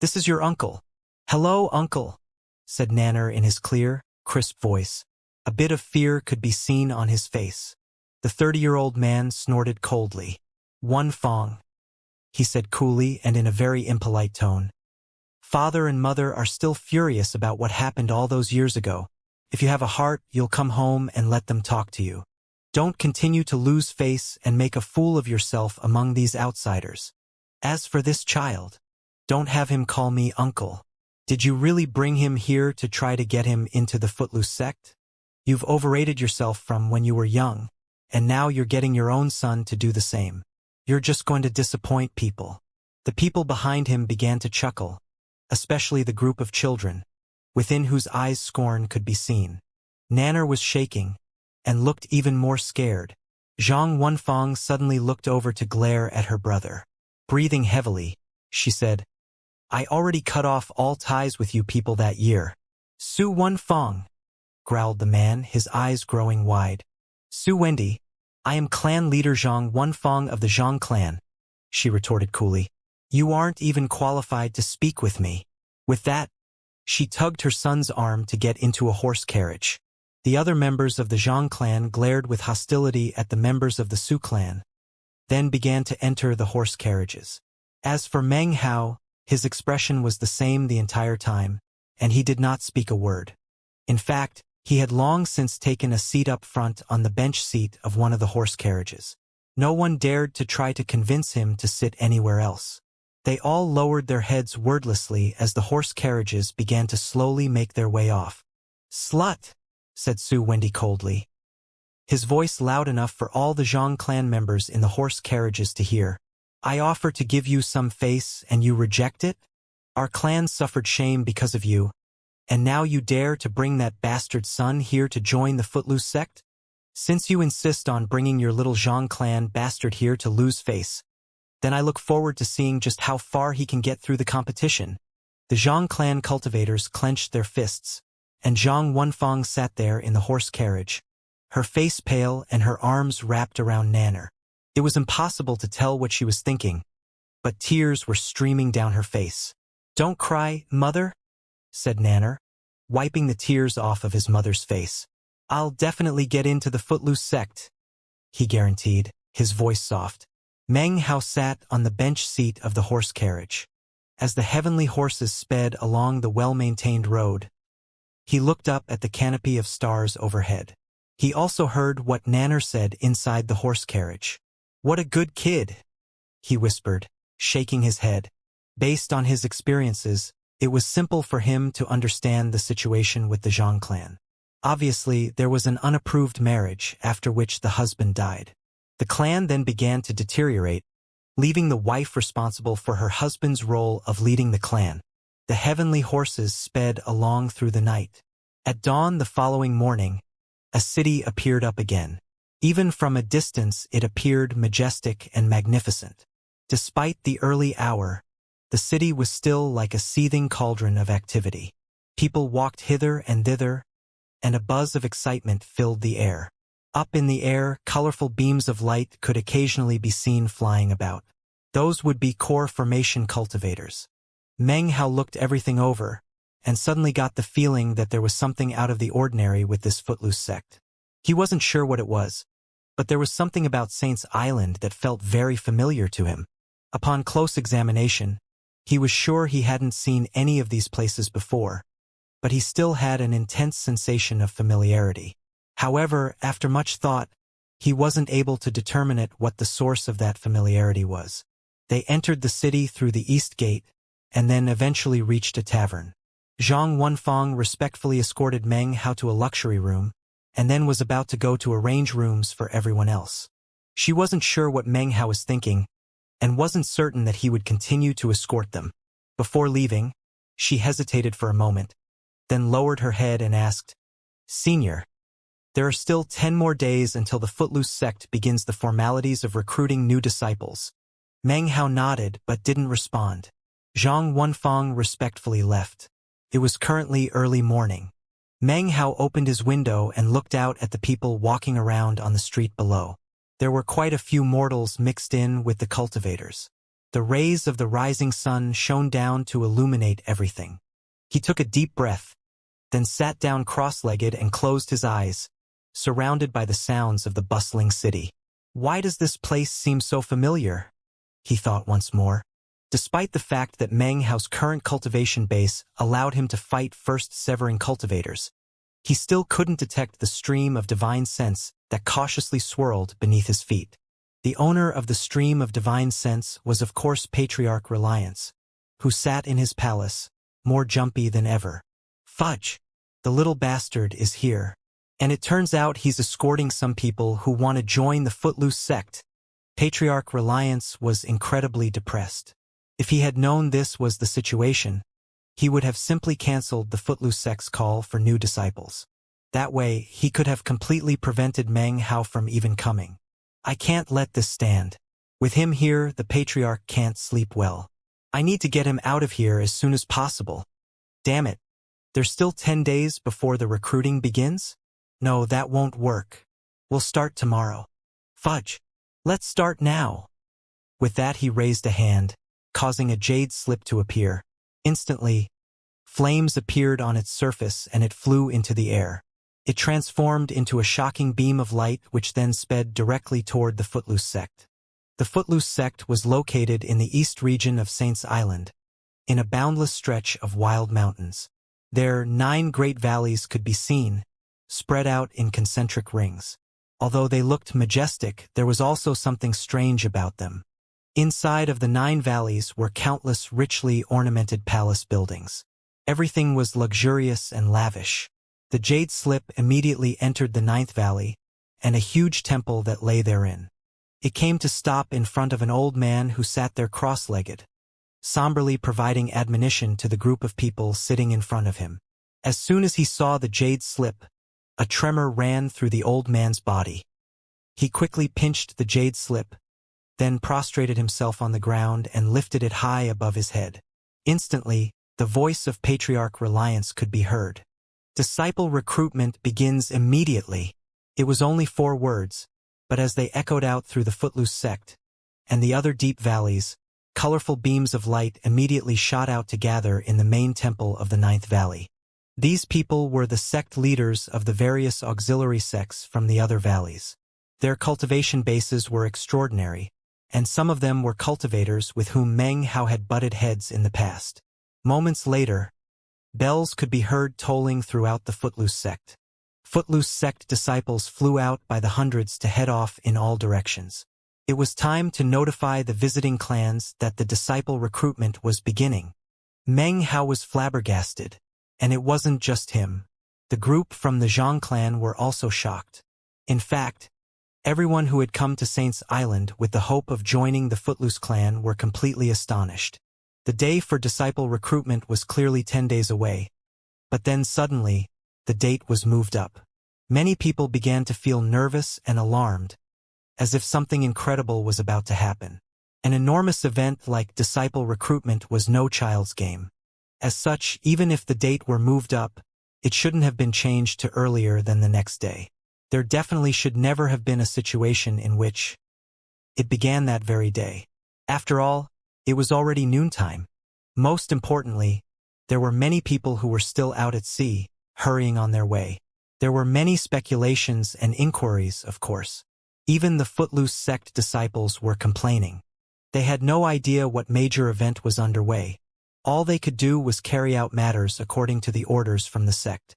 this is your uncle." "Hello, uncle," said Nanner in his clear, crisp voice. A bit of fear could be seen on his face. The 30-year-old man snorted coldly. "Wenfeng," he said coolly and in a very impolite tone. "Father and mother are still furious about what happened all those years ago. If you have a heart, you'll come home and let them talk to you. Don't continue to lose face and make a fool of yourself among these outsiders. As for this child, don't have him call me uncle. Did you really bring him here to try to get him into the Footloose sect? You've overrated yourself from when you were young, and now you're getting your own son to do the same. You're just going to disappoint people." The people behind him began to chuckle, especially the group of children, within whose eyes scorn could be seen. Nanner was shaking, and looked even more scared. Zhang Wenfeng suddenly looked over to glare at her brother. Breathing heavily, she said, "I already cut off all ties with you people that year." "Su Wenfeng," growled the man, his eyes growing wide. "Su Wendy, I am clan leader Zhang Wenfeng of the Zhang clan," she retorted coolly. "You aren't even qualified to speak with me." With that, she tugged her son's arm to get into a horse carriage. The other members of the Zhang clan glared with hostility at the members of the Su clan, then began to enter the horse carriages. As for Meng Hao, his expression was the same the entire time, and he did not speak a word. In fact, he had long since taken a seat up front on the bench seat of one of the horse carriages. No one dared to try to convince him to sit anywhere else. They all lowered their heads wordlessly as the horse carriages began to slowly make their way off. "Slut," said Su Wendy coldly, his voice loud enough for all the Zhang clan members in the horse carriages to hear. "I offer to give you some face and you reject it? Our clan suffered shame because of you, and now you dare to bring that bastard son here to join the Footloose sect? Since you insist on bringing your little Zhang clan bastard here to lose face, then I look forward to seeing just how far he can get through the competition." The Zhang clan cultivators clenched their fists, and Zhang Wenfeng sat there in the horse carriage, her face pale and her arms wrapped around Nanner. It was impossible to tell what she was thinking, but tears were streaming down her face. "Don't cry, mother," said Nanner, wiping the tears off of his mother's face. "I'll definitely get into the Footloose sect," he guaranteed, his voice soft. Meng Hao sat on the bench seat of the horse carriage. As the heavenly horses sped along the well-maintained road, he looked up at the canopy of stars overhead. He also heard what Nanner said inside the horse carriage. "What a good kid," he whispered, shaking his head. Based on his experiences, it was simple for him to understand the situation with the Zhang clan. Obviously, there was an unapproved marriage, after which the husband died. The clan then began to deteriorate, leaving the wife responsible for her husband's role of leading the clan. The heavenly horses sped along through the night. At dawn the following morning, a city appeared up again. Even from a distance it appeared majestic and magnificent. Despite the early hour, the city was still like a seething cauldron of activity. People walked hither and thither, and a buzz of excitement filled the air. Up in the air, colorful beams of light could occasionally be seen flying about. Those would be core formation cultivators. Meng Hao looked everything over, and suddenly got the feeling that there was something out of the ordinary with this footloose sect. He wasn't sure what it was, but there was something about Saints Island that felt very familiar to him. Upon close examination, he was sure he hadn't seen any of these places before, but he still had an intense sensation of familiarity. However, after much thought, he wasn't able to determine what the source of that familiarity was. They entered the city through the east gate, and then eventually reached a tavern. Zhang Wenfang respectfully escorted Meng Hao to a luxury room, and then was about to go to arrange rooms for everyone else. She wasn't sure what Meng Hao was thinking, and wasn't certain that he would continue to escort them. Before leaving, she hesitated for a moment, then lowered her head and asked, "Senior, there are still 10 more days until the Footloose sect begins the formalities of recruiting new disciples." Meng Hao nodded but didn't respond. Zhang Wenfang respectfully left. It was currently early morning. Meng Hao opened his window and looked out at the people walking around on the street below. There were quite a few mortals mixed in with the cultivators. The rays of the rising sun shone down to illuminate everything. He took a deep breath, then sat down cross-legged and closed his eyes, surrounded by the sounds of the bustling city. "Why does this place seem so familiar?" he thought once more. Despite the fact that Meng Hao's current cultivation base allowed him to fight first-severing cultivators, he still couldn't detect the stream of divine sense that cautiously swirled beneath his feet. The owner of the stream of divine sense was of course Patriarch Reliance, who sat in his palace, more jumpy than ever. "Fudge! The little bastard is here. And it turns out he's escorting some people who want to join the Footloose sect." Patriarch Reliance was incredibly depressed. If he had known this was the situation, he would have simply cancelled the Footloose sect's call for new disciples. That way, he could have completely prevented Meng Hao from even coming. "I can't let this stand. With him here, the Patriarch can't sleep well. I need to get him out of here as soon as possible. Damn it. There's still 10 days before the recruiting begins? No, that won't work. We'll start tomorrow. Fudge. Let's start now." With that he raised a hand, causing a jade slip to appear. Instantly, flames appeared on its surface and it flew into the air. It transformed into a shocking beam of light which then sped directly toward the Footloose sect. The Footloose sect was located in the east region of Saints Island, in a boundless stretch of wild mountains. There, 9 great valleys could be seen, spread out in concentric rings. Although they looked majestic, there was also something strange about them. Inside of the 9 valleys were countless richly ornamented palace buildings. Everything was luxurious and lavish. The jade slip immediately entered the 9th valley, and a huge temple that lay therein. It came to stop in front of an old man who sat there cross-legged, somberly providing admonition to the group of people sitting in front of him. As soon as he saw the jade slip, a tremor ran through the old man's body. He quickly pinched the jade slip, then prostrated himself on the ground and lifted it high above his head. Instantly, the voice of Patriarch Reliance could be heard. "Disciple recruitment begins immediately." It was only 4 words, but as they echoed out through the Footloose sect and the other deep valleys, colorful beams of light immediately shot out to gather in the main temple of the 9th valley. These people were the sect leaders of the various auxiliary sects from the other valleys. Their cultivation bases were extraordinary, and some of them were cultivators with whom Meng Hao had butted heads in the past. Moments later, bells could be heard tolling throughout the Footloose sect. Footloose sect disciples flew out by the hundreds to head off in all directions. It was time to notify the visiting clans that the disciple recruitment was beginning. Meng Hao was flabbergasted, and it wasn't just him. The group from the Zhang clan were also shocked. In fact, everyone who had come to Saints Island with the hope of joining the Footloose clan were completely astonished. The day for disciple recruitment was clearly 10 days away, but then suddenly, the date was moved up. Many people began to feel nervous and alarmed, as if something incredible was about to happen. An enormous event like disciple recruitment was no child's game. As such, even if the date were moved up, it shouldn't have been changed to earlier than the next day. There definitely should never have been a situation in which it began that very day. After all, it was already noontime. Most importantly, there were many people who were still out at sea, hurrying on their way. There were many speculations and inquiries, of course. Even the Footloose sect disciples were complaining. They had no idea what major event was underway. All they could do was carry out matters according to the orders from the sect.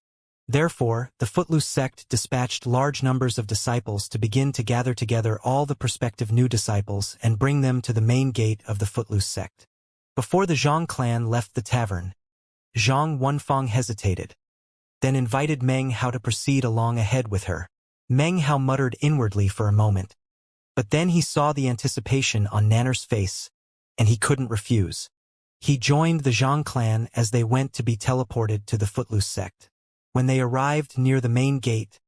Therefore, the Footloose sect dispatched large numbers of disciples to begin to gather together all the prospective new disciples and bring them to the main gate of the Footloose sect. Before the Zhang clan left the tavern, Zhang Wenfang hesitated, then invited Meng Hao to proceed along ahead with her. Meng Hao muttered inwardly for a moment, but then he saw the anticipation on Nanner's face, and he couldn't refuse. He joined the Zhang clan as they went to be teleported to the Footloose sect. When they arrived near the main gate,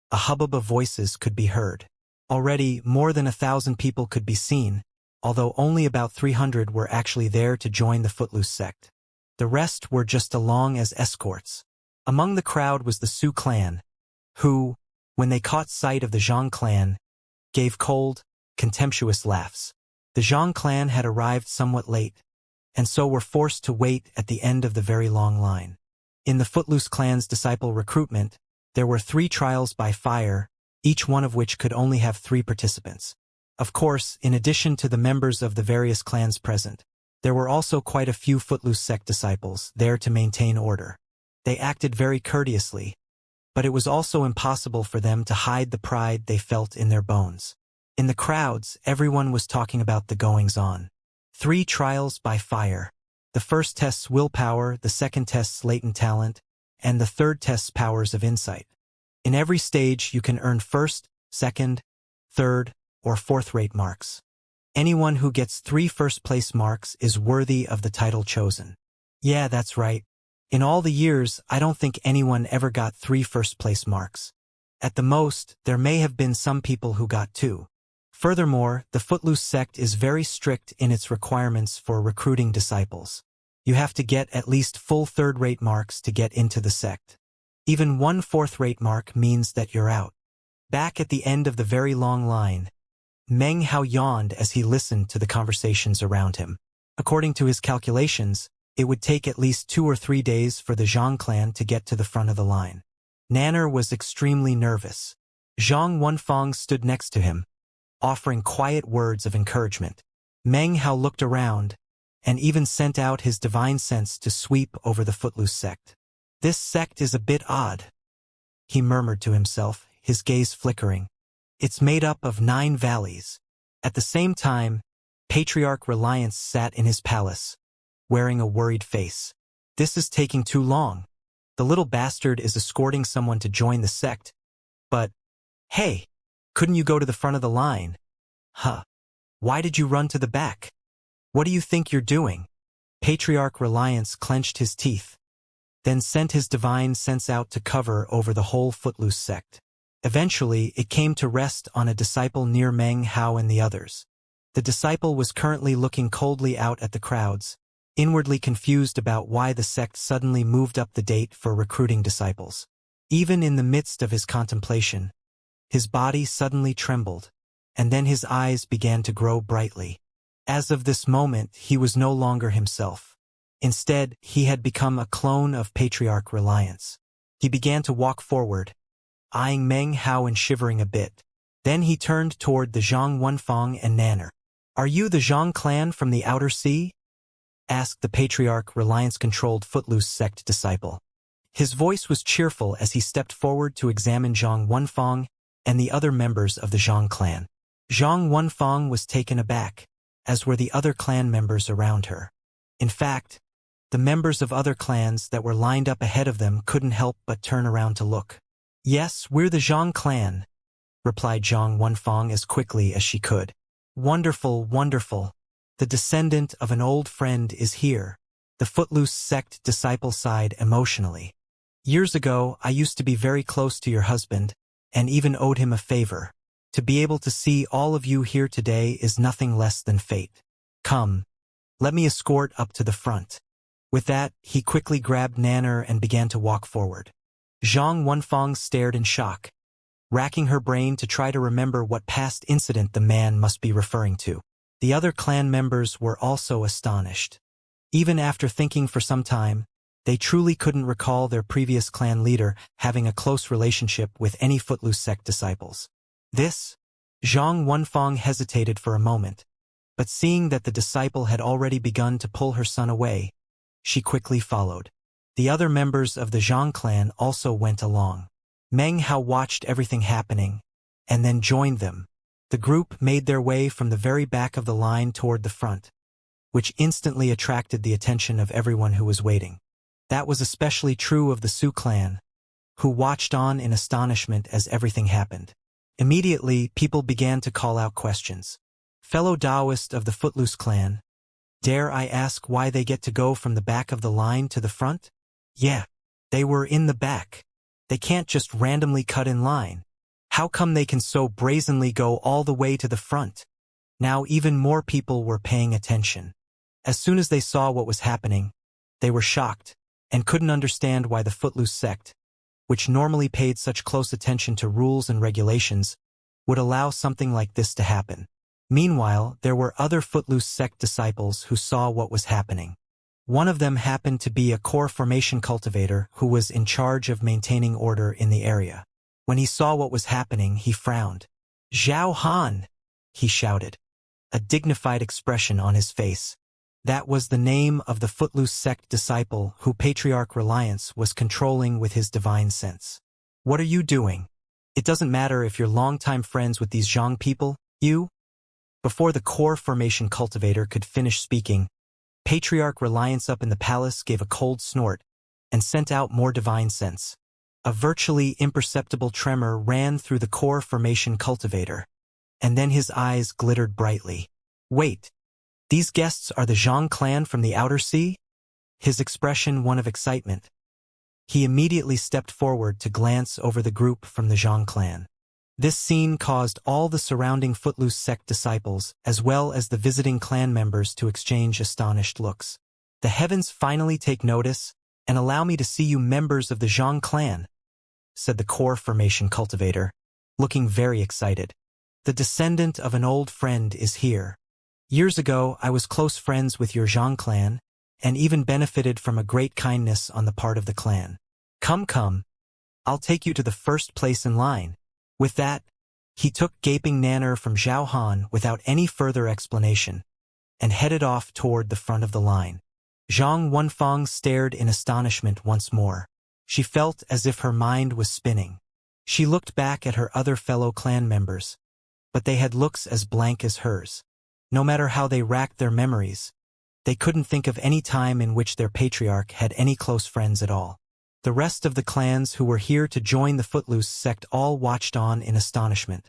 a hubbub of voices could be heard. Already, more than 1,000 people could be seen, although only about 300 were actually there to join the Footloose sect. The rest were just along as escorts. Among the crowd was the Su clan, who, when they caught sight of the Zhang clan, gave cold, contemptuous laughs. The Zhang clan had arrived somewhat late, and so were forced to wait at the end of the very long line. In the Footloose clan's disciple recruitment, there were 3 trials by fire, each one of which could only have 3 participants. Of course, in addition to the members of the various clans present, there were also quite a few Footloose sect disciples there to maintain order. They acted very courteously, but it was also impossible for them to hide the pride they felt in their bones. In the crowds, everyone was talking about the goings-on. 3 trials by fire. The first tests willpower, the second tests latent talent, and the third tests powers of insight. In every stage, you can earn first, second, third, or fourth-rate marks. Anyone who gets 3 first-place marks is worthy of the title chosen. Yeah, that's right. In all the years, I don't think anyone ever got 3 first-place marks. At the most, there may have been some people who got 2. Furthermore, the Footloose sect is very strict in its requirements for recruiting disciples. You have to get at least full third-rate marks to get into the sect. Even 1 fourth-rate mark means that you're out. Back at the end of the very long line, Meng Hao yawned as he listened to the conversations around him. According to his calculations, it would take at least 2 or 3 days for the Zhang clan to get to the front of the line. Nanner was extremely nervous. Zhang Wenfang stood next to him, offering quiet words of encouragement. Meng Hao looked around, and even sent out his divine sense to sweep over the Footloose sect. This sect is a bit odd, he murmured to himself, his gaze flickering. It's made up of 9 valleys. At the same time, Patriarch Reliance sat in his palace, wearing a worried face. This is taking too long. The little bastard is escorting someone to join the sect. But, hey, couldn't you go to the front of the line? Huh. Why did you run to the back? What do you think you're doing? Patriarch Reliance clenched his teeth, then sent his divine sense out to cover over the whole Footloose sect. Eventually, it came to rest on a disciple near Meng Hao and the others. The disciple was currently looking coldly out at the crowds, inwardly confused about why the sect suddenly moved up the date for recruiting disciples. Even in the midst of his contemplation, his body suddenly trembled, and then his eyes began to grow brightly. As of this moment, he was no longer himself. Instead, he had become a clone of Patriarch Reliance. He began to walk forward, eyeing Meng Hao and shivering a bit. Then he turned toward the Zhang Wenfang and Nanner. "Are you the Zhang clan from the Outer Sea?" asked the patriarch Reliance-controlled Footloose sect disciple. His voice was cheerful as he stepped forward to examine Zhang Wenfang and the other members of the Zhang clan. Zhang Wenfang was taken aback, as were the other clan members around her. In fact, the members of other clans that were lined up ahead of them couldn't help but turn around to look. "Yes, we're the Zhang clan," replied Zhang Wenfang as quickly as she could. "Wonderful, wonderful. The descendant of an old friend is here." The Footloose sect disciple sighed emotionally. "Years ago, I used to be very close to your husband, and even owed him a favor. To be able to see all of you here today is nothing less than fate. Come, let me escort up to the front." With that, he quickly grabbed Nanner and began to walk forward. Zhang Wenfang stared in shock, racking her brain to try to remember what past incident the man must be referring to. The other clan members were also astonished. Even after thinking for some time, they truly couldn't recall their previous clan leader having a close relationship with any Footloose sect disciples. Zhang Wenfang hesitated for a moment, but seeing that the disciple had already begun to pull her son away, she quickly followed. The other members of the Zhang clan also went along. Meng Hao watched everything happening, and then joined them. The group made their way from the very back of the line toward the front, which instantly attracted the attention of everyone who was waiting. That was especially true of the Su clan, who watched on in astonishment as everything happened. Immediately, people began to call out questions. "Fellow Taoist of the Footloose clan, dare I ask why they get to go from the back of the line to the front?" "Yeah, they were in the back. They can't just randomly cut in line. How come they can so brazenly go all the way to the front?" Now even more people were paying attention. As soon as they saw what was happening, they were shocked and couldn't understand why the Footloose sect, which normally paid such close attention to rules and regulations, would allow something like this to happen. Meanwhile, there were other Footloose sect disciples who saw what was happening. One of them happened to be a core formation cultivator who was in charge of maintaining order in the area. When he saw what was happening, he frowned. "Zhao Han!" he shouted, a dignified expression on his face. That was the name of the Footloose sect disciple who Patriarch Reliance was controlling with his divine sense. "What are you doing? It doesn't matter if you're longtime friends with these Zhang people, you?" Before the core formation cultivator could finish speaking, Patriarch Reliance up in the palace gave a cold snort and sent out more divine sense. A virtually imperceptible tremor ran through the core formation cultivator, and then his eyes glittered brightly. "Wait, these guests are the Zhang clan from the Outer Sea?" His expression one of excitement. He immediately stepped forward to glance over the group from the Zhang clan. This scene caused all the surrounding Footloose sect disciples, as well as the visiting clan members, to exchange astonished looks. "The heavens finally take notice, and allow me to see you members of the Zhang clan," said the core formation cultivator, looking very excited. "The descendant of an old friend is here. Years ago, I was close friends with your Zhang clan, and even benefited from a great kindness on the part of the clan. Come, I'll take you to the first place in line." With that, he took gaping Nanner from Zhao Han without any further explanation, and headed off toward the front of the line. Zhang Wenfang stared in astonishment once more. She felt as if her mind was spinning. She looked back at her other fellow clan members, but they had looks as blank as hers. No matter how they racked their memories, they couldn't think of any time in which their patriarch had any close friends at all. The rest of the clans who were here to join the Footloose sect all watched on in astonishment,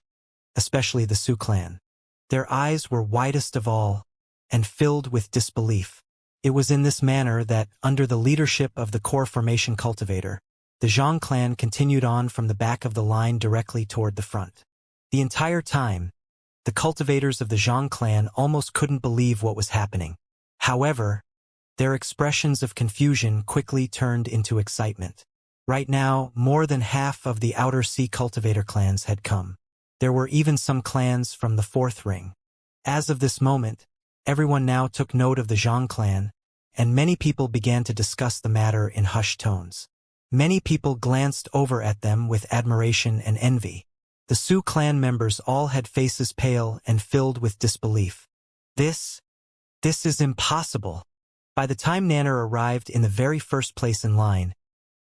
especially the Su clan. Their eyes were widest of all, and filled with disbelief. It was in this manner that, under the leadership of the core formation cultivator, the Zhang clan continued on from the back of the line directly toward the front. The entire time, the cultivators of the Zhang clan almost couldn't believe what was happening. However, their expressions of confusion quickly turned into excitement. Right now, more than half of the Outer Sea cultivator clans had come. There were even some clans from the Fourth Ring. As of this moment, everyone now took note of the Zhang clan, and many people began to discuss the matter in hushed tones. Many people glanced over at them with admiration and envy. The Su clan members all had faces pale and filled with disbelief. This is impossible. By the time Nanner arrived in the very first place in line,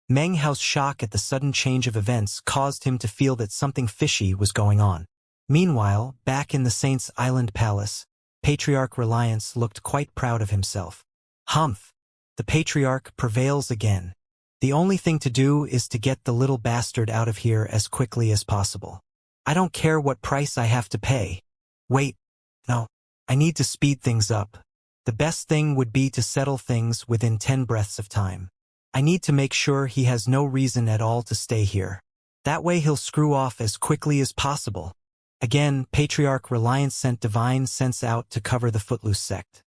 Meng Hao's shock at the sudden change of events caused him to feel that something fishy was going on. Meanwhile, back in the Saints' Island Palace, Patriarch Reliance looked quite proud of himself. Humph! The Patriarch prevails again. The only thing to do is to get the little bastard out of here as quickly as possible. I don't care what price I have to pay. Wait, no, I need to speed things up. The best thing would be to settle things within 10 breaths of time. I need to make sure he has no reason at all to stay here. That way he'll screw off as quickly as possible. Again, Patriarch Reliance sent Divine Sense out to cover the Footloose sect.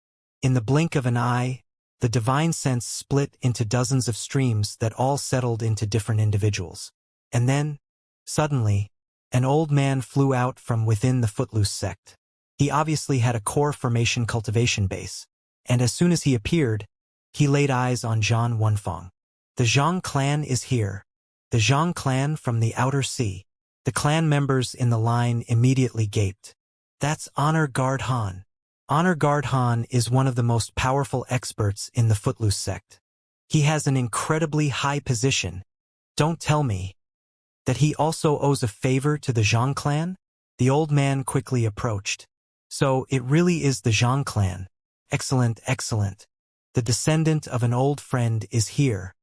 In the blink of an eye, the Divine Sense split into dozens of streams that all settled into different individuals. And then, suddenly, an old man flew out from within the Footloose sect. He obviously had a core formation cultivation base, and as soon as he appeared, he laid eyes on Zhang Wenfeng. The Zhang clan is here. The Zhang clan from the Outer Sea. The clan members in the line immediately gaped. That's Honor Guard Han. Honor Guard Han is one of the most powerful experts in the Footloose sect. He has an incredibly high position. Don't tell me that he also owes a favor to the Zhang clan? The old man quickly approached. So it really is the Zhang clan. Excellent, excellent. The descendant of an old friend is here.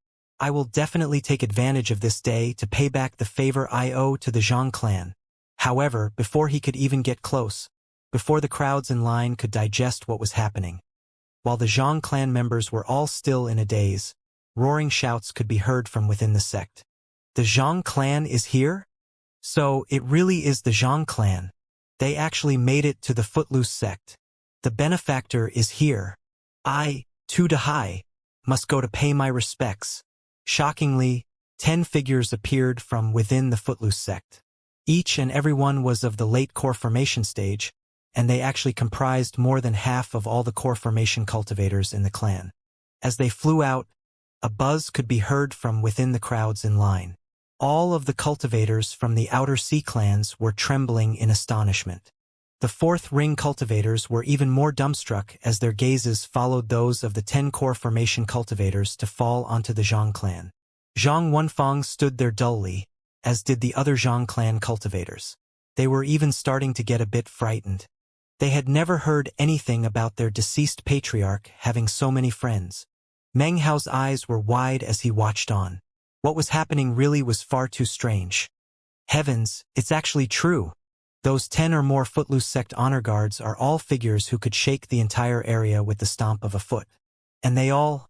I will definitely take advantage of this day to pay back the favor I owe to the Zhang clan. However, before he could even get close, before the crowds in line could digest what was happening, while the Zhang clan members were all still in a daze, roaring shouts could be heard from within the sect. The Zhang clan is here? So it really is the Zhang clan. They actually made it to the Footloose sect. The benefactor is here. I, too Dahai, must go to pay my respects. Shockingly, 10 figures appeared from within the Footloose sect. Each and every one was of the late core formation stage, and they actually comprised more than half of all the core formation cultivators in the clan. As they flew out, a buzz could be heard from within the crowds in line. All of the cultivators from the Outer Sea clans were trembling in astonishment. The fourth ring cultivators were even more dumbstruck as their gazes followed those of the 10 core formation cultivators to fall onto the Zhang clan. Zhang Wenfeng stood there dully, as did the other Zhang clan cultivators. They were even starting to get a bit frightened. They had never heard anything about their deceased patriarch having so many friends. Meng Hao's eyes were wide as he watched on. What was happening really was far too strange. Heavens, it's actually true. Those 10 or more Footloose sect honor guards are all figures who could shake the entire area with the stomp of a foot. And they all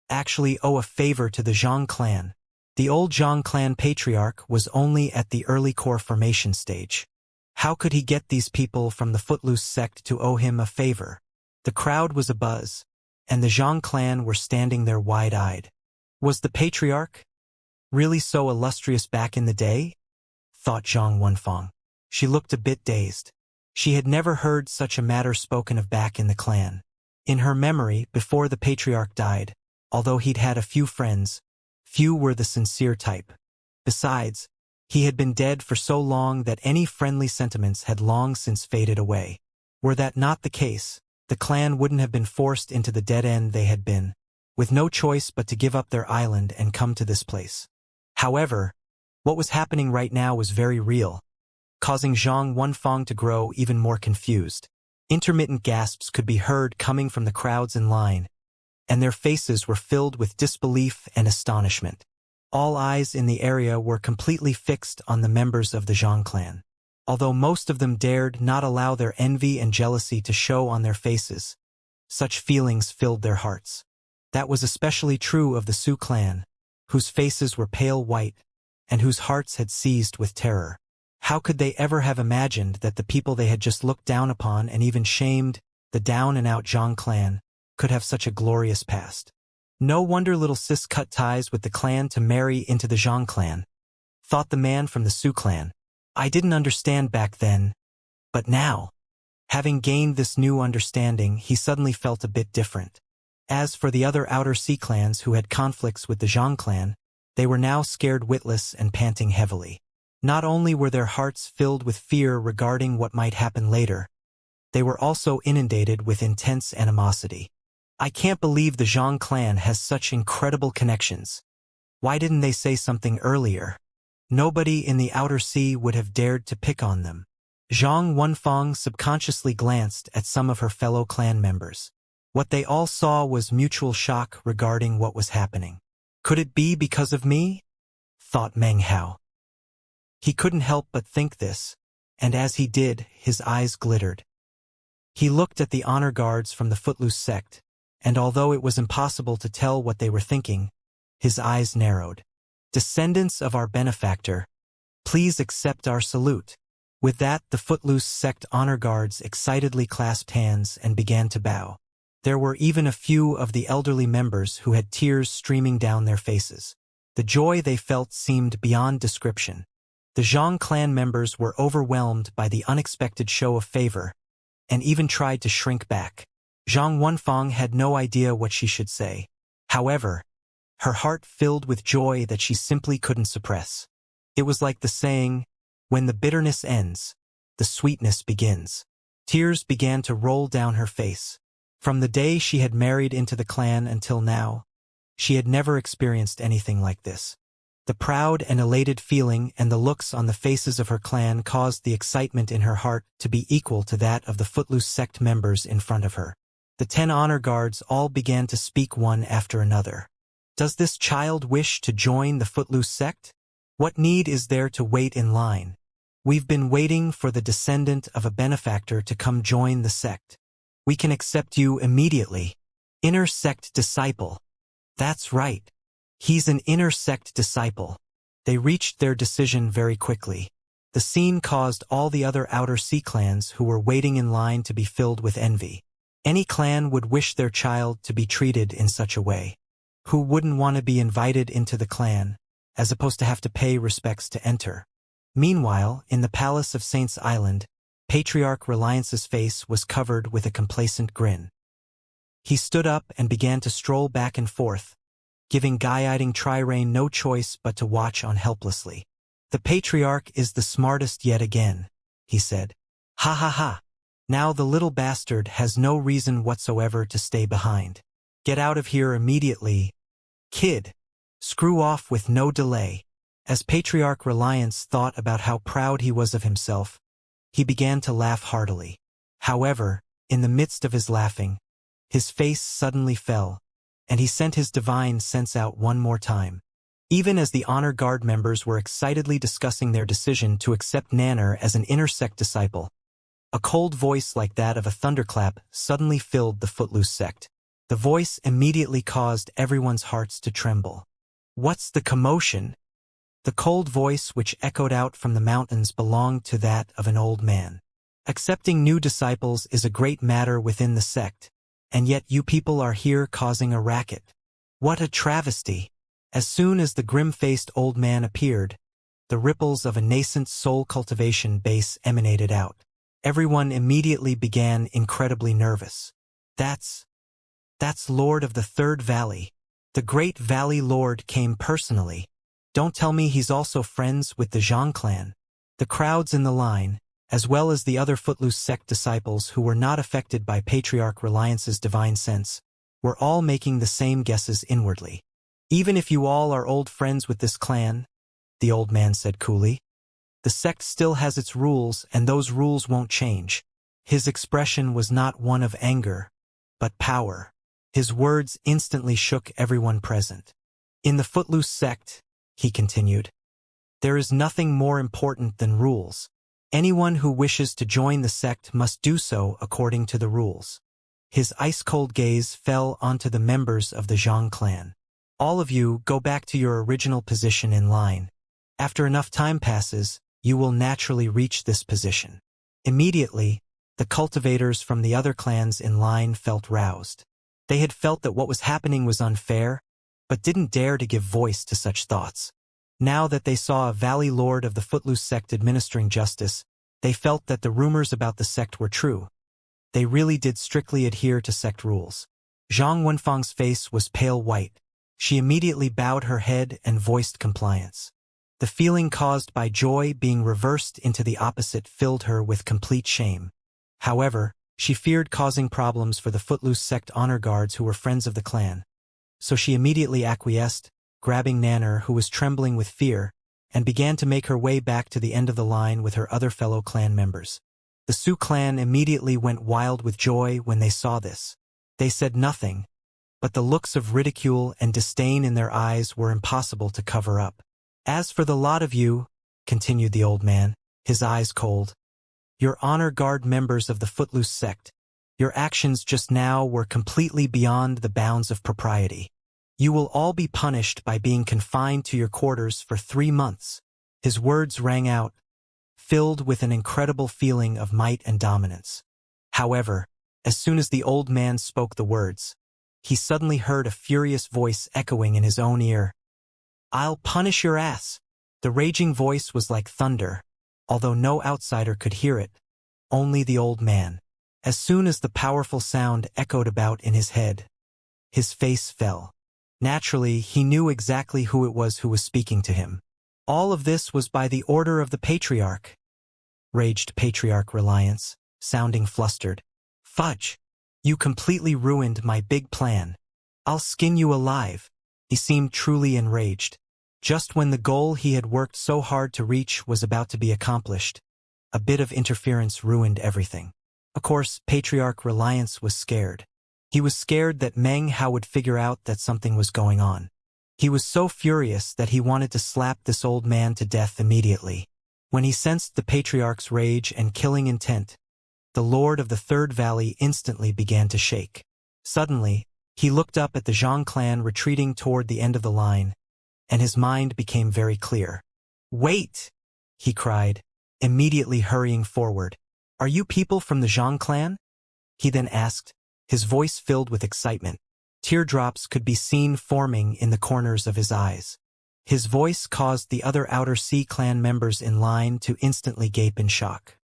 actually owe a favor to the Zhang clan. The old Zhang clan patriarch was only at the early core formation stage. How could he get these people from the Footloose sect to owe him a favor? The crowd was abuzz, and the Zhang clan were standing there wide-eyed. Was the patriarch really so illustrious back in the day? Thought Zhang Wenfeng. She looked a bit dazed. She had never heard such a matter spoken of back in the clan. In her memory, before the patriarch died, although he'd had a few friends, few were the sincere type. Besides, he had been dead for so long that any friendly sentiments had long since faded away. Were that not the case, the clan wouldn't have been forced into the dead end they had been, with no choice but to give up their island and come to this place. However, what was happening right now was very real, causing Zhang Wenfeng to grow even more confused. Intermittent gasps could be heard coming from the crowds in line, and their faces were filled with disbelief and astonishment. All eyes in the area were completely fixed on the members of the Zhang clan. Although most of them dared not allow their envy and jealousy to show on their faces, such feelings filled their hearts. That was especially true of the Su clan, whose faces were pale white, and whose hearts had seized with terror. How could they ever have imagined that the people they had just looked down upon and even shamed, the down-and-out Zhang clan, could have such a glorious past? No wonder little sis cut ties with the clan to marry into the Zhang clan, thought the man from the Su clan. I didn't understand back then, but now, having gained this new understanding, he suddenly felt a bit different. As for the other Outer Sea clans who had conflicts with the Zhang clan, they were now scared witless and panting heavily. Not only were their hearts filled with fear regarding what might happen later, they were also inundated with intense animosity. I can't believe the Zhang clan has such incredible connections. Why didn't they say something earlier? Nobody in the outer sea would have dared to pick on them. Zhang Wenfang subconsciously glanced at some of her fellow clan members. What they all saw was mutual shock regarding what was happening. Could it be because of me? Thought Meng Hao. He couldn't help but think this, and as he did, his eyes glittered. He looked at the honor guards from the Footloose sect, and although it was impossible to tell what they were thinking, his eyes narrowed. Descendants of our benefactor, please accept our salute. With that, the Footloose sect honor guards excitedly clasped hands and began to bow. There were even a few of the elderly members who had tears streaming down their faces. The joy they felt seemed beyond description. The Zhang clan members were overwhelmed by the unexpected show of favor, and even tried to shrink back. Zhang Wenfang had no idea what she should say. However, her heart filled with joy that she simply couldn't suppress. It was like the saying, when the bitterness ends, the sweetness begins. Tears began to roll down her face. From the day she had married into the clan until now, she had never experienced anything like this. The proud and elated feeling and the looks on the faces of her clan caused the excitement in her heart to be equal to that of the Footloose sect members in front of her. The 10 honor guards all began to speak one after another. Does this child wish to join the Footloose sect? What need is there to wait in line? We've been waiting for the descendant of a benefactor to come join the sect. We can accept you immediately. Inner sect disciple. That's right. He's an inner sect disciple. They reached their decision very quickly. The scene caused all the other outer sea clans who were waiting in line to be filled with envy. Any clan would wish their child to be treated in such a way. Who wouldn't want to be invited into the clan, as opposed to have to pay respects to enter? Meanwhile, in the palace of Saints Island, Patriarch Reliance's face was covered with a complacent grin. He stood up and began to stroll back and forth, giving guiding Trirane no choice but to watch on helplessly. The Patriarch is the smartest yet again, he said. Ha ha ha. Now the little bastard has no reason whatsoever to stay behind. Get out of here immediately, kid. Screw off with no delay. As Patriarch Reliance thought about how proud he was of himself, he began to laugh heartily. However, in the midst of his laughing, his face suddenly fell, and he sent his divine sense out one more time. Even as the honor guard members were excitedly discussing their decision to accept Nanner as an inner sect disciple, a cold voice like that of a thunderclap suddenly filled the Footloose sect. The voice immediately caused everyone's hearts to tremble. What's the commotion? The cold voice which echoed out from the mountains belonged to that of an old man. Accepting new disciples is a great matter within the sect, and yet you people are here causing a racket. What a travesty! As soon as the grim-faced old man appeared, the ripples of a nascent soul cultivation base emanated out. Everyone immediately began incredibly nervous. That's Lord of the Third Valley. The Great Valley Lord came personally. Don't tell me he's also friends with the Zhang clan. The crowds in the line, as well as the other Footloose sect disciples who were not affected by Patriarch Reliance's divine sense, were all making the same guesses inwardly. Even if you all are old friends with this clan, the old man said coolly, the sect still has its rules and those rules won't change. His expression was not one of anger, but power. His words instantly shook everyone present. In the Footloose sect, he continued, there is nothing more important than rules. Anyone who wishes to join the sect must do so according to the rules. His ice-cold gaze fell onto the members of the Zhang clan. All of you go back to your original position in line. After enough time passes, you will naturally reach this position. Immediately, the cultivators from the other clans in line felt roused. They had felt that what was happening was unfair, but didn't dare to give voice to such thoughts. Now that they saw a Valley Lord of the Footloose sect administering justice, they felt that the rumors about the sect were true. They really did strictly adhere to sect rules. Zhang Wenfang's face was pale white. She immediately bowed her head and voiced compliance. The feeling caused by joy being reversed into the opposite filled her with complete shame. However, She feared causing problems for the Footloose sect honor guards who were friends of the clan. So she immediately acquiesced, grabbing Nanner, who was trembling with fear, and began to make her way back to the end of the line with her other fellow clan members. The Sioux clan immediately went wild with joy when they saw this. They said nothing, but the looks of ridicule and disdain in their eyes were impossible to cover up. As for the lot of you, continued the old man, his eyes cold, your honor guard members of the Footloose sect, your actions just now were completely beyond the bounds of propriety. You will all be punished by being confined to your quarters for 3 months. His words rang out, filled with an incredible feeling of might and dominance. However, as soon as the old man spoke the words, he suddenly heard a furious voice echoing in his own ear. I'll punish your ass. The raging voice was like thunder, although no outsider could hear it, only the old man. As soon as the powerful sound echoed about in his head, his face fell. Naturally, he knew exactly who it was who was speaking to him. All of this was by the order of the Patriarch, raged Patriarch Reliance, sounding flustered. Fudge! You completely ruined my big plan. I'll skin you alive. He seemed truly enraged. Just when the goal he had worked so hard to reach was about to be accomplished, a bit of interference ruined everything. Of course, Patriarch Reliance was scared. He was scared that Meng Hao would figure out that something was going on. He was so furious that he wanted to slap this old man to death immediately. When he sensed the Patriarch's rage and killing intent, the Lord of the Third Valley instantly began to shake. Suddenly, he looked up at the Zhang clan retreating toward the end of the line, and his mind became very clear. Wait! He cried, immediately hurrying forward. Are you people from the Zhang clan? He then asked, his voice filled with excitement. Teardrops could be seen forming in the corners of his eyes. His voice caused the other Outer Sea clan members in line to instantly gape in shock.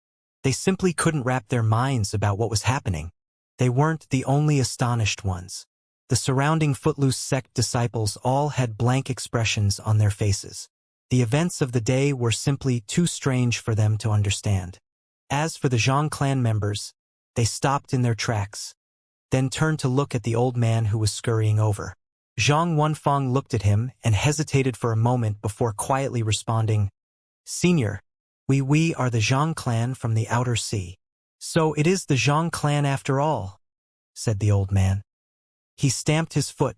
They simply couldn't wrap their minds about what was happening. They weren't the only astonished ones. The surrounding Footloose sect disciples all had blank expressions on their faces. The events of the day were simply too strange for them to understand. As for the Zhang clan members, they stopped in their tracks, then turned to look at the old man who was scurrying over. Zhang Wenfeng looked at him and hesitated for a moment before quietly responding, Senior, we are the Zhang clan from the Outer Sea. So it is the Zhang clan after all, said the old man. He stamped his foot,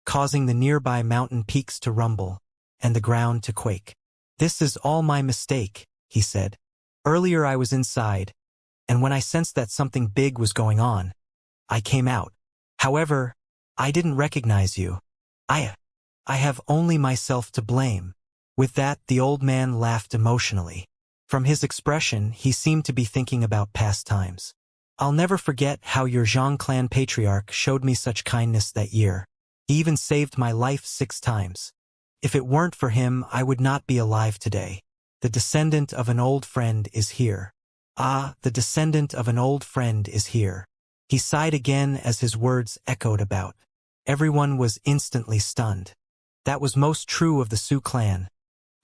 causing the nearby mountain peaks to rumble and the ground to quake. This is all my mistake, he said. Earlier I was inside, and when I sensed that something big was going on, I came out. However, I didn't recognize you. I have only myself to blame. With that, the old man laughed emotionally. From his expression, he seemed to be thinking about past times. I'll never forget how your Zhang clan patriarch showed me such kindness that year. He even saved my life 6 times. If it weren't for him, I would not be alive today. The descendant of an old friend is here. Ah, the descendant of an old friend is here. He sighed again as his words echoed about. Everyone was instantly stunned. That was most true of the Sioux clan,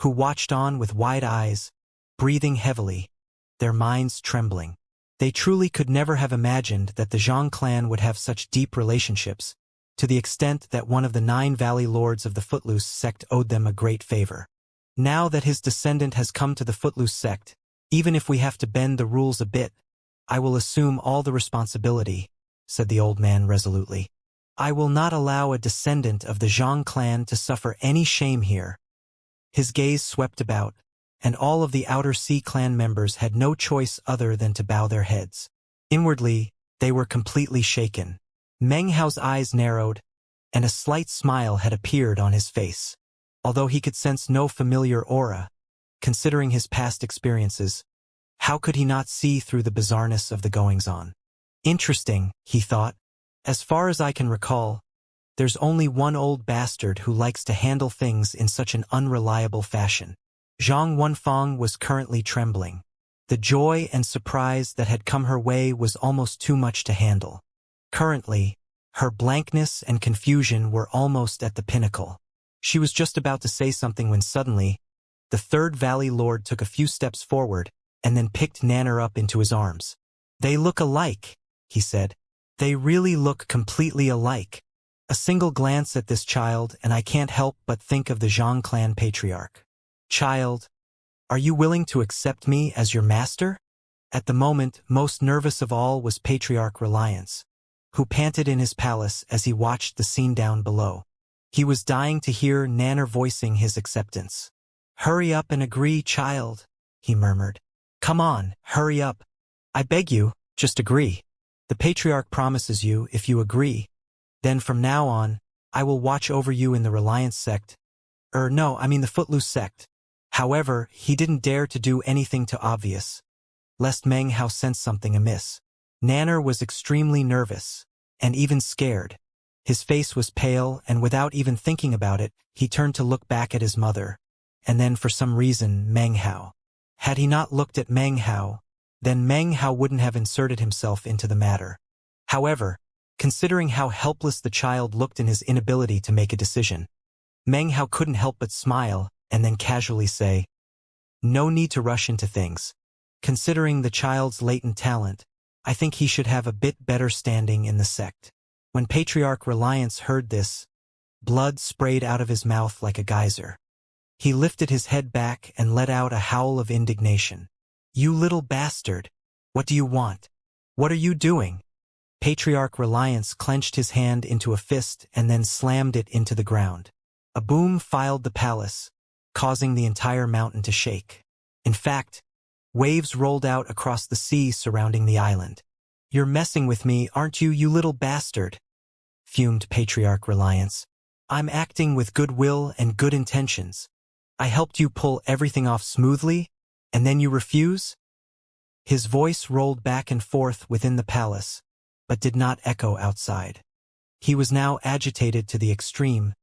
who watched on with wide eyes, breathing heavily, their minds trembling. They truly could never have imagined that the Zhang clan would have such deep relationships, to the extent that one of the 9 Valley Lords of the Footloose sect owed them a great favor. Now that his descendant has come to the Footloose sect, even if we have to bend the rules a bit, I will assume all the responsibility, said the old man resolutely. I will not allow a descendant of the Zhang clan to suffer any shame here. His gaze swept about, and all of the Outer Sea clan members had no choice other than to bow their heads. Inwardly, they were completely shaken. Meng Hao's eyes narrowed, and a slight smile had appeared on his face. Although he could sense no familiar aura, considering his past experiences, how could he not see through the bizarreness of the goings-on? Interesting, he thought. As far as I can recall, there's only one old bastard who likes to handle things in such an unreliable fashion. Zhang Wenfeng was currently trembling. The joy and surprise that had come her way was almost too much to handle. Currently, her blankness and confusion were almost at the pinnacle. She was just about to say something when suddenly, the Third Valley Lord took a few steps forward and then picked Nanner up into his arms. They look alike, he said. They really look completely alike. A single glance at this child and I can't help but think of the Zhang clan patriarch. Child, are you willing to accept me as your master? At the moment, most nervous of all was Patriarch Reliance, who panted in his palace as he watched the scene down below. He was dying to hear Nanner voicing his acceptance. Hurry up and agree, child, he murmured. Come on, hurry up. I beg you, just agree. The Patriarch promises you, if you agree, then from now on, I will watch over you in the Reliance sect. No, I mean the Footloose sect. However, he didn't dare to do anything too obvious, lest Meng Hao sense something amiss. Nanner was extremely nervous, and even scared. His face was pale, and without even thinking about it, he turned to look back at his mother, and then for some reason Meng Hao. Had he not looked at Meng Hao, then Meng Hao wouldn't have inserted himself into the matter. However, considering how helpless the child looked in his inability to make a decision, Meng Hao couldn't help but smile and then casually say, "No need to rush into things. Considering the child's latent talent, I think he should have a bit better standing in the sect." When Patriarch Reliance heard this, blood sprayed out of his mouth like a geyser. He lifted his head back and let out a howl of indignation. "You little bastard! What do you want? What are you doing?" Patriarch Reliance clenched his hand into a fist and then slammed it into the ground. A boom filled the palace, causing the entire mountain to shake. In fact, waves rolled out across the sea surrounding the island. "You're messing with me, aren't you, you little bastard?" fumed Patriarch Reliance. "I'm acting with goodwill and good intentions. I helped you pull everything off smoothly, and then you refuse?" His voice rolled back and forth within the palace, but did not echo outside. He was now agitated to the extreme,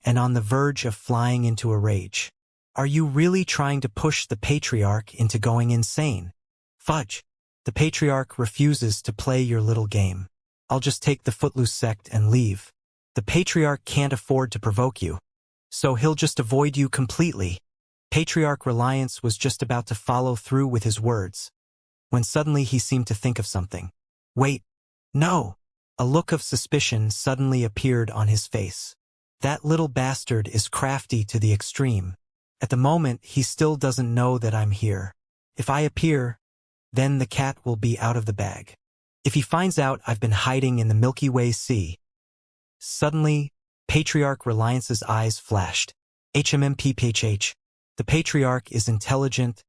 and on the verge of flying into a rage. "Are you really trying to push the Patriarch into going insane? Fudge! The Patriarch refuses to play your little game. I'll just take the Footloose sect and leave. The Patriarch can't afford to provoke you, so he'll just avoid you completely." Patriarch Reliance was just about to follow through with his words, when suddenly he seemed to think of something. "Wait, no!" A look of suspicion suddenly appeared on his face. "That little bastard is crafty to the extreme. At the moment, he still doesn't know that I'm here. If I appear, then the cat will be out of the bag. If he finds out I've been hiding in the Milky Way Sea." Suddenly, Patriarch Reliance's eyes flashed. HMMPPHH. The Patriarch is intelligent,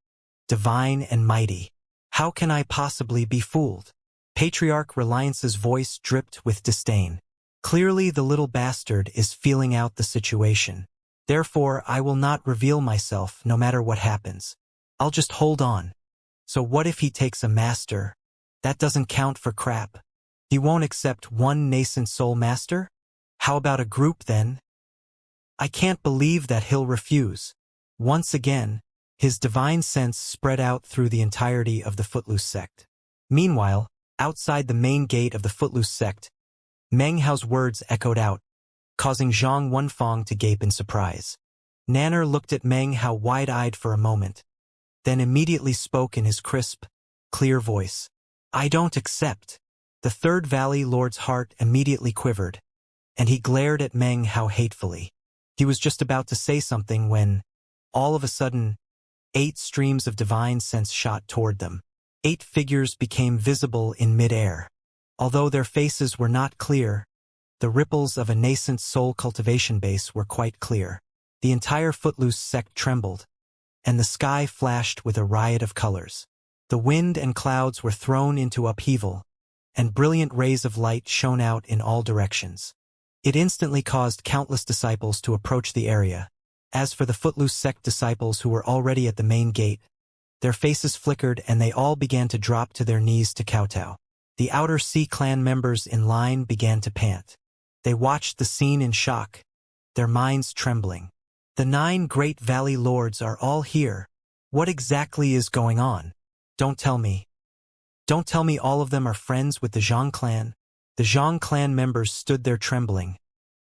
divine, and mighty. How can I possibly be fooled? Patriarch Reliance's voice dripped with disdain. Clearly the little bastard is feeling out the situation. Therefore, I will not reveal myself no matter what happens. I'll just hold on. So what if he takes a master? That doesn't count for crap. He won't accept one nascent soul master? How about a group then? I can't believe that he'll refuse. Once again, his divine sense spread out through the entirety of the Footloose sect. Meanwhile, outside the main gate of the Footloose sect, Meng Hao's words echoed out, causing Zhang Wenfang to gape in surprise. Nanner looked at Meng Hao wide-eyed for a moment, then immediately spoke in his crisp, clear voice. "I don't accept." The Third Valley Lord's heart immediately quivered, and he glared at Meng Hao hatefully. He was just about to say something when, all of a sudden, 8 streams of divine sense shot toward them. 8 figures became visible in mid-air. Although their faces were not clear, the ripples of a nascent soul cultivation base were quite clear. The entire Footloose sect trembled, and the sky flashed with a riot of colors. The wind and clouds were thrown into upheaval, and brilliant rays of light shone out in all directions. It instantly caused countless disciples to approach the area. As for the Footloose sect disciples who were already at the main gate, their faces flickered and they all began to drop to their knees to kowtow. The Outer Sea clan members in line began to pant. They watched the scene in shock, their minds trembling. The 9 great valley lords are all here. What exactly is going on? Don't tell me. Don't tell me all of them are friends with the Zhang clan. The Zhang clan members stood there trembling,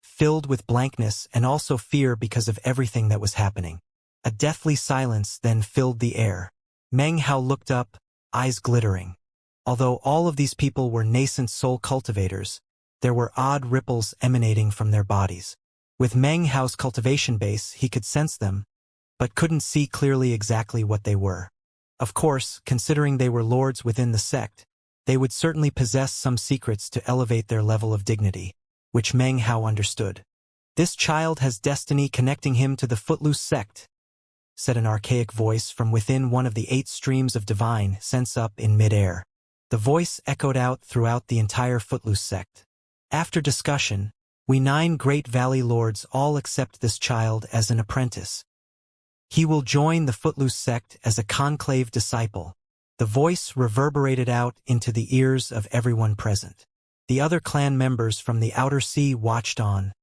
filled with blankness and also fear because of everything that was happening. A deathly silence then filled the air. Meng Hao looked up, eyes glittering. Although all of these people were nascent soul cultivators, there were odd ripples emanating from their bodies. With Meng Hao's cultivation base, he could sense them, but couldn't see clearly exactly what they were. Of course, considering they were lords within the sect, they would certainly possess some secrets to elevate their level of dignity, which Meng Hao understood. "This child has destiny connecting him to the Footloose sect," said an archaic voice from within one of the 8 streams of divine sense up in mid-air. The voice echoed out throughout the entire Footloose sect. "After discussion, we 9 Great Valley Lords all accept this child as an apprentice. He will join the Footloose sect as a conclave disciple." The voice reverberated out into the ears of everyone present. The other clan members from the Outer Sea watched on,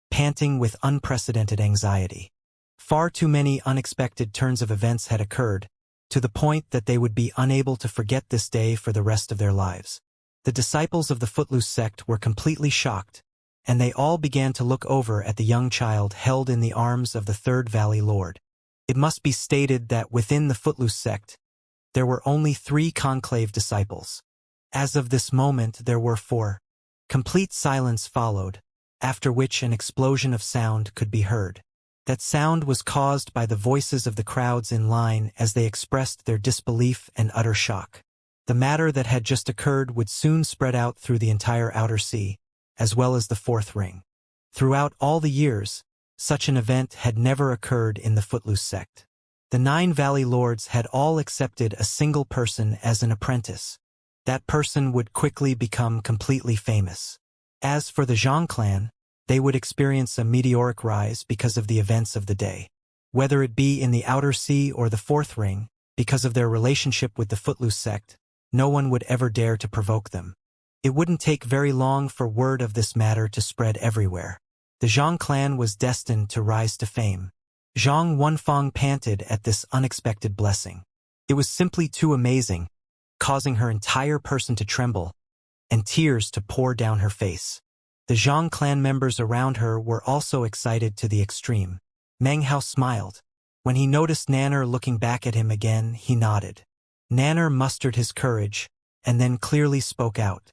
panting with unprecedented anxiety. Far too many unexpected turns of events had occurred, to the point that they would be unable to forget this day for the rest of their lives. The disciples of the Footloose sect were completely shocked, and they all began to look over at the young child held in the arms of the Third Valley Lord. It must be stated that within the Footloose sect, there were only 3 conclave disciples. As of this moment there were 4. Complete silence followed, after which an explosion of sound could be heard. That sound was caused by the voices of the crowds in line as they expressed their disbelief and utter shock. The matter that had just occurred would soon spread out through the entire Outer Sea, as well as the 4th ring. Throughout all the years, such an event had never occurred in the Footloose sect. The 9 Valley Lords had all accepted a single person as an apprentice. That person would quickly become completely famous. As for the Zhang clan, they would experience a meteoric rise because of the events of the day. Whether it be in the Outer Sea or the 4th ring, because of their relationship with the Footloose sect, no one would ever dare to provoke them. It wouldn't take very long for word of this matter to spread everywhere. The Zhang clan was destined to rise to fame. Zhang Wenfang panted at this unexpected blessing. It was simply too amazing, causing her entire person to tremble, and tears to pour down her face. The Zhang clan members around her were also excited to the extreme. Meng Hao smiled. When he noticed Nanner looking back at him again, he nodded. Nanner mustered his courage, and then clearly spoke out.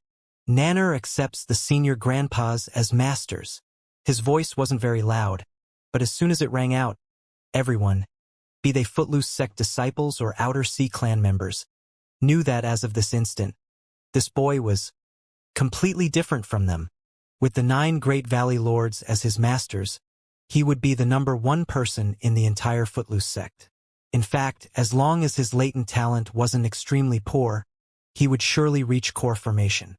"Nanner accepts the senior grandpas as masters." His voice wasn't very loud, but as soon as it rang out, everyone, be they Footloose sect disciples or Outer Sea clan members, knew that as of this instant, this boy was completely different from them. With the 9 Great Valley Lords as his masters, he would be the number 1 person in the entire Footloose sect. In fact, as long as his latent talent wasn't extremely poor, he would surely reach core formation.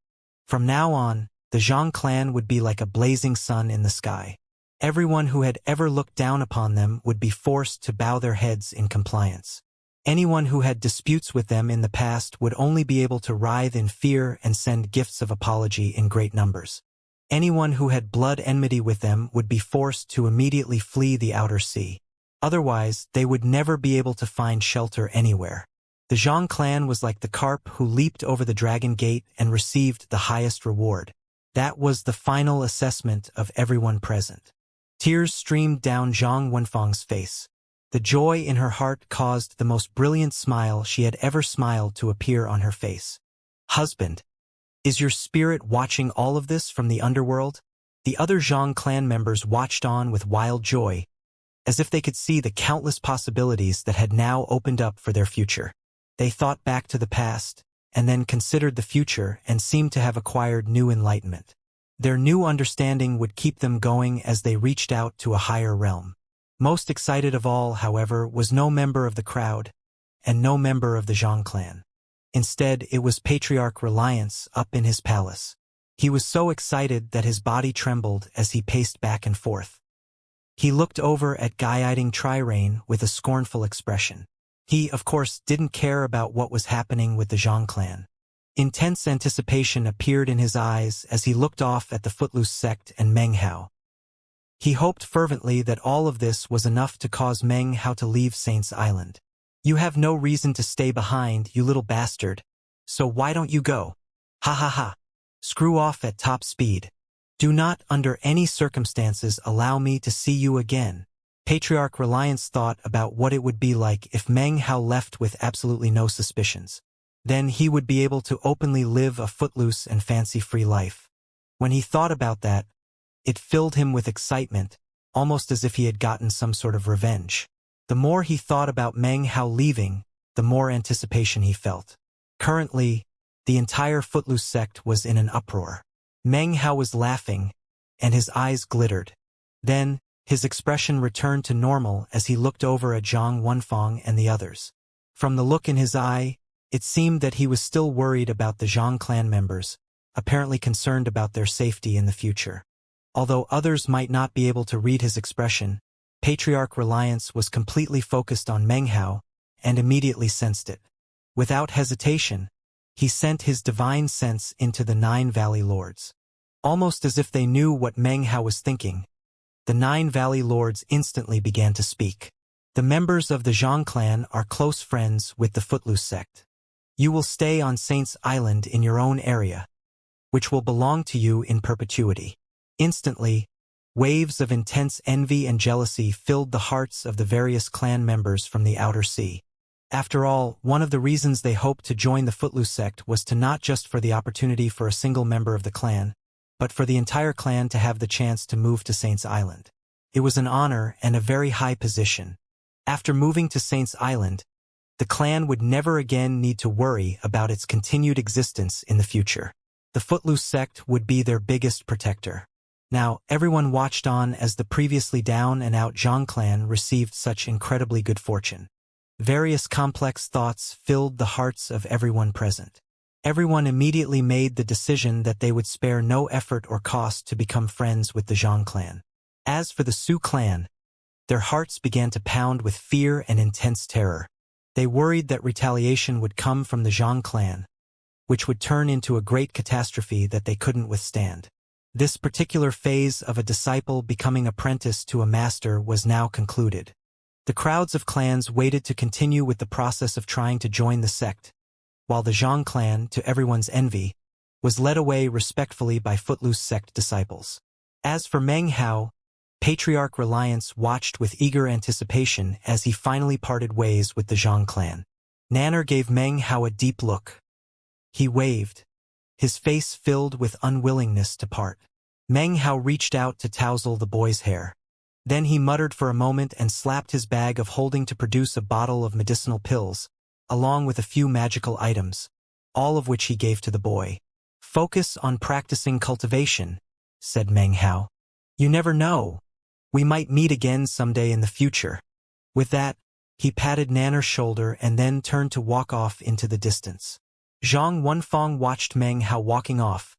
From now on, the Zhang clan would be like a blazing sun in the sky. Everyone who had ever looked down upon them would be forced to bow their heads in compliance. Anyone who had disputes with them in the past would only be able to writhe in fear and send gifts of apology in great numbers. Anyone who had blood enmity with them would be forced to immediately flee the Outer Sea. Otherwise, they would never be able to find shelter anywhere. The Zhang clan was like the carp who leaped over the dragon gate and received the highest reward. That was the final assessment of everyone present. Tears streamed down Zhang Wenfang's face. The joy in her heart caused the most brilliant smile she had ever smiled to appear on her face. "Husband, is your spirit watching all of this from the underworld?" The other Zhang clan members watched on with wild joy, as if they could see the countless possibilities that had now opened up for their future. They thought back to the past, and then considered the future and seemed to have acquired new enlightenment. Their new understanding would keep them going as they reached out to a higher realm. Most excited of all, however, was no member of the crowd, and no member of the Zhang clan. Instead, it was Patriarch Reliance up in his palace. He was so excited that his body trembled as he paced back and forth. He looked over at guiding Trirane with a scornful expression. He, of course, didn't care about what was happening with the Zhang clan. Intense anticipation appeared in his eyes as he looked off at the Footloose sect and Meng Hao. He hoped fervently that all of this was enough to cause Meng Hao to leave Saints Island. "You have no reason to stay behind, you little bastard. So why don't you go? Ha ha ha. Screw off at top speed. Do not under any circumstances allow me to see you again." Patriarch Reliance thought about what it would be like if Meng Hao left with absolutely no suspicions. Then he would be able to openly live a footloose and fancy-free life. When he thought about that, it filled him with excitement, almost as if he had gotten some sort of revenge. The more he thought about Meng Hao leaving, the more anticipation he felt. Currently, the entire footloose sect was in an uproar. Meng Hao was laughing, and his eyes glittered. Then, his expression returned to normal as he looked over at Zhang Wenfang and the others. From the look in his eye, it seemed that he was still worried about the Zhang clan members, apparently concerned about their safety in the future. Although others might not be able to read his expression, Patriarch Reliance was completely focused on Meng Hao and immediately sensed it. Without hesitation, he sent his divine sense into the 9 Valley Lords. Almost as if they knew what Meng Hao was thinking, the 9 Valley Lords instantly began to speak. The members of the Zhang clan are close friends with the Footloose sect. You will stay on Saints Island in your own area, which will belong to you in perpetuity. Instantly, waves of intense envy and jealousy filled the hearts of the various clan members from the outer sea. After all, one of the reasons they hoped to join the Footloose sect was to not just for the opportunity for a single member of the clan, but for the entire clan to have the chance to move to Saints Island. It was an honor and a very high position. After moving to Saints Island, the clan would never again need to worry about its continued existence in the future. The Footloose sect would be their biggest protector. Now, everyone watched on as the previously down and out Zhang clan received such incredibly good fortune. Various complex thoughts filled the hearts of everyone present. Everyone immediately made the decision that they would spare no effort or cost to become friends with the Zhang clan. As for the Su clan, their hearts began to pound with fear and intense terror. They worried that retaliation would come from the Zhang clan, which would turn into a great catastrophe that they couldn't withstand. This particular phase of a disciple becoming apprentice to a master was now concluded. The crowds of clans waited to continue with the process of trying to join the sect, while the Zhang clan, to everyone's envy, was led away respectfully by Footloose sect disciples. As for Meng Hao, Patriarch Reliance watched with eager anticipation as he finally parted ways with the Zhang clan. Nanner gave Meng Hao a deep look. He waved, his face filled with unwillingness to part. Meng Hao reached out to tousle the boy's hair. Then he muttered for a moment and slapped his bag of holding to produce a bottle of medicinal pills, along with a few magical items, all of which he gave to the boy. Focus on practicing cultivation, said Meng Hao. You never know. We might meet again someday in the future. With that, he patted Nanner's shoulder and then turned to walk off into the distance. Zhang Wenfang watched Meng Hao walking off,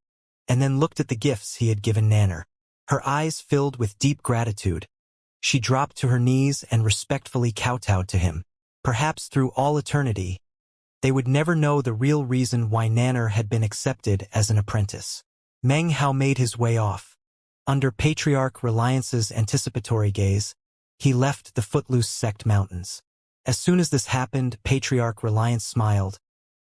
and then looked at the gifts he had given Nanner. Her eyes filled with deep gratitude. She dropped to her knees and respectfully kowtowed to him. Perhaps through all eternity, they would never know the real reason why Nanner had been accepted as an apprentice. Meng Hao made his way off. Under Patriarch Reliance's anticipatory gaze, he left the Footloose sect mountains. As soon as this happened, Patriarch Reliance smiled,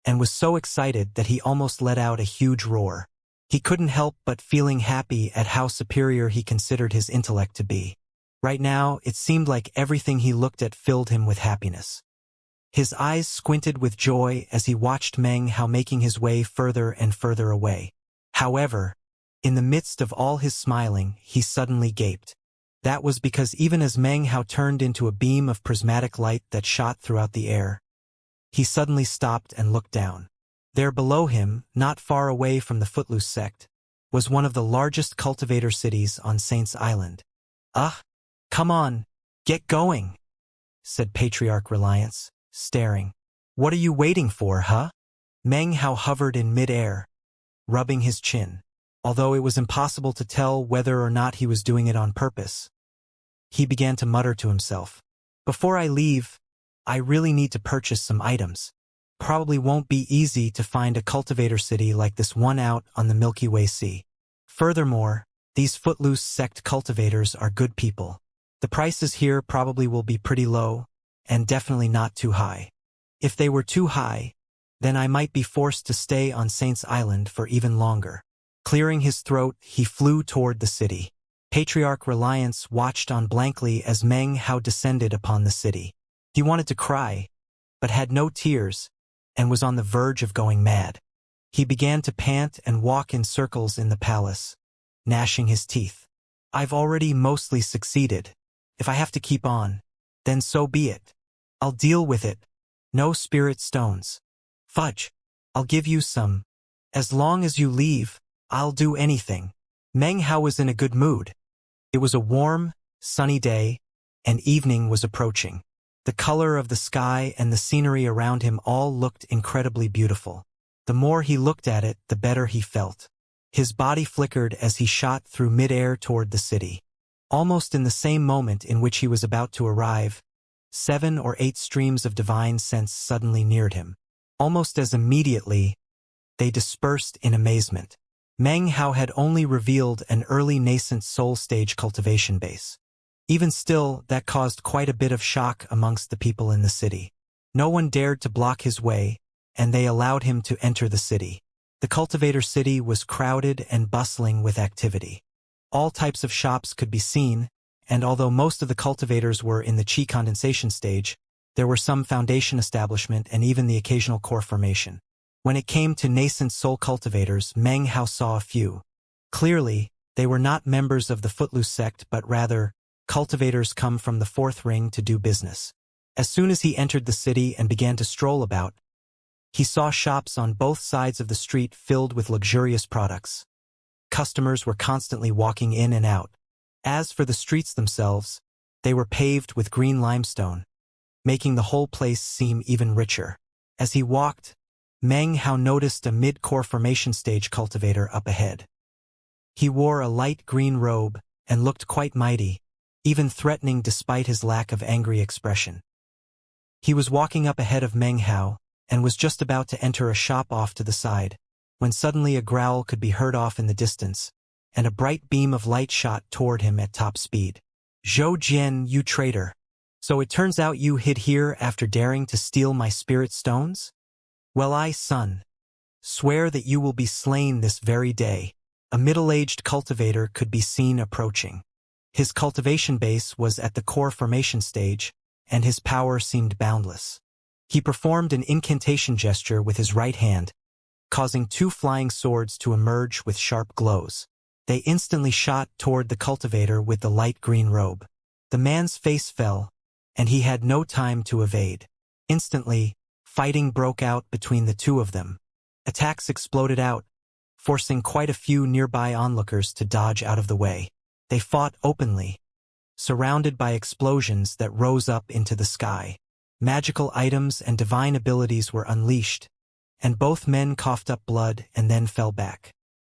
and was so excited that he almost let out a huge roar. He couldn't help but feeling happy at how superior he considered his intellect to be. Right now, it seemed like everything he looked at filled him with happiness. His eyes squinted with joy as he watched Meng Hao making his way further and further away. However, in the midst of all his smiling, he suddenly gaped. That was because even as Meng Hao turned into a beam of prismatic light that shot throughout the air, he suddenly stopped and looked down. There below him, not far away from the Footloose sect, was one of the largest cultivator cities on Saints Island. Come on, get going, said Patriarch Reliance, staring. What are you waiting for, huh? Meng Hao hovered in mid-air, rubbing his chin. Although it was impossible to tell whether or not he was doing it on purpose, he began to mutter to himself. Before I leave, I really need to purchase some items. Probably won't be easy to find a cultivator city like this one out on the Milky Way Sea. Furthermore, these Footloose sect cultivators are good people. The prices here probably will be pretty low, and definitely not too high. If they were too high, then I might be forced to stay on Saints Island for even longer. Clearing his throat, he flew toward the city. Patriarch Reliance watched on blankly as Meng Hao descended upon the city. He wanted to cry, but had no tears, and was on the verge of going mad. He began to pant and walk in circles in the palace, gnashing his teeth. I've already mostly succeeded. If I have to keep on, then so be it. I'll deal with it. No spirit stones. Fudge. I'll give you some. As long as you leave, I'll do anything. Meng Hao was in a good mood. It was a warm, sunny day, and evening was approaching. The color of the sky and the scenery around him all looked incredibly beautiful. The more he looked at it, the better he felt. His body flickered as he shot through mid-air toward the city. Almost in the same moment in which he was about to arrive, 7 or 8 streams of divine sense suddenly neared him. Almost as immediately, they dispersed in amazement. Meng Hao had only revealed an early nascent soul stage cultivation base. Even still, that caused quite a bit of shock amongst the people in the city. No one dared to block his way, and they allowed him to enter the city. The cultivator city was crowded and bustling with activity. All types of shops could be seen, and although most of the cultivators were in the qi condensation stage, there were some foundation establishment and even the occasional core formation. When it came to nascent soul cultivators, Meng Hao saw a few. Clearly, they were not members of the Footloose sect but rather, cultivators come from the 4th ring to do business. As soon as he entered the city and began to stroll about, he saw shops on both sides of the street filled with luxurious products. Customers were constantly walking in and out. As for the streets themselves, they were paved with green limestone, making the whole place seem even richer. As he walked, Meng Hao noticed a mid-core formation stage cultivator up ahead. He wore a light green robe and looked quite mighty, even threatening despite his lack of angry expression. He was walking up ahead of Meng Hao and was just about to enter a shop off to the side, when suddenly a growl could be heard off in the distance, and a bright beam of light shot toward him at top speed. "Zhou Jian, you traitor! So it turns out you hid here after daring to steal my spirit stones? Well, I, son, swear that you will be slain this very day." A middle-aged cultivator could be seen approaching. His cultivation base was at the core formation stage, and his power seemed boundless. He performed an incantation gesture with his right hand, causing 2 flying swords to emerge with sharp glows. They instantly shot toward the cultivator with the light green robe. The man's face fell, and he had no time to evade. Instantly, fighting broke out between the two of them. Attacks exploded out, forcing quite a few nearby onlookers to dodge out of the way. They fought openly, surrounded by explosions that rose up into the sky. Magical items and divine abilities were unleashed, and both men coughed up blood and then fell back.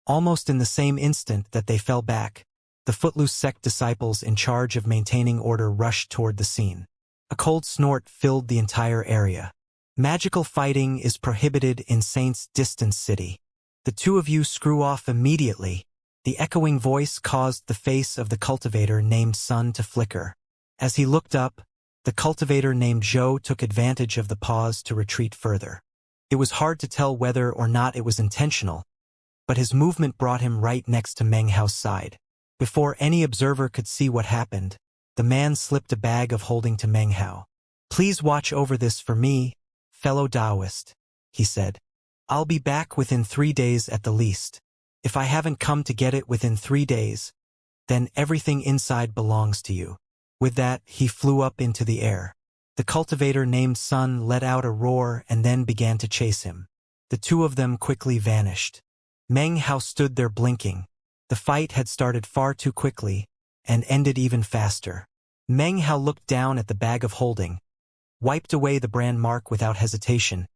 Almost in the same instant that they fell back, the Footloose sect disciples in charge of maintaining order rushed toward the scene. A cold snort filled the entire area. "Magical fighting is prohibited in Saint's Distance City. The 2 of you screw off immediately." The echoing voice caused the face of the cultivator named Sun to flicker. As he looked up, the cultivator named Zhou took advantage of the pause to retreat further. It was hard to tell whether or not it was intentional, but his movement brought him right next to Meng Hao's side. Before any observer could see what happened, the man slipped a bag of holding to Meng Hao. "Please watch over this for me, fellow Taoist," he said. "I'll be back within 3 days at the least. If I haven't come to get it within 3 days, then everything inside belongs to you." With that, he flew up into the air. The cultivator named Sun let out a roar and then began to chase him. The 2 of them quickly vanished. Meng Hao stood there blinking. The fight had started far too quickly and ended even faster. Meng Hao looked down at the bag of holding, wiped away the brand mark without hesitation,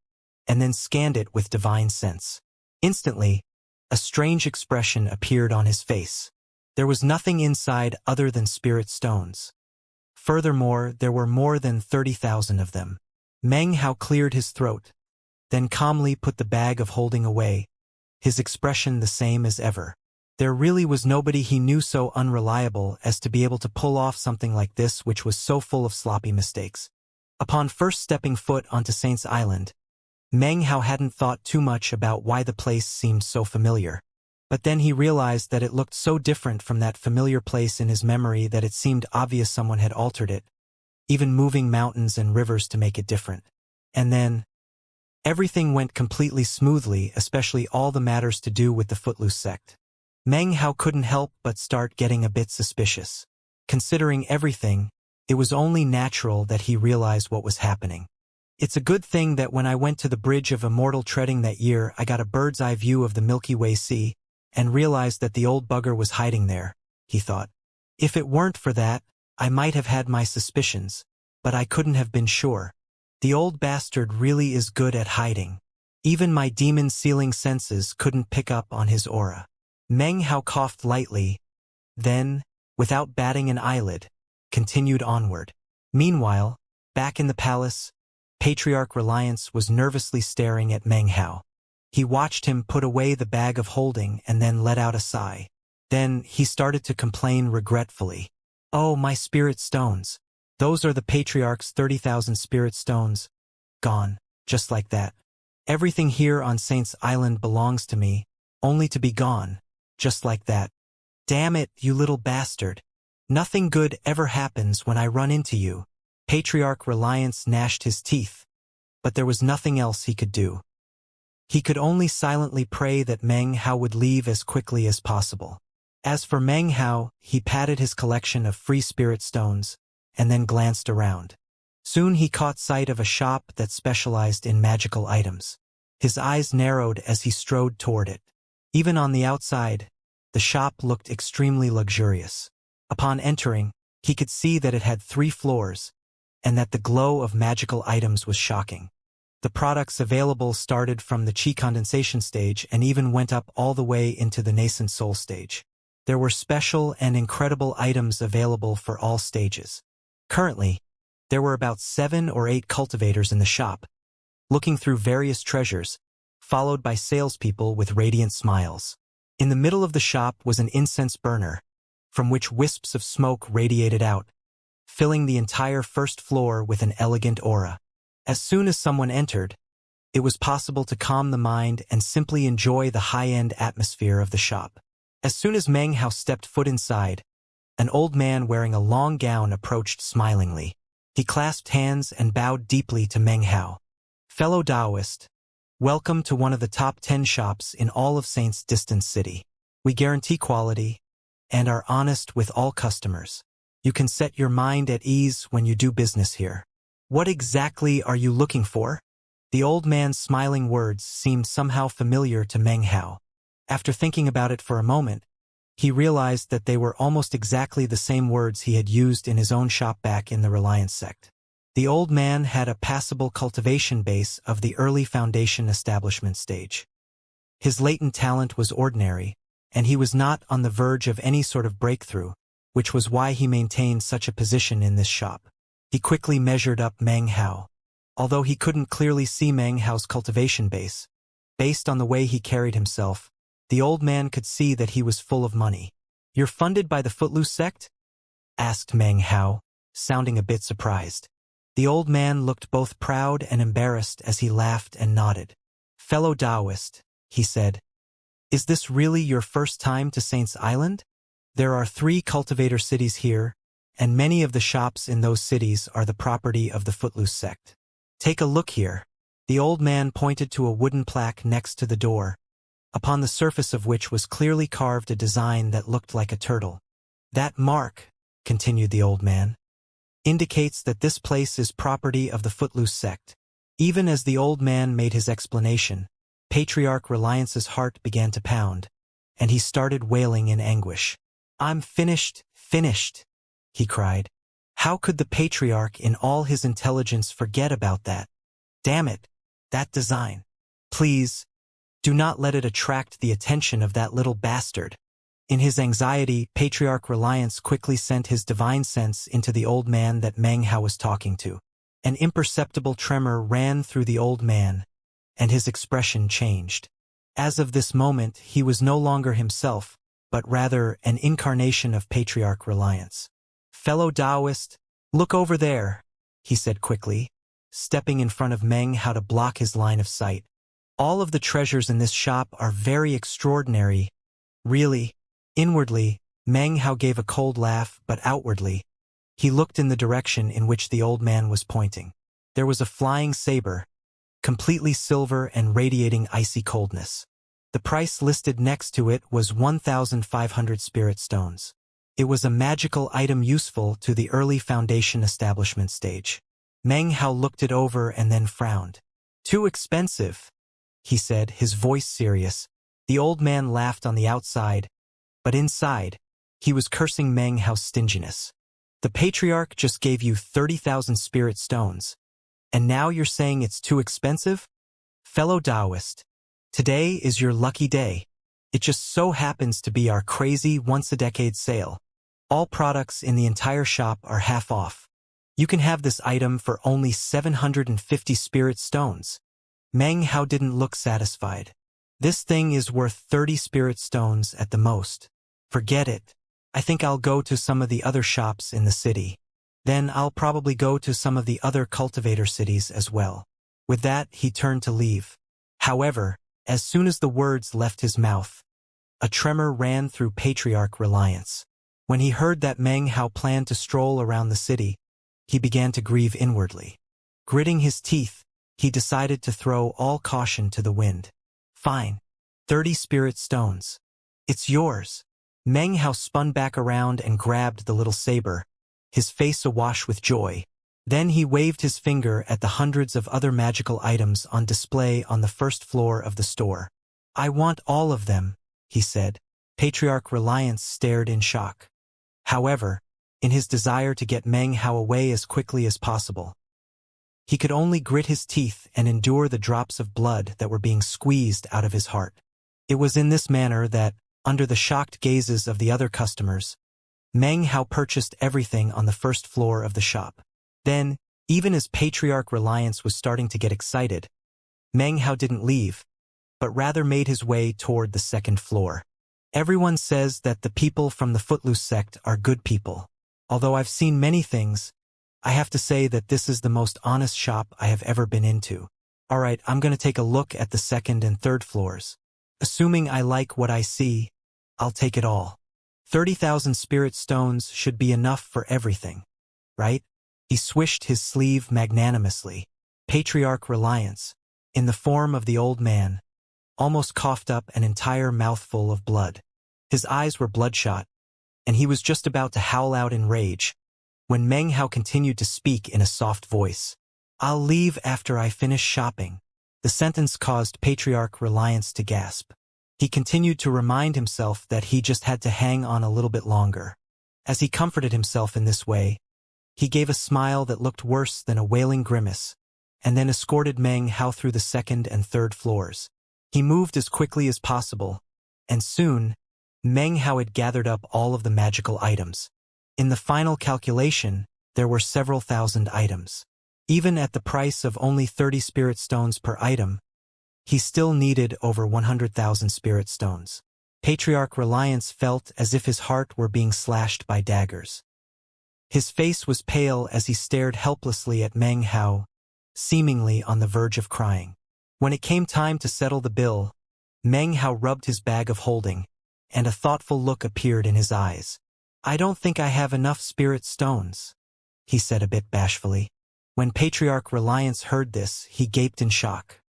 and then scanned it with divine sense. Instantly, a strange expression appeared on his face. There was nothing inside other than spirit stones. Furthermore, there were more than 30,000 of them. Meng Hao cleared his throat, then calmly put the bag of holding away, his expression the same as ever. There really was nobody he knew so unreliable as to be able to pull off something like this, which was so full of sloppy mistakes. Upon first stepping foot onto Saint's Island, Meng Hao hadn't thought too much about why the place seemed so familiar. But then he realized that it looked so different from that familiar place in his memory that it seemed obvious someone had altered it, even moving mountains and rivers to make it different. And then, Everything went completely smoothly, especially all the matters to do with the Footloose sect. Meng Hao couldn't help but start getting a bit suspicious. Considering everything, it was only natural that he realized what was happening. It's a good thing that when I went to the bridge of Immortal treading that year, I got a bird's-eye view of the Milky Way Sea and realized that the old bugger was hiding there, he thought. If it weren't for that, I might have had my suspicions, but I couldn't have been sure. The old bastard really is good at hiding. Even my demon-sealing senses couldn't pick up on his aura. Meng Hao coughed lightly, then, without batting an eyelid, continued onward. Meanwhile, back in the palace, Patriarch Reliance was nervously staring at Meng Hao. He watched him put away the bag of holding and then let out a sigh. Then he started to complain regretfully. "Oh, my spirit stones. Those are the Patriarch's 30,000 spirit stones. Gone, just like that. Everything here on Saint's Island belongs to me, only to be gone, just like that. Damn it, you little bastard. Nothing good ever happens when I run into you." Patriarch Reliance gnashed his teeth, but there was nothing else he could do. He could only silently pray that Meng Hao would leave as quickly as possible. As for Meng Hao, he patted his collection of free spirit stones, and then glanced around. Soon he caught sight of a shop that specialized in magical items. His eyes narrowed as he strode toward it. Even on the outside, the shop looked extremely luxurious. Upon entering, he could see that it had 3 floors, and that the glow of magical items was shocking. The products available started from the chi condensation stage and even went up all the way into the nascent soul stage. There were special and incredible items available for all stages. Currently, there were about 7 or 8 cultivators in the shop, looking through various treasures, followed by salespeople with radiant smiles. In the middle of the shop was an incense burner, from which wisps of smoke radiated out, filling the entire first floor with an elegant aura. As soon as someone entered, it was possible to calm the mind and simply enjoy the high-end atmosphere of the shop. As soon as Meng Hao stepped foot inside, an old man wearing a long gown approached smilingly. He clasped hands and bowed deeply to Meng Hao. "Fellow Taoist, welcome to one of the top 10 shops in all of Saint's distant city. We guarantee quality and are honest with all customers. You can set your mind at ease when you do business here. What exactly are you looking for?" The old man's smiling words seemed somehow familiar to Meng Hao. After thinking about it for a moment, he realized that they were almost exactly the same words he had used in his own shop back in the Reliance sect. The old man had a passable cultivation base of the early foundation establishment stage. His latent talent was ordinary, and he was not on the verge of any sort of breakthrough, which was why he maintained such a position in this shop. He quickly measured up Meng Hao. Although he couldn't clearly see Meng Hao's cultivation base, based on the way he carried himself, the old man could see that he was full of money. "You're funded by the Footloose sect?" asked Meng Hao, sounding a bit surprised. The old man looked both proud and embarrassed as he laughed and nodded. "Fellow Taoist," he said, "is this really your first time to Saint's Island? There are 3 cultivator cities here, and many of the shops in those cities are the property of the Footloose sect. Take a look here." The old man pointed to a wooden plaque next to the door, upon the surface of which was clearly carved a design that looked like a turtle. "That mark," continued the old man, "indicates that this place is property of the Footloose sect." Even as the old man made his explanation, Patriarch Reliance's heart began to pound, and he started wailing in anguish. "I'm finished, he cried. How could the Patriarch in all his intelligence forget about that? Damn it, that design. Please, do not let it attract the attention of that little bastard." In his anxiety, Patriarch Reliance quickly sent his divine sense into the old man that Meng Hao was talking to. An imperceptible tremor ran through the old man, and his expression changed. As of this moment, he was no longer himself, but rather an incarnation of Patriarch Reliance. "Fellow Taoist, look over there," he said quickly, stepping in front of Meng Hao to block his line of sight. "All of the treasures in this shop are very extraordinary. Really." Inwardly, Meng Hao gave a cold laugh, but outwardly, he looked in the direction in which the old man was pointing. There was a flying saber, completely silver and radiating icy coldness. The price listed next to it was 1,500 spirit stones. It was a magical item useful to the early Foundation establishment stage. Meng Hao looked it over and then frowned. "Too expensive," he said, his voice serious. The old man laughed on the outside, but inside, he was cursing Meng Hao's stinginess. "The Patriarch just gave you 30,000 spirit stones, and now you're saying it's too expensive? Fellow Taoist, today is your lucky day. It just so happens to be our crazy once-a-decade sale. All products in the entire shop are half off. You can have this item for only 750 spirit stones." Meng Hao didn't look satisfied. "This thing is worth 30 spirit stones at the most. Forget it. I think I'll go to some of the other shops in the city. Then I'll probably go to some of the other cultivator cities as well." With that, he turned to leave. However, as soon as the words left his mouth, a tremor ran through Patriarch Reliance. When he heard that Meng Hao planned to stroll around the city, he began to grieve inwardly. Gritting his teeth, he decided to throw all caution to the wind. "Fine. 30 spirit stones. It's yours." Meng Hao spun back around and grabbed the little saber, his face awash with joy. Then he waved his finger at the hundreds of other magical items on display on the first floor of the store. "I want all of them," he said. Patriarch Reliance stared in shock. However, in his desire to get Meng Hao away as quickly as possible, he could only grit his teeth and endure the drops of blood that were being squeezed out of his heart. It was in this manner that, under the shocked gazes of the other customers, Meng Hao purchased everything on the first floor of the shop. Then, even as Patriarch Reliance was starting to get excited, Meng Hao didn't leave, but rather made his way toward the second floor. "Everyone says that the people from the Footloose sect are good people. Although I've seen many things, I have to say that this is the most honest shop I have ever been into. Alright, I'm going to take a look at the second and third floors. Assuming I like what I see, I'll take it all. 30,000 spirit stones should be enough for everything, right?" He swished his sleeve magnanimously. Patriarch Reliance, in the form of the old man, almost coughed up an entire mouthful of blood. His eyes were bloodshot, and he was just about to howl out in rage, when Meng Hao continued to speak in a soft voice. "I'll leave after I finish shopping." The sentence caused Patriarch Reliance to gasp. He continued to remind himself that he just had to hang on a little bit longer. As he comforted himself in this way, he gave a smile that looked worse than a wailing grimace, and then escorted Meng Hao through the second and third floors. He moved as quickly as possible, and soon, Meng Hao had gathered up all of the magical items. In the final calculation, there were several thousand items. Even at the price of only 30 spirit stones per item, he still needed over 100,000 spirit stones. Patriarch Reliance felt as if his heart were being slashed by daggers. His face was pale as he stared helplessly at Meng Hao, seemingly on the verge of crying. When it came time to settle the bill, Meng Hao rubbed his bag of holding, and a thoughtful look appeared in his eyes. "I don't think I have enough spirit stones," he said a bit bashfully. When Patriarch Reliance heard this, he gaped in shock.